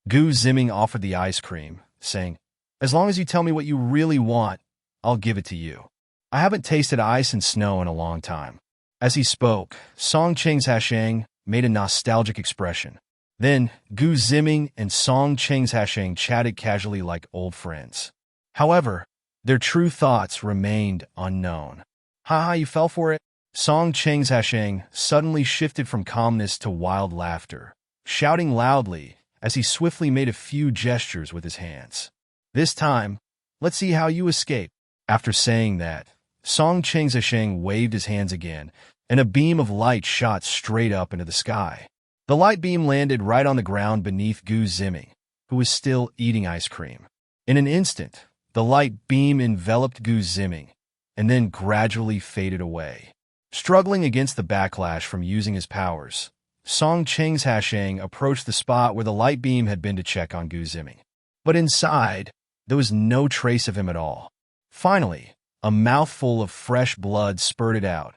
Speaker 1: Gu Ziming offered the ice cream, saying, "As long as you tell me what you really want, I'll give it to you. I haven't tasted ice and snow in a long time." As he spoke, Song Chengzisheng made a nostalgic expression. Then, Gu Ziming and Song Chengzisheng chatted casually like old friends. However, their true thoughts remained unknown. "Haha, you fell for it?" Song Chengzisheng suddenly shifted from calmness to wild laughter, shouting loudly as he swiftly made a few gestures with his hands. "This time, let's see how you escape." After saying that, Song Chengzisheng waved his hands again, and a beam of light shot straight up into the sky. The light beam landed right on the ground beneath Gu Ziming, who was still eating ice cream. In an instant, the light beam enveloped Gu Ziming, and then gradually faded away. Struggling against the backlash from using his powers, Song Cheng's Hashang approached the spot where the light beam had been to check on Gu Ziming. But inside, there was no trace of him at all. Finally, a mouthful of fresh blood spurted out,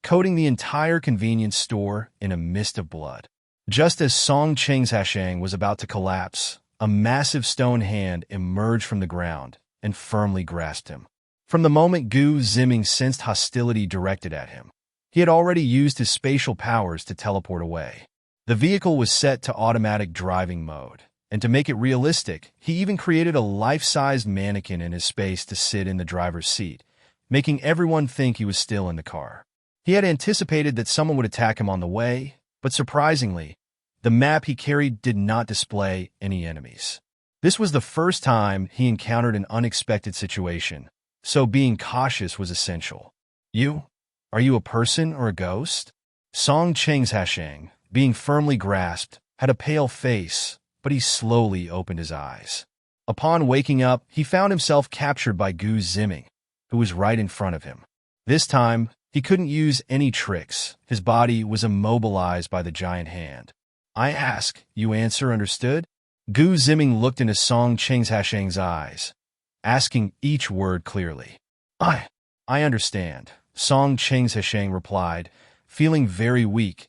Speaker 1: coating the entire convenience store in a mist of blood. Just as Song Cheng's Hashang was about to collapse, a massive stone hand emerged from the ground and firmly grasped him. From the moment Gu Ziming sensed hostility directed at him, he had already used his spatial powers to teleport away. The vehicle was set to automatic driving mode, and to make it realistic, he even created a life-sized mannequin in his space to sit in the driver's seat, making everyone think he was still in the car. He had anticipated that someone would attack him on the way, but surprisingly, the map he carried did not display any enemies. This was the first time he encountered an unexpected situation, so being cautious was essential. Are you a person or a ghost? Song Cheng's Hashang, being firmly grasped, had a pale face, but he slowly opened his eyes. Upon waking up, he found himself captured by Gu Ziming, who was right in front of him. This time, he couldn't use any tricks. His body was immobilized by the giant hand. I ask, you answer, understood? Gu Ziming looked into Song Cheng's Hashang's eyes, asking each word clearly. I understand, Song Cheng's Hashang replied, feeling very weak.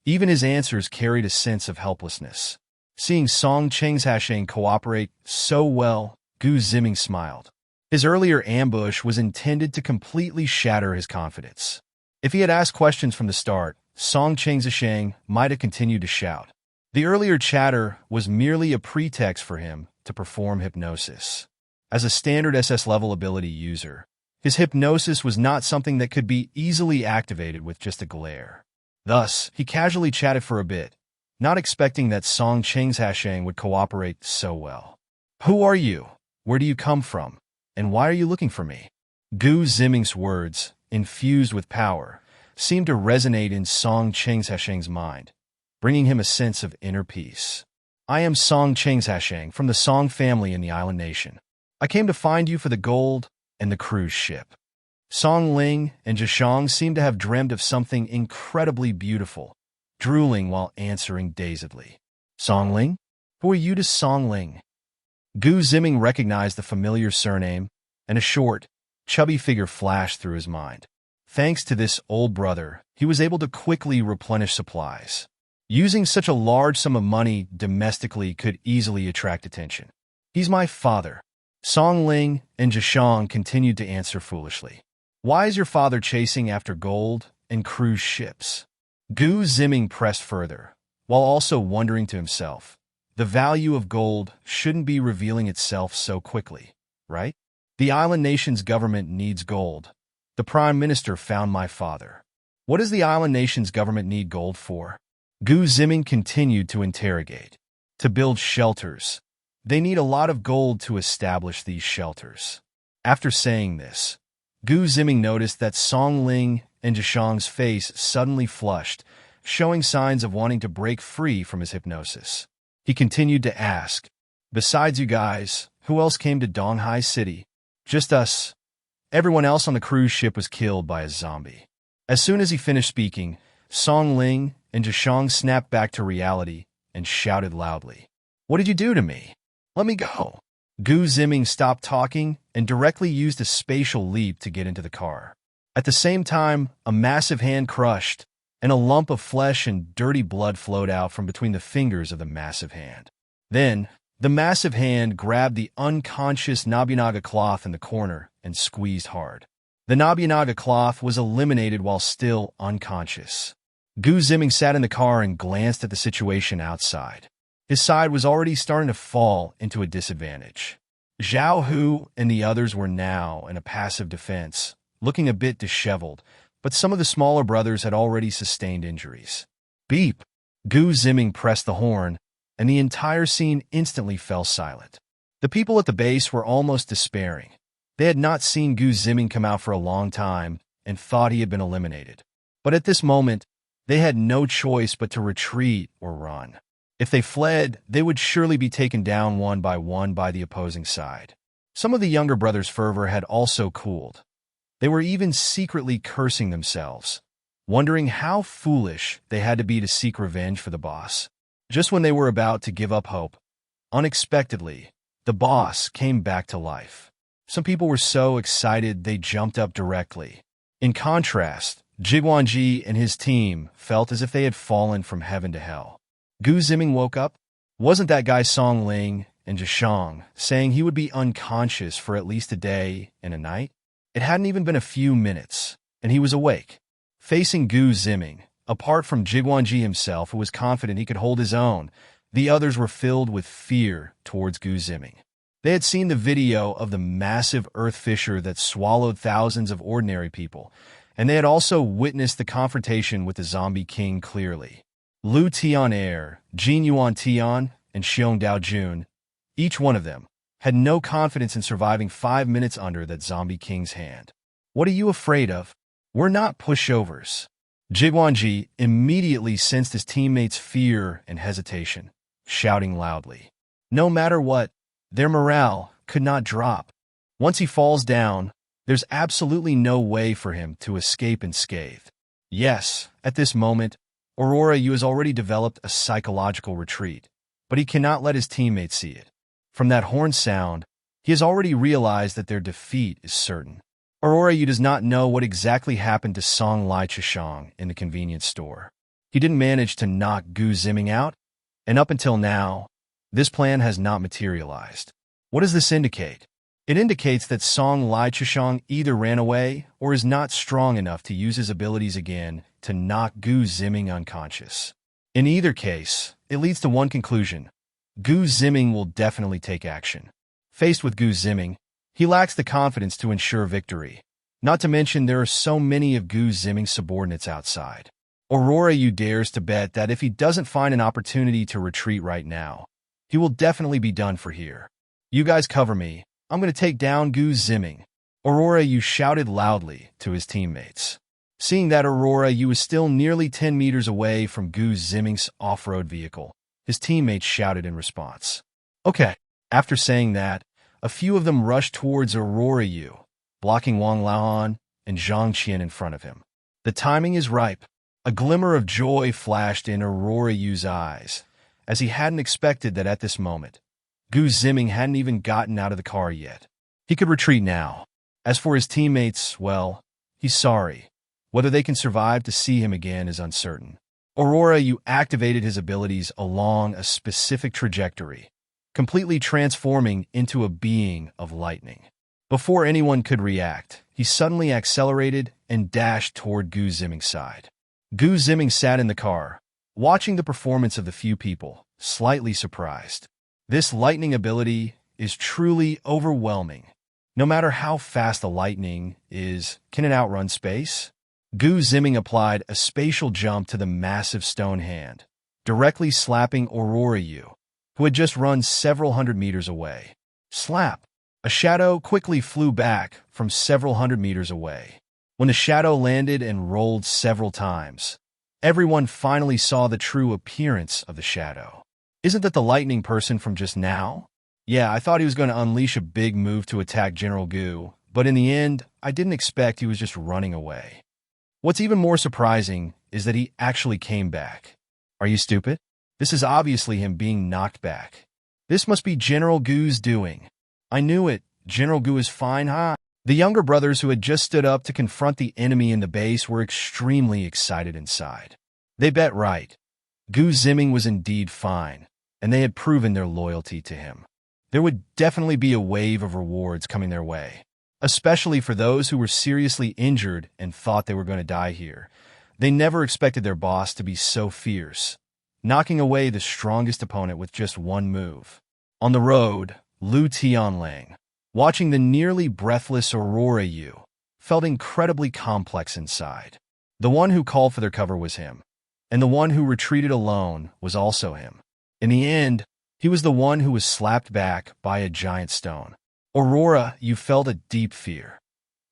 Speaker 1: Even his answers carried a sense of helplessness. Seeing Song Cheng's Hashang cooperate so well, Gu Ziming smiled. His earlier ambush was intended to completely shatter his confidence. If he had asked questions from the start, Song Cheng's Hashang might have continued to shout. The earlier chatter was merely a pretext for him to perform hypnosis. As a standard SS-level ability user, his hypnosis was not something that could be easily activated with just a glare. Thus, he casually chatted for a bit, not expecting that Song Cheng's Hashang would cooperate so well. Who are you? Where do you come from? And why are you looking for me? Gu Ziming's words, infused with power, seemed to resonate in Song Cheng's Hashang's mind, bringing him a sense of inner peace. I am Song Cheng's Hashang from the Song family in the island nation. I came to find you for the gold and the cruise ship. Song Ling and Zhishang seemed to have dreamed of something incredibly beautiful, drooling while answering dazedly. Song Ling? Who are you to Song Ling? Gu Ziming recognized the familiar surname, and a short, chubby figure flashed through his mind. Thanks to this old brother, he was able to quickly replenish supplies. Using such a large sum of money domestically could easily attract attention. He's my father. Song Ling and Zhishang continued to answer foolishly. Why is your father chasing after gold and cruise ships? Gu Ziming pressed further, while also wondering to himself, the value of gold shouldn't be revealing itself so quickly, right? The island nation's government needs gold. The Prime Minister found my father. What does the island nation's government need gold for? Gu Ziming continued to interrogate. To build shelters. They need a lot of gold to establish these shelters. After saying this, Gu Ziming noticed that Song Ling and Zhishang's face suddenly flushed, showing signs of wanting to break free from his hypnosis. He continued to ask, besides you guys, who else came to Donghai City? Just us. Everyone else on the cruise ship was killed by a zombie. As soon as he finished speaking, Song Ling and Zhishang snapped back to reality and shouted loudly, What did you do to me? Let me go. Gu Ziming stopped talking and directly used a spatial leap to get into the car. At the same time, a massive hand crushed, and a lump of flesh and dirty blood flowed out from between the fingers of the massive hand. Then, the massive hand grabbed the unconscious Nobunaga cloth in the corner and squeezed hard. The Nobunaga cloth was eliminated while still unconscious. Gu Ziming sat in the car and glanced at the situation outside. His side was already starting to fall into a disadvantage. Zhao Hu and the others were now in a passive defense, looking a bit disheveled, but some of the smaller brothers had already sustained injuries. Beep! Gu Ziming pressed the horn, and the entire scene instantly fell silent. The people at the base were almost despairing. They had not seen Gu Ziming come out for a long time and thought he had been eliminated. But at this moment, they had no choice but to retreat or run. If they fled, they would surely be taken down one by the opposing side. Some of the younger brothers' fervor had also cooled. They were even secretly cursing themselves, wondering how foolish they had to be to seek revenge for the boss. Just when they were about to give up hope, unexpectedly, the boss came back to life. Some people were so excited they jumped up directly. In contrast, Jiguanji and his team felt as if they had fallen from heaven to hell. Gu Ziming woke up. Wasn't that guy Song Ling and Zhishang saying he would be unconscious for at least a day and a night? It hadn't even been a few minutes, and he was awake. Facing Gu Ziming, apart from Jiguanji himself, who was confident he could hold his own, the others were filled with fear towards Gu Ziming. They had seen the video of the massive earth fissure that swallowed thousands of ordinary people, and they had also witnessed the confrontation with the zombie king clearly. Lu Tian Heir, Jin Yuan Tian, and Xiong Dao Jun, each one of them, had no confidence in surviving 5 minutes under that zombie king's hand. What are you afraid of? We're not pushovers. Jiguanji immediately sensed his teammates' fear and hesitation, shouting loudly. No matter what, their morale could not drop. Once he falls down, there's absolutely no way for him to escape unscathed. Yes, at this moment, Aurora Yu has already developed a psychological retreat, but he cannot let his teammates see it. From that horn sound, he has already realized that their defeat is certain. Aurora Yu does not know what exactly happened to Song Lai Chishang in the convenience store. He didn't manage to knock Gu Ziming out, and up until now, this plan has not materialized. What does this indicate? It indicates that Song Lai Chishang either ran away or is not strong enough to use his abilities again to knock Gu Ziming unconscious. In either case, it leads to one conclusion. Gu Ziming will definitely take action. Faced with Gu Ziming, he lacks the confidence to ensure victory. Not to mention there are so many of Gu Ziming's subordinates outside. Aurora Yu dares to bet that if he doesn't find an opportunity to retreat right now, he will definitely be done for here. You guys cover me. I'm going to take down Gu Ziming. Aurora Yu shouted loudly to his teammates. Seeing that Aurora Yu was still nearly 10 meters away from Gu Ziming's off-road vehicle, his teammates shouted in response. Okay. After saying that, a few of them rushed towards Aurora Yu, blocking Wang Laohan and Zhang Qian in front of him. The timing is ripe. A glimmer of joy flashed in Aurora Yu's eyes, as he hadn't expected that at this moment. Gu Ziming hadn't even gotten out of the car yet. He could retreat now. As for his teammates, well, he's sorry. Whether they can survive to see him again is uncertain. Aurora Yu activated his abilities along a specific trajectory, completely transforming into a being of lightning. Before anyone could react, he suddenly accelerated and dashed toward Gu Ziming's side. Gu Ziming sat in the car, watching the performance of the few people, slightly surprised. This lightning ability is truly overwhelming. No matter how fast the lightning is, can it outrun space? Gu Ziming applied a spatial jump to the massive stone hand, directly slapping Aurora Yu, who had just run several hundred meters away. Slap! A shadow quickly flew back from several hundred meters away. When the shadow landed and rolled several times, everyone finally saw the true appearance of the shadow. Isn't that the lightning person from just now? Yeah, I thought he was going to unleash a big move to attack General Gu, but in the end, I didn't expect he was just running away. What's even more surprising is that he actually came back. Are you stupid? This is obviously him being knocked back. This must be General Gu's doing. I knew it. General Gu is fine, huh? The younger brothers who had just stood up to confront the enemy in the base were extremely excited inside. They bet right. Gu Ziming was indeed fine, and they had proven their loyalty to him. There would definitely be a wave of rewards coming their way, especially for those who were seriously injured and thought they were going to die here. They never expected their boss to be so fierce, knocking away the strongest opponent with just one move. On the road, Lu Tianlang, watching the nearly breathless Aurora Yu, felt incredibly complex inside. The one who called for their cover was him, and the one who retreated alone was also him. In the end, he was the one who was slapped back by a giant stone. Aurora Yu felt a deep fear.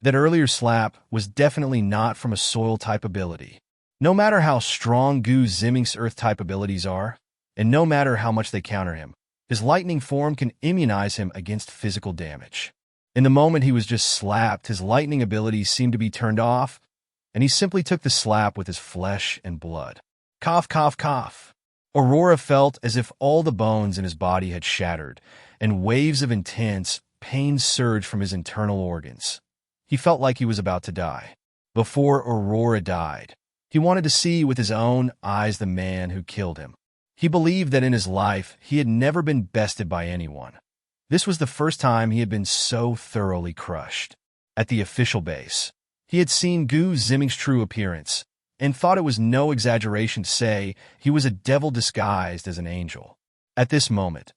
Speaker 1: That earlier slap was definitely not from a soil-type ability. No matter how strong Gu Ziming's Earth-type abilities are, and no matter how much they counter him, his lightning form can immunize him against physical damage. In the moment he was just slapped, his lightning abilities seemed to be turned off, and he simply took the slap with his flesh and blood. Cough, cough, cough. Aurora felt as if all the bones in his body had shattered, and waves of intense pain surged from his internal organs. He felt like he was about to die. Before Aurora died, he wanted to see with his own eyes the man who killed him. He believed that in his life he had never been bested by anyone. This was the first time he had been so thoroughly crushed. At the official base, he had seen Gu Ziming's true appearance, and thought it was no exaggeration to say he was a devil disguised as an angel. At this moment,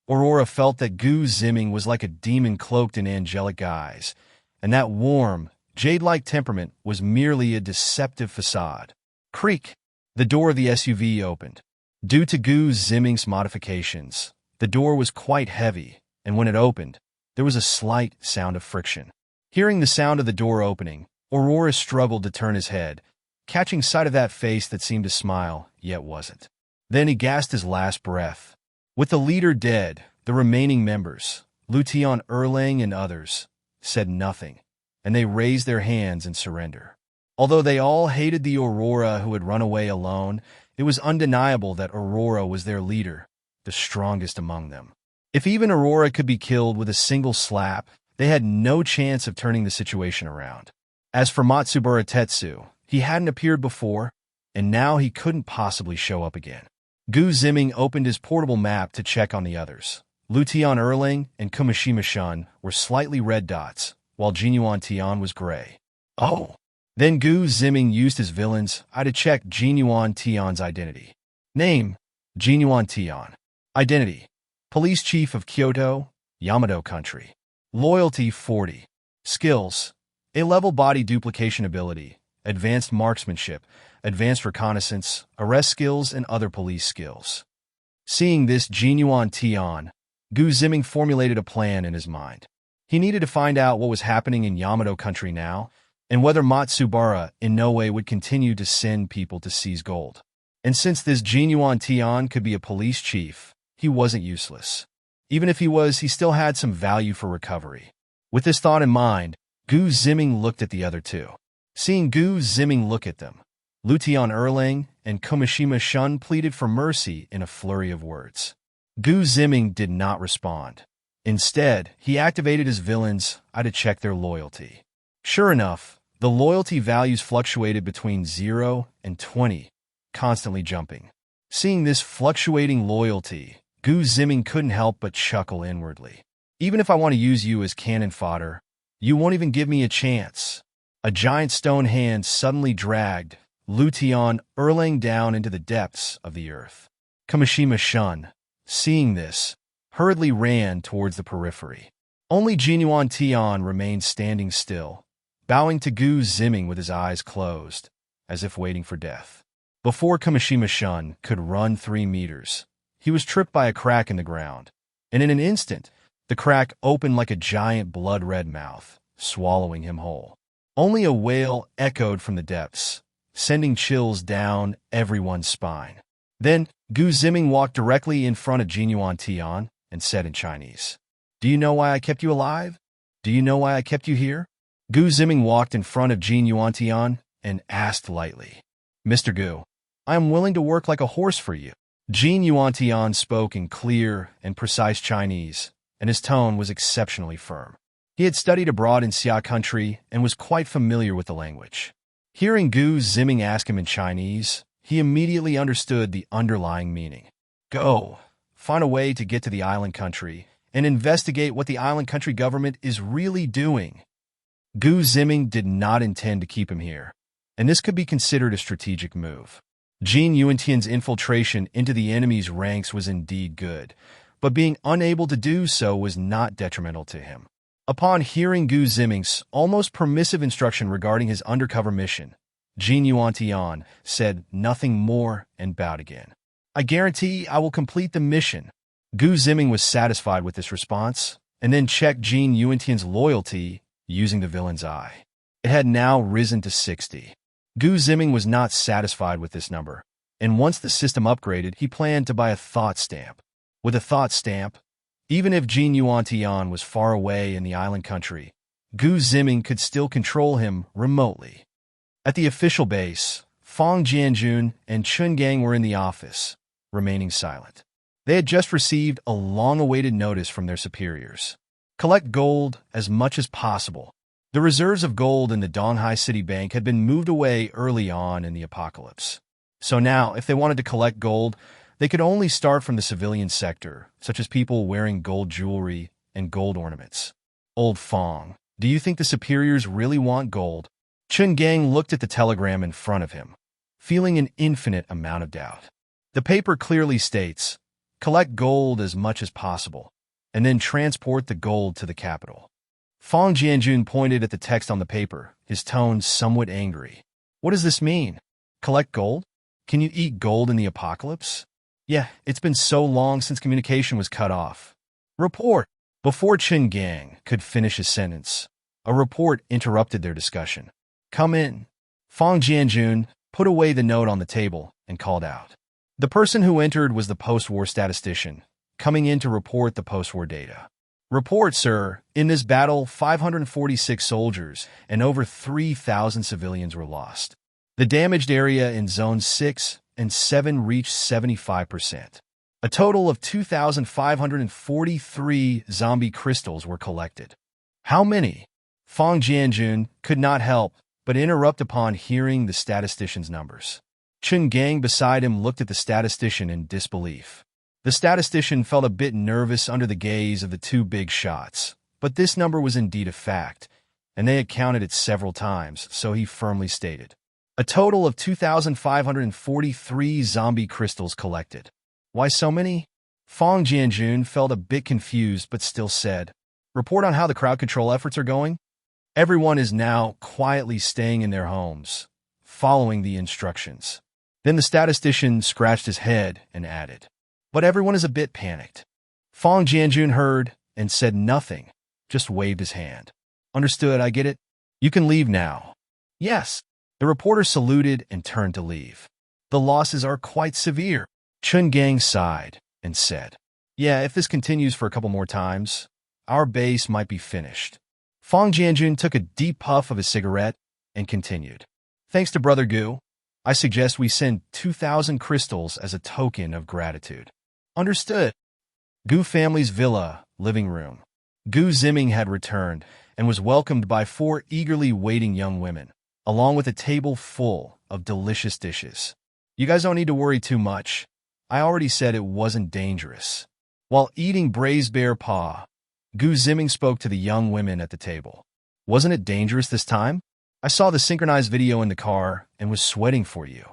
Speaker 1: Aurora felt that Gu Ziming was like a demon cloaked in angelic guise, and that warm, jade-like temperament was merely a deceptive facade. Creak! The door of the SUV opened. Due to Gu Ziming's modifications, the door was quite heavy, and when it opened, there was a slight sound of friction. Hearing the sound of the door opening, Aurora struggled to turn his head, catching sight of that face that seemed to smile, yet wasn't. Then he gasped his last breath. With the leader dead, the remaining members, Lutian Erlang and others, said nothing, and they raised their hands in surrender. Although they all hated the Aurora who had run away alone, it was undeniable that Aurora was their leader, the strongest among them. If even Aurora could be killed with a single slap, they had no chance of turning the situation around. As for Matsubara Tetsu, he hadn't appeared before, and now he couldn't possibly show up again. Gu Ziming opened his portable map to check on the others. Lutian Erlang and Kumishima Shun were slightly red dots, while Jinyuan Tian was gray. Oh! Then Gu Ziming used his villain's eye to check Jinyuan Tian's identity. Name: Jinyuan Tian. Identity: Police Chief of Kyoto, Yamato Country. Loyalty 40. Skills: A-level body duplication ability, advanced marksmanship, advanced reconnaissance, arrest skills, and other police skills. Seeing this Jinyuan Tian, Gu Ziming formulated a plan in his mind. He needed to find out what was happening in Yamato Country now, and whether Matsubara in no way would continue to send people to seize gold. And since this Jinyuan Tian could be a police chief, he wasn't useless. Even if he was, he still had some value for recovery. With this thought in mind, Gu Ziming looked at the other two. Seeing Gu Ziming look at them, Lutian Erlang and Kumishima Shun pleaded for mercy in a flurry of words. Gu Ziming did not respond. Instead, he activated his villains' eye to check their loyalty. Sure enough, the loyalty values fluctuated between 0 and 20, constantly jumping. Seeing this fluctuating loyalty, Gu Ziming couldn't help but chuckle inwardly. Even if I want to use you as cannon fodder, you won't even give me a chance. A giant stone hand suddenly dragged Lutian Erlang down into the depths of the earth. Kumishima Shun, seeing this, hurriedly ran towards the periphery. Only Jinyuan Tian remained standing still, bowing to Gu Ziming with his eyes closed, as if waiting for death. Before Kumishima Shun could run 3 meters, he was tripped by a crack in the ground, and in an instant, the crack opened like a giant blood-red mouth, swallowing him whole. Only a wail echoed from the depths, sending chills down everyone's spine. Then, Gu Ziming walked directly in front of Jinyuan Tian and said in Chinese, "Do you know why I kept you alive? Do you know why I kept you here?" Gu Ziming walked in front of Jinyuan Tian and asked lightly, "Mr. Gu, I am willing to work like a horse for you." Jinyuan Tian spoke in clear and precise Chinese, and his tone was exceptionally firm. He had studied abroad in Xia country and was quite familiar with the language. Hearing Gu Ziming ask him in Chinese, he immediately understood the underlying meaning. Go, find a way to get to the island country and investigate what the island country government is really doing. Gu Ziming did not intend to keep him here, and this could be considered a strategic move. Jin Yuantian's infiltration into the enemy's ranks was indeed good, but being unable to do so was not detrimental to him. Upon hearing Gu Ziming's almost permissive instruction regarding his undercover mission, Jin Yuantian said nothing more and bowed again. "I guarantee I will complete the mission." Gu Ziming was satisfied with this response, and then checked Jin Yuantian's loyalty using the villain's eye. It had now risen to 60. Gu Ziming was not satisfied with this number, and once the system upgraded, he planned to buy a thought stamp. With a thought stamp, even if Jin Yuantian was far away in the island country, Gu Ziming could still control him remotely. At the official base, Fang Jianjun and Chun Gang were in the office, remaining silent. They had just received a long-awaited notice from their superiors. Collect gold as much as possible. The reserves of gold in the Donghai City Bank had been moved away early on in the apocalypse. So now, if they wanted to collect gold, they could only start from the civilian sector, such as people wearing gold jewelry and gold ornaments. Old Fang, do you think the superiors really want gold? Chun Gang looked at the telegram in front of him, feeling an infinite amount of doubt. The paper clearly states, collect gold as much as possible, and then transport the gold to the capital. Fang Jianjun pointed at the text on the paper, his tone somewhat angry. What does this mean? Collect gold? Can you eat gold in the apocalypse? Yeah, it's been so long since communication was cut off. Report! Before Chun Gang could finish his sentence, a report interrupted their discussion. Come in. Fang Jianjun put away the note on the table and called out. The person who entered was the post-war statistician, coming in to report the post-war data. Report, sir, in this battle, 546 soldiers and over 3,000 civilians were lost. The damaged area in Zones 6 and 7 reached 75%. A total of 2,543 zombie crystals were collected. How many? Fang Jianjun could not help but interrupt upon hearing the statistician's numbers. Chun Gang beside him looked at the statistician in disbelief. The statistician felt a bit nervous under the gaze of the two big shots, but this number was indeed a fact, and they had counted it several times, so he firmly stated. A total of 2,543 zombie crystals collected. Why so many? Fang Jianjun felt a bit confused but still said, report on how the crowd control efforts are going? Everyone is now quietly staying in their homes, following the instructions. Then the statistician scratched his head and added, but everyone is a bit panicked. Fang Jianjun heard and said nothing, just waved his hand. Understood, I get it. You can leave now. Yes. The reporter saluted and turned to leave. The losses are quite severe. Chun Gang sighed and said, yeah, if this continues for a couple more times, our base might be finished. Fang Jianjun took a deep puff of his cigarette and continued. Thanks to Brother Gu, I suggest we send 2,000 crystals as a token of gratitude. Understood. Gu family's villa, living room. Gu Ziming had returned and was welcomed by 4 eagerly waiting young women, along with a table full of delicious dishes. You guys don't need to worry too much. I already said it wasn't dangerous. While eating braised bear paw, Gu Ziming spoke to the young women at the table. Wasn't it dangerous this time? I saw the synchronized video in the car and was sweating for you.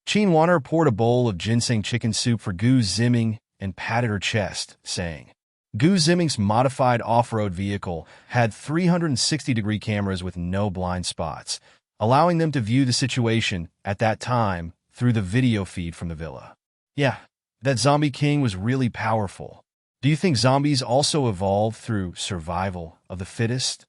Speaker 1: Qin Wanner poured a bowl of ginseng chicken soup for Gu Ziming and patted her chest, saying, Gu Ziming's modified off-road vehicle had 360-degree cameras with no blind spots, allowing them to view the situation at that time through the video feed from the villa. Yeah, that zombie king was really powerful. Do you think zombies also evolved through survival of the fittest?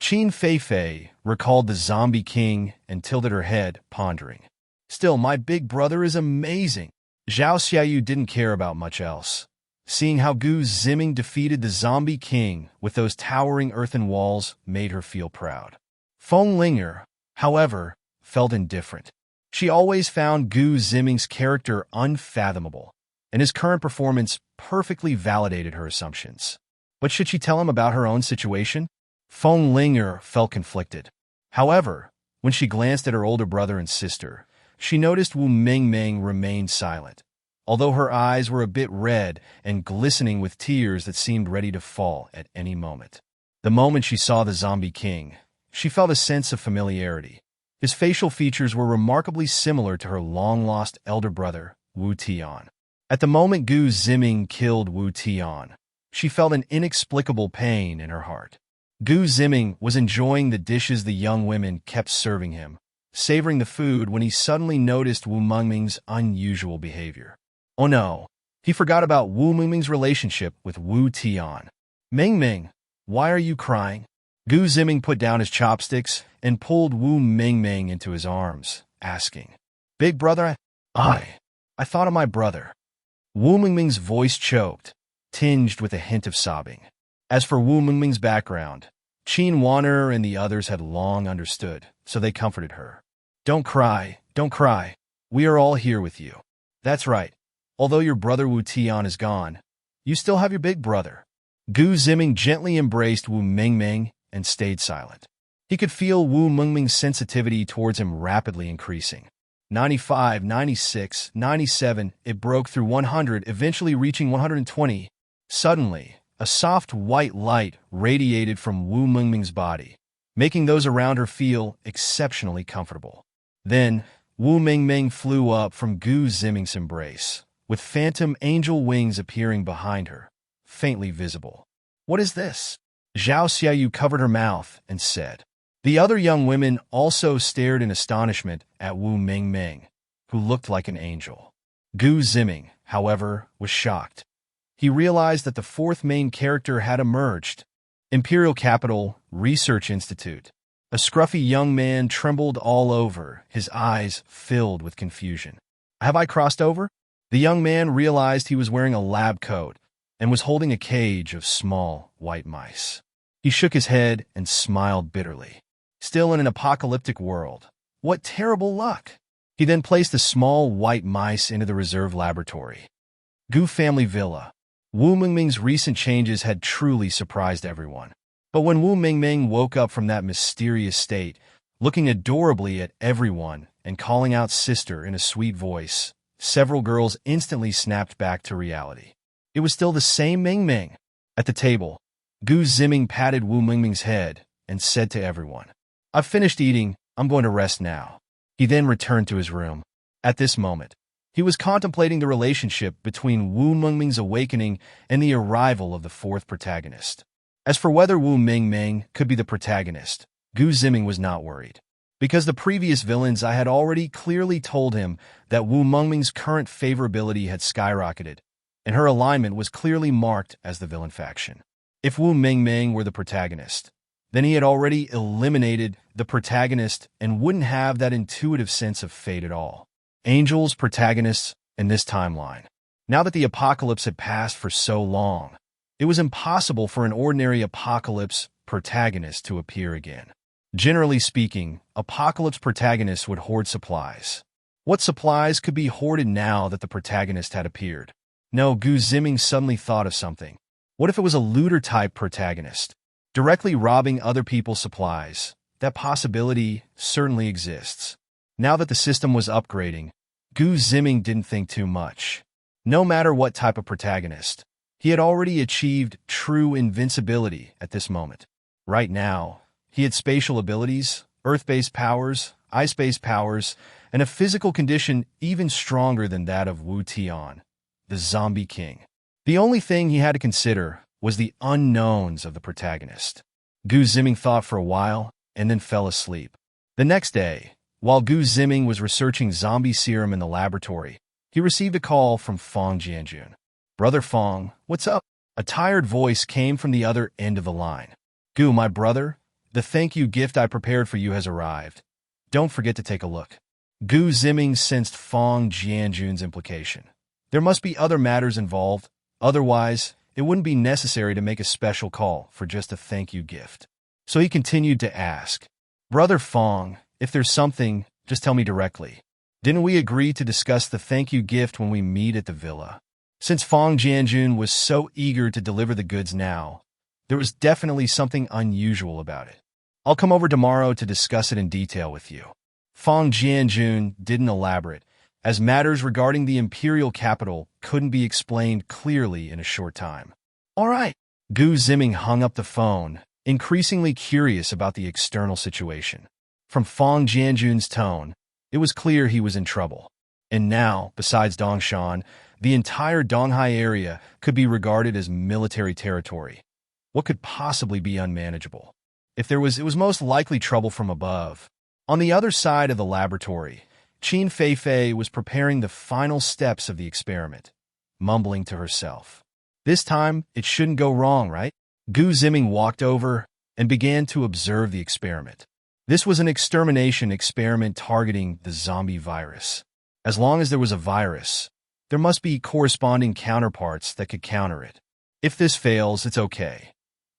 Speaker 1: Qin Feifei recalled the zombie king and tilted her head, pondering. Still, my big brother is amazing. Zhao Xiaoyu didn't care about much else. Seeing how Gu Ziming defeated the zombie king with those towering earthen walls made her feel proud. Feng Linger, however, felt indifferent. She always found Gu Ziming's character unfathomable, and his current performance perfectly validated her assumptions. But should she tell him about her own situation? Feng Linger felt conflicted. However, when she glanced at her older brother and sister, she noticed Wu Mingming remained silent, although her eyes were a bit red and glistening with tears that seemed ready to fall at any moment. The moment she saw the zombie king, she felt a sense of familiarity. His facial features were remarkably similar to her long-lost elder brother, Wu Tian. At the moment Gu Ziming killed Wu Tian, she felt an inexplicable pain in her heart. Gu Ziming was enjoying the dishes the young women kept serving him, savoring the food when he suddenly noticed Wu Mingming's unusual behavior. Oh no, he forgot about Wu Mingming's relationship with Wu Tian. Mingming, why are you crying? Gu Ziming put down his chopsticks and pulled Wu Mingming into his arms, asking, "Big brother, I thought of my brother." Wu Mingming's voice choked, tinged with a hint of sobbing. As for Wu Mingming's background, Qin Wan'er and the others had long understood, so they comforted her. Don't cry. We are all here with you. That's right. Although your brother Wu Tian is gone, you still have your big brother." Gu Ziming gently embraced Wu Mingming and stayed silent. He could feel Wu Mingming's sensitivity towards him rapidly increasing. 95, 96, 97, it broke through 100, eventually reaching 120. Suddenly, a soft white light radiated from Wu Mingming's body, making those around her feel exceptionally comfortable. Then, Wu Mingming flew up from Gu Ziming's embrace, with phantom angel wings appearing behind her, faintly visible. "What is this?" Zhao Xiaoyu covered her mouth and said. The other young women also stared in astonishment at Wu Mingming, who looked like an angel. Gu Ziming, however, was shocked. He realized that the fourth main character had emerged. Imperial Capital Research Institute. A scruffy young man trembled all over, his eyes filled with confusion. "Have I crossed over?" The young man realized he was wearing a lab coat and was holding a cage of small white mice. He shook his head and smiled bitterly. Still in an apocalyptic world. What terrible luck! He then placed the small white mice into the reserve laboratory. Gu family villa. Wu Mingming's recent changes had truly surprised everyone. But when Wu Mingming woke up from that mysterious state, looking adorably at everyone and calling out sister in a sweet voice, several girls instantly snapped back to reality. It was still the same Mingming. At the table, Gu Ziming patted Wu Mingming's head and said to everyone, "I've finished eating, I'm going to rest now." He then returned to his room. At this moment, he was contemplating the relationship between Wu Mingming's awakening and the arrival of the fourth protagonist. As for whether Wu Mingming could be the protagonist, Gu Ziming was not worried. Because the previous villains I had already clearly told him that Wu Mingming's current favorability had skyrocketed, and her alignment was clearly marked as the villain faction. If Wu Mingming were the protagonist, then he had already eliminated the protagonist and wouldn't have that intuitive sense of fate at all. Angels, protagonists, in this timeline. Now that the apocalypse had passed for so long, it was impossible for an ordinary apocalypse protagonist to appear again. Generally speaking, apocalypse protagonists would hoard supplies. What supplies could be hoarded now that the protagonist had appeared? No, Gu Ziming suddenly thought of something. What if it was a looter-type protagonist? Directly robbing other people's supplies. That possibility certainly exists. Now that the system was upgrading, Gu Ziming didn't think too much. No matter what type of protagonist, he had already achieved true invincibility at this moment. Right now, he had spatial abilities, earth-based powers, ice-based powers, and a physical condition even stronger than that of Wu Tian, the zombie king. The only thing he had to consider was the unknowns of the protagonist. Gu Ziming thought for a while and then fell asleep. The next day, while Gu Ziming was researching zombie serum in the laboratory, he received a call from Fong Jianjun. "Brother Fong, what's up?" A tired voice came from the other end of the line. "Gu, my brother, the thank you gift I prepared for you has arrived. Don't forget to take a look." Gu Ziming sensed Fong Jianjun's implication. There must be other matters involved, otherwise it wouldn't be necessary to make a special call for just a thank you gift. So he continued to ask, "Brother Fong, if there's something, just tell me directly. Didn't we agree to discuss the thank you gift when we meet at the villa?" Since Fong Jianjun was so eager to deliver the goods now, there was definitely something unusual about it. "I'll come over tomorrow to discuss it in detail with you." Fong Jianjun didn't elaborate, as matters regarding the imperial capital couldn't be explained clearly in a short time. "All right." Gu Ziming hung up the phone, increasingly curious about the external situation. From Fong Jianjun's tone, it was clear he was in trouble. And now, besides Dongshan, the entire Donghai area could be regarded as military territory. What could possibly be unmanageable? If there was, it was most likely trouble from above. On the other side of the laboratory, Qin Feifei was preparing the final steps of the experiment, mumbling to herself. "This time, it shouldn't go wrong, right?" Gu Ziming walked over and began to observe the experiment. This was an extermination experiment targeting the zombie virus. As long as there was a virus, there must be corresponding counterparts that could counter it. If this fails, it's okay.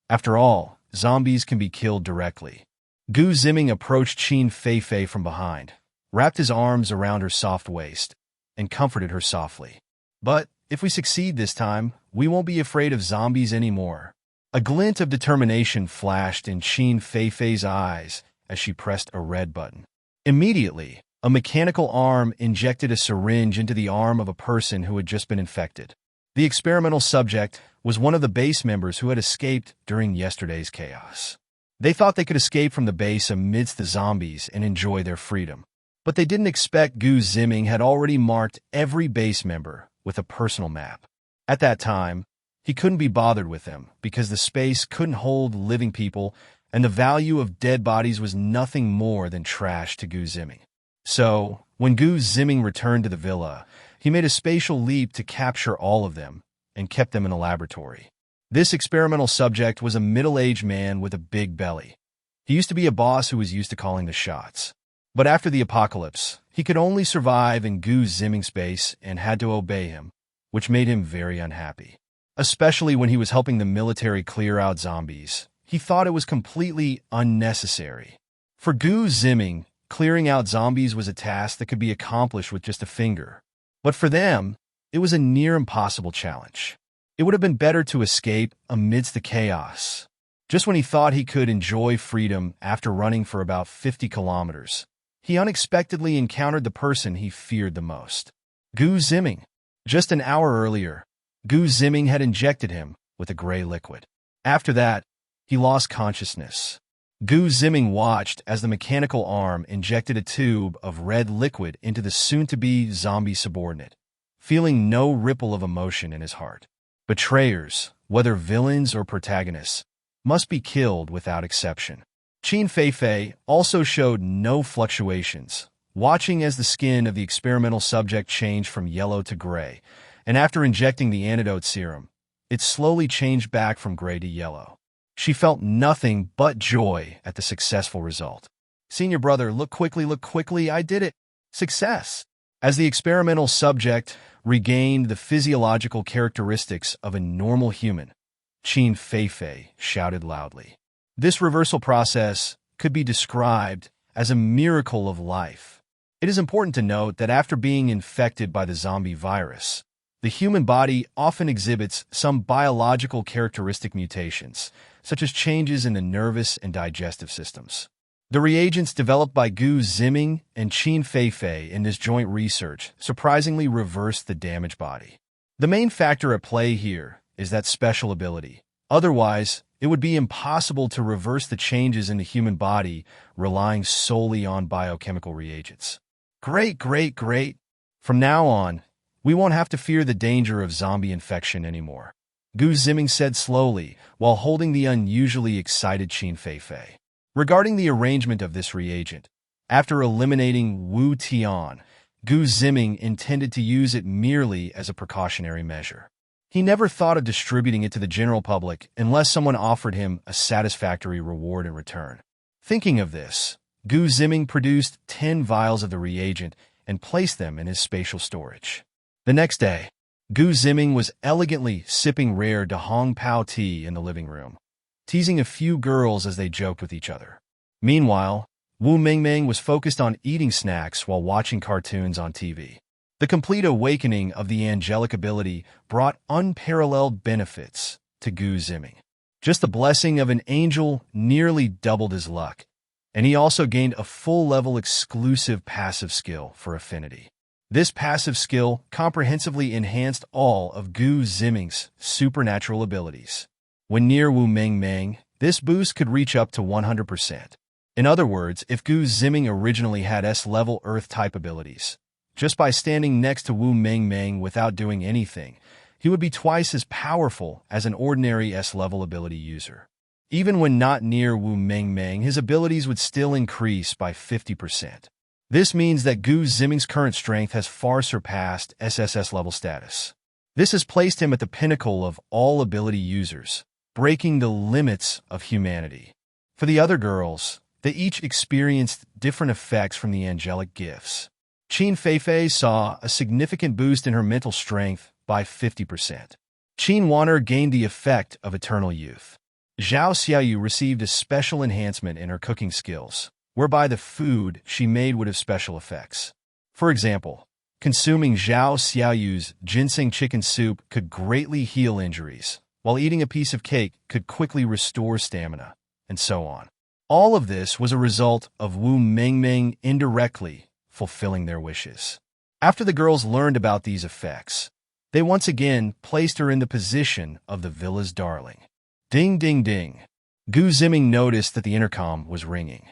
Speaker 1: After all, zombies can be killed directly. Gu Ziming approached Qin Feifei from behind, wrapped his arms around her soft waist, and comforted her softly. But if we succeed this time, we won't be afraid of zombies anymore. A glint of determination flashed in Qin Feifei's eyes as she pressed a red button. Immediately, a mechanical arm injected a syringe into the arm of a person who had just been infected. The experimental subject was one of the base members who had escaped during yesterday's chaos. They thought they could escape from the base amidst the zombies and enjoy their freedom. But they didn't expect Gu Ziming had already marked every base member with a personal map. At that time, he couldn't be bothered with them because the space couldn't hold living people and the value of dead bodies was nothing more than trash to Gu Ziming. So, when Gu Ziming returned to the villa, he made a spatial leap to capture all of them and kept them in a laboratory. This experimental subject was a middle-aged man with a big belly. He used to be a boss who was used to calling the shots. But after the apocalypse, he could only survive in Gu Ziming's space and had to obey him, which made him very unhappy. Especially when he was helping the military clear out zombies. He thought it was completely unnecessary. For Gu Ziming, clearing out zombies was a task that could be accomplished with just a finger. But for them, it was a near-impossible challenge. It would have been better to escape amidst the chaos. Just when he thought he could enjoy freedom after running for about 50 kilometers, he unexpectedly encountered the person he feared the most. Gu Ziming. Just an hour earlier, Gu Ziming had injected him with a gray liquid. After that, he lost consciousness. Gu Ziming watched as the mechanical arm injected a tube of red liquid into the soon-to-be zombie subordinate, feeling no ripple of emotion in his heart. Betrayers, whether villains or protagonists, must be killed without exception. Qin Feifei also showed no fluctuations, watching as the skin of the experimental subject changed from yellow to gray, and after injecting the antidote serum, it slowly changed back from gray to yellow. She felt nothing but joy at the successful result. Senior brother, look quickly, I did it. Success! As the experimental subject regained the physiological characteristics of a normal human, Qin Feifei shouted loudly. This reversal process could be described as a miracle of life. It is important to note that after being infected by the zombie virus, the human body often exhibits some biological characteristic mutations, such as changes in the nervous and digestive systems. The reagents developed by Gu Ziming and Qin Feifei in this joint research surprisingly reversed the damaged body. The main factor at play here is that special ability. Otherwise, it would be impossible to reverse the changes in the human body relying solely on biochemical reagents. Great. From now on, we won't have to fear the danger of zombie infection anymore, Gu Ziming said slowly while holding the unusually excited Qin Feifei. Regarding the arrangement of this reagent, after eliminating Wu Tian, Gu Ziming intended to use it merely as a precautionary measure. He never thought of distributing it to the general public unless someone offered him a satisfactory reward in return. Thinking of this, Gu Ziming produced 10 vials of the reagent and placed them in his spatial storage. The next day, Gu Ziming was elegantly sipping rare De Hong Pao tea in the living room, teasing a few girls as they joked with each other. Meanwhile, Wu Mingming was focused on eating snacks while watching cartoons on TV. The complete awakening of the angelic ability brought unparalleled benefits to Gu Ziming. Just the blessing of an angel nearly doubled his luck, and he also gained a full-level exclusive passive skill for affinity. This passive skill comprehensively enhanced all of Gu Ziming's supernatural abilities. When near Wu Mingming, this boost could reach up to 100%. In other words, if Gu Ziming originally had S-level Earth-type abilities, just by standing next to Wu Mingming without doing anything, he would be twice as powerful as an ordinary S-level ability user. Even when not near Wu Mingming, his abilities would still increase by 50%. This means that Gu Ziming's current strength has far surpassed SSS level status. This has placed him at the pinnacle of all ability users, breaking the limits of humanity. For the other girls, they each experienced different effects from the angelic gifts. Qin Feifei saw a significant boost in her mental strength by 50%. Qin Wan'er gained the effect of eternal youth. Zhao Xiaoyu received a special enhancement in her cooking skills, whereby the food she made would have special effects. For example, consuming Zhao Xiaoyu's ginseng chicken soup could greatly heal injuries, while eating a piece of cake could quickly restore stamina, and so on. All of this was a result of Wu Mengmeng indirectly fulfilling their wishes. After the girls learned about these effects, they once again placed her in the position of the villa's darling. Ding, ding, ding. Gu Ziming noticed that the intercom was ringing.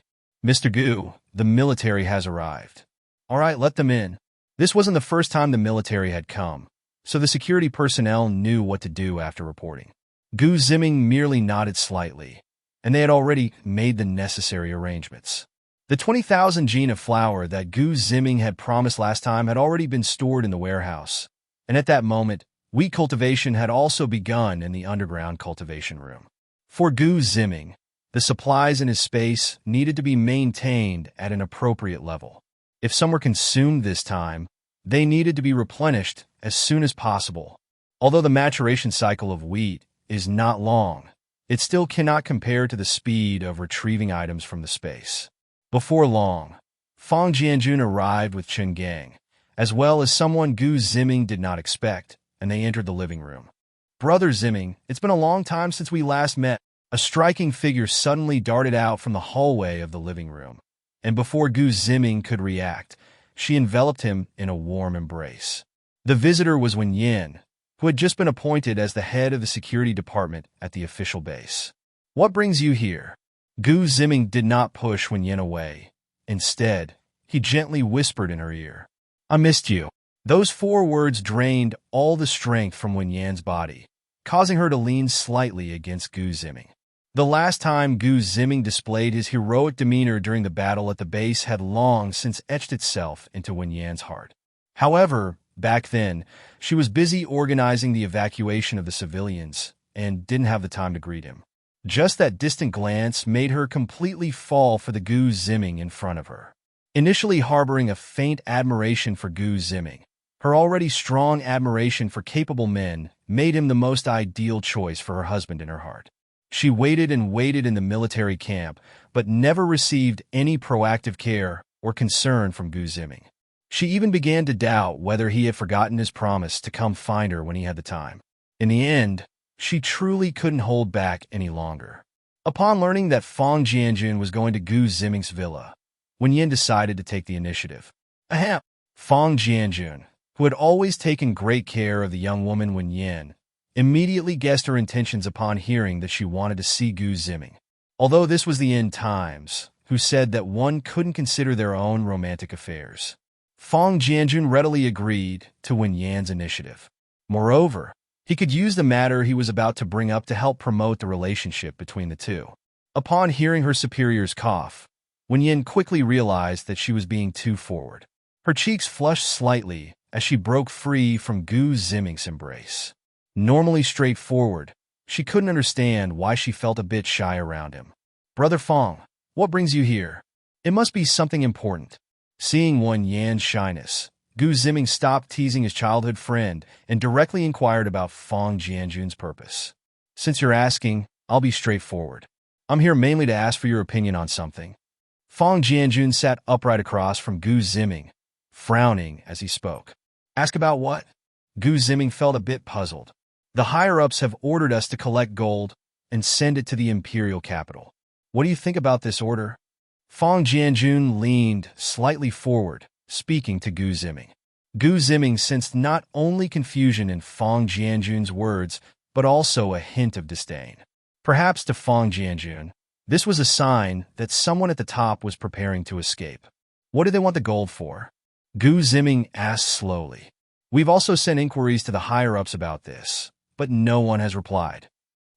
Speaker 1: "Mr. Gu, the military has arrived." "All right, let them in." This wasn't the first time the military had come, so the security personnel knew what to do after reporting. Gu Ziming merely nodded slightly, and they had already made the necessary arrangements. The 20,000 gene of flour that Gu Ziming had promised last time had already been stored in the warehouse, and at that moment, wheat cultivation had also begun in the underground cultivation room. For Gu Ziming, the supplies in his space needed to be maintained at an appropriate level. If some were consumed this time, they needed to be replenished as soon as possible. Although the maturation cycle of wheat is not long, it still cannot compare to the speed of retrieving items from the space. Before long, Fang Jianjun arrived with Chen Gang, as well as someone Gu Ziming did not expect, and they entered the living room. "Brother Ziming, it's been a long time since we last met." A striking figure suddenly darted out from the hallway of the living room, and before Gu Ziming could react, she enveloped him in a warm embrace. The visitor was Wen Yan, who had just been appointed as the head of the security department at the official base. "What brings you here?" Gu Ziming did not push Wen Yan away. Instead, he gently whispered in her ear, "I missed you." Those 4 words drained all the strength from Wen Yan's body, causing her to lean slightly against Gu Ziming. The last time Gu Ziming displayed his heroic demeanor during the battle at the base had long since etched itself into Wen Yan's heart. However, back then, she was busy organizing the evacuation of the civilians and didn't have the time to greet him. Just that distant glance made her completely fall for the Gu Ziming in front of her. Initially harboring a faint admiration for Gu Ziming, her already strong admiration for capable men made him the most ideal choice for her husband in her heart. She waited and waited in the military camp, but never received any proactive care or concern from Gu Ziming. She even began to doubt whether he had forgotten his promise to come find her when he had the time. In the end, she truly couldn't hold back any longer. Upon learning that Fang Jianjun was going to Gu Ziming's villa, Wen Yan decided to take the initiative. Ahem! Fang Jianjun, who had always taken great care of the young woman Wen Yan, immediately guessed her intentions upon hearing that she wanted to see Gu Ziming. Although this was the end times, who said that one couldn't consider their own romantic affairs. Fang Jianjun readily agreed to Wen Yan's initiative. Moreover, he could use the matter he was about to bring up to help promote the relationship between the two. Upon hearing her superior's cough, Wen Yan quickly realized that she was being too forward. Her cheeks flushed slightly as she broke free from Gu Ziming's embrace. Normally straightforward, she couldn't understand why she felt a bit shy around him. "Brother Fang, what brings you here?" "It must be something important." Seeing Wen Yan's shyness, Gu Ziming stopped teasing his childhood friend and directly inquired about Fang Jianjun's purpose. "Since you're asking, I'll be straightforward. I'm here mainly to ask for your opinion on something." Fang Jianjun sat upright across from Gu Ziming, frowning as he spoke. "Ask about what?" Gu Ziming felt a bit puzzled. "The higher-ups have ordered us to collect gold and send it to the imperial capital. What do you think about this order?" Fang Jianjun leaned slightly forward, speaking to Gu Ziming. Gu Ziming sensed not only confusion in Fang Jianjun's words, but also a hint of disdain. Perhaps to Fang Jianjun, this was a sign that someone at the top was preparing to escape. "What do they want the gold for?" Gu Ziming asked slowly. "We've also sent inquiries to the higher-ups about this, but no one has replied."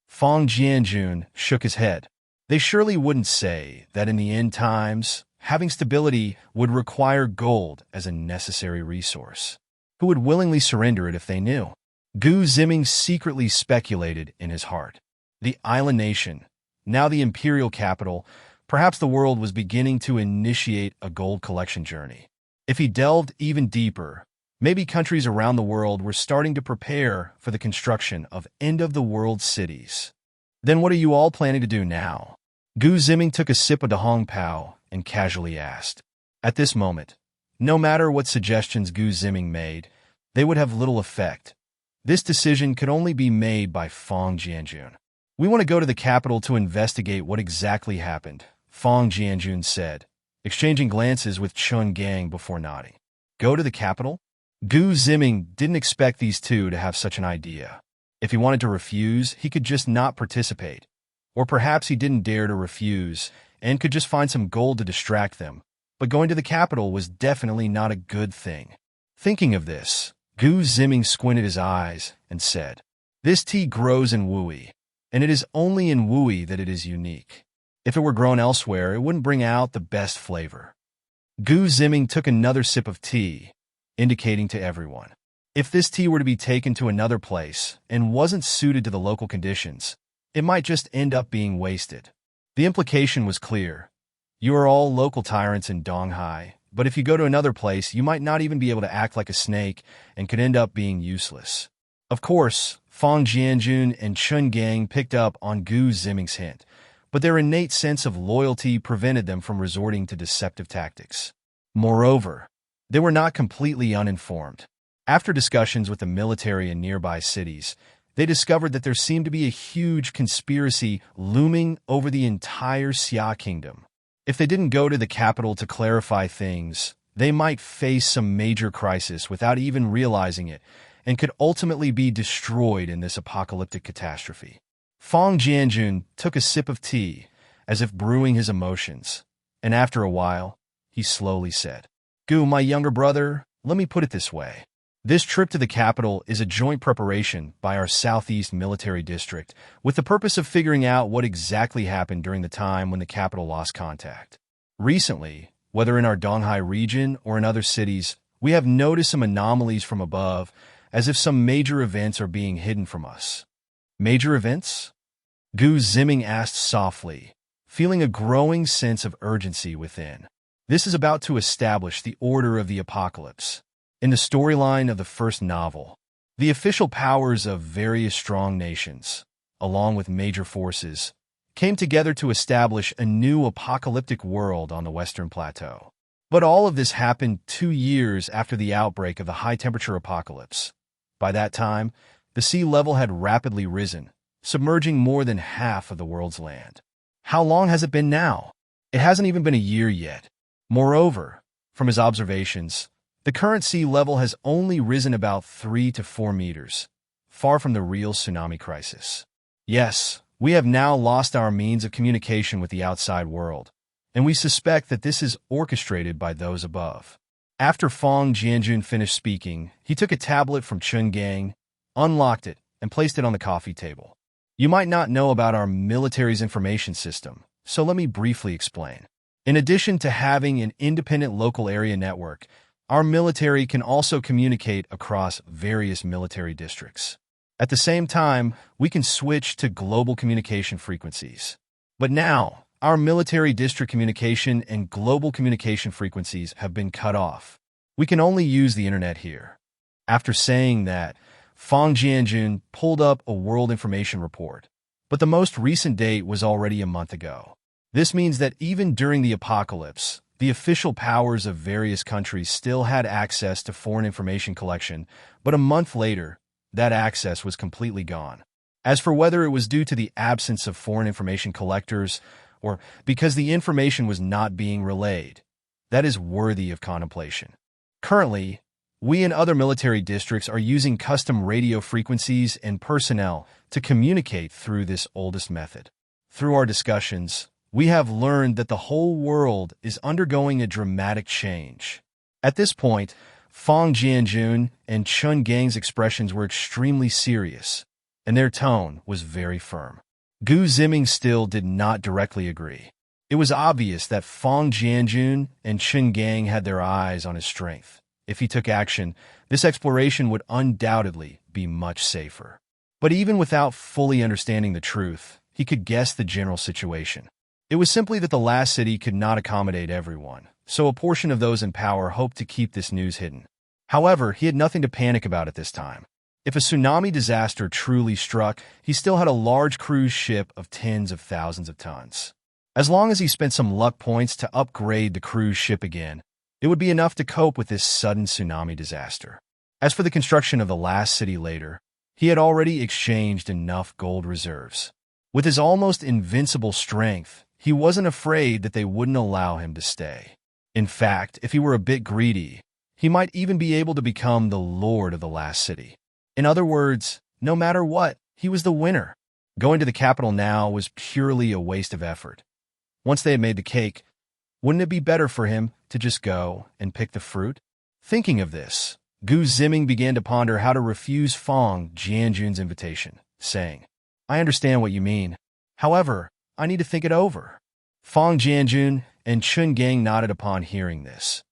Speaker 1: Fang Jianjun shook his head. They surely wouldn't say that in the end times, having stability would require gold as a necessary resource. Who would willingly surrender it if they knew? Gu Ziming secretly speculated in his heart. The island nation, now the imperial capital, perhaps the world was beginning to initiate a gold collection journey. If he delved even deeper, maybe countries around the world were starting to prepare for the construction of end-of-the-world cities. Then what are you all planning to do now? Gu Ziming took a sip of the Hong Pao and casually asked. At this moment, no matter what suggestions Gu Ziming made, they would have little effect. This decision could only be made by Fang Jianjun. We want to go to the capital to investigate what exactly happened, Fang Jianjun said, exchanging glances with Chun Gang before nodding. Go to the capital? Gu Ziming didn't expect these two to have such an idea. If he wanted to refuse, he could just not participate. Or perhaps he didn't dare to refuse and could just find some gold to distract them. But going to the capital was definitely not a good thing. Thinking of this, Gu Ziming squinted his eyes and said, This tea grows in Wui, and it is only in Wui that it is unique. If it were grown elsewhere, it wouldn't bring out the best flavor. Gu Ziming took another sip of tea, indicating to everyone. If this tea were to be taken to another place and wasn't suited to the local conditions, it might just end up being wasted. The implication was clear. You are all local tyrants in Donghai, but if you go to another place, you might not even be able to act like a snake and could end up being useless. Of course, Fang Jianjun and Chun Gang picked up on Gu Ziming's hint, but their innate sense of loyalty prevented them from resorting to deceptive tactics. Moreover, they were not completely uninformed. After discussions with the military in nearby cities, they discovered that there seemed to be a huge conspiracy looming over the entire Xia kingdom. If they didn't go to the capital to clarify things, they might face some major crisis without even realizing it and could ultimately be destroyed in this apocalyptic catastrophe. Fang Jianjun took a sip of tea, as if brewing his emotions, and after a while, he slowly said, Gu, my younger brother, let me put it this way. This trip to the capital is a joint preparation by our Southeast Military District with the purpose of figuring out what exactly happened during the time when the capital lost contact. Recently, whether in our Donghai region or in other cities, we have noticed some anomalies from above, as if some major events are being hidden from us. Major events? Gu Ziming asked softly, feeling a growing sense of urgency within. This is about to establish the order of the apocalypse. In the storyline of the first novel, the official powers of various strong nations, along with major forces, came together to establish a new apocalyptic world on the Western Plateau. But all of this happened 2 years after the outbreak of the high-temperature apocalypse. By that time, the sea level had rapidly risen, submerging more than half of the world's land. How long has it been now? It hasn't even been a year yet. Moreover, from his observations, the current sea level has only risen about 3 to 4 meters, far from the real tsunami crisis. Yes, we have now lost our means of communication with the outside world, and we suspect that this is orchestrated by those above. After Fang Jianjun finished speaking, he took a tablet from Chun Gang, unlocked it, and placed it on the coffee table. You might not know about our military's information system, so let me briefly explain. In addition to having an independent local area network, our military can also communicate across various military districts. At the same time, we can switch to global communication frequencies. But now, our military district communication and global communication frequencies have been cut off. We can only use the internet here. After saying that, Fang Jianjun pulled up a World Information Report, but the most recent date was already a month ago. This means that even during the apocalypse, the official powers of various countries still had access to foreign information collection, but a month later, that access was completely gone. As for whether it was due to the absence of foreign information collectors or because the information was not being relayed, that is worthy of contemplation. Currently, we and other military districts are using custom radio frequencies and personnel to communicate through this oldest method. Through our discussions, we have learned that the whole world is undergoing a dramatic change. At this point, Fang Jianjun and Chun Gang's expressions were extremely serious, and their tone was very firm. Gu Ziming still did not directly agree. It was obvious that Fang Jianjun and Chun Gang had their eyes on his strength. If he took action, this exploration would undoubtedly be much safer. But even without fully understanding the truth, he could guess the general situation. It was simply that the last city could not accommodate everyone, so a portion of those in power hoped to keep this news hidden. However, he had nothing to panic about at this time. If a tsunami disaster truly struck, he still had a large cruise ship of tens of thousands of tons. As long as he spent some luck points to upgrade the cruise ship again, it would be enough to cope with this sudden tsunami disaster. As for the construction of the last city later, he had already exchanged enough gold reserves. With his almost invincible strength, he wasn't afraid that they wouldn't allow him to stay. In fact, if he were a bit greedy, he might even be able to become the lord of the last city. In other words, no matter what, he was the winner. Going to the capital now was purely a waste of effort. Once they had made the cake, wouldn't it be better for him to just go and pick the fruit? Thinking of this, Ziming began to ponder how to refuse Fang Jianjun's invitation, saying, "I understand what you mean. However, I need to think it over." Fang Jianjun and Chun Gang nodded upon hearing this.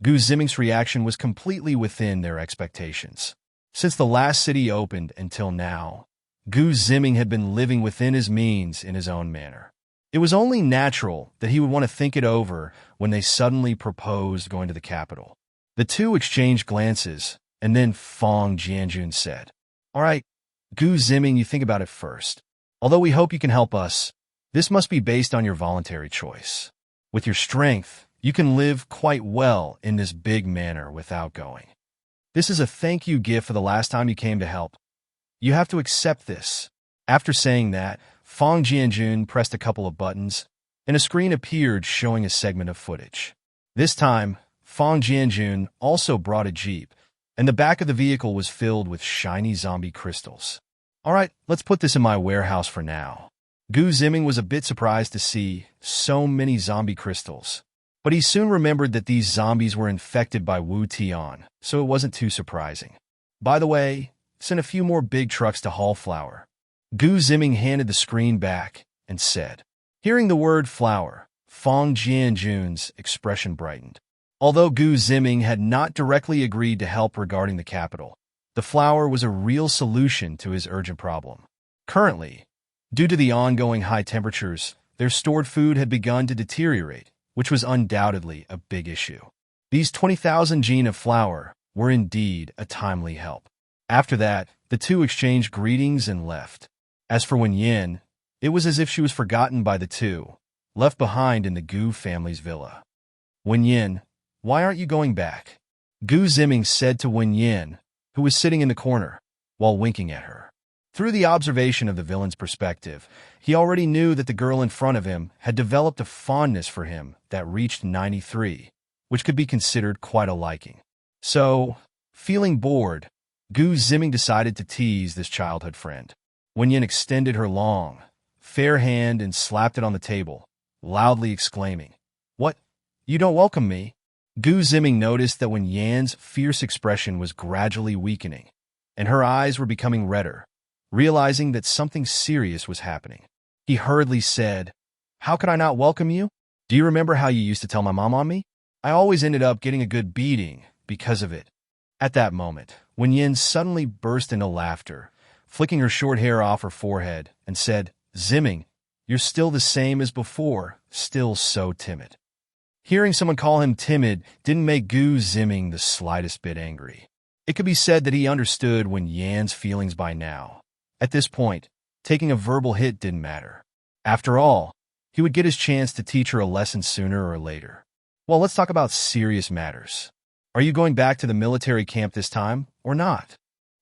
Speaker 1: Ziming's reaction was completely within their expectations. Since the last city opened until now, Ziming had been living within his means in his own manner. It was only natural that he would want to think it over when they suddenly proposed going to the capital. The two exchanged glances, and then Fang Jianjun said, "All right, Ziming, you think about it first. Although we hope you can help us, this must be based on your voluntary choice. With your strength, you can live quite well in this big manor without going. This is a thank you gift for the last time you came to help. You have to accept this." After saying that, Fang Jianjun pressed a couple of buttons, and a screen appeared showing a segment of footage. This time, Fang Jianjun also brought a jeep, and the back of the vehicle was filled with shiny zombie crystals. "All right, let's put this in my warehouse for now." Ziming was a bit surprised to see so many zombie crystals, but he soon remembered that these zombies were infected by Wu Tian, so it wasn't too surprising. "By the way, send a few more big trucks to haul flour." Ziming handed the screen back and said. Hearing the word flour, Fang Jianjun's expression brightened. Although Ziming had not directly agreed to help regarding the capital, the flour was a real solution to his urgent problem. Currently, due to the ongoing high temperatures, their stored food had begun to deteriorate, which was undoubtedly a big issue. These 20,000 jin of flour were indeed a timely help. After that, the two exchanged greetings and left. As for Wen Yin, it was as if she was forgotten by the two, left behind in the Gu family's villa. "Wen Yin, why aren't you going back?" Ziming said to Wen Yin, who was sitting in the corner, while winking at her. Through the observation of the villain's perspective, he already knew that the girl in front of him had developed a fondness for him that reached 93, which could be considered quite a liking. So, feeling bored, Ziming decided to tease this childhood friend. Wen Yin extended her long, fair hand and slapped it on the table, loudly exclaiming, "What? You don't welcome me?" Ziming noticed that Wen Yan's fierce expression was gradually weakening, and her eyes were becoming redder, realizing that something serious was happening. He hurriedly said, "How could I not welcome you? Do you remember how you used to tell my mom on me? I always ended up getting a good beating because of it." At that moment, Wen Yin suddenly burst into laughter, flicking her short hair off her forehead, and said, "Ziming, you're still the same as before, still so timid." Hearing someone call him timid didn't make Ziming the slightest bit angry. It could be said that he understood Wen Yan's feelings by now. At this point, taking a verbal hit didn't matter. After all, he would get his chance to teach her a lesson sooner or later. Well, let's talk about serious matters. Are you going back to the military camp this time, or not?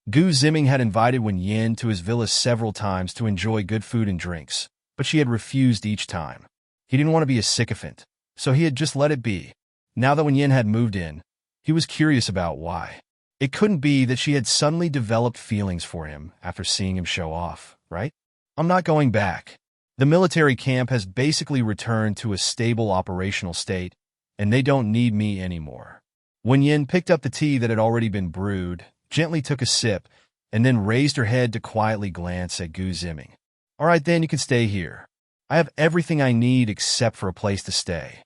Speaker 1: Ziming had invited Wen Yin to his villa several times to enjoy good food and drinks, but she had refused each time. He didn't want to be a sycophant, so he had just let it be. Now that Wen Yin had moved in, he was curious about why. It couldn't be that she had suddenly developed feelings for him after seeing him show off, right? "I'm not going back. The military camp has basically returned to a stable operational state, and they don't need me anymore." Wen Yin picked up the tea that had already been brewed, gently took a sip, and then raised her head to quietly glance at Ziming. "All right then, you can stay here. I have everything I need except for a place to stay."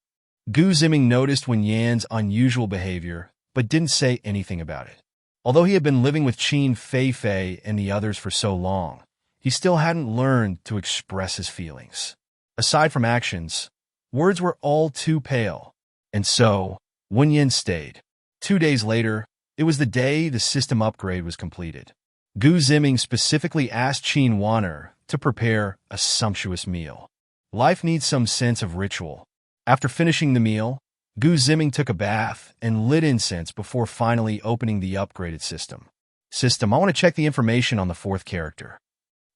Speaker 1: Ziming noticed Wen Yan's unusual behavior, but didn't say anything about it. Although he had been living with Qin Feifei and the others for so long, he still hadn't learned to express his feelings. Aside from actions, words were all too pale. And so, Wen stayed. 2 days later, it was the day the system upgrade was completed. Ziming specifically asked Qin Feifei to prepare a sumptuous meal. Life needs some sense of ritual. After finishing the meal, Ziming took a bath and lit incense before finally opening the upgraded system. I want to check the information on the fourth character.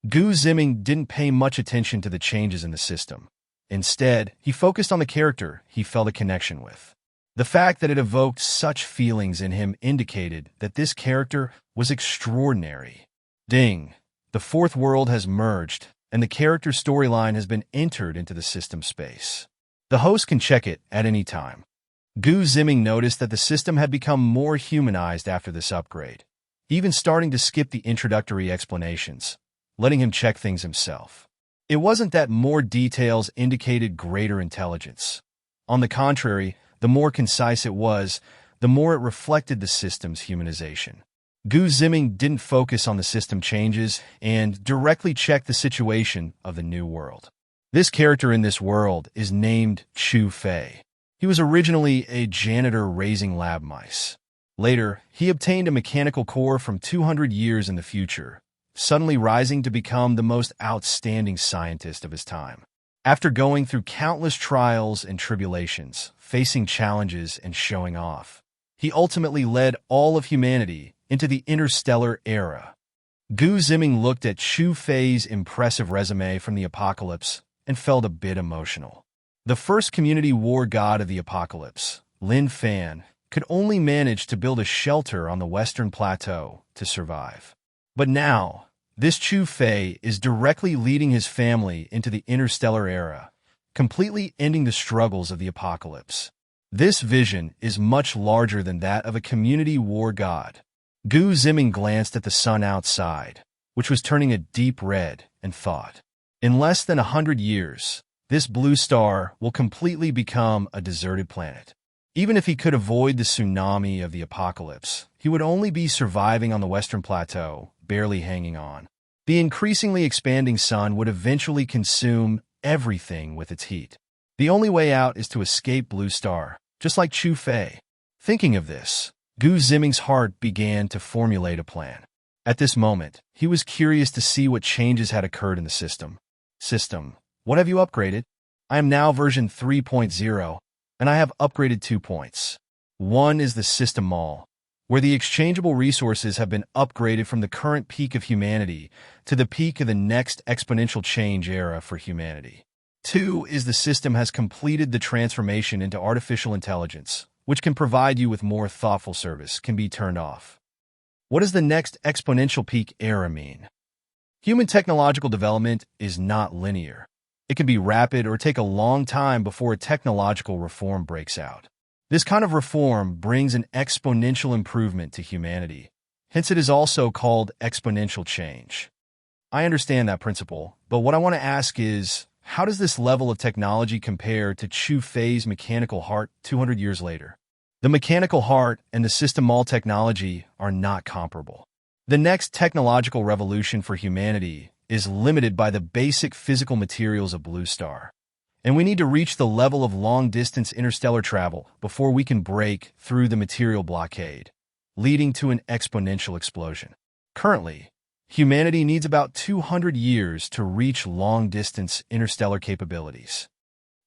Speaker 1: Ziming didn't pay much attention to the changes in the system. Instead, he focused on the character he felt a connection with. The fact that it evoked such feelings in him indicated that this character was extraordinary. Ding! The fourth world has merged, and the character's storyline has been entered into the system space. The host can check it at any time. Ziming noticed that the system had become more humanized after this upgrade, even starting to skip the introductory explanations, letting him check things himself. It wasn't that more details indicated greater intelligence. On the contrary, the more concise it was, the more it reflected the system's humanization. Ziming didn't focus on the system changes and directly checked the situation of the new world. This character in this world is named Qin Feifei. He was originally a janitor raising lab mice. Later, he obtained a mechanical core from 200 years in the future, suddenly rising to become the most outstanding scientist of his time. After going through countless trials and tribulations, facing challenges and showing off, he ultimately led all of humanity into the interstellar era. Ziming looked at Qin Feifei's impressive resume from the apocalypse and felt a bit emotional. The first community war god of the apocalypse, Lin Fan, could only manage to build a shelter on the western plateau to survive. But now, this Qin Feifei is directly leading his family into the interstellar era, completely ending the struggles of the apocalypse. This vision is much larger than that of a community war god. Ziming glanced at the sun outside, which was turning a deep red, and thought, in less than 100 years, this blue star will completely become a deserted planet. Even if he could avoid the tsunami of the apocalypse, he would only be surviving on the western plateau, barely hanging on. The increasingly expanding sun would eventually consume everything with its heat. The only way out is to escape Blue Star, just like Qin Feifei. Thinking of this, Ziming's heart began to formulate a plan. At this moment, he was curious to see what changes had occurred in the system. What have you upgraded? I am now version 3.0, and I have upgraded 2 points. One is the system mall, where the exchangeable resources have been upgraded from the current peak of humanity to the peak of the next exponential change era for humanity. 2 is the system has completed the transformation into artificial intelligence, which can provide you with more thoughtful service, can be turned off. What does the next exponential peak era mean? Human technological development is not linear. It can be rapid or take a long time before a technological reform breaks out. This kind of reform brings an exponential improvement to humanity. Hence, it is also called exponential change. I understand that principle, but what I want to ask is, how does this level of technology compare to Qin Feifei's mechanical heart 200 years later? The mechanical heart and the system mall technology are not comparable. The next technological revolution for humanity is limited by the basic physical materials of Blue Star, and we need to reach the level of long-distance interstellar travel before we can break through the material blockade, leading to an exponential explosion. Currently, humanity needs about 200 years to reach long-distance interstellar capabilities.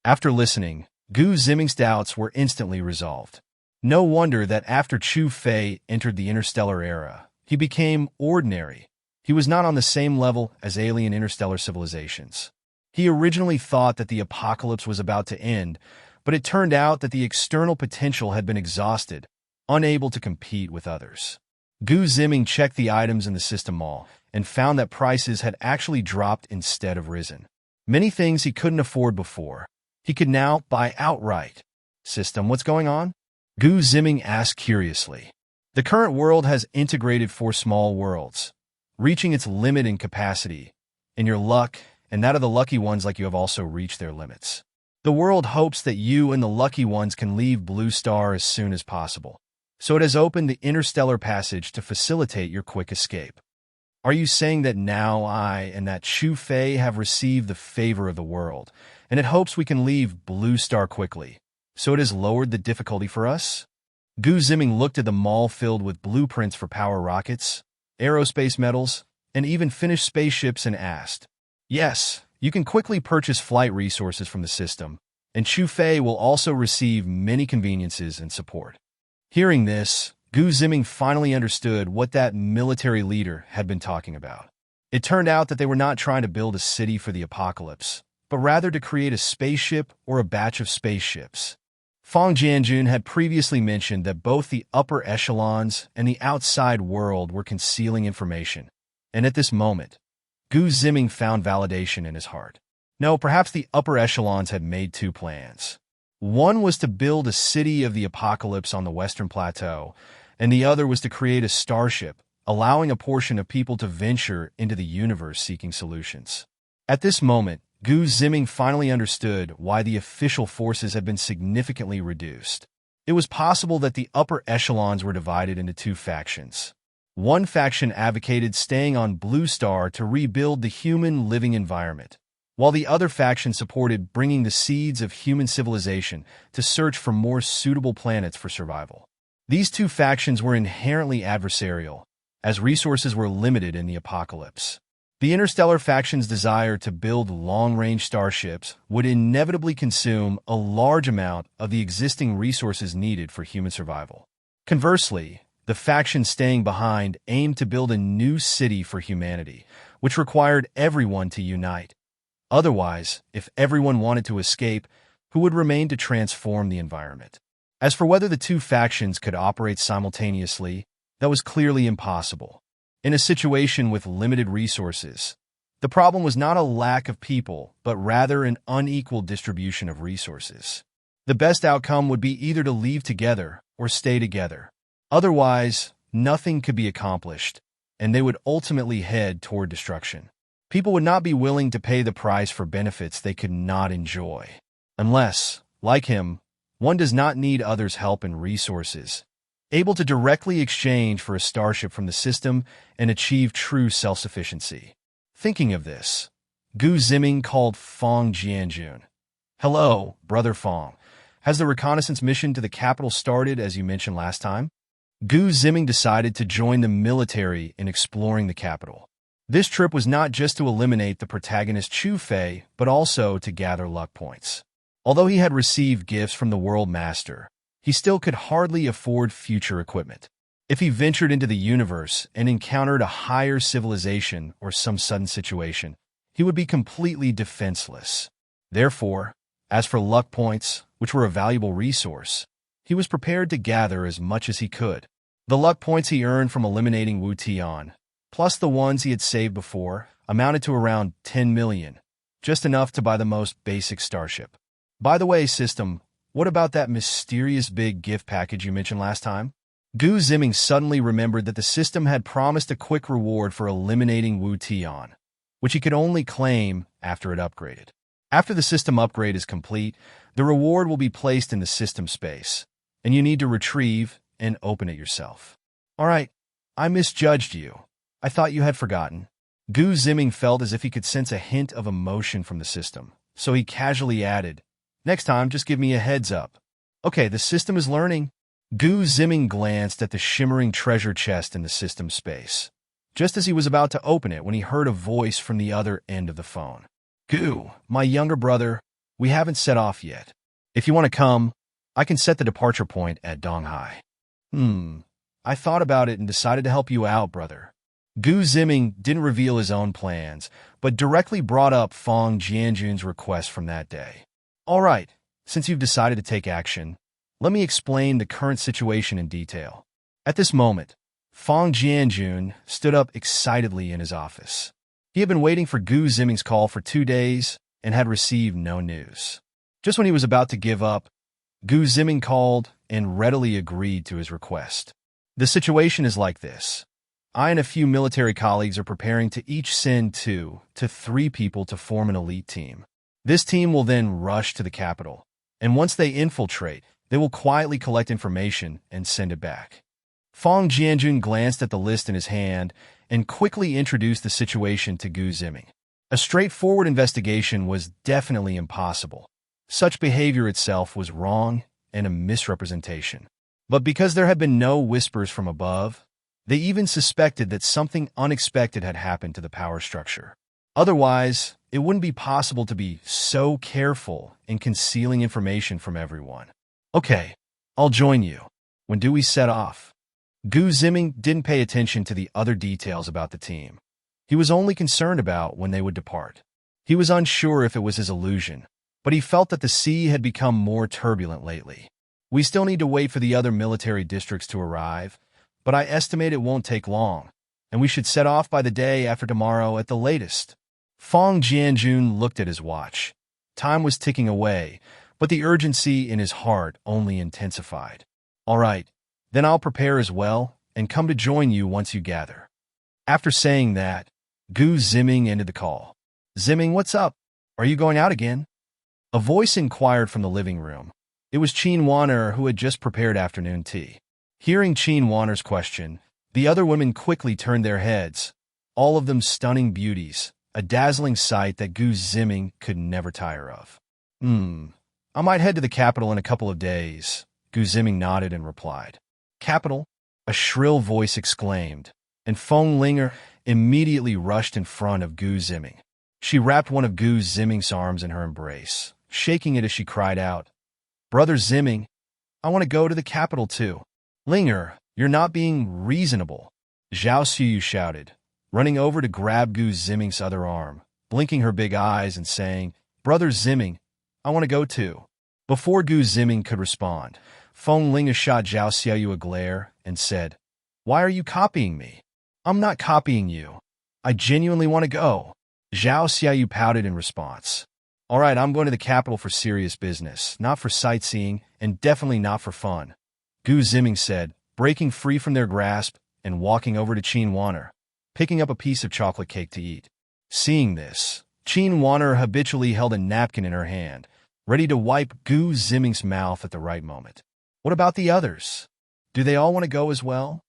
Speaker 1: After listening, Ziming's doubts were instantly resolved. No wonder that after Qin Feifei entered the interstellar era, he became ordinary. He was not on the same level as alien interstellar civilizations. He originally thought that the apocalypse was about to end, but it turned out that the external potential had been exhausted, unable to compete with others. Ziming checked the items in the system mall and found that prices had actually dropped instead of risen. Many things he couldn't afford before, he could now buy outright. What's going on? Ziming asked curiously. The current world has integrated 4 small worlds, reaching its limit in capacity. In your luck, and that of the lucky ones like you have also reached their limits. The world hopes that you and the lucky ones can leave Blue Star as soon as possible, so it has opened the interstellar passage to facilitate your quick escape. Are you saying that now I and that Qin Feifei have received the favor of the world, and it hopes we can leave Blue Star quickly, so it has lowered the difficulty for us? Ziming looked at the mall filled with blueprints for power rockets, aerospace metals, and even finished spaceships and asked, "Yes, you can quickly purchase flight resources from the system, and Qin Feifei will also receive many conveniences and support." Hearing this, Ziming finally understood what that military leader had been talking about. It turned out that they were not trying to build a city for the apocalypse, but rather to create a spaceship or a batch of spaceships. Fang Jianjun had previously mentioned that both the upper echelons and the outside world were concealing information, and at this moment, Ziming found validation in his heart. No, perhaps the upper echelons had made two plans. One was to build a city of the apocalypse on the Western Plateau, and the other was to create a starship, allowing a portion of people to venture into the universe seeking solutions. At this moment, Ziming finally understood why the official forces had been significantly reduced. It was possible that the upper echelons were divided into two factions. One faction advocated staying on Blue Star to rebuild the human living environment, while the other faction supported bringing the seeds of human civilization to search for more suitable planets for survival. These two factions were inherently adversarial, as resources were limited in the apocalypse. The interstellar faction's desire to build long-range starships would inevitably consume a large amount of the existing resources needed for human survival. Conversely, the faction staying behind aimed to build a new city for humanity, which required everyone to unite. Otherwise, if everyone wanted to escape, who would remain to transform the environment? As for whether the two factions could operate simultaneously, that was clearly impossible. In a situation with limited resources, the problem was not a lack of people, but rather an unequal distribution of resources. The best outcome would be either to leave together or stay together. Otherwise, nothing could be accomplished, and they would ultimately head toward destruction. People would not be willing to pay the price for benefits they could not enjoy. Unless, like him, one does not need others' help and resources, able to directly exchange for a starship from the system and achieve true self-sufficiency. Thinking of this, Ziming called Fang Jianjun. "Hello, Brother Fang. Has the reconnaissance mission to the capital started as you mentioned last time?" Ziming decided to join the military in exploring the capital. This trip was not just to eliminate the protagonist Qin Feifei, but also to gather luck points. Although he had received gifts from the World Master, he still could hardly afford future equipment. If he ventured into the universe and encountered a higher civilization or some sudden situation, he would be completely defenseless. Therefore, as for luck points, which were a valuable resource, he was prepared to gather as much as he could. The luck points he earned from eliminating Wu Tian, plus the ones he had saved before, amounted to around 10 million, just enough to buy the most basic starship. By the way, system, what about that mysterious big gift package you mentioned last time? Ziming suddenly remembered that the system had promised a quick reward for eliminating Wu Tian, which he could only claim after it upgraded. After the system upgrade is complete, the reward will be placed in the system space, and you need to retrieve and open it yourself. All right, I misjudged you. I thought you had forgotten. Ziming felt as if he could sense a hint of emotion from the system, so he casually added, "Next time, just give me a heads up." Okay, the system is learning. Ziming glanced at the shimmering treasure chest in the system space, just as he was about to open it when he heard a voice from the other end of the phone. My younger brother, we haven't set off yet. If you want to come, I can set the departure point at Donghai. I thought about it and decided to help you out, brother. Ziming didn't reveal his own plans, but directly brought up Fang Jianjun's request from that day. All right, since you've decided to take action, let me explain the current situation in detail. At this moment, Fang Jianjun stood up excitedly in his office. He had been waiting for Ziming's call for 2 days and had received no news. Just when he was about to give up, Ziming called and readily agreed to his request. The situation is like this. I and a few military colleagues are preparing to each send 2 to 3 people to form an elite team. This team will then rush to the capital, and once they infiltrate, they will quietly collect information and send it back. Fang Jianjun glanced at the list in his hand and quickly introduced the situation to Gu Ziming. A straightforward investigation was definitely impossible. Such behavior itself was wrong and a misrepresentation. But because there had been no whispers from above, they even suspected that something unexpected had happened to the power structure. Otherwise, it wouldn't be possible to be so careful in concealing information from everyone. Okay, I'll join you. When do we set off? Gu Ziming didn't pay attention to the other details about the team. He was only concerned about when they would depart. He was unsure if it was his illusion, but he felt that the sea had become more turbulent lately. We still need to wait for the other military districts to arrive, but I estimate it won't take long, and we should set off by the day after tomorrow at the latest. Feng Jianjun looked at his watch. Time was ticking away, but the urgency in his heart only intensified. All right, then I'll prepare as well and come to join you once you gather. After saying that, Gu Ziming ended the call. Ziming, what's up? Are you going out again? A voice inquired from the living room. It was Qin Wan'er, who had just prepared afternoon tea. Hearing Qin Wan'er's question, the other women quickly turned their heads, all of them stunning beauties, a dazzling sight that Gu Ziming could never tire of. I might head to the capital in a couple of days. Gu Ziming nodded and replied. Capital? A shrill voice exclaimed, and Feng Linger immediately rushed in front of Gu Ziming. She wrapped one of Gu Ziming's arms in her embrace, shaking it as she cried out, Brother Ziming, I want to go to the capital too. Linger, you're not being reasonable, Zhao Xiu shouted, running over to grab Gu Ziming's other arm, blinking her big eyes and saying, Brother Ziming, I want to go too. Before Gu Ziming could respond, Feng Linger shot Zhao Xiu a glare and said, Why are you copying me? I'm not copying you. I genuinely want to go. Zhao Xiu pouted in response. All right, I'm going to the capital for serious business, not for sightseeing, and definitely not for fun, Gu Ziming said, breaking free from their grasp and walking over to Qin Wan'er, picking up a piece of chocolate cake to eat. Seeing this, Qin Wan'er habitually held a napkin in her hand, ready to wipe Gu Ziming's mouth at the right moment. What about the others? Do they all want to go as well?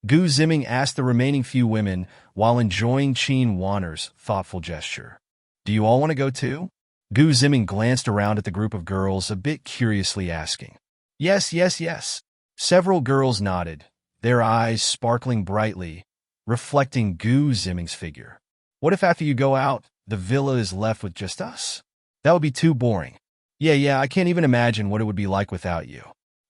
Speaker 1: Gu Ziming asked the remaining few women while enjoying Qin Wan'er's thoughtful gesture. Do you all want to go too? Gu Ziming glanced around at the group of girls a bit curiously asking. Yes, yes, yes. Several girls nodded, their eyes sparkling brightly, reflecting Gu Ziming's figure. What if after you go out, the villa is left with just us? That would be too boring. Yeah, I can't even imagine what it would be like without you.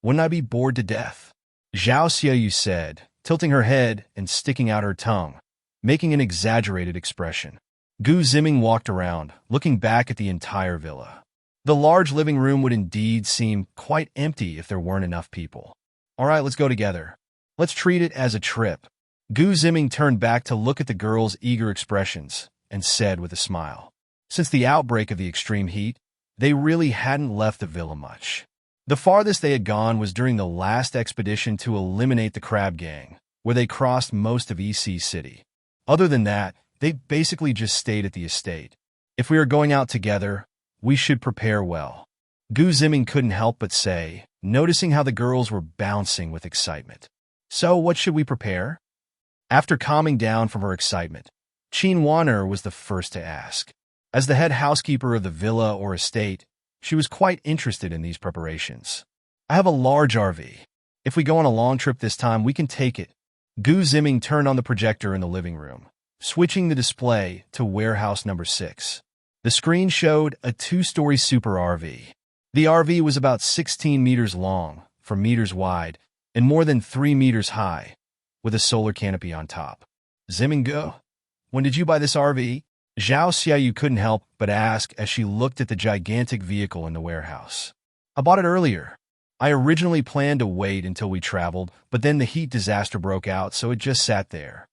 Speaker 1: Wouldn't I be bored to death? Zhao Xiu said, tilting her head and sticking out her tongue, making an exaggerated expression. Gu Ziming walked around, looking back at the entire villa. The large living room would indeed seem quite empty if there weren't enough people. All right, let's go together. Let's treat it as a trip. Gu Ziming turned back to look at the girls' eager expressions and said with a smile. Since the outbreak of the extreme heat, they really hadn't left the villa much. The farthest they had gone was during the last expedition to eliminate the Crab Gang, where they crossed most of EC City. Other than that, they basically just stayed at the estate. If we are going out together, we should prepare well. Gu Ziming couldn't help but say, noticing how the girls were bouncing with excitement. So what should we prepare? After calming down from her excitement, Qin Wan'er was the first to ask. As the head housekeeper of the villa or estate, she was quite interested in these preparations. I have a large RV. If we go on a long trip this time, we can take it. Gu Ziming turned on the projector in the living room, switching the display to warehouse number 6. The screen showed a 2-story super RV. The RV was about 16 meters long, 4 meters wide, and more than 3 meters high, with a solar canopy on top. Ziming Gu, when did you buy this RV? Zhao Xiu couldn't help but ask as she looked at the gigantic vehicle in the warehouse. I bought it earlier. I originally planned to wait until we traveled, but then the heat disaster broke out, so it just sat there.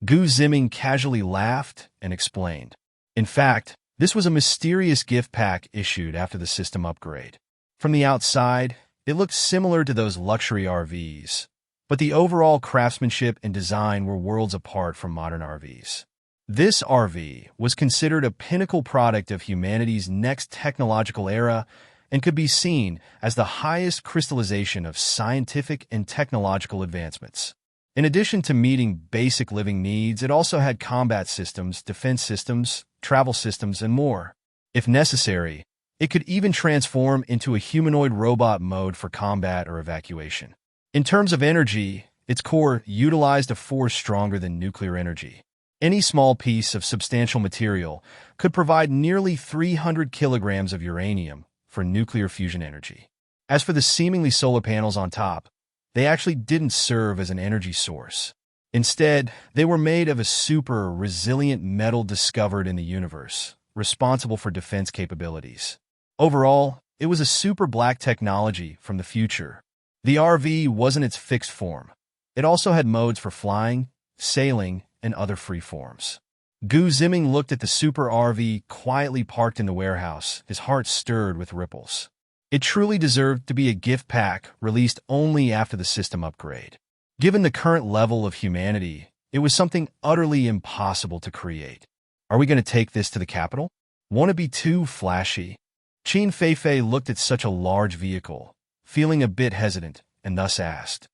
Speaker 1: Gu Ziming casually laughed and explained. In fact, this was a mysterious gift pack issued after the system upgrade. From the outside, it looked similar to those luxury RVs, but the overall craftsmanship and design were worlds apart from modern RVs. This RV was considered a pinnacle product of humanity's next technological era and could be seen as the highest crystallization of scientific and technological advancements. In addition to meeting basic living needs, it also had combat systems, defense systems, travel systems, and more. If necessary, it could even transform into a humanoid robot mode for combat or evacuation. In terms of energy, its core utilized a force stronger than nuclear energy. Any small piece of substantial material could provide nearly 300 kilograms of uranium for nuclear fusion energy. As for the seemingly solar panels on top, they actually didn't serve as an energy source. Instead, they were made of a super resilient metal discovered in the universe, responsible for defense capabilities. Overall, it was a super black technology from the future. The RV wasn't its fixed form. It also had modes for flying, sailing, and other free forms. Ziming looked at the super RV quietly parked in the warehouse, his heart stirred with ripples. It truly deserved to be a gift pack released only after the system upgrade. Given the current level of humanity, it was something utterly impossible to create. Are we going to take this to the capital? Won't it be too flashy? Qin Feifei looked at such a large vehicle, feeling a bit hesitant, and thus asked,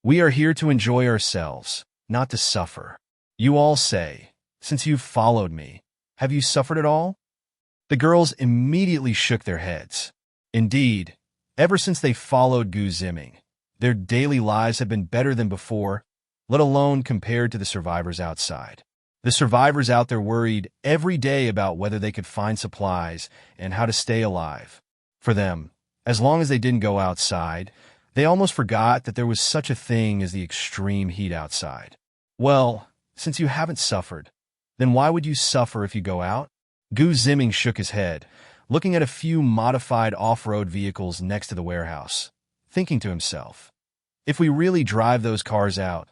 Speaker 1: "We are here to enjoy ourselves, not to suffer. You all say, since you've followed me, have you suffered at all?" The girls immediately shook their heads. Indeed, ever since they followed Ziming, their daily lives have been better than before, let alone compared to the survivors outside. The survivors out there worried every day about whether they could find supplies and how to stay alive. For them, as long as they didn't go outside, they almost forgot that there was such a thing as the extreme heat outside. Well, since you haven't suffered, then why would you suffer if you go out? Ziming shook his head, looking at a few modified off-road vehicles next to the warehouse, thinking to himself, if we really drive those cars out,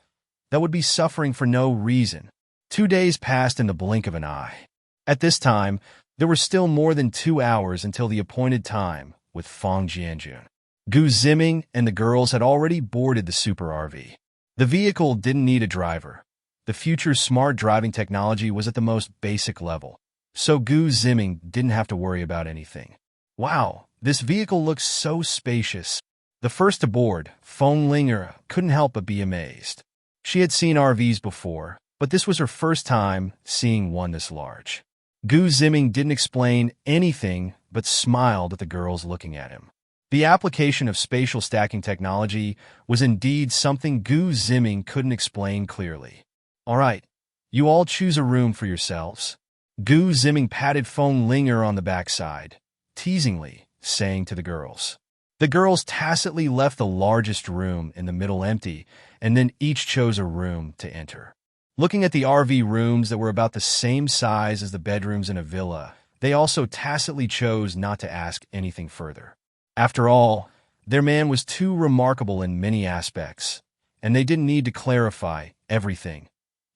Speaker 1: that would be suffering for no reason. 2 days passed in the blink of an eye. At this time, there were still more than 2 hours until the appointed time with Feng Jianjun. Ziming and the girls had already boarded the super RV. The vehicle didn't need a driver. The future's smart driving technology was at the most basic level, so Ziming didn't have to worry about anything. Wow, this vehicle looks so spacious. The first to board, Feng Linger, couldn't help but be amazed. She had seen RVs before, but this was her first time seeing one this large. Ziming didn't explain anything but smiled at the girls looking at him. The application of spatial stacking technology was indeed something Ziming couldn't explain clearly. All right, you all choose a room for yourselves. Ziming patted Feng Linger on the backside, teasingly saying to the girls. The girls tacitly left the largest room in the middle empty, and then each chose a room to enter. Looking at the RV rooms that were about the same size as the bedrooms in a villa, they also tacitly chose not to ask anything further. After all, their man was too remarkable in many aspects, and they didn't need to clarify everything.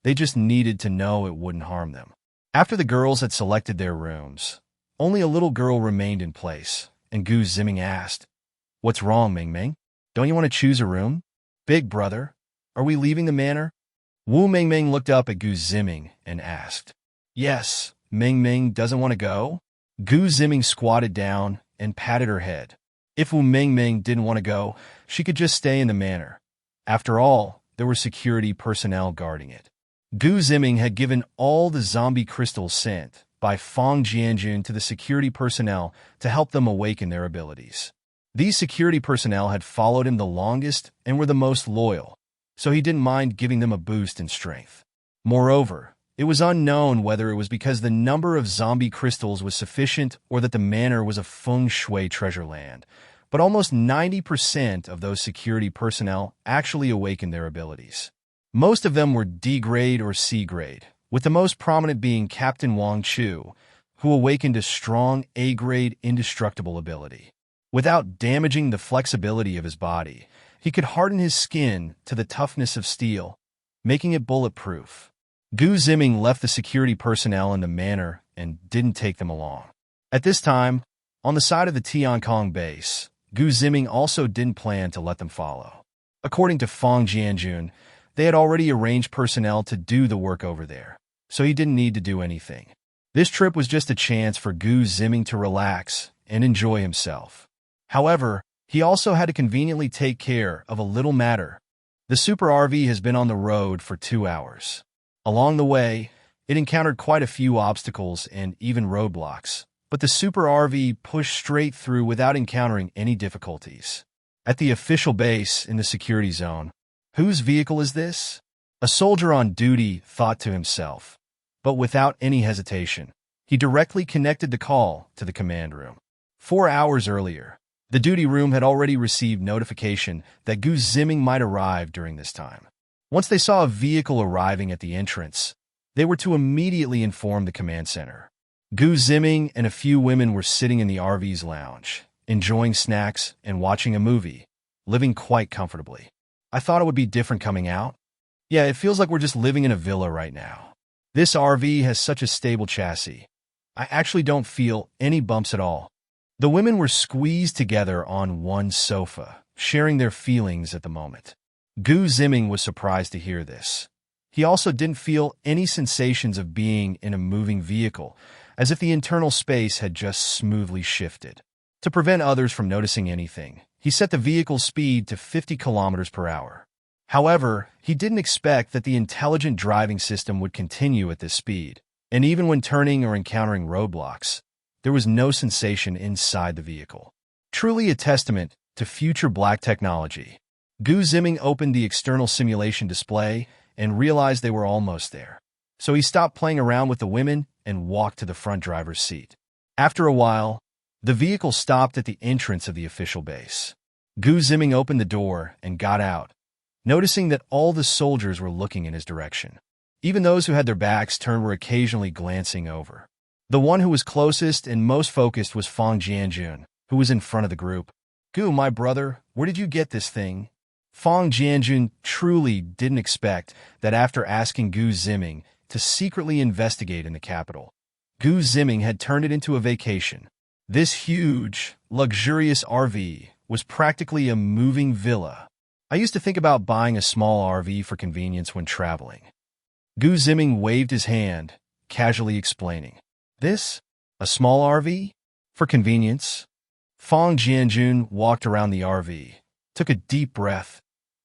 Speaker 1: They just needed to know it wouldn't harm them. After the girls had selected their rooms, only a little girl remained in place, and Ziming asked, "What's wrong, Ming Ming? Don't you want to choose a room? Big brother, are we leaving the manor?" Wu Mingming looked up at Ziming and asked, "Yes, Ming Ming doesn't want to go?" Ziming squatted down and patted her head. If Wu Mingming didn't want to go, she could just stay in the manor. After all, there were security personnel guarding it. Ziming had given all the zombie crystals sent by Feng Jianjun to the security personnel to help them awaken their abilities. These security personnel had followed him the longest and were the most loyal, so he didn't mind giving them a boost in strength. Moreover, it was unknown whether it was because the number of zombie crystals was sufficient or that the manor was a feng shui treasure land, but almost 90% of those security personnel actually awakened their abilities. Most of them were D-grade or C-grade, with the most prominent being Captain Wang Chu, who awakened a strong A-grade indestructible ability. Without damaging the flexibility of his body, he could harden his skin to the toughness of steel, making it bulletproof. Ziming left the security personnel in the manor and didn't take them along. At this time, on the side of the Tiankong base, Ziming also didn't plan to let them follow. According to Feng Jianjun, they had already arranged personnel to do the work over there, so he didn't need to do anything. This trip was just a chance for Ziming to relax and enjoy himself. However, he also had to conveniently take care of a little matter. The Super RV has been on the road for 2 hours. Along the way, it encountered quite a few obstacles and even roadblocks, but the Super RV pushed straight through without encountering any difficulties. At the official base in the security zone, whose vehicle is this? A soldier on duty thought to himself, but without any hesitation, he directly connected the call to the command room. 4 hours earlier, the duty room had already received notification that Ziming might arrive during this time. Once they saw a vehicle arriving at the entrance, they were to immediately inform the command center. Ziming and a few women were sitting in the RV's lounge, enjoying snacks and watching a movie, living quite comfortably. I thought it would be different coming out. Yeah, it feels like we're just living in a villa right now. This RV has such a stable chassis. I actually don't feel any bumps at all. The women were squeezed together on one sofa, sharing their feelings at the moment. Ziming was surprised to hear this. He also didn't feel any sensations of being in a moving vehicle, as if the internal space had just smoothly shifted. To prevent others from noticing anything, he set the vehicle's speed to 50 kilometers per hour. However, he didn't expect that the intelligent driving system would continue at this speed, and even when turning or encountering roadblocks, there was no sensation inside the vehicle. Truly a testament to future black technology. Ziming opened the external simulation display and realized they were almost there. So he stopped playing around with the women and walked to the front driver's seat. After a while, the vehicle stopped at the entrance of the official base. Ziming opened the door and got out, noticing that all the soldiers were looking in his direction. Even those who had their backs turned were occasionally glancing over. The one who was closest and most focused was Fang Jianjun, who was in front of the group. My brother, where did you get this thing? Fang Jianjun truly didn't expect that after asking Ziming to secretly investigate in the capital, Ziming had turned it into a vacation. This huge, luxurious RV was practically a moving villa. I used to think about buying a small RV for convenience when traveling. Ziming waved his hand, casually explaining. This? A small RV? For convenience? Fang Jianjun walked around the RV, took a deep breath,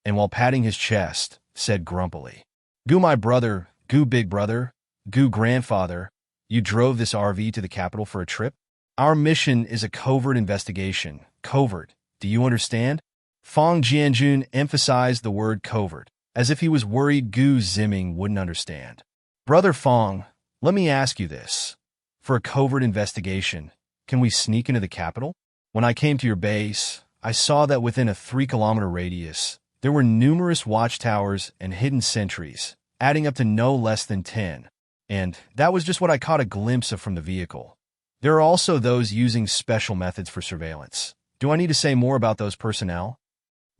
Speaker 1: and while patting his chest, said grumpily, My brother, big brother, grandfather, you drove this RV to the capital for a trip? Our mission is a covert investigation. Covert, do you understand? Fang Jianjun emphasized the word covert, as if he was worried Ziming wouldn't understand. Brother Fang, let me ask you this. For a covert investigation, can we sneak into the capital? When I came to your base, I saw that within a 3-kilometer radius, there were numerous watchtowers and hidden sentries, adding up to no less than 10. And that was just what I caught a glimpse of from the vehicle. There are also those using special methods for surveillance. Do I need to say more about those personnel?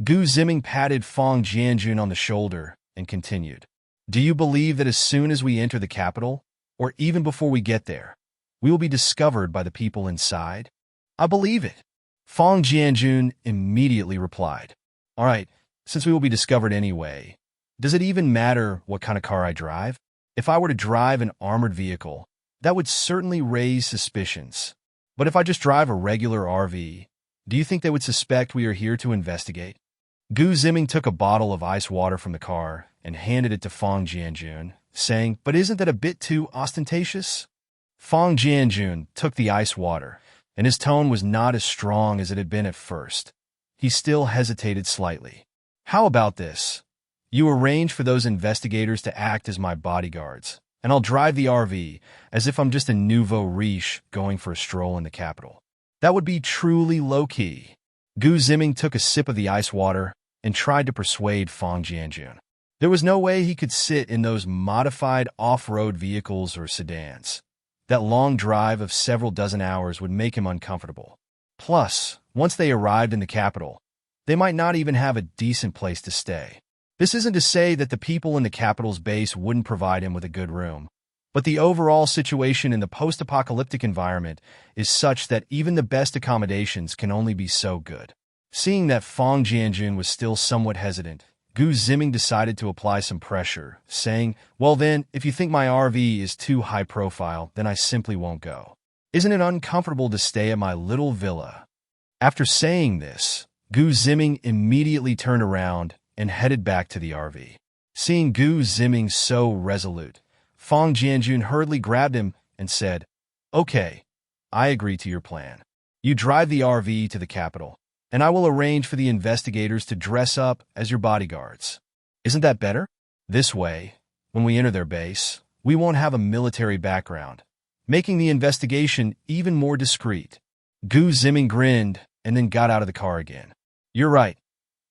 Speaker 1: Ziming patted Fang Jianjun on the shoulder and continued. Do you believe that as soon as we enter the capital, or even before we get there, we will be discovered by the people inside? I believe it. Fang Jianjun immediately replied. All right, since we will be discovered anyway, does it even matter what kind of car I drive? If I were to drive an armored vehicle, that would certainly raise suspicions. But if I just drive a regular RV, do you think they would suspect we are here to investigate? Ziming took a bottle of ice water from the car and handed it to Fang Jianjun, saying, But isn't that a bit too ostentatious? Fang Jianjun took the ice water, and his tone was not as strong as it had been at first. He still hesitated slightly. How about this? You arrange for those investigators to act as my bodyguards, and I'll drive the RV as if I'm just a nouveau riche going for a stroll in the capital. That would be truly low-key. Ziming took a sip of the ice water and tried to persuade Fang Jianjun. There was no way he could sit in those modified off-road vehicles or sedans. That long drive of several dozen hours would make him uncomfortable. Plus, once they arrived in the capital, they might not even have a decent place to stay. This isn't to say that the people in the capital's base wouldn't provide him with a good room, but the overall situation in the post-apocalyptic environment is such that even the best accommodations can only be so good. Seeing that Fang Jianjun was still somewhat hesitant, Ziming decided to apply some pressure, saying, Well then, if you think my RV is too high profile, then I simply won't go. Isn't it uncomfortable to stay at my little villa? After saying this, Ziming immediately turned around and headed back to the RV. Seeing Gu Ziming so resolute, Fang Jianjun hurriedly grabbed him and said, "Okay, I agree to your plan. You drive the RV to the capital, and I will arrange for the investigators to dress up as your bodyguards. Isn't that better? This way, when we enter their base, we won't have a military background, making the investigation even more discreet." Gu Ziming grinned and then got out of the car again. "You're right.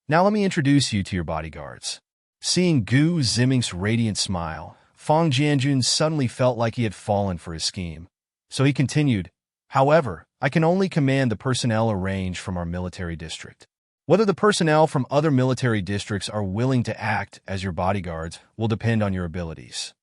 Speaker 1: Now let me introduce you to your bodyguards." Seeing Gu Ziming's radiant smile, Fang Jianjun suddenly felt like he had fallen for his scheme. So he continued, "However, I can only command the personnel arranged from our military district. Whether the personnel from other military districts are willing to act as your bodyguards will depend on your abilities."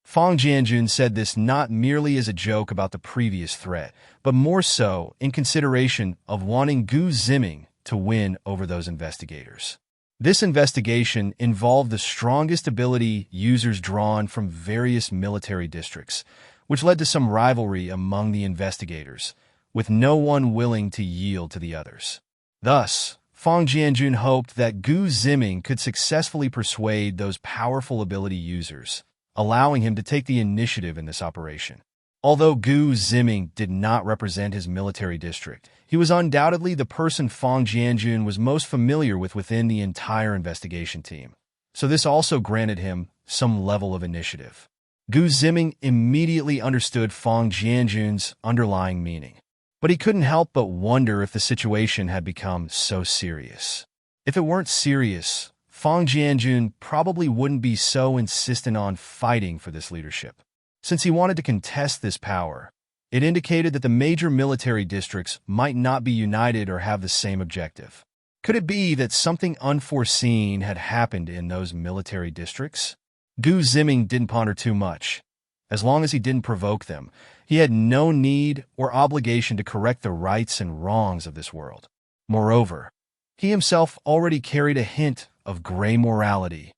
Speaker 1: Fang Jianjun said this not merely as a joke about the previous threat, but more so in consideration of wanting Gu Ziming to win over those investigators. This investigation involved the strongest ability users drawn from various military districts, which led to some rivalry among the investigators, with no one willing to yield to the others. Thus, Fang Jianjun hoped that Gu Ziming could successfully persuade those powerful ability users, allowing him to take the initiative in this operation. Although Gu Ziming did not represent his military district, he was undoubtedly the person Fang Jianjun was most familiar with within the entire investigation team, so this also granted him some level of initiative. Gu Ziming immediately understood Fang Jianjun's underlying meaning, but he couldn't help but wonder if the situation had become so serious. If it weren't serious, Fang Jianjun probably wouldn't be so insistent on fighting for this leadership. Since he wanted to contest this power, it indicated that the major military districts might not be united or have the same objective. Could it be that something unforeseen had happened in those military districts? Gu Ziming didn't ponder too much. As long as he didn't provoke them, he had no need or obligation to correct the rights and wrongs of this world. Moreover, he himself already carried a hint of gray morality.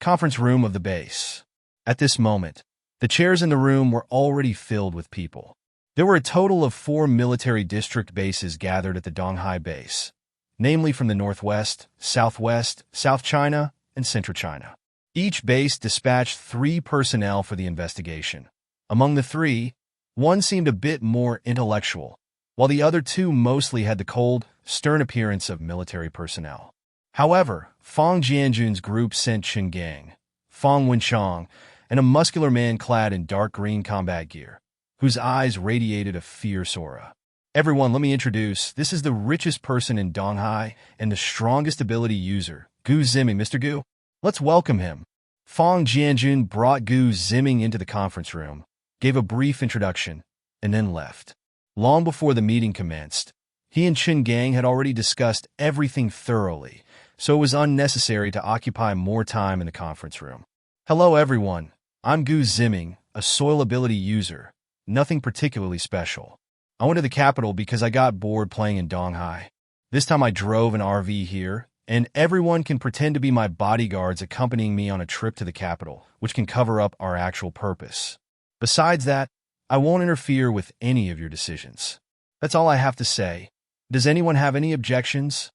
Speaker 1: Conference room of the base. At this moment, the chairs in the room were already filled with people. There were a total of 4 military district bases gathered at the Donghai base, namely from the Northwest, Southwest, South China, and Central China. Each base dispatched 3 personnel for the investigation. Among the 3, one seemed a bit more intellectual, while the other 2 mostly had the cold, stern appearance of military personnel. However, Fang Jianjun's group sent Qin Gang, Fang Wenchang, and a muscular man clad in dark green combat gear, whose eyes radiated a fierce aura. "Everyone, let me introduce, this is the richest person in Donghai and the strongest ability user, Gu Ziming. Mr. Gu, let's welcome him." Fang Jianjun brought Gu Ziming into the conference room, gave a brief introduction, and then left. Long before the meeting commenced, he and Qin Gang had already discussed everything thoroughly, so it was unnecessary to occupy more time in the conference room. "Hello everyone, I'm Gu Ziming, a soil ability user, nothing particularly special. I went to the capital because I got bored playing in Donghai. This time I drove an RV here, and everyone can pretend to be my bodyguards accompanying me on a trip to the capital, which can cover up our actual purpose. Besides that, I won't interfere with any of your decisions. That's all I have to say. Does anyone have any objections?"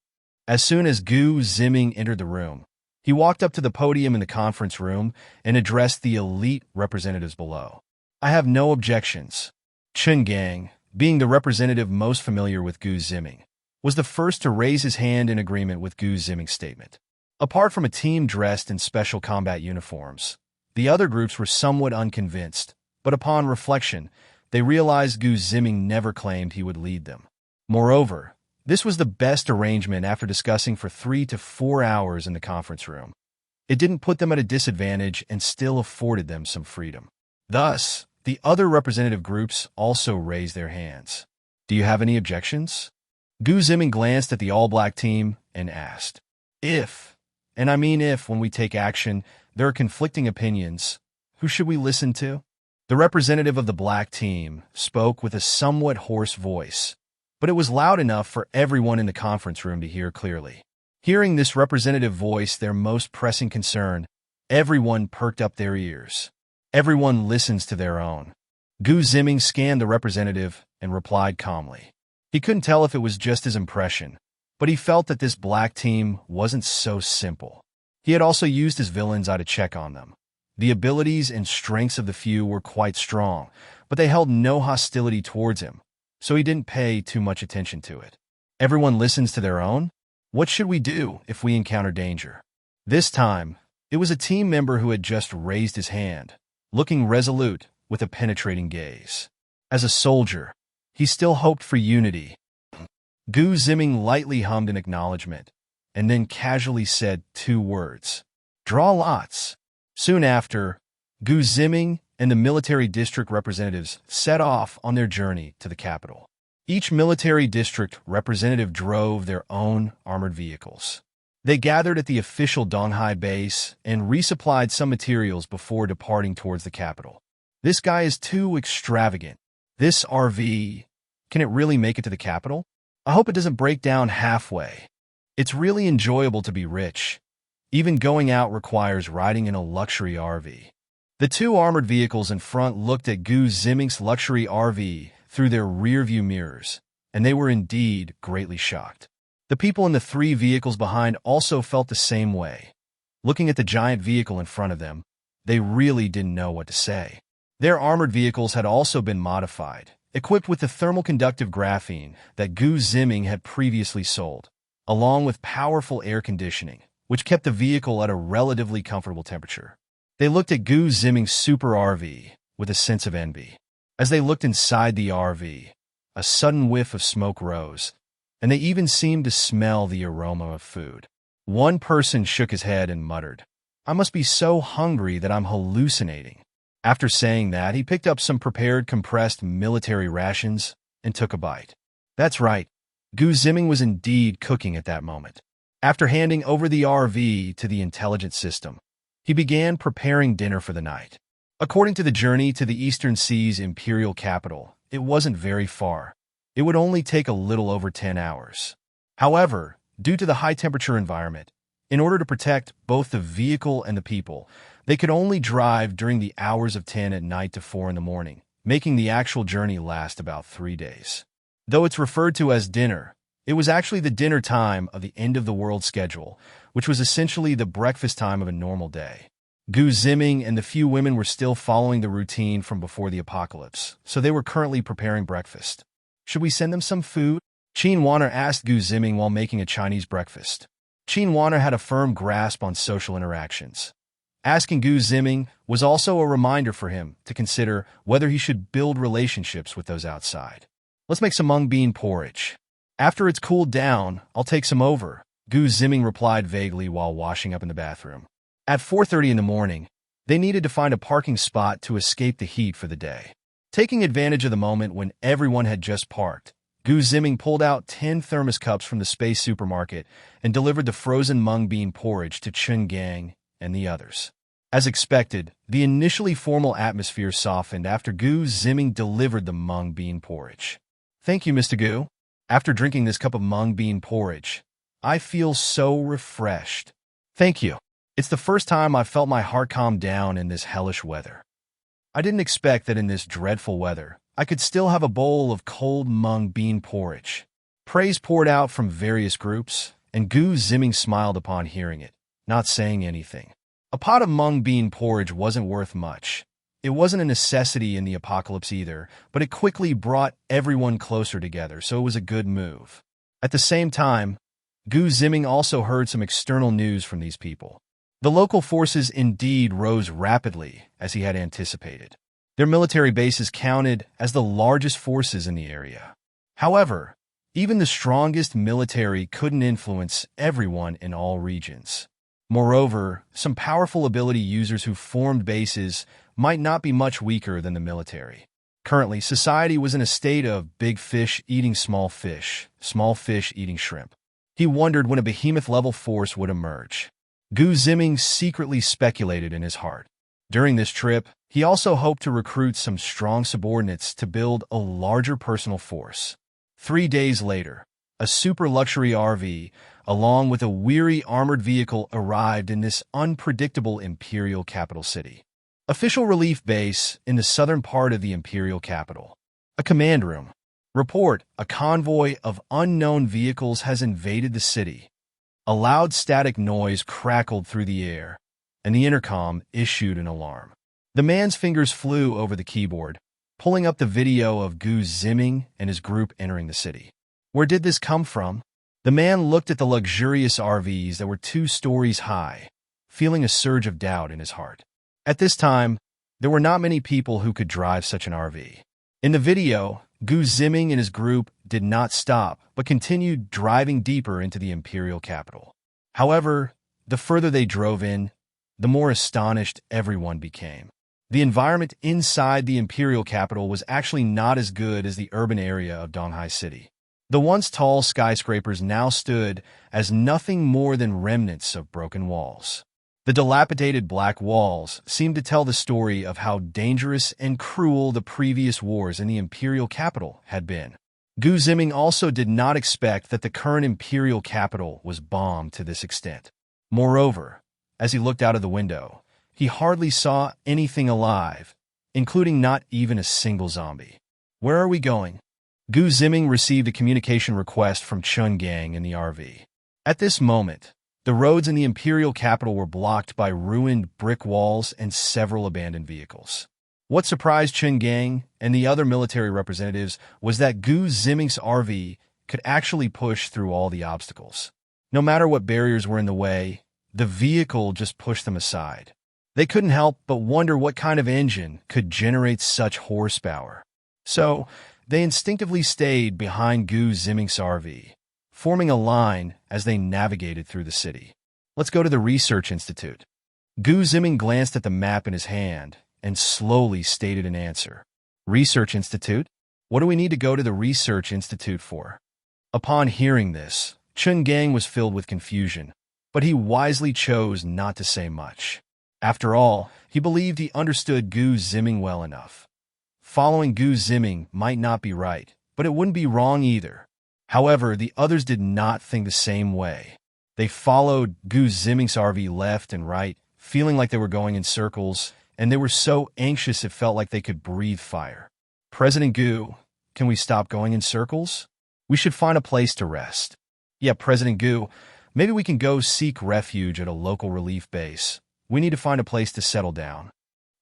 Speaker 1: As soon as Gu Ziming entered the room, he walked up to the podium in the conference room and addressed the elite representatives below. "I have no objections." Qin Gang, being the representative most familiar with Gu Ziming, was the first to raise his hand in agreement with Gu Ziming's statement. Apart from a team dressed in special combat uniforms, the other groups were somewhat unconvinced, but upon reflection, they realized Gu Ziming never claimed he would lead them. Moreover, this was the best arrangement after discussing for 3 to 4 hours in the conference room. It didn't put them at a disadvantage and still afforded them some freedom. Thus, the other representative groups also raised their hands. "Do you have any objections?" Gu Ziming glanced at the all-black team and asked, "If, and I mean if, when we take action, there are conflicting opinions, who should we listen to?" The representative of the black team spoke with a somewhat hoarse voice, but it was loud enough for everyone in the conference room to hear clearly. Hearing this representative voice their most pressing concern, everyone perked up their ears. Everyone listens to their own. Gu Ziming scanned the representative and replied calmly. He couldn't tell if it was just his impression, but he felt that this black team wasn't so simple. He had also used his villain's eye to check on them. The abilities and strengths of the few were quite strong, but they held no hostility towards him, so he didn't pay too much attention to it. Everyone listens to their own? What should we do if we encounter danger? This time, it was a team member who had just raised his hand, looking resolute with a penetrating gaze. As a soldier, he still hoped for unity. Gu Ziming lightly hummed in acknowledgement, and then casually said 2 words. Draw lots. Soon after, Gu Ziming and the military district representatives set off on their journey to the capital. Each military district representative drove their own armored vehicles. They gathered at the official Donghai base and resupplied some materials before departing towards the capital. This guy is too extravagant. This RV, can it really make it to the capital? I hope it doesn't break down halfway. It's really enjoyable to be rich. Even going out requires riding in a luxury RV. The 2 armored vehicles in front looked at Gu Ziming's luxury RV through their rearview mirrors, and they were indeed greatly shocked. The people in the 3 vehicles behind also felt the same way. Looking at the giant vehicle in front of them, they really didn't know what to say. Their armored vehicles had also been modified, equipped with the thermal conductive graphene that Gu Ziming had previously sold, along with powerful air conditioning, which kept the vehicle at a relatively comfortable temperature. They looked at Gu Ziming's super RV with a sense of envy. As they looked inside the RV, a sudden whiff of smoke rose, and they even seemed to smell the aroma of food. One person shook his head and muttered, I must be so hungry that I'm hallucinating. After saying that, he picked up some prepared compressed military rations and took a bite. That's right, Gu Ziming was indeed cooking at that moment. After handing over the RV to the intelligence system, he began preparing dinner for the night. According to the journey to the Eastern Sea's imperial capital, it wasn't very far. It would only take a little over 10 hours. However, due to the high-temperature environment, in order to protect both the vehicle and the people, they could only drive during the hours of 10 at night to 4 in the morning, making the actual journey last about 3 days. Though it's referred to as dinner, it was actually the dinner time of the end-of-the-world schedule, which was essentially the breakfast time of a normal day. Gu Ziming and the few women were still following the routine from before the apocalypse, so they were currently preparing breakfast. Should we send them some food? Qin Feifei asked Gu Ziming while making a Chinese breakfast. Qin Feifei had a firm grasp on social interactions. Asking Gu Ziming was also a reminder for him to consider whether he should build relationships with those outside. Let's make some mung bean porridge. After it's cooled down, I'll take some over, Gu Ziming replied vaguely while washing up in the bathroom. At 4:30 in the morning, they needed to find a parking spot to escape the heat for the day. Taking advantage of the moment when everyone had just parked, Gu Ziming pulled out 10 thermos cups from the space supermarket and delivered the frozen mung bean porridge to Chen Gang and the others. As expected, the initially formal atmosphere softened after Gu Ziming delivered the mung bean porridge. Thank you, Mr. Gu. After drinking this cup of mung bean porridge, I feel so refreshed. Thank you. It's the first time I've felt my heart calm down in this hellish weather. I didn't expect that in this dreadful weather, I could still have a bowl of cold mung bean porridge. Praise poured out from various groups, and Gu Ziming smiled upon hearing it, not saying anything. A pot of mung bean porridge wasn't worth much. It wasn't a necessity in the apocalypse either, but it quickly brought everyone closer together, so it was a good move. At the same time, Gu Ziming also heard some external news from these people. The local forces indeed rose rapidly, as he had anticipated. Their military bases counted as the largest forces in the area. However, even the strongest military couldn't influence everyone in all regions. Moreover, some powerful ability users who formed bases might not be much weaker than the military. Currently, society was in a state of big fish eating small fish eating shrimp. He wondered when a behemoth-level force would emerge. Gu Ziming secretly speculated in his heart. During this trip, he also hoped to recruit some strong subordinates to build a larger personal force. 3 days later, a super luxury RV, along with a weary armored vehicle, arrived in this unpredictable imperial capital city. Official relief base in the southern part of the imperial capital. A command room. Report, a convoy of unknown vehicles has invaded the city. A loud static noise crackled through the air, and the intercom issued an alarm. The man's fingers flew over the keyboard, pulling up the video of Gu Ziming and his group entering the city. Where did this come from? The man looked at the luxurious RVs that were 2 stories high, feeling a surge of doubt in his heart. At this time, there were not many people who could drive such an RV. In the video, Gu Ziming and his group did not stop, but continued driving deeper into the imperial capital. However, the further they drove in, the more astonished everyone became. The environment inside the imperial capital was actually not as good as the urban area of Donghai City. The once tall skyscrapers now stood as nothing more than remnants of broken walls. The dilapidated black walls seemed to tell the story of how dangerous and cruel the previous wars in the imperial capital had been. Gu Ziming also did not expect that the current imperial capital was bombed to this extent. Moreover, as he looked out of the window, he hardly saw anything alive, including not even a single zombie. Where are we going? Gu Ziming received a communication request from Chun Gang in the RV. At this moment, the roads in the imperial capital were blocked by ruined brick walls and several abandoned vehicles. What surprised Chun Gang and the other military representatives was that Gu Ziming's RV could actually push through all the obstacles. No matter what barriers were in the way, the vehicle just pushed them aside. They couldn't help but wonder what kind of engine could generate such horsepower. So, they instinctively stayed behind Gu Ziming's RV, forming a line as they navigated through the city. Let's go to the Research Institute. Gu Ziming glanced at the map in his hand and slowly stated an answer. Research Institute? What do we need to go to the Research Institute for? Upon hearing this, Chun Gang was filled with confusion, but he wisely chose not to say much. After all, he believed he understood Gu Ziming well enough. Following Gu Ziming might not be right, but it wouldn't be wrong either. However, the others did not think the same way. They followed Gu Ziming's RV left and right, feeling like they were going in circles, and they were so anxious it felt like they could breathe fire. President Gu, can we stop going in circles? We should find a place to rest. Yeah, President Gu, maybe we can go seek refuge at a local relief base. We need to find a place to settle down.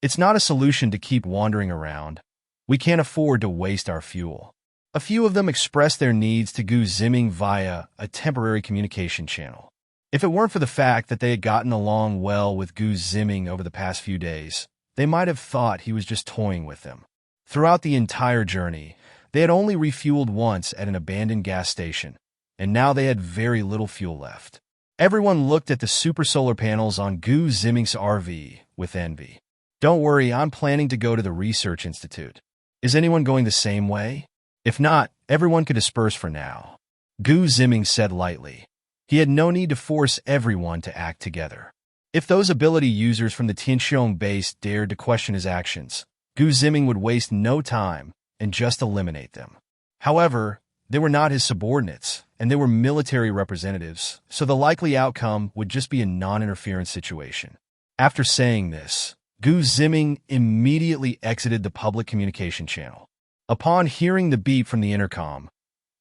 Speaker 1: It's not a solution to keep wandering around. We can't afford to waste our fuel. A few of them expressed their needs to Gu Ziming via a temporary communication channel. If it weren't for the fact that they had gotten along well with Gu Ziming over the past few days, they might have thought he was just toying with them. Throughout the entire journey, they had only refueled once at an abandoned gas station, and now they had very little fuel left. Everyone looked at the super solar panels on Gu Ziming's RV with envy. Don't worry, I'm planning to go to the Research Institute. Is anyone going the same way? If not, everyone could disperse for now. Gu Ziming said lightly. He had no need to force everyone to act together. If those ability users from the Tianqiong base dared to question his actions, Gu Ziming would waste no time and just eliminate them. However, they were not his subordinates, and they were military representatives, so the likely outcome would just be a non-interference situation. After saying this, Gu Ziming immediately exited the public communication channel. Upon hearing the beep from the intercom,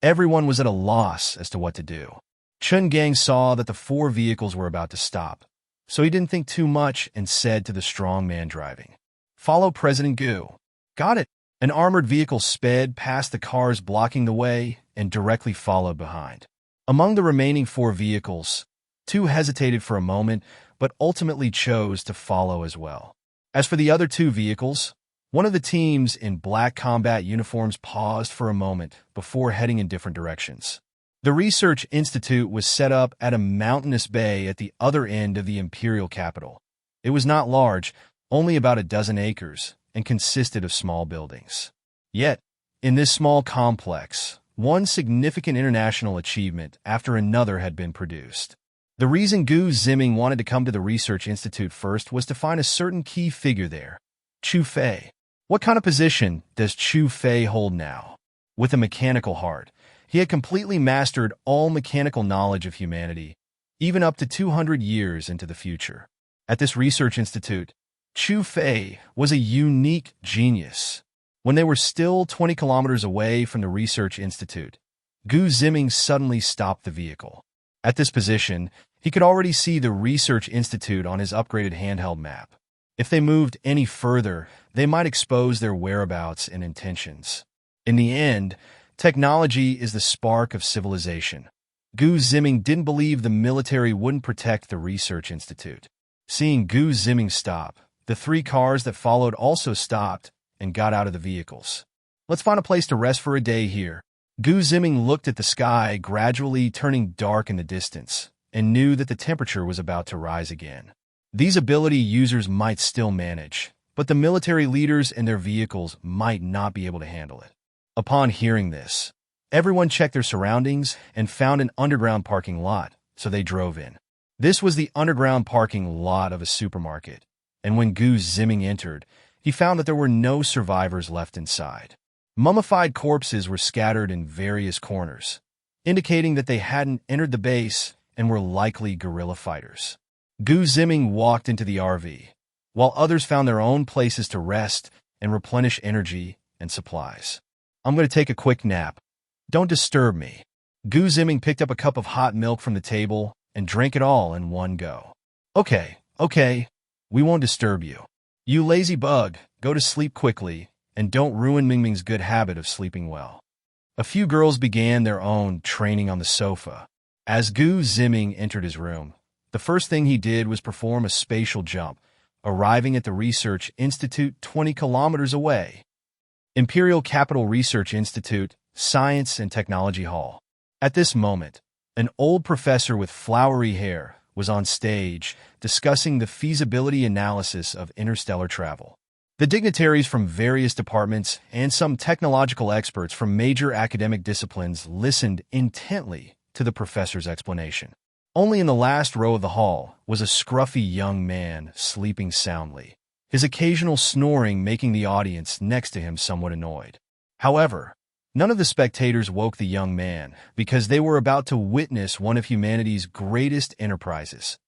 Speaker 1: everyone was at a loss as to what to do. Chun Gang saw that the 4 vehicles were about to stop, so he didn't think too much and said to the strong man driving, "Follow President Gu." Got it. An armored vehicle sped past the cars blocking the way and directly followed behind. Among the remaining 4 vehicles, 2 hesitated for a moment, but ultimately chose to follow as well. As for the other 2 vehicles, one of the teams in black combat uniforms paused for a moment before heading in different directions. The Research Institute was set up at a mountainous bay at the other end of the imperial capital. It was not large, only about a dozen acres, and consisted of small buildings. Yet, in this small complex, one significant international achievement after another had been produced. The reason Gu Ziming wanted to come to the Research Institute first was to find a certain key figure there, Qin Feifei. What kind of position does Qin Feifei hold now? With a mechanical heart, he had completely mastered all mechanical knowledge of humanity, even up to 200 years into the future. At this Research Institute, Qin Feifei was a unique genius. When they were still 20 kilometers away from the Research Institute, Gu Ziming suddenly stopped the vehicle. At this position, he could already see the Research Institute on his upgraded handheld map. If they moved any further, they might expose their whereabouts and intentions. In the end, technology is the spark of civilization. Gu Ziming didn't believe the military wouldn't protect the Research Institute. Seeing Gu Ziming stop, the 3 cars that followed also stopped and got out of the vehicles. Let's find a place to rest for a day here. Gu Ziming looked at the sky gradually turning dark in the distance and knew that the temperature was about to rise again. These ability users might still manage, but the military leaders and their vehicles might not be able to handle it. Upon hearing this, everyone checked their surroundings and found an underground parking lot, so they drove in. This was the underground parking lot of a supermarket, and when Gu Ziming entered, he found that there were no survivors left inside. Mummified corpses were scattered in various corners, indicating that they hadn't entered the base and were likely guerrilla fighters. Gu Ziming walked into the RV, while others found their own places to rest and replenish energy and supplies. I'm going to take a quick nap. Don't disturb me. Gu Ziming picked up a cup of hot milk from the table and drank it all in one go. Okay, we won't disturb you. You lazy bug, go to sleep quickly and don't ruin Mingming's good habit of sleeping well. A few girls began their own training on the sofa. As Gu Ziming entered his room, the first thing he did was perform a spatial jump, arriving at the Research Institute 20 kilometers away. Imperial Capital Research Institute, Science and Technology Hall. At this moment, an old professor with flowery hair was on stage discussing the feasibility analysis of interstellar travel. The dignitaries from various departments and some technological experts from major academic disciplines listened intently to the professor's explanation. Only in the last row of the hall was a scruffy young man sleeping soundly, his occasional snoring making the audience next to him somewhat annoyed. However, none of the spectators woke the young man because they were about to witness one of humanity's greatest enterprises,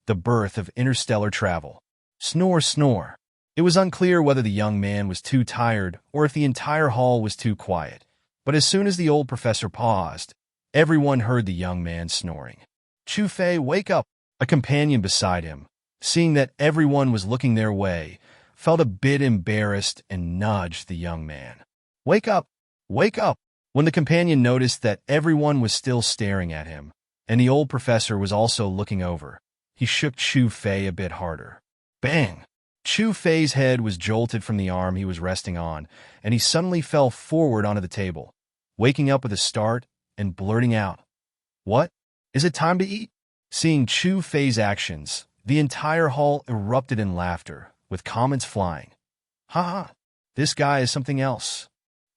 Speaker 1: the birth of interstellar travel. Snore, snore. It was unclear whether the young man was too tired or if the entire hall was too quiet, but as soon as the old professor paused, everyone heard the young man snoring. Qin Feifei, wake up! A companion beside him, seeing that everyone was looking their way, felt a bit embarrassed and nudged the young man. Wake up! Wake up! When the companion noticed that everyone was still staring at him, and the old professor was also looking over, he shook Qin Feifei a bit harder. Bang! Qin Feifei's head was jolted from the arm he was resting on, and he suddenly fell forward onto the table, waking up with a start and blurting out, "What? Is it time to eat?" Seeing Qin Feifei's actions, the entire hall erupted in laughter, with comments flying. Ha! This guy is something else.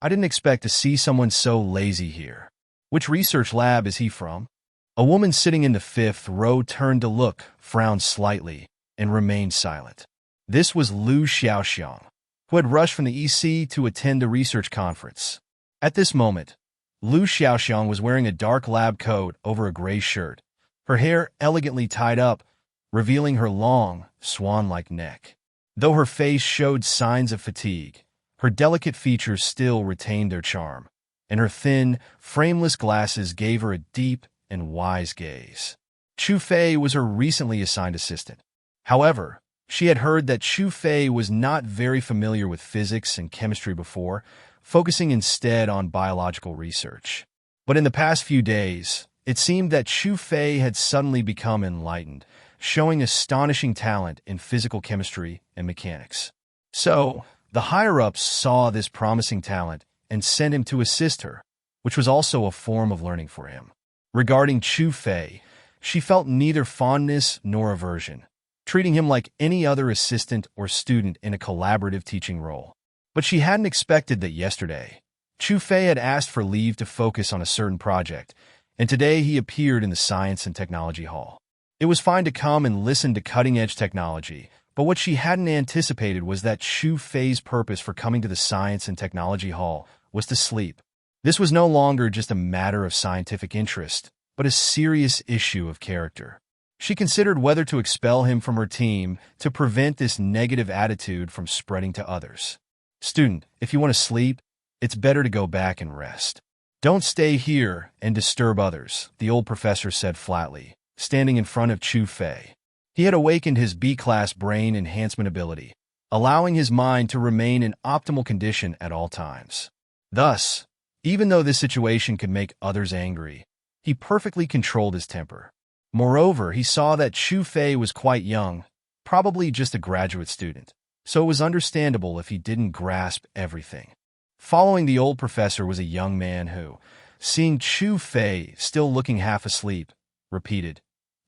Speaker 1: I didn't expect to see someone so lazy here. Which research lab is he from? A woman sitting in the 5th row turned to look, frowned slightly, and remained silent. This was Liu Xiaoxiang, who had rushed from the EC to attend the research conference. At this moment, Liu Xiaoxiang was wearing a dark lab coat over a gray shirt, her hair elegantly tied up, revealing her long, swan-like neck. Though her face showed signs of fatigue, her delicate features still retained their charm, and her thin, frameless glasses gave her a deep and wise gaze. Qin Feifei was her recently assigned assistant. However, she had heard that Qin Feifei was not very familiar with physics and chemistry before, focusing instead on biological research. But in the past few days, it seemed that Qin Feifei had suddenly become enlightened, showing astonishing talent in physical chemistry and mechanics. So, the higher-ups saw this promising talent and sent him to assist her, which was also a form of learning for him. Regarding Qin Feifei, she felt neither fondness nor aversion, treating him like any other assistant or student in a collaborative teaching role. But she hadn't expected that yesterday. Qin Feifei had asked for leave to focus on a certain project, and today he appeared in the Science and Technology Hall. It was fine to come and listen to cutting-edge technology, but what she hadn't anticipated was that Qin Feifei's purpose for coming to the Science and Technology Hall was to sleep. This was no longer just a matter of scientific interest, but a serious issue of character. She considered whether to expel him from her team to prevent this negative attitude from spreading to others. Student, if you want to sleep, it's better to go back and rest. Don't stay here and disturb others, the old professor said flatly, standing in front of Qin Feifei. He had awakened his B-class brain enhancement ability, allowing his mind to remain in optimal condition at all times. Thus, even though this situation could make others angry, he perfectly controlled his temper. Moreover, he saw that Qin Feifei was quite young, probably just a graduate student, so it was understandable if he didn't grasp everything. Following the old professor was a young man who, seeing Qin Feifei still looking half asleep, repeated,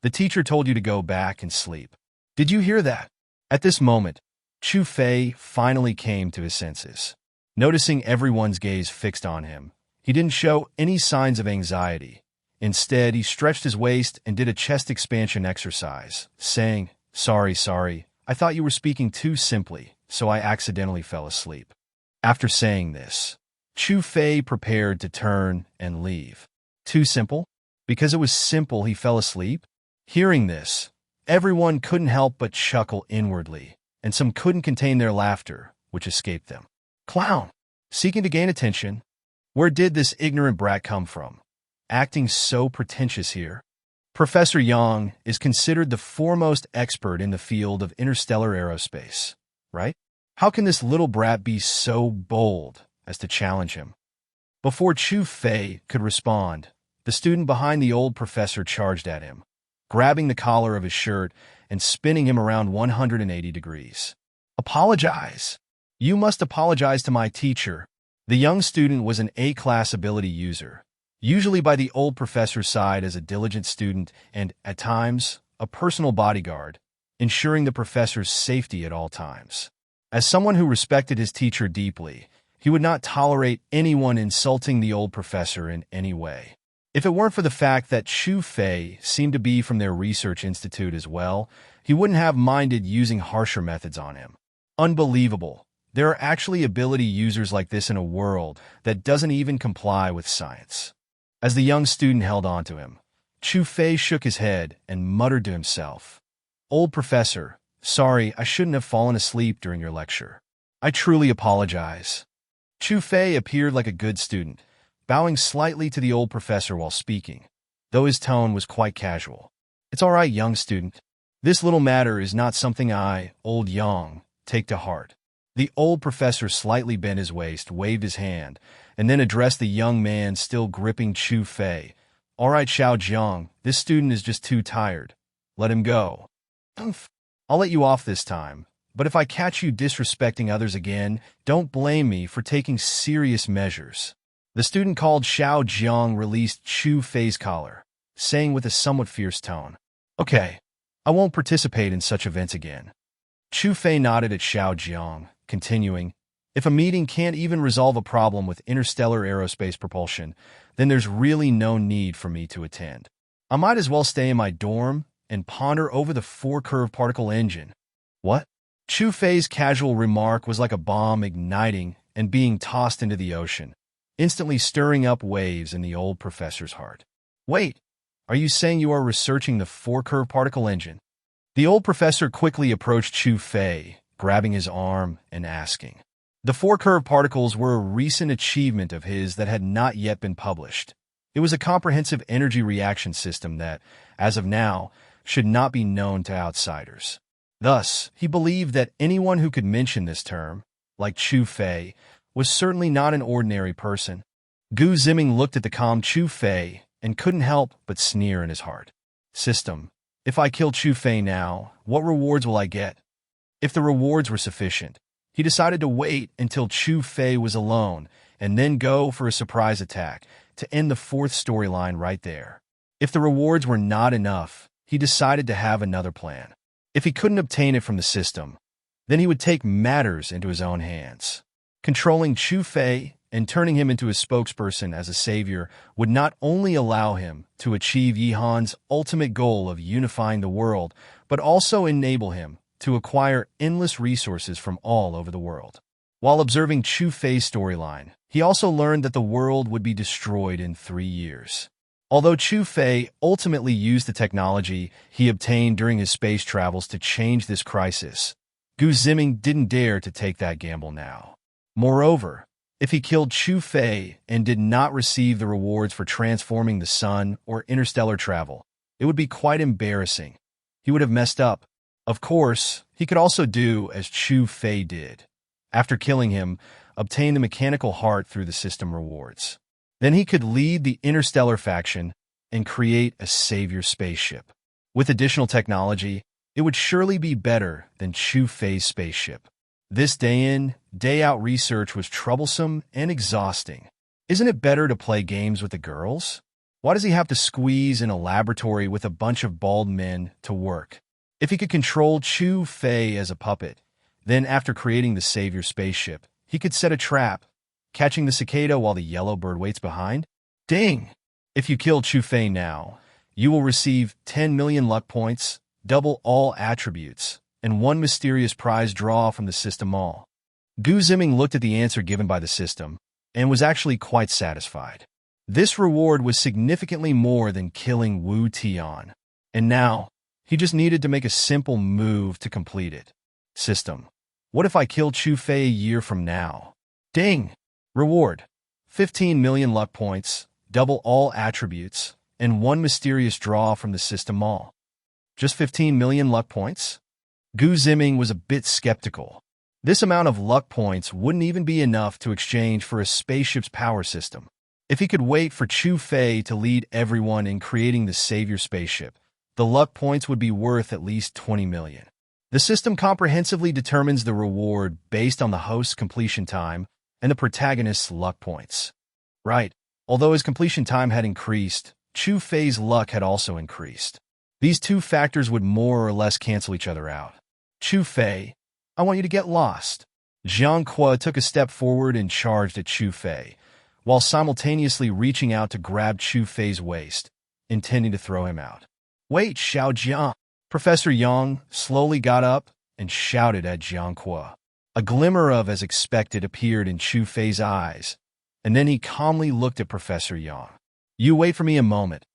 Speaker 1: "The teacher told you to go back and sleep. Did you hear that?" At this moment, Qin Feifei finally came to his senses. Noticing everyone's gaze fixed on him, he didn't show any signs of anxiety. Instead, he stretched his waist and did a chest expansion exercise, saying, Sorry, I thought you were speaking too simply, so I accidentally fell asleep." After saying this, Qin Feifei prepared to turn and leave. Too simple? Because it was simple he fell asleep? Hearing this, everyone couldn't help but chuckle inwardly, and some couldn't contain their laughter, which escaped them. Clown! Seeking to gain attention? Where did this ignorant brat come from? Acting so pretentious here? Professor Yang is considered the foremost expert in the field of interstellar aerospace, right? How can this little brat be so bold as to challenge him? Before Qin Feifei could respond, the student behind the old professor charged at him, grabbing the collar of his shirt and spinning him around 180 degrees. Apologize! You must apologize to my teacher. The young student was an A-class ability user, usually by the old professor's side as a diligent student and, at times, a personal bodyguard, ensuring the professor's safety at all times. As someone who respected his teacher deeply, he would not tolerate anyone insulting the old professor in any way. If it weren't for the fact that Qin Feifei seemed to be from their research institute as well, he wouldn't have minded using harsher methods on him. Unbelievable. There are actually ability users like this in a world that doesn't even comply with science. As the young student held on to him, Qin Feifei shook his head and muttered to himself, "Old professor, sorry, I shouldn't have fallen asleep during your lecture. I truly apologize." Qin Feifei appeared like a good student, bowing slightly to the old professor while speaking, though his tone was quite casual. "It's all right, young student. This little matter is not something I, old Yang, take to heart." The old professor slightly bent his waist, waved his hand, and then addressed the young man still gripping Qin Feifei. "All right, Xiao Jiang, this student is just too tired. Let him go." "I'll let you off this time, but if I catch you disrespecting others again, don't blame me for taking serious measures." The student called Xiao Jiang released Qin Feifei's collar, saying with a somewhat fierce tone, "Okay, I won't participate in such events again." Qin Feifei nodded at Xiao Jiang, continuing, "If a meeting can't even resolve a problem with interstellar aerospace propulsion, then there's really no need for me to attend. I might as well stay in my dorm and ponder over the four-curve particle engine." What? Qin Feifei's casual remark was like a bomb igniting and being tossed into the ocean, instantly stirring up waves in the old professor's heart. "Wait, are you saying you are researching the four-curve particle engine?" The old professor quickly approached Qin Feifei, grabbing his arm and asking. The four-curve particles were a recent achievement of his that had not yet been published. It was a comprehensive energy reaction system that, as of now, should not be known to outsiders. Thus, he believed that anyone who could mention this term, like Qin Feifei, was certainly not an ordinary person. Ziming looked at the calm Qin Feifei and couldn't help but sneer in his heart. "System, if I kill Qin Feifei now, what rewards will I get?" If the rewards were sufficient, he decided to wait until Qin Feifei was alone and then go for a surprise attack to end the fourth storyline right there. If the rewards were not enough, he decided to have another plan. If he couldn't obtain it from the system, then he would take matters into his own hands. Controlling Qin Feifei and turning him into a spokesperson as a savior would not only allow him to achieve Yihan's ultimate goal of unifying the world, but also enable him to acquire endless resources from all over the world. While observing Qin Feifei's storyline, he also learned that the world would be destroyed in 3 years. Although Qin Feifei ultimately used the technology he obtained during his space travels to change this crisis, Ziming didn't dare to take that gamble now. Moreover, If he killed Qin Feifei and did not receive the rewards for transforming the sun or interstellar travel, it would be quite embarrassing. He would have messed up. Of course, he could also do as Qin Feifei did. After killing him, obtain the mechanical heart through the system rewards. Then he could lead the interstellar faction and create a savior spaceship. With additional technology, it would surely be better than Qin Feifei's spaceship. This day-in, day-out research was troublesome and exhausting. Isn't it better to play games with the girls? Why does he have to squeeze in a laboratory with a bunch of bald men to work? If he could control Qin Feifei as a puppet, then after creating the savior spaceship, he could set a trap, catching the cicada while the yellow bird waits behind? Ding! If you kill Qin Feifei now, you will receive 10 million luck points, double all attributes, and one mysterious prize draw from the system all. Ziming looked at the answer given by the system and was actually quite satisfied. This reward was significantly more than killing Wu Tian, and now he just needed to make a simple move to complete it. System: what if I kill Qin Feifei a year from now? Ding! Reward: 15 million luck points, double all attributes, and one mysterious draw from the system all. Just 15 million luck points? Ziming was a bit skeptical. This amount of luck points wouldn't even be enough to exchange for a spaceship's power system. If he could wait for Qin Feifei to lead everyone in creating the savior spaceship, the luck points would be worth at least 20 million. The system comprehensively determines the reward based on the host's completion time and the protagonist's luck points. Right, although his completion time had increased, Qin Feifei's luck had also increased. These two factors would more or less cancel each other out. Qin Feifei, I want you to get lost. Jiang Kuo took a step forward and charged at Qin Feifei, while simultaneously reaching out to grab Qin Feifei's waist, intending to throw him out. Wait, Xiao Jiang! Professor Yang slowly got up and shouted at Jiang Kuo. A glimmer of as expected appeared in Qin Feifei's eyes, and then he calmly looked at Professor Yang. You wait for me a moment.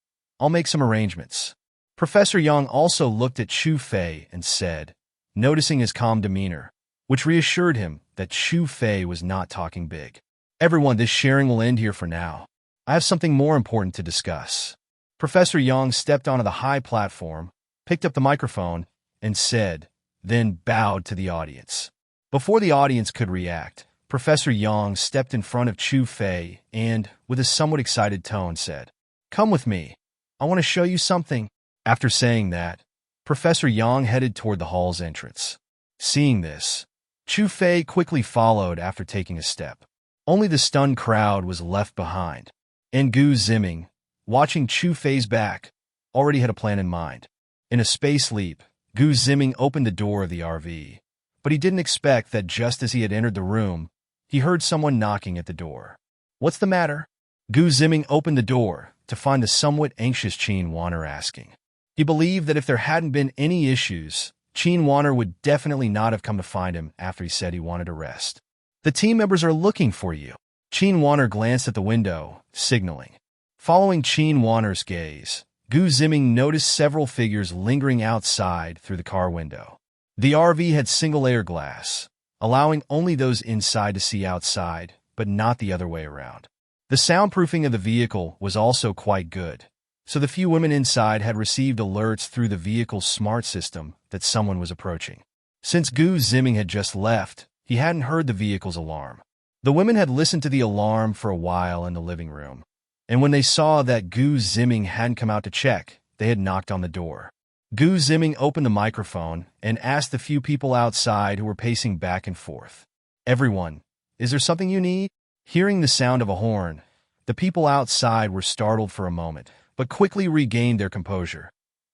Speaker 1: I'll make some arrangements. Professor Yang also looked at Qin Feifei and said, noticing his calm demeanor, which reassured him that Qin Feifei was not talking big. Everyone, this sharing will end here for now. I have something more important to discuss. Professor Yang stepped onto the high platform, picked up the microphone, and said, then bowed to the audience. Before the audience could react, Professor Yang stepped in front of Qin Feifei and, with a somewhat excited tone, said, come with me. I want to show you something. After saying that, Professor Yang headed toward the hall's entrance. Seeing this, Qin Feifei quickly followed after taking a step. Only the stunned crowd was left behind, and Ziming, watching Qin Feifei's back, already had a plan in mind. In a space leap, Ziming opened the door of the RV, but he didn't expect that just as he had entered the room, he heard someone knocking at the door. What's the matter? Ziming opened the door to find the somewhat anxious Qin Wanner asking. He believed that if there hadn't been any issues, Qin Wanner would definitely not have come to find him after he said he wanted to rest. The team members are looking for you. Qin Wanner glanced at the window, signaling. Following Qin Wanner's gaze, Ziming noticed several figures lingering outside through the car window. The RV had single-layer glass, allowing only those inside to see outside, but not the other way around. The soundproofing of the vehicle was also quite good, so the few women inside had received alerts through the vehicle's smart system that someone was approaching. Since Ziming had just left, he hadn't heard the vehicle's alarm. The women had listened to the alarm for a while in the living room, and when they saw that Ziming hadn't come out to check, they had knocked on the door. Ziming opened the microphone and asked the few people outside who were pacing back and forth. Everyone, is there something you need? Hearing the sound of a horn, the people outside were startled for a moment, but quickly regained their composure.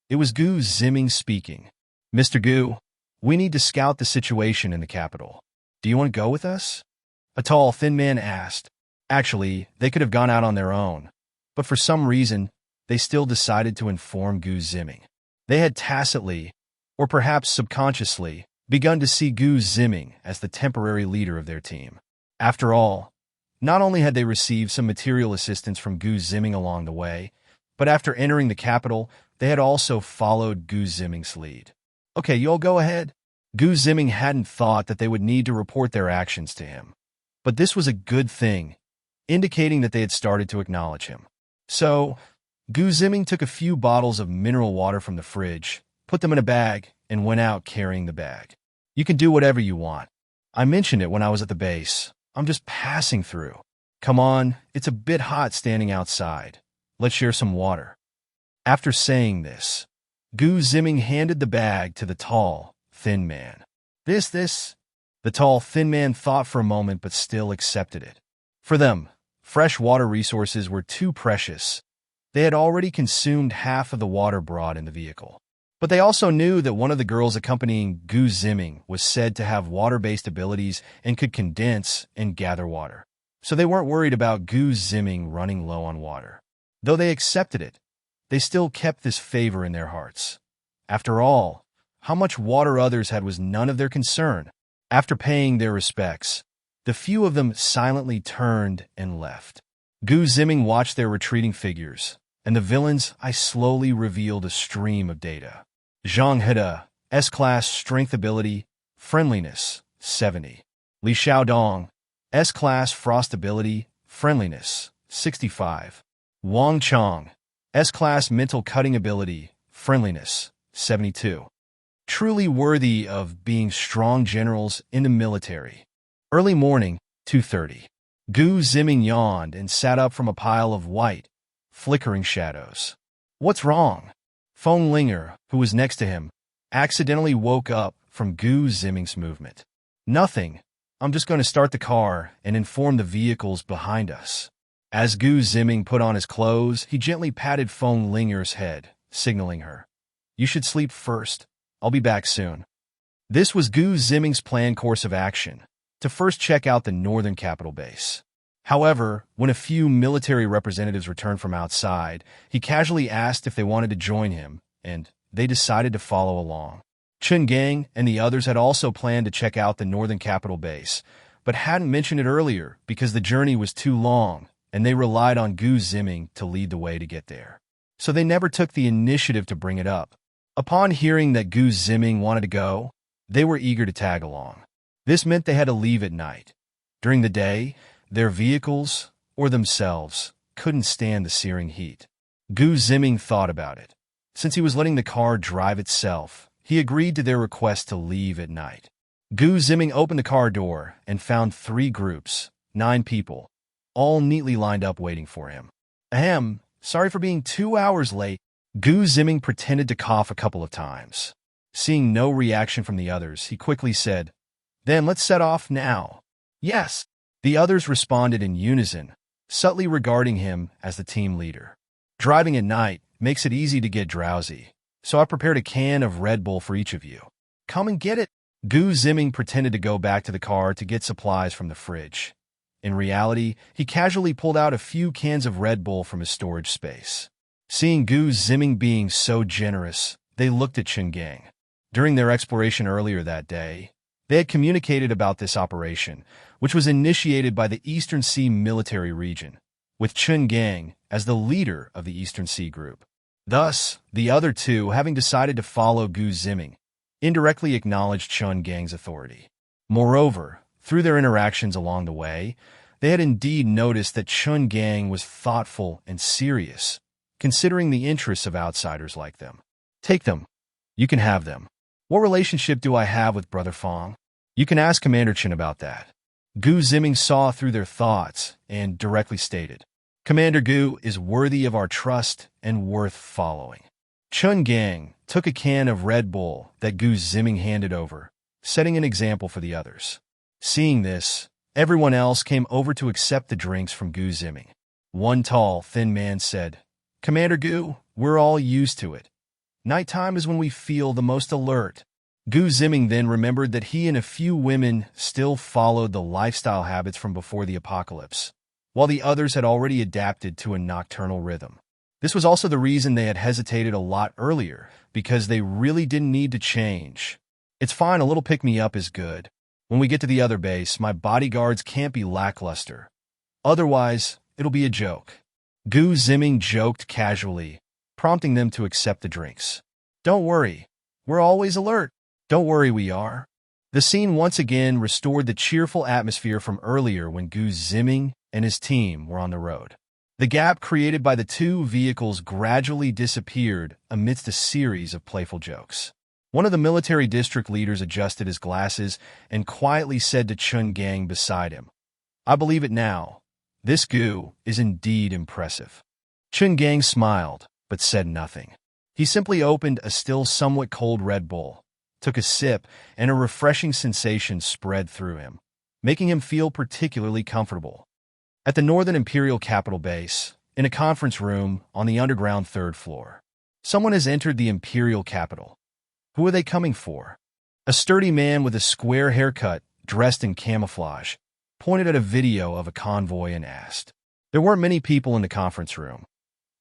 Speaker 1: It was Ziming speaking. Mr. Gu, we need to scout the situation in the capital. Do you want to go with us? A tall, thin man asked. Actually, they could have gone out on their own, but for some reason, they still decided to inform Ziming. They had tacitly, or perhaps subconsciously, begun to see Ziming as the temporary leader of their team. After all, not only had they received some material assistance from Ziming along the way, but after entering the capital, they had also followed Ziming's lead. Okay, you all go ahead. Ziming hadn't thought that they would need to report their actions to him. But this was a good thing, indicating that they had started to acknowledge him. So, Gu Ziming took a few bottles of mineral water from the fridge, put them in a bag, and went out carrying the bag. You can do whatever you want. I mentioned it when I was at the base. I'm just passing through. Come on, it's a bit hot standing outside. Let's share some water. After saying this, Gu Ziming handed the bag to the tall, thin man. This. The tall, thin man thought for a moment but still accepted it. For them, fresh water resources were too precious. They had already consumed half of the water brought in the vehicle. But they also knew that one of the girls accompanying Gu Ziming was said to have water-based abilities and could condense and gather water. So they weren't worried about Gu Ziming running low on water. Though they accepted it, they still kept this favor in their hearts. After all, how much water others had was none of their concern. After paying their respects, the few of them silently turned and left. Gu Ziming watched their retreating figures, and the villains I slowly revealed a stream of data. Zhang Heda, S-Class Strength Ability, Friendliness, 70. Li Xiaodong, S-Class Frost Ability, Friendliness, 65. Wang Chong, S-Class Mental Cutting Ability, Friendliness, 72. Truly worthy of being strong generals in the military. Early morning, 2:30. Gu Ziming yawned and sat up from a pile of white, flickering shadows. What's wrong? Feng Linger, who was next to him, accidentally woke up from Gu Ziming's movement. Nothing. I'm just going to start the car and inform the vehicles behind us. As Gu Ziming put on his clothes, he gently patted Feng Linger's head, signaling her. You should sleep first. I'll be back soon. This was Gu Ziming's planned course of action, to first check out the northern capital base. However, when a few military representatives returned from outside, he casually asked if they wanted to join him, and they decided to follow along. Chen Gang and the others had also planned to check out the northern capital base, but hadn't mentioned it earlier because the journey was too long, and they relied on Gu Ziming to lead the way to get there. So they never took the initiative to bring it up. Upon hearing that Gu Ziming wanted to go, they were eager to tag along. This meant they had to leave at night. During the day, their vehicles, or themselves, couldn't stand the searing heat. Gu Ziming thought about it. Since he was letting the car drive itself, he agreed to their request to leave at night. Gu Ziming opened the car door and found 3 groups, 9 people, all neatly lined up waiting for him. Ahem, sorry for being 2 hours late. Gu Ziming pretended to cough a couple of times. Seeing no reaction from the others, he quickly said, Then let's set off now. Yes. The others responded in unison, subtly regarding him as the team leader. Driving at night makes it easy to get drowsy, so I prepared a can of Red Bull for each of you. Come and get it. Gu Ziming pretended to go back to the car to get supplies from the fridge. In reality, he casually pulled out a few cans of Red Bull from his storage space. Seeing Gu Ziming being so generous, they looked at Chen Gang. During their exploration earlier that day, they had communicated about this operation, which was initiated by the Eastern Sea Military Region, with Chen Gang as the leader of the Eastern Sea Group. Thus, the other two, having decided to follow Gu Ziming, indirectly acknowledged Chen Gang's authority. Moreover, through their interactions along the way, they had indeed noticed that Chen Gang was thoughtful and serious, considering the interests of outsiders like them. Take them. You can have them. What relationship do I have with Brother Fong? You can ask Commander Chen about that. Gu Ziming saw through their thoughts and directly stated, Commander Gu is worthy of our trust and worth following. Chen Gang took a can of Red Bull that Gu Ziming handed over, setting an example for the others. Seeing this, everyone else came over to accept the drinks from Gu Ziming. One tall, thin man said, Commander Gu, we're all used to it. Nighttime is when we feel the most alert. Gu Ziming then remembered that he and a few women still followed the lifestyle habits from before the apocalypse, while the others had already adapted to a nocturnal rhythm. This was also the reason they had hesitated a lot earlier, because they really didn't need to change. It's fine, a little pick-me-up is good. When we get to the other base, my bodyguards can't be lackluster. Otherwise, it'll be a joke. Gu Ziming joked casually, prompting them to accept the drinks. Don't worry, we're always alert. Don't worry, we are. The scene once again restored the cheerful atmosphere from earlier when Gu Ziming and his team were on the road. The gap created by the two vehicles gradually disappeared amidst a series of playful jokes. One of the military district leaders adjusted his glasses and quietly said to Chun Gang beside him, "I believe it now. This Gu is indeed impressive." Chun Gang smiled, but said nothing. He simply opened a still somewhat cold Red Bull, took a sip, and a refreshing sensation spread through him, making him feel particularly comfortable. At the Northern Imperial Capital Base, in a conference room on the underground third floor, someone has entered the Imperial Capital. Who are they coming for? A sturdy man with a square haircut, dressed in camouflage, pointed at a video of a convoy and asked. There weren't many people in the conference room.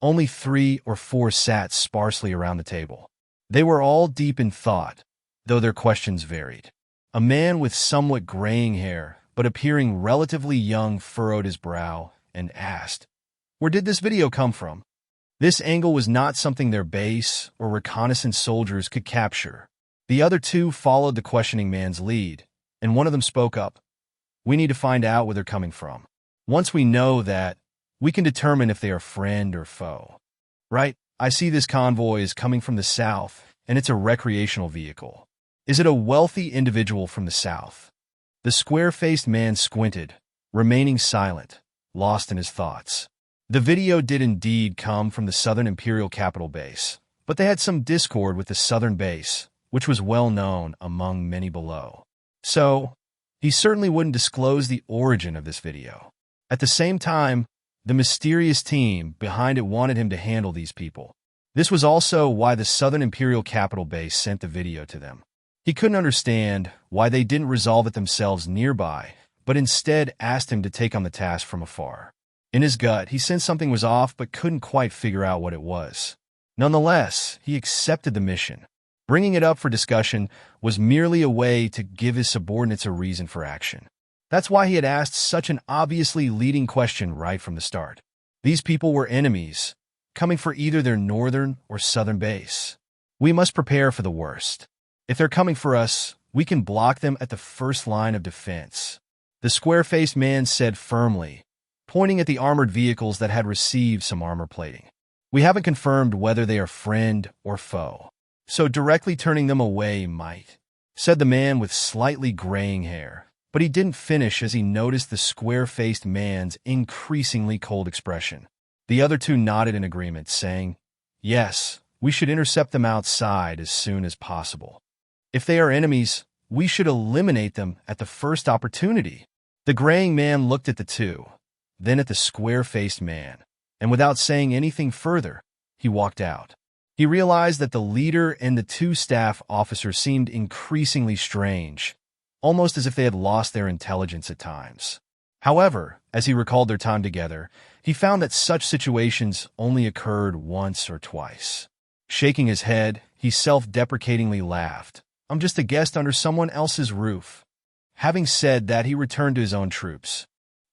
Speaker 1: Only 3 or 4 sat sparsely around the table. They were all deep in thought, though their questions varied. A man with somewhat graying hair, but appearing relatively young, furrowed his brow and asked, "Where did this video come from?" This angle was not something their base or reconnaissance soldiers could capture. The other two followed the questioning man's lead, and one of them spoke up. "We need to find out where they're coming from. Once we know that, we can determine if they are friend or foe." "Right, I see this convoy is coming from the south, and it's a recreational vehicle. Is it a wealthy individual from the south?" The square-faced man squinted, remaining silent, lost in his thoughts. The video did indeed come from the Southern Imperial Capital Base, but they had some discord with the Southern Base, which was well known among many below. So, he certainly wouldn't disclose the origin of this video. At the same time, the mysterious team behind it wanted him to handle these people. This was also why the Southern Imperial Capital Base sent the video to them. He couldn't understand why they didn't resolve it themselves nearby, but instead asked him to take on the task from afar. In his gut, he sensed something was off but couldn't quite figure out what it was. Nonetheless, he accepted the mission. Bringing it up for discussion was merely a way to give his subordinates a reason for action. That's why he had asked such an obviously leading question right from the start. These people were enemies, coming for either their northern or southern base. We must prepare for the worst. If they're coming for us, we can block them at the first line of defense. The square-faced man said firmly, pointing at the armored vehicles that had received some armor plating. "We haven't confirmed whether they are friend or foe, so directly turning them away might," said the man with slightly graying hair. But he didn't finish as he noticed the square-faced man's increasingly cold expression. The other two nodded in agreement, saying, "Yes, we should intercept them outside as soon as possible. If they are enemies, we should eliminate them at the first opportunity." The graying man looked at the two, then at the square-faced man, and without saying anything further, he walked out. He realized that the leader and the 2 staff officers seemed increasingly strange, almost as if they had lost their intelligence at times. However, as he recalled their time together, he found that such situations only occurred once or twice. Shaking his head, he self-deprecatingly laughed. "I'm just a guest under someone else's roof." Having said that, he returned to his own troops.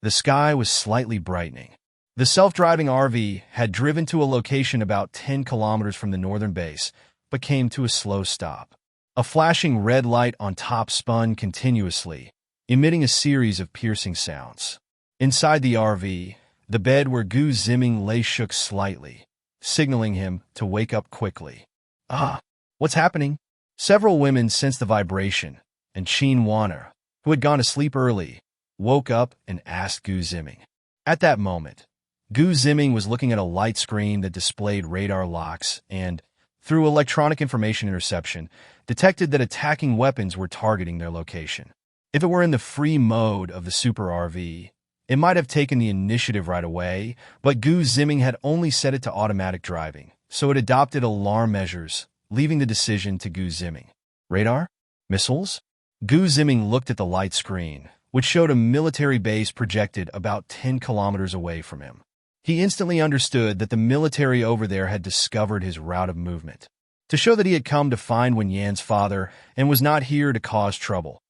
Speaker 1: The sky was slightly brightening. The self-driving RV had driven to a location about 10 kilometers from the northern base, but came to a slow stop. A flashing red light on top spun continuously, emitting a series of piercing sounds. Inside the RV, the bed where Gu Ziming lay shook slightly, signaling him to wake up quickly. "Ah, what's happening?" Several women sensed the vibration, and Qin Wana, who had gone to sleep early, woke up and asked Gu Ziming. At that moment, Gu Ziming was looking at a light screen that displayed radar locks and, through electronic information interception, detected that attacking weapons were targeting their location. If it were in the free mode of the Super RV, it might have taken the initiative right away, but Gu Ziming had only set it to automatic driving, so it adopted alarm measures, leaving the decision to Gu Ziming. Radar? Missiles? Gu Ziming looked at the light screen, which showed a military base projected about 10 kilometers away from him. He instantly understood that the military over there had discovered his route of movement. To show that he had come to find Wen Yan's father and was not here to cause trouble,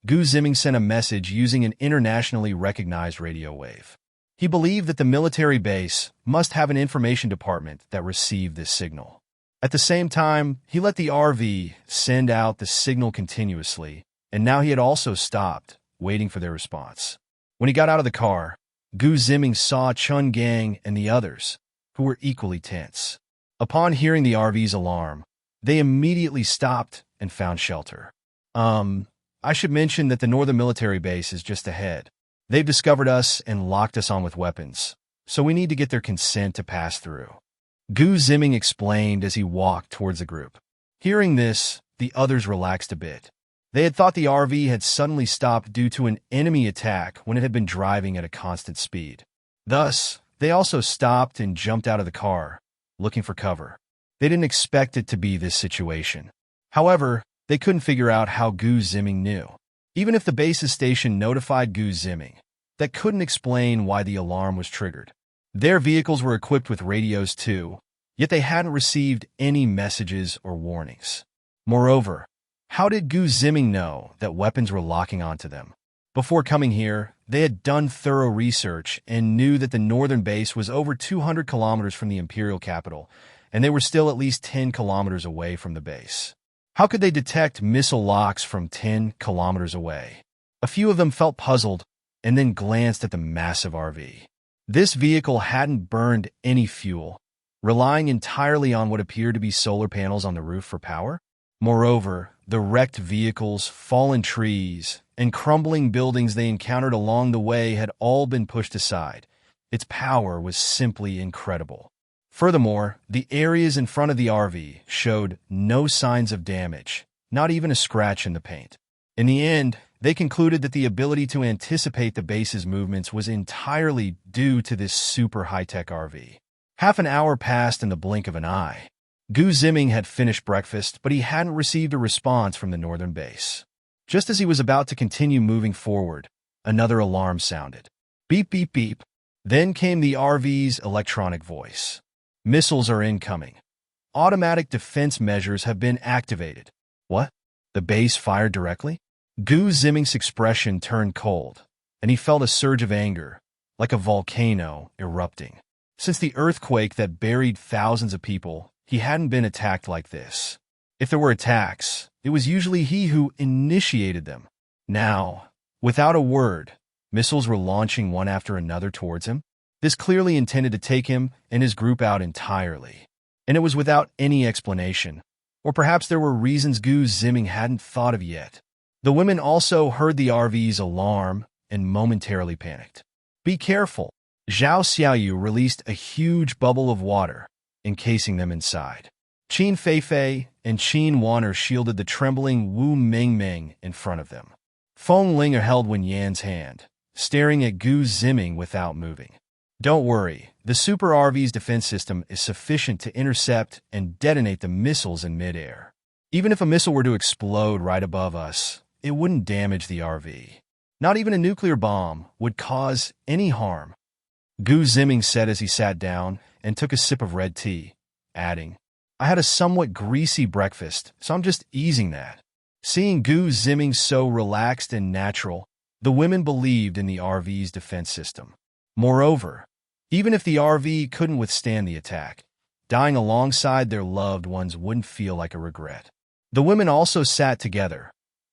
Speaker 1: Gu Ziming sent a message using an internationally recognized radio wave. He believed that the military base must have an information department that received this signal. At the same time, he let the RV send out the signal continuously, and now he had also stopped, waiting for their response. When he got out of the car, Gu Ziming saw Chun Gang and the others, who were equally tense. Upon hearing the RV's alarm, they immediately stopped and found shelter. I should mention that the northern military base is just ahead. They've discovered us and locked us on with weapons, so we need to get their consent to pass through. Gu Ziming explained as he walked towards the group. Hearing this, the others relaxed a bit. They had thought the RV had suddenly stopped due to an enemy attack when it had been driving at a constant speed. Thus, they also stopped and jumped out of the car, looking for cover. They didn't expect it to be this situation. However, they couldn't figure out how Gu Ziming knew. Even if the base's station notified Gu Ziming, that couldn't explain why the alarm was triggered. Their vehicles were equipped with radios too, yet they hadn't received any messages or warnings. Moreover, how did Gu Ziming know that weapons were locking onto them? Before coming here, they had done thorough research and knew that the northern base was over 200 kilometers from the imperial capital, and they were still at least 10 kilometers away from the base. How could they detect missile locks from 10 kilometers away? A few of them felt puzzled and then glanced at the massive RV. This vehicle hadn't burned any fuel, relying entirely on what appeared to be solar panels on the roof for power. Moreover, the wrecked vehicles, fallen trees, and crumbling buildings they encountered along the way had all been pushed aside. Its power was simply incredible. Furthermore, the areas in front of the RV showed no signs of damage, not even a scratch in the paint. In the end, they concluded that the ability to anticipate the base's movements was entirely due to this super high-tech RV. Half an hour passed in the blink of an eye. Gu Ziming had finished breakfast, but he hadn't received a response from the northern base. Just as he was about to continue moving forward, another alarm sounded. Beep, beep, beep. Then came the RV's electronic voice. Missiles are incoming. Automatic defense measures have been activated. What? The base fired directly? Gu Ziming's expression turned cold, and he felt a surge of anger, like a volcano erupting. Since the earthquake that buried thousands of people, he hadn't been attacked like this. If there were attacks, it was usually he who initiated them. Now, without a word, missiles were launching one after another towards him. This clearly intended to take him and his group out entirely. And it was without any explanation, or perhaps there were reasons Gu Ziming hadn't thought of yet. The women also heard the RV's alarm and momentarily panicked. Be careful. Zhao Xiaoyu released a huge bubble of water, encasing them inside. Qin Feifei and Qin Wan'er shielded the trembling Wu Mingming in front of them. Feng Ling held Wen Yan's hand, staring at Gu Ziming without moving. Don't worry, the Super RV's defense system is sufficient to intercept and detonate the missiles in midair. Even if a missile were to explode right above us, it wouldn't damage the RV. Not even a nuclear bomb would cause any harm. Gu Ziming said as he sat down and took a sip of red tea, adding, I had a somewhat greasy breakfast, so I'm just easing that. Seeing Gu Ziming so relaxed and natural, the women believed in the RV's defense system. Moreover, even if the RV couldn't withstand the attack, dying alongside their loved ones wouldn't feel like a regret. The women also sat together,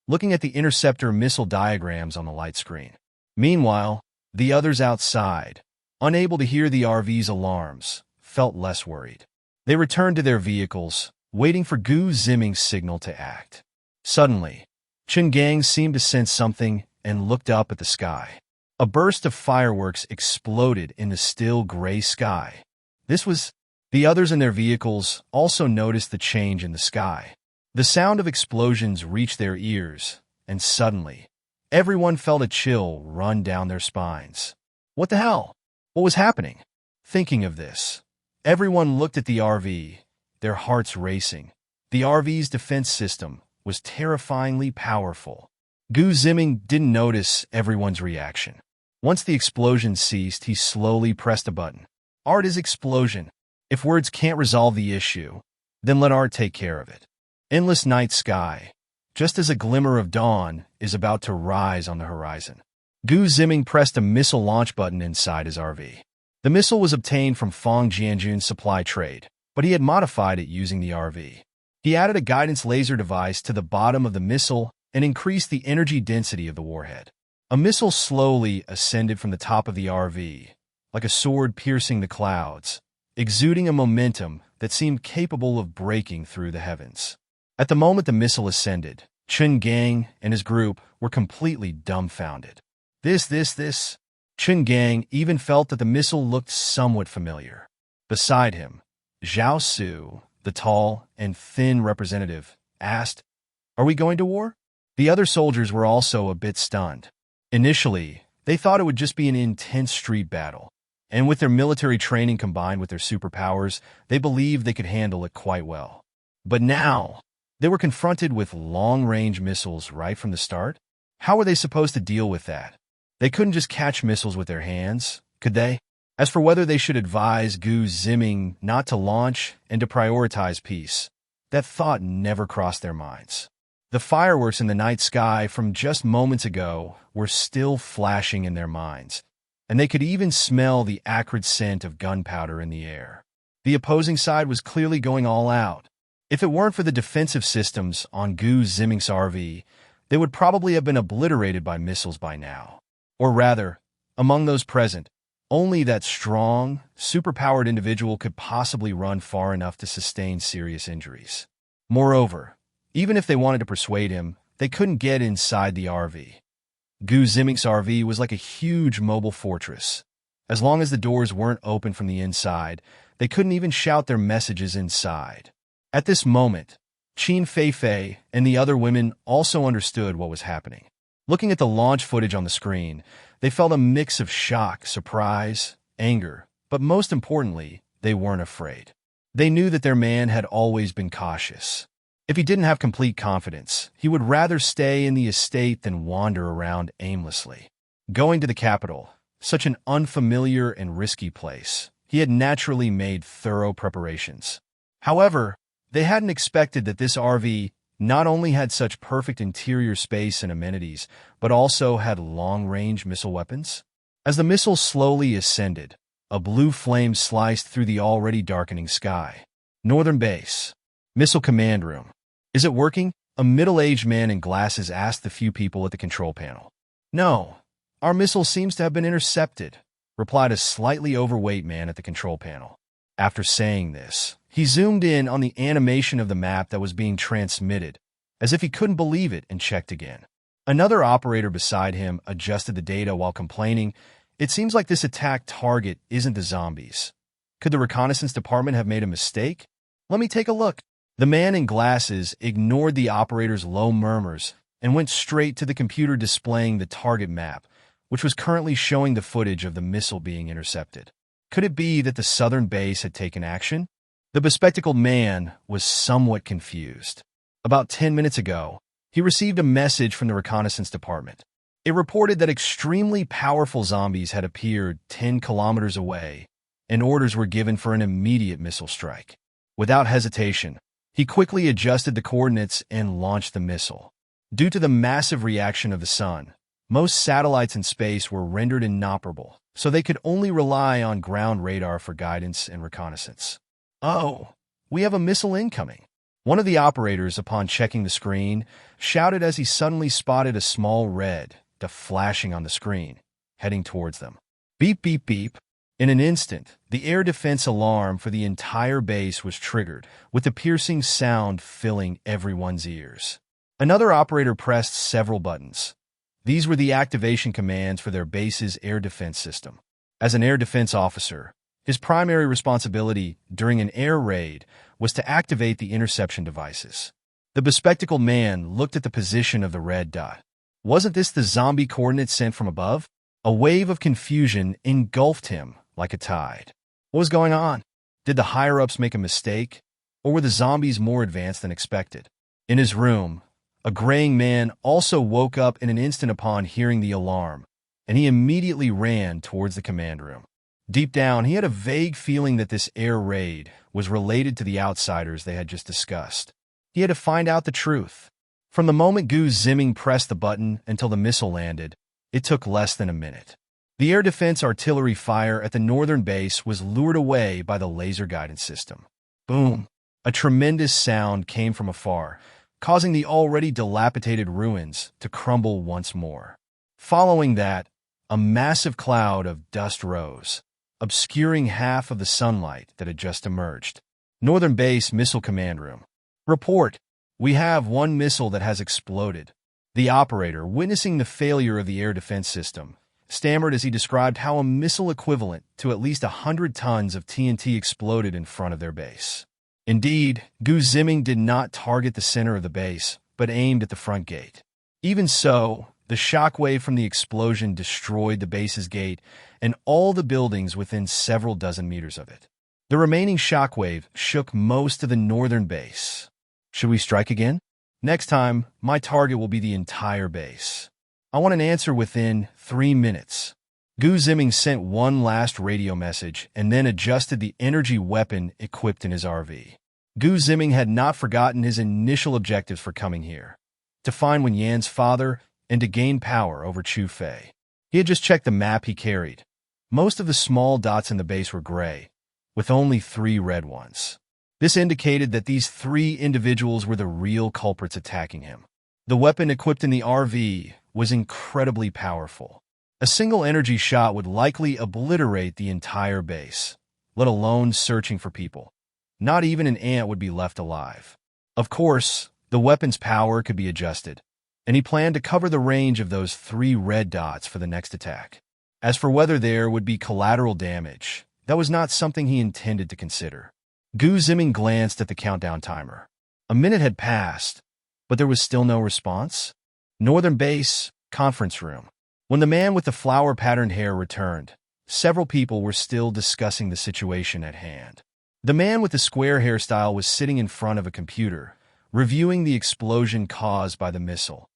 Speaker 1: looking at the interceptor missile diagrams on the light screen. Meanwhile, the others outside, unable to hear the RV's alarms, felt less worried. They returned to their vehicles, waiting for Gu Ziming's signal to act. Suddenly, Chun Gang seemed to sense something and looked up at the sky. A burst of fireworks exploded in the still gray sky. The others in their vehicles also noticed the change in the sky. The sound of explosions reached their ears, and suddenly, everyone felt a chill run down their spines. What the hell? What was happening? Thinking of this, everyone looked at the RV, their hearts racing. The RV's defense system was terrifyingly powerful. Gu Ziming didn't notice everyone's reaction. Once the explosion ceased, he slowly pressed a button. Art is explosion. If words can't resolve the issue, then let art take care of it. Endless night sky, just as a glimmer of dawn is about to rise on the horizon. Gu Ziming pressed a missile launch button inside his RV. The missile was obtained from Fang Jianjun's supply trade, but he had modified it using the RV. He added a guidance laser device to the bottom of the missile and increased the energy density of the warhead. A missile slowly ascended from the top of the RV, like a sword piercing the clouds, exuding a momentum that seemed capable of breaking through the heavens. At the moment the missile ascended, Qin Gang and his group were completely dumbfounded. This. Qin Gang even felt that the missile looked somewhat familiar. Beside him, Zhao Su, the tall and thin representative, asked, "Are we going to war?" The other soldiers were also a bit stunned. Initially, they thought it would just be an intense street battle, and with their military training combined with their superpowers, they believed they could handle it quite well. But now, they were confronted with long-range missiles right from the start. How were they supposed to deal with that? They couldn't just catch missiles with their hands, could they? As for whether they should advise Ziming not to launch and to prioritize peace, that thought never crossed their minds. The fireworks in the night sky from just moments ago were still flashing in their minds, and they could even smell the acrid scent of gunpowder in the air. The opposing side was clearly going all out. If it weren't for the defensive systems on Ziming's RV, they would probably have been obliterated by missiles by now. Or rather, among those present, only that strong, superpowered individual could possibly run far enough to sustain serious injuries. Moreover, even if they wanted to persuade him, they couldn't get inside the RV. Ziming's RV was like a huge mobile fortress. As long as the doors weren't open from the inside, they couldn't even shout their messages inside. At this moment, Qin Feifei and the other women also understood what was happening. Looking at the launch footage on the screen, they felt a mix of shock, surprise, anger, but most importantly, they weren't afraid. They knew that their man had always been cautious. If he didn't have complete confidence, he would rather stay in the estate than wander around aimlessly. Going to the capital, such an unfamiliar and risky place, he had naturally made thorough preparations. However, they hadn't expected that this RV not only had such perfect interior space and amenities, but also had long-range missile weapons. As the missile slowly ascended, a blue flame sliced through the already darkening sky. Northern Base. Missile Command Room. "Is it working?" a middle-aged man in glasses asked the few people at the control panel. "No, our missile seems to have been intercepted," replied a slightly overweight man at the control panel. After saying this, he zoomed in on the animation of the map that was being transmitted, as if he couldn't believe it, and checked again. Another operator beside him adjusted the data while complaining, "It seems like this attack target isn't the zombies. Could the reconnaissance department have made a mistake? Let me take a look." The man in glasses ignored the operator's low murmurs and went straight to the computer displaying the target map, which was currently showing the footage of the missile being intercepted. Could it be that the southern base had taken action? The bespectacled man was somewhat confused. About 10 minutes ago, he received a message from the reconnaissance department. It reported that extremely powerful zombies had appeared 10 kilometers away, and orders were given for an immediate missile strike. Without hesitation, he quickly adjusted the coordinates and launched the missile. Due to the massive reaction of the sun, most satellites in space were rendered inoperable, so they could only rely on ground radar for guidance and reconnaissance. "Oh, we have a missile incoming," one of the operators, upon checking the screen, shouted as he suddenly spotted a small red dot flashing on the screen, heading towards them. Beep, beep, beep. In an instant, the air defense alarm for the entire base was triggered, with the piercing sound filling everyone's ears. Another operator pressed several buttons. These were the activation commands for their base's air defense system. As an air defense officer, his primary responsibility during an air raid was to activate the interception devices. The bespectacled man looked at the position of the red dot. Wasn't this the zombie coordinates sent from above? A wave of confusion engulfed him like a tide. What was going on? Did the higher-ups make a mistake? Or were the zombies more advanced than expected? In his room, a graying man also woke up in an instant upon hearing the alarm, and he immediately ran towards the command room. Deep down, he had a vague feeling that this air raid was related to the outsiders they had just discussed. He had to find out the truth. From the moment Ziming pressed the button until the missile landed, it took less than a minute. The air defense artillery fire at the northern base was lured away by the laser guidance system. Boom! A tremendous sound came from afar, causing the already dilapidated ruins to crumble once more. Following that, a massive cloud of dust rose, obscuring half of the sunlight that had just emerged. Northern Base Missile Command Room. Report: we have one missile that has exploded. The operator, witnessing the failure of the air defense system, stammered as he described how a missile equivalent to at least 100 tons of TNT exploded in front of their base. Indeed, Ziming did not target the center of the base, but aimed at the front gate. Even so, the shockwave from the explosion destroyed the base's gate and all the buildings within several dozen meters of it. The remaining shockwave shook most of the northern base. Should we strike again? Next time, my target will be the entire base. I want an answer within 3 minutes. Ziming sent one last radio message and then adjusted the energy weapon equipped in his RV. Ziming had not forgotten his initial objectives for coming here: to find Wen Yan's father and to gain power over Qin Feifei. He had just checked the map he carried. Most of the small dots in the base were gray, with only 3 red ones. This indicated that these 3 individuals were the real culprits attacking him. The weapon equipped in the RV was incredibly powerful. A single energy shot would likely obliterate the entire base, let alone searching for people. Not even an ant would be left alive. Of course, the weapon's power could be adjusted, and he planned to cover the range of those 3 red dots for the next attack. As for whether there would be collateral damage, that was not something he intended to consider. Ziming glanced at the countdown timer. A minute had passed, but there was still no response. Northern Base, conference room. When the man with the flower-patterned hair returned, several people were still discussing the situation at hand. The man with the square hairstyle was sitting in front of a computer, reviewing the explosion caused by the missile.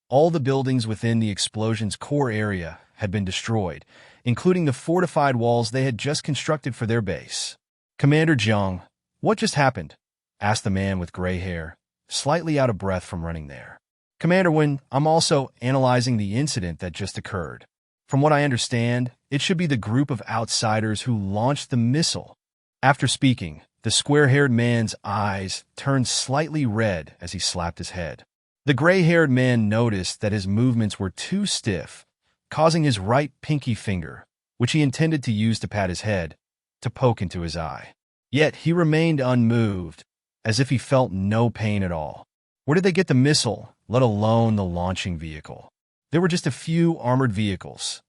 Speaker 1: All the buildings within the explosion's core area had been destroyed, including the fortified walls they had just constructed for their base. "Commander Jiang, what just happened?" asked the man with gray hair, slightly out of breath from running there. "Commander Wen, I'm also analyzing the incident that just occurred. From what I understand, it should be the group of outsiders who launched the missile." After speaking, the square-haired man's eyes turned slightly red as he slapped his head. The gray-haired man noticed that his movements were too stiff, causing his right pinky finger, which he intended to use to pat his head, to poke into his eye. Yet he remained unmoved, as if he felt no pain at all. Where did they get the missile, let alone the launching vehicle? There were just a few armored vehicles.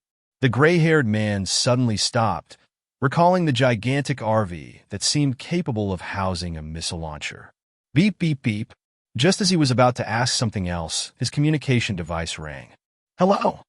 Speaker 1: The gray-haired man suddenly stopped, recalling the gigantic RV that seemed capable of housing a missile launcher. Beep, beep, beep. Just as he was about to ask something else, his communication device rang. "Hello?"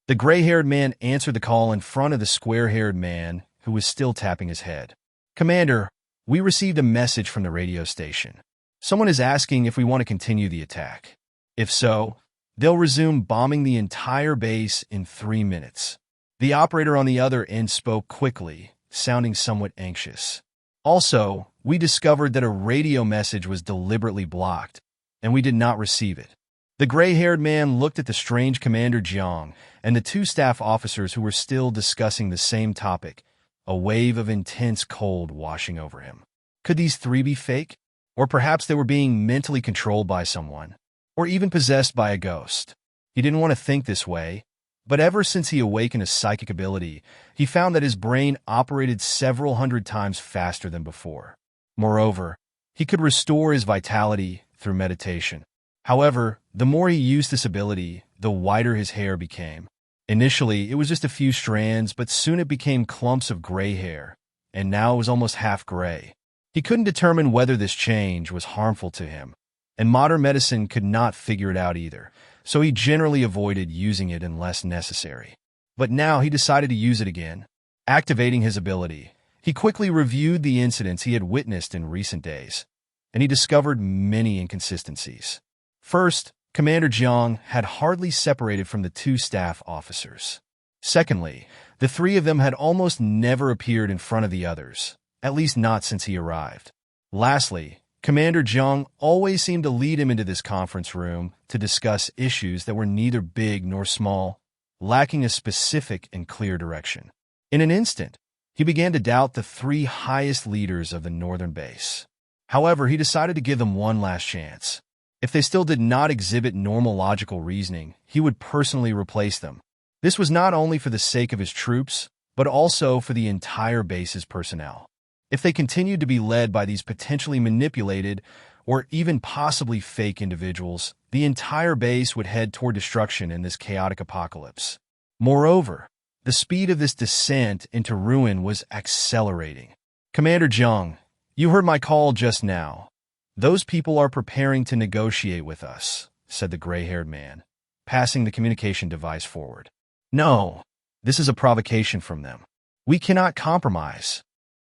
Speaker 1: The gray-haired man answered the call in front of the square-haired man, who was still tapping his head. "Commander, we received a message from the radio station. Someone is asking if we want to continue the attack. If so, they'll resume bombing the entire base in 3 minutes." The operator on the other end spoke quickly, sounding somewhat anxious. "Also, we discovered that a radio message was deliberately blocked, and we did not receive it." The gray-haired man looked at the strange Commander Jiang and the 2 staff officers who were still discussing the same topic, a wave of intense cold washing over him. Could these 3 be fake? Or perhaps they were being mentally controlled by someone, or even possessed by a ghost. He didn't want to think this way, but ever since he awakened a psychic ability, he found that his brain operated several hundred times faster than before. Moreover, he could restore his vitality through meditation. However, the more he used this ability, the whiter his hair became. Initially, it was just a few strands, but soon it became clumps of gray hair, and now it was almost half gray. He couldn't determine whether this change was harmful to him, and modern medicine could not figure it out either, so he generally avoided using it unless necessary. But now he decided to use it again. Activating his ability, he quickly reviewed the incidents he had witnessed in recent days, and he discovered many inconsistencies. First, Commander Jiang had hardly separated from the 2 staff officers. Secondly, the 3 of them had almost never appeared in front of the others, at least not since he arrived. Lastly, Commander Jiang always seemed to lead him into this conference room to discuss issues that were neither big nor small, lacking a specific and clear direction. In an instant, he began to doubt the 3 highest leaders of the northern base. However, he decided to give them one last chance. If they still did not exhibit normal logical reasoning, he would personally replace them. This was not only for the sake of his troops, but also for the entire base's personnel. If they continued to be led by these potentially manipulated or even possibly fake individuals, the entire base would head toward destruction in this chaotic apocalypse. Moreover, the speed of this descent into ruin was accelerating. Commander Zhang, you heard my call just now. Those people are preparing to negotiate with us, said the gray-haired man, passing the communication device forward. No, this is a provocation from them. We cannot compromise.